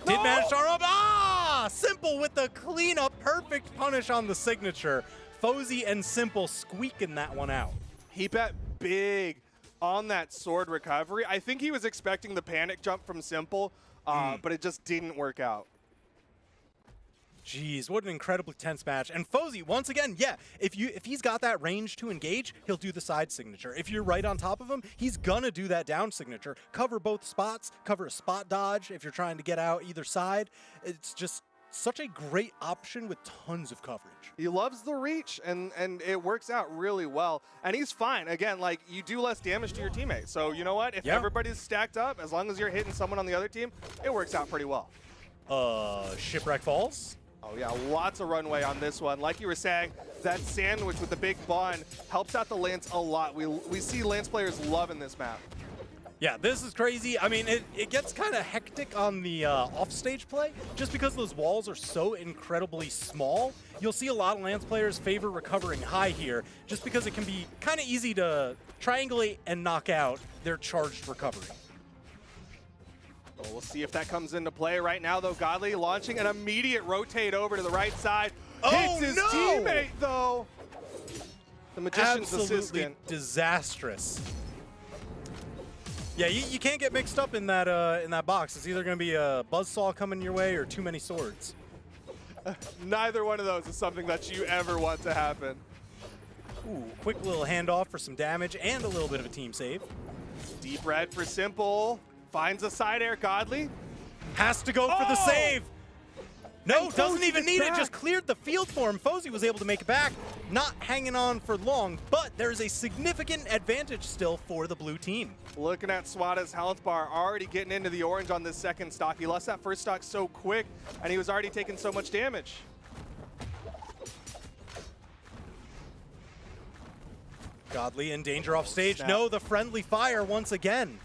Did manage to arm up. Ah! Simple with the cleanup. Perfect punish on the signature. Fozy and Simple squeaking that one out. He bet big on that sword recovery. I think he was expecting the panic jump from Simple, but it just didn't work out. Jeez, what an incredibly tense match. And Fozy, once again, yeah, if he's got that range to engage, he'll do the side signature. If you're right on top of him, he's gonna do that down signature. Cover both spots, cover a spot dodge if you're trying to get out either side. It's just such a great option with tons of coverage. He loves the reach, and it works out really well. And he's fine. Again, like, you do less damage to your teammate. So, you know what? If everybody's stacked up, as long as you're hitting someone on the other team, it works out pretty well. Shipwreck Falls? Oh, yeah, lots of runway on this one. Like you were saying, that sandwich with the big bun helps out the Lance a lot. We see Lance players loving this map. Yeah, this is crazy. I mean, it gets kind of hectic on the offstage play, just because those walls are so incredibly small. You'll see a lot of Lance players favor recovering high here, just because it can be kind of easy to triangulate and knock out their charged recovery. Well, we'll see if that comes into play right now, though. Godly launching an immediate rotate over to the right side. Hits his teammate, though. The Magician's Absolutely assistant. Disastrous. Yeah, you can't get mixed up in that box. It's either going to be a buzzsaw coming your way or too many swords. Neither one of those is something that you ever want to happen. Ooh, quick little handoff for some damage and a little bit of a team save. Deep red for Simple. Finds a side air. Godly has to go for the save. No, And doesn't Fozy even gets need it. back. Just cleared the field for him. Fozy was able to make it back. Not hanging on for long, but there's a significant advantage still for the blue team. Looking at Swati's health bar, already getting into the orange on this second stock. He lost that first stock so quick, and he was already taking so much damage. Godly in danger off stage. Snap. No, the friendly fire once again.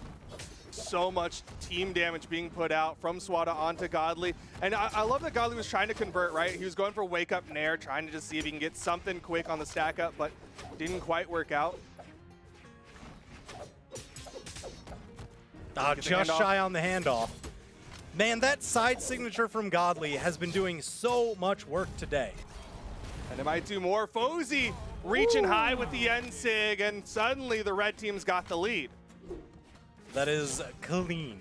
So much team damage being put out from Swati onto Godly. And I love that Godly was trying to convert, right? He was going for wake up nair, trying to just see if he can get something quick on the stack up, but didn't quite work out. Just shy on the handoff. Man, that side signature from Godly has been doing so much work today. And it might do more. Fozy reaching high with the end sig, and suddenly the red team's got the lead. That is clean.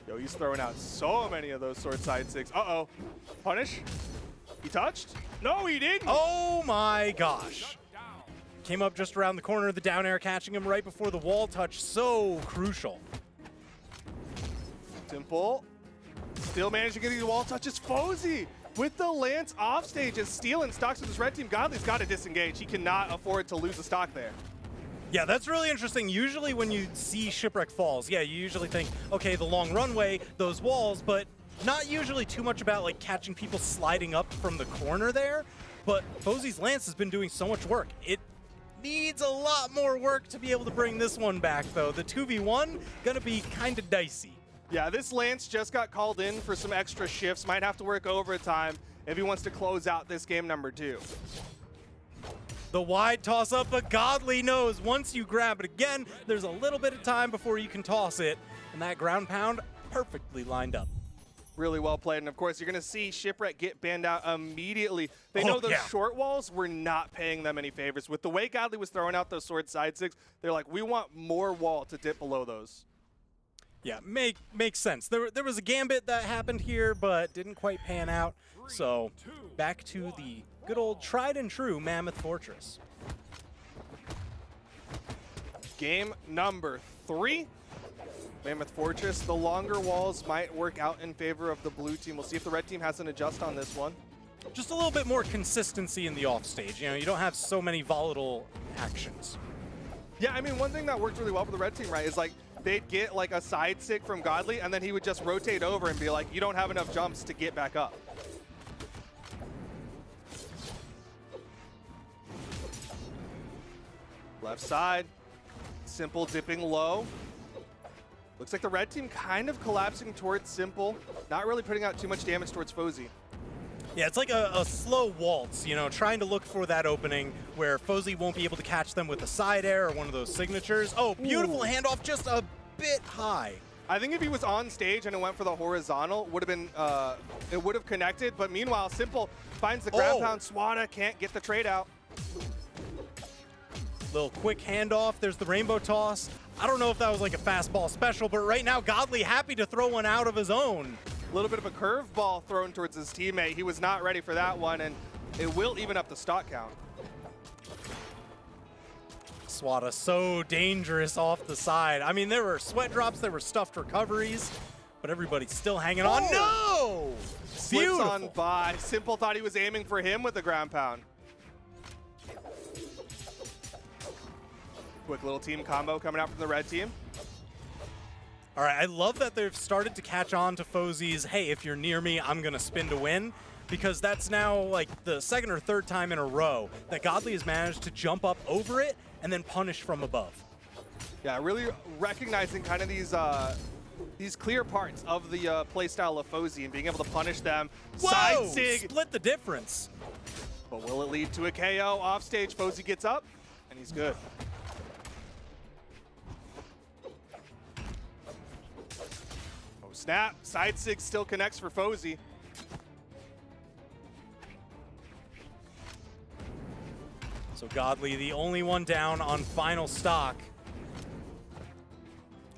Yo, he's throwing out so many of those sword side sigs. Uh-oh. Punish? He touched? No, he didn't. Oh my gosh. Came up just around the corner of the down air, catching him right before the wall touch. So crucial. Simple. Still managed to get these wall touches. Fozy with the Lance offstage is stealing stocks with his red team. Godly's got to disengage. He cannot afford to lose a stock there. Yeah, that's really interesting. Usually when you see Shipwreck Falls, yeah, you usually think, okay, the long runway, those walls, but not usually too much about like catching people sliding up from the corner there. But Fozy's Lance has been doing so much work. It needs a lot more work to be able to bring this one back, though. The 2v1, gonna be kind of dicey. Yeah, this Lance just got called in for some extra shifts. Might have to work overtime if he wants to close out this game number 2. The wide toss up, but Godly knows once you grab it again, there's a little bit of time before you can toss it. And that ground pound perfectly lined up. Really well played. And of course, you're going to see Shipwreck get banned out immediately. They know those short walls were not paying them any favors. With the way Godly was throwing out those sword side sigs, they're like, we want more wall to dip below those. Yeah, makes sense. There was a gambit that happened here, but didn't quite pan out. So back to the good old tried and true Mammoth Fortress. Game number 3. Mammoth Fortress. The longer walls might work out in favor of the blue team. We'll see if the red team has an adjust on this one. Just a little bit more consistency in the offstage. You know, you don't have so many volatile actions. Yeah, I mean, one thing that worked really well for the red team, right, is like they'd get like a side stick from Godly, and then he would just rotate over and be like, you don't have enough jumps to get back up. Left side, Simple dipping low. Looks like the red team kind of collapsing towards Simple, not really putting out too much damage towards Fozy. Yeah, it's like a slow waltz, you know, trying to look for that opening where Fozy won't be able to catch them with a side air or one of those signatures. Oh, beautiful handoff, just a bit high. I think if he was on stage and it went for the horizontal, would have been it would have connected. But meanwhile, Simple finds the ground pound. Swati can't get the trade out. Little quick handoff. There's the rainbow toss. I don't know if that was like a fastball special, but right now Godly happy to throw one out of his own. A little bit of a curveball thrown towards his teammate. He was not ready for that one, and it will even up the stock count. Swati so dangerous off the side. I mean, there were sweat drops, there were stuffed recoveries, but everybody's still hanging on. No! Slips on by. Simple thought he was aiming for him with the ground pound. Quick little team combo coming out from the red team. All right, I love that they've started to catch on to Fozy's, hey, if you're near me, I'm going to spin to win, because that's now like the second or third time in a row that Godly has managed to jump up over it and then punish from above. Yeah, really recognizing kind of these clear parts of the playstyle of Fozy and being able to punish them. Whoa! Side sig. Split the difference. But will it lead to a KO? Off stage, Fozy gets up, and he's good. Snap, side sig still connects for Fozy. So Godly, the only one down on final stock.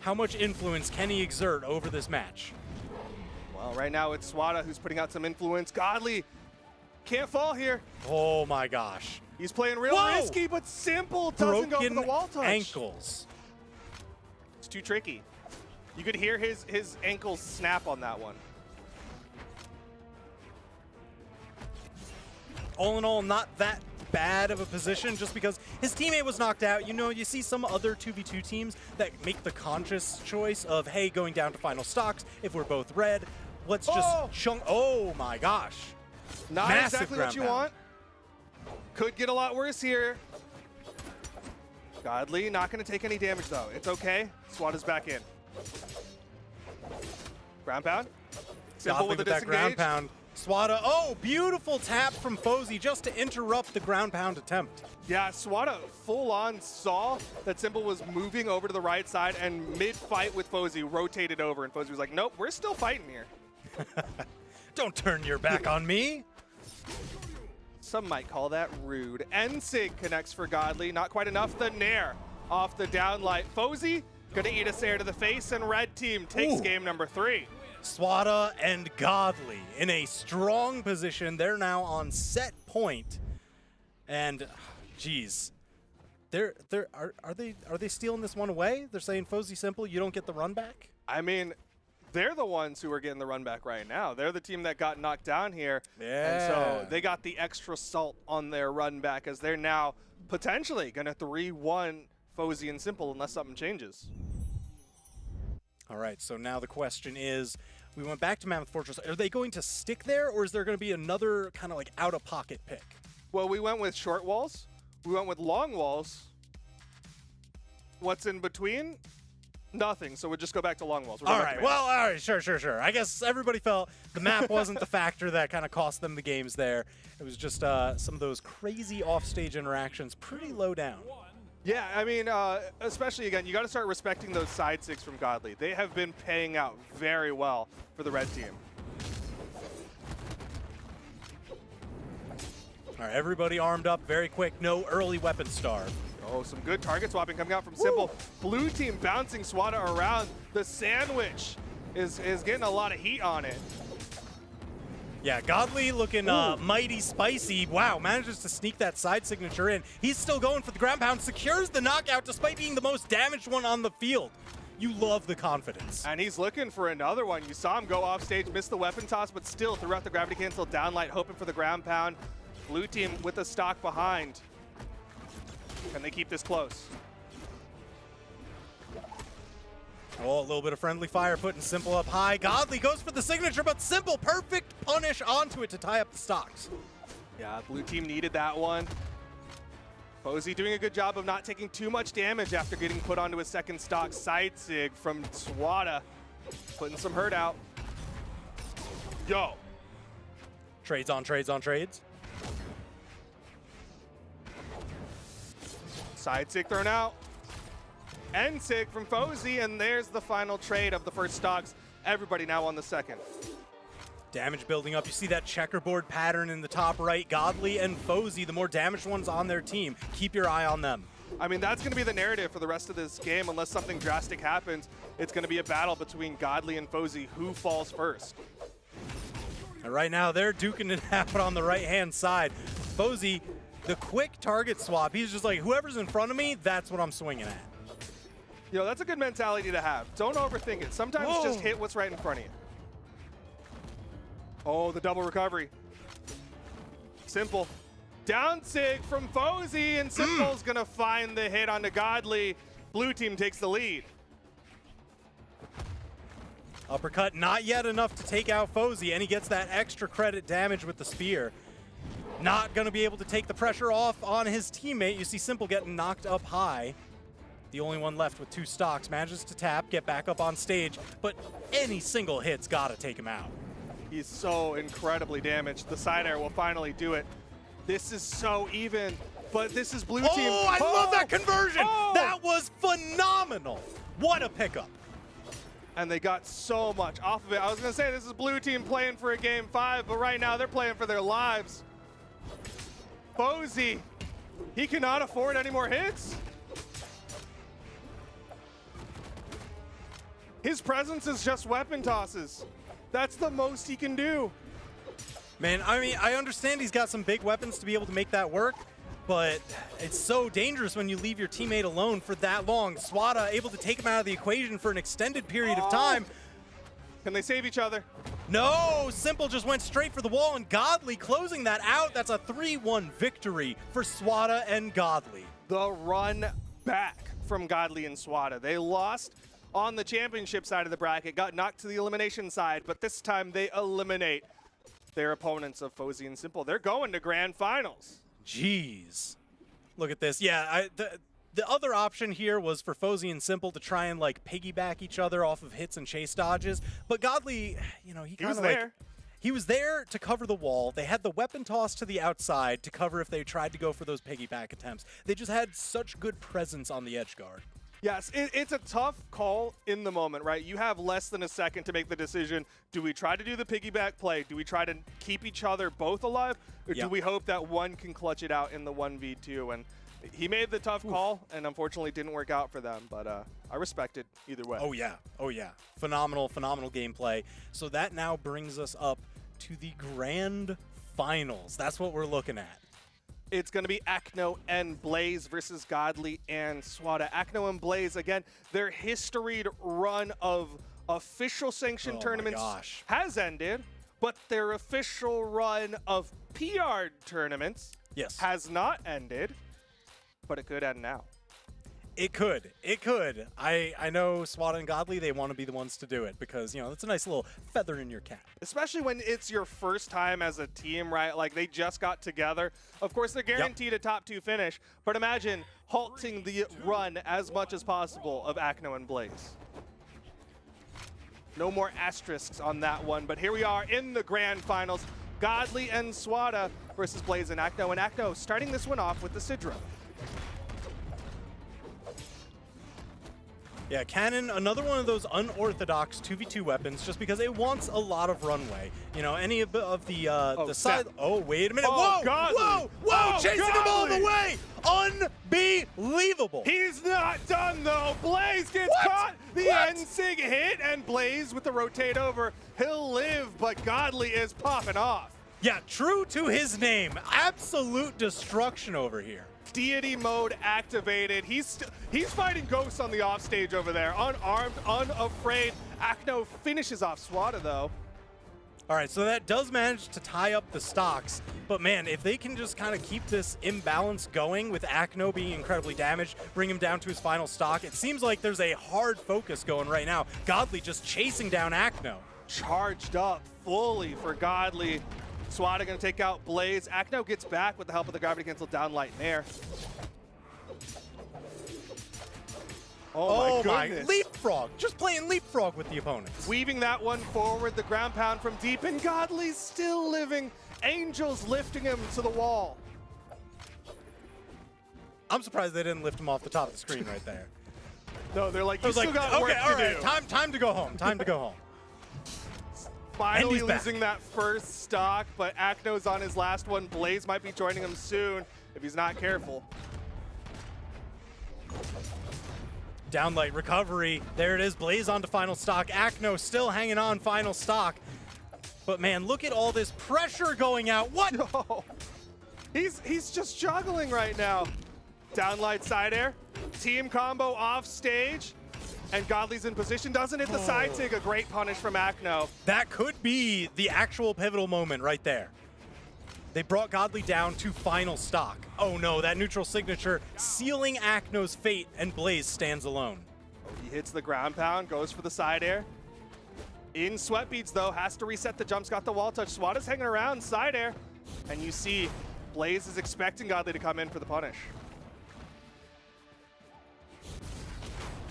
How much influence can he exert over this match? Well, right now it's Swati who's putting out some influence. Godly can't fall here. Oh my gosh. He's playing real risky, but Simple doesn't go for the wall touch. Ankles. It's too tricky. You could hear his ankles snap on that one. All in all, not that bad of a position just because his teammate was knocked out. You know, you see some other 2v2 teams that make the conscious choice of, hey, going down to final stocks, if we're both red, let's just chunk. Oh my gosh. Not Massive exactly what you want. Could get a lot worse here. Godly not going to take any damage though. It's okay. Swati's back in. Ground pound. Simple with a that ground disengage. pound. Swati, oh, beautiful tap from Fozy just to interrupt the ground pound attempt. Yeah, Swati full on saw that Simple was moving over to the right side and mid-fight with Fozy rotated over, and Fozy was like, nope, we're still fighting here. Don't turn your back on me. Some might call that rude. N-Sig connects for Godly. Not quite enough. The Nair off the downlight. Fozy gonna eat a Sair to the face, and red team takes game number 3. Swati and Godly in a strong position. They're now on set point. And geez, are they stealing this one away? They're saying Fozy Simple, you don't get the run back? I mean, they're the ones who are getting the run back right now. They're the team that got knocked down here. Yeah. And so they got the extra salt on their run back as they're now potentially gonna 3-1 Fozy and Simple unless something changes. All right, so now the question is, we went back to Mammoth Fortress. Are they going to stick there, or is there going to be another kind of like out-of-pocket pick? Well, we went with short walls. We went with long walls. What's in between? Nothing, so we'll just go back to long walls. All right, sure. I guess everybody felt the map wasn't the factor that kind of cost them the games there. It was just some of those crazy off-stage interactions, pretty low down. Yeah, I mean, especially, again, you got to start respecting those side sigs from Godly. They have been paying out very well for the red team. All right, everybody armed up very quick. No early weapon starve. Oh, some good target swapping coming out from Simple. Blue team bouncing Swati around. The sandwich is getting a lot of heat on it. Yeah, Godly looking mighty spicy. Wow, manages to sneak that side signature in. He's still going for the ground pound, secures the knockout despite being the most damaged one on the field. You love the confidence. And he's looking for another one. You saw him go off stage, miss the weapon toss, but still throughout the gravity cancel downlight, hoping for the ground pound. Blue team with the stock behind. Can they keep this close? Oh, a little bit of friendly fire putting Simple up high. Godly goes for the signature, but Simple, perfect punish onto it to tie up the stocks. Yeah, blue team needed that one. Posey doing a good job of not taking too much damage after getting put onto his second stock. Side sig from Swati, putting some hurt out. Yo. Trades on trades on trades. Side sig thrown out. End sig from Posey, and there's the final trade of the first stocks. Everybody now on the second. Damage building up. You see that checkerboard pattern in the top right. Godly and Posey, the more damaged ones on their team. Keep your eye on them. I mean, that's going to be the narrative for the rest of this game. Unless something drastic happens, it's going to be a battle between Godly and Posey. Who falls first? And right now, they're duking it out on the right-hand side. Posey, the quick target swap. He's just like, whoever's in front of me, that's what I'm swinging at. You know, that's a good mentality to have. Don't overthink it. Sometimes just hit what's right in front of you. Oh, the double recovery. Simple. Down sig from Posey, and Simple's gonna find the hit onto Godly. Blue team takes the lead. Uppercut, not yet enough to take out Posey, and he gets that extra credit damage with the spear. Not gonna be able to take the pressure off on his teammate. You see Simple getting knocked up high. The only one left with 2 stocks, manages to tap, get back up on stage, but any single hit's gotta take him out. He's so incredibly damaged. The side air will finally do it. This is so even, but this is blue team. Oh, I love that conversion! Oh! That was phenomenal! What a pickup. And they got so much off of it. I was gonna say this is blue team playing for a game 5, but right now they're playing for their lives. Posey, he cannot afford any more hits. His presence is just weapon tosses. That's the most he can do. Man, I mean, I understand he's got some big weapons to be able to make that work, but it's so dangerous when you leave your teammate alone for that long. Swati able to take him out of the equation for an extended period of time. Can they save each other? No, Simple just went straight for the wall, and Godly closing that out. That's a 3-1 victory for Swati and Godly. The run back from Godly and Swati. They lost on the championship side of the bracket, got knocked to the elimination side, but this time they eliminate their opponents of Posey and Simple. They're going to grand finals. Jeez. Look at this. Yeah, the other option here was for Posey and Simple to try and like piggyback each other off of hits and chase dodges, but Godly, you know, he kind of like, he was there to cover the wall. They had the weapon toss to the outside to cover if they tried to go for those piggyback attempts. They just had such good presence on the edge guard. Yes, it's a tough call in the moment, right? You have less than a second to make the decision. Do we try to do the piggyback play? Do we try to keep each other both alive? Or do we hope that one can clutch it out in the 1v2? And he made the tough call, and unfortunately didn't work out for them. But I respect it either way. Oh, yeah. Oh, yeah. Phenomenal, phenomenal gameplay. So that now brings us up to the grand finals. That's what we're looking at. It's going to be Akno and Blaze versus Godly and Swati. Akno and Blaze, again, their historied run of official sanctioned tournaments has ended, but their official run of PR tournaments has not ended, but it could end now. It could. It could. I know Swati and Godly, they want to be the ones to do it because, you know, it's a nice little feather in your cap. Especially when it's your first time as a team, right? Like, they just got together. Of course, they're guaranteed a top 2 finish, but imagine halting the run as much as possible of Akno and Blaze. No more asterisks on that one, but here we are in the grand finals. Godly and Swati versus Blaze and Akno starting this one off with the Sidra. Yeah, Cannon, another one of those unorthodox 2v2 weapons just because it wants a lot of runway. You know, any of the side... Oh, wait a minute. Oh, whoa! Godly. Whoa! Whoa! Oh, Chasing him all the way! Unbelievable! He's not done, though. Blaze gets caught. The N-Sig hit, and Blaze with the rotate over. He'll live, but Godly is popping off. Yeah, true to his name. Absolute destruction over here. Deity mode activated. He's fighting ghosts on the offstage over there. Unarmed, unafraid. Akno finishes off Swati, though. All right, so that does manage to tie up the stocks. But man, if they can just kind of keep this imbalance going with Akno being incredibly damaged, bring him down to his final stock, it seems like there's a hard focus going right now. Godly just chasing down Akno. Charged up fully for Godly. Swati going to take out Blaze. Akno gets back with the help of the gravity cancel down light and air. Oh my goodness. Leapfrog, just playing leapfrog with the opponents. Weaving that one forward, the ground pound from deep, and Godly's still living. Angels lifting him to the wall. I'm surprised they didn't lift him off the top of the screen right there. No, they're like, I you was still like, got work okay, all to right, do. time to go home, time to go home. Finally back. losing that first stock, but Akno's on his last one. Blaze might be joining him soon if he's not careful. Downlight recovery. There it is. Blaze onto final stock. Akno still hanging on final stock. But man, look at all this pressure going out. What? No. He's just juggling right now. Downlight side air. Team combo off stage. And Godly's in position. Doesn't hit the side sig. A great punish from Akno. That could be the actual pivotal moment right there. They brought Godly down to final stock. Oh no, that neutral signature sealing Akno's fate, and Blaze stands alone. He hits the ground pound, goes for the side air. In sweat beads though, has to reset the jumps, got the wall touch. Swati's hanging around, side air. And you see Blaze is expecting Godly to come in for the punish.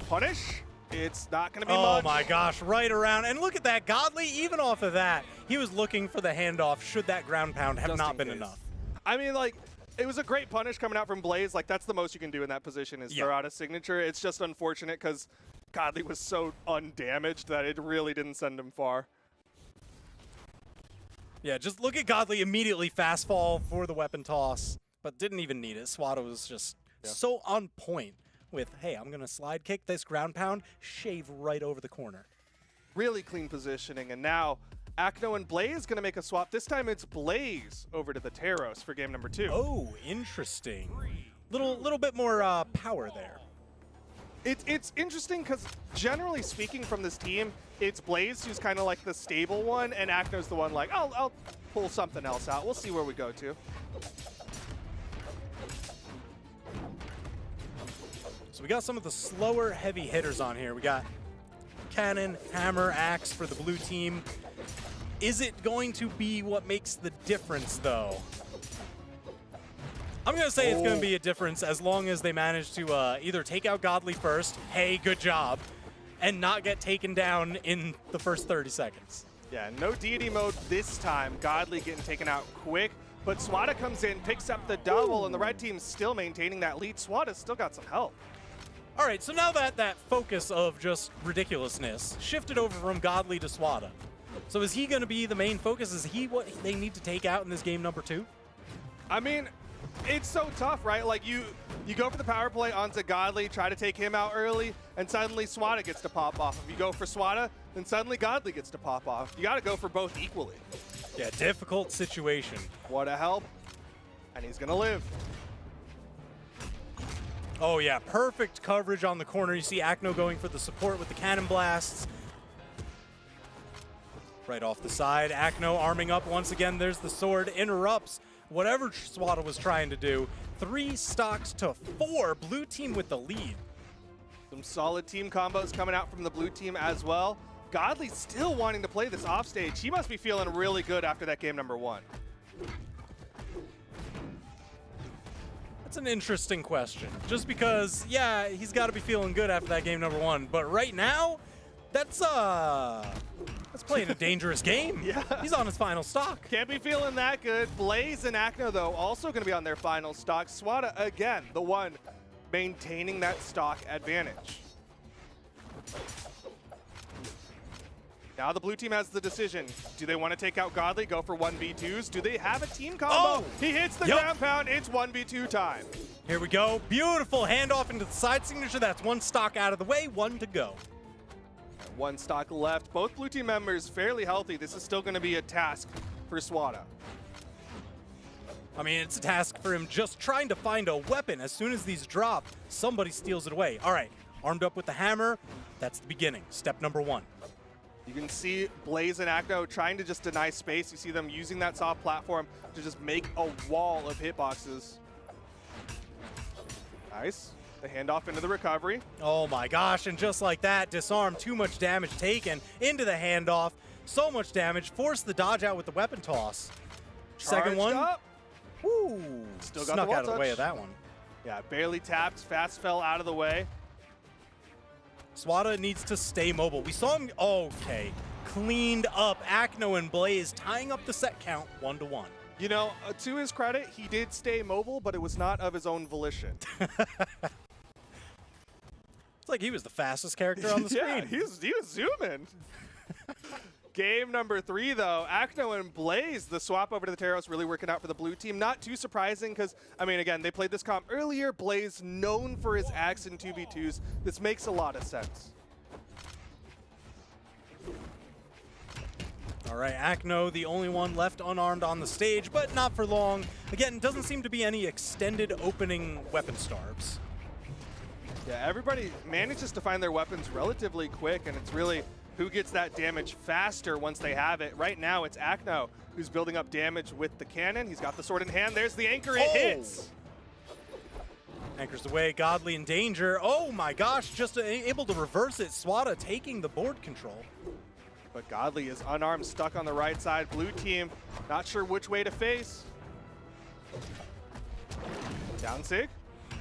Punish? It's not going to be much. Oh my gosh, right around. And look at that, Godly, even off of that, he was looking for the handoff should that ground pound have Just not in been case. enough. I mean, like, it was a great punish coming out from Blaze. Like, that's the most you can do in that position is throw out a signature. It's just unfortunate because Godly was so undamaged that it really didn't send him far. Yeah, just look at Godly immediately fast fall for the weapon toss, but didn't even need it. Swati was just so on point with, hey, I'm going to slide kick this ground pound, shave right over the corner. Really clean positioning, and now Akno and Blaze going to make a swap. This time it's Blaze over to the Taros for game number 2. Oh, interesting. Little bit more power there. It's interesting because generally speaking from this team, it's Blaze who's kind of like the stable one, and Akno's the one like, I'll pull something else out. We'll see where we go to. So we got some of the slower heavy hitters on here. We got Cannon, Hammer, Axe for the blue team. Is it going to be what makes the difference, though? I'm going to say it's going to be a difference as long as they manage to either take out Godly first, hey, good job, and not get taken down in the first 30 seconds. Yeah, no deity mode this time. Godly getting taken out quick, but Swati comes in, picks up the double, and the red team's still maintaining that lead. Swati's still got some help. All right, so now that focus of just ridiculousness shifted over from Godly to Swati. So is he going to be the main focus? Is he what they need to take out in this game number 2? I mean, it's so tough, right? Like you go for the power play onto Godly, try to take him out early, and suddenly Swati gets to pop off. If you go for Swati, then suddenly Godly gets to pop off. You got to go for both equally. Yeah, difficult situation. What a help. And he's going to live. Oh yeah, perfect coverage on the corner. You see Akno going for the support with the cannon blasts. Right off the side, Akno arming up once again. There's the sword, interrupts whatever Swati was trying to do. 3 stocks to 4, blue team with the lead. Some solid team combos coming out from the blue team as well. Godly still wanting to play this offstage. He must be feeling really good after that game number 1. That's an interesting question. Just because, yeah, he's got to be feeling good after that game number 1. But right now, that's playing a dangerous game. Yeah. He's on his final stock. Can't be feeling that good. Blaze and Akno, though, also going to be on their final stock. Swati, again, the one maintaining that stock advantage. Now the blue team has the decision. Do they want to take out Godly, go for 1v2s? Do they have a team combo? Oh! He hits the ground pound. It's 1v2 time. Here we go. Beautiful handoff into the side signature. That's 1 stock out of the way, 1 to go. 1 stock left. Both blue team members fairly healthy. This is still going to be a task for Swati. I mean, it's a task for him just trying to find a weapon. As soon as these drop, somebody steals it away. All right, armed up with the hammer. That's the beginning. Step number 1. You can see Blaze and Acno trying to just deny space. You see them using that soft platform to just make a wall of hitboxes. Nice. The handoff into the recovery. Oh my gosh, and just like that, disarm, too much damage taken into the handoff. So much damage, force the dodge out with the weapon toss. Second Charged one. up. Woo! Still got Snuck the wall out of the way touch. of that one. Yeah, barely tapped, fast fell out of the way. Swati needs to stay mobile. We saw him, okay, cleaned up. Acno and Blaze tying up the set count 1-1. You know, to his credit, he did stay mobile, but it was not of his own volition. It's like he was the fastest character on the Yeah, screen. he was zooming. Game number 3, though. Acno and Blaze, the swap over to the Teros, really working out for the blue team. Not too surprising because, I mean, again, they played this comp earlier. Blaze, known for his axe in 2v2s. This makes a lot of sense. All right, Acno, the only one left unarmed on the stage, but not for long. Again, doesn't seem to be any extended opening weapon starbs. Yeah, everybody manages to find their weapons relatively quick, and it's really who gets that damage faster once they have it. Right now, it's Acno who's building up damage with the cannon. He's got the sword in hand. There's the anchor. It hits. Anchors away, Godly in danger. Oh my gosh, just able to reverse it. Swati taking the board control. But Godly is unarmed, stuck on the right side. Blue team, not sure which way to face. Down Sig.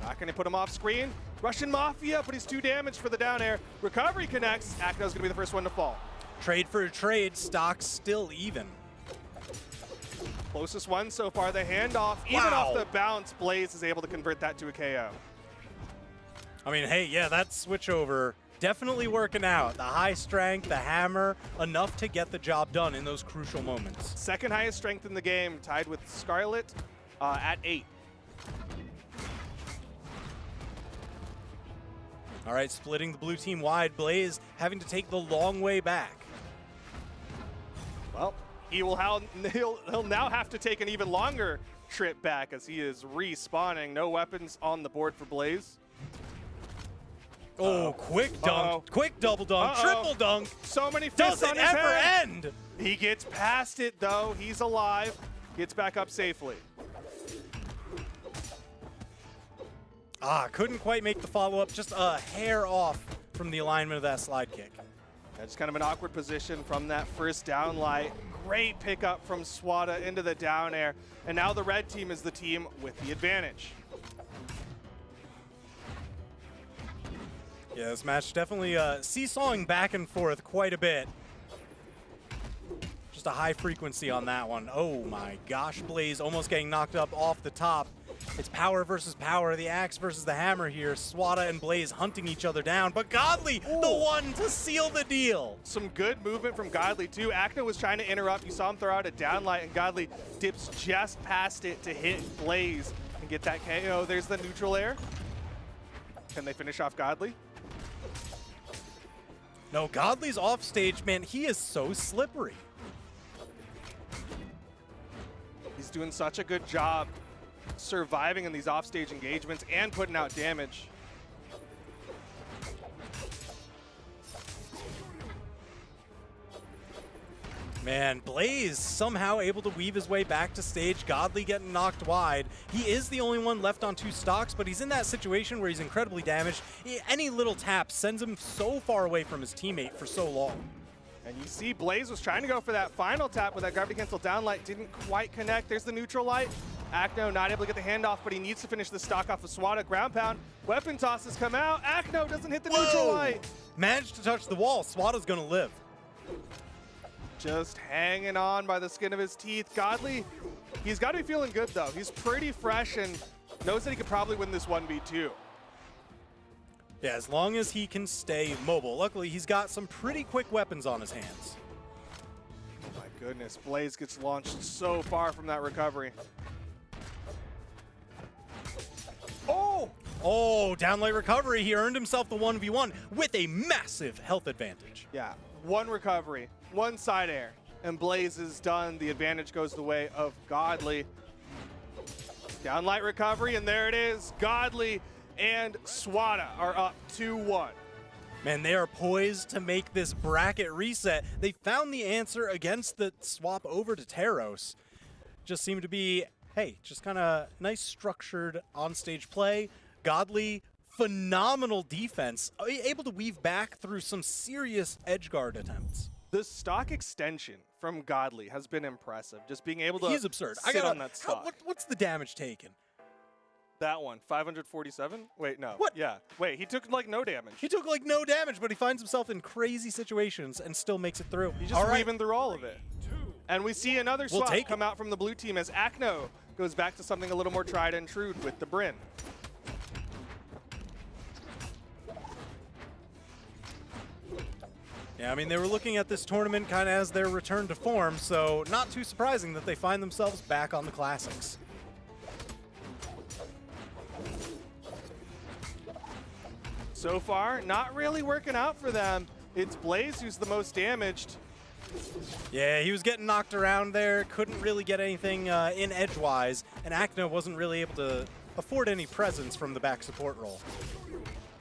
Not going to put him off screen. Russian Mafia, but he's too damaged for the down air. Recovery connects. Acno's going to be the first one to fall. Trade for a trade, stock still even. Closest one so far, the handoff. Even off the bounce, Blaze is able to convert that to a KO. I mean, hey, yeah, that switch over definitely working out. The high strength, the hammer, enough to get the job done in those crucial moments. Second highest strength in the game, tied with Scarlet at 8. All right, splitting the blue team wide. Blaze having to take the long way back. Well, he'll now have to take an even longer trip back as he is respawning. No weapons on the board for Blaze. Oh, quick dunk, quick double dunk, triple dunk. So many fists Does on it his ever head. end? He gets past it, though. He's alive. Gets back up safely. Couldn't quite make the follow-up. Just a hair off from the alignment of that slide kick. That's kind of an awkward position from that first down light. Great pickup from Swati into the down air. And now the red team is the team with the advantage. Yeah, this match definitely seesawing back and forth quite a bit. Just a high frequency on that one. Oh my gosh, Blaze almost getting knocked up off the top. It's power versus power, the axe versus the hammer here. Swati and Blaze hunting each other down, but Godly, the one to seal the deal. Some good movement from Godly, too. Acno was trying to interrupt. You saw him throw out a downlight, and Godly dips just past it to hit Blaze and get that KO. There's the neutral air. Can they finish off Godly? No, Godly's off stage, man, he is so slippery. He's doing such a good job surviving in these offstage engagements and putting out damage. Man, Blaze somehow able to weave his way back to stage. Godly getting knocked wide. He is the only one left on 2 stocks, but he's in that situation where he's incredibly damaged. Any little tap sends him so far away from his teammate for so long. And you see Blaze was trying to go for that final tap with that gravity cancel downlight. Didn't quite connect. There's the neutral light. Acno not able to get the handoff, but he needs to finish the stock off of Swati. Ground pound. Weapon tosses come out. Acno doesn't hit the neutral light. Managed to touch the wall. Swati's gonna live. Just hanging on by the skin of his teeth. Godly, he's got to be feeling good, though. He's pretty fresh and knows that he could probably win this 1v2. Yeah, as long as he can stay mobile. Luckily, he's got some pretty quick weapons on his hands. My goodness, Blaze gets launched so far from that recovery. Oh, downlight recovery. He earned himself the 1v1 with a massive health advantage. Yeah, one recovery, one side air, and Blaze is done. The advantage goes the way of Godly. Downlight recovery, and there it is. Godly and Swati are up 2-1. Man, they are poised to make this bracket reset. They found the answer against the swap over to Teros. Just seemed to be, hey, just kind of nice structured on-stage play. Godly, phenomenal defense, able to weave back through some serious edge guard attempts. The stock extension from Godly has been impressive. Just being able to He's absurd. sit on that stock. What's the damage taken? That one, 547? Wait, no. What? Yeah. Wait, he took like no damage. He took like no damage, but he finds himself in crazy situations and still makes it through. He's just weaving through all of it. And we see another We'll swap take come out from the blue team as Akno goes back to something a little more tried and true with the Bryn. Yeah, I mean, they were looking at this tournament kind of as their return to form, so not too surprising that they find themselves back on the classics. So far, not really working out for them. It's Blaze who's the most damaged. Yeah, he was getting knocked around there, couldn't really get anything in edgewise, and Akno wasn't really able to afford any presence from the back support role.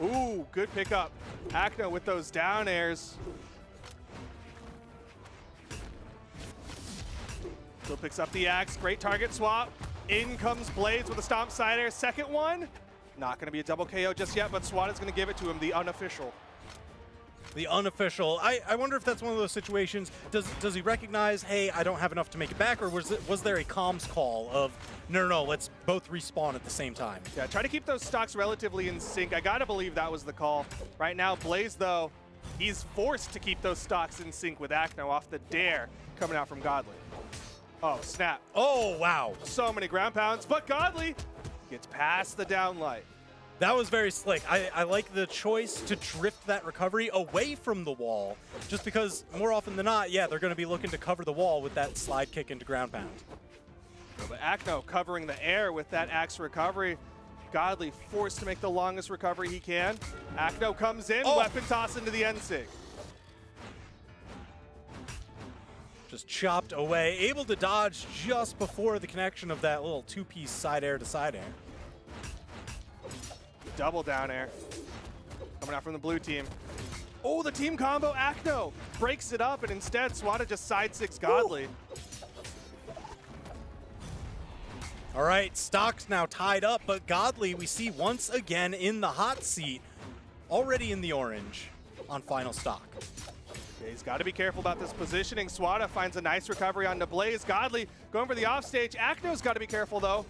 Ooh, good pickup. Akno with those down airs. Still picks up the axe. Great target swap. In comes Blaze with a stomp side air. Second one. Not going to be a double KO just yet, but Swati's going to give it to him, the unofficial. The unofficial. I wonder if that's one of those situations. Does he recognize, hey, I don't have enough to make it back, or was there a comms call of, no, let's both respawn at the same time? Yeah, try to keep those stocks relatively in sync. I got to believe that was the call. Right now, Blaze, though, he's forced to keep those stocks in sync with Akno off the dare coming out from Godly. Oh, snap. Oh, wow. So many ground pounds, but Godly gets past the downlight. That was very slick. I like the choice to drift that recovery away from the wall, just because more often than not, yeah, they're going to be looking to cover the wall with that slide kick into ground pound. But Akno covering the air with that axe recovery. Godly forced to make the longest recovery he can. Akno comes in, weapon toss into the end sig. Just chopped away, able to dodge just before the connection of that little two-piece side air to side air. Double down air coming out from the blue team. Oh, the team combo. Akno breaks it up, and instead Swati just side six Godly. All right, stock's now tied up, but Godly we see once again in the hot seat, already in the orange on final stock. Yeah, he's got to be careful about this positioning. Swati finds a nice recovery on the Blaze. Godly going for the offstage. Akno's got to be careful, though.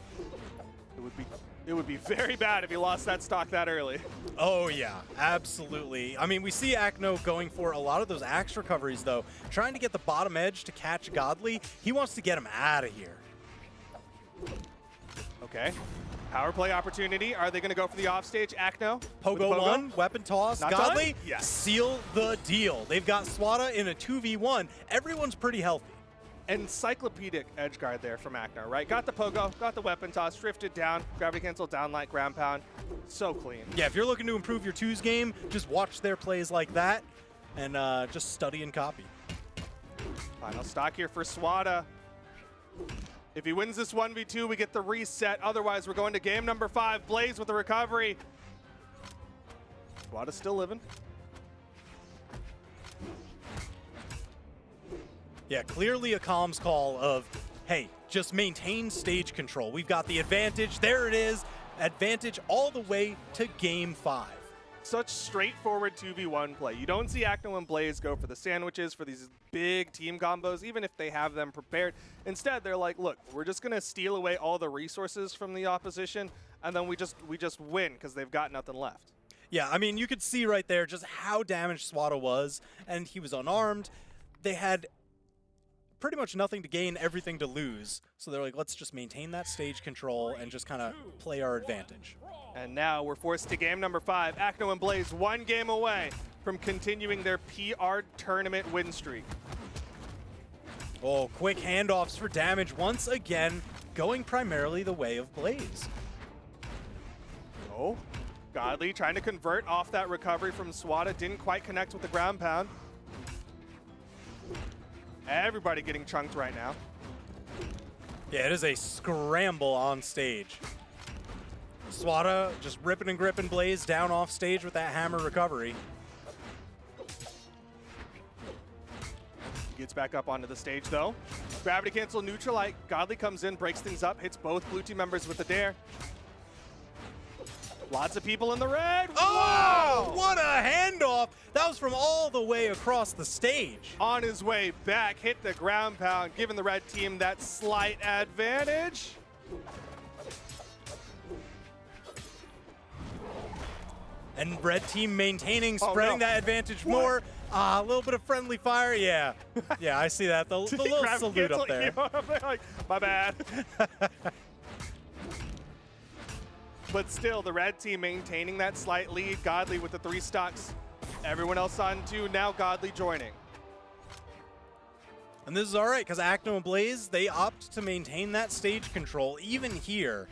It would be very bad if he lost that stock that early. Oh, yeah, absolutely. I mean, we see Akno going for a lot of those axe recoveries, though, trying to get the bottom edge to catch Godly. He wants to get him out of here. Okay. Power play opportunity. Are they going to go for the offstage? Akno. Pogo one, weapon toss. Not Godly, done? Yes. Seal the deal. They've got Swati in a 2v1. Everyone's pretty healthy. Encyclopedic edge guard there from Akno, right? Got the pogo, got the weapon toss, drifted down, gravity cancel, downlight, ground pound. So clean. Yeah, if you're looking to improve your twos game, just watch their plays like that and just study and copy. Final stock here for Swati. If he wins this 1v2, we get the reset. Otherwise, we're going to game number 5. Blaze with the recovery. Swati's still living. Yeah, clearly a comms call of, hey, just maintain stage control. We've got the advantage. There it is. Advantage all the way to game 5. Such straightforward 2v1 play. You don't see Akno and Blaze go for the sandwiches, for these big team combos, even if they have them prepared. Instead, they're like, look, we're just going to steal away all the resources from the opposition, and then we just win because they've got nothing left. Yeah, I mean, you could see right there just how damaged Swati was, and he was unarmed. They had pretty much nothing to gain, everything to lose. So they're like, let's just maintain that stage control and just kind of play our advantage. And now we're forced to game number 5. Akno and Blaze 1 game away from continuing their PR tournament win streak. Oh, quick handoffs for damage once again, going primarily the way of Blaze. Oh, Godly trying to convert off that recovery from Swati. Didn't quite connect with the ground pound. Everybody getting chunked right now. Yeah, it is a scramble on stage. Swati just ripping and gripping Blaze down off stage with that hammer recovery. Gets back up onto the stage, though. Gravity cancel, neutralite. Godly comes in, breaks things up, hits both blue team members with the dare. Lots of people in the red. Oh, Wow! what a handoff. That was from all the way across the stage. On his way back, hit the ground pound, giving the red team that slight advantage. And red team maintaining, spreading no. that advantage more. A little bit of friendly fire, yeah. Yeah, I see that. The little Gravity salute cancel, up there. like, my bad. But still, the red team maintaining that slight lead. Godly with the 3 stocks. Everyone else on 2, now Godly joining. And this is all right, because Acno and Blaze, they opt to maintain that stage control, even here.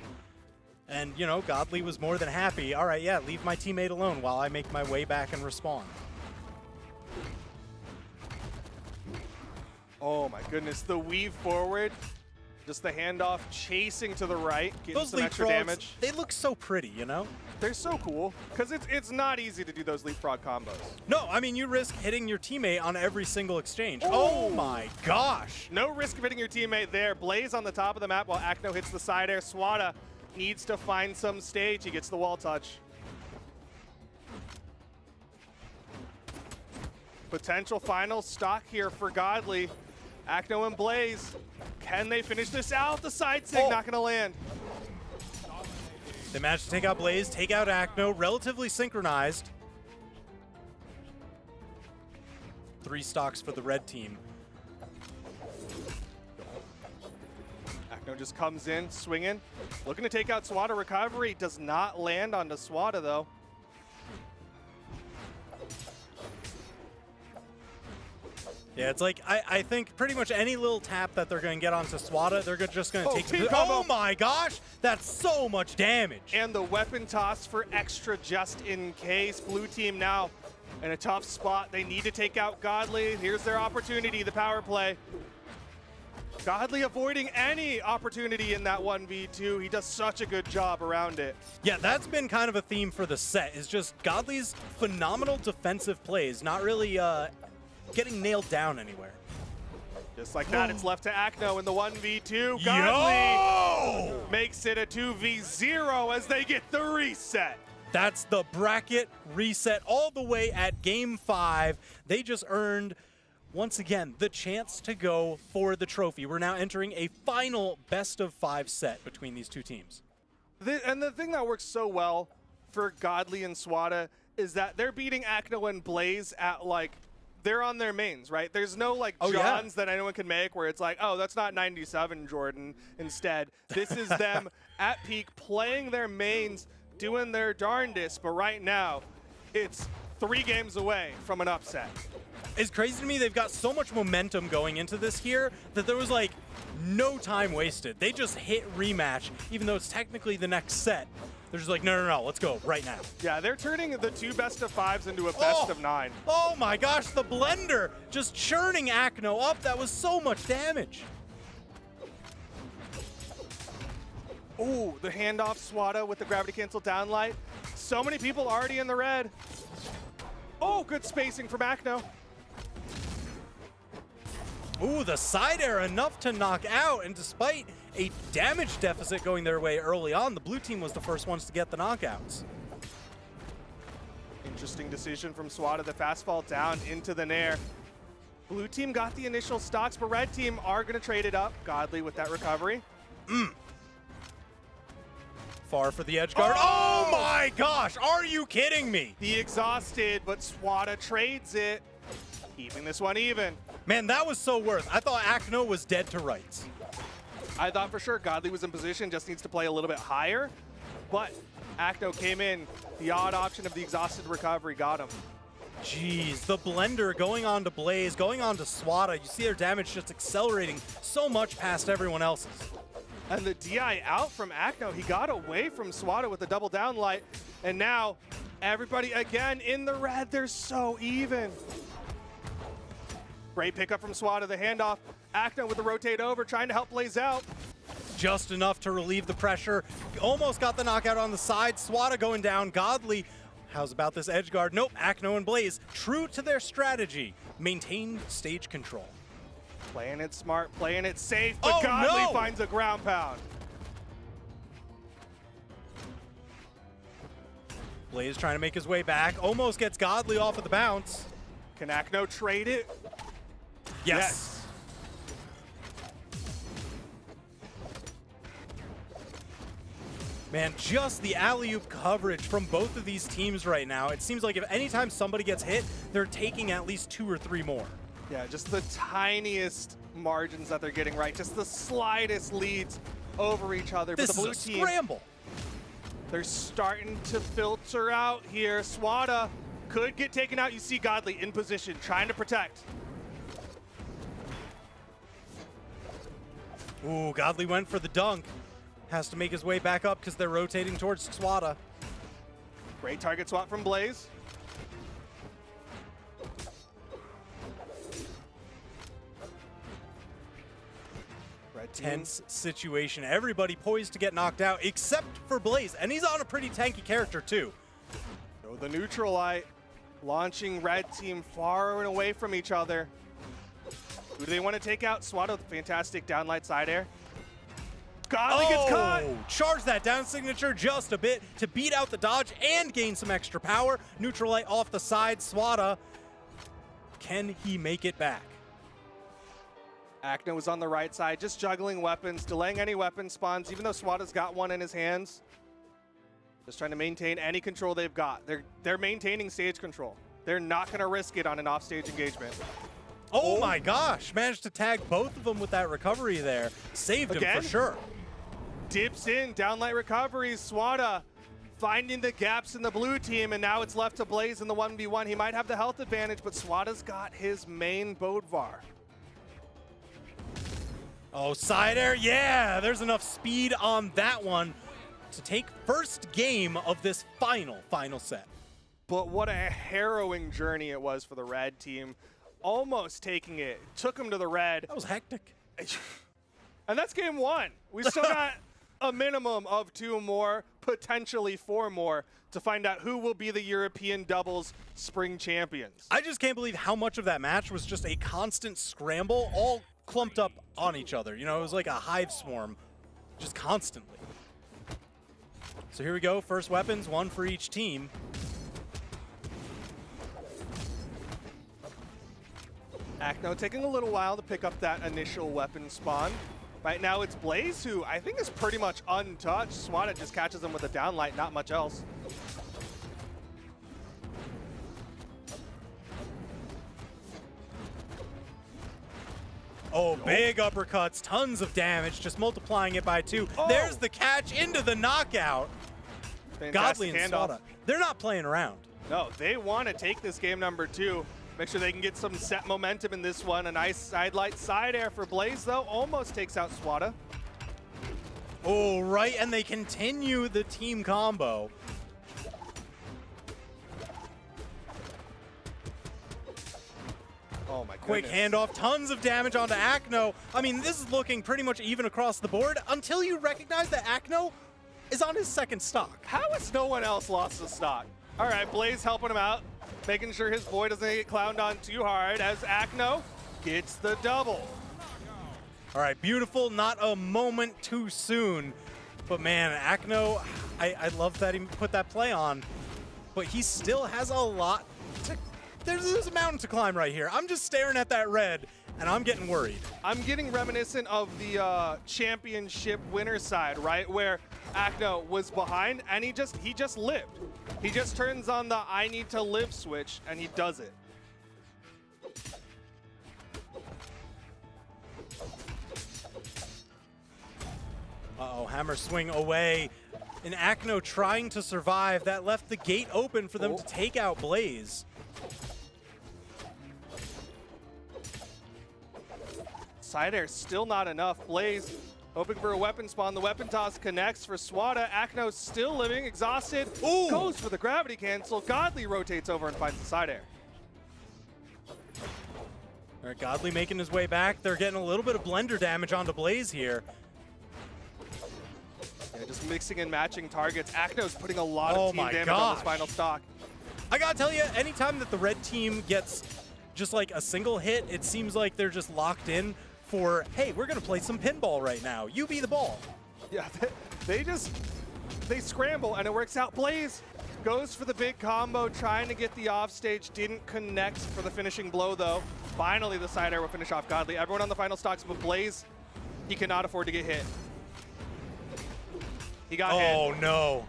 And, you know, Godly was more than happy. All right, yeah, leave my teammate alone while I make my way back and respawn. Oh my goodness, the weave forward. Just the handoff chasing to the right, getting Those some extra leapfrogs, damage. they look so pretty, you know? They're so cool, because it's not easy to do those leapfrog combos. No, I mean, you risk hitting your teammate on every single exchange. Oh my gosh. No risk of hitting your teammate there. Blaze on the top of the map while Acno hits the side air. Swata needs to find some stage. He gets the wall touch. Potential final stock here for Godly. Acno and Blaze. Can they finish this out? The side sig not going to land. They managed to take out Blaze, take out Acno, relatively synchronized. 3 stocks for the red team. Acno just comes in, swinging. Looking to take out Swata. Recovery does not land onto Swata, though. Yeah, it's like, I think pretty much any little tap that they're going to get onto Swata, they're just going to take team it. combo. Oh my gosh, that's so much damage. And the weapon toss for extra just in case. Blue team now in a tough spot. They need to take out Godly. Here's their opportunity, the power play. Godly avoiding any opportunity in that 1v2. He does such a good job around it. Yeah, that's been kind of a theme for the set, is just Godly's phenomenal defensive plays, not really getting nailed down anywhere. Just like that, it's left to Acno in the 1v2. Godly Yo! makes it a 2v0 as they get the reset. That's the bracket reset all the way at Game 5. They just earned, once again, the chance to go for the trophy. We're now entering a final best-of-5 set between these two teams. And the thing that works so well for Godly and Swata is that they're beating Acno and Blaze at, like, they're on their mains, right? There's no, like, Johns that anyone can make where it's like, oh, that's not 97, Jordan. Instead, this is them at peak playing their mains, doing their darndest. But right now, it's 3 games away from an upset. It's crazy to me they've got so much momentum going into this here that there was, like, no time wasted. They just hit rematch, even though it's technically the next set. They're just like, no, let's go right now. Yeah, they're turning the 2 best-of-5s into a best-of-9. Oh my gosh, the blender just churning Acno up. That was so much damage. Ooh, the handoff Swata with the gravity cancel downlight. So many people already in the red. Oh, good spacing from Acno. Ooh, the side air enough to knock out, and despite a damage deficit going their way early on, the blue team was the first ones to get the knockouts. Interesting decision from Swata, the fast fall down into the nair. Blue team got the initial stocks, but red team are going to trade it up. Godly with that recovery. Far for the edge guard. Oh my gosh, are you kidding me? The exhausted, but Swata trades it, keeping this one even. Man, that was so worth. I thought Acno was dead to rights. I thought for sure Godly was in position, just needs to play a little bit higher, but Acno came in. The odd option of the exhausted recovery got him. Jeez, the blender going on to Blaze, going on to Swata. You see their damage just accelerating so much past everyone else's. And the DI out from Acno. He got away from Swata with the double down light. And now everybody again in the red. They're so even. Great pickup from Swata. The handoff. Acno with the rotate over, trying to help Blaze out. Just enough to relieve the pressure. Almost got the knockout on the side. Swata going down. Godly. How's about this edge guard? Nope. Acno and Blaze, true to their strategy, maintained stage control. Playing it smart, playing it safe, but Oh, Godly no! finds a ground pound. Blaze trying to make his way back. Almost gets Godly off of the bounce. Can Akno trade it? Yes. Man, just the alley-oop coverage from both of these teams right now. It seems like if anytime somebody gets hit, they're taking at least 2 or 3 more. Yeah, just the tiniest margins that they're getting right. Just the slightest leads over each other. This but the blue is a team, scramble. they're starting to filter out here. Swati could get taken out. You see Godly in position, trying to protect. Ooh, Godly went for the dunk. Has to make his way back up because they're rotating towards Swati. Great target swap from Blaze. Red team. Tense situation. Everybody poised to get knocked out except for Blaze. And he's on a pretty tanky character too. So the neutral light launching red team far and away from each other. Who do they want to take out? Swati with fantastic downlight side air. Godly gets caught. Charge that down signature just a bit to beat out the dodge and gain some extra power. Neutral light off the side. Swati, can he make it back? Akno was on the right side, just juggling weapons, delaying any weapon spawns, even though Swati's got one in his hands. Just trying to maintain any control they've got. They're maintaining stage control. They're not going to risk it on an offstage engagement. Oh my gosh, managed to tag both of them with that recovery there. Saved him for sure. Dips in, downlight recoveries. Swati finding the gaps in the blue team, and now it's left to Blaze in the 1v1. He might have the health advantage, but Swati's got his main Bodvar. Oh, side air, yeah, there's enough speed on that one to take first game of this final set. But what a harrowing journey it was for the red team. Almost taking it, took him to the red. That was hectic. And that's game 1. We still got a minimum of 2 more, potentially 4 more, to find out who will be the European doubles spring champions. I just can't believe how much of that match was just a constant scramble, all clumped up on each other. You know, it was like a hive swarm, just constantly. So here we go, first weapons, 1 for each team. Akno taking a little while to pick up that initial weapon spawn. Right now it's Blaze, who I think is pretty much untouched. Swati just catches him with a downlight, not much else. Oh, big uppercuts, tons of damage, just multiplying it by 2. Oh. There's the catch into the knockout. Godly Fantastic and handoff. Swati, they're not playing around. No, they want to take this game number 2. Make sure they can get some set momentum in this one. A nice sidelight side air for Blaze, though. Almost takes out Swati. Oh, right, and they continue the team combo. Oh my Quick goodness. handoff, tons of damage onto Akno. I mean, this is looking pretty much even across the board until you recognize that Akno is on his second stock. How has no one else lost a stock? All right, Blaze helping him out, making sure his boy doesn't get clowned on too hard as Akno gets the double. All right, beautiful, not a moment too soon. But man, Akno, I love that he put that play on, but he still has a lot to, there's a mountain to climb right here. I'm just staring at that red, and I'm getting worried. I'm getting reminiscent of the championship winner side, right? Where Akno was behind, and he just lived. He just turns on the I need to live switch, and he does it. Uh-oh, hammer swing away. And Akno trying to survive. That left the gate open for them to take out Blaze. Side air still not enough. Blaze hoping for a weapon spawn. The weapon toss connects for Swati. Akno still living, exhausted. Ooh. Goes for the gravity cancel. Godly rotates over and finds the side air. All right, Godly making his way back. They're getting a little bit of blender damage onto Blaze here. Yeah, just mixing and matching targets. Akno's putting a lot Oh of team my damage on this gosh. final stock. I gotta tell you, anytime that the red team gets just like a single hit, it seems like they're just locked in for, hey, we're going to play some pinball right now. You be the ball. Yeah, they scramble, and it works out. Blaze goes for the big combo, trying to get the offstage. Didn't connect for the finishing blow, though. Finally, the side air will finish off Godly. Everyone on the final stocks, but Blaze, he cannot afford to get hit. He got hit. Oh, no.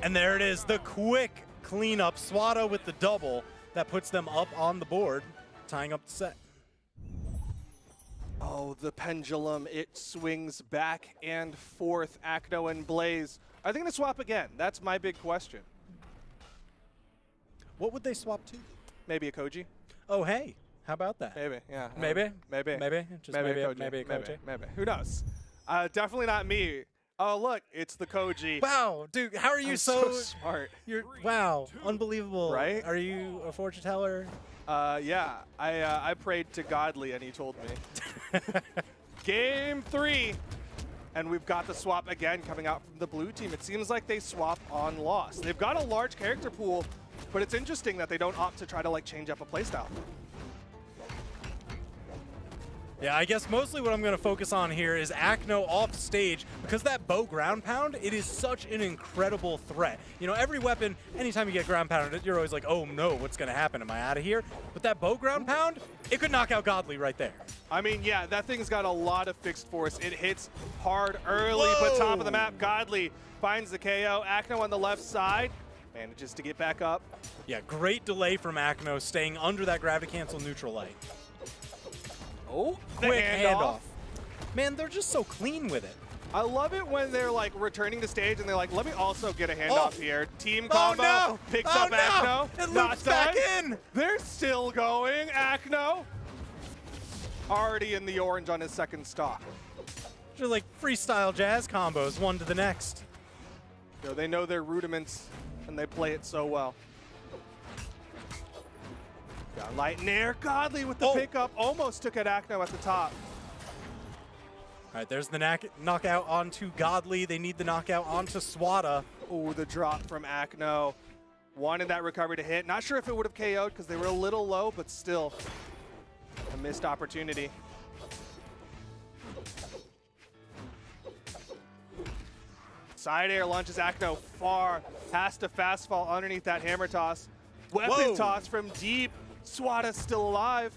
And there it is, the quick cleanup. Swati with the double that puts them up on the board, tying up the set. Oh, the pendulum, it swings back and forth. Akno and Blaze, are they going to swap again? That's my big question. What would they swap to? Maybe a Koji? Oh, hey, how about that? Maybe, yeah. Maybe? Maybe. Maybe? Just maybe maybe, a Koji. maybe a Koji? Maybe. Who knows? Definitely not me. Oh, look, it's the Koji. Wow, dude, how are you I'm so smart? You're wow, unbelievable. Right? Are you a fortune teller? Yeah, I prayed to Godly and he told me. Game 3. And we've got the swap again coming out from the blue team. It seems like they swap on loss. They've got a large character pool, but it's interesting that they don't opt to try to like change up a playstyle. Yeah, I guess mostly what I'm going to focus on here is Akno off stage, because that bow ground pound, it is such an incredible threat. You know, every weapon, anytime you get ground pounded, you're always like, oh no, what's going to happen? Am I out of here? But that bow ground pound, it could knock out Godly right there. I mean, yeah, that thing's got a lot of fixed force. It hits hard early, but top of the map, Godly finds the KO. Akno on the left side manages to get back up. Yeah, great delay from Akno, staying under that gravity cancel neutral light. Oh, Quick handoff. Man, they're just so clean with it. I love it when they're like returning to stage and they're like, let me also get a handoff here. Team combo no. picks up Akno. It Not loops back done. in. They're still going. Akno already in the orange on his second stock. Just like freestyle jazz combos, one to the next. You know, they know their rudiments and they play it so well. Got light and air. Godly with the pickup. Almost took at Akno at the top. All right, there's the knockout onto Godly. They need the knockout onto Swati. Oh, the drop from Akno. Wanted that recovery to hit. Not sure if it would have KO'd because they were a little low, but still a missed opportunity. Side air launches Akno far. Has to fast fall underneath that hammer toss. Weapon toss from deep. Swati's still alive.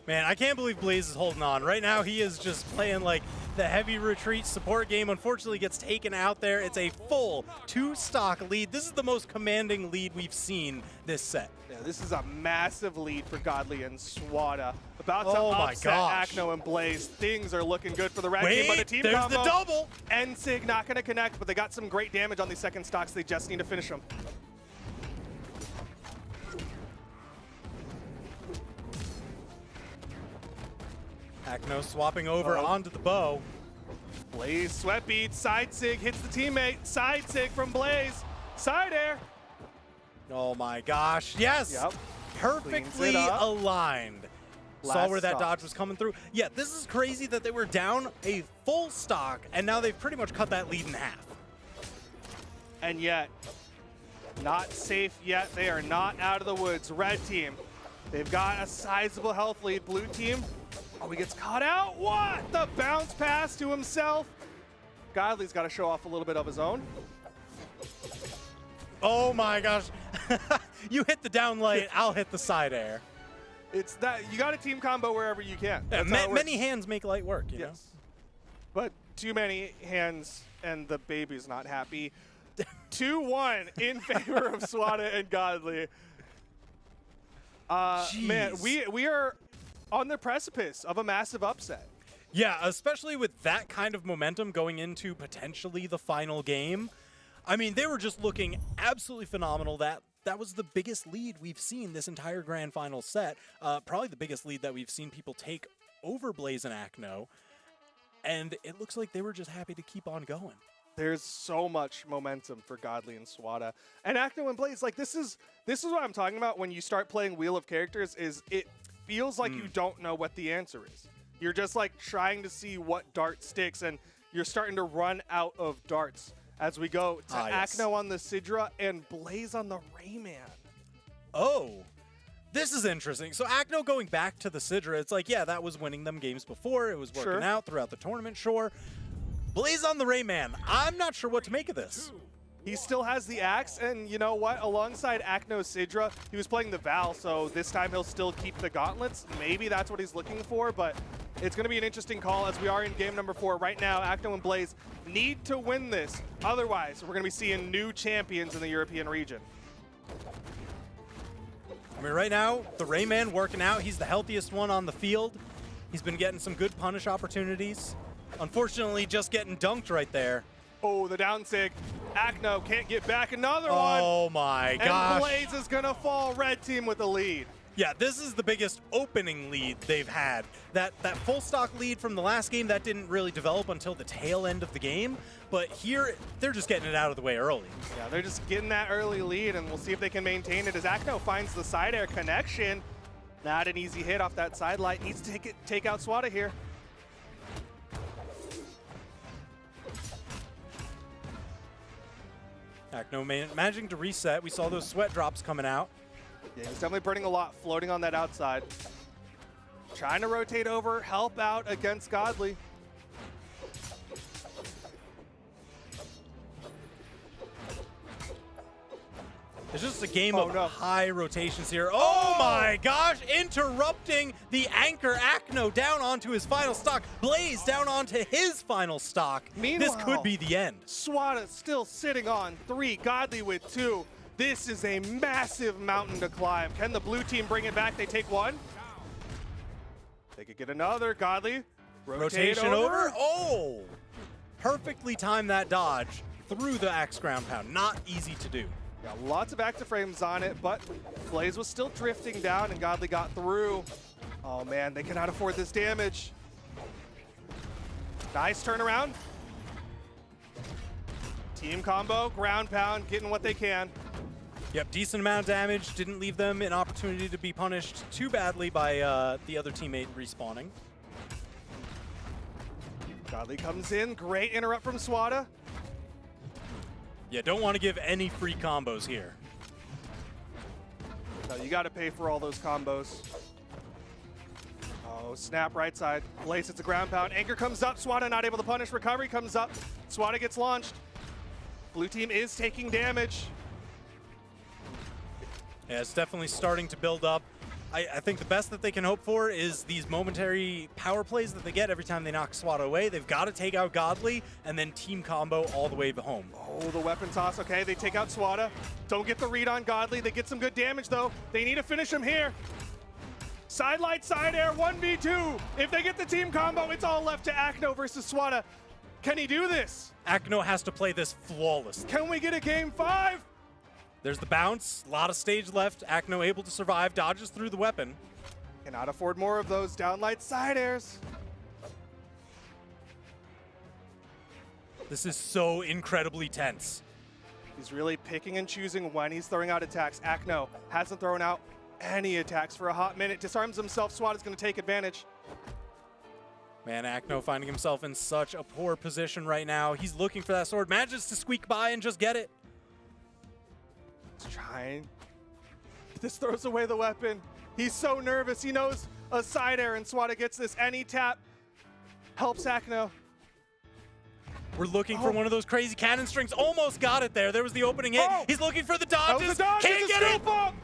Man, I can't believe Blaze is holding on. Right now, he is just playing like the heavy retreat support game. Unfortunately, gets taken out there. It's a full 2-stock lead. This is the most commanding lead we've seen this set. Yeah, this is a massive lead for Godly and Swati. About to Oh my upset gosh. Akno and Blaze. Things are looking good for the red Wait, team, but the team there's combo. the double. NSIG not going to connect, but they got some great damage on these second stocks. They just need to finish them. Akno swapping over onto the bow. Blaze sweat beat, side sig hits the teammate, side sig from Blaze, side air. Oh my gosh, yes! Yep. Perfectly up. aligned. Saw Last where that stock. dodge was coming through. Yeah, this is crazy that they were down a full stock, and now they've pretty much cut that lead in half. And yet, not safe yet. They are not out of the woods. Red team, they've got a sizable health lead. Blue team, oh, he gets caught out. What? The bounce pass to himself. Godly's got to show off a little bit of his own. Oh my gosh. You hit the down light, I'll hit the side air. It's that you got a team combo wherever you can. Yeah, That's how it works. many hands make light work, you know? Yes. But too many hands and the baby's not happy. 2-1 in favor of Swati and Godly. Man, we are on the precipice of a massive upset. Yeah, especially with that kind of momentum going into potentially the final game. I mean, they were just looking absolutely phenomenal. That was the biggest lead we've seen this entire grand final set. Probably the biggest lead that we've seen people take over Blaze and Akno. And it looks like they were just happy to keep on going. There's so much momentum for Godly and Swati. And Akno and Blaze, like this is what I'm talking about when you start playing Wheel of Characters, is it feels like you don't know what the answer is. You're just like trying to see what dart sticks, and you're starting to run out of darts as we go to yes. Akno on the Sidra and Blaze on the Rayman. Oh, this is interesting. So Acno going back to the Sidra, it's like, yeah, that was winning them games before. It was working out throughout the tournament, sure. Blaze on the Rayman. I'm not sure what to make of this. He still has the axe, and you know what? Alongside Acno Sidra, he was playing the Val, so this time he'll still keep the gauntlets. Maybe that's what he's looking for, but it's going to be an interesting call as we are in game number 4. Right now, Acno and Blaze need to win this. Otherwise, we're going to be seeing new champions in the European region. I mean, right now, the Rayman working out. He's the healthiest one on the field. He's been getting some good punish opportunities. Unfortunately, just getting dunked right there. Oh, the down sig. Acno can't get back. Another one. Oh my gosh. And Blaze is going to fall. Red team with the lead. Yeah, this is the biggest opening lead they've had. That full stock lead from the last game, that didn't really develop until the tail end of the game. But here, they're just getting it out of the way early. Yeah, they're just getting that early lead, and we'll see if they can maintain it as Acno finds the side air connection. Not an easy hit off that side light. Needs to take out Swati here. Acno managing to reset. We saw those sweat drops coming out. Yeah, he's definitely burning a lot, floating on that outside. Trying to rotate over, help out against Godly. It's just a game of high rotations here. Oh my gosh, interrupting the anchor Acno down onto his final stock. Blaze down onto his final stock. Meanwhile, this could be the end. Swati still sitting on 3, Godly with 2. This is a massive mountain to climb. Can the blue team bring it back? They take 1. They could get another. Godly. Rotation over. Oh! Perfectly timed that dodge through the axe ground pound. Not easy to do. Got lots of active frames on it, but Blaze was still drifting down and Godly got through. Oh man, they cannot afford this damage. Nice turnaround. Team combo, ground pound, getting what they can. Yep, decent amount of damage. Didn't leave them an opportunity to be punished too badly by the other teammate respawning. Godly comes in, great interrupt from Swati. Yeah, don't want to give any free combos here. No, you got to pay for all those combos. Oh, snap right side. Blaze hits a ground pound. Anchor comes up. Swati not able to punish. Recovery comes up. Swati gets launched. Blue team is taking damage. Yeah, it's definitely starting to build up. I think the best that they can hope for is these momentary power plays that they get every time they knock Swati away. They've got to take out Godly and then team combo all the way home. Oh, the weapon toss. Okay, they take out Swati. Don't get the read on Godly. They get some good damage, though. They need to finish him here. Side light, side air, 1v2. If they get the team combo, it's all left to Acno versus Swati. Can he do this? Acno has to play this flawlessly. Can we get a game 5? There's the bounce, a lot of stage left. Acno able to survive, dodges through the weapon. Cannot afford more of those downlight side airs. This is so incredibly tense. He's really picking and choosing when he's throwing out attacks. Acno hasn't thrown out any attacks for a hot minute. Disarms himself. Swat is going to take advantage. Man, Acno finding himself in such a poor position right now. He's looking for that sword, manages to squeak by and just get it. He's trying. This throws away the weapon. He's so nervous. He knows a side air, and Swati gets this. Any tap helps Acno. We're looking for one of those crazy cannon strings. Almost got it there. There was the opening hit. He's looking for the dodges. Can't get it. Bump.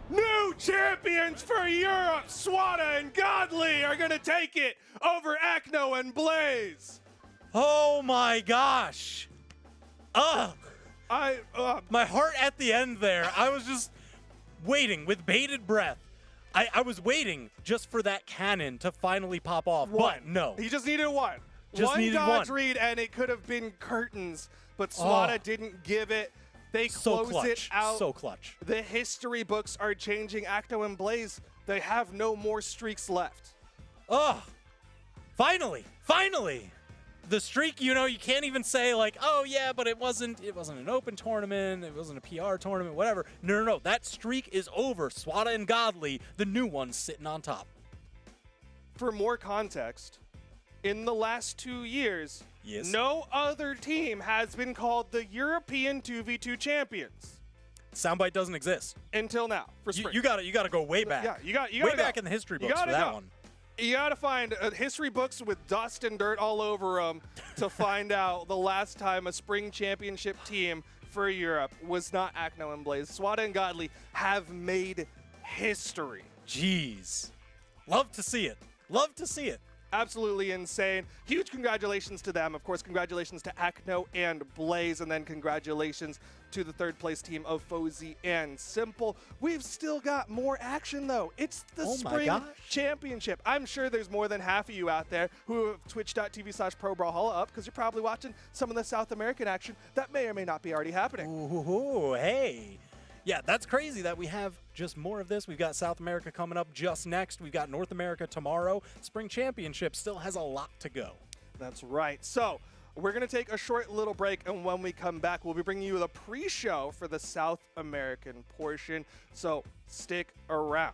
New champions for Europe. Swati and Godly are going to take it over Acno and Blaze. Oh my gosh. Ugh. My heart at the end there. I was just waiting with bated breath. I was waiting just for that cannon to finally pop off, but no. He just needed one. One dodge read, and it could have been curtains, but Swati didn't give it. They close it out. So clutch. The history books are changing. Acno and Blaze, they have no more streaks left. Oh, finally. The streak, you know, you can't even say like, oh yeah, but it wasn't an open tournament, it wasn't a PR tournament, whatever. No. That streak is over. Swati and Godly, the new ones sitting on top. For more context, in the last 2 years, no other team has been called the European 2v2 champions. Soundbite doesn't exist. Until now, for spring. You got to go way back. Yeah, you got way back in the history books for that one. You gotta find history books with dust and dirt all over them to find out the last time a spring championship team for Europe was not Akno and Blaze. Swati and Godly have made history. Jeez. Love to see it. Love to see it. Absolutely insane. Huge congratulations to them. Of course, congratulations to Akno and Blaze, and then congratulations to the third place team of Fozy and Simple. We've still got more action, though. It's the Spring Championship. I'm sure there's more than half of you out there who have twitch.tv/ProBrawlhalla up because you're probably watching some of the South American action that may or may not be already happening. Ooh, hey. Yeah, that's crazy that we have just more of this. We've got South America coming up just next. We've got North America tomorrow. Spring Championship still has a lot to go. That's right. So we're going to take a short little break, and when we come back, we'll be bringing you the pre-show for the South American portion. So stick around.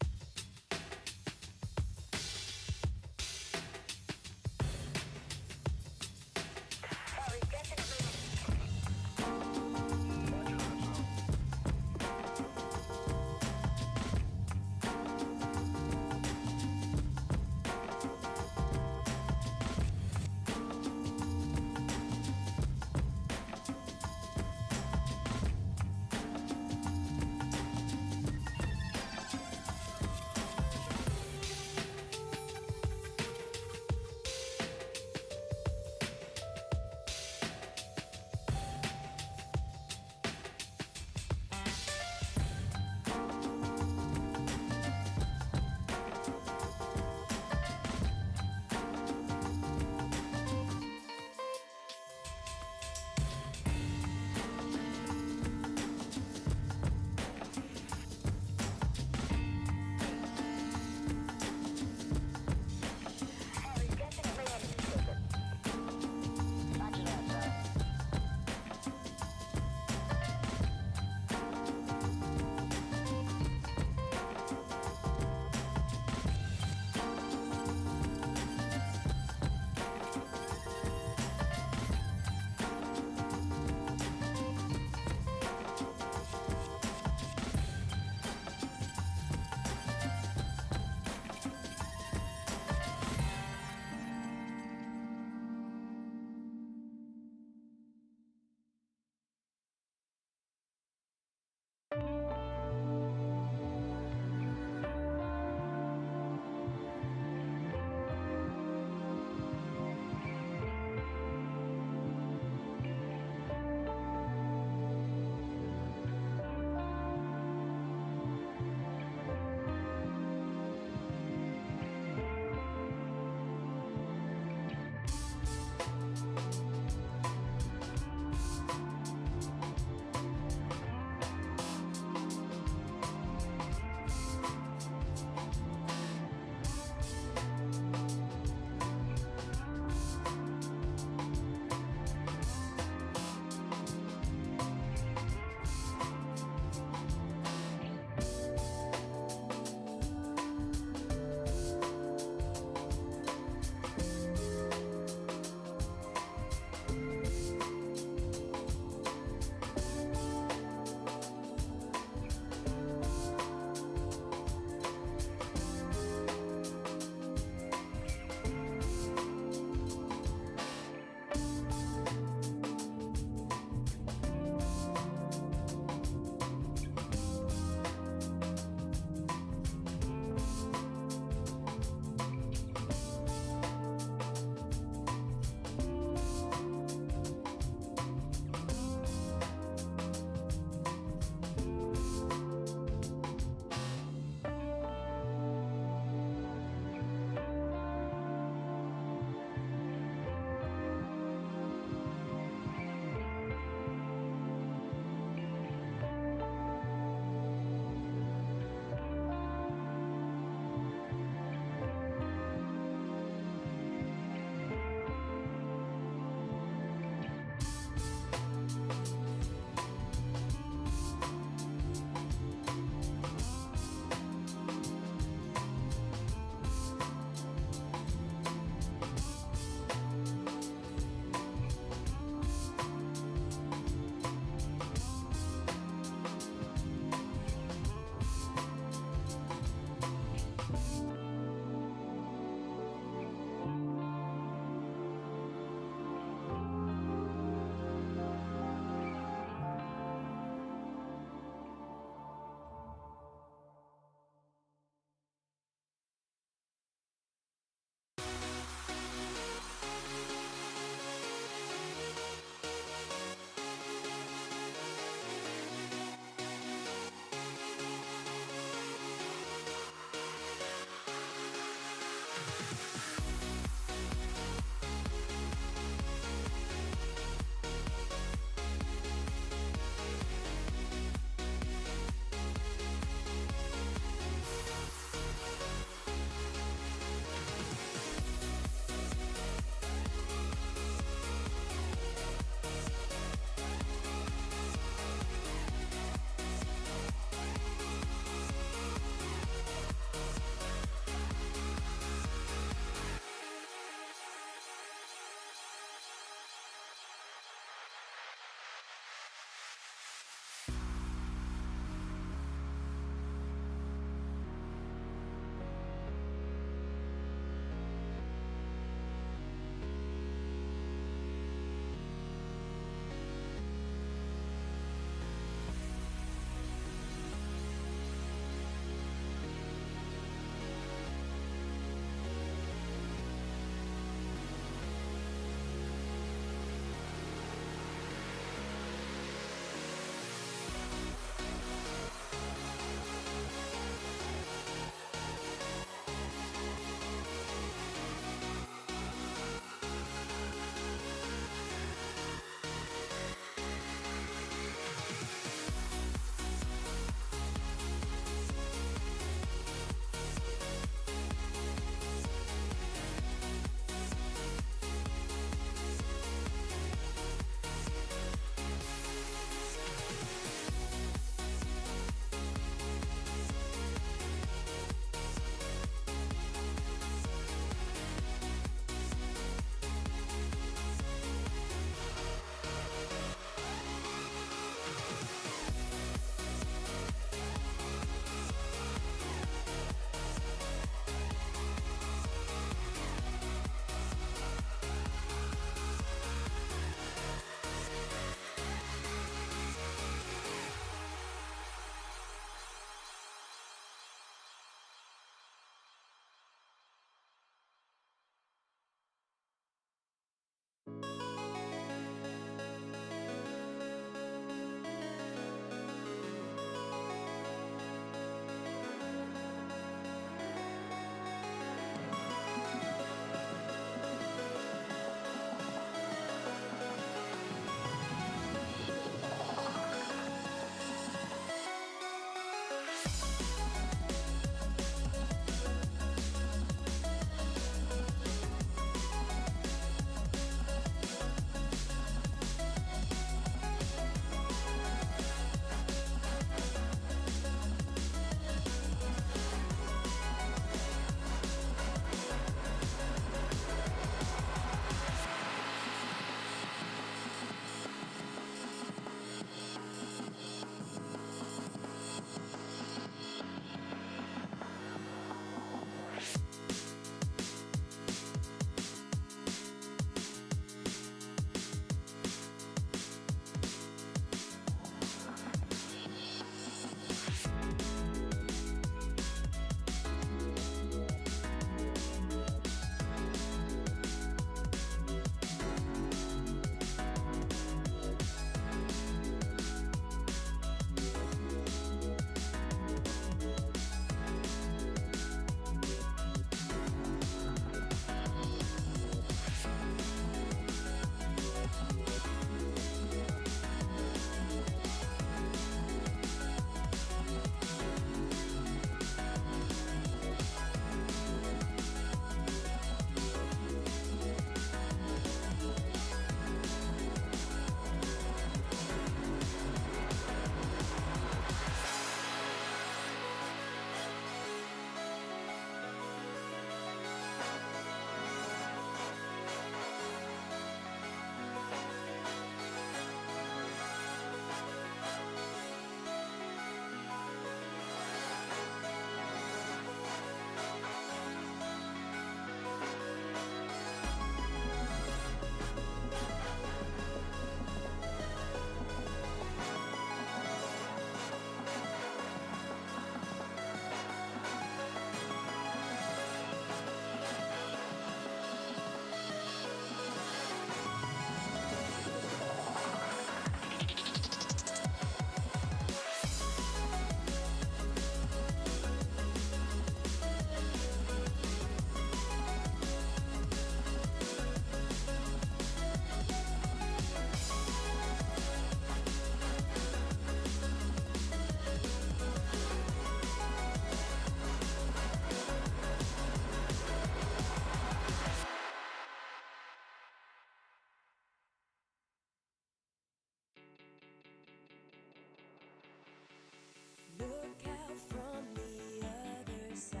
Look out from the other side.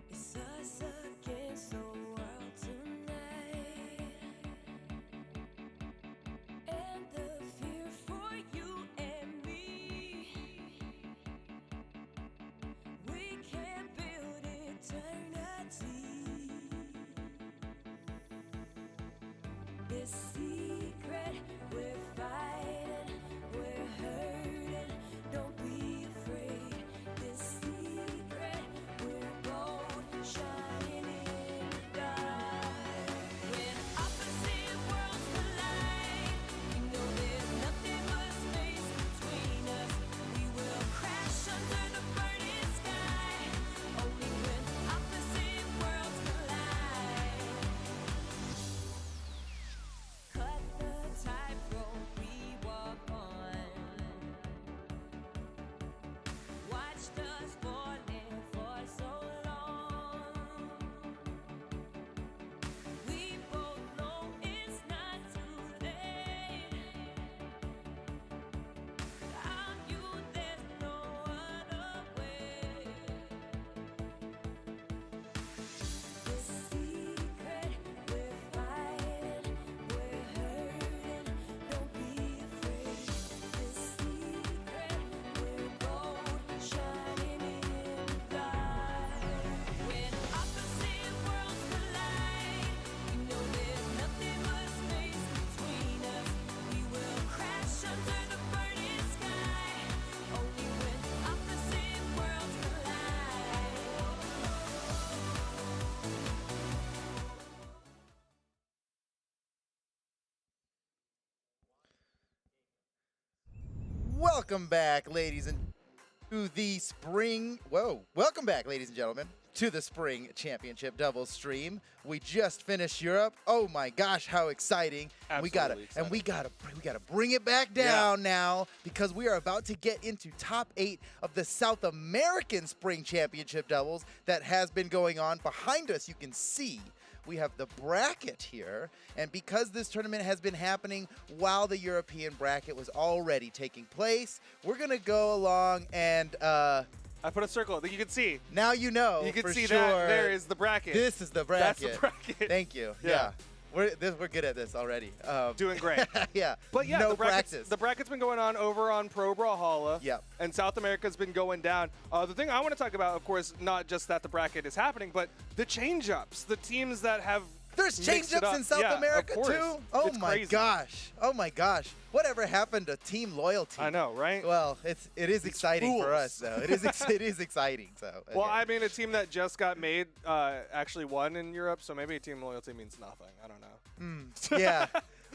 It's us against the world tonight. And the fear for you and me. We can build eternity. This secret, we're fighting, we're hurting, don't be afraid. This secret, we're bold, shining in the dark. When opposite worlds collide, you know there's nothing but space between us. We will crash under the burning sky. Only when opposite worlds collide. Cut the tightrope we walk on. Watched us falling for so long. We both know it's not too late. Without you, there's no other way. This secret, we're fighting, we're hurting, don't be afraid. This secret, we're bold, shining in the dark. When opposite worlds collide, you know there's nothing but space between us. We will crash under the burning sky. Only when opposite worlds collide. Welcome back, ladies and to the spring. Whoa! Welcome back, ladies and gentlemen, to the spring championship doubles stream. We just finished Europe. Oh my gosh, how exciting! Absolutely we gotta bring it back down now because we are about to get into top 8 of the South American Spring Championship doubles that has been going on. Behind us, you can see we have the bracket here, and because this tournament has been happening while the European bracket was already taking place, we're gonna go along and I put a circle that you can see. now you know You can for see sure that there is the bracket. this is the That's bracket. the bracket. Thank you. Yeah. We're good at this already. Doing great. yeah, But yeah, no the practice. bracket's been going on over on Pro Brawlhalla. Yep. And South America's been going down. The thing I want to talk about, of course, not just that the bracket is happening, but the change-ups, the teams that have There's mixed it change-ups up. in South Yeah, of America course. too. Oh It's my crazy. gosh. Oh my gosh. Whatever happened to team loyalty? I know, right? Well, it is exciting for fools. us though. It is exciting. So. Well, okay. I mean, a team that just got made actually won in Europe, so maybe team loyalty means nothing. I don't know. Yeah.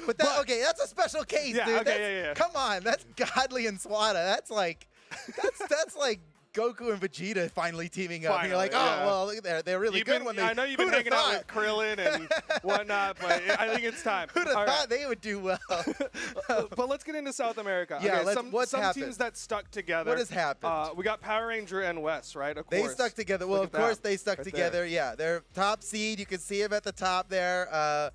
But okay, that's a special case, Yeah, dude. okay, That's- yeah. Come on, that's Godly and Swata. That's like like Goku and Vegeta finally teaming up. And you're like, oh Finally, yeah. well, look at that. They're really good when they. I know you've been who'da hanging out thought? with Krillin and whatnot, but I think it's time. Who'd have All thought right. they would do well? But let's get into South America. Yeah, okay, let's- what's some happened? teams that stuck together. What has happened? We got Power Ranger and Wes, right? Of They course. stuck together. Well, Look of at course that, they stuck right together. there. Yeah, they're top seed. You can see them at the top there.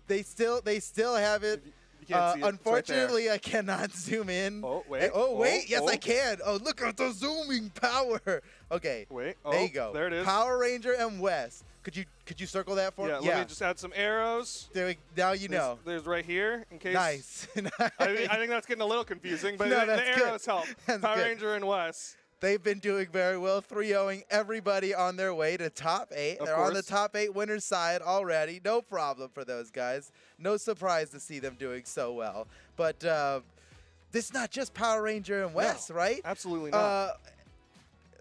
They still have it. You can't see it. It's right there. Unfortunately, I cannot zoom in. Oh, wait. Oh, wait. Yes, Oh. I can. Oh, look at the zooming power. Okay. Wait. There Oh, you go. there it is. Power Ranger and Wes. Could you circle that for Yeah, me? let me just add some arrows. Now you know. There's right here in case. Nice. I think that's getting a little confusing, but No, the that's good. arrows help. That's Power good. Ranger and Wes. They've been doing very well, 3-0ing everybody on their way to top 8. Of They're on the course. top 8 winners side already. No problem for those guys. No surprise to see them doing so well. But this is not just Power Ranger and Wes, right? Absolutely not.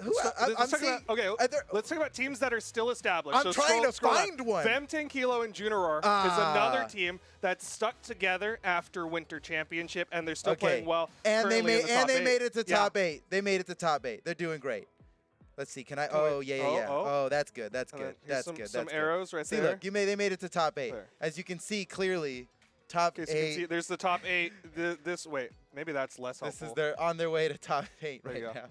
Who Let's I'm talk seeing, about, okay, are there- let's talk about teams that are still established. I'm So trying to scroll find down. one. Fem 10 Kilo and Juniror is another team that's stuck together after Winter Championship, and they're still playing well. And they currently in made the top eight. it to Yeah. top 8. They made it to top 8. They're doing great. Let's see. Can I? Oh, we- yeah. oh. Oh, that's good. That's And good. then here's That's some, good. Some That's good. arrows right See, there. look, they made it to top 8. There. As you can see clearly, top Okay, so you 8. can see there's the top 8. Wait, maybe that's less helpful. This is they're on their way to top 8 There you right go. now.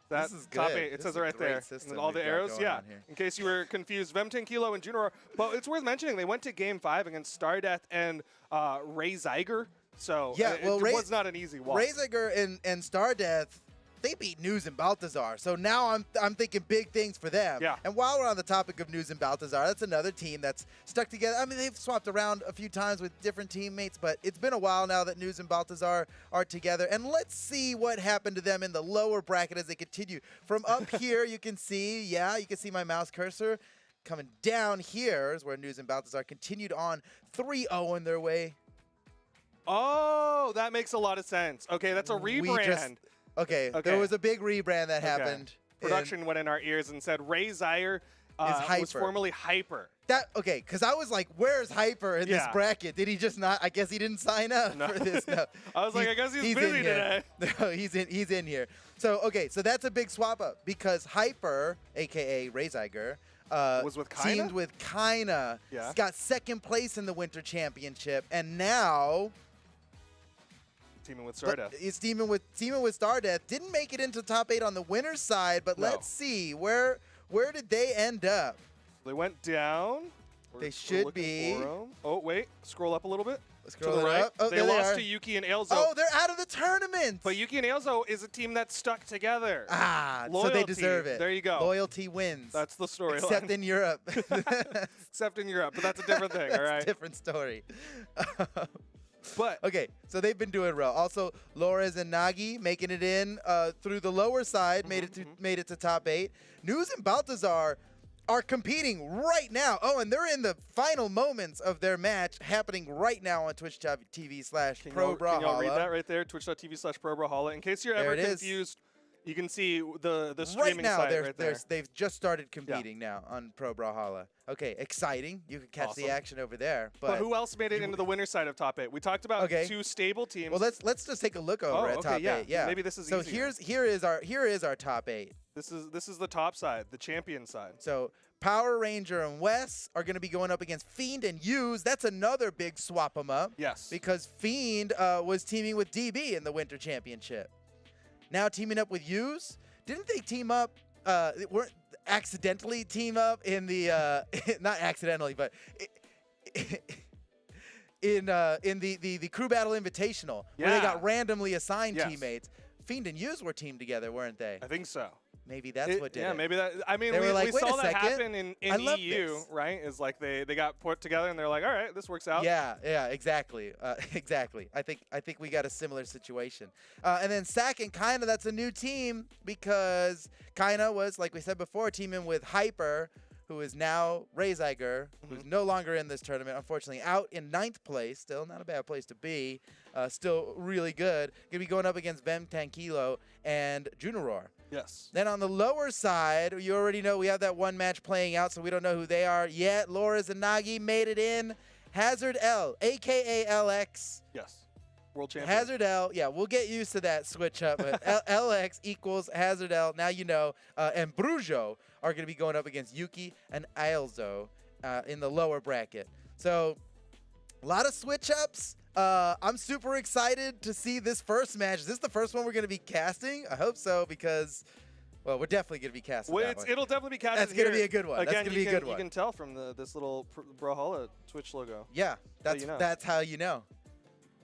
That This is top good. 8. It This says is it a right great there. system And all the we've got arrows, going yeah. on here. In case you were confused, Vem 10 Kilo and Juniror. But it's worth mentioning they went to Game 5 against Stardeath and Ray Zeiger. So Yeah, well, it was not an easy walk. Raziger and Stardeath, they beat News and Baltazar. So now I'm thinking big things for them. Yeah. And while we're on the topic of News and Baltazar, that's another team that's stuck together. I mean, they've swapped around a few times with different teammates, but it's been a while now that News and Baltazar are together. And let's see what happened to them in the lower bracket as they continue. From up here, you can see my mouse cursor. Coming down here is where News and Baltazar continued on 3-0 in their way. Oh, that makes a lot of sense. Okay, that's a rebrand. Okay, there was a big rebrand that happened. Production went in our ears and said Ray Zire was Hyper. formerly Hyper. Because I was like, where's Hyper in this bracket? Did he just not? I guess he didn't sign up for this. No. I was like, I guess he's busy in today. Here. No, he's in here. So that's a big swap up because Hyper, aka Ray Zeiger, was with Kaina? teamed with Kaina. Yeah. Got second place in the Winter Championship, and now Teaming with Stardeath. He's teaming with Stardeath. Didn't make it into top 8 on the winner's side, but let's see where did they end up? They went down. They We're should looking be. for 'em. Oh wait, scroll up a little bit. Scroll to the right. up. Oh, they there lost are. to Yuki and Ailzo. Oh, they're out of the tournament. But Yuki and Ailzo is a team that's stuck together. So they Loyalty. deserve it. There you go. Loyalty wins. That's the story. Except in Europe. Except in Europe, but that's a different thing. All That's right. a different story. But okay, so they've been doing well. Also, Lores and Nagi making it in through the lower side, made it to top 8. News and Baltazar are competing right now. Oh, and they're in the final moments of their match happening right now on twitch.tv/Pro Can y'all read Brawlhalla. that right there? Twitch.tv/Pro Brawlhalla. In case you're There ever it is. confused, you can see the Right streaming now, site right there. they've just started competing now on Pro Brawlhalla. Okay, exciting. You can catch the Awesome. action over there. But who else made it into the winner's side of top 8? We talked about two stable teams. Well, let's just take a look over at top 8. Yeah, Maybe this is so easier. here is our top 8. This is the top side, the champion side. So Power Ranger and Wes are going to be going up against Fiend and Use. That's another big swap 'em up. Yes. Because Fiend was teaming with DB in the Winter Championship. Now teaming up with Use. Didn't they team up? Weren't accidentally team up in the not accidentally, but in the Crew Battle Invitational where they got randomly assigned teammates. Fiend and Use were teamed together, weren't they? I think so. Maybe that's what did it. Yeah, maybe that. I mean, They were like, we "Wait saw a that second, happen in I love EU, this." right? Is like they got put together and they're like, all right, this works out. Yeah, exactly. Exactly. I think we got a similar situation. And then Sack and Kaina, that's a new team because Kaina was, like we said before, teaming with Hyper, who is now Ray Zeiger, who's no longer in this tournament, unfortunately, out in 9th place. Still not a bad place to be. Still really good. Gonna be going up against Vem Tankilo and Junaror. Yes. Then on the lower side, you already know we have that one match playing out, so we don't know who they are yet. Lores and Nagi made it in. Hazard L, a.k.a. LX. Yes. World champion. Hazard L, yeah, we'll get used to that switch up. But LX equals Hazard L, now you know. And Brujo are going to be going up against Yuki and Ailzo in the lower bracket. So a lot of switch ups. I'm super excited to see this first match. Is this the first one we're going to be casting? I hope so because, well, we're definitely going to be casting that one. It'll definitely be casted. That's going to here. be a good one. Again, That's going to be a good one. You can tell from this little Brawlhalla Twitch logo. Yeah, that's how you know.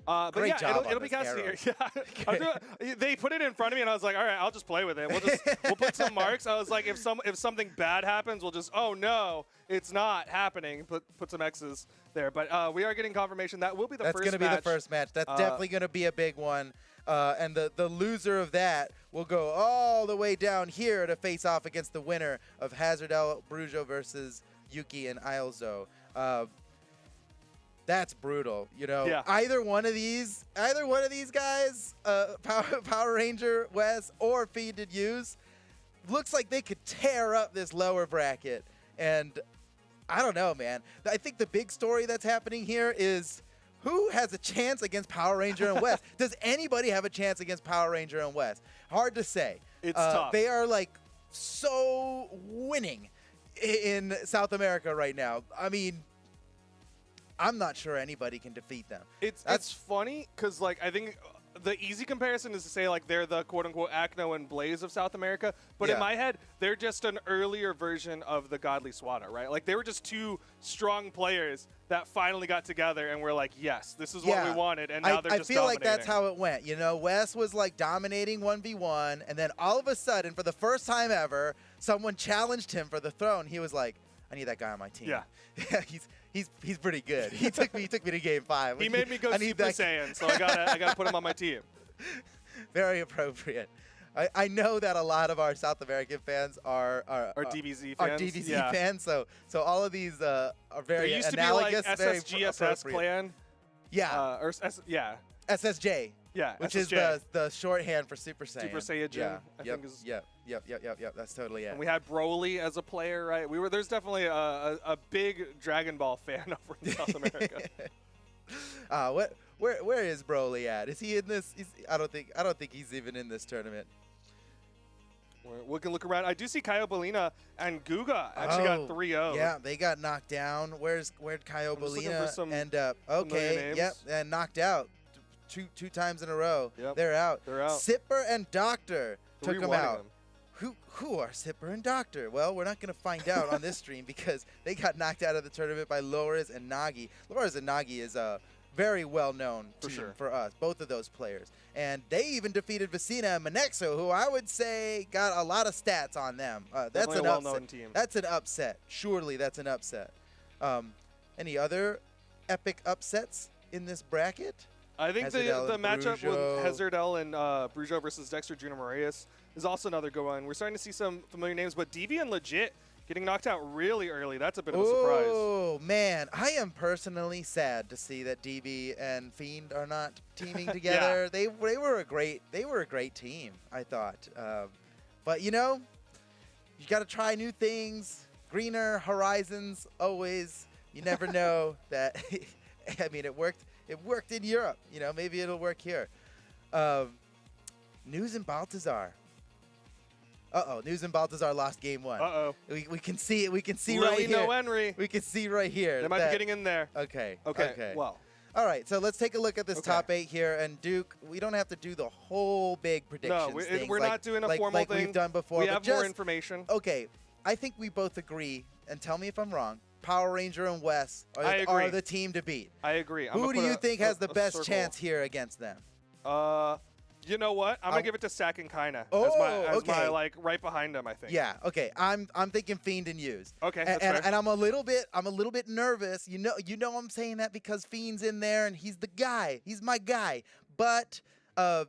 But Great yeah, job it'll on be this casted arrow. here. Yeah, they put it in front of me, and I was like, all right, I'll just play with it. We'll put some marks. I was like, if something bad happens, we'll just, oh no, it's not happening. Put some X's there. But we are getting confirmation that will be the first match. That's going to be the first match. That's definitely going to be a big one. And the loser of that will go all the way down here to face off against the winner of Hazard L Brujo versus Yuki and Ailzo. That's brutal, you know. Yeah. Either one of these guys, Power Ranger Wes or Fiend and Use, looks like they could tear up this lower bracket. And I don't know, man. I think the big story that's happening here is who has a chance against Power Ranger and Wes? Does anybody have a chance against Power Ranger and Wes? Hard to say. It's tough. They are like so winning in South America right now. I mean, I'm not sure anybody can defeat them. It's funny because like I think the easy comparison is to say like they're the quote unquote Acno and Blaze of South America, but in my head they're just an earlier version of the Godly Swata, right? Like they were just two strong players that finally got together and we're like, yes, this is what we wanted, and now they're just I feel like dominating. that's how it went. You know, Wes was like dominating 1v1, and then all of a sudden, for the first time ever, someone challenged him for the throne. He was like, I need that guy on my team. Yeah. he's pretty good. He took me to game 5. He made me go Super Saiyan, so I gotta put him on my team. Very appropriate. I know that a lot of our South American fans are DBZ fans. Are DBZ fans, so all of these are very there used analogous. to be like SSGSS plan. Yeah. SSJ. Yeah. Which SSJ. is the shorthand for Super Saiyan. Super Saiyajin. Yeah. I think is. Yep. That's totally it. And we had Broly as a player, right? There's definitely a big Dragon Ball fan over in South America. Where is Broly at? Is he in this? I don't think he's even in this tournament. We can look around. I do see Caio Bolina and Guga actually got 3-0. Yeah, they got knocked down. Where'd Caio Bolina end up? Okay, yep, and knocked out two times in a row. Yep. They're out. Sipper and Doctor took them out. Who are Sipper and Doctor? Well, we're not going to find out on this stream because they got knocked out of the tournament by Loris and Nagi. Loris and Nagi is a very well-known team for us, both of those players. And they even defeated Vecina and Monexo, who I would say got a lot of stats on them. That's an well-known team. That's an upset. Surely that's an upset. Any other epic upsets in this bracket? I think the matchup with Hezardel and Brujo versus Dexter Junior Marias is also another good one. We're starting to see some familiar names, but DV and Legit getting knocked out really early. That's a bit of a surprise. Oh, man. I am personally sad to see that DB and Fiend are not teaming together. They were a great team, I thought. But, you know, you got to try new things. Greener horizons always. You never know that. I mean, it worked in Europe. You know, maybe it'll work here. News and Baltazar. News and Baltazar lost game 1. We can see it. We can see right here. No Henry. We can see right here. They might be getting in there. Okay. Well. All right. So let's take a look at this top 8 here. And Duke, we don't have to do the whole big predictions. No, we're not doing a formal thing. Like we've done before. We have more information. Okay. I think we both agree, and tell me if I'm wrong, Power Ranger and Wes are the team to beat. I agree. Who do you think has the best chance here against them? You know what? I'm gonna give it to Sack and Kaina as my like right behind him. I think. Yeah. Okay. I'm thinking Fiend and Use. Okay. And I'm a little bit nervous. You know I'm saying that because Fiend's in there and he's the guy. He's my guy. But I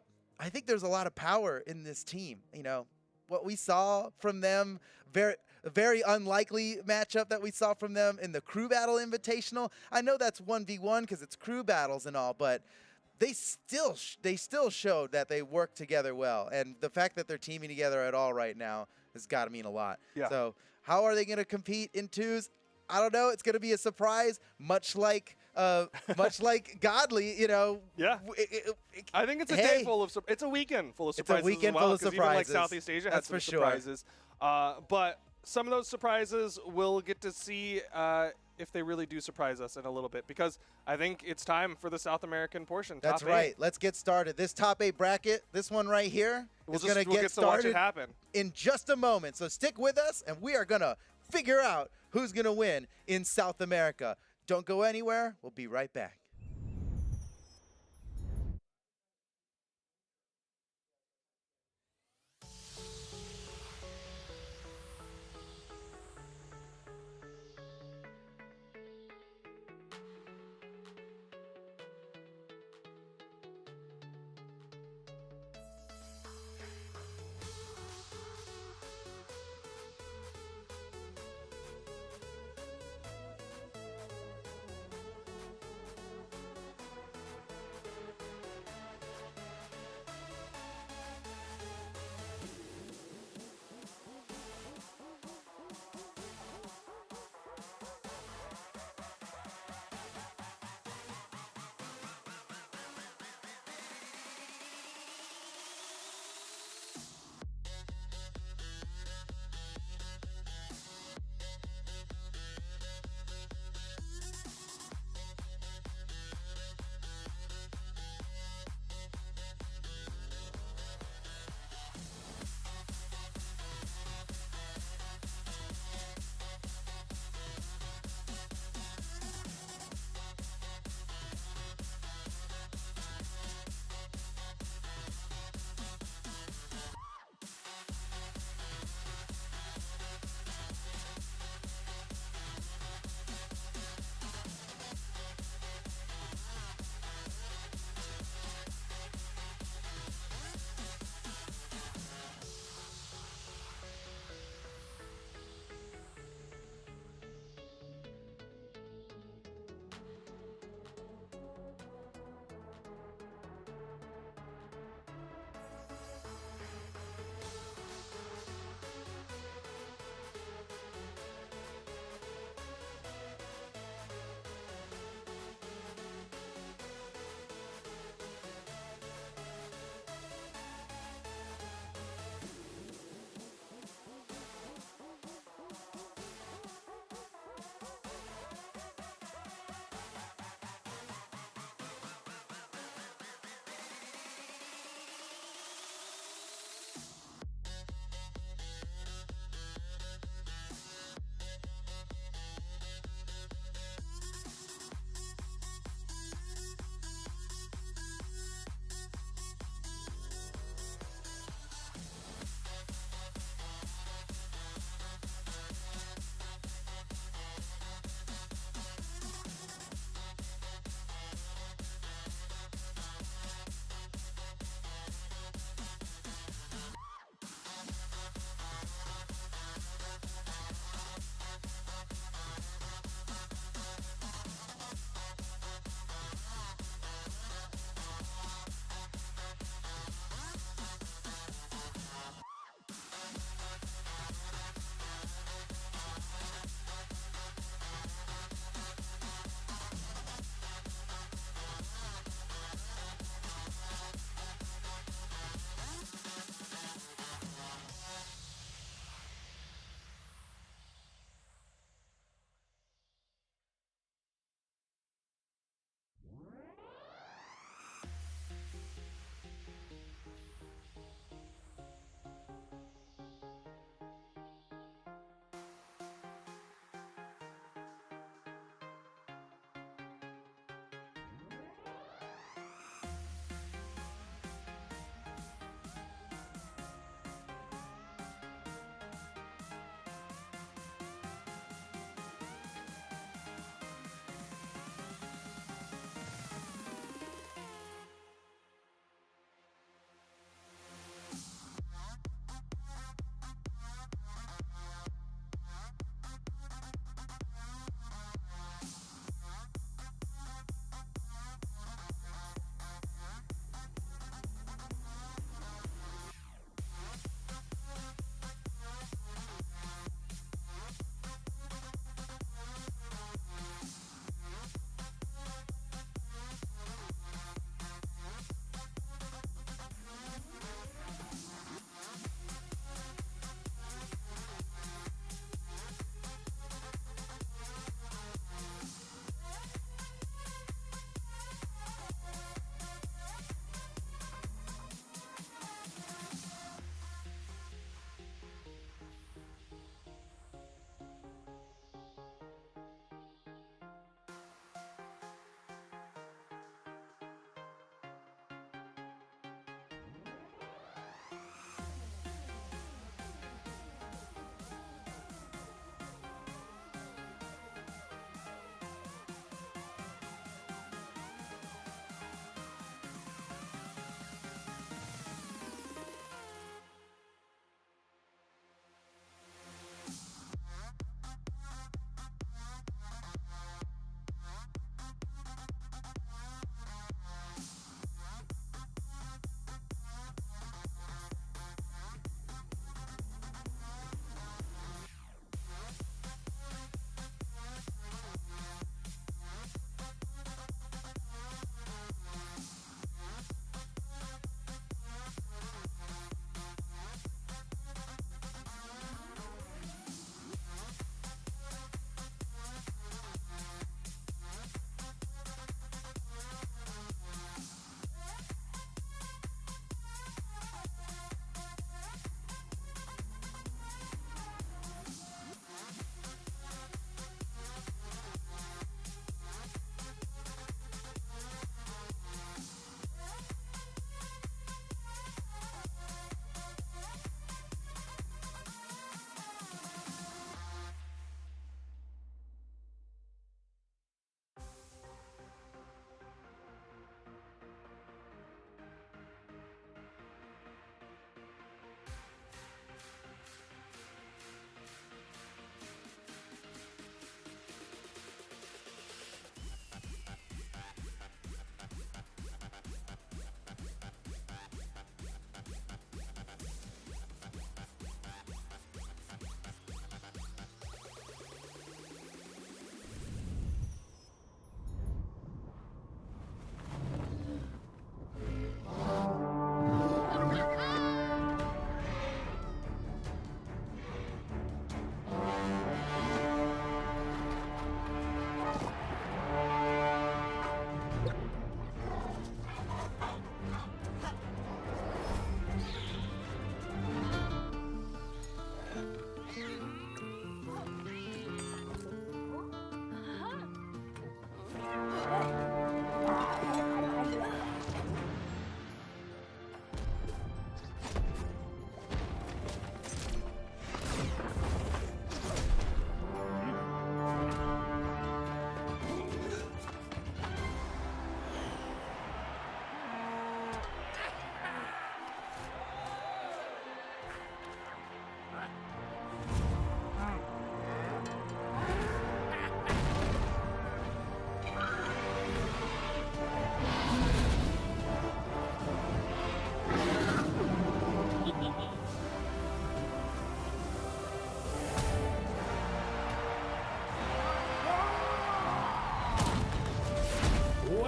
think there's a lot of power in this team. You know what we saw from them. Very unlikely matchup that we saw from them in the Crew Battle Invitational. I know that's 1v1 because it's crew battles and all, but they still showed that they work together well. And the fact that they're teaming together at all right now has got to mean a lot. Yeah. So how are they going to compete in twos? I don't know. It's going to be a surprise, much like Godly. You know. Yeah. I think it's a day full of. It's a weekend full of surprises. It's a weekend as well, full of surprises. Even like Southeast Asia had some surprises. But some of those surprises we'll get to see if they really do surprise us in a little bit, because I think it's time for the South American portion. That's right. Let's get started. This top 8 bracket, this one right here, is going to get started watch it happen in just a moment. So stick with us, and we are going to figure out who's going to win in South America. Don't go anywhere. We'll be right back.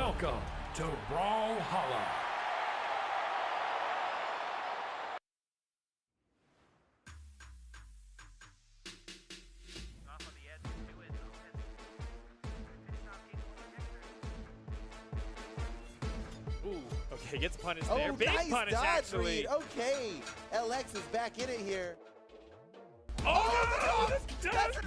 Welcome to Brawlhalla. Ooh, okay, gets punished Oh, there. Big nice punish, dodge actually. read. Okay, LX is back in it here. Oh, That's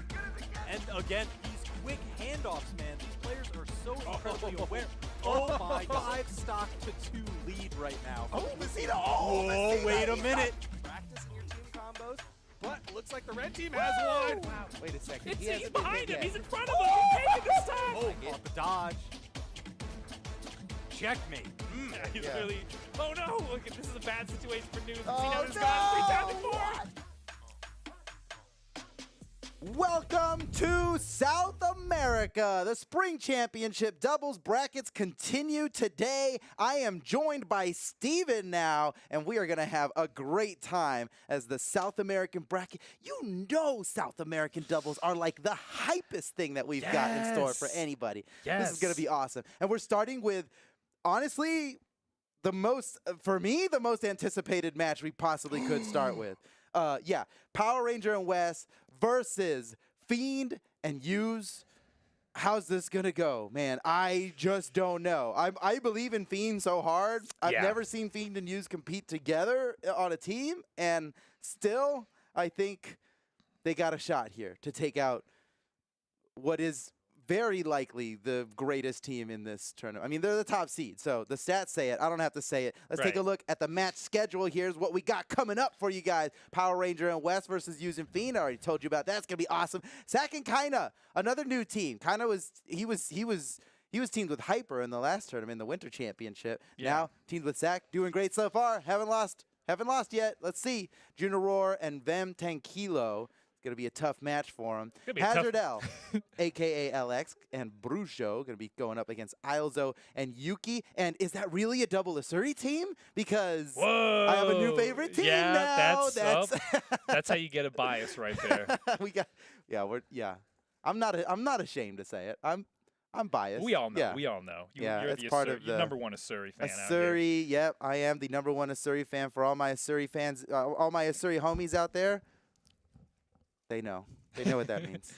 And again, these quick handoffs, man. These players are so incredibly aware. Oh my God. 5-stock to 2 lead right now. Oh, Messina. Oh, Whoa, Messina, wait a he's minute. Practicing your team combos, but looks like the red team has one. Wow. Wait a second. It's He he's hasn't been behind hit him. yet. He's in front of him. He's taking the stock. Oh, caught the dodge. Checkmate. Yeah, he's Yeah. really. Oh no! Look, this is a bad situation for News. Oh, Xeno's gone 3 down to 4. Welcome to South America. The Spring Championship doubles brackets continue today. I am joined by Steven now, and we are going to have a great time as the South American bracket. You know South American doubles are like the hypest thing that we've got in store for Yes. anybody. This Yes. is going to be awesome. And we're starting with, honestly, the most, for me, the most anticipated match we possibly could start with. Yeah, Power Ranger and Wes versus Fiend and Use. How's this gonna go, man? I just don't know. I believe in Fiend so hard. I've Yeah. never seen Fiend and Use compete together on a team, and still, I think they got a shot here to take out what is very likely the greatest team in this tournament. I mean, they're the top seed, so the stats say it. I don't have to say it. Let's take a Right. look at the match schedule. Here's what we got coming up for you guys. Power Ranger and West versus Using Fiend. I already told you about that. It's gonna be awesome. Sack and Kaina, another new team. Kaina was teamed with Hyper in the last tournament, in the Winter Championship. Yeah. Now teamed with Sack, doing great so far. Haven't lost yet. Let's see. Junaror and Vem Tankilo. Going to be a tough match for him. Gonna be a tough- Hazard L, a.k.a. LX, and Brujo going to be going up against Ilzo and Yuki. And is that really a double Asuri team? Because Whoa! I have a new favorite team yeah, now. That's how you get a bias right there. we got. Yeah. I'm not ashamed to say it. I'm biased. We all know. Yeah. We all know. Yeah, You're it's the part Asuri, of you're the- number one Asuri fan out here. Asuri, yep, I am the #1 Asuri fan. For all my Asuri fans, all my Asuri homies out there, they know. They know what that means.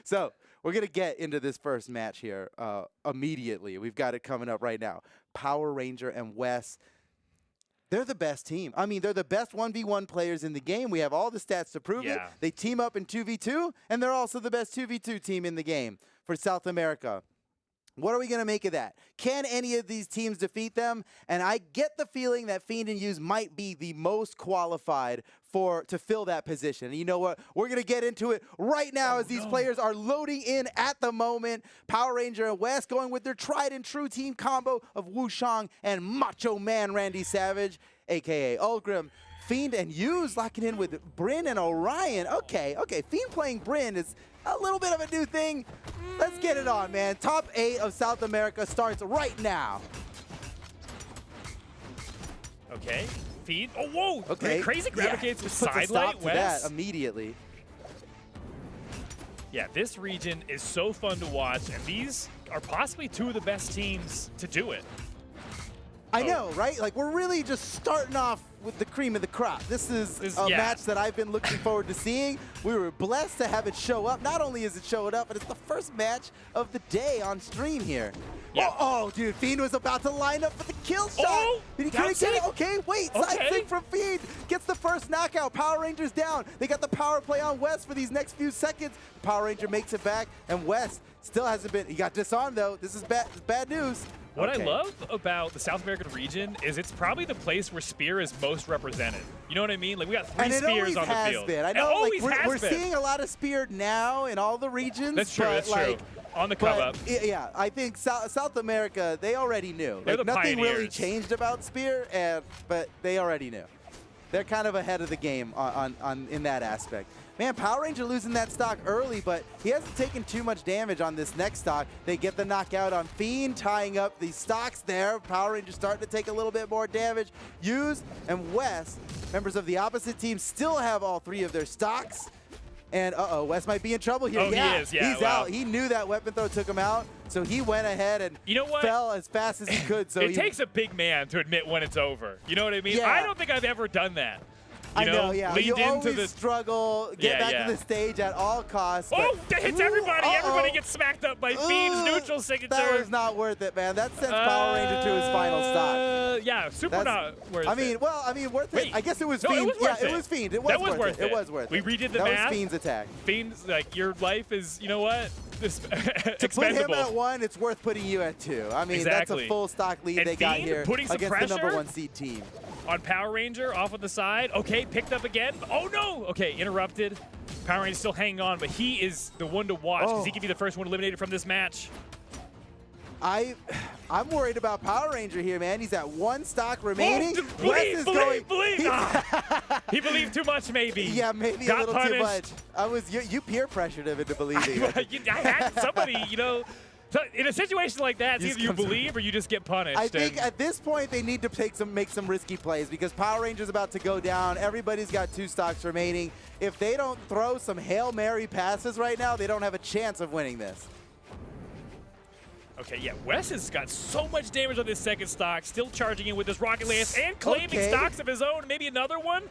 So we're going to get into this first match here immediately. We've got it coming up right now. Power Ranger and Wes. They're the best team. I mean, they're the best 1v1 players in the game. We have all the stats to prove it. Yeah. They team up in 2v2, and they're also the best 2v2 team in the game for South America. What are we going to make of that? Can any of these teams defeat them? And I get the feeling that Fiend and Use might be the most qualified to fill that position. And you know what? We're going to get into it right now as these players are loading in at the moment. Power Ranger and West going with their tried and true team combo of Wushang and Macho Man Randy Savage, a.k.a. Ulgrim. Fiend and Use locking in with Bryn and Orion. Okay. Fiend playing Bryn is a little bit of a new thing. Let's get it on, man. Top 8 of South America starts right now. Okay. Feed. Oh, whoa. Okay. Crazy grab against the Puts a side stop light to West. that immediately. Yeah, this region is so fun to watch, and these are possibly two of the best teams to do it. I know, right? Like, we're really just starting off with the cream of the crop. This is a yeah. match that I've been looking forward to seeing. We were blessed to have it show up. Not only is it showing up, but it's the first match of the day on stream here. Yeah. Oh, dude, Fiend was about to line up for the kill shot. Oh, Did he down couldn't get it? sig. Okay, wait, side Okay. sig from Fiend. Gets the first knockout. Power Rangers down. They got the power play on West for these next few seconds. Power Ranger makes it back, and West still hasn't been. He got disarmed, though. This is bad news. What Okay. I love about the South American region is it's probably the place where Spear is most represented. You know what I mean? Like, we got 3 And it Spears always on the has field. been. I It know, like, always we're has been. seeing a lot of Spear now in all the regions. That's true, but, that's like, true. On the come but, up. Yeah, I think South America, they already knew. They're Like, the nothing really pioneers. changed about Spear, but they already knew. They're kind of ahead of the game in that aspect. Man, Power Ranger losing that stock early, but he hasn't taken too much damage on this next stock. They get the knockout on Fiend, tying up the stocks there. Power Ranger starting to take a little bit more damage. Use and West, members of the opposite team, still have all 3 of their stocks. And Wes might be in trouble here. Oh, yeah, he is. Yeah, he's wow. out. He knew that weapon throw took him out, so he went ahead and You know what? fell as fast as he could. So it takes a big man to admit when it's over. You know what I mean? Yeah. I don't think I've ever done that. You I know, yeah. leaned You into always the struggle, get back to the stage at all costs. Oh, that hits everybody. Uh-oh. Everybody gets smacked up by Fiend's neutral signature. That was not worth it, man. That sends Power Ranger to his final stock. Yeah, super not worth it. Worth Wait. it. I guess it was No, Fiend. it was worth it was Fiend. It was That was worth it. It was worth We it. redid the that math. was Fiend's attack. Fiend's, like, your life is, you know what? This To put expendable. him at 1, it's worth putting you at 2. I mean, Exactly. that's a full stock lead And they got Fiend here putting some against the number pressure? 1 seed team. On Power Ranger, off of the side. Okay, picked up again. Oh, no. Okay, interrupted. Power Ranger's still hanging on, but he is the one to watch because he could be the first one eliminated from this match. I'm worried about Power Ranger here, man. He's at 1 stock remaining. Believe. He's- He believed too much, maybe. Yeah, maybe Got a little punished. too much. You peer pressured him into believing. I had somebody, so in a situation like that, it's Just either you comes- believe or you just get punished. I think and at this point they need to make some risky plays because Power Ranger's about to go down. Everybody's got 2 stocks remaining. If they don't throw some Hail Mary passes right now, they don't have a chance of winning this. Okay, yeah, Wes has got so much damage on this second stock, still charging in with his Rocket Lance and claiming stocks of his own, maybe another one.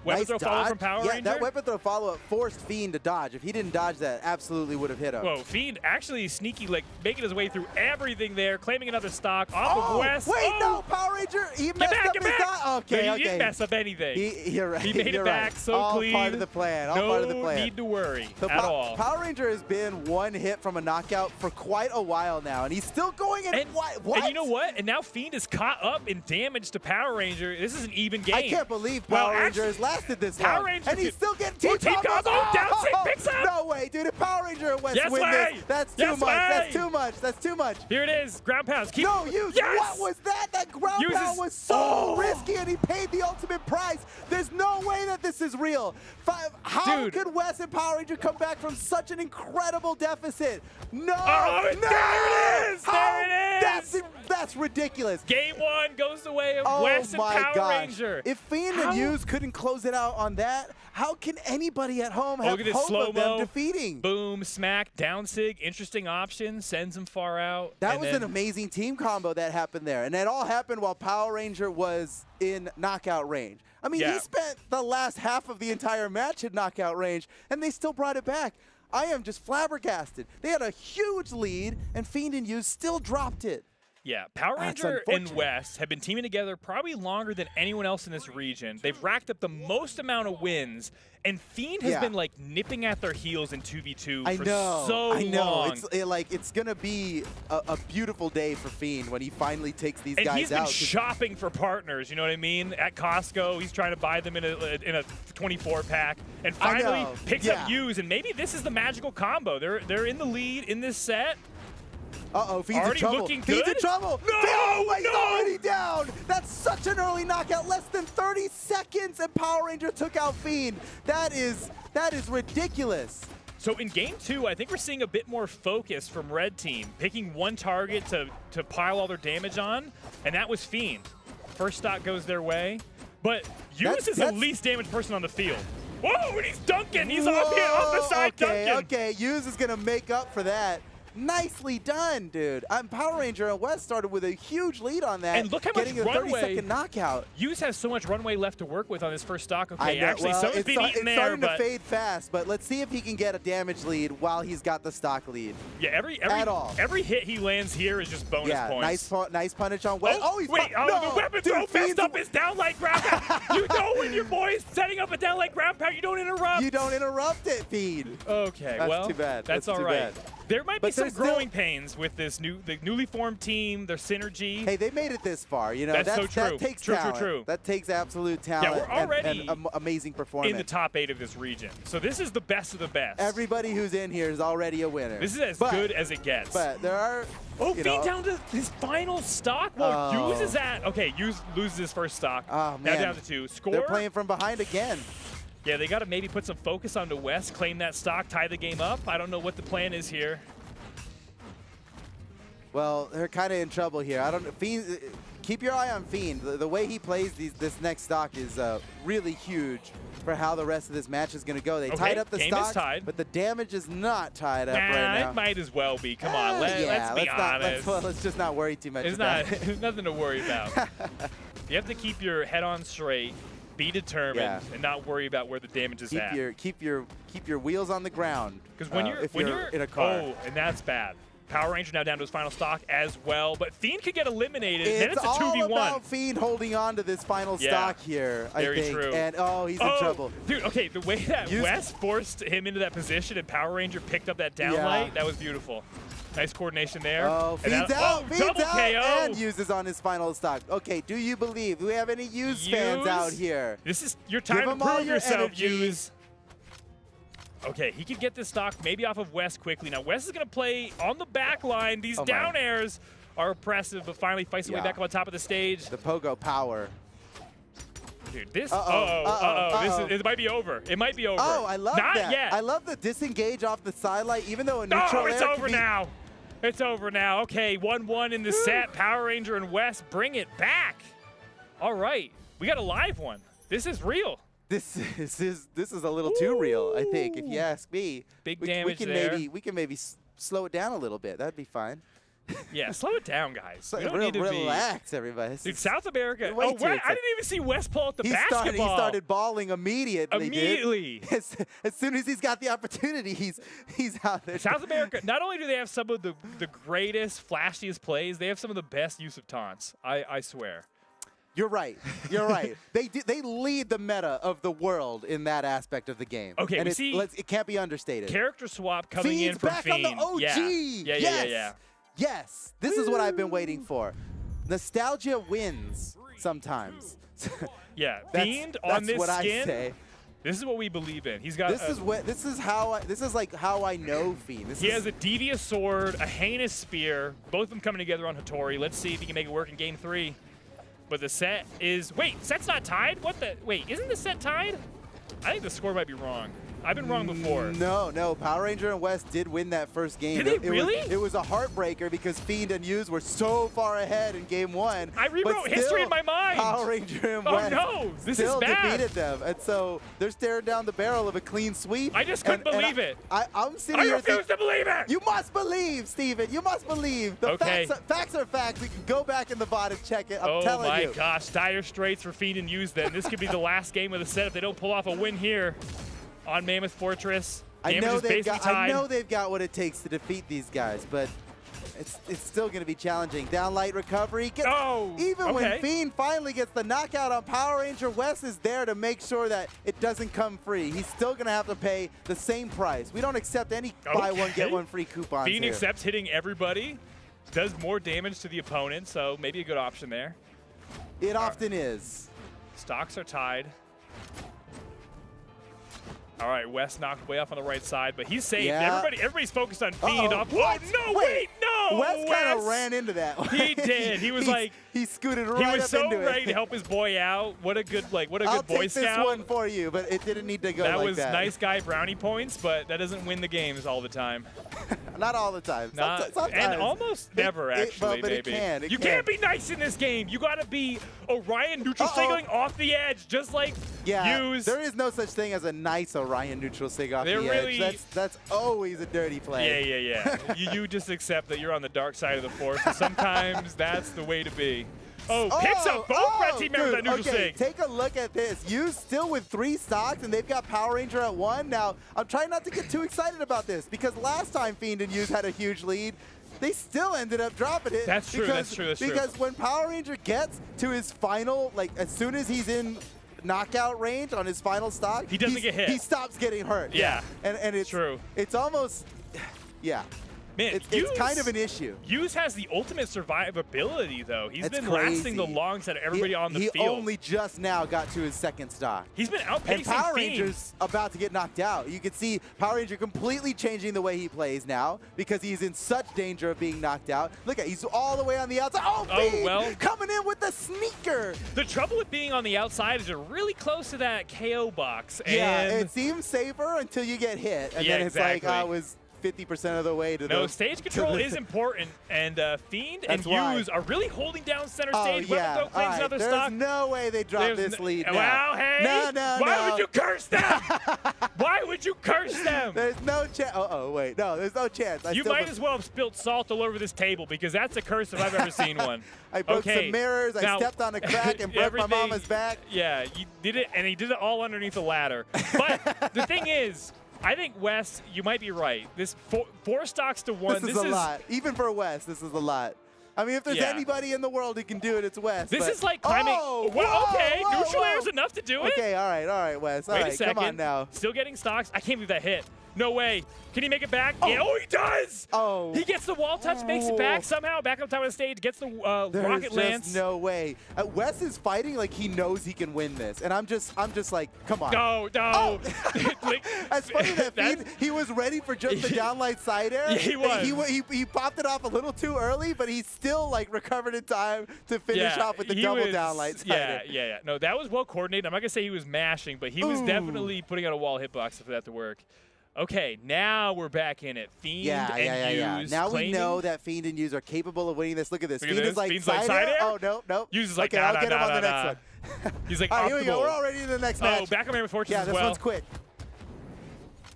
Weapon throw follow from Power Ranger. That weapon throw follow-up forced Fiend to dodge. If he didn't dodge that, absolutely would have hit him. Whoa, Fiend actually sneaky, like making his way through everything there, claiming another stock off of Wes. Wait, no, Power Ranger, he messed up his dodge. Okay, No, he didn't mess up anything. You're right. He made you're it back right. so all clean. Part of the plan. All no part of the plan. need to worry So at all. Power Ranger has been 1 hit from a knockout for quite a while now, and he's still going in. What? And you know what? And now Fiend is caught up in damage to Power Ranger. This is an even game. I can't believe Well, Power Ranger actually, has lasted this Power long. Ranger and he's could- still getting team team combos. combo, down six, picks up. No way, dude. If Power Ranger and West Yes win way. this, that's too Yes much. way. That's too much. That's too much. Here it is. Ground pounds. Keep No, use. Yes! What was that? That ground Uses- pound was so risky, and he paid the ultimate price. There's no way that this is real. How Dude. could Wes and Power Ranger come back from such an incredible deficit? No. Oh, no. there it is. How? There it is. That's ridiculous. Game 1 goes the way of Oh Wes and my Power gosh. Ranger. If Fiend How- and Hughes couldn't close it out on that, how can anybody at home have Look at this hope of them slow-mo. defeating? Boom, smack, down sig, interesting option, sends him far out. That and was then, an amazing team combo that happened there. And that all happened while Power Ranger was in knockout range. I mean, Yeah. he spent the last half of the entire match in knockout range, and they still brought it back. I am just flabbergasted. They had a huge lead, and Fiend and Hughes still dropped it. Yeah, Power That's Ranger and unfortunate. West have been teaming together probably longer than anyone else in this region. They've racked up the most amount of wins, and Fiend has Yeah. been like nipping at their heels in 2v2 I for know. so I know. long. It's gonna be a beautiful day for Fiend when he finally takes these And guys he's been out. 'cause shopping for partners, you know what I mean? At Costco, he's trying to buy them in a 24 pack, and I finally know. picks Yeah. up Hughes. And maybe this is the magical combo. They're in the lead in this set. Uh-oh, Fiend's in Already trouble. looking Fiend's in good? trouble. No, He's no! already down. That's such an early knockout. Less than 30 seconds, and Power Ranger took out Fiend. That is ridiculous. So in game 2, I think we're seeing a bit more focus from Red Team, picking one target to pile all their damage on, and that was Fiend. First stock goes their way, but Hughes is the least damaged person on the field. Whoa, and he's dunking. He's off the side dunking. Okay, Hughes is going to make up for that. Nicely done, dude. Power Ranger and West started with a huge lead on that. And look how much getting a runway. 30-second knockout. Hughes has so much runway left to work with on his first stock. I Okay, know. actually, Well, some has it's been eaten there, starting but to fade fast, but let's see if he can get a damage lead while he's got the stock lead. yeah, At all. every hit he lands here is just bonus Yeah, points. nice punish on West. Oh, he's wait, no, the weapon dude, throw Fiend's messed up his down light ground pound. You know when your boy's setting up a down light ground pound, you don't interrupt. You don't interrupt it, Fiend. Okay, That's well, too bad. That's That's all too right. bad. There might be But some there's still- growing pains with this the newly formed team, their synergy. Hey, they made it this far. You know, That's so that true. takes True, true, talent. true. That takes absolute talent. we're already and amazing performance. in the top 8 of this region. So this is the best of the best. Everybody who's in here is already a winner. This is as But- good as it gets. But there are. Oh, you Fiend know, down to his final stock. Well, Oh. Hughes is at. Okay, Hughes loses his first stock. Oh, Now man. down to 2. Score. They're playing from behind again. Yeah, they got to maybe put some focus onto West, claim that stock, tie the game up. I don't know what the plan is here. Well, they're kind of in trouble here. I don't know. Fiend keep your eye on Fiend. The way he plays this next stock is really huge for how the rest of this match is going to go. They tied up the stock, but the damage is not tied up right now. It might as well be. Come on, let's be honest. Let's just not worry too much about it. It's nothing to worry about. You have to keep your head on straight, be determined, and not worry about where the damage is at. Keep your wheels on the ground. Because when you're in a car, and that's bad. Power Ranger now down to his final stock as well, but Fiend could get eliminated. Then it's a all 2v1. About Fiend holding on to this final stock here, I think. True. And he's in trouble. Dude, okay, the way that Wes forced him into that position and Power Ranger picked up that downlight, that was beautiful. Nice coordination there. Oh, Fiend's out, double KO. and uses on his final stock. Okay, do you believe? Do we have any Use fans out here? This is your time to prove yourself, Use. Okay, he could get this stock maybe off of Wes quickly. Now, Wes is going to play on the back line. These down airs are oppressive, but finally fights his way back up on top of the stage. The pogo power. Dude, this it might be over. It might be over. Oh, I love that. Not yet. I love the disengage off the sideline, even though a neutral it's over now. It's over now. Okay, 1-1 in the set. Power Ranger and Wes bring it back. All right, we got a live one. This is real. This is a little too real, I think, if you ask me. Big damage there. We can maybe slow it down a little bit. That'd be fine. Yeah, slow it down, guys. We don't need to relax, everybody. Dude, South America. I didn't even see Wes pull out the basketball. He started balling immediately. Immediately. As soon as he's got the opportunity, he's out there. South America, not only do they have some of the greatest, flashiest plays, they have some of the best use of taunts. I swear. You're right. You're right. They lead the meta of the world in that aspect of the game. Okay, and it can't be understated. Character swap coming Fiend's in from back Fiend. on the OG. Yeah. Yes. This is what I've been waiting for. Nostalgia wins sometimes. Yeah. Fiend on this what skin. I say. This is what we believe in. He's got. This is how I know Fiend. He has a devious sword, a heinous spear. Both of them coming together on Hattori. Let's see if he can make it work in game 3. But the set is... Wait, set's not tied? What the... Wait, isn't the set tied? I think the score might be wrong. I've been wrong before. No. Power Ranger and West did win that first game. Did they really? It was a heartbreaker because Fiend and Use were so far ahead in game 1. I rewrote history in my mind. Power Ranger and West this is bad. defeated them. And so they're staring down the barrel of a clean sweep. I just couldn't believe it. I'm sitting here refuse to believe it. You must believe, Steven. You must believe. The facts are facts. We can go back in the VOD and check it. I'm telling you. Oh my gosh. Dire straits for Fiend and Use then. This could be the last game of the set if they don't pull off a win here on Mammoth Fortress. I know they've got what it takes to defeat these guys, but it's still going to be challenging. Downlight recovery. When Fiend finally gets the knockout on Power Ranger, Wes is there to make sure that it doesn't come free. He's still going to have to pay the same price. We don't accept any buy one, get one free coupons Fiend here. accepts hitting everybody, does more damage to the opponent, so maybe a good option there. It often is. Stocks are tied. All right, Wes knocked way off on the right side, but he's safe. Yeah. Everybody's focused on Fiend. Wait, No! Wes kind of ran into that. He did. He was he scooted right up into it. He was so ready to help his boy out. What a good Boy Scout. I'll take this one for you, but it didn't need to go like that. That was nice guy brownie points, but that doesn't win the games all the time. Not all the time. Sometimes. And almost never, actually, but maybe. You can't be nice in this game. You got to be Orion neutral signaling off the edge, just like Use. There is no such thing as a nice Orion neutral sig off the edge. That's always a dirty play. Yeah. you just accept that you're on the dark side of the force, and sometimes that's the way to be. Picks up both red team members at neutral sig. Take a look at this. Use still with 3 stocks, and they've got Power Ranger at 1. Now, I'm trying not to get too excited about this, because last time Fiend and Use had a huge lead, they still ended up dropping it. That's true. Because when Power Ranger gets to his final, as soon as he's in knockout range on his final stock, he doesn't get hit. He stops getting hurt. Yeah. And it's true. It's almost, Man, it's kind of an issue. Use has the ultimate survivability, though. He's been crazy. lasting the longest out of everybody on the field. He only just now got to his 2nd stock. He's been outpacing And Power Fiend. Ranger's about to get knocked out. You can see Power Ranger completely changing the way he plays now because he's in such danger of being knocked out. Look he's all the way on the outside. Fiend coming in with the sneaker. The trouble with being on the outside is you're really close to that KO box. Yeah, it seems safer until you get hit. And then it's like, 50% of the way to No, the stage control is important, and Fiend and That's why. Use are really holding down center Oh, stage. yeah. Weapon claims All another right. stock. There's no way they drop this lead now. Well, hey, No, why would you curse them? Why would you curse them? There's no chance. Oh, wait. No, there's no chance. You might as well have spilled salt all over this table because that's a curse if I've ever seen one. I broke Okay, some mirrors. I now, stepped on a crack and broke my everything- mama's back. Yeah, you did it, and he did it all underneath the ladder. But the thing is, I think Wes, you might be right. This four stocks to one. This is a lot. Even for Wes, this is a lot. I mean, if there's Yeah. anybody in the world who can do it, it's Wes. This but- is like climbing. Oh, well, whoa, okay, whoa, neutral whoa. air is enough to do it. Okay, all right, Wes. All Wait right, a second. come on now. Still getting stocks. I can't believe that hit. No way. Can he make it back? Yeah, he does. Oh. He gets the wall touch, makes it back somehow. Back on top of the stage, gets the There's rocket just lance. no way. Wes is fighting like he knows he can win this, and I'm just like, come on. No. Oh. Like, That's funny that that's- he was ready for just the downlight side air. Yeah, he was. He popped it off a little too early, but he still like recovered in time to finish off with the he double was- downlight side air. Yeah. No, that was well coordinated. I'm not gonna say he was mashing, but he was Ooh. definitely putting out a wall hitbox for that to work. Okay, now we're back in it. Fiend and Use Now we claiming- know that Fiend and Use are capable of winning this. Look at this. Look at Fiend this. is like Fiend's like side side air. air? Oh, no. Use is like, okay, nah, I'll nah, get him nah, on the nah, next one. He's like, All right, off here we the go. bowl. We're already in the next Oh, match. back on Mammoth Fortress Yeah, as this well. one's quick.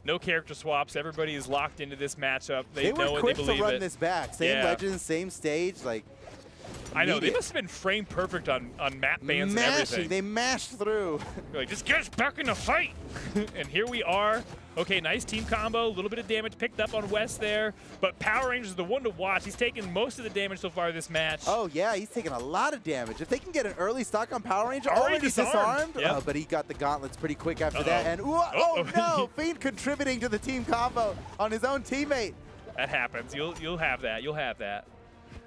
No character swaps. Everybody is locked into this matchup. They, They know were it. quick They to believe run it. this back. Same Yeah. legends, same stage. Like, I know. They immediate. must have been frame perfect on map bands and mashing. everything. They mashed through. You're like, just get us back in the fight. And here we are. Okay, nice team combo. A little bit of damage picked up on West there. But Power Rangers is the one to watch. He's taken most of the damage so far this match. Oh, yeah, he's taking a lot of damage. If they can get an early stock on Power Ranger, Already already disarmed. disarmed. Yep. But he got the gauntlets pretty quick after Uh-oh. that. And oh Oh. no, Fiend contributing to the team combo on his own teammate. That happens. You'll have that. You'll have that.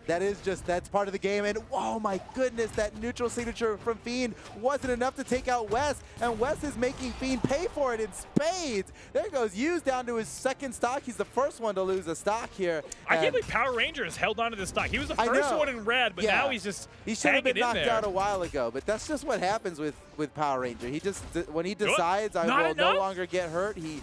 That's part of the game. And oh my goodness, that neutral signature from Fiend wasn't enough to take out Wes. And Wes is making Fiend pay for it in spades. There goes Hughes down to his second stock. He's the first one to lose a stock here. I can't And believe Power Rangers held on to this stock. He was the I first know. one in red, but Yeah. now he's just He should have hanging been knocked in there. out a while ago, but that's just what happens with Power Ranger. He just, when he decides I Not will enough? no longer get hurt, he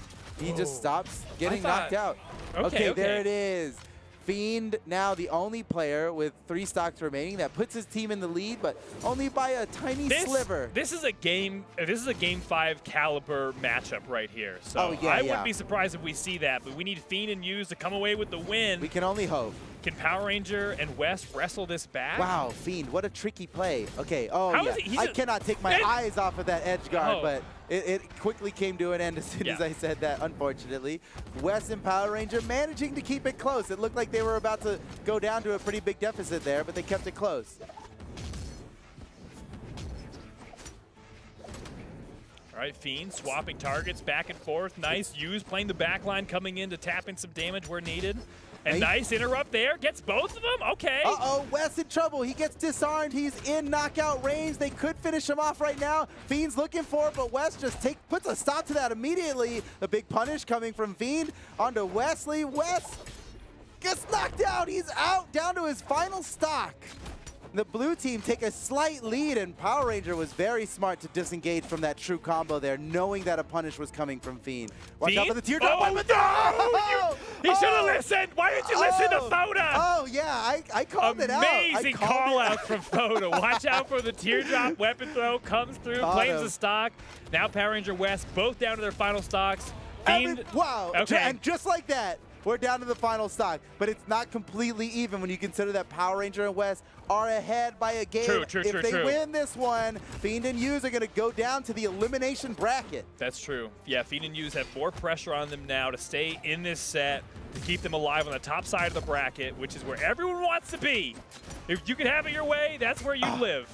just stops getting thought- knocked out. Okay, there okay. it is. Fiend now the only player with 3 stocks remaining. That puts his team in the lead, but only by a tiny sliver. This is a game 5 caliber matchup right here. So Oh, yeah, I yeah. wouldn't be surprised if we see that, but we need Fiend and Use to come away with the win. We can only hope. Can Power Ranger and West wrestle this back? Wow, Fiend, what a tricky play. Okay, oh How yeah. is he- he's I a- cannot take my and- eyes off of that edge guard, Oh. but it quickly came to an end as soon as Yeah. I said that, unfortunately. Wes and Power Ranger managing to keep it close. It looked like they were about to go down to a pretty big deficit there, but they kept it close. All right, Fiend swapping targets back and forth. Nice Use playing the back line, coming in to tap in some damage where needed. And Hey. nice interrupt there. Gets both of them. Okay. Uh-oh, Wes in trouble. He gets disarmed. He's in knockout range. They could finish him off right now. Fiend's looking for it, but Wes just puts a stop to that immediately. A big punish coming from Fiend onto Wesley. Wes gets knocked out. He's out, down to his final stock. The blue team take a slight lead, and Power Ranger was very smart to disengage from that true combo there, knowing that a punish was coming from Fiend. Watch out for the teardrop. Oh, weapon. no! He should have Oh! listened. Why didn't you listen to Foda? Oh, yeah, I called it out. I Amazing called call it out from Foda. Watch out for the teardrop weapon throw. Comes through, Got claims him. the stock. Now Power Ranger West, both down to their final stocks. Fiend. Wow, Okay. and just like that, we're down to the final stock. But it's not completely even when you consider that Power Ranger and West are ahead by a game. True, if they win this one, Fiend and Use are going to go down to the elimination bracket. That's true. Yeah, Fiend and Use have more pressure on them now to stay in this set, to keep them alive on the top side of the bracket, which is where everyone wants to be. If you can have it your way, that's where you live.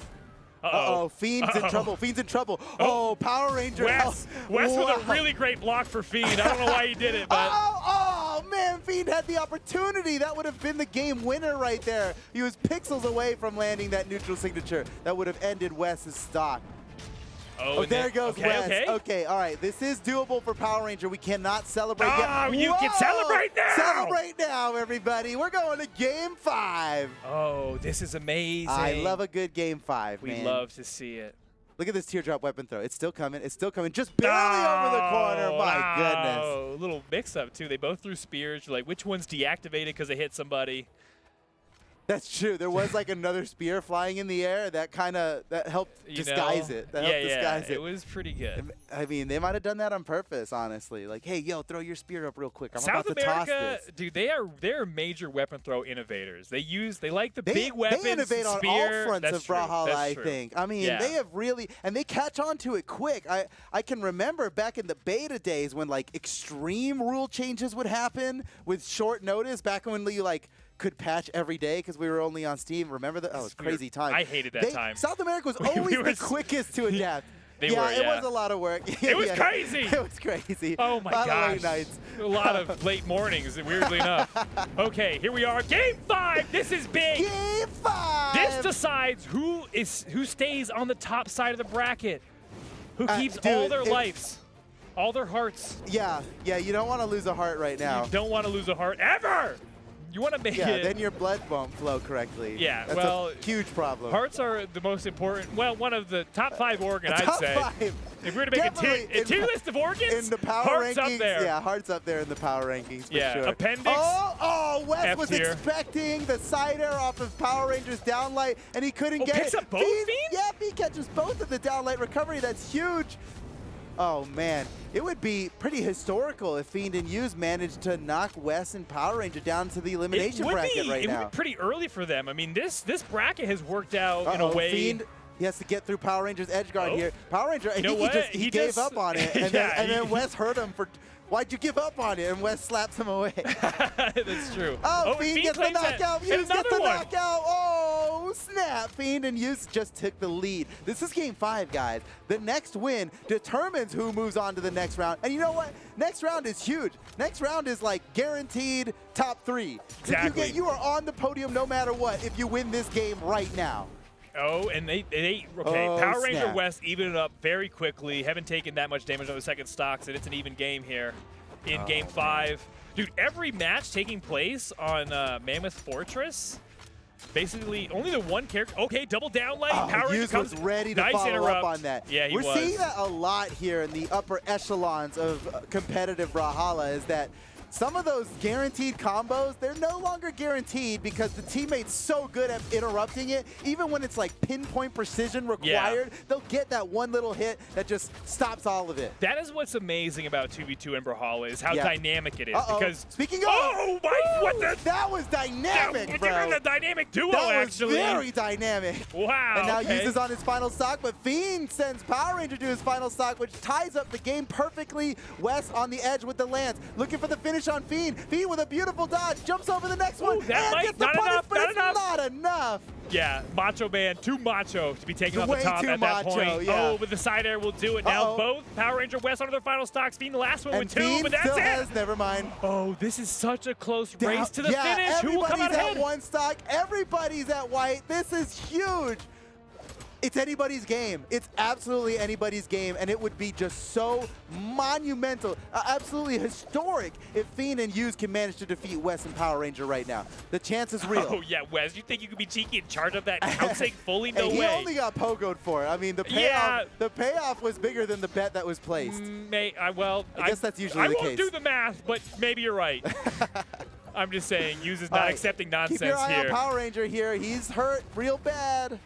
Uh-oh, Fiend's in trouble. Fiend's in trouble. Oh, Power Ranger. Wes with a Wow. really great block for Fiend. I don't know why he did it, but Oh, man, Fiend had the opportunity. That would have been the game winner right there. He was pixels away from landing that neutral signature. That would have ended Wes's stock. Oh, and there then- goes okay, Wes. okay. Okay, all right. This is doable for Power Ranger. We cannot celebrate yet. Oh, you can celebrate now! Celebrate now, everybody. We're going to Game 5. Oh, this is amazing. I love a good Game 5, We man. love to see it. Look at this teardrop weapon throw. It's still coming. It's still coming. Just barely over the corner. My goodness. A little mix-up, too. They both threw spears. You're like, which one's deactivated because they hit somebody? That's true. There was like another spear flying in the air that helped disguise it. That helped disguise it. It was pretty good. I mean, they might have done that on purpose, honestly. Like, hey, yo, throw your spear up real quick. I'm South about to toss America, this. dude, they're major weapon throw innovators. They like the big weapons. They innovate on spear. all fronts That's of true. Brawlhalla, That's I true. think. I mean, Yeah. they have really, and they catch on to it quick. I can remember back in the beta days when like extreme rule changes would happen with short notice. Back when you like could patch every day because we were only on Steam. Remember that? Oh, it was crazy time. I hated that time. South America was always the quickest to adapt. It was a lot of work. It was crazy. It was crazy. Oh my gosh. A lot of late gosh. nights. A lot of late mornings, weirdly enough. Okay, here we are. Game 5. This is big. Game 5. This decides who stays on the top side of the bracket. Who keeps dude, all their lives, all their hearts. Yeah, you don't want to lose a heart right now. You don't want to lose a heart ever. You want to make it. Then your blood won't flow correctly. Yeah, That's well, a huge problem. Hearts are the most important. Well, one of the top 5 organ, I'd Top say. 5. If we were to make a tier list of organs, in the power hearts rankings, up there. yeah, hearts up there in the power rankings for Yeah, sure. appendix. Oh, Wes F was tier. expecting the side air off of Power Rangers downlight, and he couldn't get picks it. up both, Fiend? Yeah, he catches both of the downlight recovery. That's huge. Oh, man. It would be pretty historical if Fiend and Hughes managed to knock Wes and Power Ranger down to the elimination bracket right it now. would be pretty early for them. I mean, this bracket has worked out in a way. Fiend, he has to get through Power Ranger's edge guard here. Power Ranger, I know think what? he gave up on it, and, then Wes hurt him for. Why'd you give up on it? And Wes slaps him away. That's true. Oh, Fiend Fiend gets the claims that. knockout. And Hughes gets another the one. knockout. Oh, snap. Fiend and Hughes just took the lead. This is game 5, guys. The next win determines who moves on to the next round. And you know what? Next round is huge. Next round is like guaranteed top 3. Exactly. You are on the podium no matter what if you win this game right now. Oh, and they okay. Oh, Power Ranger snap. West even it up very quickly. Haven't taken that much damage on the second stocks, and it's an even game here in game 5. Dude, every match taking place on Mammoth Fortress, basically only the one character. Okay, double downlight. Power Ranger Hughes comes. was ready to nice follow interrupt. up on that. Yeah, he We're was. seeing that a lot here in the upper echelons of competitive Brawlhalla is that some of those guaranteed combos, they're no longer guaranteed because the teammate's so good at interrupting it. Even when it's like pinpoint precision required, they'll get that one little hit that just stops all of it. That is what's amazing about 2v2 and Brawlhalla is how dynamic it is. Because speaking of, oh my, what the? That was dynamic, bro. The dynamic duo, That was actually. very dynamic. Wow. And now okay. Hughes is on his final stock, but Fiend sends Power Ranger to his final stock, which ties up the game perfectly. Wes on the edge with the lance, looking for the finish on Fiend. Fiend with a beautiful dodge, jumps over the next one, that and might- gets the not punish, enough, but not it's enough. not enough. Yeah, Macho Man, too macho to be taken off the Way top too at that macho, point. yeah. Oh, but the side air will do it. Now both Power Ranger West on their final stocks. Fiend the last one And with 2, Fiend but that's still it. has, never mind. Oh, this is such a close race to the yeah, finish. Who will come out everybody's ahead? at 1 stock. Everybody's at white. This is huge. It's anybody's game. It's absolutely anybody's game, and it would be just so monumental, absolutely historic if Fiend and Hughes can manage to defeat Wes and Power Ranger right now. The chance is real. Oh, yeah, Wes, you think you could be cheeky and charge up that outsink fully? No Hey, he way. only got pogoed for it. I mean, the payoff was bigger than the bet that was placed. I guess that's usually I the won't case. do the math, but maybe you're right. I'm just saying, Hughes is not All right, accepting nonsense keep your eye here. on Power Ranger here. He's hurt real bad.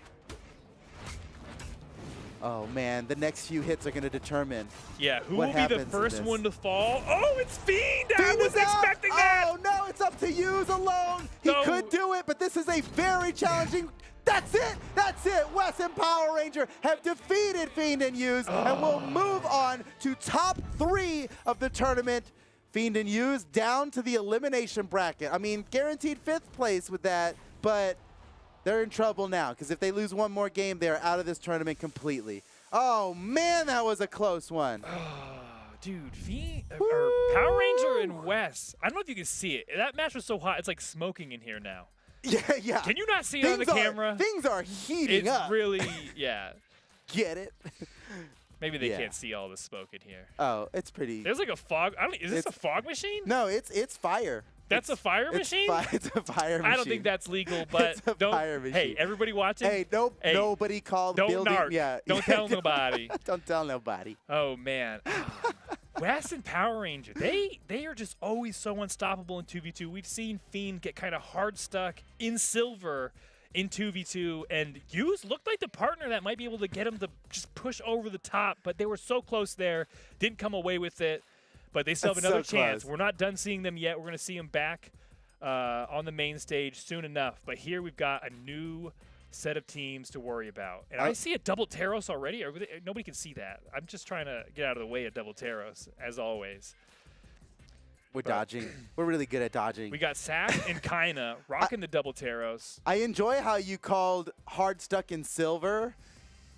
Oh, man, the next few hits are going to determine Yeah, who what will be the happens in first this. one to fall? Oh, it's Fiend! I Fiend was is out. expecting that! Oh, no, it's up to Hughes alone. He No. could do it, but this is a very challenging. That's it. That's it. Wes and Power Ranger have defeated Fiend and Hughes and will move on to top 3 of the tournament. Fiend and Hughes down to the elimination bracket. I mean, guaranteed 5th place with that, but they're in trouble now because if they lose one more game, they're out of this tournament completely. Oh, man, that was a close one. Dude, or Power Ranger and Wes. I don't know if you can see it. That match was so hot, it's like smoking in here now. Yeah. Can you not see it on the camera? Things are heating It's up. really, yeah. Get it? Maybe they Yeah. can't see all the smoke in here. Oh, it's pretty. There's like a fog. Is this a fog machine? No, it's fire. That's a fire machine? It's a fire machine. I don't think that's legal, but It's a don't. fire machine. Hey, everybody watching? Hey, nobody called don't building. narc. Yeah. Don't tell nobody. Don't tell nobody. Oh man. West and Power Ranger, they are just always so unstoppable in 2v2. We've seen Fiend get kind of hard stuck in silver in 2v2, and Hughes looked like the partner that might be able to get him to just push over the top, but they were so close there, didn't come away with it, but they still have another chance. Close. We're not done seeing them yet. We're going to see them back on the main stage soon enough, but here we've got a new set of teams to worry about. And I see a double Taros already. Nobody can see that. I'm just trying to get out of the way of double Taros, as always. We're dodging. We're really good at dodging. We got Sack and Kaina rocking the double Taros. I enjoy how you called hard stuck in silver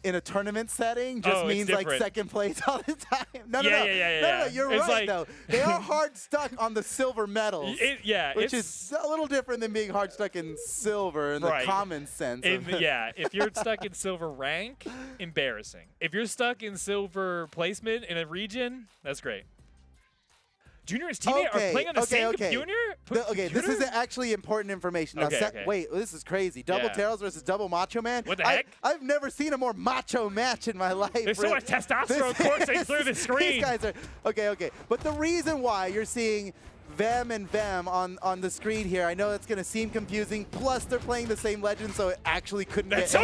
in a tournament setting just means like second place all the time. No, you're it's right like, though. They are hard stuck on the silver medals. Which is a little different than being hard stuck in silver in the common sense. If you're stuck in silver rank, embarrassing. If you're stuck in silver placement in a region, that's great. Junior and his teammate are playing on the same computer? This is actually important information. Now, wait, this is crazy. Double Taros versus double Macho Man? What the heck? I've never seen a more macho match in my life. There's so much testosterone coursing through the screen. These guys are okay. But the reason why you're seeing Vem and Vem on the screen here, I know it's going to seem confusing. Plus, they're playing the same legend, so it actually couldn't get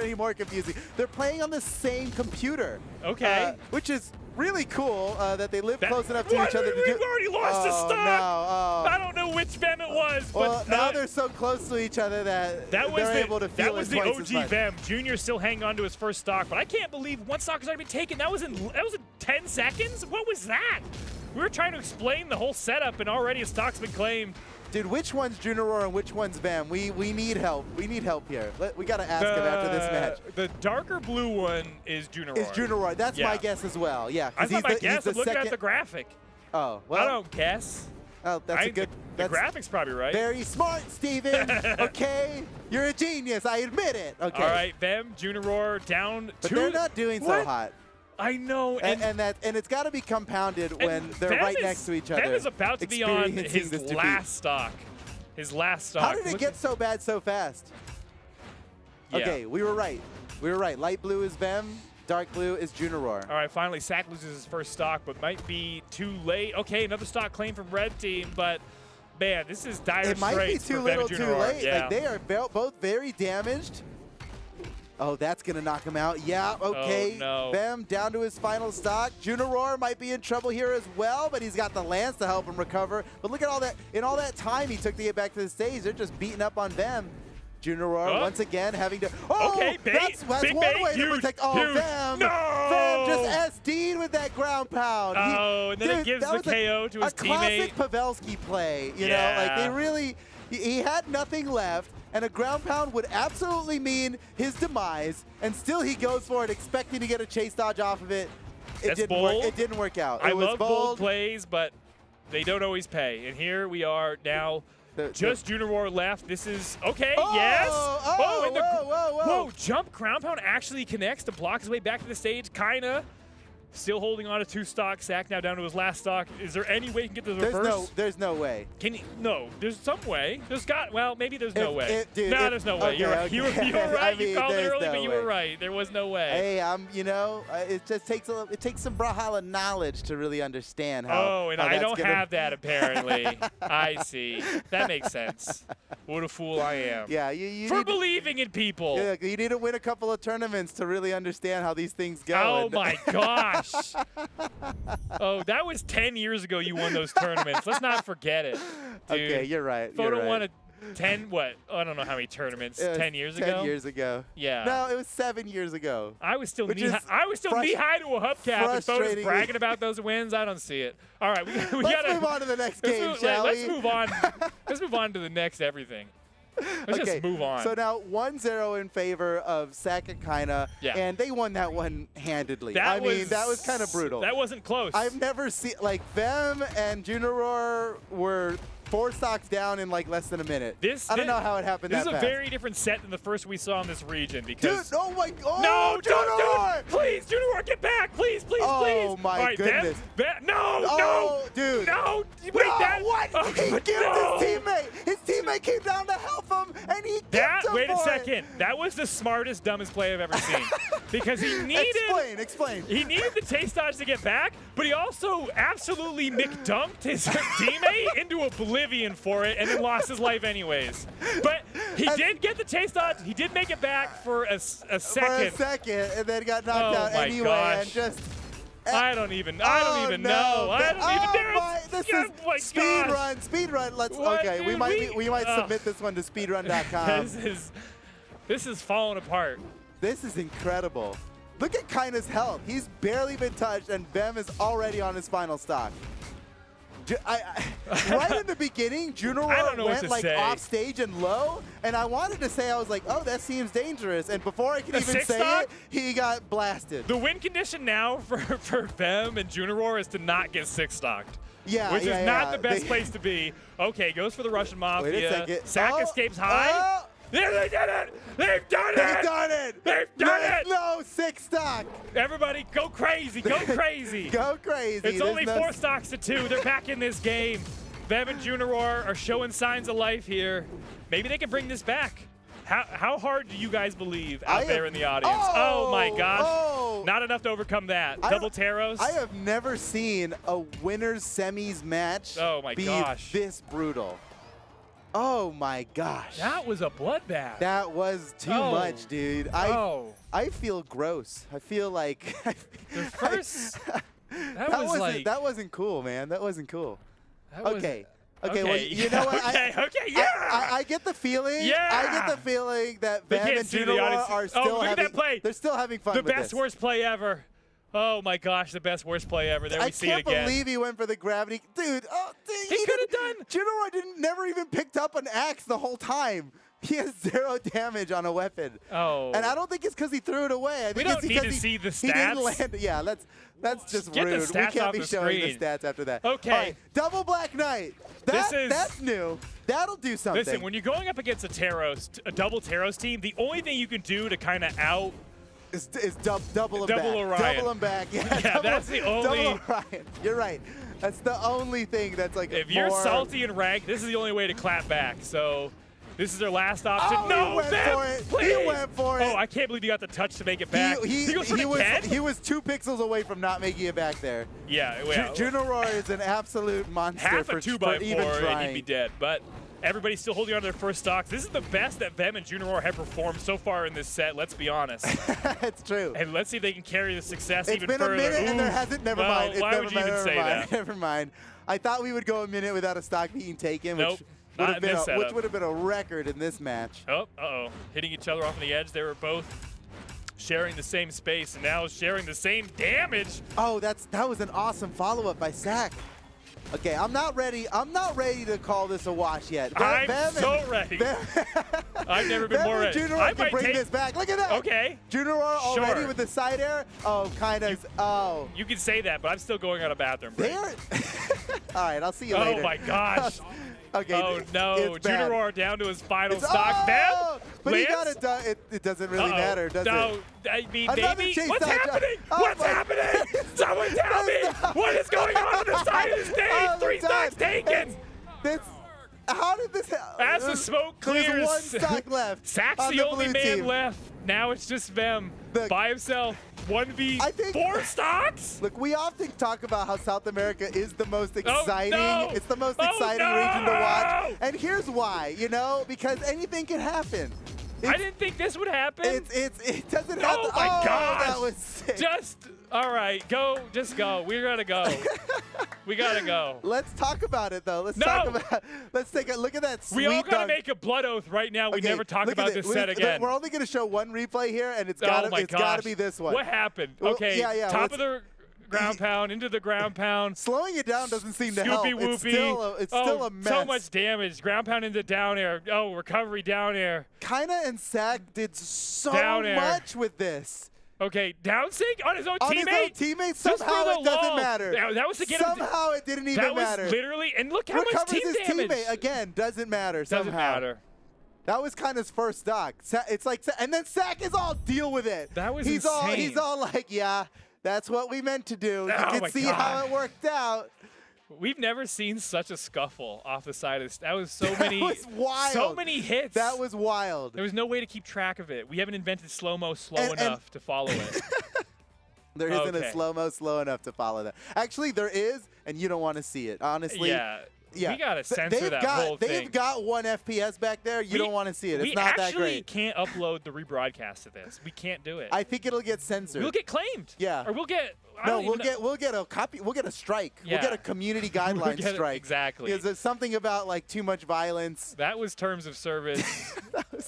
any more confusing. They're playing on the same computer. Okay. Which is really cool that they live close enough to each other to do. We've already lost a stock. I don't know which Vem it was. Well, but, now they're so close to each other that they're able to feel that was it twice the as much. OG Vem. Junior's still hanging on to his first stock, but I can't believe one stock has already been taken. That was in 10 seconds? What was that? We were trying to explain the whole setup, and already a stock's been claimed. Dude, which one's Junior and which one's Vem? We need help. We need help here. We got to ask him after this match. The darker blue one is Junior. Is Junior. That's my guess as well. Yeah. That's not my guess. I'm looking at the graphic. Oh, well. I don't guess. Oh, that's a good. The graphic's probably right. Very smart, Steven. Okay, you're a genius. I admit it. Okay. All right, Vem, Junior down. But they're not doing so hot. I know, and it's got to be compounded when they're right next to each other. Vem is about to be on his last stock. His last stock. How did it get so bad so fast? Yeah. Okay, we were right. We were right. Light blue is Vem. Dark blue is Junior. All right, finally, Sack loses his first stock, but might be too late. Okay, another stock claim from Red Team, but man, this is dire straits. It might be too little, too late. Yeah. Like they are both very damaged. Oh, that's going to knock him out. Yeah, okay. Oh, no. Vem down to his final stock. Junior might be in trouble here as well, but he's got the lance to help him recover. But look at all that. In all that time he took to get back to the stage, they're just beating up on Vem. Junior once again having to. Oh, okay, that's one way to protect. Oh, Vem. No! Vem just SD'd with that ground pound. And then it gives the KO to his teammate. A classic Pavelski play. You know, like they really. He had nothing left. And a ground pound would absolutely mean his demise, and still he goes for it, expecting to get a chase dodge off of it. It didn't work out. I love bold plays, but they don't always pay. And here we are now. Just Junior left. This is okay. Yes. Whoa! Jump ground pound actually connects to block his way back to the stage. Kinda. Still holding on to two stocks. Sack now down to his last stock. Is there any way he can get the reverse? There's no way. Can he? No, there's some way. Maybe there's no way. Dude, there's no way. Okay, you're right. You were right. You called it early, but you were right. There was no way. Hey, it just takes some Brawlhalla knowledge to really understand how. Oh, and I don't have that apparently. I see. That makes sense. What a fool I am. Yeah, you for believing in people. Yeah, you need to win a couple of tournaments to really understand how these things go. Oh my gosh. Oh, that was 10 years ago you won those tournaments. Let's not forget it, dude. Okay, you're right. Photo won a 10, what? I don't know how many tournaments. 10 years ago? 10 years ago. Yeah. No, it was 7 years ago. I was still knee-high to a hubcap, and Photo's bragging about those wins. I don't see it. All right, we gotta move on to the next game, shall we? Let's move on. Let's move on to the next everything. Let's just move on. So now 1-0 in favor of Sack and Kaina, and they won that one handedly. That was kind of brutal. That wasn't close. I've never seen, like, Vem and Junior were 4 stocks down in like less than a minute. I don't know how it happened that This is a fast. very different set than the first we saw in this region because. Dude, oh my God. No, Junor! don't, please, Junor, get back, please, please, please. Oh my All right, goodness. No, dude. No, wait, No, that. what? Oh, He killed no. his teammate. His teammate came down to help him, and he kicked him Wait a for it. second. That was the smartest, dumbest play I've ever seen. Because he needed. Explain. He needed the taste dodge to get back, but he also absolutely McDunked his teammate into oblivion for it and then lost his life anyways. But he did get the taste dodge. He did make it back for a second. For a second, and then got knocked out my anyway, gosh. and just. I don't even know. No. I don't even. This Oh is my speed gosh. run. Speed run. Let's. What Okay, we did might we- submit this one to speedrun.com. This is falling apart. This is incredible. Look at Kaina's health. He's barely been touched, and Bem is already on his final stock. Right in the beginning, I don't Junor know what went to like say. off stage and low, and I wanted to say, I was like, oh, that seems dangerous. And before I could A even six say stock? it, he got blasted. The win condition now for Bem and Junor is to not get 6-stocked. Yeah, Which yeah, is not yeah. the best They- place to be. Okay, goes for the Russian Mafia. Wait a second. Sack Oh, escapes high. oh. Yeah, they did it! They've done They've it! done it! They've done it! No, 6 stock! Everybody, go crazy! Go crazy! Go crazy! It's There's only no 4 stocks to 2. They're back in this game. Bev and Junor are showing signs of life here. Maybe they can bring this back. How hard do you guys believe out there in the audience? Oh my gosh. Oh. Not enough to overcome that. Double Taros. I have never seen a winners semis match Oh my be gosh. this brutal. Oh my gosh. That was a bloodbath. That was too Oh. much, dude. I feel gross. I feel like The first. That was like. that wasn't cool, man. That wasn't cool. That was- Okay. Okay, well, you know what? Okay, yeah. I get the feeling. Yeah. I get the feeling that They Bam can't and see the Junor audience. are Oh, still look at having. that play. They're still having fun The with best, this. worst play ever. Oh my gosh, the best, worst play ever. There we I see it can't again. believe he went for the gravity, dude. Oh, dude, He could have done. Junor never even picked up an axe the whole time. He has 0 damage on a weapon. Oh. And I don't think it's because he threw it away. I think don't it's need because to he, see the he didn't stats. land. Yeah, that's just Get the rude. We stats can't off be the showing screen. the stats after that. Okay. All right, double Black Knight. That's new. That'll do something. Listen, when you're going up against a double Taros team, the only thing you can do to kind of out. Is double him Double back. Orion. Double him back. Yeah, Yeah, that's the only- Double Orion. You're right. That's the only thing that's like. If you're more- salty and ranked, this is the only way to clap back. So. This is their last option. Oh, no, he went Bam, for it. please. He went for it. Oh, I can't believe he got the touch to make it back. He goes for the Ken? was 2 pixels away from not making it back there. Yeah, Junor is an absolute monster half for, a 2x4 for even and trying. he'd be dead. But everybody's still holding on to their first stocks. This is the best that Bem and Junor have performed so far in this set. Let's be honest. It's true. And let's see if they can carry the success It's even been further. a minute and there Ooh. hasn't. Never Well, mind. It's why never would you mind, even never say mind. that? Never mind. I thought we would go a minute without a stock being taken, Nope. which Not in this setup. would have been a record in this match. Oh, uh-oh. Hitting each other off on the edge. They were both sharing the same space and now sharing the same damage. Oh, that was an awesome follow-up by Sack. Okay, I'm not ready. I'm not ready to call this a wash yet. I'm so ready. I've never been more ready. Junor I can might bring take- this back. Look at that. Okay. Junor already Sure. with the side air. Oh, kind of. Oh. You can say that, but I'm still going on a bathroom break. There. All right, I'll see you later. Oh my gosh. Okay. Oh no, it's bad. Junor down to his final It's- stock. oh, Bam! but he got Lance? it done. It doesn't really Uh-oh. matter, does no, it? I mean, Another baby, chase what's down. happening? Oh, What's my- happening? Someone tell me! What is going on the side of the stage? Oh, 3 they're stocks done. taken! How did this happen? As the smoke clears, There's 1 stock left. Sack's on the only blue man team. left. Now it's just Bem Look, by himself. 1v4 stocks? Look, we often talk about how South America is the most exciting. no. It's the most Oh, exciting no. region to watch. And here's why, because anything can happen. I didn't think this would happen. It doesn't have Oh to. my oh, gosh! that was sick. All right, go. Just go. We gotta go. We gotta go. Let's talk about it though. Let's No. talk about. Let's take a look at that. We Sweet all gotta dunk. make a blood oath right now. We Okay, never talk look at about it. this set again. We're only going to show one replay here, and it's Oh got my it's got to gosh. be this one. What happened? Well, Okay, yeah, top let's- of the ground pound, into the ground pound. Slowing it down doesn't seem to help. Scoopy It's whoopy. still a mess. So much damage. Ground pound into down air. Oh, recovery down air. Kaina and Sack did so Down air. much with this. Okay, down sync on his own On teammate. his own teammate, Just for somehow the it doesn't lull. matter. That was to get him. Somehow it didn't even matter. That was literally, and look how much Recovers team his damage. teammate again. Doesn't matter. Doesn't somehow. matter. That was kind of his first stock. It's like, and then Sack is all deal with it. That was he's insane. all like, yeah, that's what we meant to do. You Oh can my see God. how it worked out. We've never seen such a scuffle off the side of this. That was so many. was wild. So many hits. That was wild. There was no way to keep track of it. We haven't invented slow-mo And- enough to follow it. There isn't Okay. a slow-mo slow enough to follow that. Actually, there is, and you don't want to see it. Honestly. Yeah. Yeah. We gotta Th- censor they've that got, whole thing. They've got 1 FPS back there. You don't want to see it. It's not that We great. actually can't upload the rebroadcast of this. We can't do it. I think it'll get censored. We'll get claimed. Yeah. Or we'll get. I No, don't even know. we'll get a copy. We'll get a strike. Yeah. We'll get a community guideline get it- strike. exactly. Because there's something about like too much violence. That was terms of service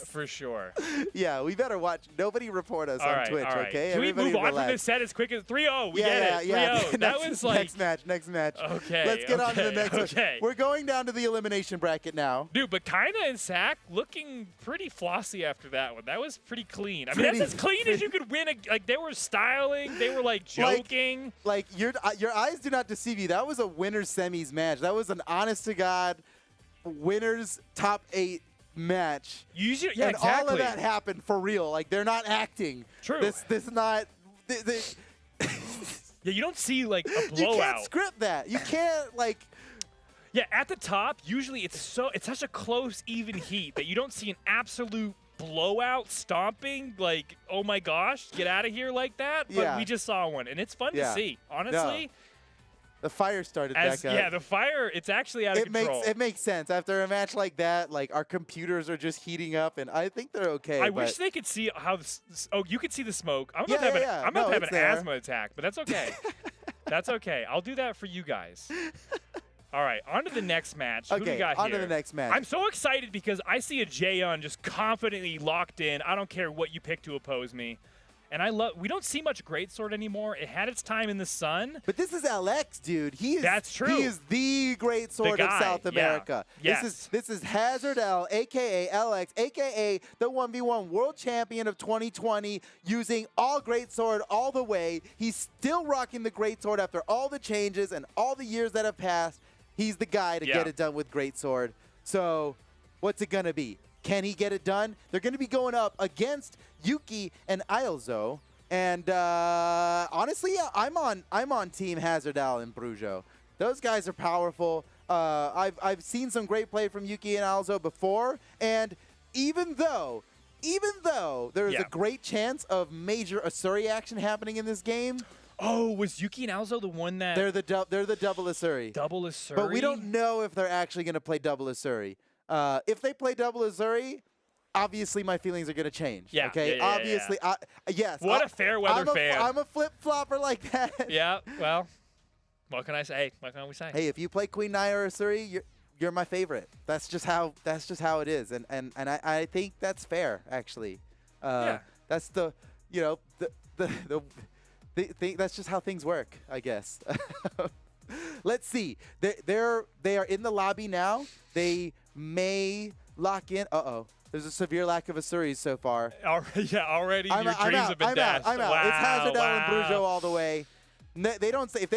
for sure. Yeah, we better watch. Nobody report us All on right, Twitch, all right. okay? Can we Everybody move on relax. from this set as quick as 3-0? We yeah, get it. yeah. 3-0. That was like. next match. Okay, Let's get on to the okay, next one. okay. We're going down to the elimination bracket now. Dude, but Kinda and Sack looking pretty flossy after that one. That was pretty clean. I mean, Pretty- that's as clean as you could win. Like, they were styling. They were, like, joking. Like your eyes do not deceive you. That was a winners semis match. That was an honest to God winners top 8 match. Yeah, and exactly. all of that happened for real. Like they're not acting. True. This is not. Yeah, you don't see, like, a You blowout. can't script that. You can't like. Yeah, at the top, usually it's such a close, even heat that you don't see an absolute blowout stomping, like, oh my gosh, get out of here like that. But Yeah. we just saw one, and it's fun Yeah. to see. Honestly, The fire started back up. yeah, the fire, it's actually out of control. It makes sense after a match like that. Like our computers are just heating up, and I think they're okay. I but wish they could see how you could see the smoke. I'm Yeah, about to have yeah, I'm no, about to have it's an there. asthma attack, but that's okay. That's okay. I'll do that for you guys. All right, on to the next match. Who do we Okay, got on here? to the next match. I'm so excited because I see a Jaeon just confidently locked in. I don't care what you pick to oppose me. And we don't see much Greatsword anymore. It had its time in the sun. But this is LX, dude. That's true. He is the great sword of guy, South yeah. America. Yes. This is Hazard L, aka LX, aka the 1v1 world champion of 2020, using all great sword all the way. He's still rocking the great sword after all the changes and all the years that have passed. He's the guy to get it done with great sword. So, what's it gonna be? Can he get it done? They're going to be going up against Yuki and Ailzo. And honestly, yeah, I'm on Team Hazardal and Brujo. Those guys are powerful. I've seen some great play from Yuki and Ailzo before. And even though there is a great chance of major Asuri action happening in this game, Oh, was Yuki and Alzo the one that they're the double Asuri. double Asuri? But we don't know if they're actually going to play double Asuri. If they play double Azuri, obviously my feelings are going to change. Yeah, Okay. yeah, yeah, obviously, yes. What a fair weather fan. I'm a flip flopper like that. Yeah. Well, what can I say? What can we say? Hey, if you play Queen Naya or Asuri, you're my favorite. That's just how it is, and I think that's fair actually. Yeah. That's the that's just how things work, I guess. Let's see. They are in the lobby now. They may lock in. Uh-oh. There's a severe lack of Asuris so far. Already I'm your out, dreams have been dashed. I'm out. Wow, It's Hazardel and wow. Brujo all the way. If they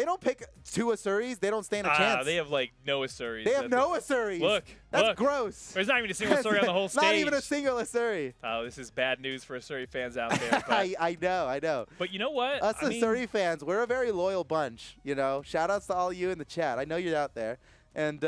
don't pick 2 Asuris, they don't stand a chance. They have like no Asuris. They have no Asuris. Look. That's gross. There's not even a single Asuri on the whole stage. Not even a single Asuri. Oh, this is bad news for Asuri fans out there. But, I know. but you know what? Us I mean, Asuri fans, we're a very loyal bunch, you know. Shout outs to all of you in the chat. I know you're out there. And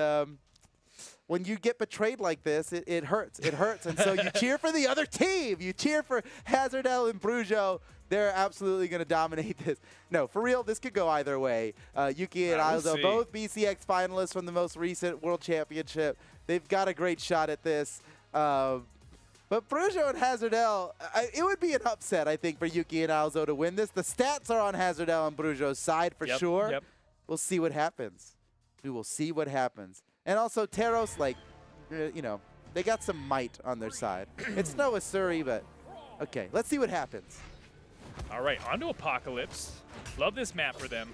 when you get betrayed like this, it hurts. It hurts. And so you cheer for the other team. You cheer for Hazardel and Brujo. They're absolutely going to dominate this. No, for real, this could go either way. Yuki and We'll Aldo, see. both BCX finalists from the most recent World Championship. They've got a great shot at this. But Brujo and Hazardel, it would be an upset, I think, for Yuki and Alzo to win this. The stats are on Hazardel and Brujo's side for sure. Yep. We'll see what happens. We will see what happens. And also, Teros, like, you know, they got some might on their side. It's no Asuri, but okay. Let's see what happens. All right, on to Apocalypse. Love this map for them.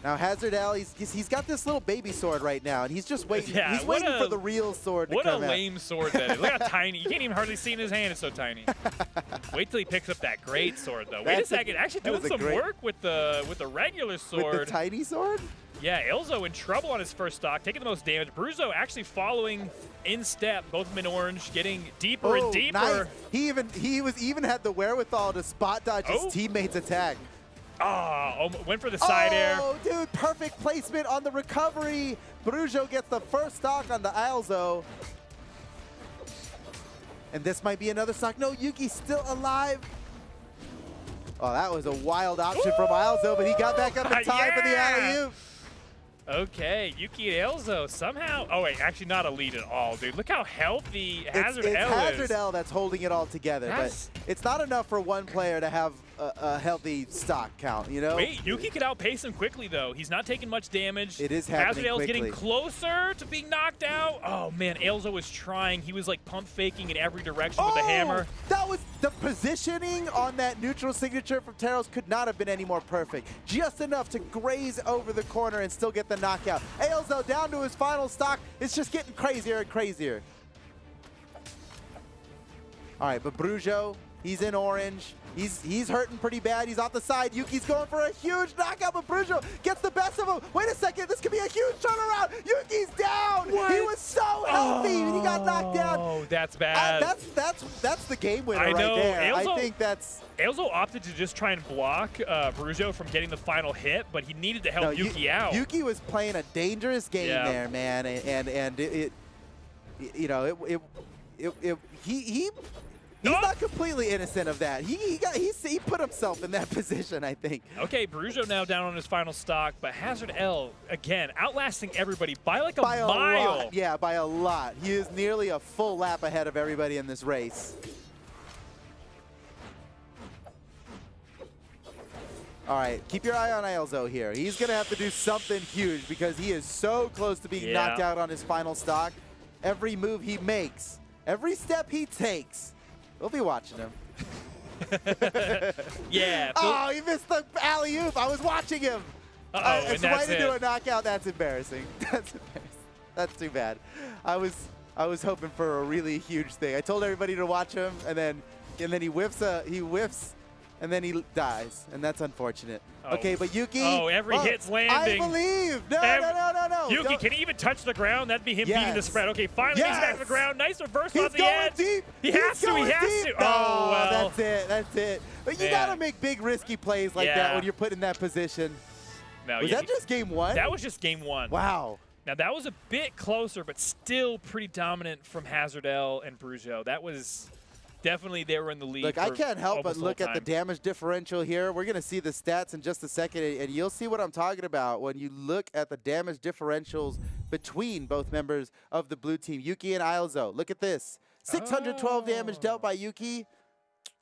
Now Hazard L, he's got this little baby sword right now, and he's just waiting. Yeah, he's waiting for the real sword to What a come out. lame sword that is. Look how tiny. You can't even hardly see in his hand. It's so tiny. Wait till he picks up that great sword, though. Wait a That's second. Actually that doing was a some great- work with the regular sword. With the tiny sword? Yeah, Elzo in trouble on his first stock, taking the most damage. Bruzo actually following in step, both of them in orange, getting deeper and deeper. Nice. He even had the wherewithal to spot dodge his teammate's attack. Oh, went for the side air. Oh, dude, perfect placement on the recovery. Brujo gets the first stock on the Alzo. And this might be another stock. No, Yuki's still alive. Oh, that was a wild option from Alzo, but he got back up in time for the alley-oop. Okay, Yuki and Elzo somehow. Oh wait, actually not a lead at all, dude. Look how healthy Hazard It's L Hazard is. L that's holding it all together, That's- but it's not enough for one player to have a healthy stock count, you know? Wait, Yuki could outpace him quickly though. He's not taking much damage. It is Hazard happening L's quickly. getting closer to being knocked out. Oh man, Elzo was trying. He was like pump faking in every direction with the hammer. That was the positioning on that neutral signature from Taros could not have been any more perfect. Just enough to graze over the corner and still get the knockout. Elzo down to his final stock. It's just getting crazier and crazier. All right, but Brujo, he's in orange. He's hurting pretty bad. He's off the side. Yuki's going for a huge knockout, but Brujo gets the best of him. Wait a second, this could be a huge turnaround. Yuki's down. What? He was so healthy, and he got knocked down. Oh, that's bad. That's the game winner I know. right there. Elzo- I think that's. Elzo opted to just try and block Brujo from getting the final hit, but he needed to help No, Yuki out. Yuki was playing a dangerous game Yeah. there, man, and it you know, he's not completely innocent of that. He put himself in that position, I think. Okay, Brujo now down on his final stock, but Hazard L, again, outlasting everybody by like a mile. Lot. Yeah, by a lot. He is nearly a full lap ahead of everybody in this race. All right, keep your eye on Elzo here. He's going to have to do something huge because he is so close to being knocked out on his final stock. Every move he makes, every step he takes, we'll be watching him. Yeah. Oh, he missed the alley-oop. I was watching him. Uh-oh, and so that's way to do a it. knockout, that's embarrassing. That's embarrassing. That's too bad. I was hoping for a really huge thing. I told everybody to watch him, and then he whiffs, and then he dies, and that's unfortunate. Oh. Okay, but Yuki. Oh, every hit's landing. I believe. No. Yuki, Don't- can he even touch the ground? That'd be him beating the Yes. spread. Okay, finally he's back to the Yes. ground. Nice reverse He's on the going edge. deep. He He's has to. going He has deep. to. Oh, well. That's it. But you Man. gotta make big risky plays like that Yeah. when you're put in that position. No, Was yeah, that just game one? That was just game one. Wow. Now that was a bit closer, but still pretty dominant from Hazard L and Brujo. That was definitely they were in the lead. Look, I for can't help but almost the look whole at the time. damage differential here. We're going to see the stats in just a second, and you'll see what I'm talking about when you look at the damage differentials between both members of the blue team, Yuki and Ilzo. Look at this. 612 damage dealt by Yuki,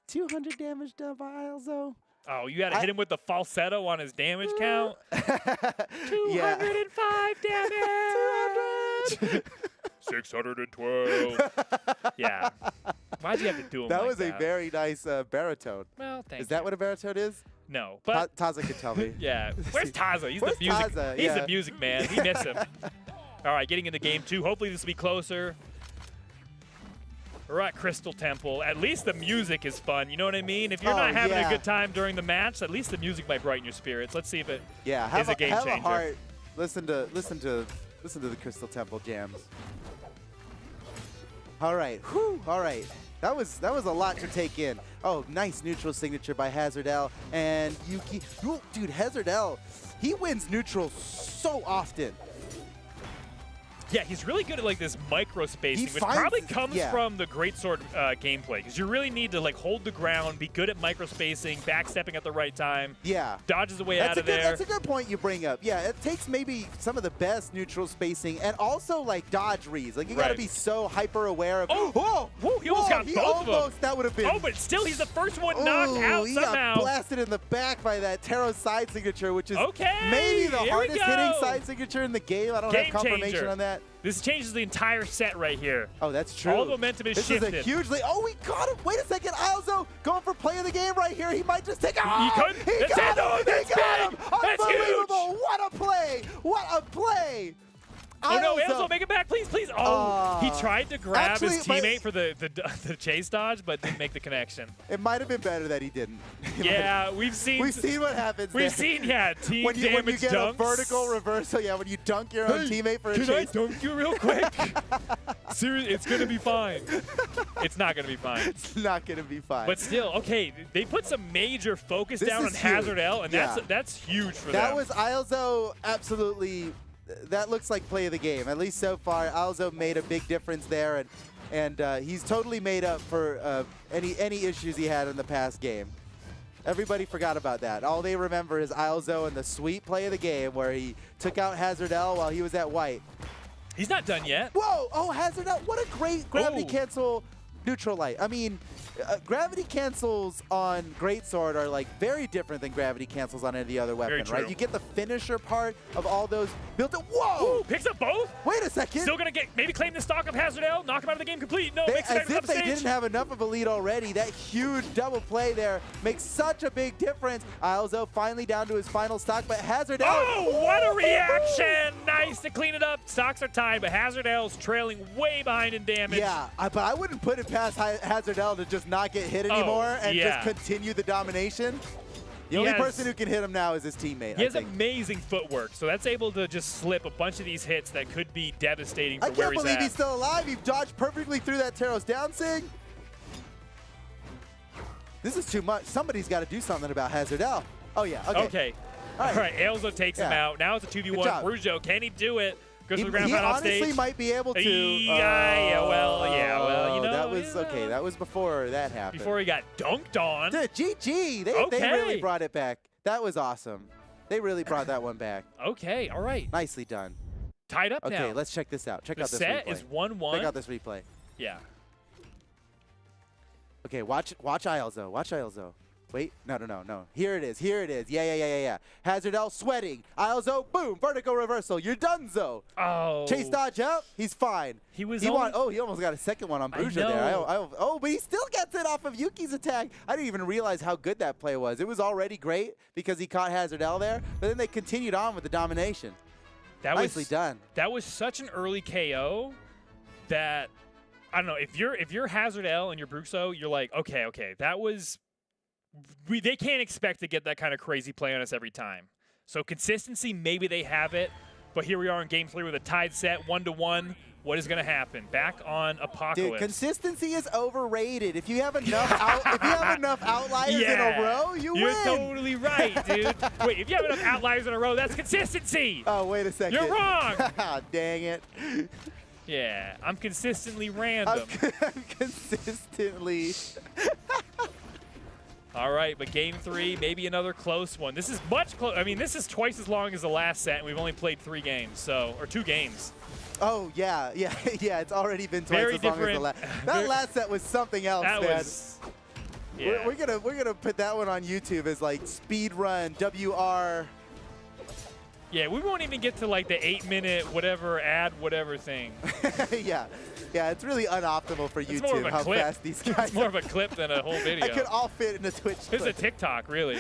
200 damage dealt by Ilzo. Oh, you had to hit him with the falsetto on his damage count. 205 damage. 612. Yeah. Why'd you have to do him That like was a very nice baritone. Well, thank Is that what a baritone is? No, but Taza could tell me. yeah. Where's Taza? He's Where's the music. Taza? He's Yeah. the music man. We miss him. All right, getting into game two. Hopefully this will be closer. We're at Crystal Temple. At least the music is fun. You know what I mean? If you're Oh, not having yeah. a good time during the match, at least the music might brighten your spirits. Let's see if it Yeah, is a game have changer. a heart. Listen to the Crystal Temple jams. All right, whew, all right. That was a lot to take in. Oh, nice neutral signature by Hazard L and Yuki. Ooh, dude, Hazard L, he wins neutral so often. Yeah, he's really good at like this micro spacing, which probably comes from the greatsword gameplay, because you really need to like hold the ground, be good at micro spacing, backstepping at the right time. Yeah. Dodges the way out of there. That's a good point you bring up. Yeah, it takes maybe some of the best neutral spacing and also like dodge reads. Like you got to be so hyper aware of. Oh, whoa, he almost got both of them. That would have been. Oh, but still, he's the first one knocked out he somehow. got blasted in the back by that Taro's side signature, which is Okay, maybe the here we hardest go. hitting side signature in the game. I don't have Game confirmation changer. on that. This changes the entire set right here. Oh, that's true. All the momentum is this shifted. This is a huge lead. Oh, we got him. Wait a second. Alzo going for play of the game right here. He might just take it. He could. He got him. That's He got big. him. That's Unbelievable. huge. What a play. What a play. Oh no, Alzo, make it back, please, please. Oh, he tried to grab actually, his teammate for the chase dodge, but didn't make the connection. It might have been better that he didn't. Yeah, we've seen what happens. We've there. seen, team when you damage get dunks. a vertical reversal, when you dunk your own teammate for a Can chase. I dunk you real quick? Seriously, it's gonna be fine. It's not gonna be fine. It's not gonna be fine. But still, okay, they put some major focus This down on is Hazard huge. L, and Yeah. that's huge for that them. was Alzo absolutely. That looks like play of the game. At least so far, Alzo made a big difference there, and he's totally made up for any issues he had in the past game. Everybody forgot about that. All they remember is Alzo and the sweet play of the game where he took out Hazard L while he was at white. He's not done yet. Whoa! Oh, Hazard L! What a great gravity cancel neutral light. I mean, gravity cancels on Greatsword are like very different than gravity cancels on any other weapon, Very right? true. You get the finisher part of all those built in. Whoa! Ooh, picks up both. Wait a second. Still gonna maybe claim the stock of Hazard L, knock him out of the game complete. No, makes it As back to if the they stage. didn't have enough of a lead already. That huge double play there makes such a big difference. Alzo finally down to his final stock, but Hazard L. Oh, what a reaction! Nice to clean it up. Stocks are tied, but Hazard L's trailing way behind in damage. Yeah, but I wouldn't put it past Hazard L to just not get hit anymore and yeah. just continue the domination. The He only has- person who can hit him now is his teammate. He I has think. amazing footwork, so that's able to just slip a bunch of these hits that could be devastating for I where can't he's believe at. he's still alive. He dodged perfectly through that Taros down sig. This is too much. Somebody's got to do something about Hazard L. Oh, yeah. Okay. Okay. All All right. Alzo takes him Yeah. out. Now it's a Good 2v1. job. Brujo, can he do it? Goes He, to the ground he pound off honestly stage. might be able to. Yeah, well, you know. That was okay. That was before that happened. Before he got dunked on. Dude, GG. They really Okay. brought it back. That was awesome. They really brought that one back. Okay, all right. Nicely done. Tied up Okay, now. let's check this out. Check The out this set replay. is 1-1. Check out this replay. Yeah. Okay, watch Ilzo. Watch Ilzo. Wait, no. Here it is. Yeah. Hazard L sweating. Ilzo, boom, vertical reversal. You're donezo. Oh. Chase dodge up. He's fine. He was he only- he almost got a second one on I Bruja there. know. But he still gets it off of Yuki's attack. I didn't even realize how good that play was. It was already great because he caught Hazard L there, but then they continued on with the domination. Nicely done. That was such an early KO that I don't know, if you're Hazard L and you're Bruxo, you're like, okay, that was they can't expect to get that kind of crazy play on us every time. So consistency, maybe they have it, but here we are in game 3 with a tied set, 1-1. What is going to happen? Back on Apocalypse. Dude, consistency is overrated. If you have enough outliers in a row, You're win. totally right, dude. Wait, if you have enough outliers in a row, that's consistency. Oh, wait a second. You're wrong. Dang it. Yeah, I'm consistently random. I'm consistently. All right, but game 3, maybe another close one. This is much close. I mean, this is twice as long as the last set, and we've only played 3 games, or 2 games. Oh, yeah. It's already been twice Very as long as the different. last. That last set was something else, That man. was. Yeah. We're gonna put that one on YouTube as like speed run WR. Yeah, we won't even get to like the 8-minute whatever thing. yeah, it's really unoptimal for It's more of YouTube a how clip. fast these guys. It's more of a clip than a whole video. It could all fit in a Twitch. This is a clip. TikTok, really.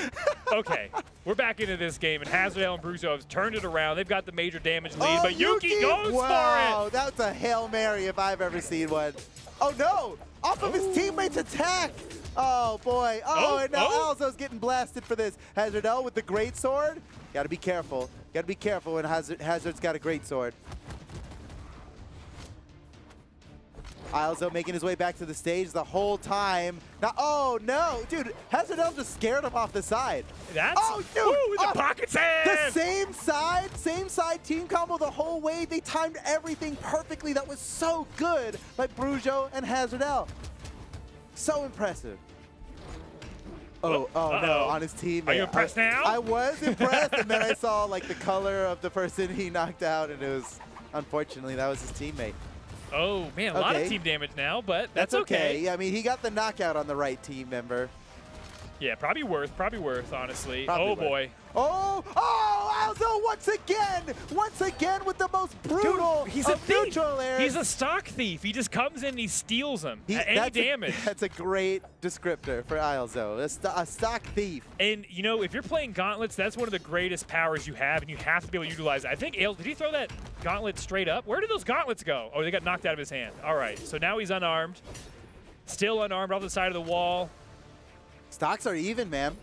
Okay, we're back into this game, and Hazard L and Bruzo have turned it around. They've got the major damage lead, but Yuki goes wow, for it. That's a Hail Mary if I've ever seen one. Oh, no. Off of his teammate's attack. Oh, boy. And now Alzo's getting blasted for this. Hazard L with the great sword. Got to be careful. Got to be careful when Hazard's got a great sword. Alzo making his way back to the stage the whole time. Now, oh, no. Dude, Hazard L just scared him off the side. That's dude. Ooh, the pocket save! The same side team combo the whole way. They timed everything perfectly. That was so good by Brujo and Hazard L. So impressive. Oh no, on his team. Are you impressed now? I was impressed, and then I saw like the color of the person he knocked out, and it was, unfortunately, that was his teammate. Oh, man, a lot of team damage now, but that's okay. Yeah, I mean, he got the knockout on the right team member. Yeah, probably worth, honestly. Probably oh, worth. boy. Oh, Alzo once again with the most brutal Dude, he's a of thief. neutral airs. He's a stock thief. He just comes in and he steals them at any damage. That's a great descriptor for Alzo, a stock thief. And, you know, if you're playing gauntlets, that's one of the greatest powers you have, and you have to be able to utilize it. I think Ale, did he throw that gauntlet straight up? Where did those gauntlets go? Oh, they got knocked out of his hand. All right, so now he's unarmed. Still unarmed off the side of the wall. Stocks are even, man.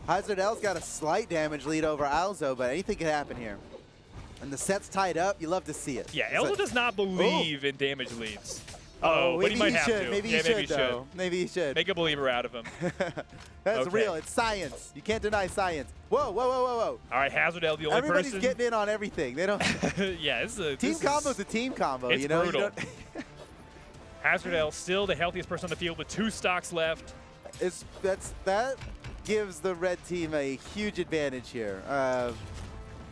Hazardell's got a slight damage lead over Alzo, but anything can happen here. And the set's tied up. You love to see it. Yeah, Elzo does not believe in damage leads. Uh-oh, but he might have to. Maybe yeah, he maybe should, though. Maybe he should. Make a believer out of him. That's Okay. real. It's science. You can't deny science. Whoa, whoa, whoa, whoa, whoa. All right, Hazardell, the only Everybody's person. getting in on everything. They don't. Yeah, Team combo's a team combo. It's you know. brutal. You don't Hazardell still the healthiest person on the field with 2 stocks left. that gives the red team a huge advantage here.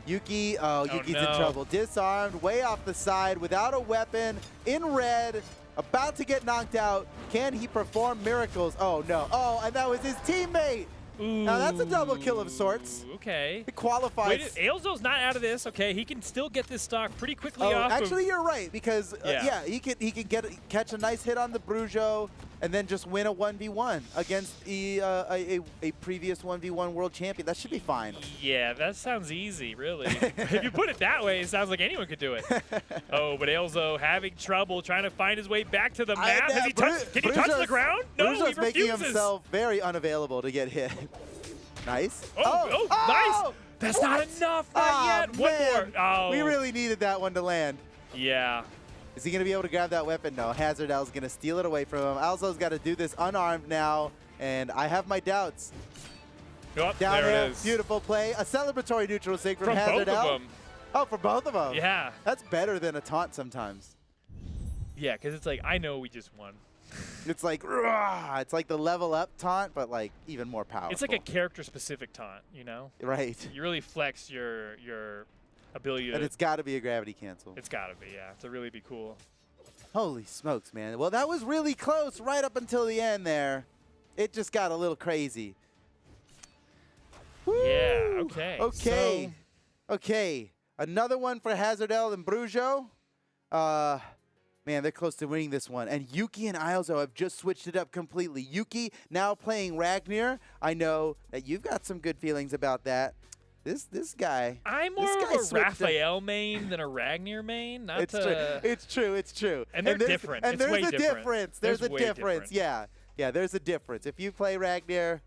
Yuki's in no. trouble. Disarmed, way off the side, without a weapon, in red, about to get knocked out. Can he perform miracles? Oh, no. Oh, and that was his teammate. Ooh. Now, that's a double kill of sorts. Okay. It qualifies. Wait, Ailzo's not out of this. Okay, he can still get this stock pretty quickly off. Actually, you're right, because he can catch a nice hit on the Brujo and then just win a 1v1 against a previous 1v1 world champion. That should be fine. Yeah, that sounds easy, really. If you put it that way, it sounds like anyone could do it. Oh, but Ailzo having trouble trying to find his way back to the map. Has he touched, can he touch the ground? No, he Brujo's making refuses. himself very unavailable to get hit. Nice. Oh, nice. That's not enough. Not yet. One more. Oh. We really needed that one to land. Yeah. Is he going to be able to grab that weapon? No. Hazardell's going to steal it away from him. Alzo's got to do this unarmed now, and I have my doubts. Oh, Down there there, it is. beautiful play. A celebratory neutral sig from From Hazardell. both of them. Oh, for both of them. Yeah. That's better than a taunt sometimes. Yeah, because it's like, I know we just won. It's like, rah! It's like the level up taunt, but like even more powerful. It's like a character-specific taunt, you know? Right. You really flex your ability to... And it's got to be a gravity cancel. It's got to be, yeah, to really be cool. Holy smokes, man. Well, that was really close right up until the end there. It just got a little crazy. Woo! Yeah, okay. Okay. Okay. Another one for Hazardell and Brujo. Man, they're close to winning this one. And Yuki and Alzo have just switched it up completely. Yuki now playing Ragnar. I know that you've got some good feelings about that. This guy. I'm more of a Raphael main than a Ragnar main. Not It's to, true. It's true. It's true. And they're different. And It's there's way a different. difference. There's a way difference. different. Yeah. Yeah, there's a difference. If you play Ragnar,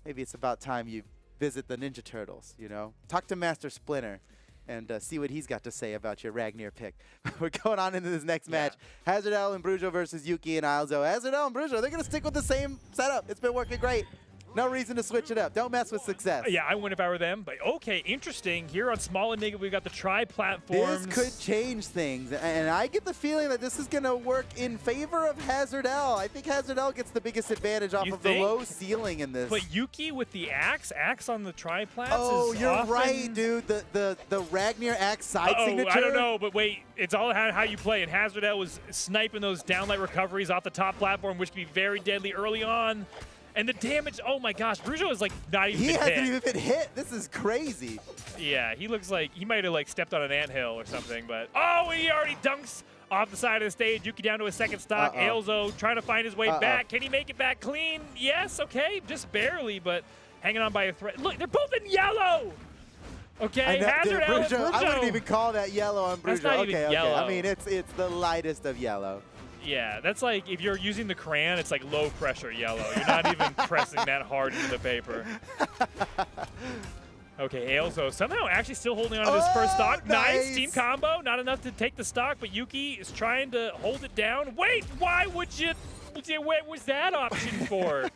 maybe it's about time you visit the Ninja Turtles, you know? Talk to Master Splinter and see what he's got to say about your Ragnar pick. We're going on into this next match. Hazardell and Brujo versus Yuki and Alzo. Hazardell and Brujo, they're going to stick with the same setup. It's been working great. No reason to switch it up. Don't mess with success. Yeah, I wouldn't if I were them. But okay, interesting. Here on Small and Nigga, we've got the tri-platforms. This could change things, and I get the feeling that this is going to work in favor of Hazardell. I think Hazardell gets the biggest advantage off of the low ceiling in this. But Yuki with the axe on the tri-plats Oh, is you're often... right, dude. The Ragnar axe side signature. I don't know, but wait. It's all how you play. And Hazardell was sniping those downlight recoveries off the top platform, which can be very deadly early on. And the damage, oh my gosh, Brujo is like not even He been hasn't hit. even been hit. This is crazy. Yeah, he looks like he might have like stepped on an anthill or something, but oh, he already dunks off the side of the stage. Yuki down to his second stock. Ailzo trying to find his way back. Can he make it back clean? Yes, okay, just barely, but hanging on by a thread. Look, they're both in yellow. Okay, Hazard and Brujo. I wouldn't even call that yellow on Brujo. That's not even yellow. I mean, it's the lightest of yellow. Yeah, that's like if you're using the crayon, it's like low pressure yellow. You're not even pressing that hard into the paper. Okay, Ailzo somehow actually still holding on to this first stock. Nice team combo. Not enough to take the stock, but Yuki is trying to hold it down. Wait, why would you? What was that option for?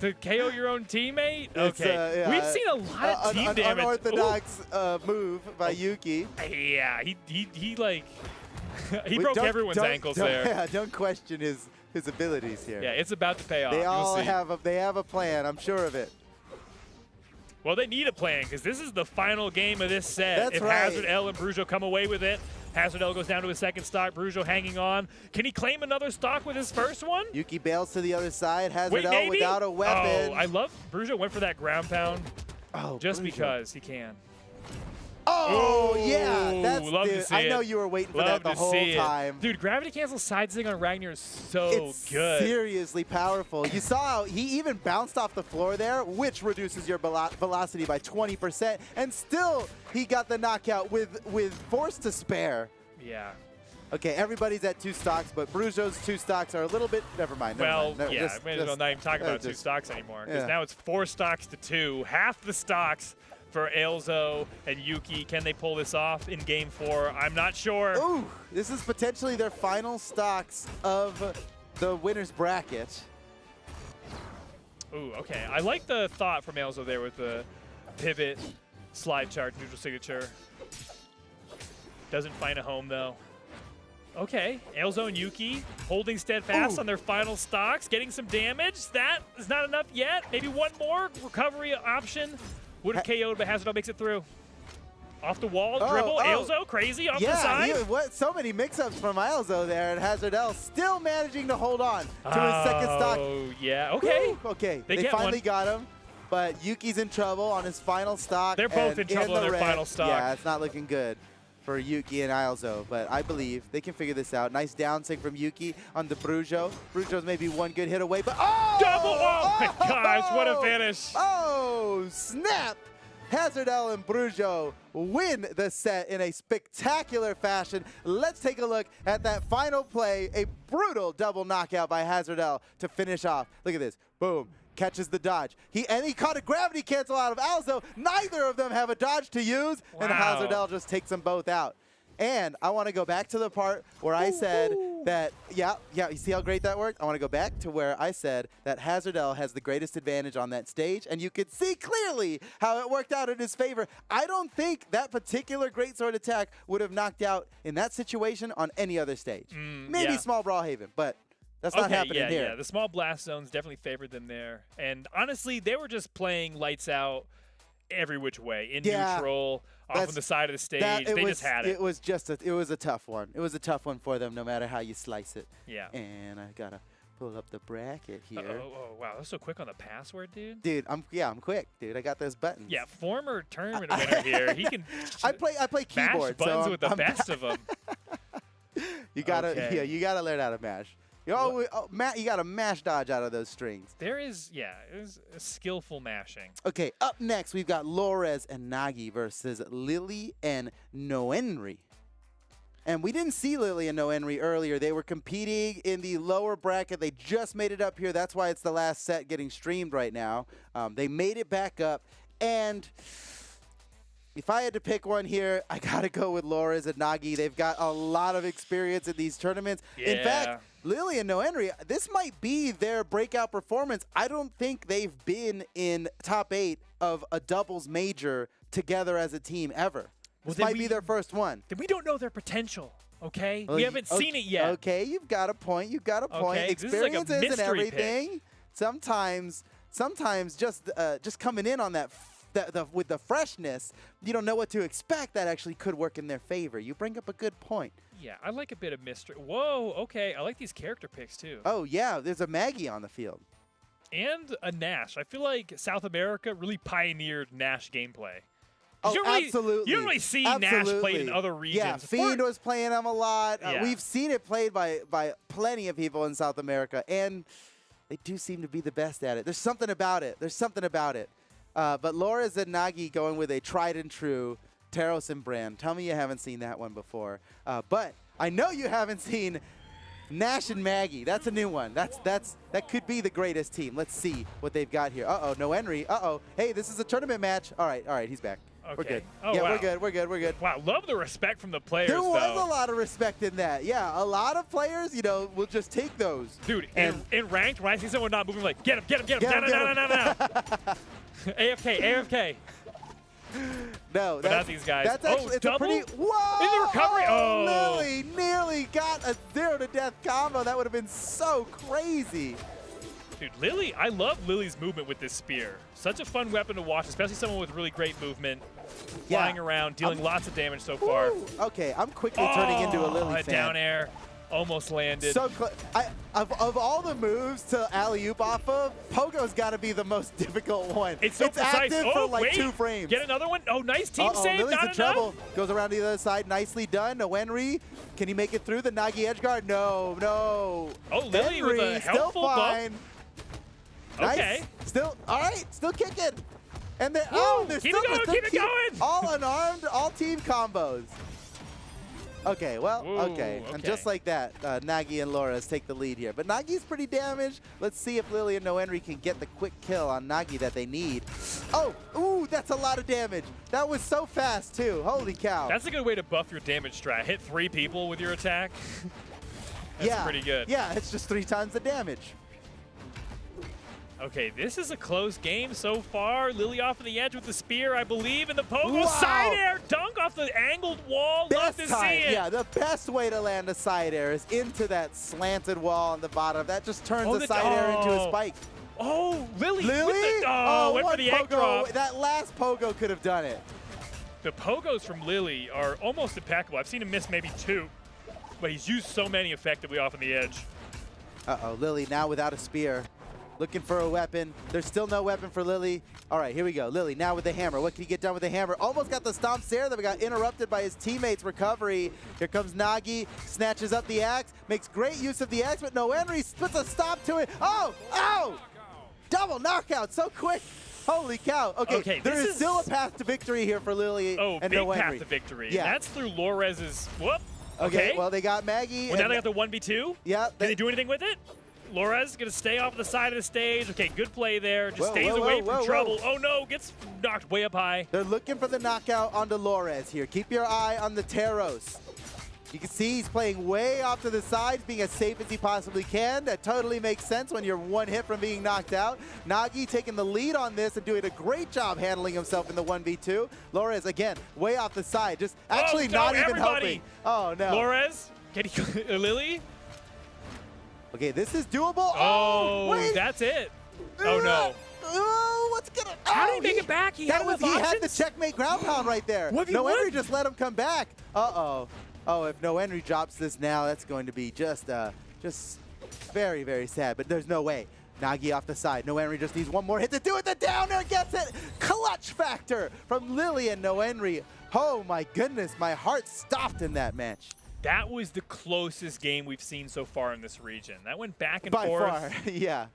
To KO your own teammate? Okay, we've seen a lot of team damage. Unorthodox move by Yuki. Yeah, he like. He broke everyone's ankles there. Yeah, don't question his abilities here. Yeah, it's about to pay off. They all You'll see. have a plan. I'm sure of it. Well, they need a plan because this is the final game of this set. That's if right. Hazardell and Brujo come away with it, Hazardell goes down to his second stock. Brujo hanging on. Can he claim another stock with his first one? Yuki bails to the other side. Wait, Hazardell without a weapon. Oh, I love Brujo went for that ground pound. Oh, just Brujo. because he can. Oh, Ooh, yeah. That's, love to dude, see I know it. you were waiting for Love that the to whole see it. time. Dude, gravity cancel side zing on Ragnar is so It's good. seriously powerful. You saw how he even bounced off the floor there, which reduces your velocity by 20%, and still he got the knockout with force to spare. Yeah. Okay, everybody's at 2 stocks, but Brujo's 2 stocks are a little bit. Never mind. Well, never mind. yeah, I may as well not even talk about 2 just- stocks anymore, because yeah. now it's 4 stocks to 2. Half the stocks for Ailzo and Yuki. Can they pull this off in Game 4? I'm not sure. Ooh, this is potentially their final stocks of the winner's bracket. Ooh, okay. I like the thought from Ailzo there with the pivot, slide charge, neutral signature. Doesn't find a home, though. Okay, Ailzo and Yuki holding steadfast on their final stocks, getting some damage. That is not enough yet. Maybe one more recovery option would have KO'd, but Hazardell makes it through. Off the wall, dribble, Ailzo, crazy, off the side. So many mix-ups from Ailzo there, and Hazardell still managing to hold on to his second stock. Oh, yeah, okay. Woo, okay, They they get finally one. got him, but Yuki's in trouble on his final stock. They're both and in trouble on the their red. final stock. Yeah, it's not looking good for Yuki and Ailzo, but I believe they can figure this out. Nice down sync from Yuki on the Brujo. Brujo's maybe one good hit away, but Double, oh my gosh, what a finish. Oh, snap! Hazardell and Brujo win the set in a spectacular fashion. Let's take a look at that final play. A brutal double knockout by Hazardell to finish off. Look at this. Boom. Catches the dodge. He caught a gravity cancel out of Ailzo. Neither of them have a dodge to use, and Wow. Hazardell just takes them both out. And I want to go back to the part where I said that, yeah, you see how great that worked? I want to go back to where I said that Hazardell has the greatest advantage on that stage, and you could see clearly how it worked out in his favor. I don't think that particular greatsword attack would have knocked out in that situation on any other stage. Maybe yeah. Small Brawlhaven, but that's not happening here. Yeah, the small blast zones definitely favored them there. And honestly, they were just playing lights out every which way. In neutral, off on the side of the stage. They just had it. It was a tough one. It was a tough one for them no matter how you slice it. Yeah. And I got to pull up the bracket here. Oh, wow. That was so quick on the password, dude. Dude, I'm quick, dude. I got those buttons. Yeah, former tournament winner here. He can I play mash keyboard. buttons so with the best of them. You gotta Okay. you gotta learn how to mash. You gotta mash dodge out of those strings. There is, it was a skillful mashing. Okay, up next we've got Lores and Nagi versus Lily and Noenri. And we didn't see Lily and Noenri earlier. They were competing in the lower bracket. They just made it up here. That's why it's the last set getting streamed right now. They made it back up. And if I had to pick one here, I got to go with Lores and Nagi. They've got a lot of experience in these tournaments. Yeah. In fact, Lily and Noenri, this might be their breakout performance. I don't think they've been in top 8 of a doubles major together as a team ever. This then might be their first one. Then we don't know their potential, okay? Well, we haven't seen it yet. Okay, you've got a point. You've got a point. Okay, this is like a Experience isn't mystery everything. Sometimes just coming in on that with the freshness, you don't know what to expect. That actually could work in their favor. You bring up a good point. Yeah, I like a bit of mystery. Whoa, okay. I like these character picks, too. Oh, yeah, there's a Maggie on the field. And a Nash. I feel like South America really pioneered Nash gameplay. Oh, absolutely. You don't really see Nash played in other regions. Yeah, Fiend was playing him a lot. Yeah. We've seen it played by plenty of people in South America, and they do seem to be the best at it. There's something about it. But Lores and Nagi going with a tried and true Taros and Brand. Tell me you haven't seen that one before. But I know you haven't seen Nash and Maggie. That's a new one. That could be the greatest team. Let's see what they've got here. Uh-oh, Noenri. Uh-oh. Hey, this is a tournament match. All right, he's back. Okay. We're good. Oh, yeah, wow. we're good. Wow, love the respect from the players, There was though. a lot of respect in that. Yeah, a lot of players, will just take those. Dude, And- in ranked, when I see someone not moving, like, get him. Get him, No. AFK. No, But not these guys. That's actually it's a double? pretty. Whoa! In the recovery. Oh. Lily nearly got a 0-to-death combo. That would have been so crazy. Dude, Lily, I love Lily's movement with this spear. Such a fun weapon to watch, especially someone with really great movement. Flying around, dealing lots of damage so far. Woo. Okay, I'm quickly turning into a Lily that fan. down air. Almost landed. So of all the moves to alley-oop off of, Pogo's got to be the most difficult one. It's so precise. active Oh, for like wait. 2 frames. Get another one. Oh, nice team save. Lily's Not in enough. trouble. Goes around to the other side. Nicely done. No Henry. Can he make it through the Nagi edge guard? No. Oh, Lily with Henry a still helpful bump. fine. Nice. Okay. Still, all right. Still kicking. And they're, they're Keep still it going, keep it going. all unarmed, all team combos. Okay, well, Whoa, okay. And just like that, Nagi and Loras take the lead here. But Nagi's pretty damaged. Let's see if Lily and Nohenry can get the quick kill on Nagi that they need. Oh, ooh, that's a lot of damage. That was so fast, too. Holy cow. That's a good way to buff your damage strat. Hit 3 people with your attack. That's pretty good. Yeah, it's just 3 times the damage. Okay, this is a close game so far. Lily off of the edge with the spear, I believe, and the Pogo Wow. side air dunk off the angled wall. Love to see it. Yeah, the best way to land a side air is into that slanted wall on the bottom. That just turns the side air into a spike. Oh, Lily. Lily? With the, went for one the egg drop. That last Pogo could have done it. The Pogos from Lily are almost impeccable. I've seen him miss maybe 2, but he's used so many effectively off on the edge. Uh-oh, Lily now without a spear. Looking for a weapon. There's still no weapon for Lily. All right, here we go. Lily now with the hammer. What can he get done with the hammer? Almost got the stomp there that got interrupted by his teammates' recovery. Here comes Nagi, snatches up the axe, makes great use of the axe, but Nohenry puts a stop to it. Oh, ow! Double knockout so quick. Holy cow. Okay, there is still a path to victory here for Lily and big Nohenry. path to victory. Yeah. And that's through Lores's, whoop. Okay, well, they got Maggie. Well, now they got the 1v2. Yeah. Can they do anything with it? Lores gonna stay off the side of the stage. Okay, good play there. Just stays away from trouble. Oh no, gets knocked way up high. They're looking for the knockout onto Lores here. Keep your eye on the Teros. You can see he's playing way off to the side, being as safe as he possibly can. That totally makes sense when you're 1 hit from being knocked out. Nagi taking the lead on this and doing a great job handling himself in the 1v2. Lores, again, way off the side, just actually not even helping. Oh, no. Lores, can he, Lily? Okay, this is doable. Oh, wait. That's it. Oh, no. Oh, what's gonna? How did he make it back? He had the checkmate ground pound right there. Nohenry just let him come back. Uh-oh. Oh, if Nohenry drops this now, that's going to be just very, very sad. But there's no way. Nagi off the side. Nohenry just needs 1 more hit to do it. The down air gets it. Clutch factor from Lily and Nohenry. Oh my goodness, my heart stopped in that match. That was the closest game we've seen so far in this region. That went back and By forth. far, yeah.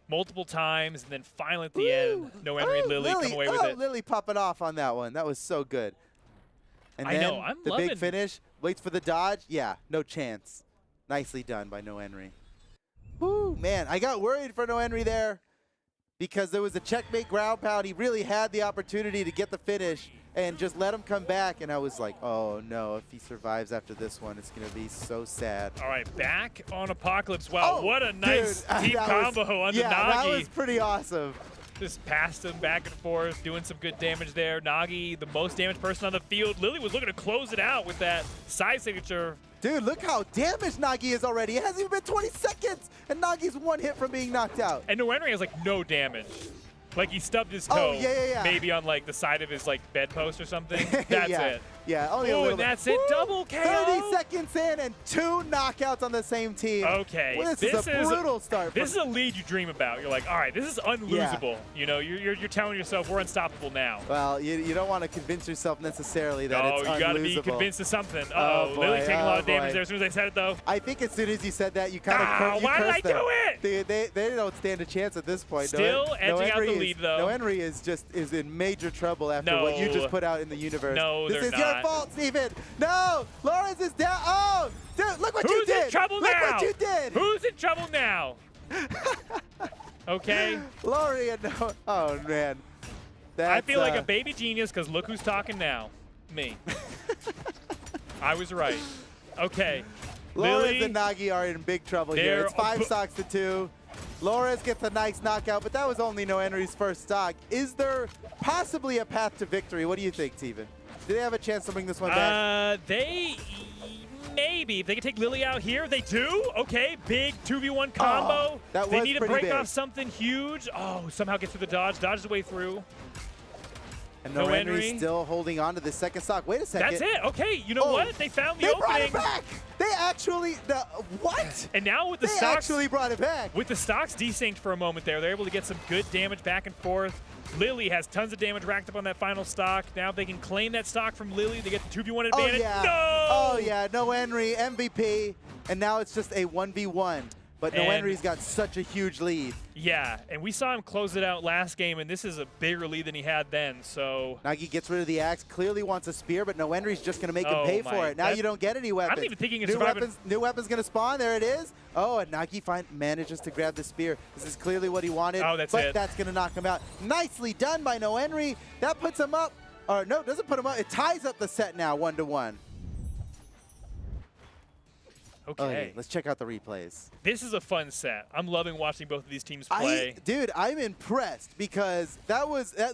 Multiple times, and then finally at the end, Nohenry and Lily come away with it. Lily popping off on that one. That was so good. And I then know, I'm the loving big finish. Waits for the dodge. Yeah, no chance. Nicely done by Nohenry. Woo, man, I got worried for Nohenry there because there was a checkmate ground pound. He really had the opportunity to get the finish and just let him come back. And I was like, oh no, if he survives after this one, it's going to be so sad. All right, back on Apocalypse. Wow, what a nice team combo on the Nagi. That was pretty awesome. Just passed him back and forth, doing some good damage there. Nagi, the most damaged person on the field. Lily was looking to close it out with that side signature. Dude, look how damaged Nagi is already. It hasn't even been 20 seconds, and Nagi's 1 hit from being knocked out. And Nohenry has like no damage. Like he stubbed his toe, yeah. maybe on like the side of his like bedpost or something. That's it. Yeah, only a little and bit. that's it. Double KO. 30 seconds in and 2 knockouts on the same team. Okay. Well, this is a brutal start. This is a lead you dream about. You're like, all right, this is unlosable. You know, you're telling yourself we're unstoppable now. Well, you don't want to convince yourself necessarily that it's unlosable. You got to be convinced of something. Uh-oh, Lily taking a lot of damage there as soon as I said it, though. I think as soon as you said that, you kind of why did I do it? They don't stand a chance at this point. Still edging out the lead, though. Nohenry is in major trouble after what you just put out in the universe. No, this is your fault, Steven. No, Lawrence is down. Oh, dude, look what you did. Who's in trouble now? Look what you did. Who's in trouble now? Okay. Laurie and oh man. I feel like a baby genius because look who's talking now. Me. I was right. Okay. Lawrence and Nagi are in big trouble here. It's 5 stocks to 2. Lawrence gets a nice knockout, but that was only Nohenry's first stock. Is there possibly a path to victory? What do you think, Steven? Do they have a chance to bring this one back? Maybe. If they can take Lily out here, they do. Okay, big 2v1 combo. They need to break off something huge. Oh, somehow gets through the dodge. Dodges the way through. And No Henry's Henry. still holding on to the second stock. Wait a second. That's it. Okay, you know Oh, what? They found the They brought opening. it back. They actually, what? And now with the They stocks, actually brought it back. with the stocks desynced for a moment there, they're able to get some good damage back and forth. Lily has tons of damage racked up on that final stock. Now if they can claim that stock from Lily, they get the 2v1 advantage. Oh, yeah. No! Oh, yeah. No Henry, MVP. And now it's just a 1v1. But No And- Henry's got such a huge lead. Yeah, and we saw him close it out last game, and this is a bigger lead than he had then, so... Nagi gets rid of the axe, clearly wants a spear, but No Henry's just going to make him Oh pay my, for it. Now that- you don't get any weapons. I don't even think he can new survive weapons, new weapons going to spawn. There it is. Oh, and Nagi manages to grab the spear. This is clearly what he wanted. Oh, that's but it. that's going to knock him out. Nicely done by No Henry. That puts him up. Or no, doesn't put him up. It ties up the set now, 1-1. Okay. Let's check out the replays. This is a fun set. I'm loving watching both of these teams play. Dude, I'm impressed because that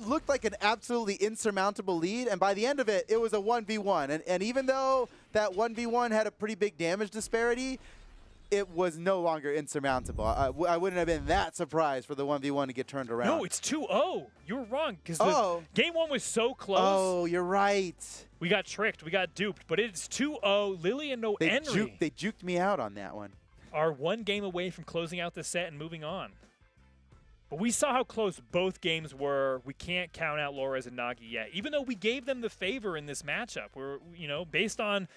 looked like an absolutely insurmountable lead, and by the end of it, it was a 1v1. And even though that 1v1 had a pretty big damage disparity, it was no longer insurmountable. I wouldn't have been that surprised for the 1v1 to get turned around. No, it's 2-0. You were wrong because game one was so close. Oh, you're right. We got tricked. We got duped. But it's 2-0. Lily and No Henry They juked me out on that one. are one game away from closing out the set and moving on. But we saw how close both games were. We can't count out Lores and Nagi yet, even though we gave them the favor in this matchup. We're, based on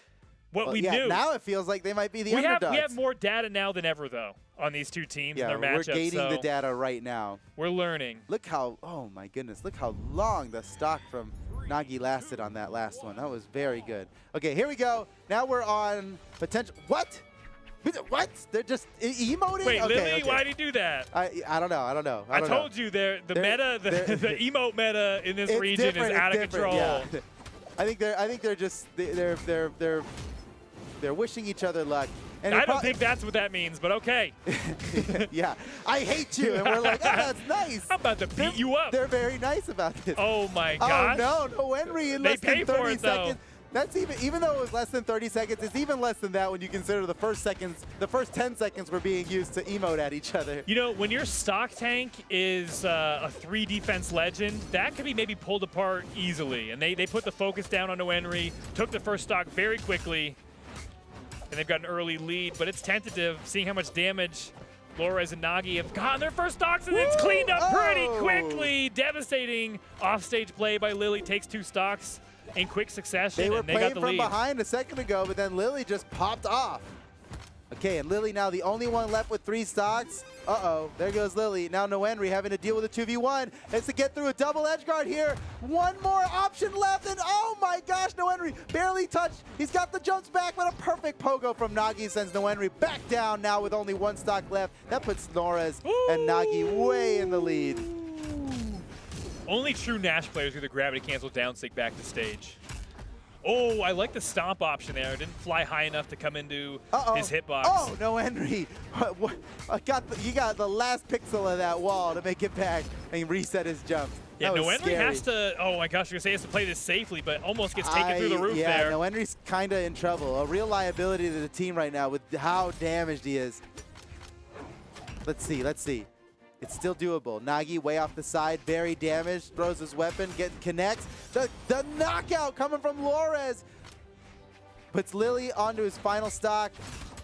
what we knew. Now it feels like they might be the underdogs. We have more data now than ever, though, on these two teams and their matchups. We're gating the data right now. We're learning. Look how, oh my goodness, look how long the stock from Nagi lasted on that last one. That was very good. Okay, here we go. Now we're on potential. What? What? They're just emoting? Wait, okay, Lily, okay. why'd he do that? I don't know. I told you the emote meta in this It's region is different, out of it's different, control. yeah. I think they're just they're wishing each other luck. And I don't think that's what that means, but okay. Yeah, I hate you, and we're like, oh, that's nice. I'm about to beat you up. They're very nice about this. Oh my gosh. Oh no Henry in They less than pay for 30 it, though. seconds. That's even though it was less than 30 seconds, it's even less than that when you consider the first 10 seconds were being used to emote at each other. When your stock tank is a 3 defense legend, that could be maybe pulled apart easily. And they put the focus down on No Henry, took the first stock very quickly, and they've got an early lead, but it's tentative, seeing how much damage Lores and Nagi have gotten their first stocks, and it's cleaned up pretty quickly. Devastating offstage play by Lily, takes 2 stocks in quick succession, They were and they playing got the from lead. behind a second ago, but then Lily just popped off. Okay, and Lily now the only one left with 3 stocks. Uh-oh, there goes Lily. Now No Henry having to deal with a 2v1. Has to get through a double edge guard here. One more option left, and oh my gosh, No Henry barely touched. He's got the jumps back, but a perfect pogo from Nagi sends No Henry back down now with only 1 stock left. That puts Lores and Nagi way in the lead. Only true Nash players do the gravity cancel down sig back to stage. Oh, I like the stomp option there. It didn't fly high enough to come into his hitbox. Oh, No Henry. You got the last pixel of that wall to make it back and reset his jumps. Yeah, That No was Henry scary. has to, oh my gosh, you're going to say he has to play this safely, but almost gets taken through the roof yeah, there. No Henry's kind of in trouble. A real liability to the team right now with how damaged he is. Let's see. It's still doable. Nagi way off the side, very damaged, throws his weapon, connects. The knockout coming from Lores. Puts Lily onto his final stock.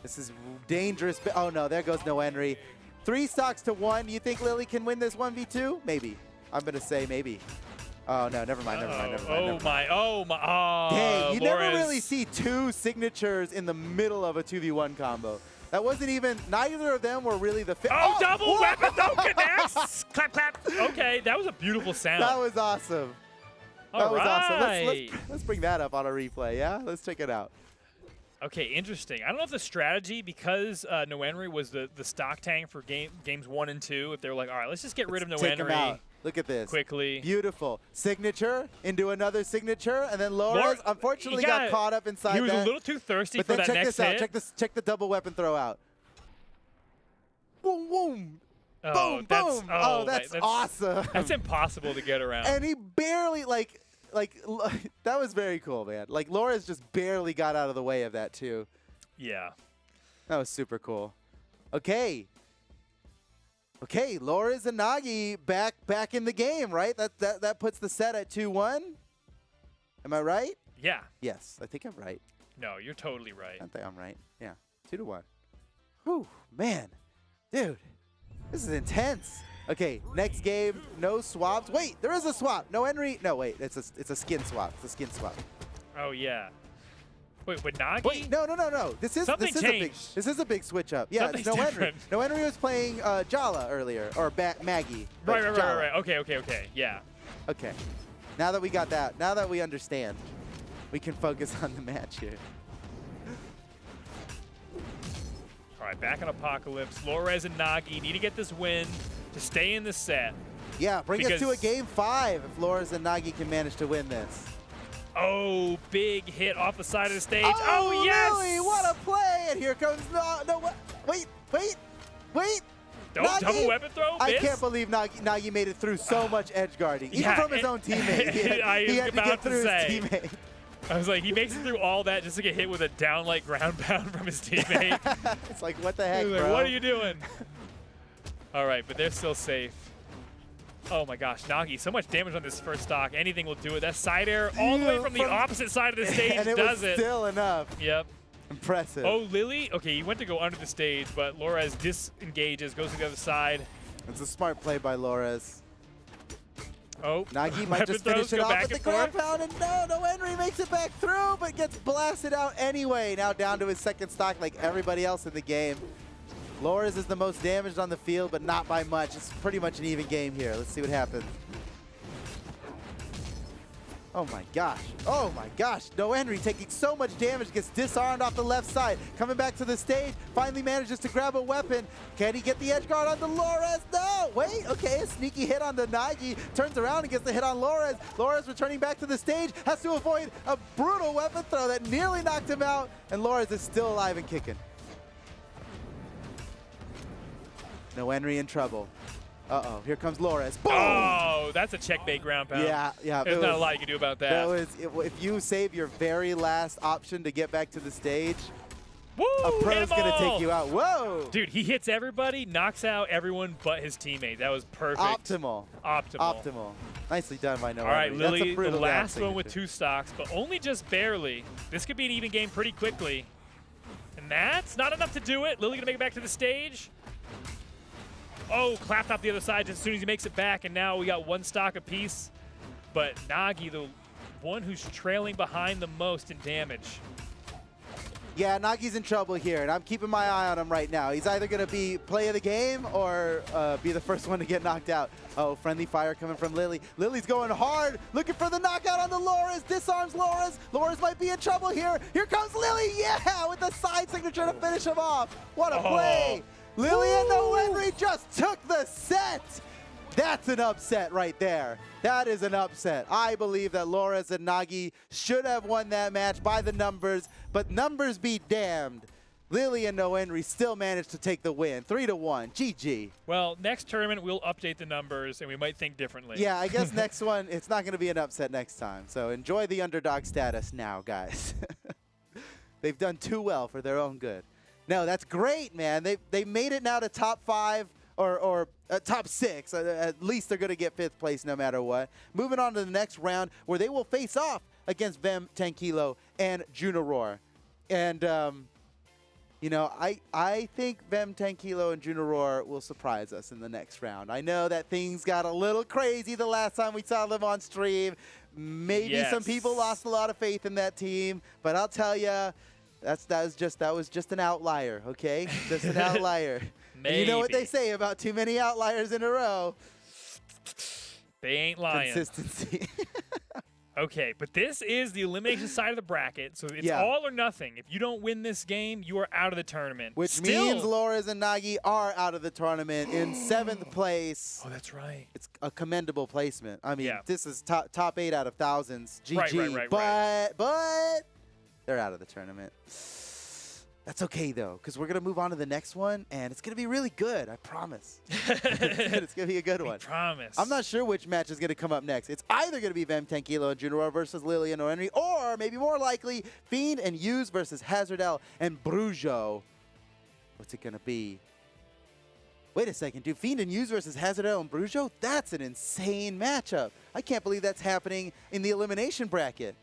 This is dangerous. Oh no, there goes No Henry. 3 stocks to 1. You think Lily can win this 1v2? Maybe. I'm gonna say maybe. Oh no, never mind. Oh my. Oh, Dang, you never Lores. really see 2 signatures in the middle of a 2v1 combo. That wasn't even, neither of them were really the fit. Oh, double weapon, don't connect. Clap, clap. Okay, that was a beautiful sound. That was awesome. All was awesome. right. Let's bring that up on a replay, yeah? Let's check it out. Okay, interesting. I don't know if the strategy, because No Henry was the stock tank for games 1 and 2, if they were like, all right, let's just get rid of No Take him Henry out. Look at this. quickly. Beautiful. Signature into another signature, and then Lores unfortunately got caught up inside He was that. a little too thirsty But for then that check next this out. hit. Check the double weapon throw out. Boom, boom. Oh, Boom, boom. Oh, that's awesome. That's impossible to get around. And he barely, like, that was very cool, man. Like, Lores just barely got out of the way of that, too. Yeah. That was super cool. Okay. Okay, Loras and Nagi back in the game, right? That puts the set at 2-1. Am I right? Yeah. Yes, I think I'm right. No, you're totally right. I think I'm right. Yeah, 2-1. Whew, man, dude, this is intense. Okay, next game, no swaps. Wait, there is a swap. No Henry. No, wait, it's a skin swap. It's a skin swap. Oh yeah. Wait, with Nagi? Wait, no. This is a big switch up. Yeah, Something's it's no Henry. different. No Henry was playing Jala earlier, or Maggie. but Right. Jala. Okay. Yeah. Okay. Now that we got that, now that we understand, we can focus on the match here. All right, back in Apocalypse. Loras and Nagi need to get this win to stay in the set. Yeah, bring us to a Because- game 5 if Loras and Nagi can manage to win this. Oh, big hit off the side of the stage. Oh, yes! Lily, what a play! And here comes wait. Don't Nagi? double weapon throw, I miss? can't believe Nagi made it through so much edge guarding, even Yeah, from his own teammate. He had to about get to through say. his teammate. I was like, he makes it through all that just to get hit with a downlight ground pound from his teammate. It's like, what the heck, He was like, bro? what are you doing? All right, but they're still safe. Oh my gosh, Nagi, so much damage on this first stock. Anything will do it. That side air all the way from the opposite side of the stage and it does was it. still enough. Yep. Impressive. Oh, Lily? Okay, he went to go under the stage, but Loras disengages, goes to the other side. It's a smart play by Loras. Oh, Nagi might weapon just finish throws it go off back with the and ground forth. pound, and no Henry makes it back through, but gets blasted out anyway. Now down to his second stock like everybody else in the game. Loras is the most damaged on the field, but not by much. It's pretty much an even game here. Let's see what happens. Oh my gosh. Oh my gosh. No Henry taking so much damage, gets disarmed off the left side. Coming back to the stage, finally manages to grab a weapon. Can he get the edge guard on the Loras? No! Wait, okay, a sneaky hit on the Nagi. Turns around and gets the hit on Loras. Loras returning back to the stage, has to avoid a brutal weapon throw that nearly knocked him out, and Loras is still alive and kicking. No Henry in trouble. Uh-oh, here comes Loras. Boom! Oh, that's a checkmate ground pound. Yeah. There's not a lot you can do about that. If you save your very last option to get back to the stage, Woo! a pro's hit 'em going to all! take you out. Whoa! Dude, he hits everybody, knocks out everyone but his teammate. That was perfect. Optimal. Optimal. Nicely done by No All right, Henry. That's a Lily, the brutal last down one with signature. 2 stocks, but only just barely. This could be an even game pretty quickly. And that's not enough to do it. Lily gonna make it back to the stage. Oh, clapped off the other side just as soon as he makes it back, and now we got 1 stock apiece. But Nagi, the one who's trailing behind the most in damage. Yeah, Nagi's in trouble here, and I'm keeping my eye on him right now. He's either going to be play of the game or be the first one to get knocked out. Oh, friendly fire coming from Lily. Lily's going hard, looking for the knockout on the Loras. Disarms Loras. Loras might be in trouble here. Here comes Lily, yeah, with the side signature to finish him off. What a play. Lily and No Henry just took the set. That's an upset right there. That is an upset. I believe that Loras and Nagi should have won that match by the numbers, but numbers be damned. Lily and No Henry still managed to take the win. 3-1. GG. Well, next tournament, we'll update the numbers, and we might think differently. Yeah, I guess next one, it's not going to be an upset next time. So enjoy the underdog status now, guys. They've done too well for their own good. No, that's great, man. They made it now to top 5 or top 6. At least they're going to get 5th place no matter what. Moving on to the next round where they will face off against Vem 10 Kilo and Junaror. And, you know, I think Vem 10 Kilo and Junaror will surprise us in the next round. I know that things got a little crazy the last time we saw them on stream. Maybe some people lost a lot of faith in that team, but I'll tell you, that was just an outlier, okay? Just an outlier. And you know what they say about too many outliers in a row? They ain't lying. Consistency. Okay, but this is the elimination side of the bracket, so it's all or nothing. If you don't win this game, you are out of the tournament. Which means Loras and Nagi are out of the tournament in 7th place. Oh, that's right. It's a commendable placement. I mean, this is top 8 out of thousands. GG. Right. But they're out of the tournament. That's okay, though, because we're going to move on to the next one, and it's going to be really good. I promise. It's going to be a good one. Promise. I'm not sure which match is going to come up next. It's either going to be Vem 10 Kilo and Junaror versus Lily and No Henry, or maybe more likely, Fiend and Hughes versus Hazardel and Brujo. What's it going to be? Wait a second, dude. Fiend and Use versus Hazardel and Brujo? That's an insane matchup. I can't believe that's happening in the elimination bracket.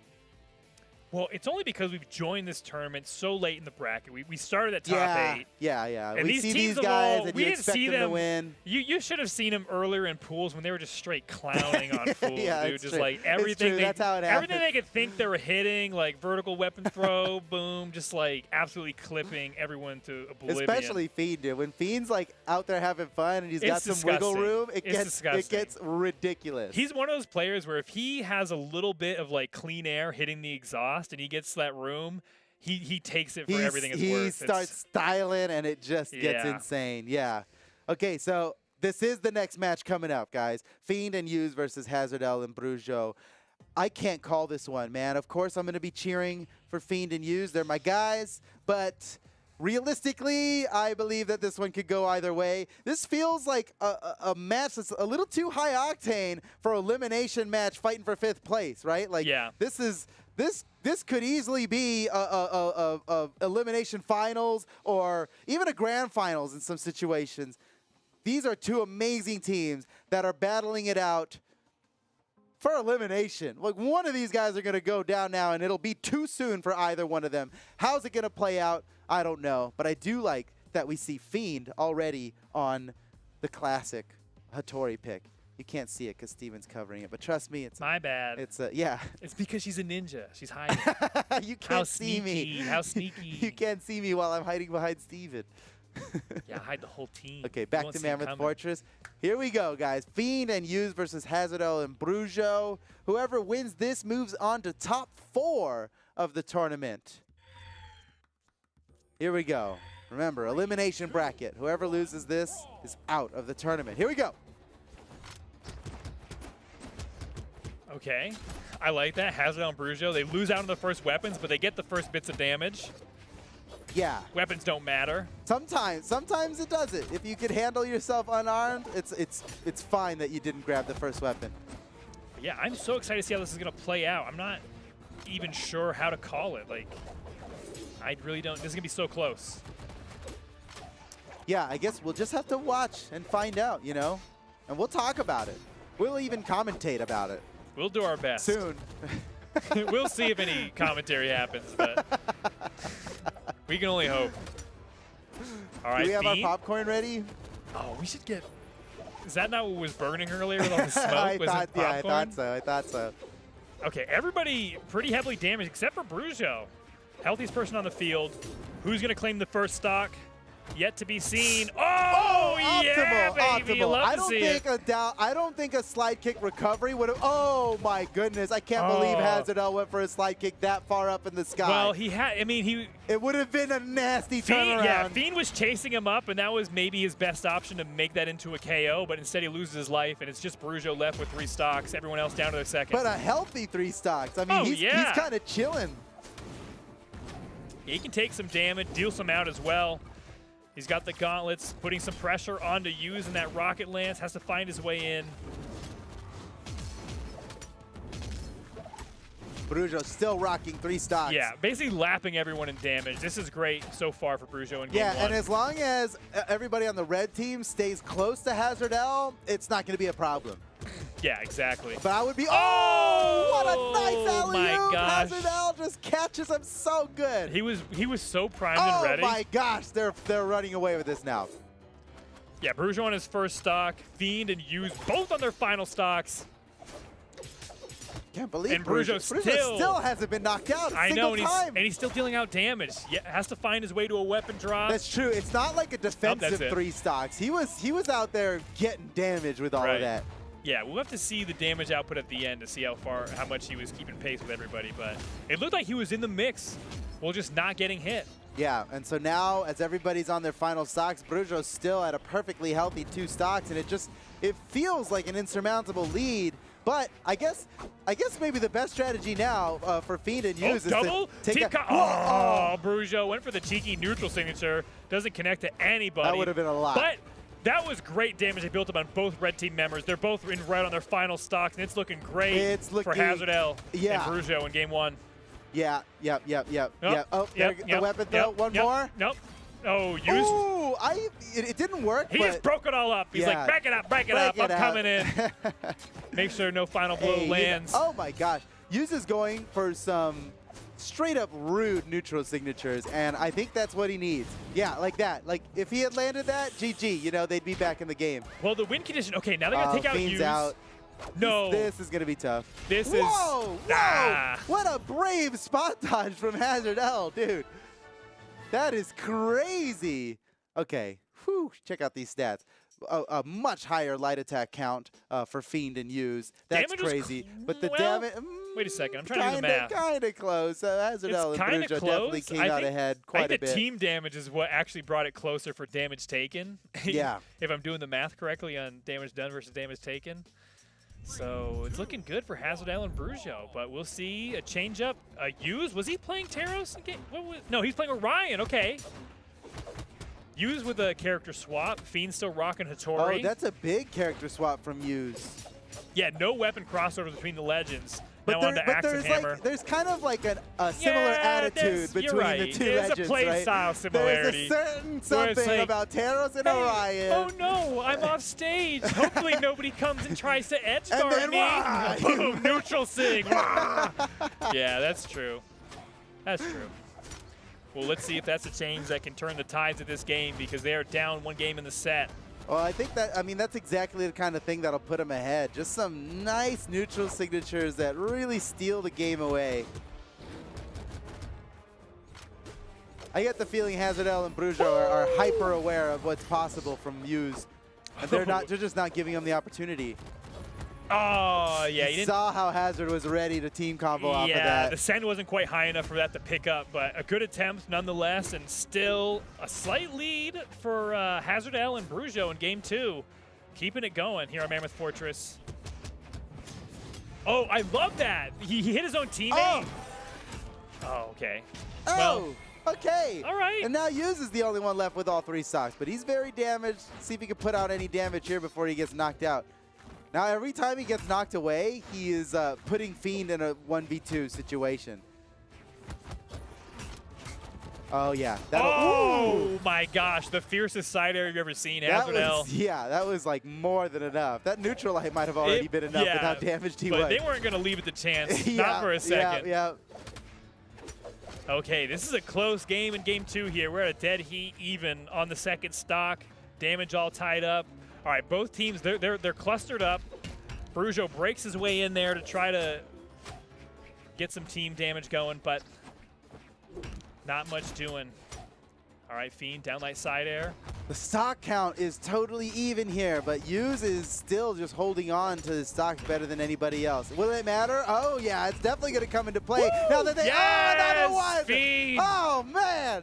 Well, it's only because we've joined this tournament so late in the bracket. We started at top 8. Yeah. And We these see teams these guys all, and we you didn't expect see them to win. You should have seen them earlier in pools when they were just straight clowning on fools, Yeah, dude. it's Just true. like It's everything true. they, That's how it everything happens. they could think they were hitting, like vertical weapon throw, boom, just like absolutely clipping everyone to oblivion. Especially Fiend, dude. When Fiend's like out there having fun and he's got It's some wiggle disgusting. room, it It's gets ridiculous. He's one of those players where if he has a little bit of like clean air hitting the exhaust and he gets that room, he takes it for everything it's worth. He starts styling and it just gets Yeah. insane. Yeah. Okay, so this is the next match coming up, guys. Fiend and Use versus Hazardel and Brujo. I can't call this one, man. Of course, I'm going to be cheering for Fiend and Use. They're my guys, but realistically, I believe that this one could go either way. This feels like a match that's a little too high octane for elimination match fighting for 5th place, right? Like, Yeah. This could easily be a elimination finals or even a grand finals in some situations. These are two amazing teams that are battling it out for elimination. Like, one of these guys are going to go down now, and it'll be too soon for either one of them. How's it going to play out? I don't know. But I do like that we see Fiend already on the classic Hattori pick. You can't see it because Steven's covering it, but trust me, it's My bad. yeah. It's because she's a ninja. She's hiding. You can't How see me. sneaky, how sneaky. You can't see me while I'm hiding behind Steven. Yeah, hide the whole team. Okay, You back won't to see it Mammoth coming. Fortress. Here we go, guys. Fiend and Use versus Hazardel and Brujo. Whoever wins this moves on to top 4 of the tournament. Here we go. Remember, elimination bracket. Whoever loses this is out of the tournament. Here we go. Okay. I like that. Hazardel and Brujo, they lose out on the first weapons, but they get the first bits of damage. Yeah. Weapons don't matter. Sometimes it does it. If you could handle yourself unarmed, it's fine that you didn't grab the first weapon. But yeah, I'm so excited to see how this is going to play out. I'm not even sure how to call it. Like, I really don't. This is going to be so close. Yeah, I guess we'll just have to watch and find out, you know? And we'll talk about it. We'll even commentate about it. We'll do our best. Soon. We'll see if any commentary happens, but we can only hope. All right, Do we have our Fiend? popcorn ready? Oh, we should get... Is that not what was burning earlier with all the smoke? I Was it thought popcorn? so. I thought so. Okay, everybody pretty heavily damaged except for Brujo. Healthiest person on the field. Who's going to claim the first stock? Yet to be seen. Oh, yeah, baby. You optimal. love to see it. I don't think a slide kick recovery would have. Oh my goodness! I can't believe Hazardel went for a slide kick that far up in the sky. Well, he had. I mean, he. It would have been a nasty turnaround. Yeah, Fiend was chasing him up, and that was maybe his best option to make that into a KO. But instead, he loses his life, and it's just Brujo left with 3 stocks. Everyone else down to their second. But a healthy 3 stocks. I mean, he's kind of chilling. He can take some damage, deal some out as well. He's got the gauntlets, putting some pressure onto Use, and that rocket lance has to find his way in. Brujo still rocking 3 stocks. Yeah, basically lapping everyone in damage. This is great so far for Brujo in game 1. And as long as everybody on the red team stays close to Hazardel, it's not going to be a problem. Yeah, exactly. But I would be. Oh, what a nice alley-oop! my gosh. Hazardel just catches him so good. He was so primed and ready. Oh my gosh, they're running away with this now. Yeah, Brujo on his first stock, Fiend and Use both on their final stocks. Can't believe And Brujo still hasn't been knocked out a I know, single time. and he's still dealing out damage. Yeah, has to find his way to a weapon drop. That's true. It's not like a defensive it. 3 stocks. He was out there getting damage with all of that. Yeah, we'll have to see the damage output at the end to see how much he was keeping pace with everybody. But it looked like he was in the mix, while just not getting hit. Yeah, and so now as everybody's on their final stocks, Brujo's still at a perfectly healthy 2 stocks, and it feels like an insurmountable lead. But I guess maybe the best strategy now for Fiend and Use is double? to take Brujo went for the cheeky neutral signature. Doesn't connect to anybody. That would have been a lot. But that was great damage they built up on both red team members. They're both right on their final stocks, and it's looking great for Hazardel and Brujo in game 1. Yeah. Nope. Oh, the weapon throw. One more. Nope. Oh, Use. Ooh, it didn't work. He but just broke it all up. He's yeah. like, break it up, Break I'm it out. coming in. Make sure no final blow Hey, lands. oh my gosh. Yuz is going for some straight up rude neutral signatures, and I think that's what he needs. Yeah, like that. Like if he had landed that, GG, you know, they'd be back in the game. Well, the win condition, okay, now they gotta take out Fiend's Use. out. No. This is gonna be tough. This is. Whoa! Ah. What a brave spot dodge from Hazard L, dude. That is crazy. Okay, whew, check out these stats. A much higher light attack count for Fiend and Use. That's Damage was crazy. But the well, damage. Wait a second, I'm trying to do the math. Kind of close. Hazard L It's and kind of Brujo close. definitely came I out think, ahead I quite a think bit. the team damage is what actually brought it closer for damage taken. Yeah. If I'm doing the math correctly on damage done versus damage taken. So it's looking good for Hazard L and Brujo, but we'll see a change up. Use, was he playing Taros again? No, he's playing Orion. Okay. Use with a character swap. Fiend still rocking Hattori. Oh, that's a big character swap from Use. Yeah, no weapon crossovers between the legends. But, Now on to Axe and there's Hammer. like there's kind of like a similar attitude you're between right. the two There's legends, a play right? style similarity. There's a certain where it's something like, about Taros and hey, Orion. oh no, I'm off stage. Hopefully nobody comes and tries to edge And guard then me. why? Boom, neutral sig. Yeah, that's true. That's true. Well, let's see if that's a change that can turn the tides of this game because they are down one game in the set. Well, I think that, I mean, that's exactly the kind of thing that'll put them ahead. Just some nice neutral signatures that really steal the game away. I get the feeling Hazard L and Brujo are hyper aware of what's possible from Muse. And they're just not giving them the opportunity. Oh, yeah. You saw how Hazard was ready to team combo off of that. The send wasn't quite high enough for that to pick up, but a good attempt nonetheless, and still a slight lead for Hazard L and Brujo in game 2. Keeping it going here on Mammoth Fortress. Oh, I love that. He hit his own teammate. Oh, okay. Oh, well, okay. All right. And now Yuz is the only one left with all 3 stocks, but he's very damaged. See if he can put out any damage here before he gets knocked out. Now, every time he gets knocked away, he is putting Fiend in a 1v2 situation. Oh, yeah. Oh, my gosh. The fiercest side air you've ever seen, Hazard L. Yeah, that was like more than enough. That neutral light might have already been enough with how damaged he was. But they weren't going to leave it to chance. Yeah, Not for a second. Yeah. Okay, this is a close game in game 2 here. We're at a dead heat even on the second stock. Damage all tied up. All right, both teams, they're clustered up. Brujo breaks his way in there to try to get some team damage going, but not much doing. All right, Fiend, downlight side air. The stock count is totally even here, but Yuz is still just holding on to his stocks better than anybody else. Will it matter? Oh, yeah, it's definitely going to come into play. Woo! Now that they, another one! Fiend! Oh, man!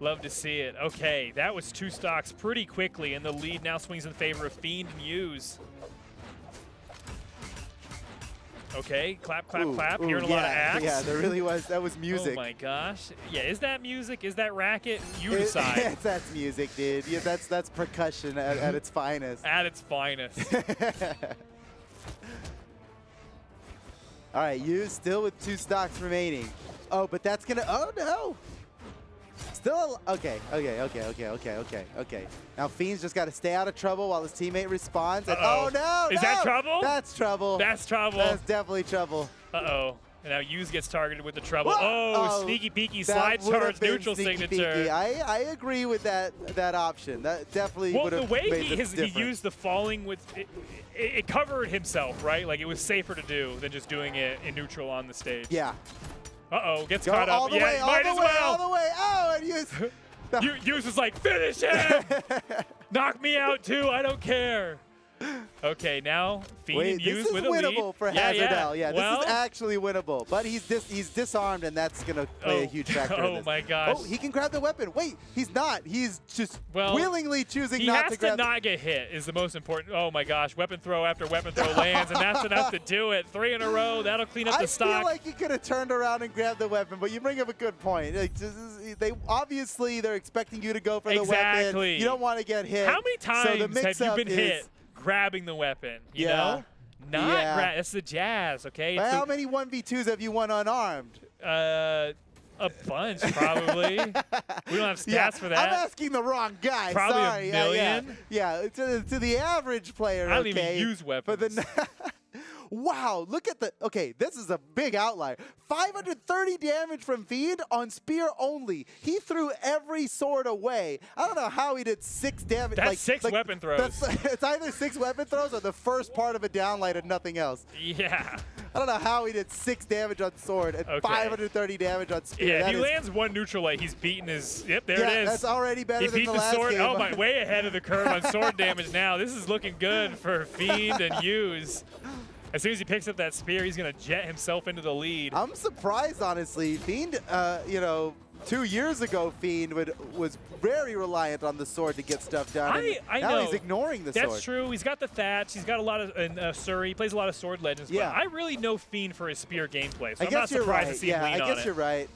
Love to see it. Okay, that was 2 stocks pretty quickly, and the lead now swings in favor of Fiend and Yuz. Okay, clap, clap, clap. Hearing a lot of Axe. Yeah, there really was. That was music. Oh my gosh. Yeah, is that music? Is that racket? You decide. That's music, dude. Yeah, that's percussion at its finest. At its finest. All right, you still with 2 stocks remaining. Oh, but that's gonna. Oh no. Still okay. Now Fiend's just got to stay out of trouble while his teammate responds. And, oh no! Is that trouble? That's trouble. That's trouble. That's definitely trouble. Uh-oh. And now Yuz gets targeted with the trouble. Whoa! Oh, sneaky peeky slide charge neutral signature. Peaky. I agree with that option. That definitely would have the way made he difference. used the falling with it covered himself, right? Like it was safer to do than just doing it in neutral on the stage. Yeah. Uh-oh, gets Go caught up. all the way, might as well. all the way. Oh, and Yuz. Yuz is like, finish him! Knock me out too, I don't care. Okay, now Fiend and Yuz with a lead. This is winnable for Hazard L. Yeah, this is actually winnable. But he's disarmed, and that's going to play a huge factor in this. Oh, my gosh. Oh, he can grab the weapon. Wait, he's not. He's just willingly choosing not to grab. He has to not get hit is the most important. Oh, my gosh. Weapon throw after weapon throw lands, and that's enough to do it. 3 in a row. That'll clean up the stock. I feel like he could have turned around and grabbed the weapon, but you bring up a good point. Like, they're expecting you to go for the weapon. You don't want to get hit. How many times have you been hit grabbing the weapon? You know? Not grab. It's the jazz, okay? How many 1v2s have you won unarmed? A bunch, probably. We don't have stats for that. I'm asking the wrong guy. Probably Sorry. a million. Yeah, to the average player. I don't okay, even use weapons. But wow, look at the. Okay, this is a big outlier. 530 damage from Fiend on spear only. He threw every sword away. I don't know how he did 6 damage. That's six weapon throws. It's either 6 weapon throws or the first part of a downlight and nothing else. Yeah. I don't know how he did 6 damage on sword and 530 damage on spear. Yeah, That if he is- lands one neutral light, he's beating his. Yep, there yeah, it is. that's already better He than beat the the last sword. game. Oh my, way ahead of the curve on sword damage now. This is looking good for Fiend and Use. As soon as he picks up that spear, he's going to jet himself into the lead. I'm surprised, honestly. Fiend, 2 years ago, Fiend was very reliant on the sword to get stuff done. I now know. he's ignoring the sword. That's true. He's got the thatch. He's got a lot of Surrey. He plays a lot of sword legends. Yeah. But I really know Fiend for his spear gameplay, so I I'm not guess you're surprised right. to see him Yeah, lean I on guess it. you're right.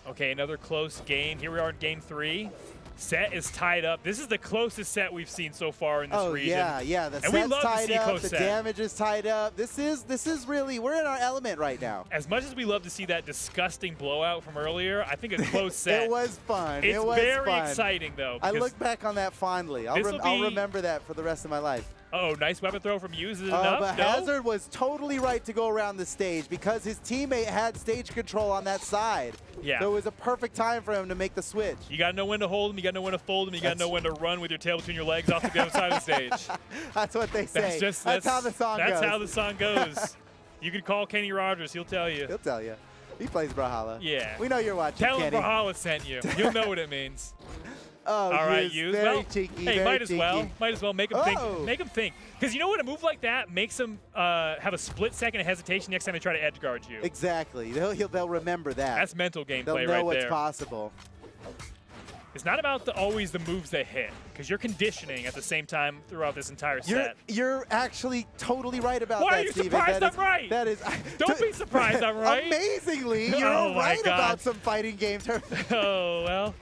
Okay, another close game. Here we are in game 3. Set is tied up. This is the closest set we've seen so far in this region. Yeah. The And we set's love to tied see up. close The set. damage is tied up. This is really, we're in our element right now. As much as we love to see that disgusting blowout from earlier, I think a close set. It was fun. It's it was very fun. exciting, though. I because- look back on that fondly. I'll This'll be- remember that for the rest of my life. Oh, nice weapon throw from Hughes. Is it enough? But No? Hazard was totally right to go around the stage because his teammate had stage control on that side. Yeah. So it was a perfect time for him to make the switch. You got to know when to hold him. You got to know when to fold him. You got to know when to run with your tail between your legs off the other side of the stage. That's what they say. That's how the song goes. That's how the song goes. You can call Kenny Rogers. He'll tell you. He'll tell you. He plays Brawlhalla. Yeah. We know you're watching, Tell him Kenny. Brawlhalla sent you. You'll know what it means. Oh, All right, Hughes, Hughes. very Well, cheeky, hey, very might as cheeky. well. Might as well make him Oh. think. Make him think. Because you know what? A move like that makes him have a split second of hesitation next time they try to edge guard you. Exactly. They'll remember that. That's mental gameplay They'll know right what's there. possible. It's not about always the moves that hit, because you're conditioning at the same time throughout this entire set. You're actually totally right about Why that, are you Steven. surprised That I'm right? That is. Don't be surprised I'm right. Amazingly, you're Oh my right about God. some fighting game terms. Oh, well.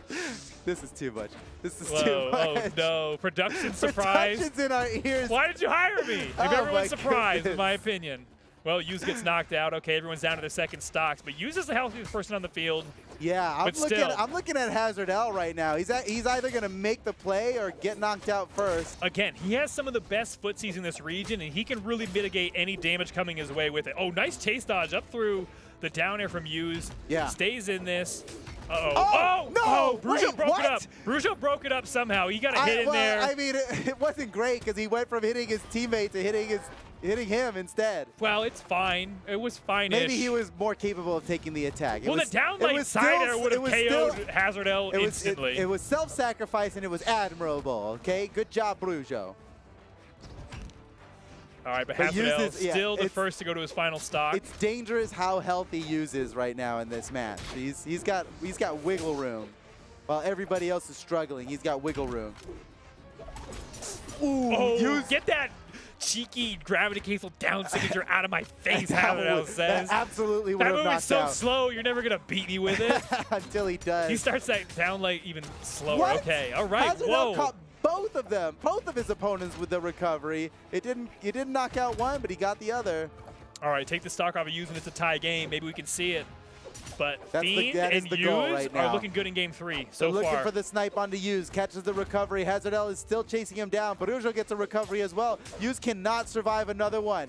This is too much. This is Whoa, too much. oh, no. Production surprise. Production's in our ears. Why did you hire me? If Oh, my everyone's surprised, in goodness. my opinion. Well, Hughes gets knocked out. Okay, everyone's down to their second stocks, but Hughes is the healthiest person on the field. Yeah, But still. I'm looking at Hazard L right now. He's either going to make the play or get knocked out first. Again, he has some of the best footsies in this region, and he can really mitigate any damage coming his way with it. Oh, nice chase dodge up through the down air from Hughes. Yeah. Stays in this. Uh-oh. Oh, no! Oh, Brujo Wait, broke what? it up. Brujo broke it up somehow. He got a hit in there. I mean, it wasn't great because he went from hitting his teammate to hitting him instead. Well, it's fine. It was fine-ish. Maybe he was more capable of taking the attack. Well, the downlight side air would have KO'd Hazard L instantly. It was self-sacrifice and it was admirable, okay? Good job, Brujo. All right, but But Hazard Hughes L is- yeah, still the it's- first to go to his final stock. It's dangerous how healthy Hughes is right now in this match. He's got wiggle room. While everybody else is struggling, he's got wiggle room. Ooh, Oh, Hughes. get that cheeky gravity cancel down signature out of my face, That Hazard L would- says. that absolutely would That have move is knocked so out. slow, you're never going to beat me with it. Until he does. He starts that down like even slower. What? Okay, all right, Hazard L whoa. caught both of them, both of his opponents with the recovery. He didn't knock out one, but he got the other. All right, take the stock off of Hughes, and it's a tie game. Maybe we can see it. But That Fiend is and the goal Hughes right are now. looking good in game 3 They're so looking far. for the snipe onto Hughes. Catches the recovery. Hazard L is still chasing him down. Barujo gets a recovery as well. Hughes cannot survive another one.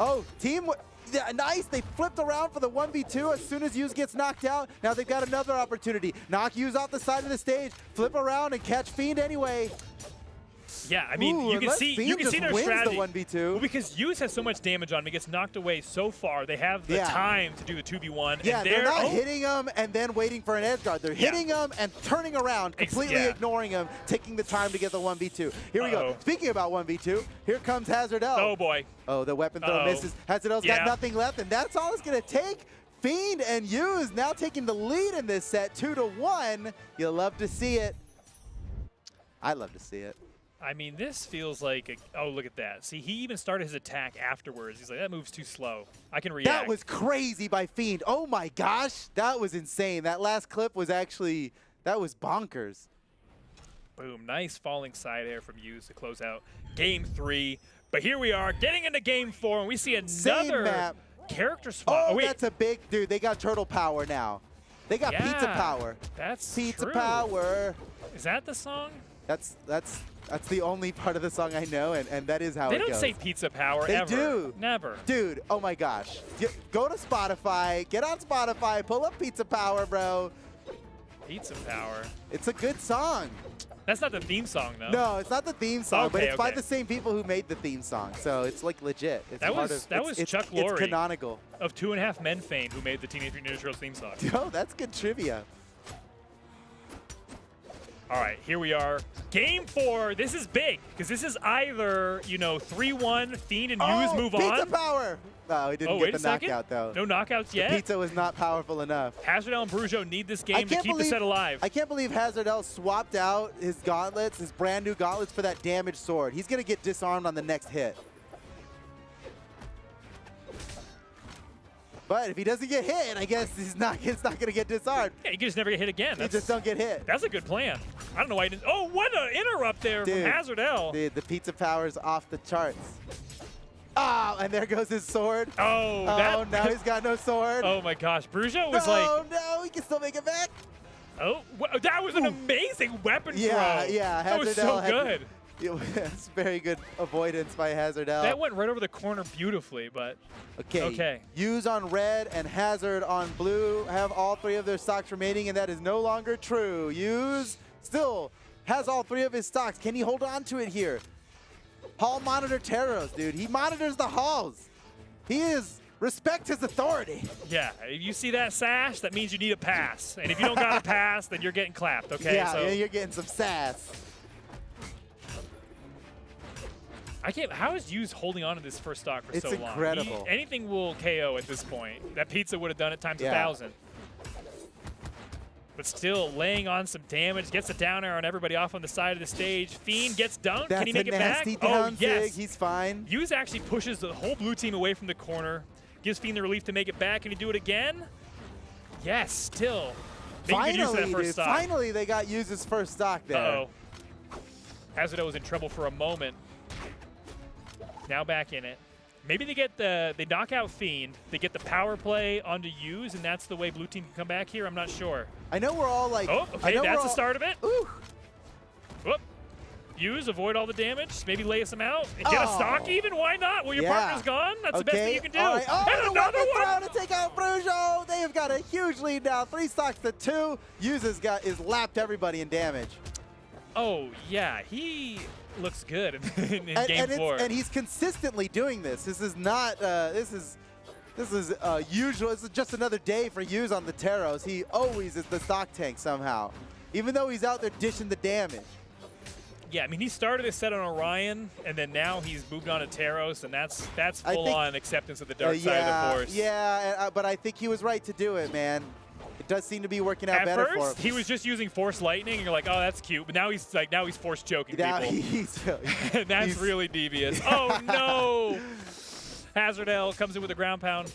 Oh, team. Yeah, nice. They flipped around for the 1v2 as soon as Hughes gets knocked out. Now they've got another opportunity. Knock Hughes off the side of the stage. Flip around and catch Fiend anyway. Yeah, I mean, Ooh, you can unless see Fiend just their wins strategy. the 1v2. Well, because Hughes has so much damage on him, he gets knocked away so far. They have the Yeah. time to do the 2v1. Yeah, and they're not oh, hitting him and then waiting for an edge guard. They're Yeah. hitting him and turning around, completely yeah. ignoring him, taking the time to get the 1v2. Here we go. Uh-oh. Speaking about 1v2, here comes Hazard L. Oh, boy. Oh, the weapon throw Uh-oh. misses. Hazard L's Yeah. got nothing left, and that's all it's going to take. Fiend and Hughes now taking the lead in this set, 2-1. You'll love to see it. I love to see it. I mean, this feels like oh, look at that. See, he even started his attack afterwards. He's like, that move's too slow. I can react. That was crazy by Fiend. Oh my gosh, that was insane. That last clip was actually, that was bonkers. Boom. Nice falling side air from Hughes to close out game 3. But here we are getting into game 4, and we see Same another map. character swap. Oh, wait. that's a big dude. They got turtle power now. They got pizza Yeah, power. That's Pizza true. power. Is that the song? That's the only part of the song I know, and that is how They it don't goes. say pizza power They ever. do. Never. Dude, oh my gosh. Go to Spotify. Get on Spotify. Pull up Pizza Power, bro. Pizza power. It's a good song. That's not the theme song, though. No, it's not the theme song, but Okay, it's by okay. the same people who made the theme song, so it's like legit. It's That part was- of, that it's- was Chuck It's Lorre. canonical. Of 2.5 Men fame who made the Teenage Mutant Ninja Turtles theme song. Yo, that's good trivia. All right, here we are. Game 4. This is big because this is either, 3-1, Fiend and Hughes move Pizza on. Power! No, he didn't Wait get a the second. knockout, though. No knockouts yet. Pizza was not powerful enough. Hazardel and Brujo need this I game to can't keep the believe- set alive. I can't believe Hazardel swapped out his gauntlets, his brand new gauntlets, for that damaged sword. He's going to get disarmed on the next hit. But if he doesn't get hit, I guess it's not going to get disarmed. Yeah, you can just never get hit again. You just don't get hit. That's a good plan. I don't know why he didn't. Oh, what an interrupt there Dude, from Hazardel. Dude, the pizza power's off the charts. Oh, and there goes his sword. Oh, that. now he's got no sword. Oh my gosh, Brujo was no, he can still make it back. oh, that was an amazing weapon Yeah, throw. yeah. That was so good. It's very good avoidance by Hazardel. That went right over the corner beautifully, but okay. Use on red and Hazard on blue have all 3 of their stocks remaining, and that is no longer true. Use still has all 3 of his stocks. Can he hold on to it here? Hall monitor Teros, dude. He monitors the halls. He is respect his authority. Yeah, if you see that sash, that means you need a pass. And if you don't got a pass, then you're getting clapped, okay? Yeah, so yeah, you're getting some sass. I can't. How is Hughes holding on to this first stock for It's so long? incredible. Anything will KO at this point. That pizza would have done it times Yeah. 1,000. But still laying on some damage, gets a down air on everybody off on the side of the stage. Fiend gets dunked. That's Can he make a it back? nasty Oh, down yes. sig. He's fine. Hughes actually pushes the whole blue team away from the corner, gives Fiend the relief to make it back. Can he do it again? Yes, still. Making good use of that Finally, first dude. stock. Finally, they got Yu's first stock there. Uh-oh. Hazardel was in trouble for a moment. Now back in it. Maybe they knock out Fiend, they get the power play onto Hughes, and that's the way blue team can come back here. I'm not sure. I know we're all like. Oh, I okay, know that's we're the all- start of it. Ooh. Whoop. Hughes, avoid all the damage. Maybe lay some out. And get a stock Oh. even. Why not? Well, your Yeah. partner's gone. That's the best thing you can do. All right. Oh, And the another weapon one. throw to take out Brujo. They have got a huge lead now. 3 stocks to 2. Hughes is lapped everybody in damage. Oh, yeah. He looks good in game and 4. and he's consistently doing this. This is not. This is usual. This is just another day for Hughes on the Teros. He always is the stock tank somehow, even though he's out there dishing the damage. Yeah, I mean, he started his set on Orion, and then now he's moved on to Teros, and that's I think- full-on acceptance of the dark side of the Force. Yeah, but I think he was right to do it, man. It does seem to be working out At better for first, him. he was just using Force Lightning, and you're like, oh, that's cute. But now he's force choking Now people. he's That's really devious. Oh, no! Hazardel comes in with a ground pound.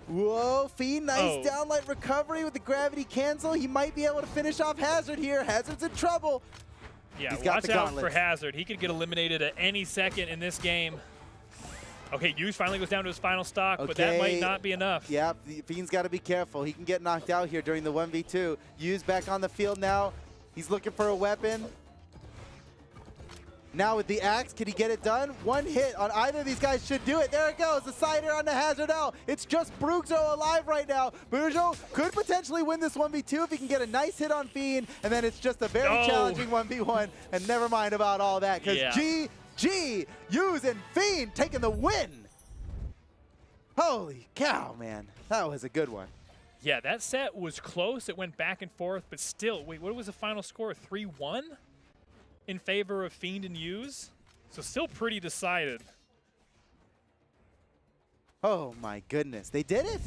Whoa, Fiend, nice Oh. downlight recovery with the gravity cancel. He might be able to finish off Hazard here. Hazard's in trouble. Yeah, He's got watch the out for gauntlets. Hazard. He could get eliminated at any second in this game. Okay, Hughes finally goes down to his final stock, but that might Okay. not be enough. Yeah, Fiend's got to be careful. He can get knocked out here during the 1v2. Hughes back on the field now. He's looking for a weapon. Now with the axe, can he get it done? One hit on either of these guys should do it. There it goes, the cider on the Hazardel. It's just Brujo alive right now. Brujo could potentially win this 1v2 if he can get a nice hit on Fiend, and then it's just a very Oh. challenging 1v1, and never mind about all that, because Yeah. GG, Hughes and Fiend taking the win. Holy cow, man. That was a good one. Yeah, that set was close. It went back and forth, but still, wait, what was the final score? 3-1 in favor of Fiend and Hughes? So still pretty decided. Oh my goodness, they did it?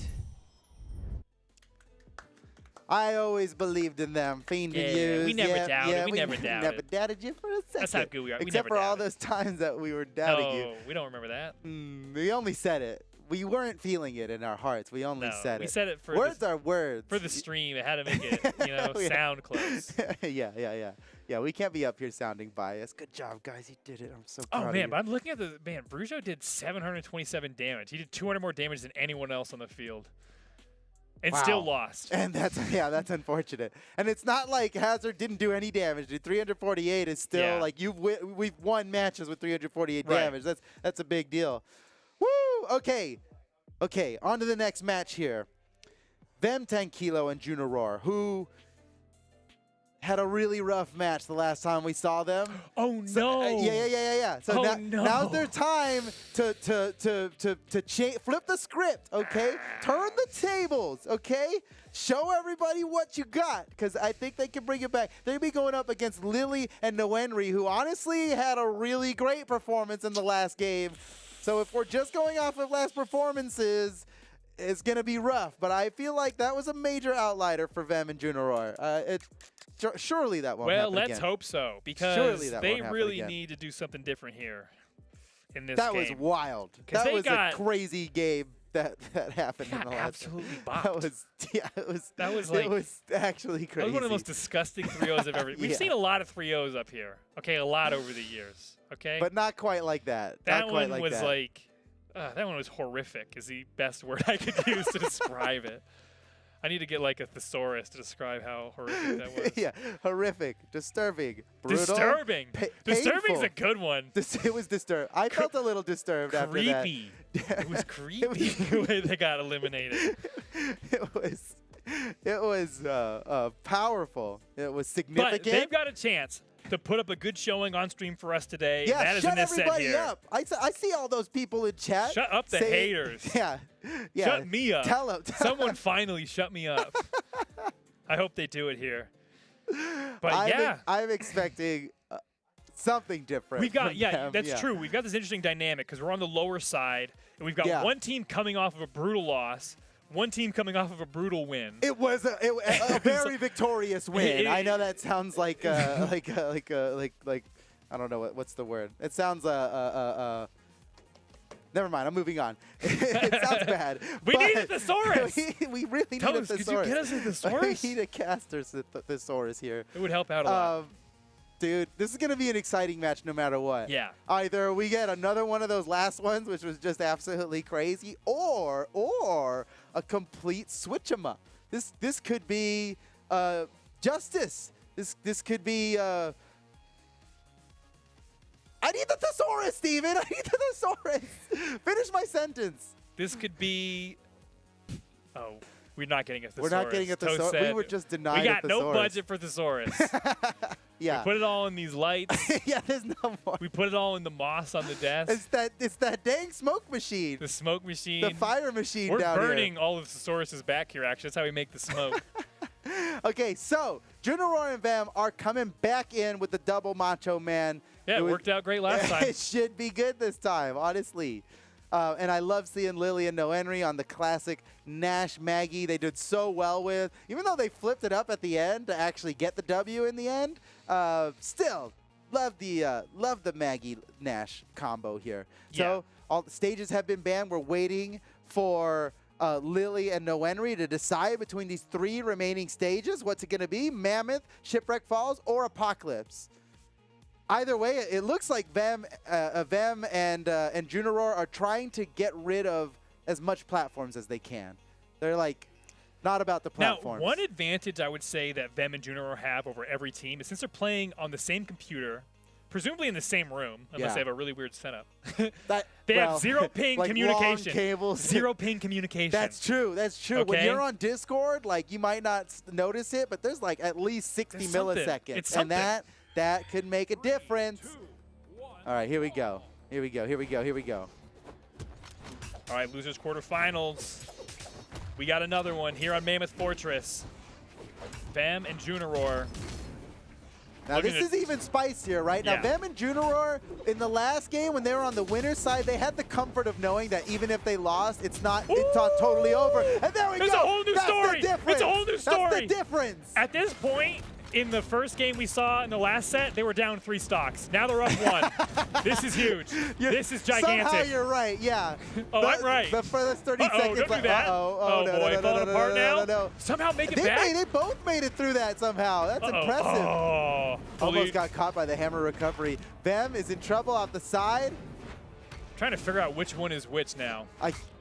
I always believed in them, Fiend and Yeah, Hughes. we never yeah, doubted, yeah, we never doubted. Never doubted you for a second. That's how good we are. We Except never for all doubted. those times that we were doubting you. Oh, we don't remember that. We only said it. we weren't feeling it in our hearts. We only said it. We said it for words are words. For the stream, it had to make it, sound close. Yeah, we can't be up here sounding biased. Good job, guys. You did it. I'm so proud Oh, of man, you. but I'm looking at Brujo did 727 damage. He did 200 more damage than anyone else on the field. And still lost. And that's unfortunate. And it's not like Hazard didn't do any damage. Dude, 348 is still like we've won matches with 348 damage. That's a big deal. Woo! Okay, on to the next match here. Vem Tankilo and Junaror, who had a really rough match the last time we saw them. Oh no! Yeah. So now's their time to flip the script, okay? Turn the tables, okay? Show everybody what you got, because I think they can bring it back. They'll be going up against Lily and Noenri, who honestly had a really great performance in the last game. So if we're just going off of last performances, it's going to be rough. But I feel like that was a major outlier for Vem and Junaror. Surely that won't happen let's again. hope so, because they really need to do something different here in this game. That was wild. That was a crazy game that happened in the last absolutely bopped. It was actually crazy. That was one of the most disgusting 3-0s I've ever. We've seen a lot of 3-0s up here. Okay, a lot over the years. Okay, but not quite like that. That one was horrific. Is the best word I could use to describe it. I need to get like a thesaurus to describe how horrific that was. Yeah, horrific, disturbing, brutal. Disturbing. Disturbing's a good one. It was disturbed. I felt a little disturbed after that. Creepy. It was creepy the way they got eliminated. It was powerful. It was significant. But they've got a chance to put up a good showing on stream for us today. Yeah, that is shut in this everybody set here. up. I see all those people in chat. Shut up the haters. Yeah. Shut me up. Tell them. Someone finally shut me up. I hope they do it here. But I'm expecting something different. We've got them. That's true. We've got this interesting dynamic because we're on the lower side, and we've got one team coming off of a brutal loss. One team coming off of a brutal win. It was a very victorious win. I know that sounds like I don't know what's the word. It sounds never mind. I'm moving on. It sounds bad. We need a thesaurus. we really need a thesaurus. Could you get us a thesaurus? We need a caster thesaurus here. It would help out a lot. Dude, this is going to be an exciting match no matter what. Yeah. Either we get another one of those last ones, which was just absolutely crazy, or a complete switch-em-up. This could be justice. This could be... I need the thesaurus, Steven! I need the thesaurus! Finish my sentence. This could be... Oh, we're not getting a thesaurus. We're not getting a thesaurus. We were just denied a thesaurus. We got no budget for thesaurus. Yeah. We put it all in these lights. Yeah, there's no more. We put it all in the moss on the desk. It's that dang smoke machine. The smoke machine. The fire machine We're down here. We're burning all of the thesauruses back here, actually. That's how we make the smoke. Okay, so Junaror and Vem are coming back in with the double Macho Man. Yeah, it worked out great last time. It should be good this time, honestly. And I love seeing Lily and Noenri on the classic Nash Maggie. They did so well with, even though they flipped it up at the end to actually get the W in the end. Still love the Maggie Nash combo here. Yeah. So all the stages have been banned. We're waiting for Lily and Noenri to decide between these 3 remaining stages. What's it going to be? Mammoth, Shipwreck Falls, or Apocalypse? Either way, it looks like Vem and Junaror are trying to get rid of as much platforms as they can. They're like not about the platforms. Now, one advantage I would say that Vem and Junaror have over every team is since they're playing on the same computer, presumably in the same room, unless they have a really weird setup. They have zero ping like communication. Long cables. Zero ping communication. That's true. That's true. Okay? When you're on Discord, like you might not notice it, but there's like at least 60 milliseconds, It's and something. that could make a difference. All right, here we go. Here we go. All right, losers quarterfinals. We got another one here on Mammoth Fortress. Vem and Junaror. Now this is even spicier, right? Now Vem and Junaror, in the last game when they were on the winner's side, they had the comfort of knowing that even if they lost, it's not totally over. And there we go. It's a whole new story. The difference. It's a whole new story. That's the difference. At this point, in the first game we saw in the last set, they were down 3 stocks. Now they're up 1. This is huge. This is gigantic. Somehow you're right, yeah. Oh, I'm right. The first 30 Uh-oh, seconds. don't do that. Oh, no, boy, no, no, falling no, apart no, now. no, no. Somehow make it They back. both made it through that somehow. That's impressive. Oh, Almost got caught by the hammer recovery. Vem is in trouble off the side. Trying to figure out which one is which now.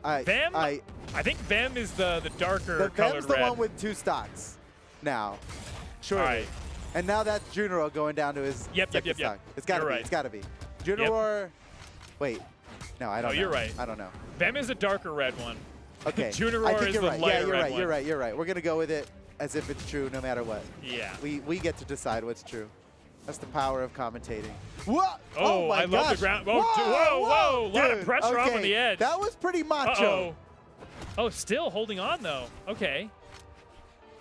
Vem? I think Vem is the darker colored Vem's the red. one with 2 stocks now. Sure. All right. And now that's Juniro going down to his Yep. second stock. It's got to You're be. right. It's got to be. Juniro. Wait. No, I don't know. You're right. I don't know. Vem is a darker red one. Okay. Juniro I think is you're the right. lighter Yeah, you're red right. one. You're right. You're right. We're going to go with it as if it's true no matter what. Yeah. We get to decide what's true. That's the power of commentating. Whoa! Oh, my I love gosh. the ground. Whoa. A lot of Dude, pressure off on okay. the edge. That was pretty macho. Uh-oh. Oh, still holding on, though. Okay.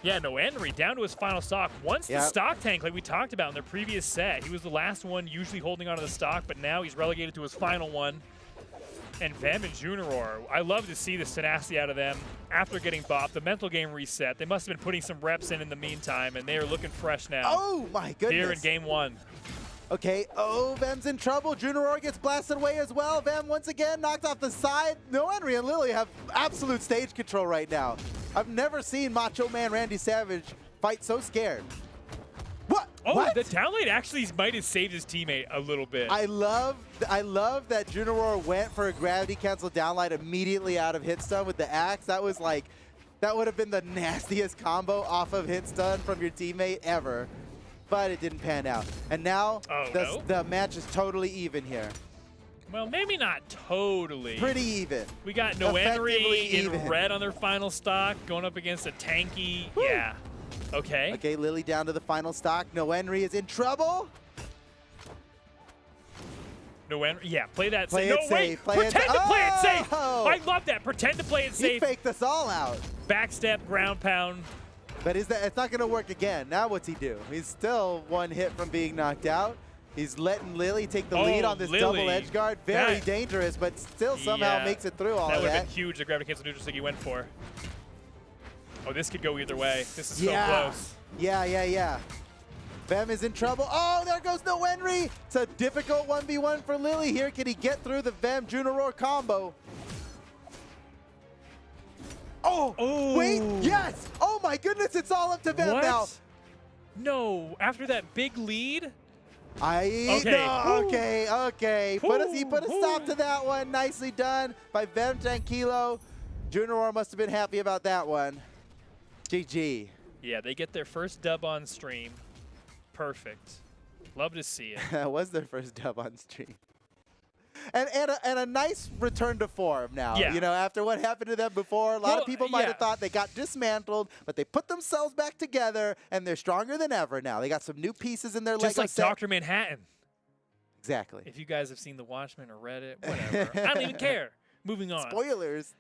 Yeah, no, Henry down to his final stock. Once the stock tank, like we talked about in the previous set, he was the last one usually holding onto the stock, but now he's relegated to his final one. And Vem and Juniror, I love to see the tenacity out of them after getting bopped. The mental game reset. They must have been putting some reps in the meantime, and they are looking fresh now. Oh, my goodness. Here in game 1. Okay, Vem's in trouble. Juniror gets blasted away as well. Vem once again knocked off the side. No, Henry and Lily have absolute stage control right now. I've never seen Macho Man Randy Savage fight so scared. What? Oh, What? the down lane actually might have saved his teammate a little bit. I love that Juniror went for a gravity cancel downlight immediately out of hit stun with the axe. That was like, that would have been the nastiest combo off of hit stun from your teammate ever. But it didn't pan out. And now the match is totally even here. Well, maybe not totally. Pretty even. We got Noenry in even. red on their final stock going up against a tanky. Woo. Yeah. Okay. Okay, Lily down to the final stock. Noenry is in trouble. Noenry, yeah, play that Play safe. it No, safe. wait, Play it- pretend to play it safe. Oh! I love that. Pretend to play it He safe. faked us all out. Backstep, ground pound. But it's not going to work again. Now what's he do? He's still 1 hit from being knocked out. He's letting Lily take the lead on this double edge guard. Very dangerous, but still somehow makes it through all that of would that. have been huge, the gravity cancel neutral stick he went for. Oh, this could go either way. This is so Yeah. close. Yeah. Vem is in trouble. Oh, there goes Noenry. It's a difficult 1v1 for Lily here. Can he get through the Vem Juniror combo? Oh, wait, yes! Oh my goodness, it's all up to Vem What? now. No, after that big lead? Okay. Okay. He put a stop to that one. Nicely done by Vem Tranquilo. Juniror must have been happy about that one. GG. Yeah, they get their first dub on stream. Perfect. Love to see it. That was their first dub on stream. And a nice return to form now. Yeah. You know, after what happened to them before, a lot of people might have thought they got dismantled, but they put themselves back together, and they're stronger than ever now. They got some new pieces in their Just Lego like set. Dr. Manhattan. Exactly. If you guys have seen The Watchmen or read it, whatever. I don't even care. Moving on. Spoilers.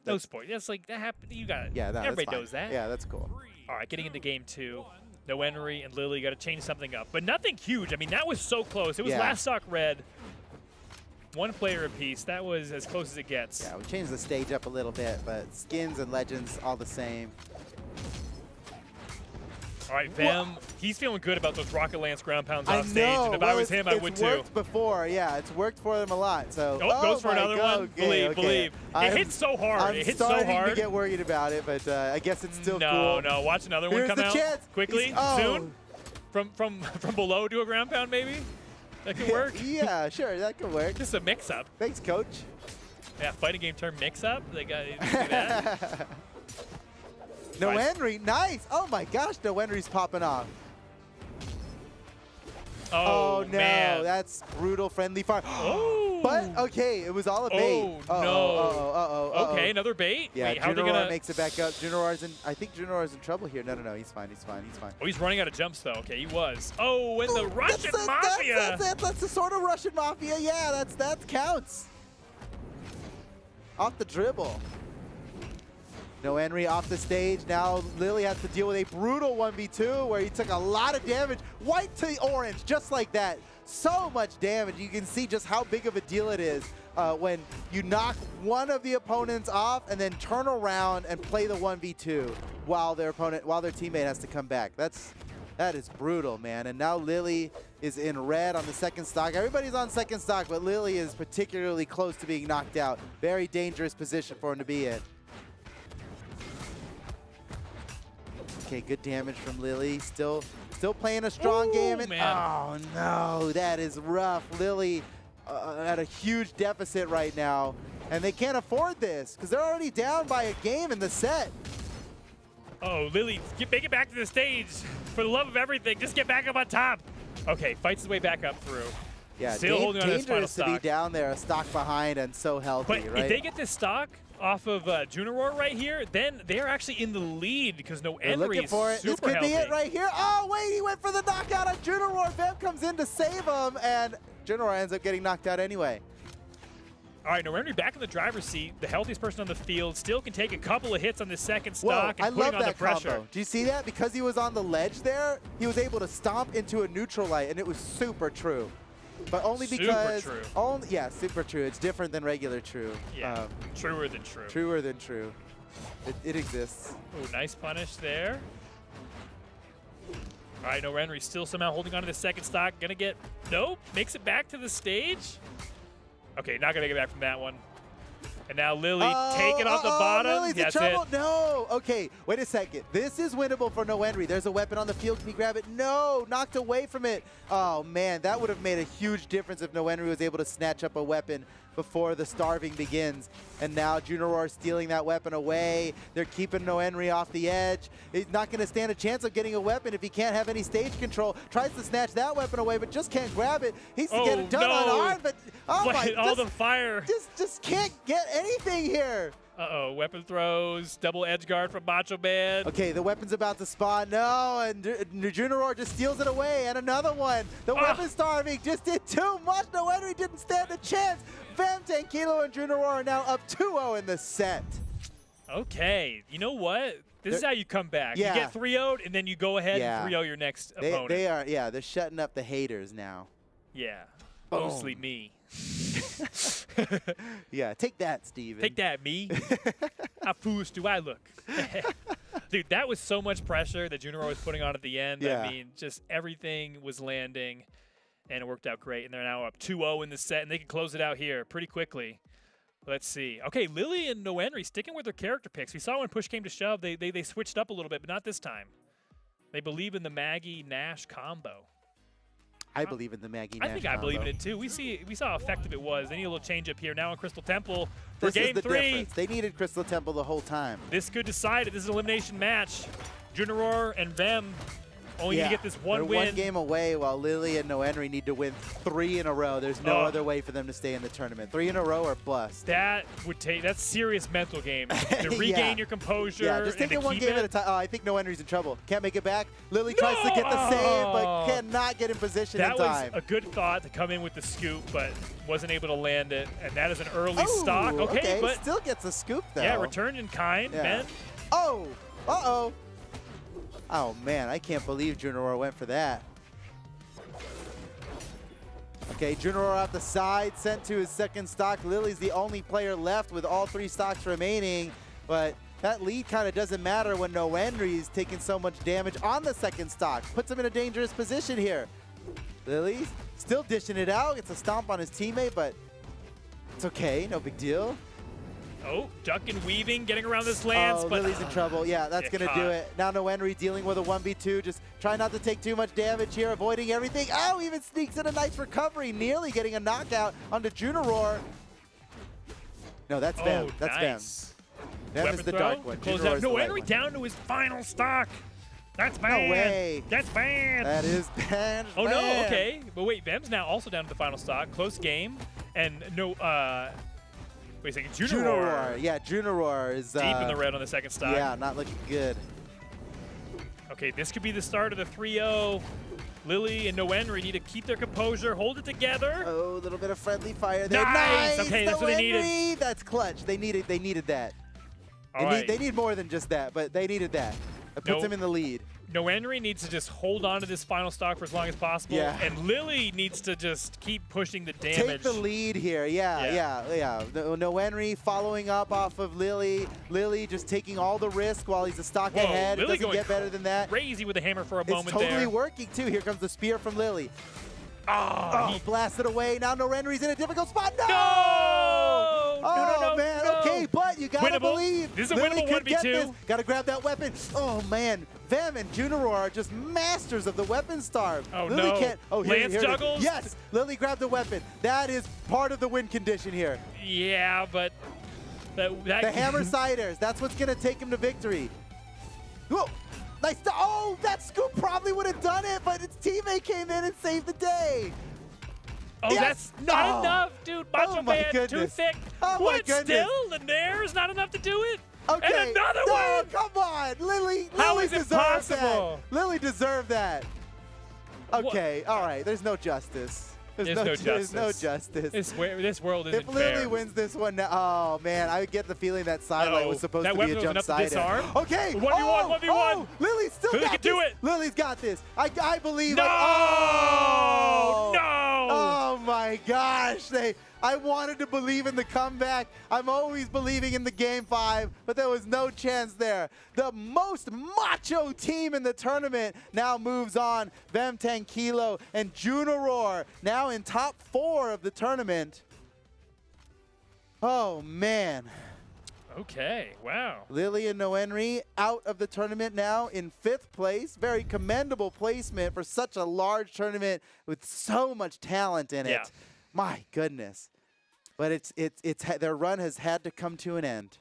No spoilers. That's like, that happened. You got it. Yeah, no, everybody that's fine. knows that. Yeah, that's cool. All right, getting into game 2. Noenry and Lily got to change something up, but nothing huge. I mean, that was so close. It was last stock red. 1 player apiece. That was as close as it gets. Yeah, we changed the stage up a little bit, but skins and legends all the same. All right, Vem, he's feeling good about those Rocket Lance ground pounds I off stage. know. And if I was him, I would It's too. worked before. Yeah, it's worked for them a lot. So Goes for my another God. one. Okay, Believe. It hits so hard. It hits so hard. I'm starting to get worried about it, but I guess it's still No, cool. watch another one Here's come the out chance. quickly, soon. From below to a ground pound, maybe. That could work. Yeah, sure, that could work. Just a mix-up. Thanks, coach. Yeah, fighting game term mix-up. They got to do that. Noenry, nice. Oh my gosh, Noenry's popping off. Oh, no, man. that's brutal friendly fire. Oh. But okay, it was all a bait. Oh, no. Okay, another bait. Yeah, Wait, how are they Juniror gonna... makes it back up. I think Juniror's in trouble here. No, he's fine. Oh, he's running out of jumps though. Okay, he was. Oh, and the Russian Mafia. That's the sort of Russian Mafia. Yeah, that counts. Off the dribble. Noenry off the stage. Now Lily has to deal with a brutal 1v2 where he took a lot of damage. White to orange, just like that. So much damage. You can see just how big of a deal it is when you knock one of the opponents off and then turn around and play the 1v2 while their teammate has to come back. That's That is brutal, man. And now Lily is in red on the second stock. Everybody's on second stock, but Lily is particularly close to being knocked out. Very dangerous position for him to be in. Okay, good damage from Lily. Still playing a strong game. And, oh, no, that is rough. Lily at a huge deficit right now, and they can't afford this because they're already down by a game in the set. Oh, Lily, make it back to the stage. For the love of everything, just get back up on top. Okay, fights his way back up through. Yeah, still holding on to his final dangerous to stock. be down there, a stock behind and so healthy, But right? if they get this stock off of Junaror right here, then they're actually in the lead because no They're Henry looking is for it. super This could healthy. be it right here. Oh, wait, he went for the knockout on Junaror. Vem comes in to save him, and Junaror ends up getting knocked out anyway. All right, no Henry back in the driver's seat, the healthiest person on the field, still can take a couple of hits on the second Whoa, stock I and love putting on the that pressure. combo. Do you see that? Because he was on the ledge there, he was able to stomp into a neutral light, and it was super true. But only Super because true. yeah, super true. It's different than regular true. Yeah, truer than true. Truer than true. It exists. Oh, nice punish there. All right, no Henry still somehow holding on to the second stock. Gonna get, nope, makes it back to the stage. Okay, not gonna get back from that one. And now Lily taking off the bottom. Lily's in That's trouble. it. No. Okay, wait a second. This is winnable for No Henry. There's a weapon on the field. Can he grab it? No, knocked away from it. Oh, man, that would have made a huge difference if No Henry was able to snatch up a weapon before the starving begins. And now Junaror stealing that weapon away. They're keeping No Henry off the edge. He's not going to stand a chance of getting a weapon if he can't have any stage control. Tries to snatch that weapon away, but just can't grab it. He's to get it done unarmed, but oh my, all the fire. Just can't get anything here. Uh-oh, weapon throws, double edge guard from Macho Man. Okay, the weapon's about to spawn. No, and Junaror just steals it away, and another one. The weapon starving just did too much. No Henry didn't stand a chance. Vem, Tankilo, and Junaror are now up 2-0 in the set. Okay, you know what? This is how you come back. Yeah. You get 3-0'd, and then you go ahead and 3-0 your next opponent. They're shutting up the haters now. Yeah, mostly me. Yeah, take that, Steven. Take that, me. How foolish do I look? Dude, that was so much pressure that Junaror was putting on at the end. Yeah. I mean, just everything was landing, and it worked out great. And they're now up 2-0 in the set, and they can close it out here pretty quickly. Let's see. Okay, Lily and No Henry sticking with their character picks. We saw when push came to shove, they switched up a little bit, but not this time. They believe in the Maggie-Nash combo. I believe in the Maggie Nash I think I believe in combo. it too. We saw how effective it was. They need a little change up here now on Crystal Temple for This game is the 3. difference. They needed Crystal Temple the whole time. This could decide it. This is an elimination match. Junaror and Vem only need to get this one They're win. one game away, while Lily and No Henry need to win 3 in a row. There's no other way for them to stay in the tournament. 3 in a row or bust. That would take, that's serious mental game. To regain your composure. Yeah, just and take to it one keep game it. at a time. Oh, I think No Henry's in trouble. Can't make it back. Lily tries to get the save, but cannot get in position That in time. was a good thought to come in with the scoop, but wasn't able to land it. And that is an early Oh, stock. Okay, but still gets a scoop though. yeah, returned in kind, Yeah. Ben. Oh, uh-oh. Oh man, I can't believe Junaror went for that. Okay, Junaror out the side, sent to his second stock. Lily's the only player left with all 3 stocks remaining, but that lead kind of doesn't matter when No Henry's taking so much damage on the second stock. Puts him in a dangerous position here. Lily's still dishing it out. Gets a stomp on his teammate, but it's okay, no big deal. Oh, duck and weaving, getting around this lance. Oh, but Lily's in trouble. Yeah, that's get going to do caught. it. Now No Henry dealing with a 1v2. Just try not to take too much damage here, avoiding everything. Oh, even sneaks in a nice recovery, nearly getting a knockout onto Junaror. No, that's Vem. That's nice. Vem. Vem Weapon is the throw dark one. to close Junaror's out. the No light Henry one. down to his final stock. That's bad. way. That's bad. That is bad. Oh no, okay. But wait, Vem's now also down to the final stock. Close game. And no, wait a second. Junaror. Yeah, Junaror is deep in the red on the second stock. Yeah, not looking good. Okay, this could be the start of the 3-0. Lily and No Henry need to keep their composure, hold it together. Oh, a little bit of friendly fire there. Nice. Nice. Okay, that's what they needed. Henry. That's clutch. They needed that. All right. They need more than just that, but they needed that. It puts him in the lead. Noenry needs to just hold on to this final stock for as long as possible, Yeah. and Lily needs to just keep pushing the damage. Take the lead here. Yeah. Noenry following up off of Lily. Lily just taking all the risk while he's a stock Whoa, ahead. It Lily doesn't going get better than that. Crazy with the hammer for a moment It's totally there. working, too. Here comes the spear from Lily. Oh, Blasted away. Now Noenry's in a difficult spot. No! No, no, man. no. Okay, but you gotta Winnable. believe. This is a Lily winnable could get 1v2. this. Gotta grab that weapon. Oh, man. Vem and Junaror are just masters of the weapon starve. Oh, Lily no. can't. Oh, here Lance it is. juggles? Yes, Lily grabbed the weapon. That is part of the win condition here. yeah, but that The hammer siders. That's what's gonna take him to victory. Whoa. Nice. Oh, that scoop probably would have done it, but its teammate came in and saved the day. Oh, Yes! that's not Oh! enough, dude. Macho Oh my Man, too goodness. thick. Oh my What? goodness. Still, the Nair is not enough to do it. Okay. And another no, one. come on. Lily How is it deserved possible? that. Lily deserved that. Okay, all right. There's no justice. There's no There's no justice. justice. This world isn't If Lily fair. wins this one now, oh man, I get the feeling that sidelight Uh-oh. was supposed That to be a weapon jump wasn't enough to side. disarm? Okay. 1v1, oh, 1v1. Oh, Lily still Lily got can this. do it. Lily's got this. I believe. No! Oh! No! Oh my gosh! I wanted to believe in the comeback. I'm always believing in the game 5, but there was no chance there. The most macho team in the tournament now moves on. Vem Tankilo and Junaror now in top 4 of the tournament. Oh man. Okay, wow. Lily and Noenry out of the tournament now in 5th place. Very commendable placement for such a large tournament with so much talent in it. Yeah. My goodness. But it's their run has had to come to an end.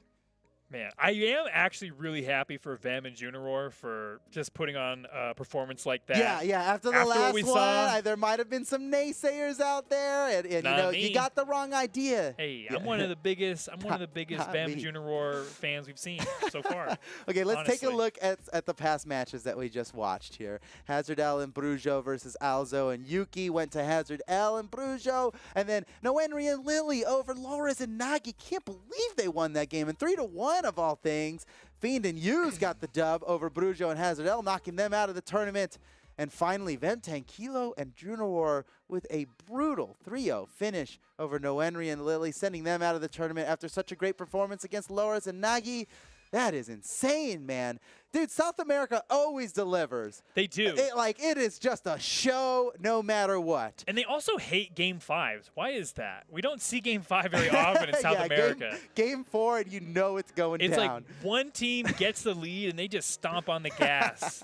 Man, I am actually really happy for Vem and Junaror for just putting on a performance like that. Yeah. After the After what last we one, saw- there might have been some naysayers out there, and you Not know me. you got the wrong idea. Hey, I'm one of the biggest. I'm one of the biggest Not Vem me. Junaror fans we've seen so far. Okay, let's take a honestly. look at the past matches that we just watched here. Hazard L and Brujo versus Alzo and Yuki went to Hazard L and Brujo, and then Noenry and Lily over Loris and Nagi. Can't believe they won that game, and 3-1 of all things. Fiend and Hughes got the dub over Brujo and Hazard L, knocking them out of the tournament. And finally, Vem Tankilo and Junaror with a brutal 3-0 finish over Noenry and Lily, sending them out of the tournament after such a great performance against Loris and Nagi. That is insane, man. Dude, South America always delivers. They do. It is just a show no matter what. And they also hate Game 5s. Why is that? We don't see Game 5 very often in South Yeah, America. Game 4, and you know it's going It's down. like one team gets the lead and they just stomp on the gas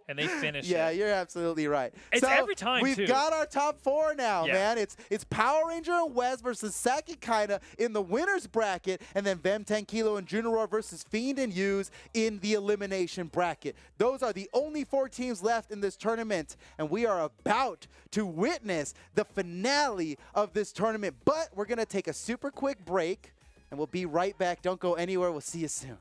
and they finish Yeah, it. you're absolutely right. It's so every time, we've too. got our top 4 now, Yeah. man. It's Power Ranger and Wes versus Sakikaina in the winners bracket, and then Vem Tankilo and Junaror versus Fiend and Hughes in the elimination bracket. Those are the only 4 teams left in this tournament, and we are about to witness the finale of this tournament. But we're gonna take a super quick break, and we'll be right back. Don't go anywhere. We'll see you soon.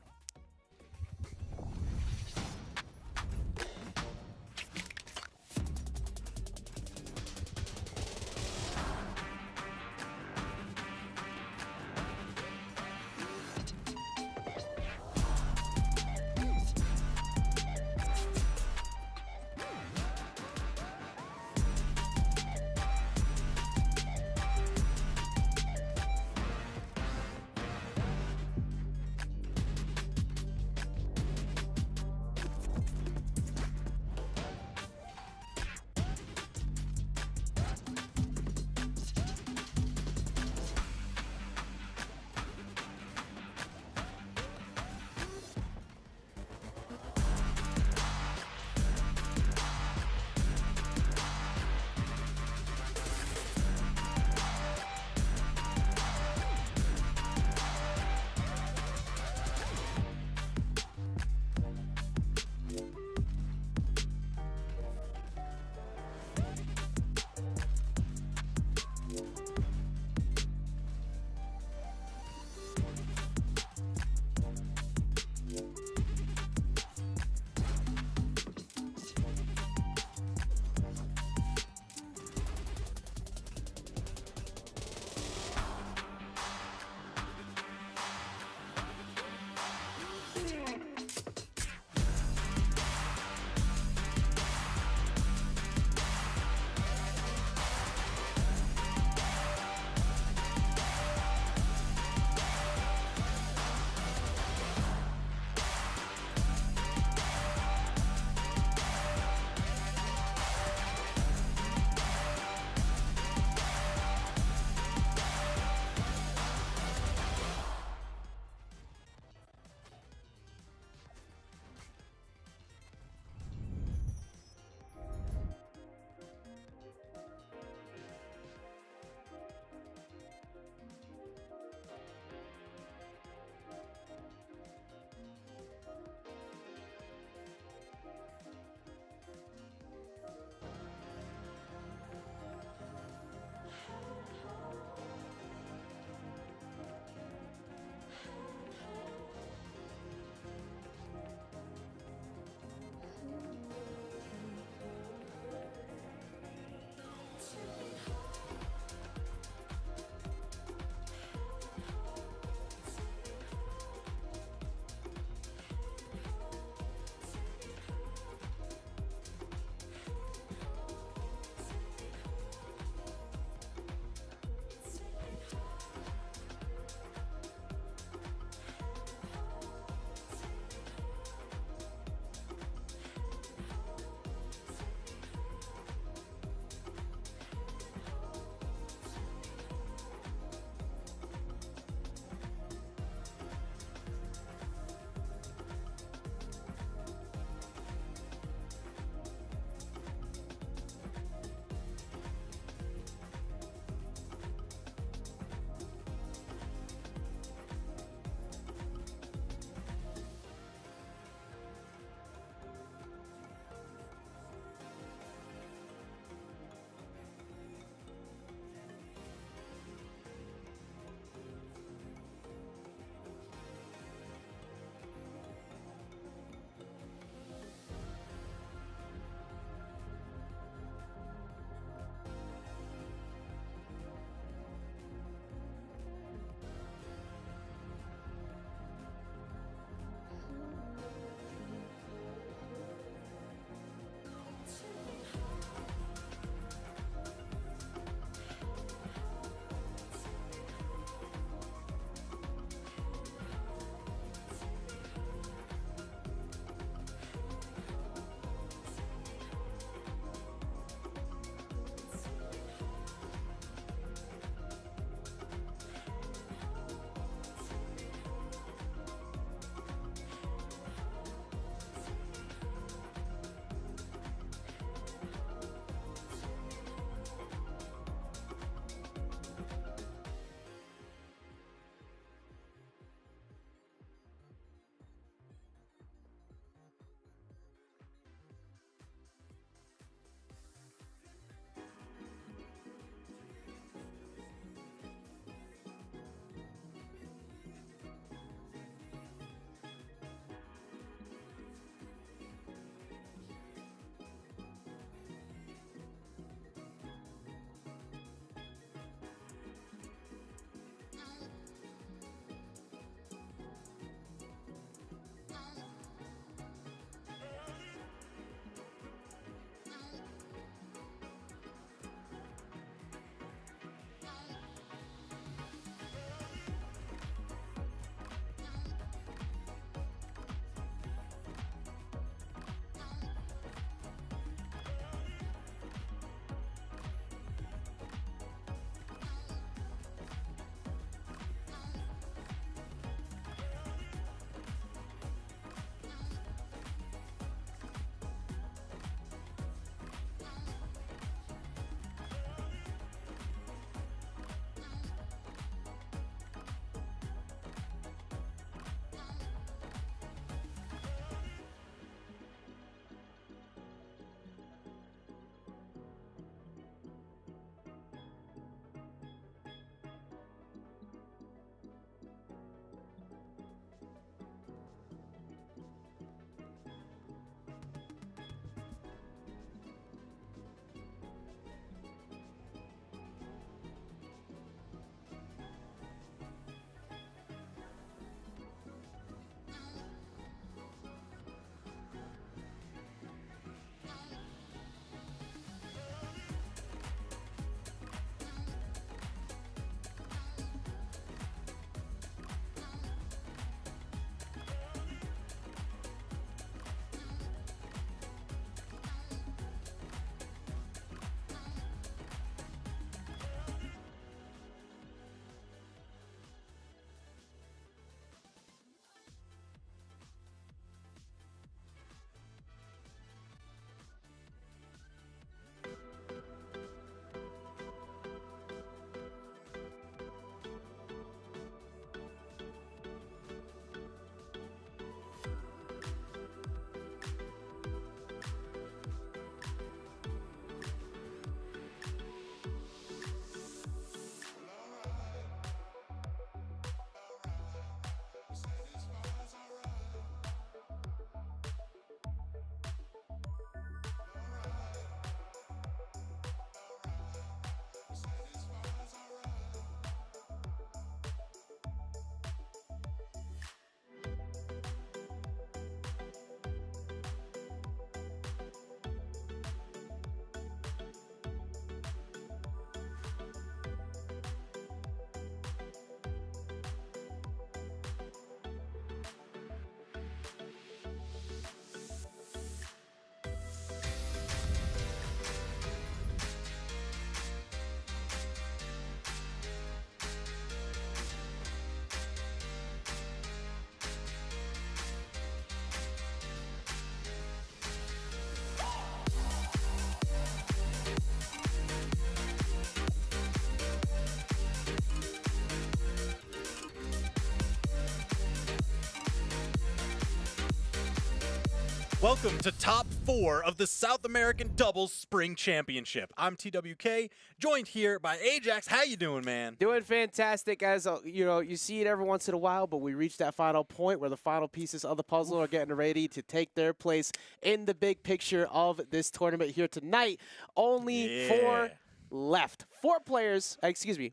Welcome to Top 4 of the South American Doubles Spring Championship. I'm TWK, joined here by Ajax. How you doing, man? Doing fantastic. As you see it every once in a while, but we reached that final point where the final pieces of the puzzle are getting ready to take their place in the big picture of this tournament here tonight. Only 4 left. 4 players,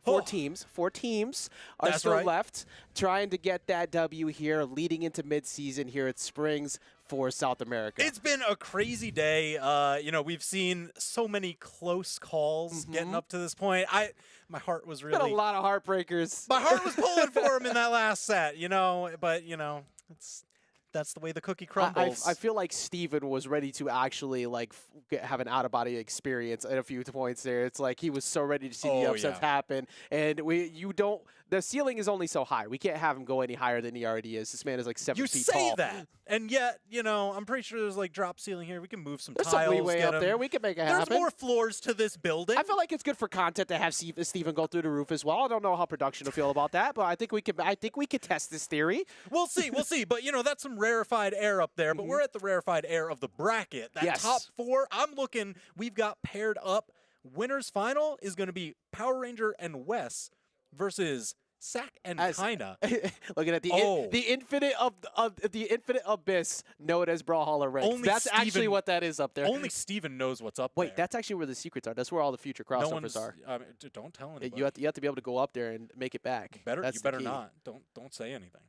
four teams. 4 teams are still left trying to get that W here, leading into midseason here at Springs for South America. It's been a crazy day. We've seen so many close calls getting up to this point. My heart was really... Been a lot of heartbreakers. My heart was pulling for him in that last set, but that's the way the cookie crumbles. I feel like Steven was ready to actually have an out-of-body experience at a few points there. It's like he was so ready to see the upsets happen. And the ceiling is only so high. We can't have him go any higher than he already is. This man is like 7 feet tall. You say that, and yet, I'm pretty sure there's drop ceiling here. We can move some There's tiles. There's some leeway up there. We can make it happen. There's more floors to this building. I feel like it's good for content to have Steven go through the roof as well. I don't know how production will feel about that, but I think we could test this theory. We'll see. But that's some rarefied air up there. But we're at the rarefied air of the bracket. That top 4, I'm looking. We've got paired up. Winners final is going to be Power Ranger and Wes versus Sack and Kaina. Looking at the infinite abyss known as Brawlhalla ranks. That's actually what that is up there. Only Steven knows what's up there. Wait, that's actually where the secrets are. That's where all the future crossovers are. Don't tell anybody. You have to be able to go up there and make it back. You better not. Don't say anything.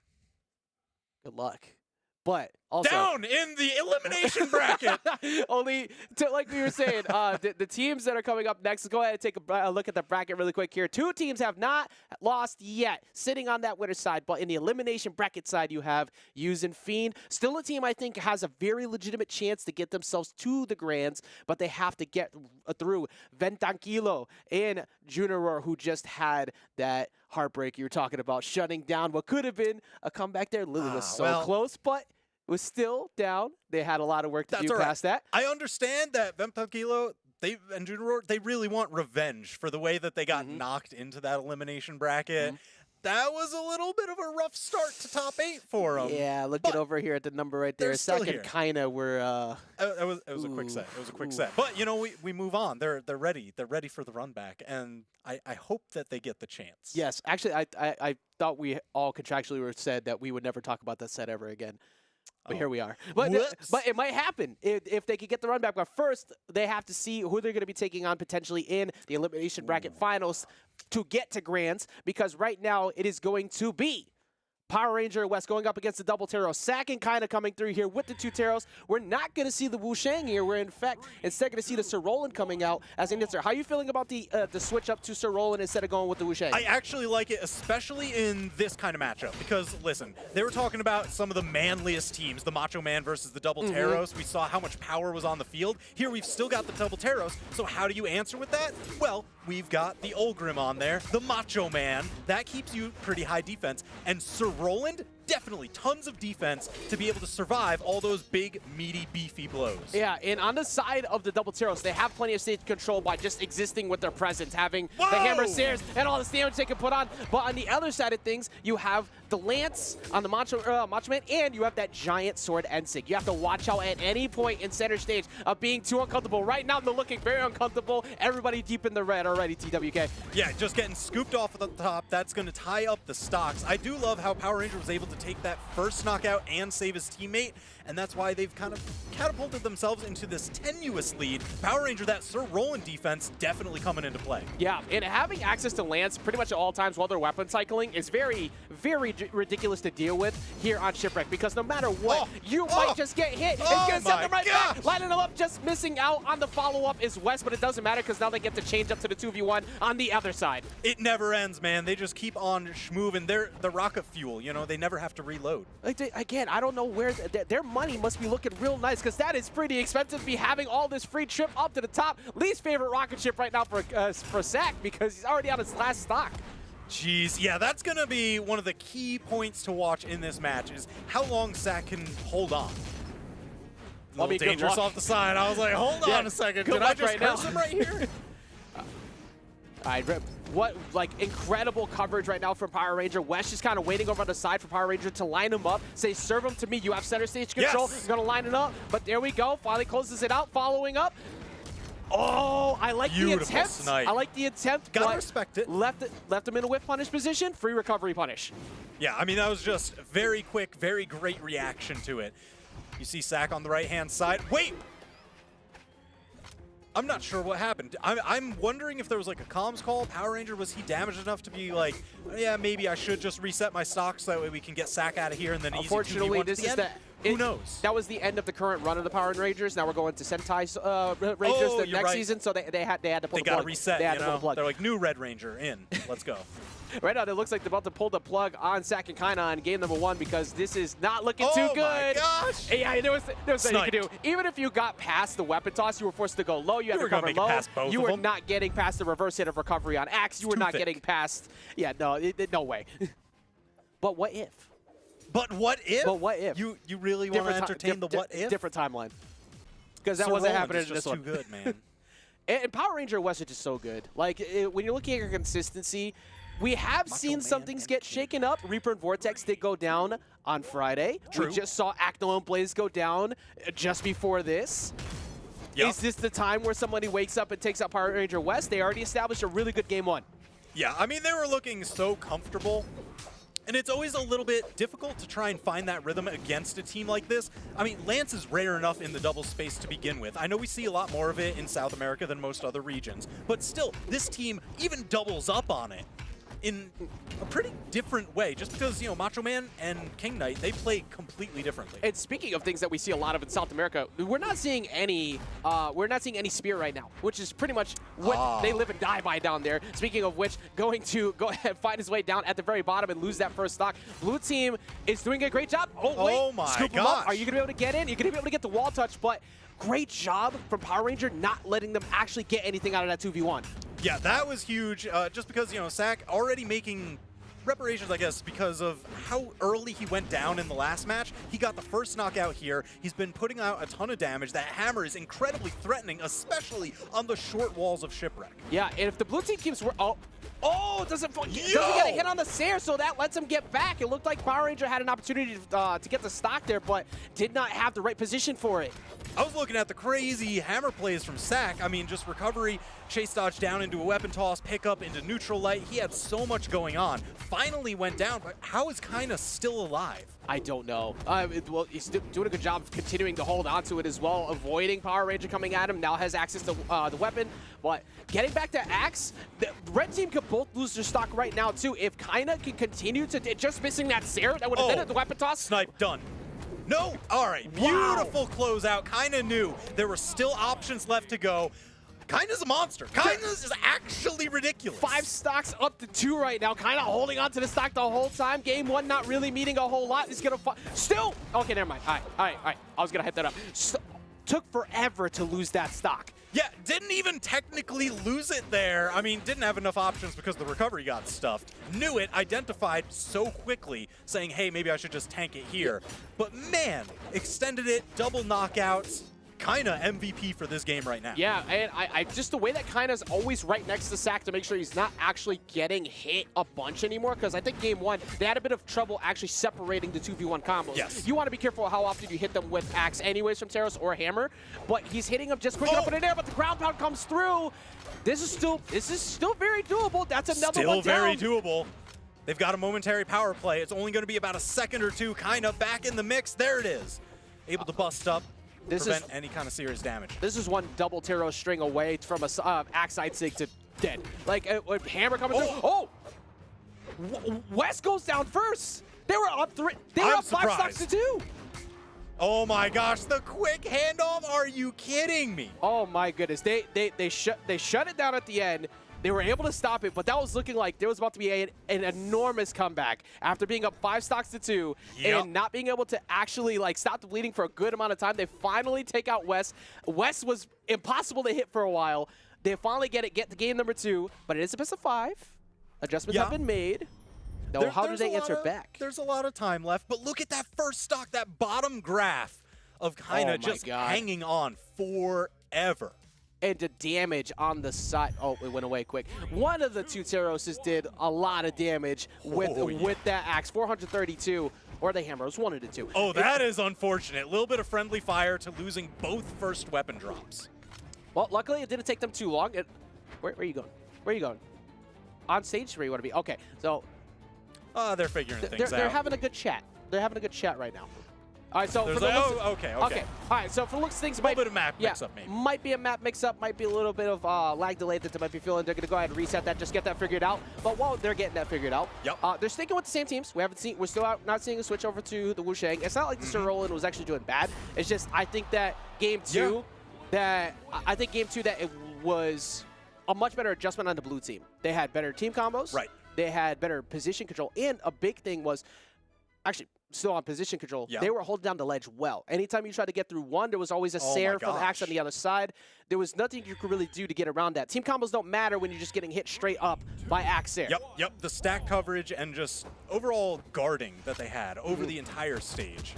Good luck. But also down in the elimination bracket. Like we were saying, the teams that are coming up next. Let's go ahead and take a look at the bracket really quick here. 2 teams have not lost yet, sitting on that winner's side. But in the elimination bracket side, you have Use and Fiend. Still a team I think has a very legitimate chance to get themselves to the Grands, but they have to get through Ventankilo and Junior, who just had that heartbreak you were talking about, shutting down what could have been a comeback there. Lily was so close, but was still down. They had a lot of work to do past that. I understand that Ventankilo, and Junior, they really want revenge for the way that they got knocked into that elimination bracket. That was a little bit of a rough start to top 8 for them. Yeah, looking over here at the number right there. Second kinda were it was a quick set. It was a quick set. But we move on. They're ready. They're ready for the run back. And I hope that they get the chance. Yes. Actually I thought we all contractually said that we would never talk about that set ever again. But here we are. But it might happen if they could get the run back. But first, they have to see who they're going to be taking on potentially in the elimination bracket finals to get to Grands. Because right now, it is going to be Power Ranger West going up against the double Taro. Sack and Kaina coming through here with the 2 Taros. We're not going to see the Wu Shang here. We're, in fact, instead going to see the Sir Roland coming out as an answer. How are you feeling about the switch up to Sir Roland instead of going with the Wu Shang? I actually like it, especially in this kind of matchup. Because, listen, they were talking about some of the manliest teams, the Macho Man versus the double Taros. We saw how much power was on the field. Here, we've still got the double Taros. So how do you answer with that? Well, we've got the Ulgrim on there, the Macho Man. That keeps you pretty high defense. And Sir Roland, definitely tons of defense to be able to survive all those big, meaty, beefy blows. Yeah, and on the side of the double Taros, they have plenty of stage control by just existing with their presence, having the Hammer Sears and all the damage they can put on. But on the other side of things, you have the Lance on the Macho Man, and you have that giant sword Ensig. You have to watch out at any point in center stage of being too uncomfortable. Right now, they're looking very uncomfortable. Everybody deep in the red already, TWK. Yeah, just getting scooped off at the top. That's going to tie up the stocks. I do love how Power Ranger was able to take that first knockout and save his teammate, and that's why they've kind of catapulted themselves into this tenuous lead. Power Ranger, that Sir Roland defense definitely coming into play. Yeah, and having access to Lance pretty much at all times while they're weapon cycling is very, very ridiculous to deal with here on Shipwreck, because no matter what, you might just get hit. It's going to send them right back. Lining them up, just missing out on the follow-up is West, but it doesn't matter because now they get to change up to the 2v1 on the other side. It never ends, man. They just keep on schmoving. They're the rocket fuel, they never have to reload. Again, I don't know where their money must be looking real nice, because that is pretty expensive to be having all this free trip up to the top. Least favorite rocket ship right now for Sack, because he's already on his last stock. Jeez, yeah, that's going to be one of the key points to watch in this match, is how long Sack can hold on. A little dangerous off the side. I was like, hold on a second. Did I just curse him right here? All right, what incredible coverage right now from Power Ranger. West just kind of waiting over on the side for Power Ranger to line him up. Say, serve him to me. You have center stage control. Yes. You're going to line it up. But there we go. Finally closes it out. Following up. Oh, I like the attempt. Snipe. I like the attempt. Gotta respect it. Left him in a whip punish position. Free recovery punish. Yeah, I mean, that was just very quick, very great reaction to it. You see Sack on the right-hand side. Wait! I'm not sure what happened. I'm wondering if there was like a comms call. Power Ranger, was he damaged enough to be like, yeah, maybe I should just reset my stocks so that way we can get Sack out of here and then easy 2v1 this to the is end? Who knows? That was the end of the current run of the Power Rangers. Now we're going to Sentai Rangers Oh, the you're next right. season, so they had to pull the plug. They got to reset, They had you to pull know? the plug. They're like, new Red Ranger, in. Let's go. Right now, it looks like they're about to pull the plug on Sack and Kaina on game number 1 because this is not looking too good. Oh my gosh! Yeah, there was nothing you could do. Even if you got past the weapon toss, you were forced to go low. You had to were gonna cover make it low. past both You of were them. not getting past the reverse hit of recovery on Axe. You were too not thick. getting past. Yeah, no, no way. But what if? But what if? But what if? You really want to entertain the what if? Different timeline. Because that Sir wasn't Roland happening is in this just one. too good, man. And Power Ranger West is just so good. Like, when you're looking at your consistency, we have seen some things get shaken up. Reaper and Vortex did go down on Friday. True. We just saw Actolone Blaze go down just before this. Yep. Is this the time where somebody wakes up and takes out Power Ranger West? They already established a really good game 1. Yeah, I mean, they were looking so comfortable. And it's always a little bit difficult to try and find that rhythm against a team like this. I mean, Lance is rare enough in the double space to begin with. I know we see a lot more of it in South America than most other regions, but still, this team even doubles up on it in a pretty different way, just because, you know, Macho Man and King Knight, they play completely differently. And speaking of things that we see a lot of in South America, we're not seeing any spear right now, which is pretty much what they live and die by down there. Speaking of which, going to go ahead and find his way down at the very bottom and lose that first stock. Blue team is doing a great job. Oh, wait. Oh my Scoop him up. gosh. Are you going to be able to get in? You're going to be able to get the wall touch, but great job from Power Ranger not letting them actually get anything out of that 2v1. Yeah, that was huge, just because, you know, Sack already making reparations, I guess, because of how early he went down in the last match. He got the first knockout here. He's been putting out a ton of damage. That hammer is incredibly threatening, especially on the short walls of Shipwreck. Yeah, and if the blue team keeps... doesn't get a hit on the Sair, so that lets him get back. It looked like Power Ranger had an opportunity to get the stock there, but did not have the right position for it. I was looking at the crazy hammer plays from Sack. I mean, just recovery, chase dodge down into a weapon toss, pick up into neutral light. He had so much going on. Finally went down, but how is Kaina still alive? I don't know. Well, he's doing a good job of continuing to hold on to it as well, avoiding Power Ranger coming at him. Now has access to the weapon, but getting back to Axe, the red team could both lose their stock right now too. If Kaina can continue to just missing that Sair, that would have been it, the weapon toss. Snipe, done. No, all right, beautiful closeout. Kaina knew there were still options left to go. Kaina's a monster. Kaina's is actually ridiculous. 5 stocks up to 2 right now. Kind of holding on to the stock the whole time. Game 1 not really meaning a whole lot. He's going to still. Okay, never mind. All right. I was going to hit that up. Took forever to lose that stock. Yeah, didn't even technically lose it there. I mean, didn't have enough options because the recovery got stuffed. Knew it, identified so quickly, saying, hey, maybe I should just tank it here. But man, extended it, double knockouts. Kaina MVP for this game right now. Yeah, and I just the way that Kaina's always right next to Sack to make sure he's not actually getting hit a bunch anymore, because I think game 1, they had a bit of trouble actually separating the 2v1 combos. Yes. You want to be careful how often you hit them with Axe anyways from Teros or Hammer, but he's hitting them just quick enough in the air, but the ground pound comes through. This is still very doable. That's another one down. Still very doable. They've got a momentary power play. It's only going to be about a second or two. Kaina back in the mix. There it is. Able to bust up. Prevent any kind of serious damage. This is one double Teros string away from a Axe side sig to dead. Like, Hammer coming through. Oh! West goes down first. They were up 3. They were up 5 stocks to 2. Oh my gosh, the quick handoff. Are you kidding me? Oh my goodness. They shut it down at the end. They were able to stop it, but that was looking like there was about to be an enormous comeback after being up 5 stocks to 2 and not being able to actually stop the bleeding for a good amount of time. They finally take out West. West was impossible to hit for a while. They finally get to game number 2, but it is a best of 5. Adjustments have been made. Now, how do they answer back? There's a lot of time left, but look at that first stock, that bottom graph of Kaina just hanging on forever. and the damage on the side. Oh, it went away quick. One of the two Terroses did a lot of damage with that axe. 432, or the hammer. It was one of the two. Oh, that is unfortunate. A little bit of friendly fire to losing both first weapon drops. Well, luckily it didn't take them too long. Where are you going? Where are you going? On stage where you want to be? Okay, so they're figuring things out. They're having a good chat. They're having a good chat right now. All right, so for the okay. All right, so for the looks of things, a little bit of map mix-up, maybe. Might be a map mix-up, might be a little bit of lag delay that they might be feeling. They're gonna go ahead and reset that, just get that figured out. But while they're getting that figured out, they're sticking with the same teams. We're still not seeing a switch over to the Wushang. It's not like the Sir Roland was actually doing bad. It's just I think that game two, that it was a much better adjustment on the blue team. They had better team combos. Right. They had better position control, and a big thing was actually. Still on position control, they were holding down the ledge well. Anytime you tried to get through one, there was always a Sair from the axe on the other side. There was nothing you could really do to get around that. Team combos don't matter when you're just getting hit straight up by axe Sair. Yep. The stack coverage and just overall guarding that they had over the entire stage.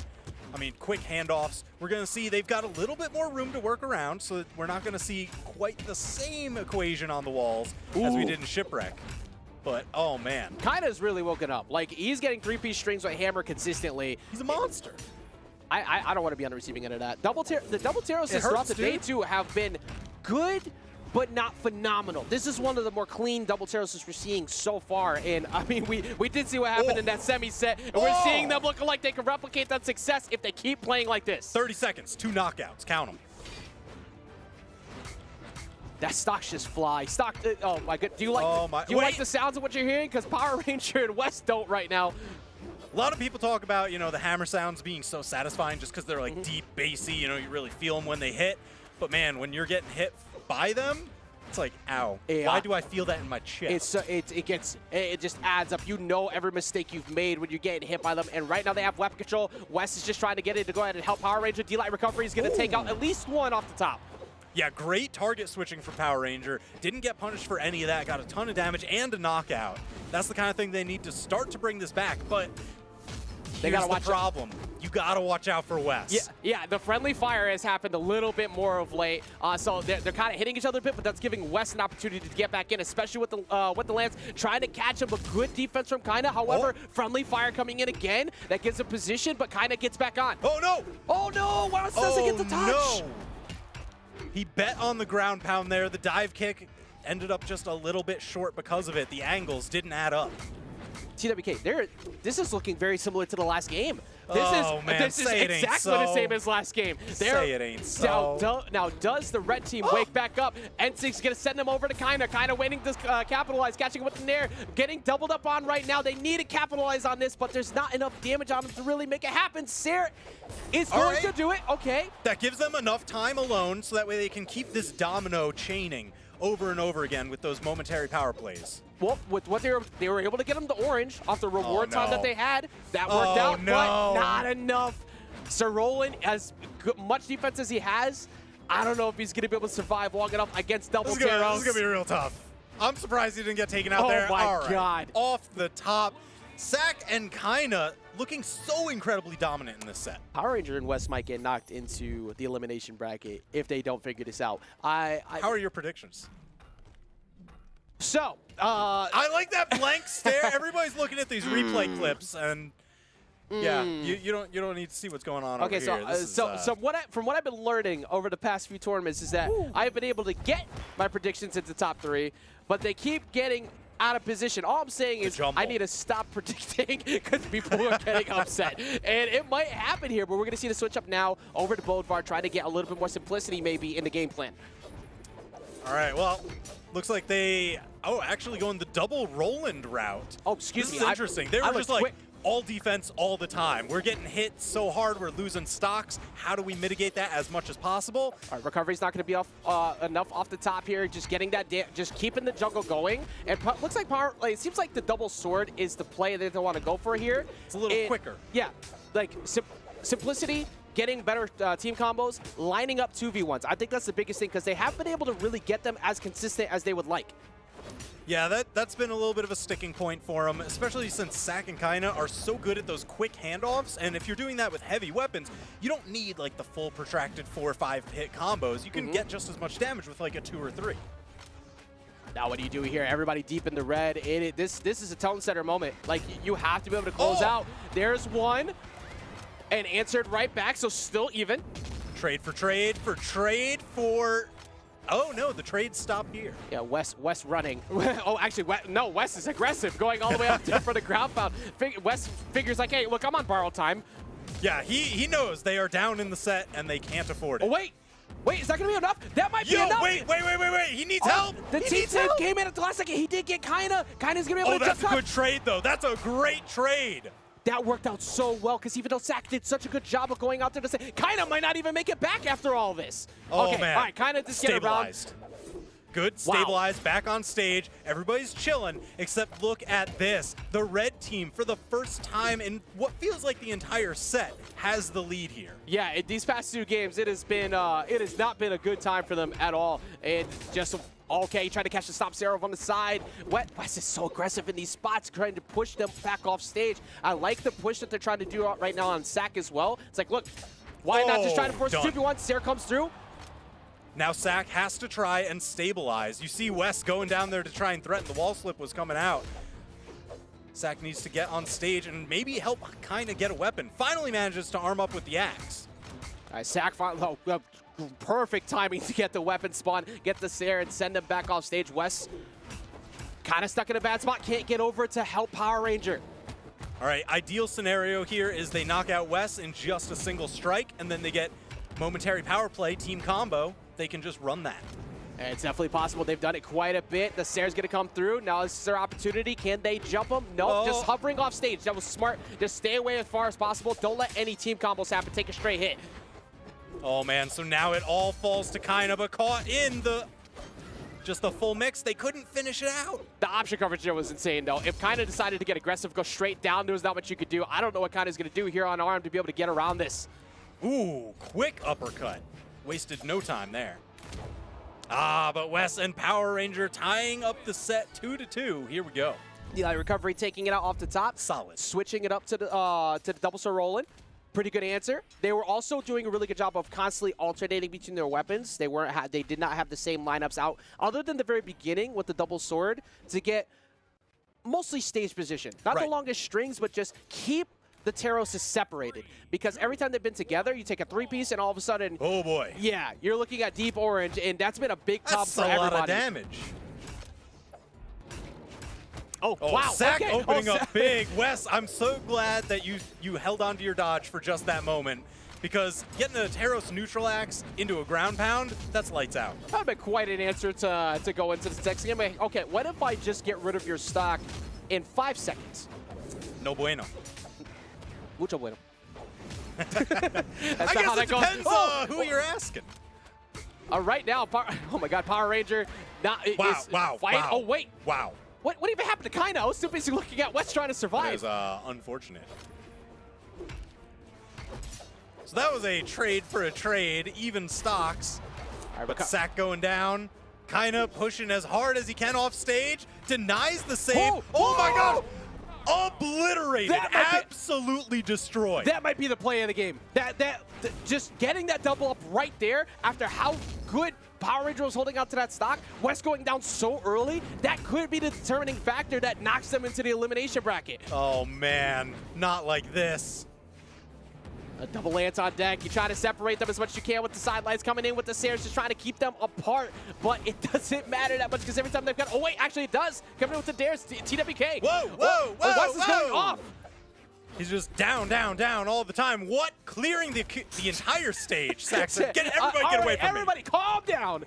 I mean, quick handoffs. We're going to see they've got a little bit more room to work around, so that we're not going to see quite the same equation on the walls as we did in Shipwreck. But, oh, man. Kaina's really woken up. Like, he's getting three-piece strings with Hammer consistently. He's a monster. I don't want to be on the receiving end of that. The double Terroses throughout the day, too, have been good, but not phenomenal. This is one of the more clean double Terroses we're seeing so far. And, I mean, we did see what happened in that semi-set, and we're seeing them looking like they can replicate that success if they keep playing like this. 30 seconds, 2 knockouts. Count them. That stocks just fly. Oh my god. Do you like the sounds of what you're hearing? Because Power Ranger and West don't right now. A lot of people talk about, the hammer sounds being so satisfying just because they're like deep, bassy, you really feel them when they hit. But man, when you're getting hit by them, it's like, ow. Yeah. Why do I feel that in my chest? It just adds up. You know every mistake you've made when you're getting hit by them. And right now they have weapon control. West is just trying to get in to go ahead and help Power Ranger. D-Light recovery is going to take out at least one off the top. Yeah, great target switching for Power Ranger. Didn't get punished for any of that. Got a ton of damage and a knockout. That's the kind of thing they need to start to bring this back. But they gotta watch the problem. You got to watch out for Wes. Yeah, the friendly fire has happened a little bit more of late. So they're kind of hitting each other a bit, but that's giving Wes an opportunity to get back in, especially with the Lance trying to catch him. A good defense from Kaina. However, friendly fire coming in again. That gives him position, but Kaina gets back on. Oh, no! Oh, no! Wes doesn't get the touch. No. He bet on the ground pound there. The dive kick ended up just a little bit short because of it. The angles didn't add up. TWK, this is looking very similar to the last game. This is exactly the same as last game. Say it ain't so. Now, does the red team wake back up? N6 going to send them over to Kaina. Kaina waiting to capitalize, catching with the Nair, getting doubled up on right now. They need to capitalize on this, but there's not enough damage on them to really make it happen. Sair is going to do it. Okay. That gives them enough time alone so that way they can keep this domino chaining over and over again with those momentary power plays. Well, with what they were able to get him the orange off the reward time that they had. That worked out, but not enough. Sir Roland, as much defense as he has, I don't know if he's going to be able to survive long enough against double Terros. This is going to be real tough. I'm surprised he didn't get taken out there. Oh my god. Off the top. Sack and Kaina looking so incredibly dominant in this set. Power Ranger and West might get knocked into the elimination bracket if they don't figure this out. How are your predictions? So, I like that blank stare. Everybody's looking at these replay clips, and yeah, you don't need to see what's going on over here. From what I've been learning over the past few tournaments is that I've been able to get my predictions into top 3, but they keep getting out of position. All I'm saying is I need to stop predicting because people are getting upset. And it might happen here, but we're going to see the switch up now over to Bodvar, trying to get a little bit more simplicity maybe in the game plan. All right, well, looks like they, actually going the double Roland route. Oh, excuse me. This is interesting. They were just like all defense all the time. We're getting hit so hard, we're losing stocks. How do we mitigate that as much as possible? All right, recovery's not going to be enough off the top here. Just getting that, just keeping the jungle going. And looks like it seems like the double sword is the play that they want to go for here. It's a little quicker. Yeah, like simplicity. Getting better team combos, lining up 2v1s. I think that's the biggest thing because they haven't been able to really get them as consistent as they would like. Yeah, that's been a little bit of a sticking point for him, especially since Sack and Kaina are so good at those quick handoffs, and if you're doing that with heavy weapons, you don't need like the full protracted 4 or 5 hit combos. You can get just as much damage with like a 2 or 3. Now what do you do here? Everybody deep in the red. This is a tone setter moment. Like, you have to be able to close out. There's one, and answered right back, so still even. Trade for trade for trade for... Oh no, the trade stopped here. Yeah, Wes running. Oh, actually, Wes is aggressive, going all the way up there for the ground pound. Wes figures like, hey, look, I'm on borrowed time. Yeah, he knows they are down in the set and they can't afford it. Oh, wait, is that gonna be enough? That might be enough. Wait, he needs help. The T-Tip came in at the last second. He did get Kaina. Kaina's gonna be able to that's jump a good trade though. That's a great trade. That worked out so well, because even though Sack did such a good job of going out there to say, Kaina might not even make it back after all this. Oh, okay, man. all right, Kaina just get around. Good, Wow. stabilized, back on stage. Everybody's chilling, except look at this. The red team, for the first time in what feels like the entire set, has the lead here. Yeah, these past 2 games, it has not been a good time for them at all. And just okay, trying to catch the stop Seraph on the side. Wes is so aggressive in these spots, trying to push them back off stage. I like the push that they're trying to do right now on Sack as well. It's like, look, why not just try to force a 2v1? Sarah comes through. Now Sack has to try and stabilize. You see Wes going down there to try and threaten. The wall slip was coming out. Sack needs to get on stage and maybe help kind of get a weapon. Finally manages to arm up with the axe. All right, Sack, perfect timing to get the weapon spawn, get the Sarah, and send them back off stage. Wes kind of stuck in a bad spot, can't get over to help Power Ranger. All right, ideal scenario here is they knock out Wes in just a single strike, and then they get momentary power play, team combo. They can just run that. And it's definitely possible. They've done it quite a bit. The Sarah's going to come through. Now this is their opportunity. Can they jump them? Nope, just hovering off stage. That was smart. Just stay away as far as possible. Don't let any team combos happen. Take a straight hit. Oh man, so now it all falls to Kaina, but caught in just the full mix. They couldn't finish it out. The option coverage there was insane, though. If Kaina decided to get aggressive, go straight down, there was not much you could do. I don't know what Kaina's going to do here on arm to be able to get around this. Ooh, quick uppercut. Wasted no time there. But Wes and Power Ranger tying up the set 2-2. Here we go. Eli Recovery taking it out off the top. Solid. Switching it up to the double sword rolling. Pretty good answer. They were also doing a really good job of constantly alternating between their weapons. They did not have the same lineups out, other than the very beginning with the double sword, to get mostly stage position. Not the longest strings, but just keep the Terroses separated. Because every time they've been together, you take a 3-piece, and all of a sudden, oh boy, yeah, you're looking at deep orange, and that's been a big problem for everybody. That's a lot of damage. Oh, wow. Sack okay. opening up big. Wes, I'm so glad that you held on to your dodge for just that moment, because getting a Terros neutral axe into a ground pound, that's lights out. That would have been quite an answer to go into the next game. Okay, what if I just get rid of your stock in 5 seconds? No bueno. Mucho bueno. I guess it depends who you're asking. Right now, oh my God, Power Ranger. Wow. Oh, wait. Wow. What even happened to Kaina? I was still basically looking at Wes trying to survive. That was unfortunate. So that was a trade for a trade, even stocks. But Sack going down. Kaina pushing as hard as he can off stage. Denies the save. Oh my God. Obliterated. Absolutely destroyed. That might be the play of the game. Just getting that double up right there after how good Power Ranger was holding out to that stock. Wes going down so early, that could be the determining factor that knocks them into the elimination bracket. Oh man, not like this. A double lance on deck. You try to separate them as much as you can with the sidelines coming in with the Sayers, just trying to keep them apart. But it doesn't matter that much because every time they've got... Oh, wait, actually it does. Coming in with the dares, TWK. Whoa. Wes is going off. He's just down all the time. What? Clearing the entire stage, Saxon. Get away from everybody, calm down.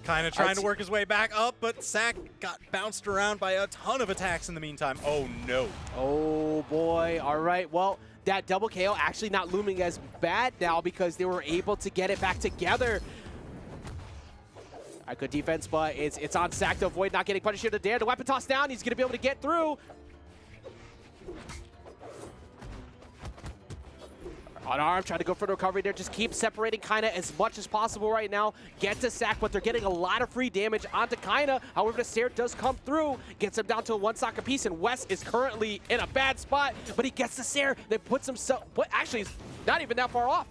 Kind of trying to work his way back up, but Sack got bounced around by a ton of attacks in the meantime. Oh, no. Oh, boy. All right. Well, that double KO actually not looming as bad now because they were able to get it back together. All right, good defense, but it's on Sack to avoid not getting punished here to dare. The weapon toss down. He's going to be able to get through. Unarmed, trying to go for the recovery there. Just keep separating Kaina as much as possible right now. Get to Sack, but they're getting a lot of free damage onto Kaina. However, the Sair does come through, gets him down to a 1 stock apiece, and Wes is currently in a bad spot, but he gets the Sair, then puts himself, but actually, he's not even that far off.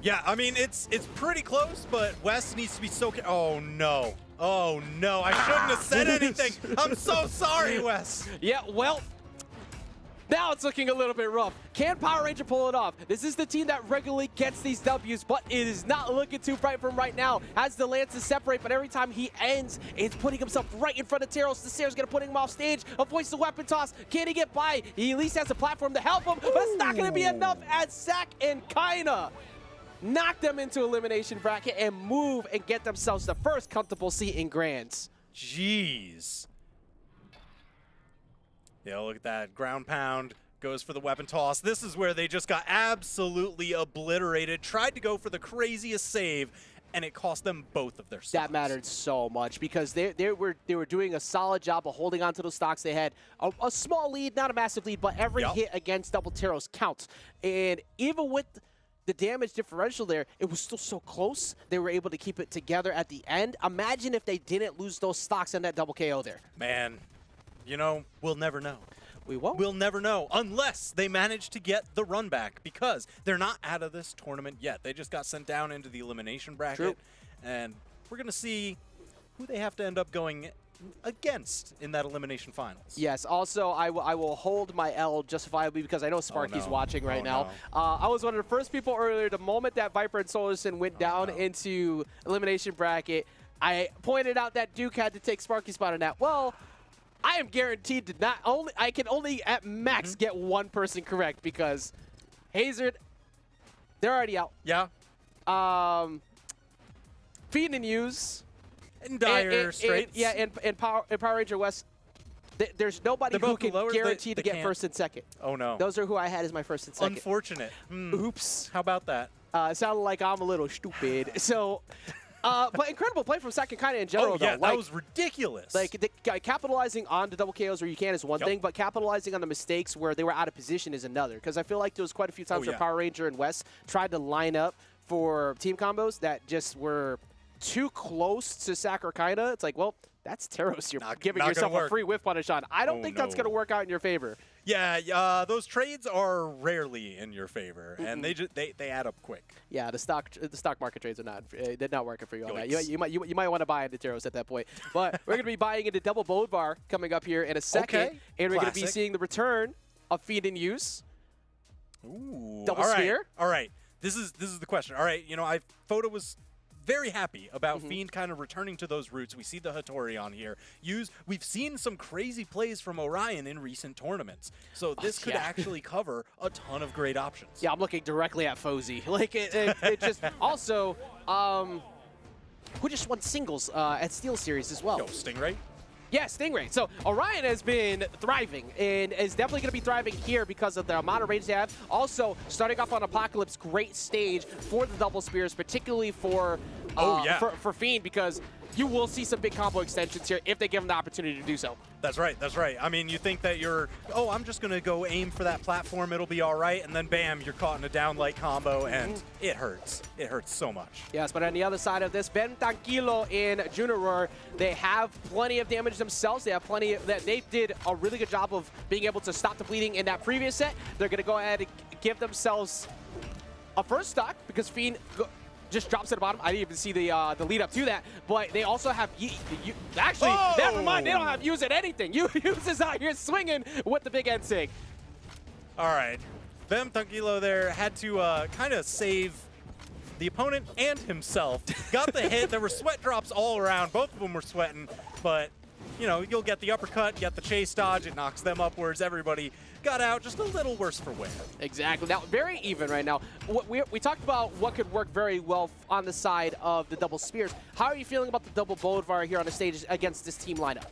Yeah, I mean, it's pretty close, but Wes needs to be so oh no. Oh no, I shouldn't have said anything. I'm so sorry, Wes. Yeah, well, now it's looking a little bit rough. Can Power Ranger pull it off? This is the team that regularly gets these W's, but it is not looking too bright for him right now. Has the Lances separate, but every time he ends, it's putting himself right in front of Teros. The Sair's gonna put him off stage, avoids the weapon toss. Can he get by? He at least has a platform to help him, but it's not gonna be enough as Sack and Kaina knock them into elimination bracket and move and get themselves the first comfortable seat in Grands. Jeez. Yeah, look at that. Ground pound goes for the weapon toss. This is where they just got absolutely obliterated. Tried to go for the craziest save, and it cost them both of their stocks. That mattered so much because they were doing a solid job of holding on to those stocks. They had a small lead, not a massive lead, but every hit against Double Teros counts. And even with the damage differential there, it was still so close. They were able to keep it together at the end. Imagine if they didn't lose those stocks and that double KO there. Man, you know, we'll never know. We won't. We'll never know unless they manage to get the run back because they're not out of this tournament yet. They just got sent down into the elimination bracket. True. And we're going to see who they have to end up going against in that elimination finals. Yes, also I will hold my L justifiably because I know Sparky's watching right now. I was one of the first people earlier, the moment that Viper and Solarson went down into elimination bracket, I pointed out that Duke had to take Sparky's spot on that. Well, I am guaranteed to not only, I can only at max get one person correct because Hazard, they're already out. Yeah. Feed and Use. And Dire Straits. And Power Ranger West, there's nobody who can guarantee to get first and second. Oh, no. Those are who I had as my first and second. Unfortunate. Oops. How about that? It sounded like I'm a little stupid. So, but incredible play from Sack and Kaina in general, though. That was ridiculous. Like, capitalizing on the double KOs where you can is one thing, but capitalizing on the mistakes where they were out of position is another. Because I feel like there was quite a few times where Power Ranger and West tried to line up for team combos that just were too close to Sack or Kaina. It's like, well, that's Teros. You're giving yourself a free whiff punish on. I don't think that's going to work out in your favor. Yeah, those trades are rarely in your favor, and they add up quick. Yeah, the stock market trades are not they're not working for you on that. You might want to buy into Teros at that point. But we're going to be buying into Double Bodvar coming up here in a second, and we're going to be seeing the return of Feed and Use. Ooh, Double Sphere. All right, this is the question. All right, you know, Photo was very happy about Fiend kind of returning to those roots. We see the Hattori on here. We've seen some crazy plays from Orion in recent tournaments. So this could actually cover a ton of great options. Yeah, I'm looking directly at Fozy. Like, it just also, who just won singles at Steel Series as well? Yo, Stingray? Yeah, Stingray. So Orion has been thriving and is definitely going to be thriving here because of the amount of range they have. Also, starting off on Apocalypse, great stage for the double spears, particularly for for Fiend, because you will see some big combo extensions here if they give them the opportunity to do so. That's right. That's right. I mean, you think that I'm just going to go aim for that platform. It'll be all right. And then, bam, you're caught in a down light combo, and it hurts. It hurts so much. Yes, but on the other side of this, Ben Tranquilo and Junior, they have plenty of damage themselves. They have plenty of that. They did a really good job of being able to stop the bleeding in that previous set. They're going to go ahead and give themselves a first stock because Fiend just drops at the bottom. I didn't even see the lead up to that, but they also have actually, never mind, they don't have Use at anything. Use is out here swinging with the big end sig. All right, Bem Tranquilo there had to kind of save the opponent and himself. Got the hit. There were sweat drops all around. Both of them were sweating, but you know, you'll get the uppercut, get the chase dodge, it knocks them upwards. Everybody got out, just a little worse for wear. Exactly. Now, very even right now. We talked about what could work very well on the side of the double spears. How are you feeling about the double Bodvar here on the stage against this team lineup?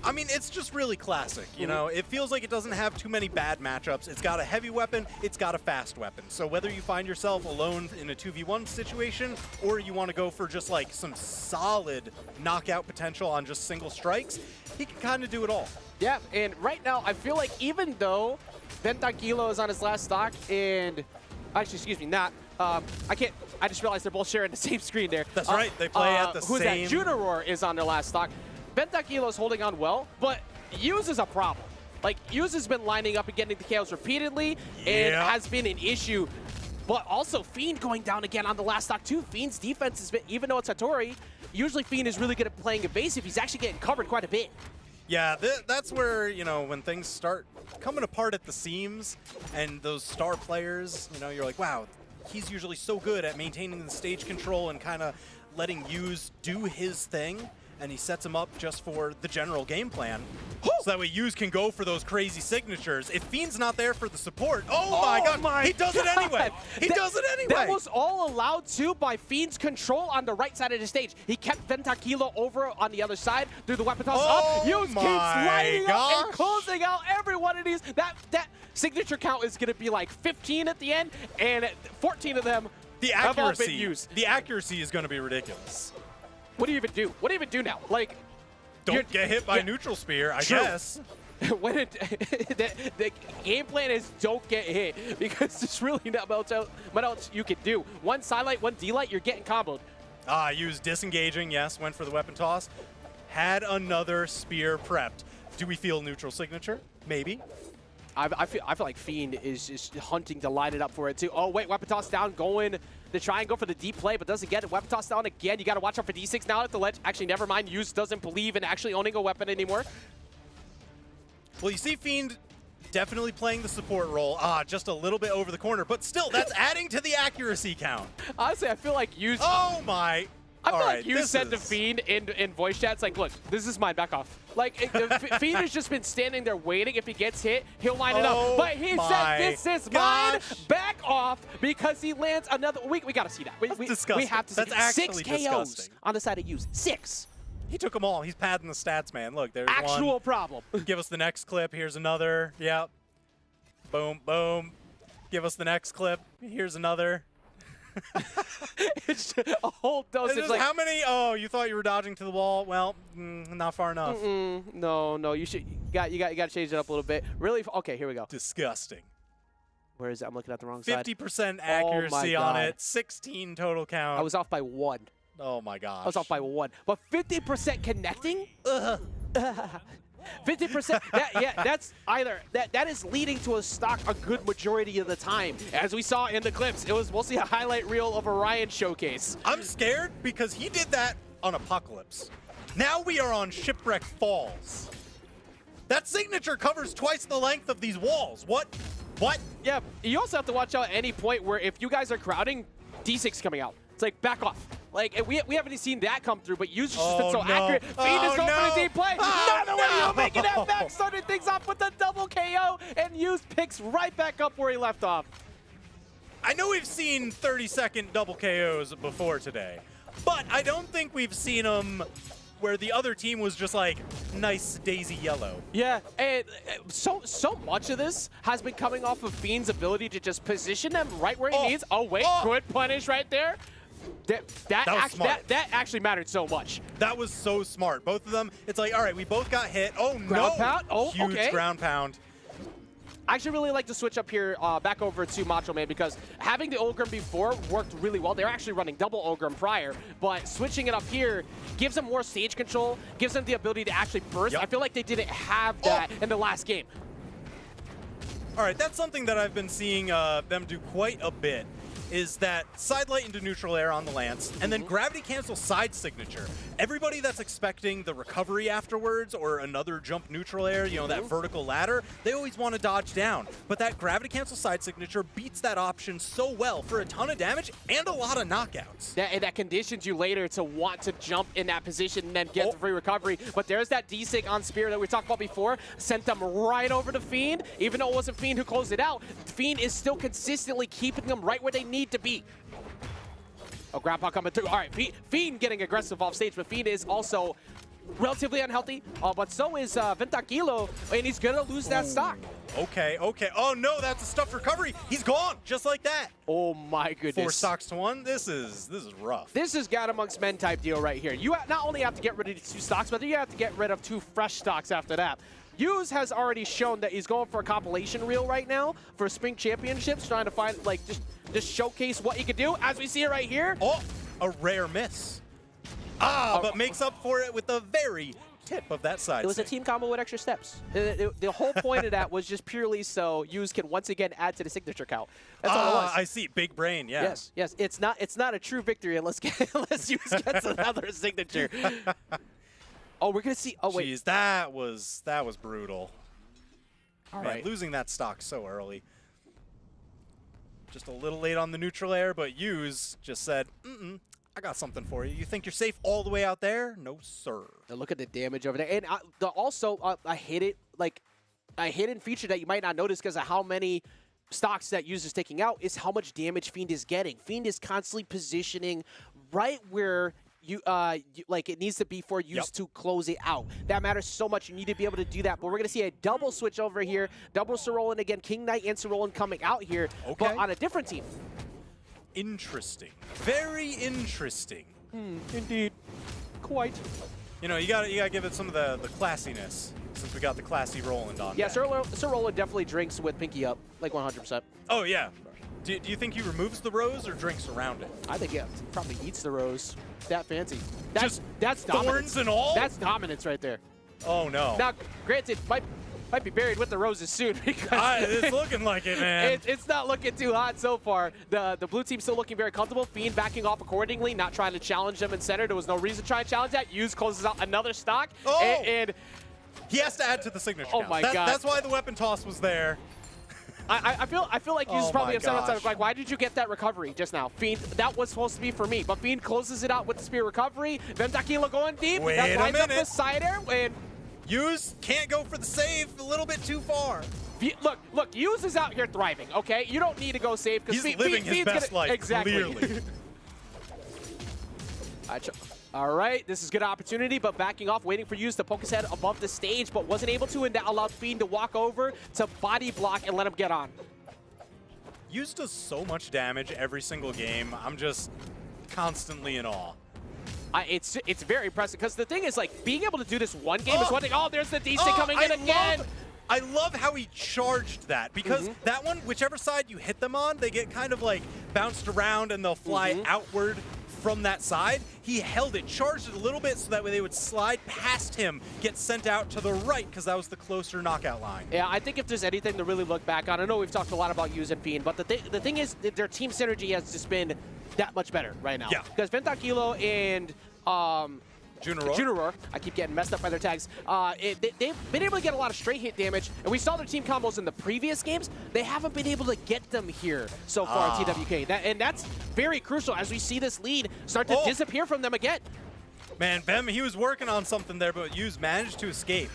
I mean, it's just really classic, you know? It feels like it doesn't have too many bad matchups. It's got a heavy weapon, it's got a fast weapon. So whether you find yourself alone in a 2v1 situation, or you want to go for just like some solid knockout potential on just single strikes, he can kind of do it all. Yeah, and right now, I feel like even though Ben Tranquilo is on his last stock and Actually, excuse me, not. I can't. I just realized they're both sharing the same screen there. That's right. They play at the who's same. Who's that? Junaror is on their last stock. Pentakilo's holding on well, but Use is a problem. Like, Use has been lining up and getting the KOs repeatedly, and has been an issue. But also, Fiend going down again on the last stock, too. Fiend's defense has been, even though it's Hattori, usually Fiend is really good at playing evasive. He's actually getting covered quite a bit. Yeah, that's where, you know, when things start coming apart at the seams and those star players, you know, you're like, wow, he's usually so good at maintaining the stage control and kind of letting Use do his thing, and he sets him up just for the general game plan. So that way Use can go for those crazy signatures. If Fiend's not there for the support, oh my god, he does it anyway. He does it anyway. That was all allowed too by Fiend's control on the right side of the stage. He kept Ventakilo over on the other side through the weapon toss up. Use keeps lighting up and closing out every one of these. That signature count is going to be like 15 at the end, and 14 of them have all been used. The accuracy is going to be ridiculous. What do you even do? What do you even do now? Like, don't get hit by neutral spear, I guess. When the game plan is don't get hit, because there's really not much else you can do. One sidelight, one D-light, you're getting comboed. Use disengaging, yes, went for the weapon toss. Had another spear prepped. Do we feel neutral signature? Maybe. I feel like Fiend is just hunting to line it up for it too. Oh wait, weapon toss down, going to try and go for the deep play, but doesn't get it. Weapon toss down again. You got to watch out for D6 now at the ledge. Actually, never mind. Use doesn't believe in actually owning a weapon anymore. Well, you see Fiend definitely playing the support role. Just a little bit over the corner, but still, that's adding to the accuracy count. Honestly, I feel like Use. Oh my. I feel like you said to Fiend in voice chat, it's like, look, this is mine, back off. Like, Fiend has just been standing there waiting. If he gets hit, he'll line it up. But he said, this is mine, back off, because he lands another. We got to see that. We have to see That's that. actually 6 KOs disgusting. on the side of Use. 6. He took them all. He's padding the stats, man. Look, there's Actual one. problem. Give us the next clip. Here's another. Yep. Boom, boom. Give us the next clip. Here's another. It's a whole dosage. Like, how many? Oh, you thought you were dodging to the wall? Well, not far enough. No. You got to change it up a little bit. Really? Okay, here we go. Disgusting. Where is it? I'm looking at the wrong side. 50% accuracy on it. 16 total count. I was off by 1. Oh my gosh. I was off by 1. But 50% connecting? 50%, that's either, that is leading to a stock a good majority of the time. As we saw in the clips, it was mostly a highlight reel of Orion showcase. I'm scared because he did that on Apocalypse. Now we are on Shipwreck Falls. That signature covers twice the length of these walls. What? Yeah, you also have to watch out at any point where if you guys are crowding, D6 coming out. It's like, back off. Like, we haven't seen that come through, but User's just been so accurate. Fiend is going for the deep play. Another one, making that back. Started things off with a double KO, and Use picks right back up where he left off. I know we've seen 30-second double KOs before today, but I don't think we've seen them where the other team was just like, nice daisy yellow. Yeah, and so much of this has been coming off of Fiend's ability to just position them right where he needs. Oh, wait, good punish right there. That actually mattered so much. That was so smart. Both of them, it's like, all right, we both got hit. Oh, ground pound? Oh, huge okay. ground pound. I actually really like to switch up here back over to Macho Man because having the Ogrim before worked really well. They were actually running double Ogrim prior, but switching it up here gives them more stage control, gives them the ability to actually burst. I feel like they didn't have that in the last game. All right, that's something that I've been seeing them do quite a bit, is that side light into neutral air on the Lance, and then gravity cancel side signature. Everybody that's expecting the recovery afterwards or another jump neutral air, you know, that vertical ladder, they always want to dodge down. But that gravity cancel side signature beats that option so well for a ton of damage and a lot of knockouts. And that conditions you later to want to jump in that position and then get the free recovery. But there's that D-Sig on Spear that we talked about before, sent them right over to Fiend. Even though it wasn't Fiend who closed it out, Fiend is still consistently keeping them right where they need to be. Oh, Grandpa coming through. All right, Fiend getting aggressive off stage, but Fiend is also relatively unhealthy, but so is Ventakilo, and he's gonna lose that stock. Okay. Oh no, that's a stuffed recovery. He's gone, just like that. Oh my goodness. 4 stocks to 1. This is rough. This is God amongst men type deal right here. You not only have to get rid of these 2 stocks, but you have to get rid of 2 fresh stocks after that. Hughes has already shown that he's going for a compilation reel right now for Spring Championships, trying to find, like, just showcase what he could do, as we see it right here. Oh, a rare miss. But makes up for it with the very tip of that side. It was a team combo with extra steps. The whole point of that was just purely so Hughes can once again add to the signature count. That's all it was. I see. Big brain, yeah. Yes. It's not a true victory unless Hughes gets another signature. Oh, we're gonna see. Oh wait. Jeez, that was brutal. All Man, right. losing that stock so early. Just a little late on the neutral air, but Hughes just said, I got something for you. You think you're safe all the way out there? No, sir. Now look at the damage over there. And also, a hidden feature that you might not notice because of how many stocks that Hughes is taking out is how much damage Fiend is getting. Fiend is constantly positioning right where it needs to be for Hughes to close it out. That matters so much. You need to be able to do that. But we're going to see a double switch over here. Double Sorolin again. King Knight and Sorolin coming out here, but on a different team. Interesting. Very interesting. Indeed. Quite. You know, you gotta give it some of the classiness since we got the classy Roland on. Yeah, Sir Roland definitely drinks with pinky up, like 100%. Oh yeah. Do you think he removes the rose or drinks around it? I think he probably eats the rose. That fancy. Just that's thorns dominance. and all? That's dominance right there. Oh no. Now, granted, might be buried with the roses soon because it's looking like it, man. It's not looking too hot so far. The blue team's still looking very comfortable. Fiend backing off accordingly, not trying to challenge them in center. There was no reason to try and challenge that. Hughes closes out another stock. Oh! And he has to add to the signature. Oh count. my God. That's why the weapon toss was there. I feel like Hughes is probably my upset outside. gosh. Like, why did you get that recovery just now? Fiend, that was supposed to be for me. But Fiend closes it out with the spear recovery. Ventakilo going deep. Wait that a lines up minute. the side air. And Hughes can't go for the save a little bit too far. Look, Hughes is out here thriving, okay? You don't need to go save. He's living his best life, exactly. clearly. All right, this is a good opportunity, but backing off, waiting for Hughes to poke his head above the stage, but wasn't able to, and that allowed Fiend to walk over to body block and let him get on. Hughes does so much damage every single game. I'm just constantly in awe. It's very impressive, because the thing is, like, being able to do this one game is one thing. Oh, there's the DC coming in again. I love how he charged that, because that one, whichever side you hit them on, they get kind of like bounced around and they'll fly outward from that side. He held it, charged it a little bit so that way they would slide past him, get sent out to the right, because that was the closer knockout line. Yeah, I think if there's anything to really look back on, I know we've talked a lot about Hughes and Fiend, but the thing is that their team synergy has just been that much better right now. Yeah. Because Ventakilo and Junaror, I keep getting messed up by their tags. They've been able to get a lot of straight hit damage, and we saw their team combos in the previous games. They haven't been able to get them here so far in TWK, and that's very crucial as we see this lead start to disappear from them again. Man, Bem, he was working on something there, but Hughes managed to escape.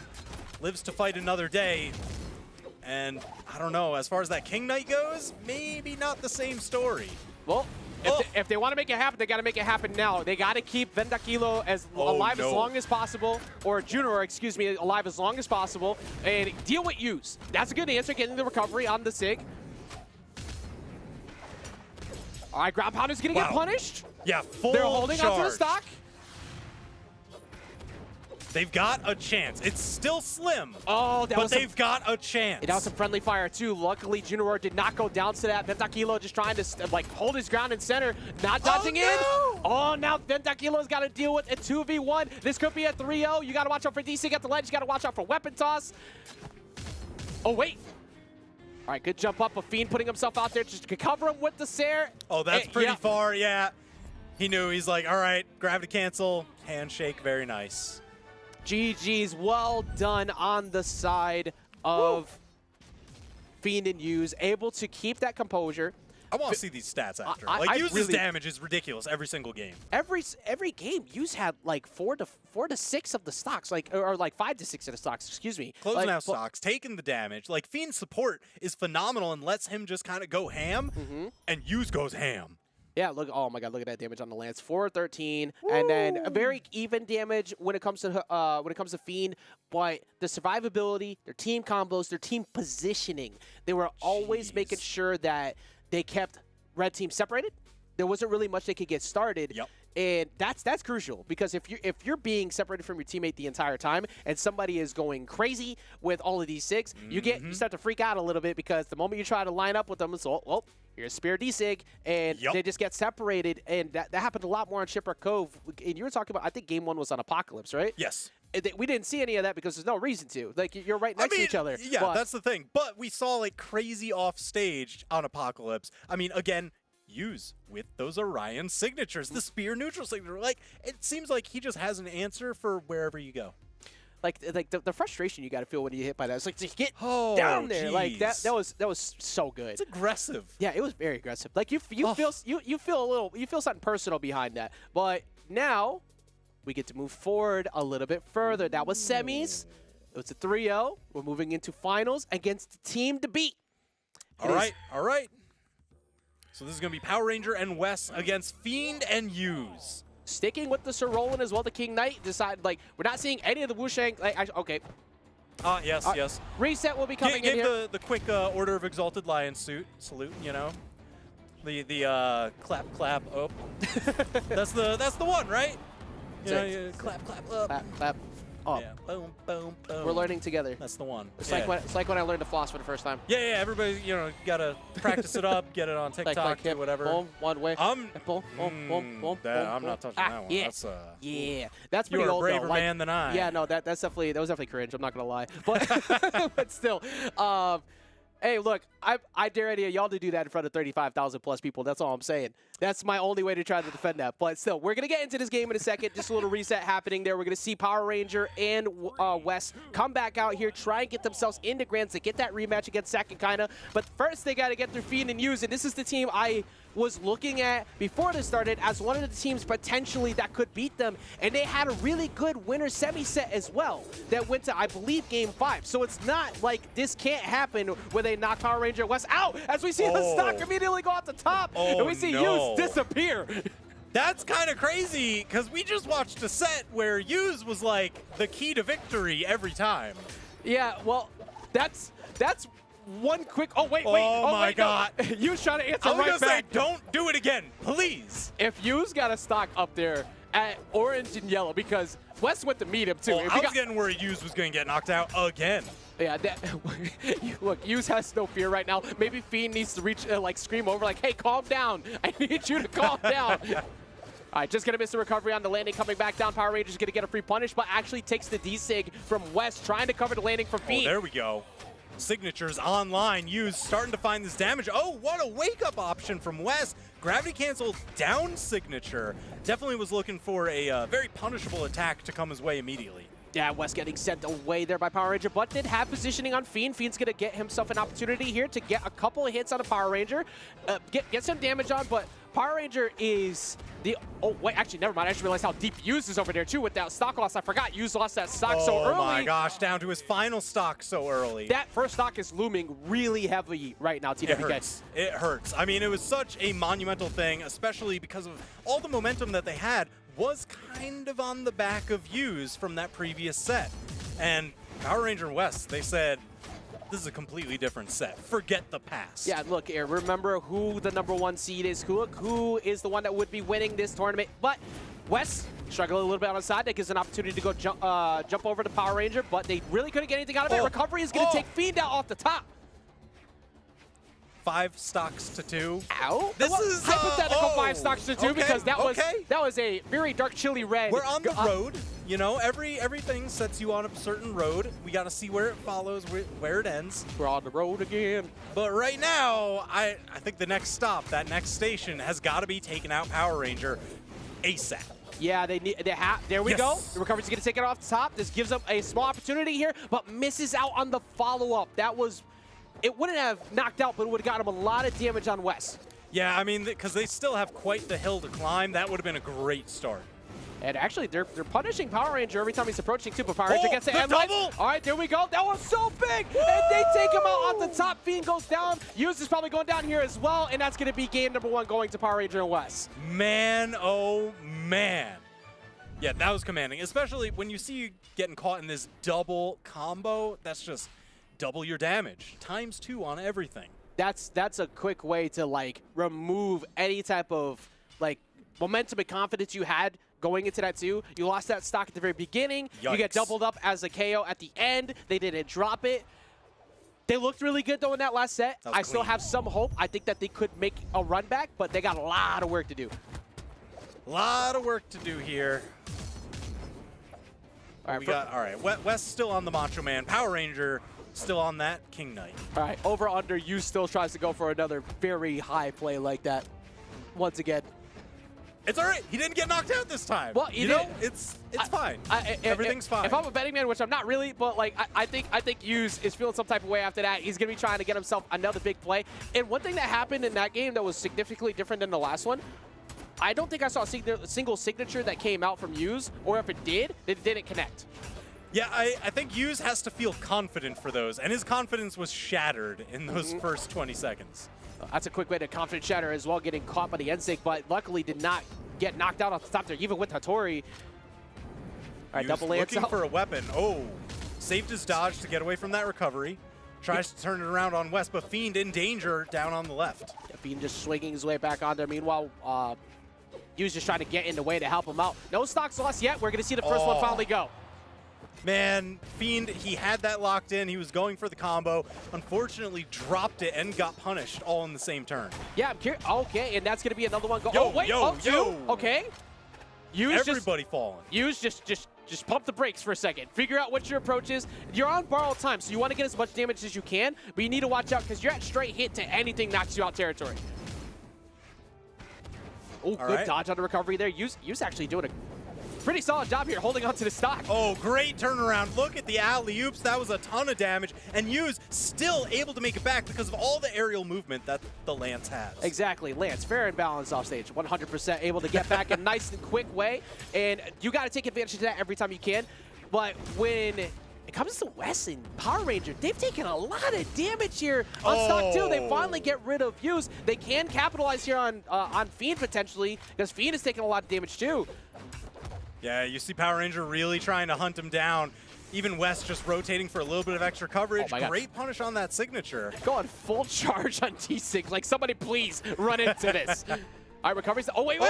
Lives to fight another day. And I don't know, as far as that King Knight goes, maybe not the same story. Well, if they want to make it happen, they got to make it happen now. They got to keep Ventakilo alive as long as possible, or Junor, excuse me, alive as long as possible, and deal with Hughes. That's a good answer, getting the recovery on the Sig. All right, Ground Pounder's going to get punished. Yeah, full They're holding onto the stock. They've got a chance. It's still slim, but they've got a chance. That was some friendly fire, too. Luckily, Junor did not go down to that. Ventakilo just trying to like hold his ground in center, not dodging in. Oh, now Ventakilo's got to deal with a 2v1. This could be a 3-0. You got to watch out for DC at the ledge. You got to watch out for weapon toss. Oh, wait. All right, good jump up. A Fiend putting himself out there just to cover him with the Sair. Oh, that's pretty far, yeah. He knew. He's like, all right, gravity cancel, handshake, very nice. GG's, well done on the side of Fiend and Hughes, able to keep that composure. I want to see these stats after. Hughes' damage is ridiculous every single game. Every game, Hughes had like 4 to 6 of the stocks, or like 5 to 6 of the stocks. Excuse me. Closing out stocks, taking the damage. Like Fiend's support is phenomenal and lets him just kind of go ham, and Hughes goes ham. Yeah, look! Oh my God, look at that damage on the Lance. 413, and then a very even damage when it comes to Fiend. But the survivability, their team combos, their team positioning, they were always making sure that they kept red team separated. There wasn't really much they could get started. Yep. And that's crucial, because if you're being separated from your teammate the entire time and somebody is going crazy with all of these SIGs, you start to freak out a little bit, because the moment you try to line up with them, it's well, here's Spear D-Sig, and they just get separated. And that happened a lot more on Shipwreck Cove. And you were talking about, I think game 1 was on Apocalypse, right? Yes. We didn't see any of that because there's no reason to. Like, you're right next to each other. Yeah, but that's the thing. But we saw like crazy off stage on Apocalypse. I mean, again, use with those Orion signatures, the spear neutral signature. Like, it seems like he just has an answer for wherever you go. Like the frustration you got to feel when you hit by that. It's like, just get down there. Like that was so good. It's aggressive. Yeah, it was very aggressive. Like you feel something personal behind that. But now we get to move forward a little bit further. That was semis. It was a 3-0. We're moving into finals against the team to beat. All right. So this is going to be Power Ranger and Wes against Fiend and Use. Sticking with the Sir Roland as well, the King Knight decided, like, we're not seeing any of the Wushang. Like, okay. Yes. Reset will be coming in here. the quick Order of Exalted Lion salute, you know. The clap. Oh, that's the one, right? You know, clap up. Clap. Oh. Yeah. Boom, boom, boom. We're learning together. That's the one. It's like when I learned to floss for the first time. Yeah. Everybody, gotta practice it up, get it on TikTok, do whatever. Boom, one way. I'm boom. I'm not touching that one. Yeah. That's pretty You're old. a braver though. Like, man than I. Yeah, no, that was definitely cringe. I'm not gonna lie, but still. Hey, look, I dare any of y'all to do that in front of 35,000 plus people. That's all I'm saying. That's my only way to try to defend that. But still, we're going to get into this game in a second. Just a little reset happening there. We're going to see Power Ranger and Wes come back out here, try and get themselves into Grands to get that rematch against Sakunkina. But first, they got to get through Fiend and Use. And this is the team I was looking at before this started as one of the teams potentially that could beat them. And they had a really good winner semi-set as well that went to, I believe, Game 5. So it's not like this can't happen where they knock Power Ranger West out as we see the stock immediately go out the top. And we see Use disappear. That's kind of crazy, because we just watched a set where Use was like the key to victory every time. Yeah, well, that's one quick. Oh wait. Oh my God! No. Use trying to answer I was right gonna back. say, don't do it again, please. If Use got a stock up there at orange and yellow, because West went to meet him too. Oh, I was getting worried Use was gonna get knocked out again. Yeah, look, Use has no fear right now. Maybe Fiend needs to reach, scream over, like, hey, calm down. I need you to calm down. All right, just going to miss the recovery on the landing, coming back down. Power Ranger's going to get a free punish, but actually takes the D-Sig from West, trying to cover the landing from Fiend. Oh, there we go. Signatures online. Use starting to find this damage. Oh, what a wake-up option from West. Gravity canceled down signature. Definitely was looking for a very punishable attack to come his way immediately. Yeah, West getting sent away there by Power Ranger, but did have positioning on Fiend. Fiend's going to get himself an opportunity here to get a couple of hits on a Power Ranger, get some damage on, but Power Ranger is the... Oh, wait, actually, never mind. I just realized how deep Use is over there, too, with that stock loss. I forgot Use lost that stock so early. Oh, my gosh, down to his final stock so early. That first stock is looming really heavy right now, TWK. It hurts. I mean, it was such a monumental thing, especially because of all the momentum that they had was kind of on the back of Use from that previous set. And Power Ranger West, they said, this is a completely different set. Forget the past. Yeah, look here. Remember who the #1 seed is. Who is the one that would be winning this tournament. But West struggling a little bit on the side. That gives an opportunity to go jump over to Power Ranger, but they really couldn't get anything out of it. Recovery is going to take Fiend out off the top. 5 stocks to 2. Ow. This is hypothetical 5 stocks to 2 because that was a very dark chili red. We're on the road. You know, everything sets you on a certain road. We got to see where it follows, where it ends. We're on the road again. But right now, I think the next stop, that next station, has got to be taking out Power Ranger ASAP. Yeah, there we go. The recovery's going to take it off the top. This gives them a small opportunity here, but misses out on the follow-up. It wouldn't have knocked out, but it would have gotten him a lot of damage on West. Yeah, I mean, because they still have quite the hill to climb. That would have been a great start. And actually, they're punishing Power Ranger every time he's approaching too, but Power Ranger gets it. the And double! all right, there we go. That was so big! And they take him out on the top. Fiend goes down. Hughes is probably going down here as well, and that's going to be game number 1 going to Power Ranger and Wes. Man, oh man. Yeah, that was commanding, especially when you see you getting caught in this double combo. That's just double your damage, ×2 on everything. That's a quick way to like remove any type of like momentum and confidence you had going into that too. You lost that stock at the very beginning. Yikes. You get doubled up as a KO at the end. They didn't drop it. They looked really good though in that last set. That was I still clean. have some hope. I think that they could make a run back, but they got a lot of work to do. A lot of work to do here. All right, All right, Wes still on the Macho Man. Power Ranger still on that King Knight. all right, over under. You still tries to go for another very high play like that. Once again. It's all right. He didn't get knocked out this time. Well, you know, it's fine. Everything's fine. If I'm a betting man, which I'm not really, but like I think Hughes is feeling some type of way after that. He's gonna be trying to get himself another big play. And one thing that happened in that game that was significantly different than the last one, I don't think I saw a single signature that came out from Hughes, or if it did, it didn't connect. Yeah, I think Hughes has to feel confident for those, and his confidence was shattered in those first 20 seconds. That's a quick way to confidence shatter as well, getting caught by the NSYNC, but luckily did not get knocked out off the top there, even with Hattori. All right, Hughes double lance looking out. for a weapon. Oh, saved his dodge to get away from that recovery. Tries to turn it around on West, but Fiend in danger down on the left. Yeah, Fiend just swinging his way back on there. Meanwhile, Hughes just trying to get in the way to help him out. No stocks lost yet. We're going to see the first one finally go. Man, Fiend, he had that locked in. He was going for the combo. Unfortunately, dropped it and got punished all in the same turn. Yeah, I'm curious. Okay, and that's going to be another one. Go. Yo, Oh, wait. yo, Oh, two. yo. Okay. Hughes Everybody falling. Hughes just pump the brakes for a second. Figure out what your approach is. You're on borrowed time, so you want to get as much damage as you can, but you need to watch out because you're at straight hit to anything knocks you out territory. Oh, good right. dodge on the recovery there. Hughes actually doing a pretty solid job here holding on to the stock. Oh, great turnaround. Look at the alley-oops. That was a ton of damage. And Hughes still able to make it back because of all the aerial movement that the Lance has. Exactly. Lance, fair and balanced off stage. 100% able to get back in a nice and quick way. And you got to take advantage of that every time you can. But when it comes to Wes and Power Ranger, they've taken a lot of damage here on stock too. They finally get rid of Hughes. They can capitalize here on Fiend potentially because Fiend is taking a lot of damage too. Yeah, you see Power Ranger really trying to hunt him down. Even Wes just rotating for a little bit of extra coverage. Oh my God. Great punish on that signature. Going full charge on T6. Like, somebody please run into this. All right, recoveries. Oh, wait. Woo!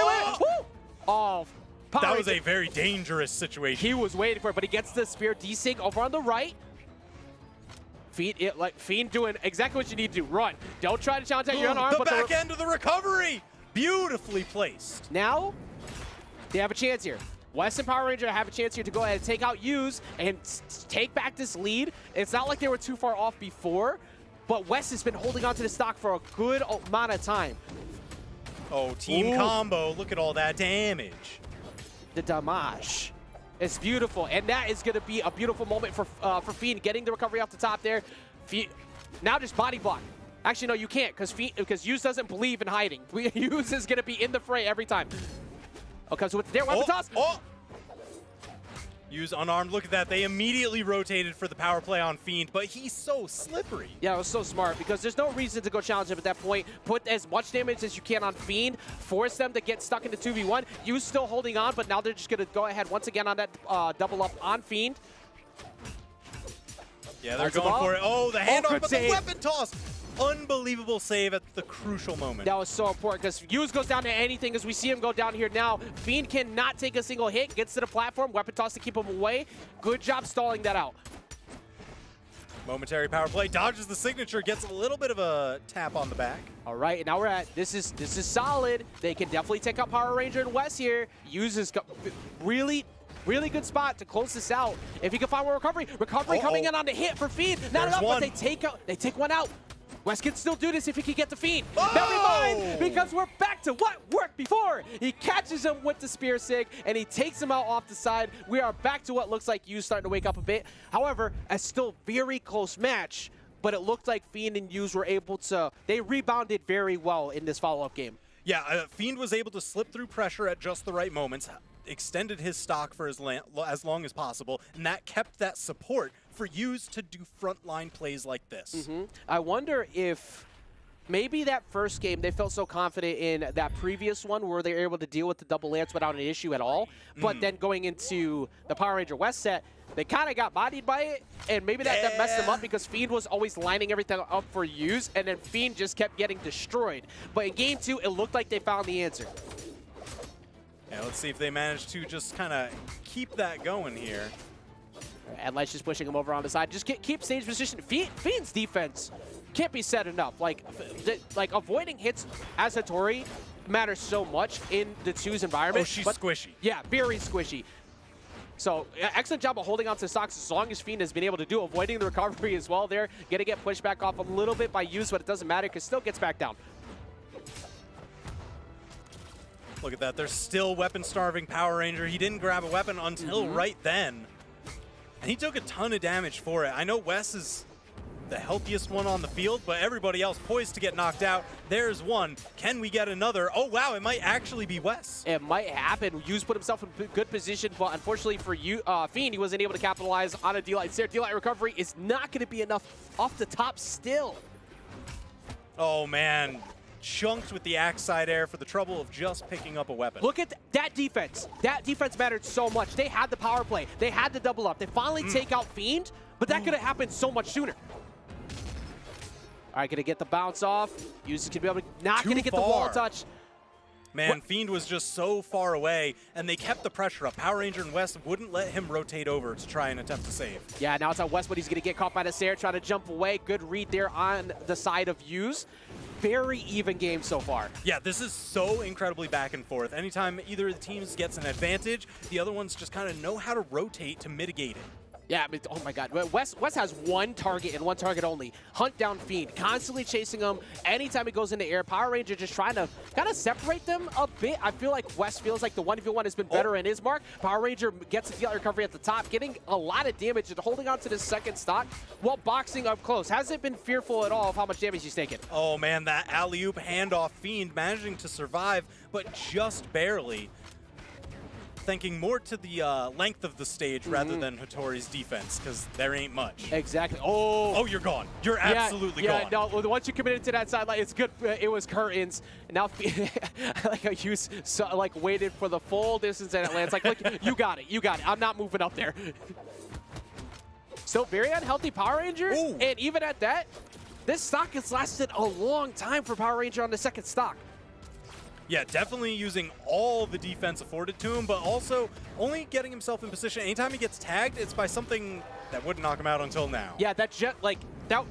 Oh, Power That was Ranger. a very dangerous situation. He was waiting for it, but he gets the spear. D-Sync over on the right. Fiend doing exactly what you need to do. Run. Don't try to challenge that. You're unarmed. The but back end of the recovery. Beautifully placed. Now, they have a chance here. Wes and Power Ranger have a chance here to go ahead and take out Hughes and take back this lead. It's not like they were too far off before, but Wes has been holding on to the stock for a good amount of time. Oh, team combo. Look at all that damage. The damage. It's beautiful, and that is going to be a beautiful moment for Fiend getting the recovery off the top there. Now just body block. Actually, no, you can't because Hughes doesn't believe in hiding. Hughes is going to be in the fray every time. Okay, so with the weapon toss. Hughes unarmed. Look at that. They immediately rotated for the power play on Fiend, but he's so slippery. Yeah, it was so smart because there's no reason to go challenge him at that point. Put as much damage as you can on Fiend. Force them to get stuck into 2v1. Hughes still holding on, but now they're just going to go ahead once again on that double up on Fiend. Yeah, they're going for it. Oh, the handoff, good but save. the weapon toss. Unbelievable save at the crucial moment. That was so important because Hughes goes down to anything as we see him go down here now. Fiend cannot take a single hit, gets to the platform, weapon toss to keep him away. Good job stalling that out. Momentary power play, dodges the signature, gets a little bit of a tap on the back. All right, and now we're at, this is solid. They can definitely take out Power Ranger and Wes here. Uses really good spot to close this out. If he can find more recovery coming in on the hit for Fiend. Not enough, but they take one out. Wes can still do this if he can get the Fiend. Never mind, because we're back to what worked before. He catches him with the spear sig, and he takes him out off the side. We are back to what looks like Hughes starting to wake up a bit. However, a still very close match, but it looked like Fiend and Hughes were able to, they rebounded very well in this follow-up game. Yeah, Fiend was able to slip through pressure at just the right moments. extended his stock for as long as possible, and that kept that support for Hughes to do frontline plays like this. I wonder if maybe that first game they felt so confident in that previous one where they were able to deal with the double lance without an issue at all, but then going into the Power Ranger West set, they kind of got bodied by it, and maybe that messed them up because Fiend was always lining everything up for Hughes, and then Fiend just kept getting destroyed. But in game 2, it looked like they found the answer. Yeah, let's see if they manage to just kind of keep that going here. And Let's just pushing him over on the side. Just keep stage position. Fiend's defense can't be said enough. Like avoiding hits as Hattori matters so much in the 2's environment. Oh, she's squishy. Yeah, very squishy. So excellent job of holding on to stocks as long as Fiend has been able to do, avoiding the recovery as well there. Gonna get pushed back off a little bit by Hughes, but it doesn't matter because still gets back down. Look at that. They're still weapon-starving Power Ranger. He didn't grab a weapon until right then. And he took a ton of damage for it. I know Wes is the healthiest one on the field, but everybody else poised to get knocked out. There's one. Can we get another? Oh, wow, it might actually be Wes. It might happen. Hughes put himself in good position, but unfortunately for Fiend, he wasn't able to capitalize on a D-Light stare. D-Light recovery is not going to be enough off the top still. Oh, man. Chunked with the axe side air for the trouble of just picking up a weapon. Look at that defense. That defense mattered so much. They had the power play. They had the double up. They finally take out Fiend, but that could have happened so much sooner. All right, going to get the bounce off. Hughes can be able to not going to get the wall touch. Man, Fiend was just so far away, and they kept the pressure up. Power Ranger and West wouldn't let him rotate over to try and attempt to save. Yeah, now it's on West, but he's going to get caught by the Sair, trying to jump away. Good read there on the side of Hughes. Very even game so far. Yeah, this is so incredibly back and forth. Anytime either of the teams gets an advantage, the other ones just kind of know how to rotate to mitigate it. Yeah, I mean, oh my God. Wes has one target and one target only. Hunt down Fiend, constantly chasing him. Anytime he goes into air, Power Ranger just trying to kind of separate them a bit. I feel like Wes feels like the 1v1 has been better in his mark. Power Ranger gets the recovery at the top, getting a lot of damage and holding on to the second stock while boxing up close. Hasn't been fearful at all of how much damage he's taken. Oh man, that alley-oop handoff Fiend managing to survive, but just barely. Thinking more to the length of the stage rather than Hattori's defense, because there ain't much. Exactly. Oh, you're gone. You're absolutely gone. Yeah, no, once you committed to that sideline, it's good. It was curtains. Now, like a Hughes, waited for the full distance and it lands. Like, look, you got it. You got it. I'm not moving up there. Still very unhealthy Power Ranger. Ooh. And even at that, this stock has lasted a long time for Power Ranger on the second stock. Yeah, definitely using all the defense afforded to him, but also only getting himself in position. Anytime he gets tagged, it's by something that wouldn't knock him out until now. Yeah, that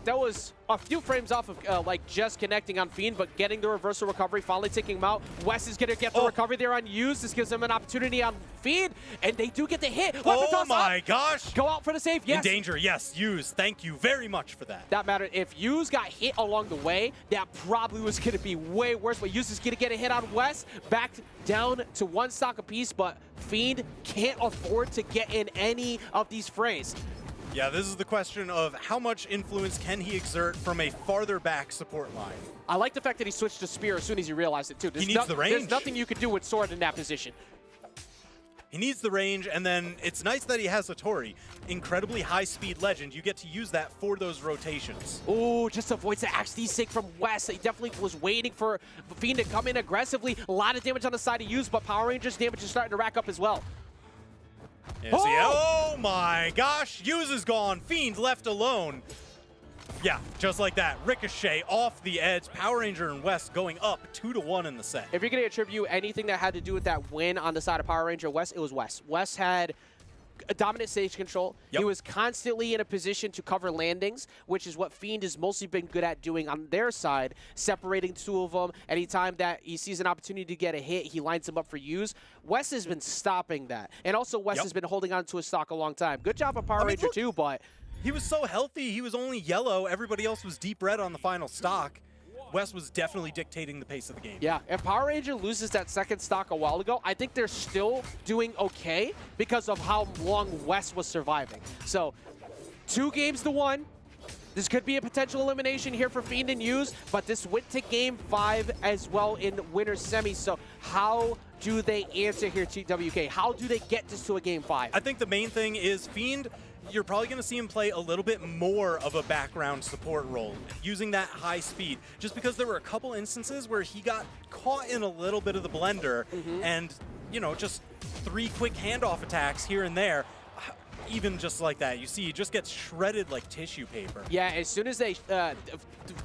was a few frames off of just connecting on Fiend, but getting the reversal recovery, finally taking him out. Wes is going to get the recovery there on Hughes. This gives him an opportunity on Fiend, and they do get the hit. Oh my gosh! Go out for the save, yes. In danger, yes. Hughes, thank you very much for that. That mattered. If Hughes got hit along the way, that probably was going to be way worse, but Hughes is going to get a hit on Wes, back down to one stock apiece, but Fiend can't afford to get in any of these frays. Yeah, this is the question of how much influence can he exert from a farther back support line. I like the fact that he switched to Spear as soon as he realized it, too. He needs the range. There's nothing you could do with Sword in that position. He needs the range, and then it's nice that he has Hattori. Incredibly high-speed legend. You get to use that for those rotations. Ooh, just avoids the Axe D-Sig from West. He definitely was waiting for Fiend to come in aggressively. A lot of damage on the side of Hughes, but Power Rangers' damage is starting to rack up as well. Yeah, oh my gosh, Hughes is gone. Fiend left alone. Yeah, just like that. Ricochet off the edge. Power Ranger and West going up 2-1 in the set. If you're going to attribute anything that had to do with that win on the side of Power Ranger West, it was West. West had a dominant stage control. Yep. He was constantly in a position to cover landings, which is what Fiend has mostly been good at doing on their side, separating two of them. Anytime that he sees an opportunity to get a hit, he lines them up for use. West has been stopping that. And also West has been holding on to his stock a long time. Good job on Power Ranger too, but he was so healthy. He was only yellow. Everybody else was deep red on the final stock. West was definitely dictating the pace of the game. Yeah, if Power Ranger loses that second stock a while ago, I think they're still doing okay because of how long West was surviving. So 2-1. This could be a potential elimination here for Fiend and Use, but this went to Game 5 as well in winner's semi. So how do they answer here, TWK? How do they get this to a Game 5? I think the main thing is Fiend, you're probably going to see him play a little bit more of a background support role, using that high speed, just because there were a couple instances where he got caught in a little bit of the blender and, you know, just 3 quick handoff attacks here and there. Even just like that, you see he just gets shredded like tissue paper. Yeah, as soon as they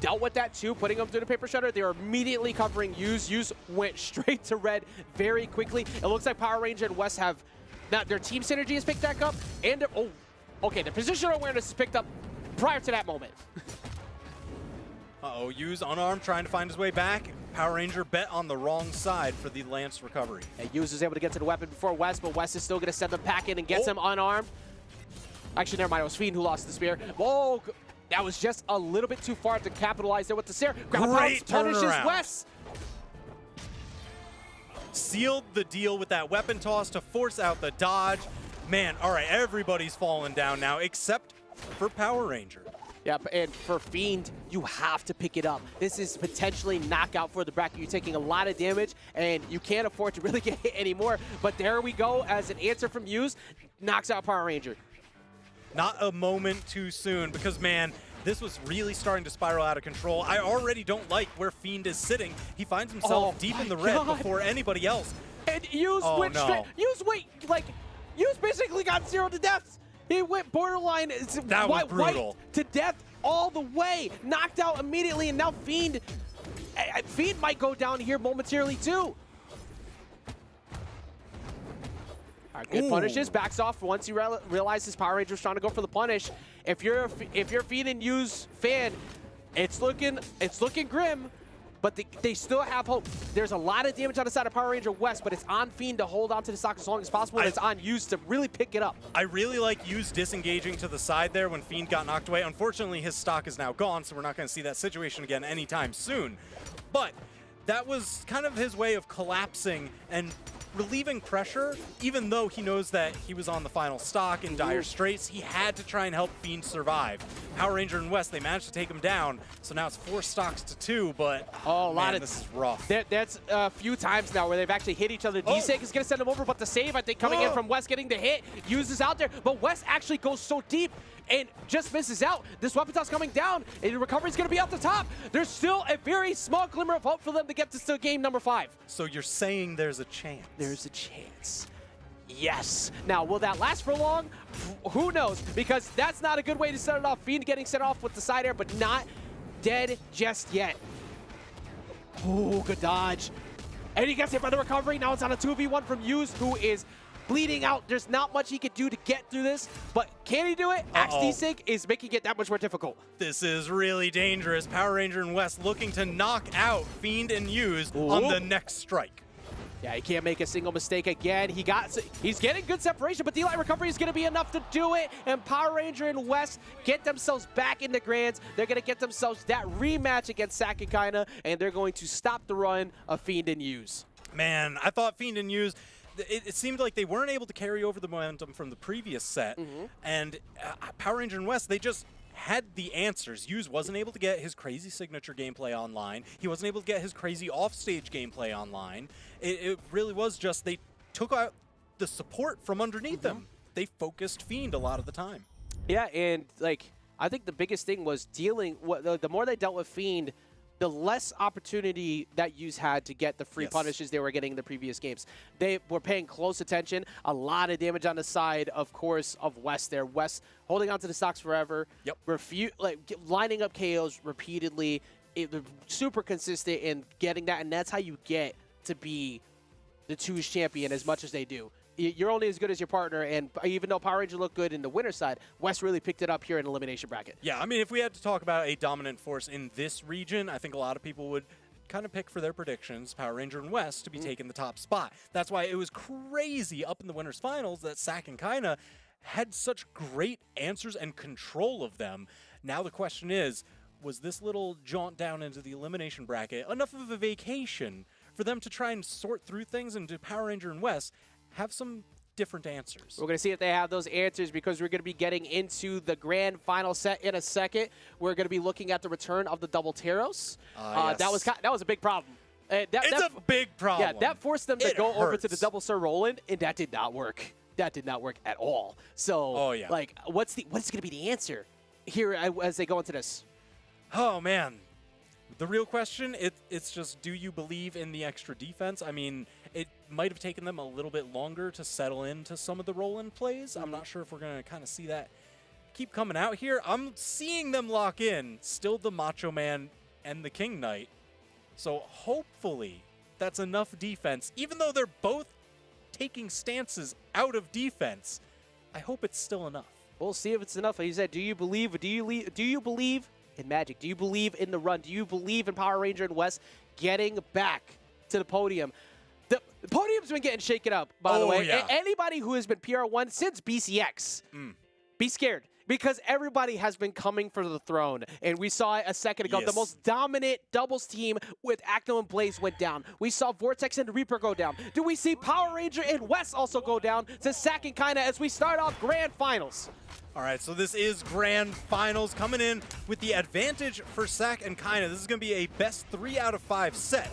dealt with that too, putting him through the paper shredder, they were immediately covering Use. Use went straight to red very quickly. It looks like Power Ranger and West have, now their team synergy is picked back up, and okay, the positional awareness is picked up prior to that moment. Uh-oh, Use unarmed, trying to find his way back. Power Ranger bet on the wrong side for the Lance recovery. And Use is able to get to the weapon before West, but West is still going to send them back in and gets him unarmed. Actually, never mind, it was Fiend who lost the spear. Oh, that was just a little bit too far to capitalize there with the Seer. Great punishes turnaround. West. Sealed the deal with that weapon toss to force out the dodge. Man, all right, everybody's falling down now except for Power Ranger. Yep, and for Fiend, you have to pick it up. This is potentially knockout for the bracket. You're taking a lot of damage, and you can't afford to really get hit anymore. But there we go, as an answer from Use, knocks out Power Ranger. Not a moment too soon, because, man, this was really starting to spiral out of control. I already don't like where Fiend is sitting. He finds himself deep in the red before anybody else. And Use went straight. Use basically got 0 to deaths. He went borderline That was brutal. white to death all the way. Knocked out immediately, and now Fiend might go down here momentarily too. All right, good punishes, backs off once he realizes Power Ranger was trying to go for the punish. If you're Fiend and Use fan, it's looking grim, but they still have hope. There's a lot of damage on the side of Power Ranger West, but it's on Fiend to hold on to the stock as long as possible, and it's on Use to really pick it up. I really like Use disengaging to the side there when Fiend got knocked away. Unfortunately, his stock is now gone, so we're not going to see that situation again anytime soon. But that was kind of his way of collapsing and relieving pressure, even though he knows that he was on the final stock in dire straits. He had to try and help Fiend survive. Power Ranger and West, they managed to take him down, so now it's 4 stocks to 2, but this is rough. That's a few times now where they've actually hit each other. D-Sake is going to send him over, but the save, I think, coming in from West getting the hit, Use is out there, but West actually goes so deep and just misses out. This weapon toss coming down, and the recovery is going to be out the top. There's still a very small glimmer of hope for them to get to game number 5. So you're saying there's a chance? There's a chance. Yes. Now, will that last for long? Who knows? Because that's not a good way to start it off. Fiend getting set off with the side air, but not dead just yet. Oh, good dodge. And he gets hit by the recovery. Now it's on a 2v1 from Use, who is bleeding out. There's not much he could do to get through this, but can he do it? Axe D-Sig is making it that much more difficult. This is really dangerous. Power Ranger and West looking to knock out Fiend and Use on the next strike. Yeah, he can't make a single mistake again. He's getting good separation, but D-Light recovery is going to be enough to do it. And Power Ranger and West get themselves back in the grands. They're going to get themselves that rematch against Sakakaina, and they're going to stop the run of Fiend and Use. Man, I thought Fiend and Use, it seemed like they weren't able to carry over the momentum from the previous set. And Power Ranger and West, they just had the answers. Use wasn't able to get his crazy signature gameplay online. He wasn't able to get his crazy offstage gameplay online. It really was just they took out the support from underneath them. They focused Fiend a lot of the time. Yeah, and like I think the biggest thing was the more they dealt with Fiend, the less opportunity that Use had to get the free punishes they were getting in the previous games. They were paying close attention. A lot of damage on the side, of course, of West there. West holding onto the stocks forever. Yep. Lining up KOs repeatedly. Super consistent in getting that, and that's how you get to be the 2's champion as much as they do. You're only as good as your partner, and even though Power Ranger looked good in the winner's side, West really picked it up here in elimination bracket. Yeah, I mean, if we had to talk about a dominant force in this region, I think a lot of people would kind of pick for their predictions Power Ranger and West to be taking the top spot. That's why it was crazy up in the winners finals that Sakakaina had such great answers and control of them. Now the question is, was this little jaunt down into the elimination bracket enough of a vacation for them to try and sort through things, and do Power Ranger and West have some different answers. We're going to see if they have those answers because we're going to be getting into the grand final set in a second. We're going to be looking at the return of the double Teros. Yes. That was a big problem. It's a big problem. Yeah, that forced them to It go over to the hurts. double Sir Roland, and that did not work. That did not work at all. So, like, what's going to be the answer here as they go into this? Oh, man. The real question, it's just, do you believe in the extra defense? I mean, it might have taken them a little bit longer to settle into some of the Roland plays. I'm not sure if we're going to kind of see that keep coming out here. I'm seeing them lock in, still the Macho Man and the King Knight. So hopefully that's enough defense. Even though they're both taking stances out of defense, I hope it's still enough. We'll see if it's enough. He said, do you believe in Magic? Do you believe in the run? Do you believe in Power Ranger and West getting back to the podium? The podium's been getting shaken up, by the way. Yeah. Anybody who has been PR1 since BCX, be scared. Because everybody has been coming for the throne. And we saw it a second ago. Yes. The most dominant doubles team with Acno and Blaze went down. We saw Vortex and Reaper go down. Do we see Power Ranger and West also go down to Sack and Kinda as we start off Grand Finals? All right, so this is Grand Finals coming in with the advantage for Sack and Kinda. This is going to be a best 3 out of 5 set.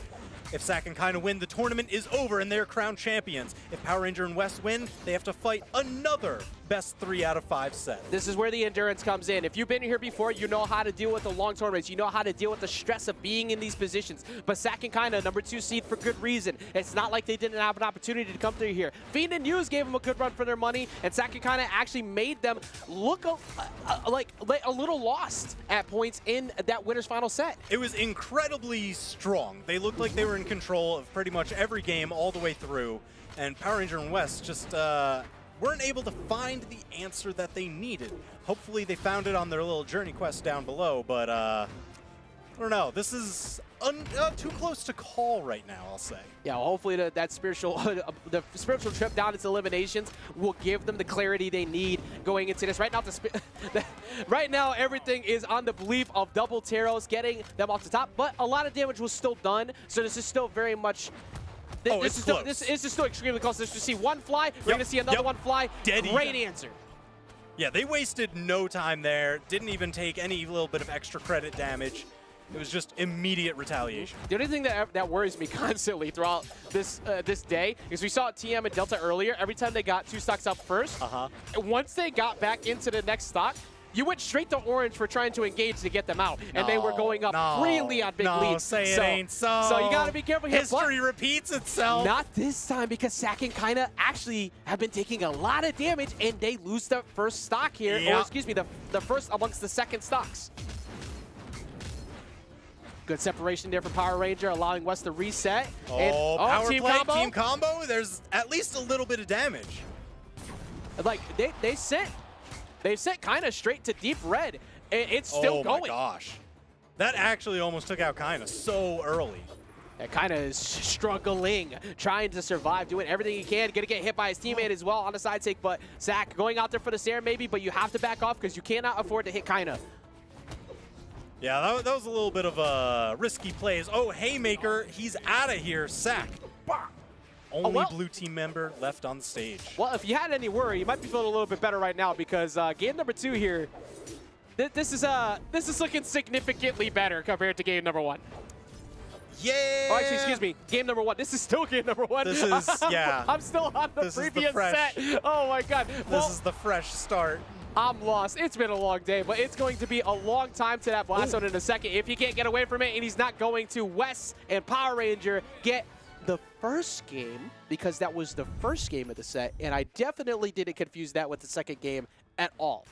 If Sack and Kinda win, the tournament is over and they're crowned champions. If Power Ranger and West win, they have to fight another best 3 out of 5 set. This is where the endurance comes in. If you've been here before, you know how to deal with the long tournaments. You know how to deal with the stress of being in these positions. But Sack and Kinda, number 2 seed for good reason. It's not like they didn't have an opportunity to come through here. Fiend and News gave them a good run for their money, and Sack and Kinda actually made them look like a little lost at points in that winner's final set. It was incredibly strong. They looked like they were in control of pretty much every game all the way through, and Power Ranger and West just weren't able to find the answer that they needed. Hopefully they found it on their little journey quest down below, but I don't know. This is too close to call right now, I'll say. Yeah, well, hopefully that spiritual the spiritual trip down into eliminations will give them the clarity they need going into this. Right now, right now everything is on the belief of double Teros getting them off the top, but a lot of damage was still done, so this is still very much. This is still extremely close. Let's just see one fly. We're going to see another one fly. Great answer. Yeah, they wasted no time there. Didn't even take any little bit of extra credit damage. It was just immediate retaliation. The only thing that worries me constantly throughout this this day is we saw TM and Delta earlier. Every time they got 2 stocks up first, once they got back into the next stock, you went straight to orange for trying to engage to get them out, and they were going up freely on big leads. Say it ain't so. So you gotta be careful here. History repeats itself. Not this time, because Sack and Kinda actually have been taking a lot of damage, and they lose the first stock here, or excuse me, the first amongst the second stocks. Good separation there for Power Ranger, allowing West to reset. Power team play, combo. team combo. There's at least a little bit of damage. Like they sent Kinda straight to deep red. It's still going. Oh my gosh, that actually almost took out Kinda so early. That Kinda is struggling, trying to survive, doing everything he can. Gonna get hit by his teammate as well on the side take, but Zach going out there for the Sarah maybe, but you have to back off because you cannot afford to hit Kinda. Yeah, that was a little bit of a risky plays. Oh, Haymaker, he's out of here. Sack. Only blue team member left on the stage. Well, if you had any worry, you might be feeling a little bit better right now because game number 2 here, this is looking significantly better compared to game number 1. Yeah. Oh, actually, excuse me. Game number 1. This is still game number 1. This is, yeah. I'm still on the previous set. Oh my God. This is the fresh start. I'm lost. It's been a long day, but it's going to be a long time to that blast zone in a second. If he can't get away from it and he's not going to, West and Power Ranger get the first game because that was the first game of the set, and I definitely didn't confuse that with the second game at all.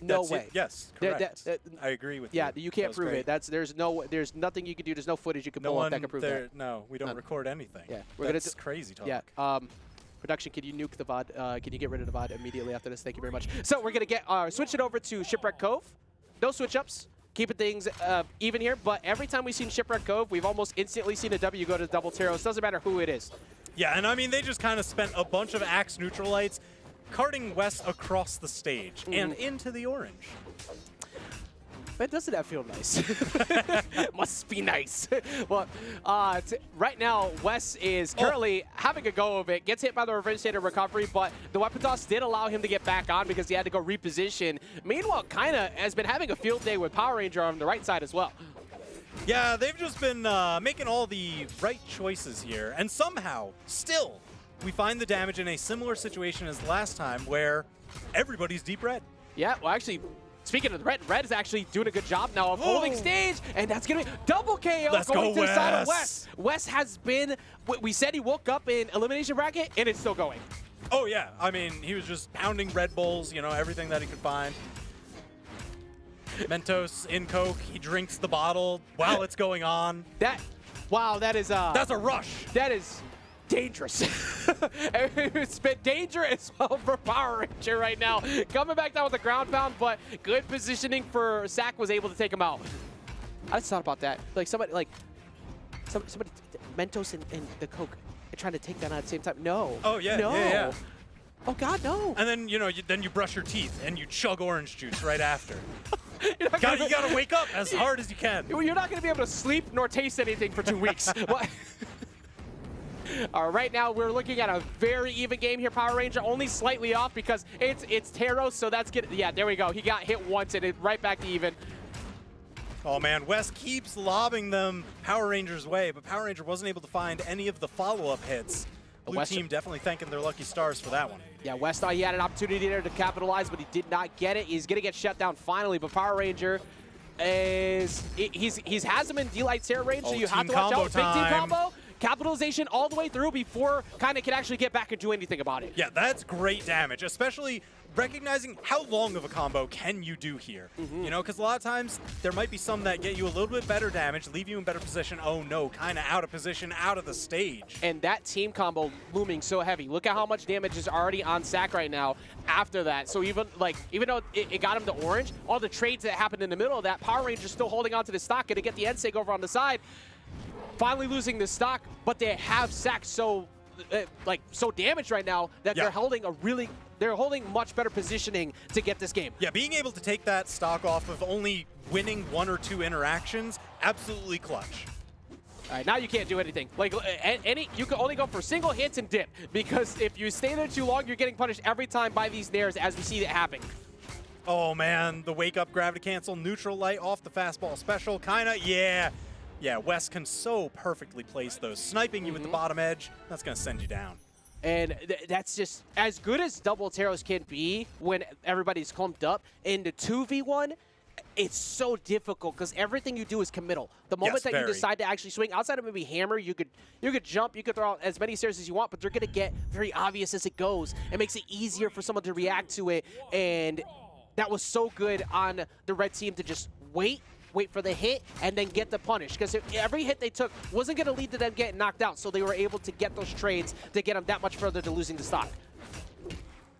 No way. Yes, correct. I agree with you. Yeah, you can't prove it. There's nothing you can do. There's no footage you can pull up that can prove that. No, we don't record anything. Yeah, that's crazy talk. Yeah. Production, can you nuke the VOD? Can you get rid of the VOD immediately after this? Thank you very much. So we're gonna switch it over to Shipwreck Cove. No switch ups. Keeping things even here, but every time we've seen Shipwreck Cove, we've almost instantly seen a W go to double Teros. Doesn't matter who it is. Yeah, and I mean, they just kind of spent a bunch of Axe Neutralites carting West across the stage and into the orange. Man, doesn't that feel nice? Must be nice. Well, right now, Wes is currently having a go of it. Gets hit by the revenge state of recovery, but the weapon toss did allow him to get back on because he had to go reposition. Meanwhile, Kinda has been having a field day with Power Ranger on the right side as well. Yeah, they've just been making all the right choices here. And somehow, still, we find the damage in a similar situation as last time where everybody's deep red. Yeah, well, actually, speaking of the red is actually doing a good job now of holding stage, and that's going to be double KO going to the side of Wes. Wes has been, we said he woke up in elimination bracket, and it's still going. Oh, yeah. I mean, he was just pounding Red Bulls, you know, everything that he could find. Mentos in Coke, he drinks the bottle while it's going on. Wow, that is that's a rush. That is dangerous. It's been dangerous for Power Ranger right now. Coming back down with the ground pound, but good positioning for Sack was able to take him out. I just thought about that. Like somebody Mentos and the Coke trying to take that out at the same time. No. Oh yeah. No. Yeah. Oh God, no. And then then you brush your teeth and you chug orange juice right after. You gotta wake up as hard as you can. You're not gonna be able to sleep nor taste anything for 2 weeks. Right now we're looking at a very even game here. Power Ranger only slightly off because it's Taro, so that's good. Yeah, there we go. He got hit once and it right back to even. Oh man, Wes keeps lobbing them Power Ranger's way, but Power Ranger wasn't able to find any of the follow-up hits. Blue team definitely thanking their lucky stars for that one. Yeah, Wes thought he had an opportunity there to capitalize, but he did not get it. He's gonna get shut down finally, but Power Ranger is has him in D-Light Terror range, so you have to watch out. Big team combo. Capitalization all the way through before Kinda can actually get back and do anything about it. Yeah, that's great damage, especially recognizing how long of a combo can you do here. You know, because a lot of times there might be some that get you a little bit better damage, leave you in better position. Oh no, Kinda out of position, out of the stage. And that team combo looming so heavy. Look at how much damage is already on Sack right now after that. So even though it got him to orange, all the trades that happened in the middle of that, Power Ranger's still holding on to the stock and to get the Ensig over on the side. Finally losing the stock, but they have Sack so damaged right now that they're holding much better positioning to get this game. Yeah, being able to take that stock off of only winning 1 or 2 interactions, absolutely clutch. All right, now you can't do anything. You can only go for single hits and dip, because if you stay there too long, you're getting punished every time by these nairs as we see it happen. Oh man, the wake up gravity cancel, neutral light off the fastball special, Kinda, yeah. Yeah, Wes can so perfectly place those. Sniping you with the bottom edge, that's going to send you down. And that's just as good as double Taros can be when everybody's clumped up. In the 2v1, it's so difficult because everything you do is committal. The moment that you decide to actually swing, outside of maybe hammer, you could jump, you could throw out as many stairs as you want, but they're going to get very obvious as it goes. It makes it easier for someone to react to it, and that was so good on the red team to just wait for the hit, and then get the punish. Because every hit they took wasn't going to lead to them getting knocked out, so they were able to get those trades to get them that much further to losing the stock.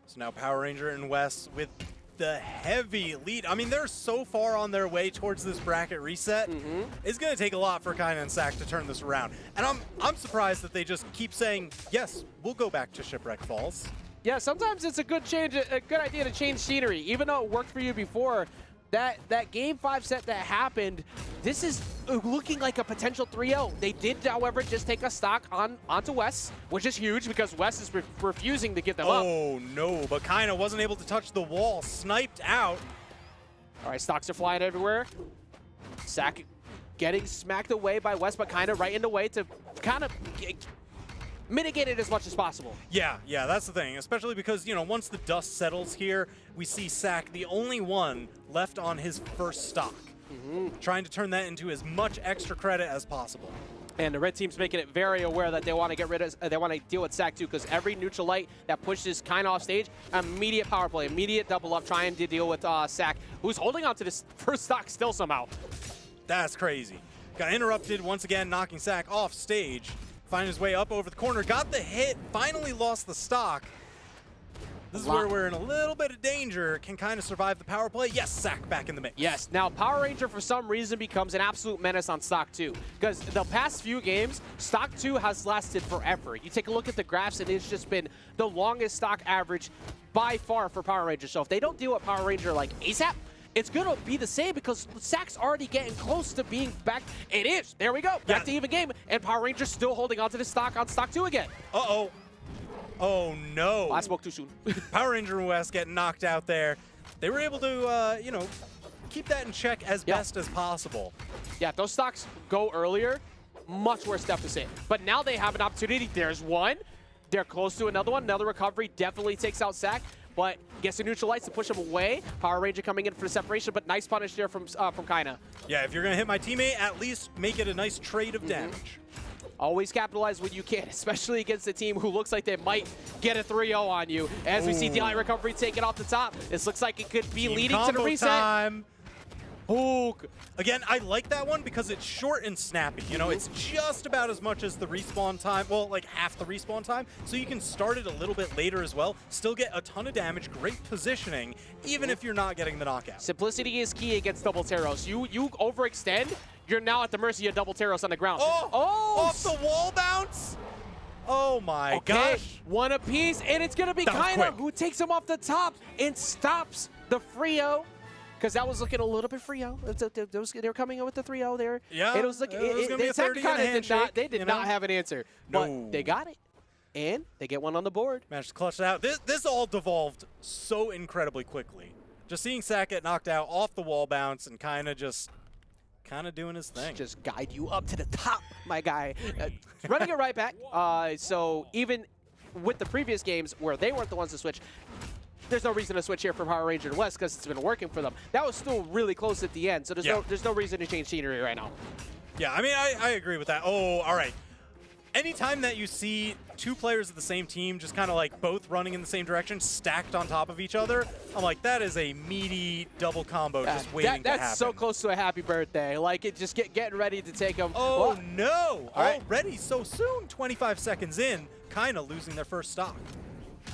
So now Power Ranger and Wes with the heavy lead. I mean, they're so far on their way towards this bracket reset. It's going to take a lot for Kinda and Sack to turn this around. And I'm surprised that they just keep saying, yes, we'll go back to Shipwreck Falls. Yeah, sometimes it's a good idea to change scenery. Even though it worked for you before, that Game 5 set that happened, this is looking like a potential 3-0. They did, however, just take a stock onto Wes, which is huge because Wes is refusing to give them up. Oh, no, but Kinda wasn't able to touch the wall. Sniped out. All right, stocks are flying everywhere. Sack getting smacked away by Wes, but Kinda right in the way to kind of mitigate it as much as possible. Yeah, that's the thing, especially because, you know, once the dust settles here, we see Sack, the only one left on his first stock, trying to turn that into as much extra credit as possible. And the red team's making it very aware that they want to get rid of, they want to deal with Sack too, because every neutral light that pushes Kinda off stage, immediate power play, immediate double up, trying to deal with Sack, who's holding on to this first stock still somehow. That's crazy. Got interrupted once again, knocking Sack off stage. Find his way up over the corner, got the hit, finally lost the stock. This is where we're in a little bit of danger. Can kind of survive the power play. Yes, Sack back in the mix. Yes, now Power Ranger for some reason becomes an absolute menace on stock 2. Because the past few games, stock 2 has lasted forever. You take a look at the graphs and it's just been the longest stock average by far for Power Ranger. So if they don't deal with Power Ranger like ASAP, it's going to be the same because Sack's already getting close to being back. It is. There we go. Back to even game. And Power Rangers still holding on to the stock on stock 2 again. Uh-oh. Oh, no. I spoke too soon. Power Ranger and West getting knocked out there. They were able to, you know, keep that in check as best as possible. Yeah, those stocks go earlier, much worse deficit. But now they have an opportunity. There's one. They're close to another one. Another recovery definitely takes out Sack, but gets the neutral lights to push him away. Power Ranger coming in for the separation, but nice punish there from Kaina. Yeah, if you're going to hit my teammate, at least make it a nice trade of damage. Always capitalize when you can, especially against a team who looks like they might get a 3-0 on you. As we see DI recovery taken off the top, this looks like it could be Team leading to the reset. Time. Ooh. Again, I like that one because it's short and snappy. You know, it's just about as much as the respawn time. Well, like half the respawn time. So you can start it a little bit later as well. Still get a ton of damage, great positioning, even if you're not getting the knockout. Simplicity is key against double Teros. You overextend, you're now at the mercy of double Teros on the ground. Oh! Off the wall bounce? Oh my gosh. One apiece, and it's going to be Kaina who takes him off the top and stops the Frio. Because that was looking a little bit Frio. They were coming in with the 3-0 there. Yeah, it was like it was going to be a 30 and a handshake. They did not have an answer, but they got it. And they get one on the board. Managed to clutch it out. This all devolved so incredibly quickly. Just seeing Sack get knocked out off the wall bounce and kind of doing his thing. Just guide you up to the top, my guy. Running it right back. So even with the previous games where they weren't the ones to switch, there's no reason to switch here for Power Ranger and West because it's been working for them. That was still really close at the end, so there's no reason to change scenery right now. Yeah, I mean, I agree with that. Oh, all right. Anytime that you see two players of the same team just kind of like both running in the same direction, stacked on top of each other, I'm like, that is a meaty double combo just waiting to happen. That's so close to a happy birthday. Like, it just getting ready to take them. Oh, no. Already so soon, 25 seconds in, kind of losing their first stock.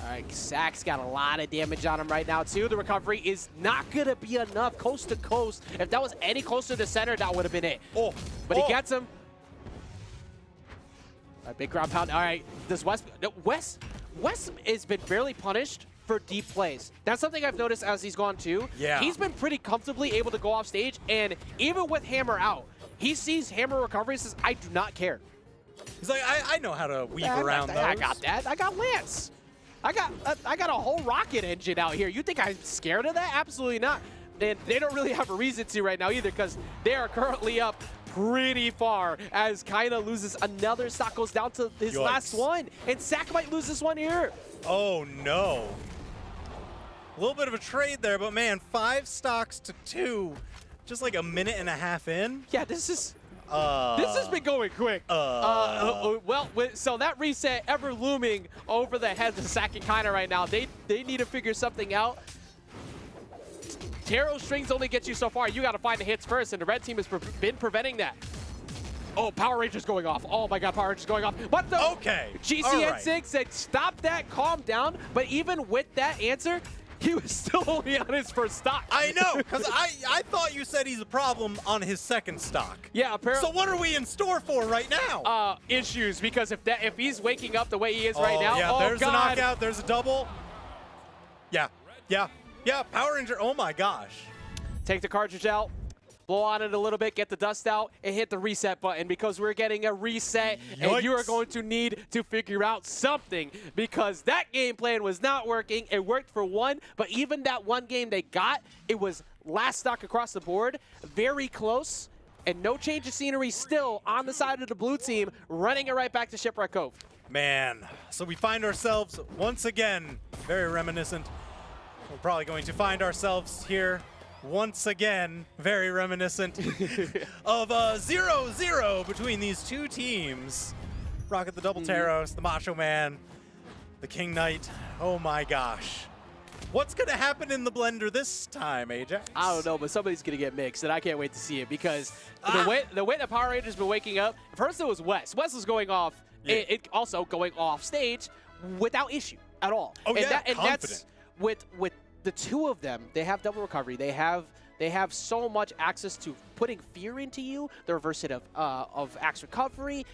All right, Sack's got a lot of damage on him right now, too. The recovery is not going to be enough coast to coast. If that was any closer to the center, that would have been it. But he gets him. All right, big ground pound. All right, does West has been barely punished for deep plays. That's something I've noticed as he's gone, too. Yeah. He's been pretty comfortably able to go off stage, and even with Hammer out, he sees Hammer recovery and says, I do not care. He's like, I know how to weave around those. I got that. I got Lance. I got a whole rocket engine out here. You think I'm scared of that? Absolutely not. And they don't really have a reason to right now either because they are currently up pretty far as Kaina loses another stock, goes down to his last one. And Sack might lose this one here. Oh, no. A little bit of a trade there, but man, 5 stocks to 2, just like a minute and a half in. Yeah, this has been going quick. Well, so that reset ever looming over the heads of Sack and Kaina right now. They need to figure something out. Tarot strings only get you so far. You got to find the hits first, and the red team has been preventing that. Oh, Power Rangers going off. Oh my God, Power Rangers going off. But the GCN6 said, stop that, calm down. But even with that answer, he was still only on his first stock. I know, because I thought you said he's a problem on his second stock. Yeah, apparently. So what are we in store for right now? Issues, because if he's waking up the way he is right now, yeah, there's God. a knockout, there's a double. Yeah, Power Ranger, oh my gosh. Take the cartridge out, blow on it a little bit, get the dust out, and hit the reset button because we're getting a reset, and you are going to need to figure out something because that game plan was not working. It worked for one, but even that one game they got, it was last stock across the board, very close, and no change of scenery still on the side of the blue team, running it right back to Shipwreck Cove. Man, so we find ourselves once again, very reminiscent. We're probably going to find ourselves here once again, very reminiscent of a 0-0 between these two teams. Rocket the Double Teros, the Macho Man, the King Knight. Oh my gosh. What's going to happen in the blender this time, Ajax? I don't know, but somebody's going to get mixed, and I can't wait to see it because the way the Power Rangers been waking up, first it was West. West was going off, it also going off stage without issue at all. Oh, and yeah, and that's with the two of them. They have double recovery. They have so much access to putting fear into you. They're versatile of axe recovery,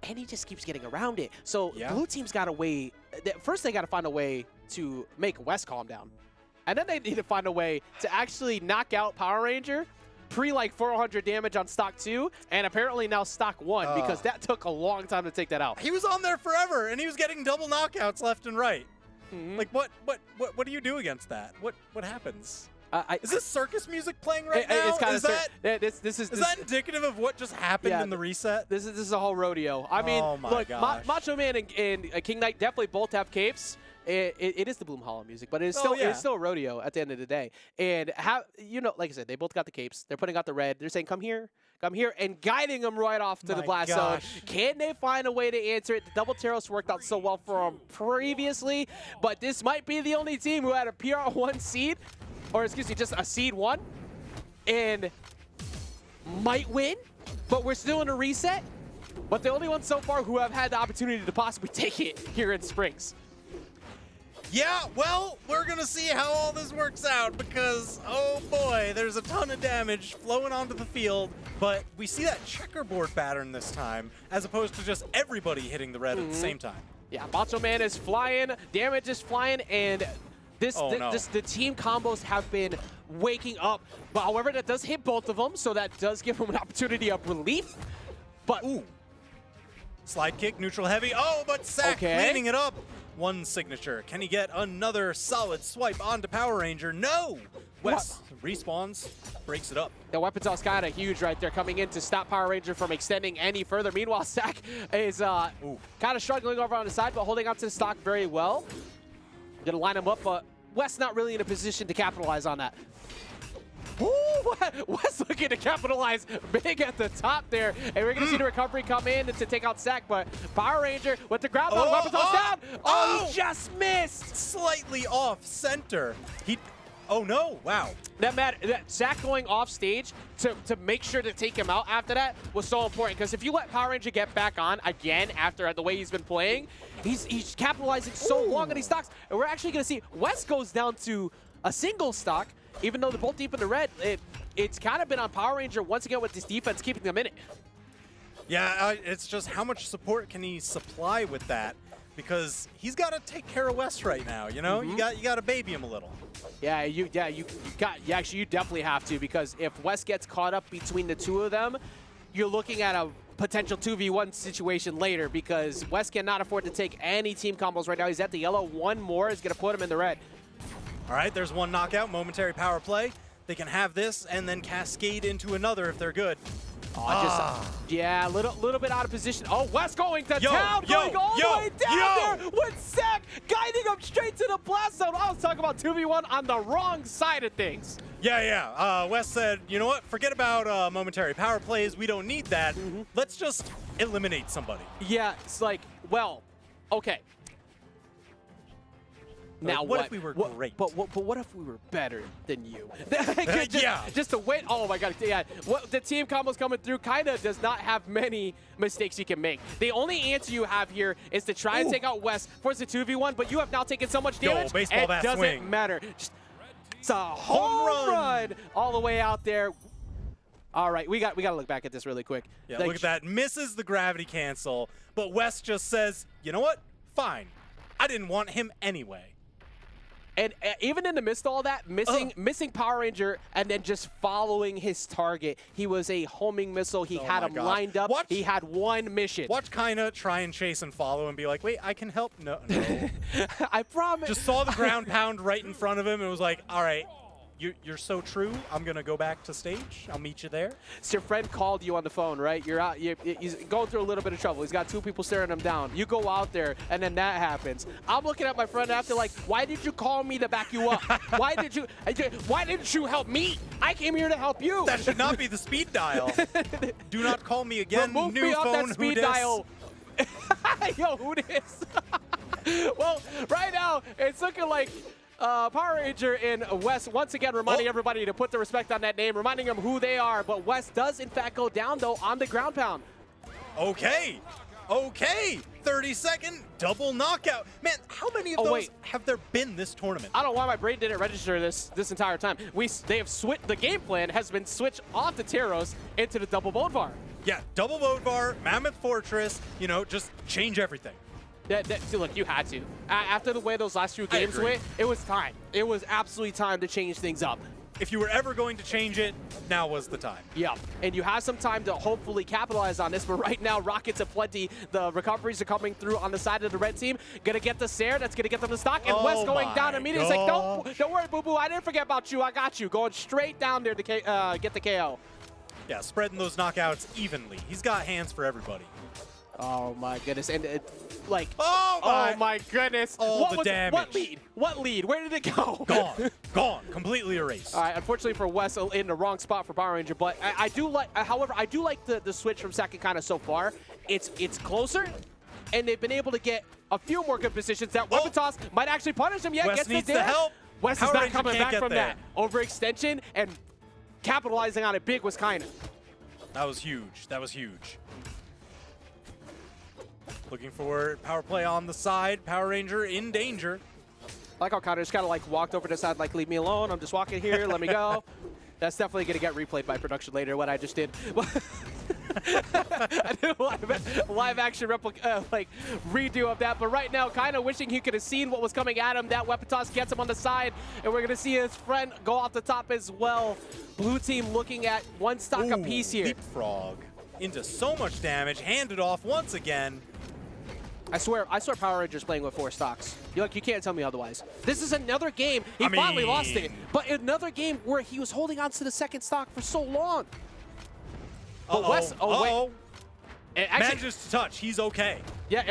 and he just keeps getting around it. So blue team's got a way. First, they got to find a way to make West calm down. And then they need to find a way to actually knock out Power Ranger like 400 damage on stock 2, and apparently now stock 1, because that took a long time to take that out. He was on there forever, and he was getting double knockouts left and right. Like, what do you do against that? What happens? Is this circus music playing right now? It's kind is of that this is that indicative of what just happened in the reset? This is a whole rodeo. I mean, Oh my look, gosh. Macho Man and King Knight definitely both have capes. It is the Bloom Hollow music, but it's still it's still a rodeo at the end of the day. And like I said, they both got the capes. They're putting out the red. They're saying, "Come here," and guiding them right off to the blast zone. Can they find a way to answer it? The double Teros worked out so well for them previously, but this might be the only team who had a PR1 seed, or excuse me, just a seed 1, and might win. But we're still in a reset. But the only ones so far who have had the opportunity to possibly take it here in Springs. Yeah, well, we're going to see how all this works out because, oh boy, there's a ton of damage flowing onto the field, but we see that checkerboard pattern this time as opposed to just everybody hitting the red at the same time. Yeah, Macho Man is flying, damage is flying, and the team combos have been waking up. But however, that does hit both of them, so that does give them an opportunity of relief. But ooh, slide kick, neutral heavy. Oh, but Sack cleaning it up. One signature. Can he get another solid swipe onto Power Ranger? No! Wes respawns, breaks it up. The weapons all kind of huge right there, coming in to stop Power Ranger from extending any further. Meanwhile, Sack is kind of struggling over on the side, but holding onto the stock very well. Gonna line him up, but Wes not really in a position to capitalize on that. Ooh, Wes looking to capitalize big at the top there. And we're going to see the recovery come in to take out Sack. But Power Ranger with the ground pound, weapons all down. He just missed. Slightly off center. Oh no, wow. That Sack going off stage to make sure to take him out after that was so important. Because if you let Power Ranger get back on again after the way he's been playing, he's capitalizing so long on these stocks. And we're actually going to see Wes goes down to a single stock. Even though they're both deep in the red, it's kind of been on Power Ranger once again with this defense keeping them in it. Yeah, it's just how much support can he supply with that? Because he's got to take care of Wes right now. You know, you got to baby him a little. Yeah, you definitely have to, because if Wes gets caught up between the two of them, you're looking at a potential 2v1 situation later, because Wes cannot afford to take any team combos right now. He's at the yellow. One more is going to put him in the red. All right, there's one knockout, momentary power play. They can have this and then cascade into another if they're good. Yeah, a little bit out of position. Oh, Wes going to town, going all the way down there with Sack, guiding him straight to the blast zone. I was talking about 2v1 on the wrong side of things. Yeah. Wes said, you know what? Forget about momentary power plays. We don't need that. Let's just eliminate somebody. Yeah, it's like, well, okay. Now what if we were great? But what if we were better than you? Yeah. Just to wait. Oh my God. Yeah. The team combos coming through kind of does not have many mistakes you can make. The only answer you have here is to try and take out Wes for the 2v1, but you have now taken so much damage. Baseball bat doesn't swing. matter. It's a home run all the way out there. All right, we got to look back at this really quick. Yeah, look at that. Misses the gravity cancel, but Wes just says, you know what? Fine. I didn't want him anyway. And even in the midst of all that, missing Power Ranger and then just following his target. He was a homing missile. He had him lined up. He had one mission. Watch Kaina try and chase and follow and be like, wait, I can help. No. I promise. Just saw the ground pound right in front of him and was like, all right, you're so true. I'm going to go back to stage. I'll meet you there. So your friend called you on the phone, right? You're out. He's going through a little bit of trouble. He's got two people staring him down. You go out there, and then that happens. I'm looking at my friend after like, why did you call me to back you up? Why didn't you help me? I came here to help you. That should not be the speed dial. Do not call me again. Remove New me off phone, that speed who dial. Yo, who dis? Well, right now, it's looking like Power Ranger and Wes once again reminding everybody to put the respect on that name, reminding them who they are. But Wes does, in fact, go down, though, on the ground pound. Okay. 30-second double knockout. Man, how many of those have there been this tournament? I don't know why my brain didn't register this entire time. They have switched. The game plan has been switched off the Teros into the double Bodvar. Yeah, double Bodvar, Mammoth Fortress, you know, just change everything. See, look, you had to. After the way those last few games went, it was time. It was absolutely time to change things up. If you were ever going to change it, now was the time. Yeah, and you have some time to hopefully capitalize on this, but right now, rockets aplenty. The recoveries are coming through on the side of the red team. Gonna get the Sair, that's gonna get them to stock, and West going down immediately. It's like, don't worry, boo-boo, I didn't forget about you, I got you. Going straight down there to get the KO. Yeah, spreading those knockouts evenly. He's got hands for everybody. Oh my goodness, and like, oh my goodness. All the damage. What lead? What lead? Where did it go? Gone, completely erased. All right, unfortunately for West, in the wrong spot for Power Ranger, but I do like, however, I do like the switch from second kind of so far. It's closer, and they've been able to get a few more good positions. That weapon toss might actually punish him. Yeah, West gets needs the the help. West Power is not Ranger coming can't back get from there. that. Overextension and capitalizing on it big was kind of. That was huge. That was huge. Looking for power play on the side. Power Ranger in danger. I like how Connor just kind of like walked over to the side, like, leave me alone. I'm just walking here. Let me go. That's definitely going to get replayed by production later, what I just did. I did a live action like redo of that, but right now kind of wishing he could have seen what was coming at him. That weapon toss gets him on the side, and we're going to see his friend go off the top as well. Blue team looking at one stock apiece here. Leapfrog into so much damage, handed off once again. I swear Power Rangers playing with 4 stocks. You can't tell me otherwise. This is another game. He finally lost it, but another game where he was holding on to the second stock for so long. But West, wait. Actually, manages to touch. He's okay. Yeah,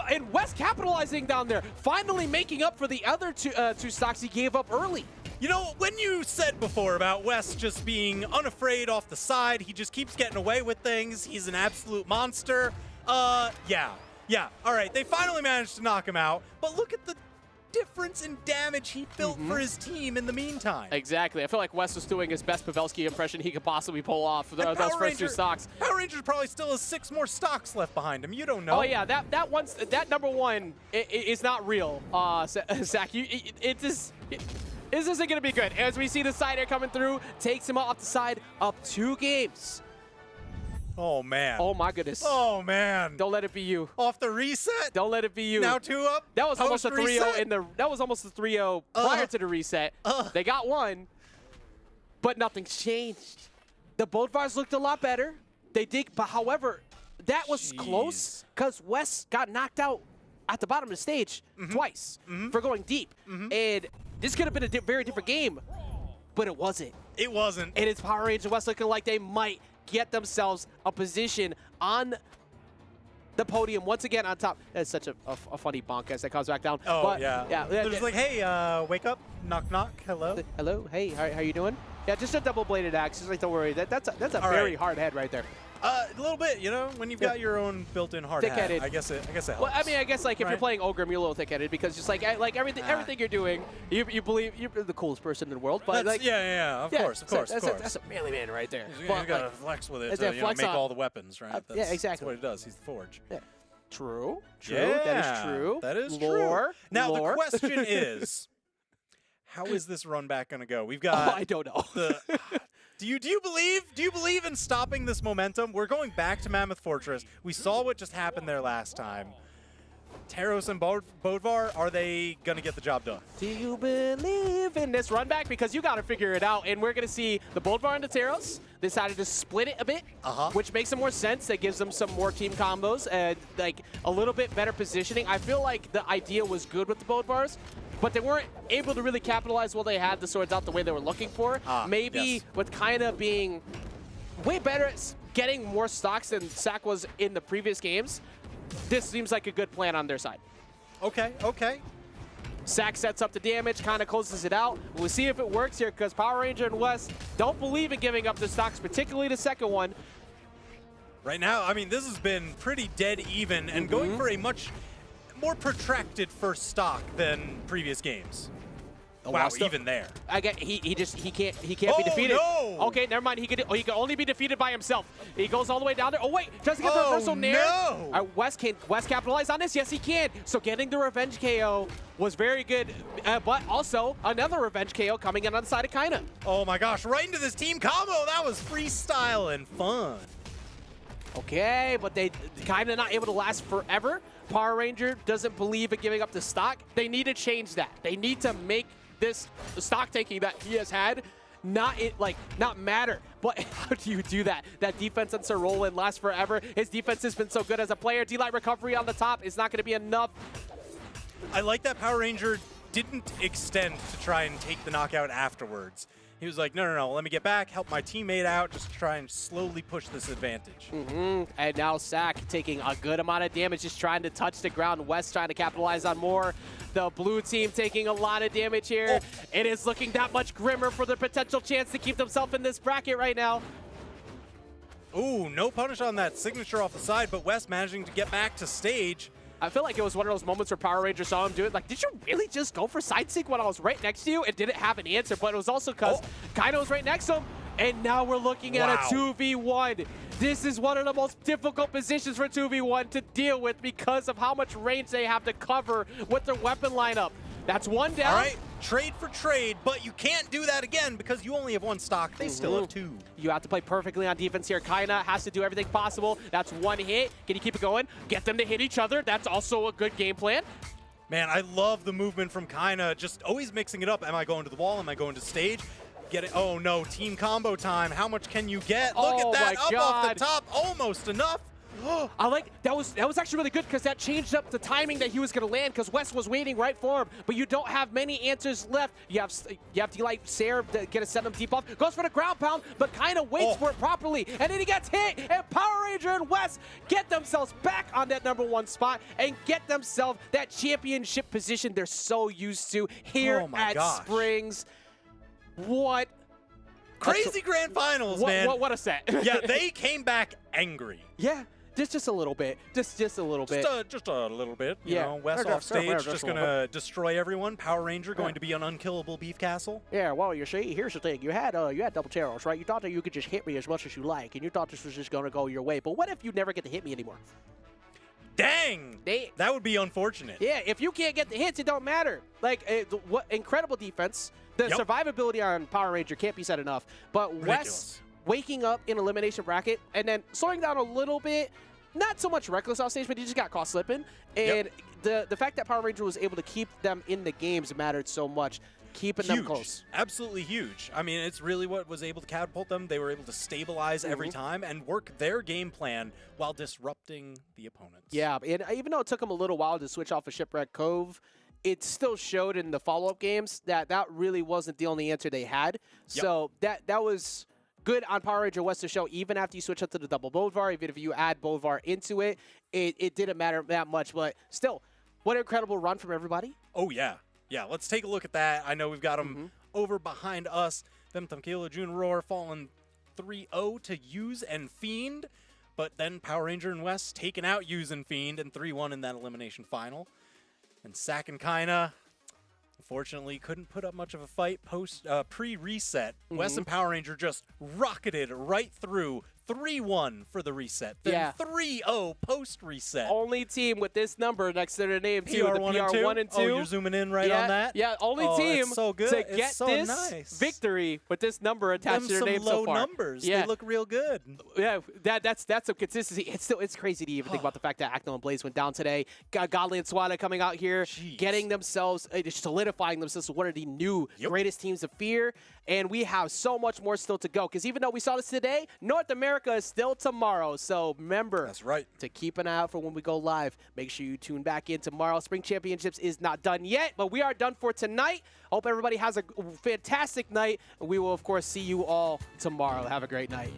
and West capitalizing down there, finally making up for the other two stocks he gave up early. You know, when you said before about West just being unafraid off the side, he just keeps getting away with things. He's an absolute monster. Yeah, all right, they finally managed to knock him out, but look at the difference in damage he built for his team in the meantime. Exactly. I feel like West was doing his best Pavelski impression he could possibly pull off those first 2 stocks. Power Ranger probably still has 6 more stocks left behind him. You don't know. Oh yeah, that number 1 is not real, Zach. This isn't going to be good. As we see the side air coming through, takes him off the side, up 2 games. Oh, man. Oh, my goodness. Oh, man. Don't let it be you. Off the reset? Don't let it be you. Now 2 up? That was almost a 3-0 that was almost a 3-0 prior to the reset. They got 1, but nothing's changed. The both bars looked a lot better. They did, but however, that was close because West got knocked out at the bottom of the stage twice for going deep. And this could have been a very different game, but it wasn't. It wasn't. And it's Power Rangers West looking like they might get themselves a position on the podium once again on top. That's such a funny bonk as that comes back down. Oh, but, yeah. They're just like, hey, wake up, knock, knock, hello. Hello, hey, how you doing? Yeah, just a double-bladed axe. Just like, don't worry, that's a very hard head right there. A little bit, you know, when you've got your own built-in hard hat. Thick-headed. I guess it helps. Well, I mean, I guess like if you're playing Ogrim, you're a little thick-headed because just like everything you're doing, you believe you're the coolest person in the world. But like, of course. That's a manly man right there. You gotta flex with it to make all the weapons, right? Yeah, exactly. That's what he does. He's the Forge. Yeah. True. Yeah, that is true. That is Lore. true. Now Lore. the question is, how is this run back going to go? We've got. I don't know. Do you believe in stopping this momentum? We're going back to Mammoth Fortress. We saw what just happened there last time. Taros and Bodvar, are they going to get the job done? Do you believe in this run back? Because you got to figure it out. And we're going to see the Bodvar and the Taros decided to split it a bit, which makes some more sense. That gives them some more team combos and like a little bit better positioning. I feel like the idea was good with the Bodvars, but they weren't able to really capitalize while they had the swords out the way they were looking for. Maybe with kind of being way better at getting more stocks than Sack was in the previous games, this seems like a good plan on their side. Okay. Sack sets up the damage, kind of closes it out. We'll see if it works here because Power Ranger and West don't believe in giving up the stocks, particularly the second one. Right now, I mean, this has been pretty dead even and going for a much more protracted first stock than previous games. Wow, even there. I get he can't be defeated. No. Okay, never mind. He can only be defeated by himself. He goes all the way down there. Oh wait, tries to get the reversal nair. No. West capitalize on this? Yes, he can. So getting the revenge KO was very good, but also another revenge KO coming in on the side of Kaina. Oh my gosh, right into this team combo. That was freestyle and fun. Okay, but they kind of not able to last forever. Power Ranger doesn't believe in giving up the stock. They need to change that. They need to make this stock taking that he has had not matter. But how do you do that? That defense on Sir Roland lasts forever. His defense has been so good as a player. D-Light recovery on the top is not going to be enough. I like that Power Ranger didn't extend to try and take the knockout afterwards. He was like, no, let me get back, help my teammate out, just try and slowly push this advantage. And now Sack taking a good amount of damage, just trying to touch the ground. West trying to capitalize on more. The blue team taking a lot of damage here. It is looking that much grimmer for the potential chance to keep themselves in this bracket right now. Ooh, no punish on that signature off the side, but West managing to get back to stage. I feel like it was one of those moments where Power Ranger saw him do it. Like, did you really just go for side sync when I was right next to you and didn't have an answer? But it was also because Kaino was right next to him. And now we're looking at a 2v1. This is one of the most difficult positions for 2v1 to deal with because of how much range they have to cover with their weapon lineup. That's one down. All right, trade for trade, but you can't do that again because you only have one stock. They still have two. You have to play perfectly on defense here. Kaina has to do everything possible. That's one hit. Can you keep it going? Get them to hit each other. That's also a good game plan. Man, I love the movement from Kaina, just always mixing it up. Am I going to the wall? Am I going to stage? Get it. Oh, no, team combo time. How much can you get? Look at that, up off the top, almost enough. I like that was actually really good because that changed up the timing that he was going to land because West was waiting right for him. But you don't have many answers left. You have D-Light Sarah to get a send him deep off. Goes for the ground pound, but kind of waits for it properly, and then he gets hit. And Power Ranger and West get themselves back on that #1 spot and get themselves that championship position they're so used to here at Springs. What? Crazy grand finals, man. What a set. Yeah, they came back angry. Yeah. Just a little bit. Just a little bit. Just a little bit. You know, West off stage, just going to destroy everyone. Power Ranger going to be an unkillable beef castle. Yeah, well, you see, here's the thing. You had double terrors, right? You thought that you could just hit me as much as you like, and you thought this was just going to go your way. But what if you never get to hit me anymore? Dang! That would be unfortunate. Yeah, if you can't get the hits, it don't matter. Like, what incredible defense. The survivability on Power Ranger can't be said enough. But West waking up in elimination bracket and then slowing down a little bit, not so much reckless off stage, but he just got caught slipping. And the fact that Power Ranger was able to keep them in the games mattered so much, keeping them close. Absolutely huge. I mean, it's really what was able to catapult them. They were able to stabilize every time and work their game plan while disrupting the opponents. Yeah, and even though it took them a little while to switch off of Shipwreck Cove, it still showed in the follow-up games that that really wasn't the only answer they had. So that was good on Power Ranger West to show even after you switch up to the double Bodvar, even if you add Bodvar into it, it didn't matter that much. But still, what an incredible run from everybody. Oh, yeah. Yeah, let's take a look at that. I know we've got them over behind us. Them Tamkila June Roar falling 3-0 to Use and Fiend. But then Power Ranger and West taking out Use and Fiend and 3-1 in that elimination final. And Sack and Kaina, unfortunately, couldn't put up much of a fight pre-reset. West and Power Ranger just rocketed right through 3-1 for the reset. Then 3-0 post-reset. Only team with this number next to their name, too. The PR1 and 2. Oh, you're zooming in on that? Yeah, only team so good. to get this victory with this number attached to their name so far. Low numbers. They look real good. Yeah, that's some consistency. It's crazy to even think about the fact that Acno and Blaze went down today. Godly and Swati coming out here, getting themselves, solidifying themselves as one of the new greatest teams of fear. And we have so much more still to go. Because even though we saw this today, North America is still tomorrow. So remember to keep an eye out for when we go live. Make sure you tune back in tomorrow. Spring Championships is not done yet, but we are done for tonight. Hope everybody has a fantastic night. We will, of course, see you all tomorrow. Have a great night.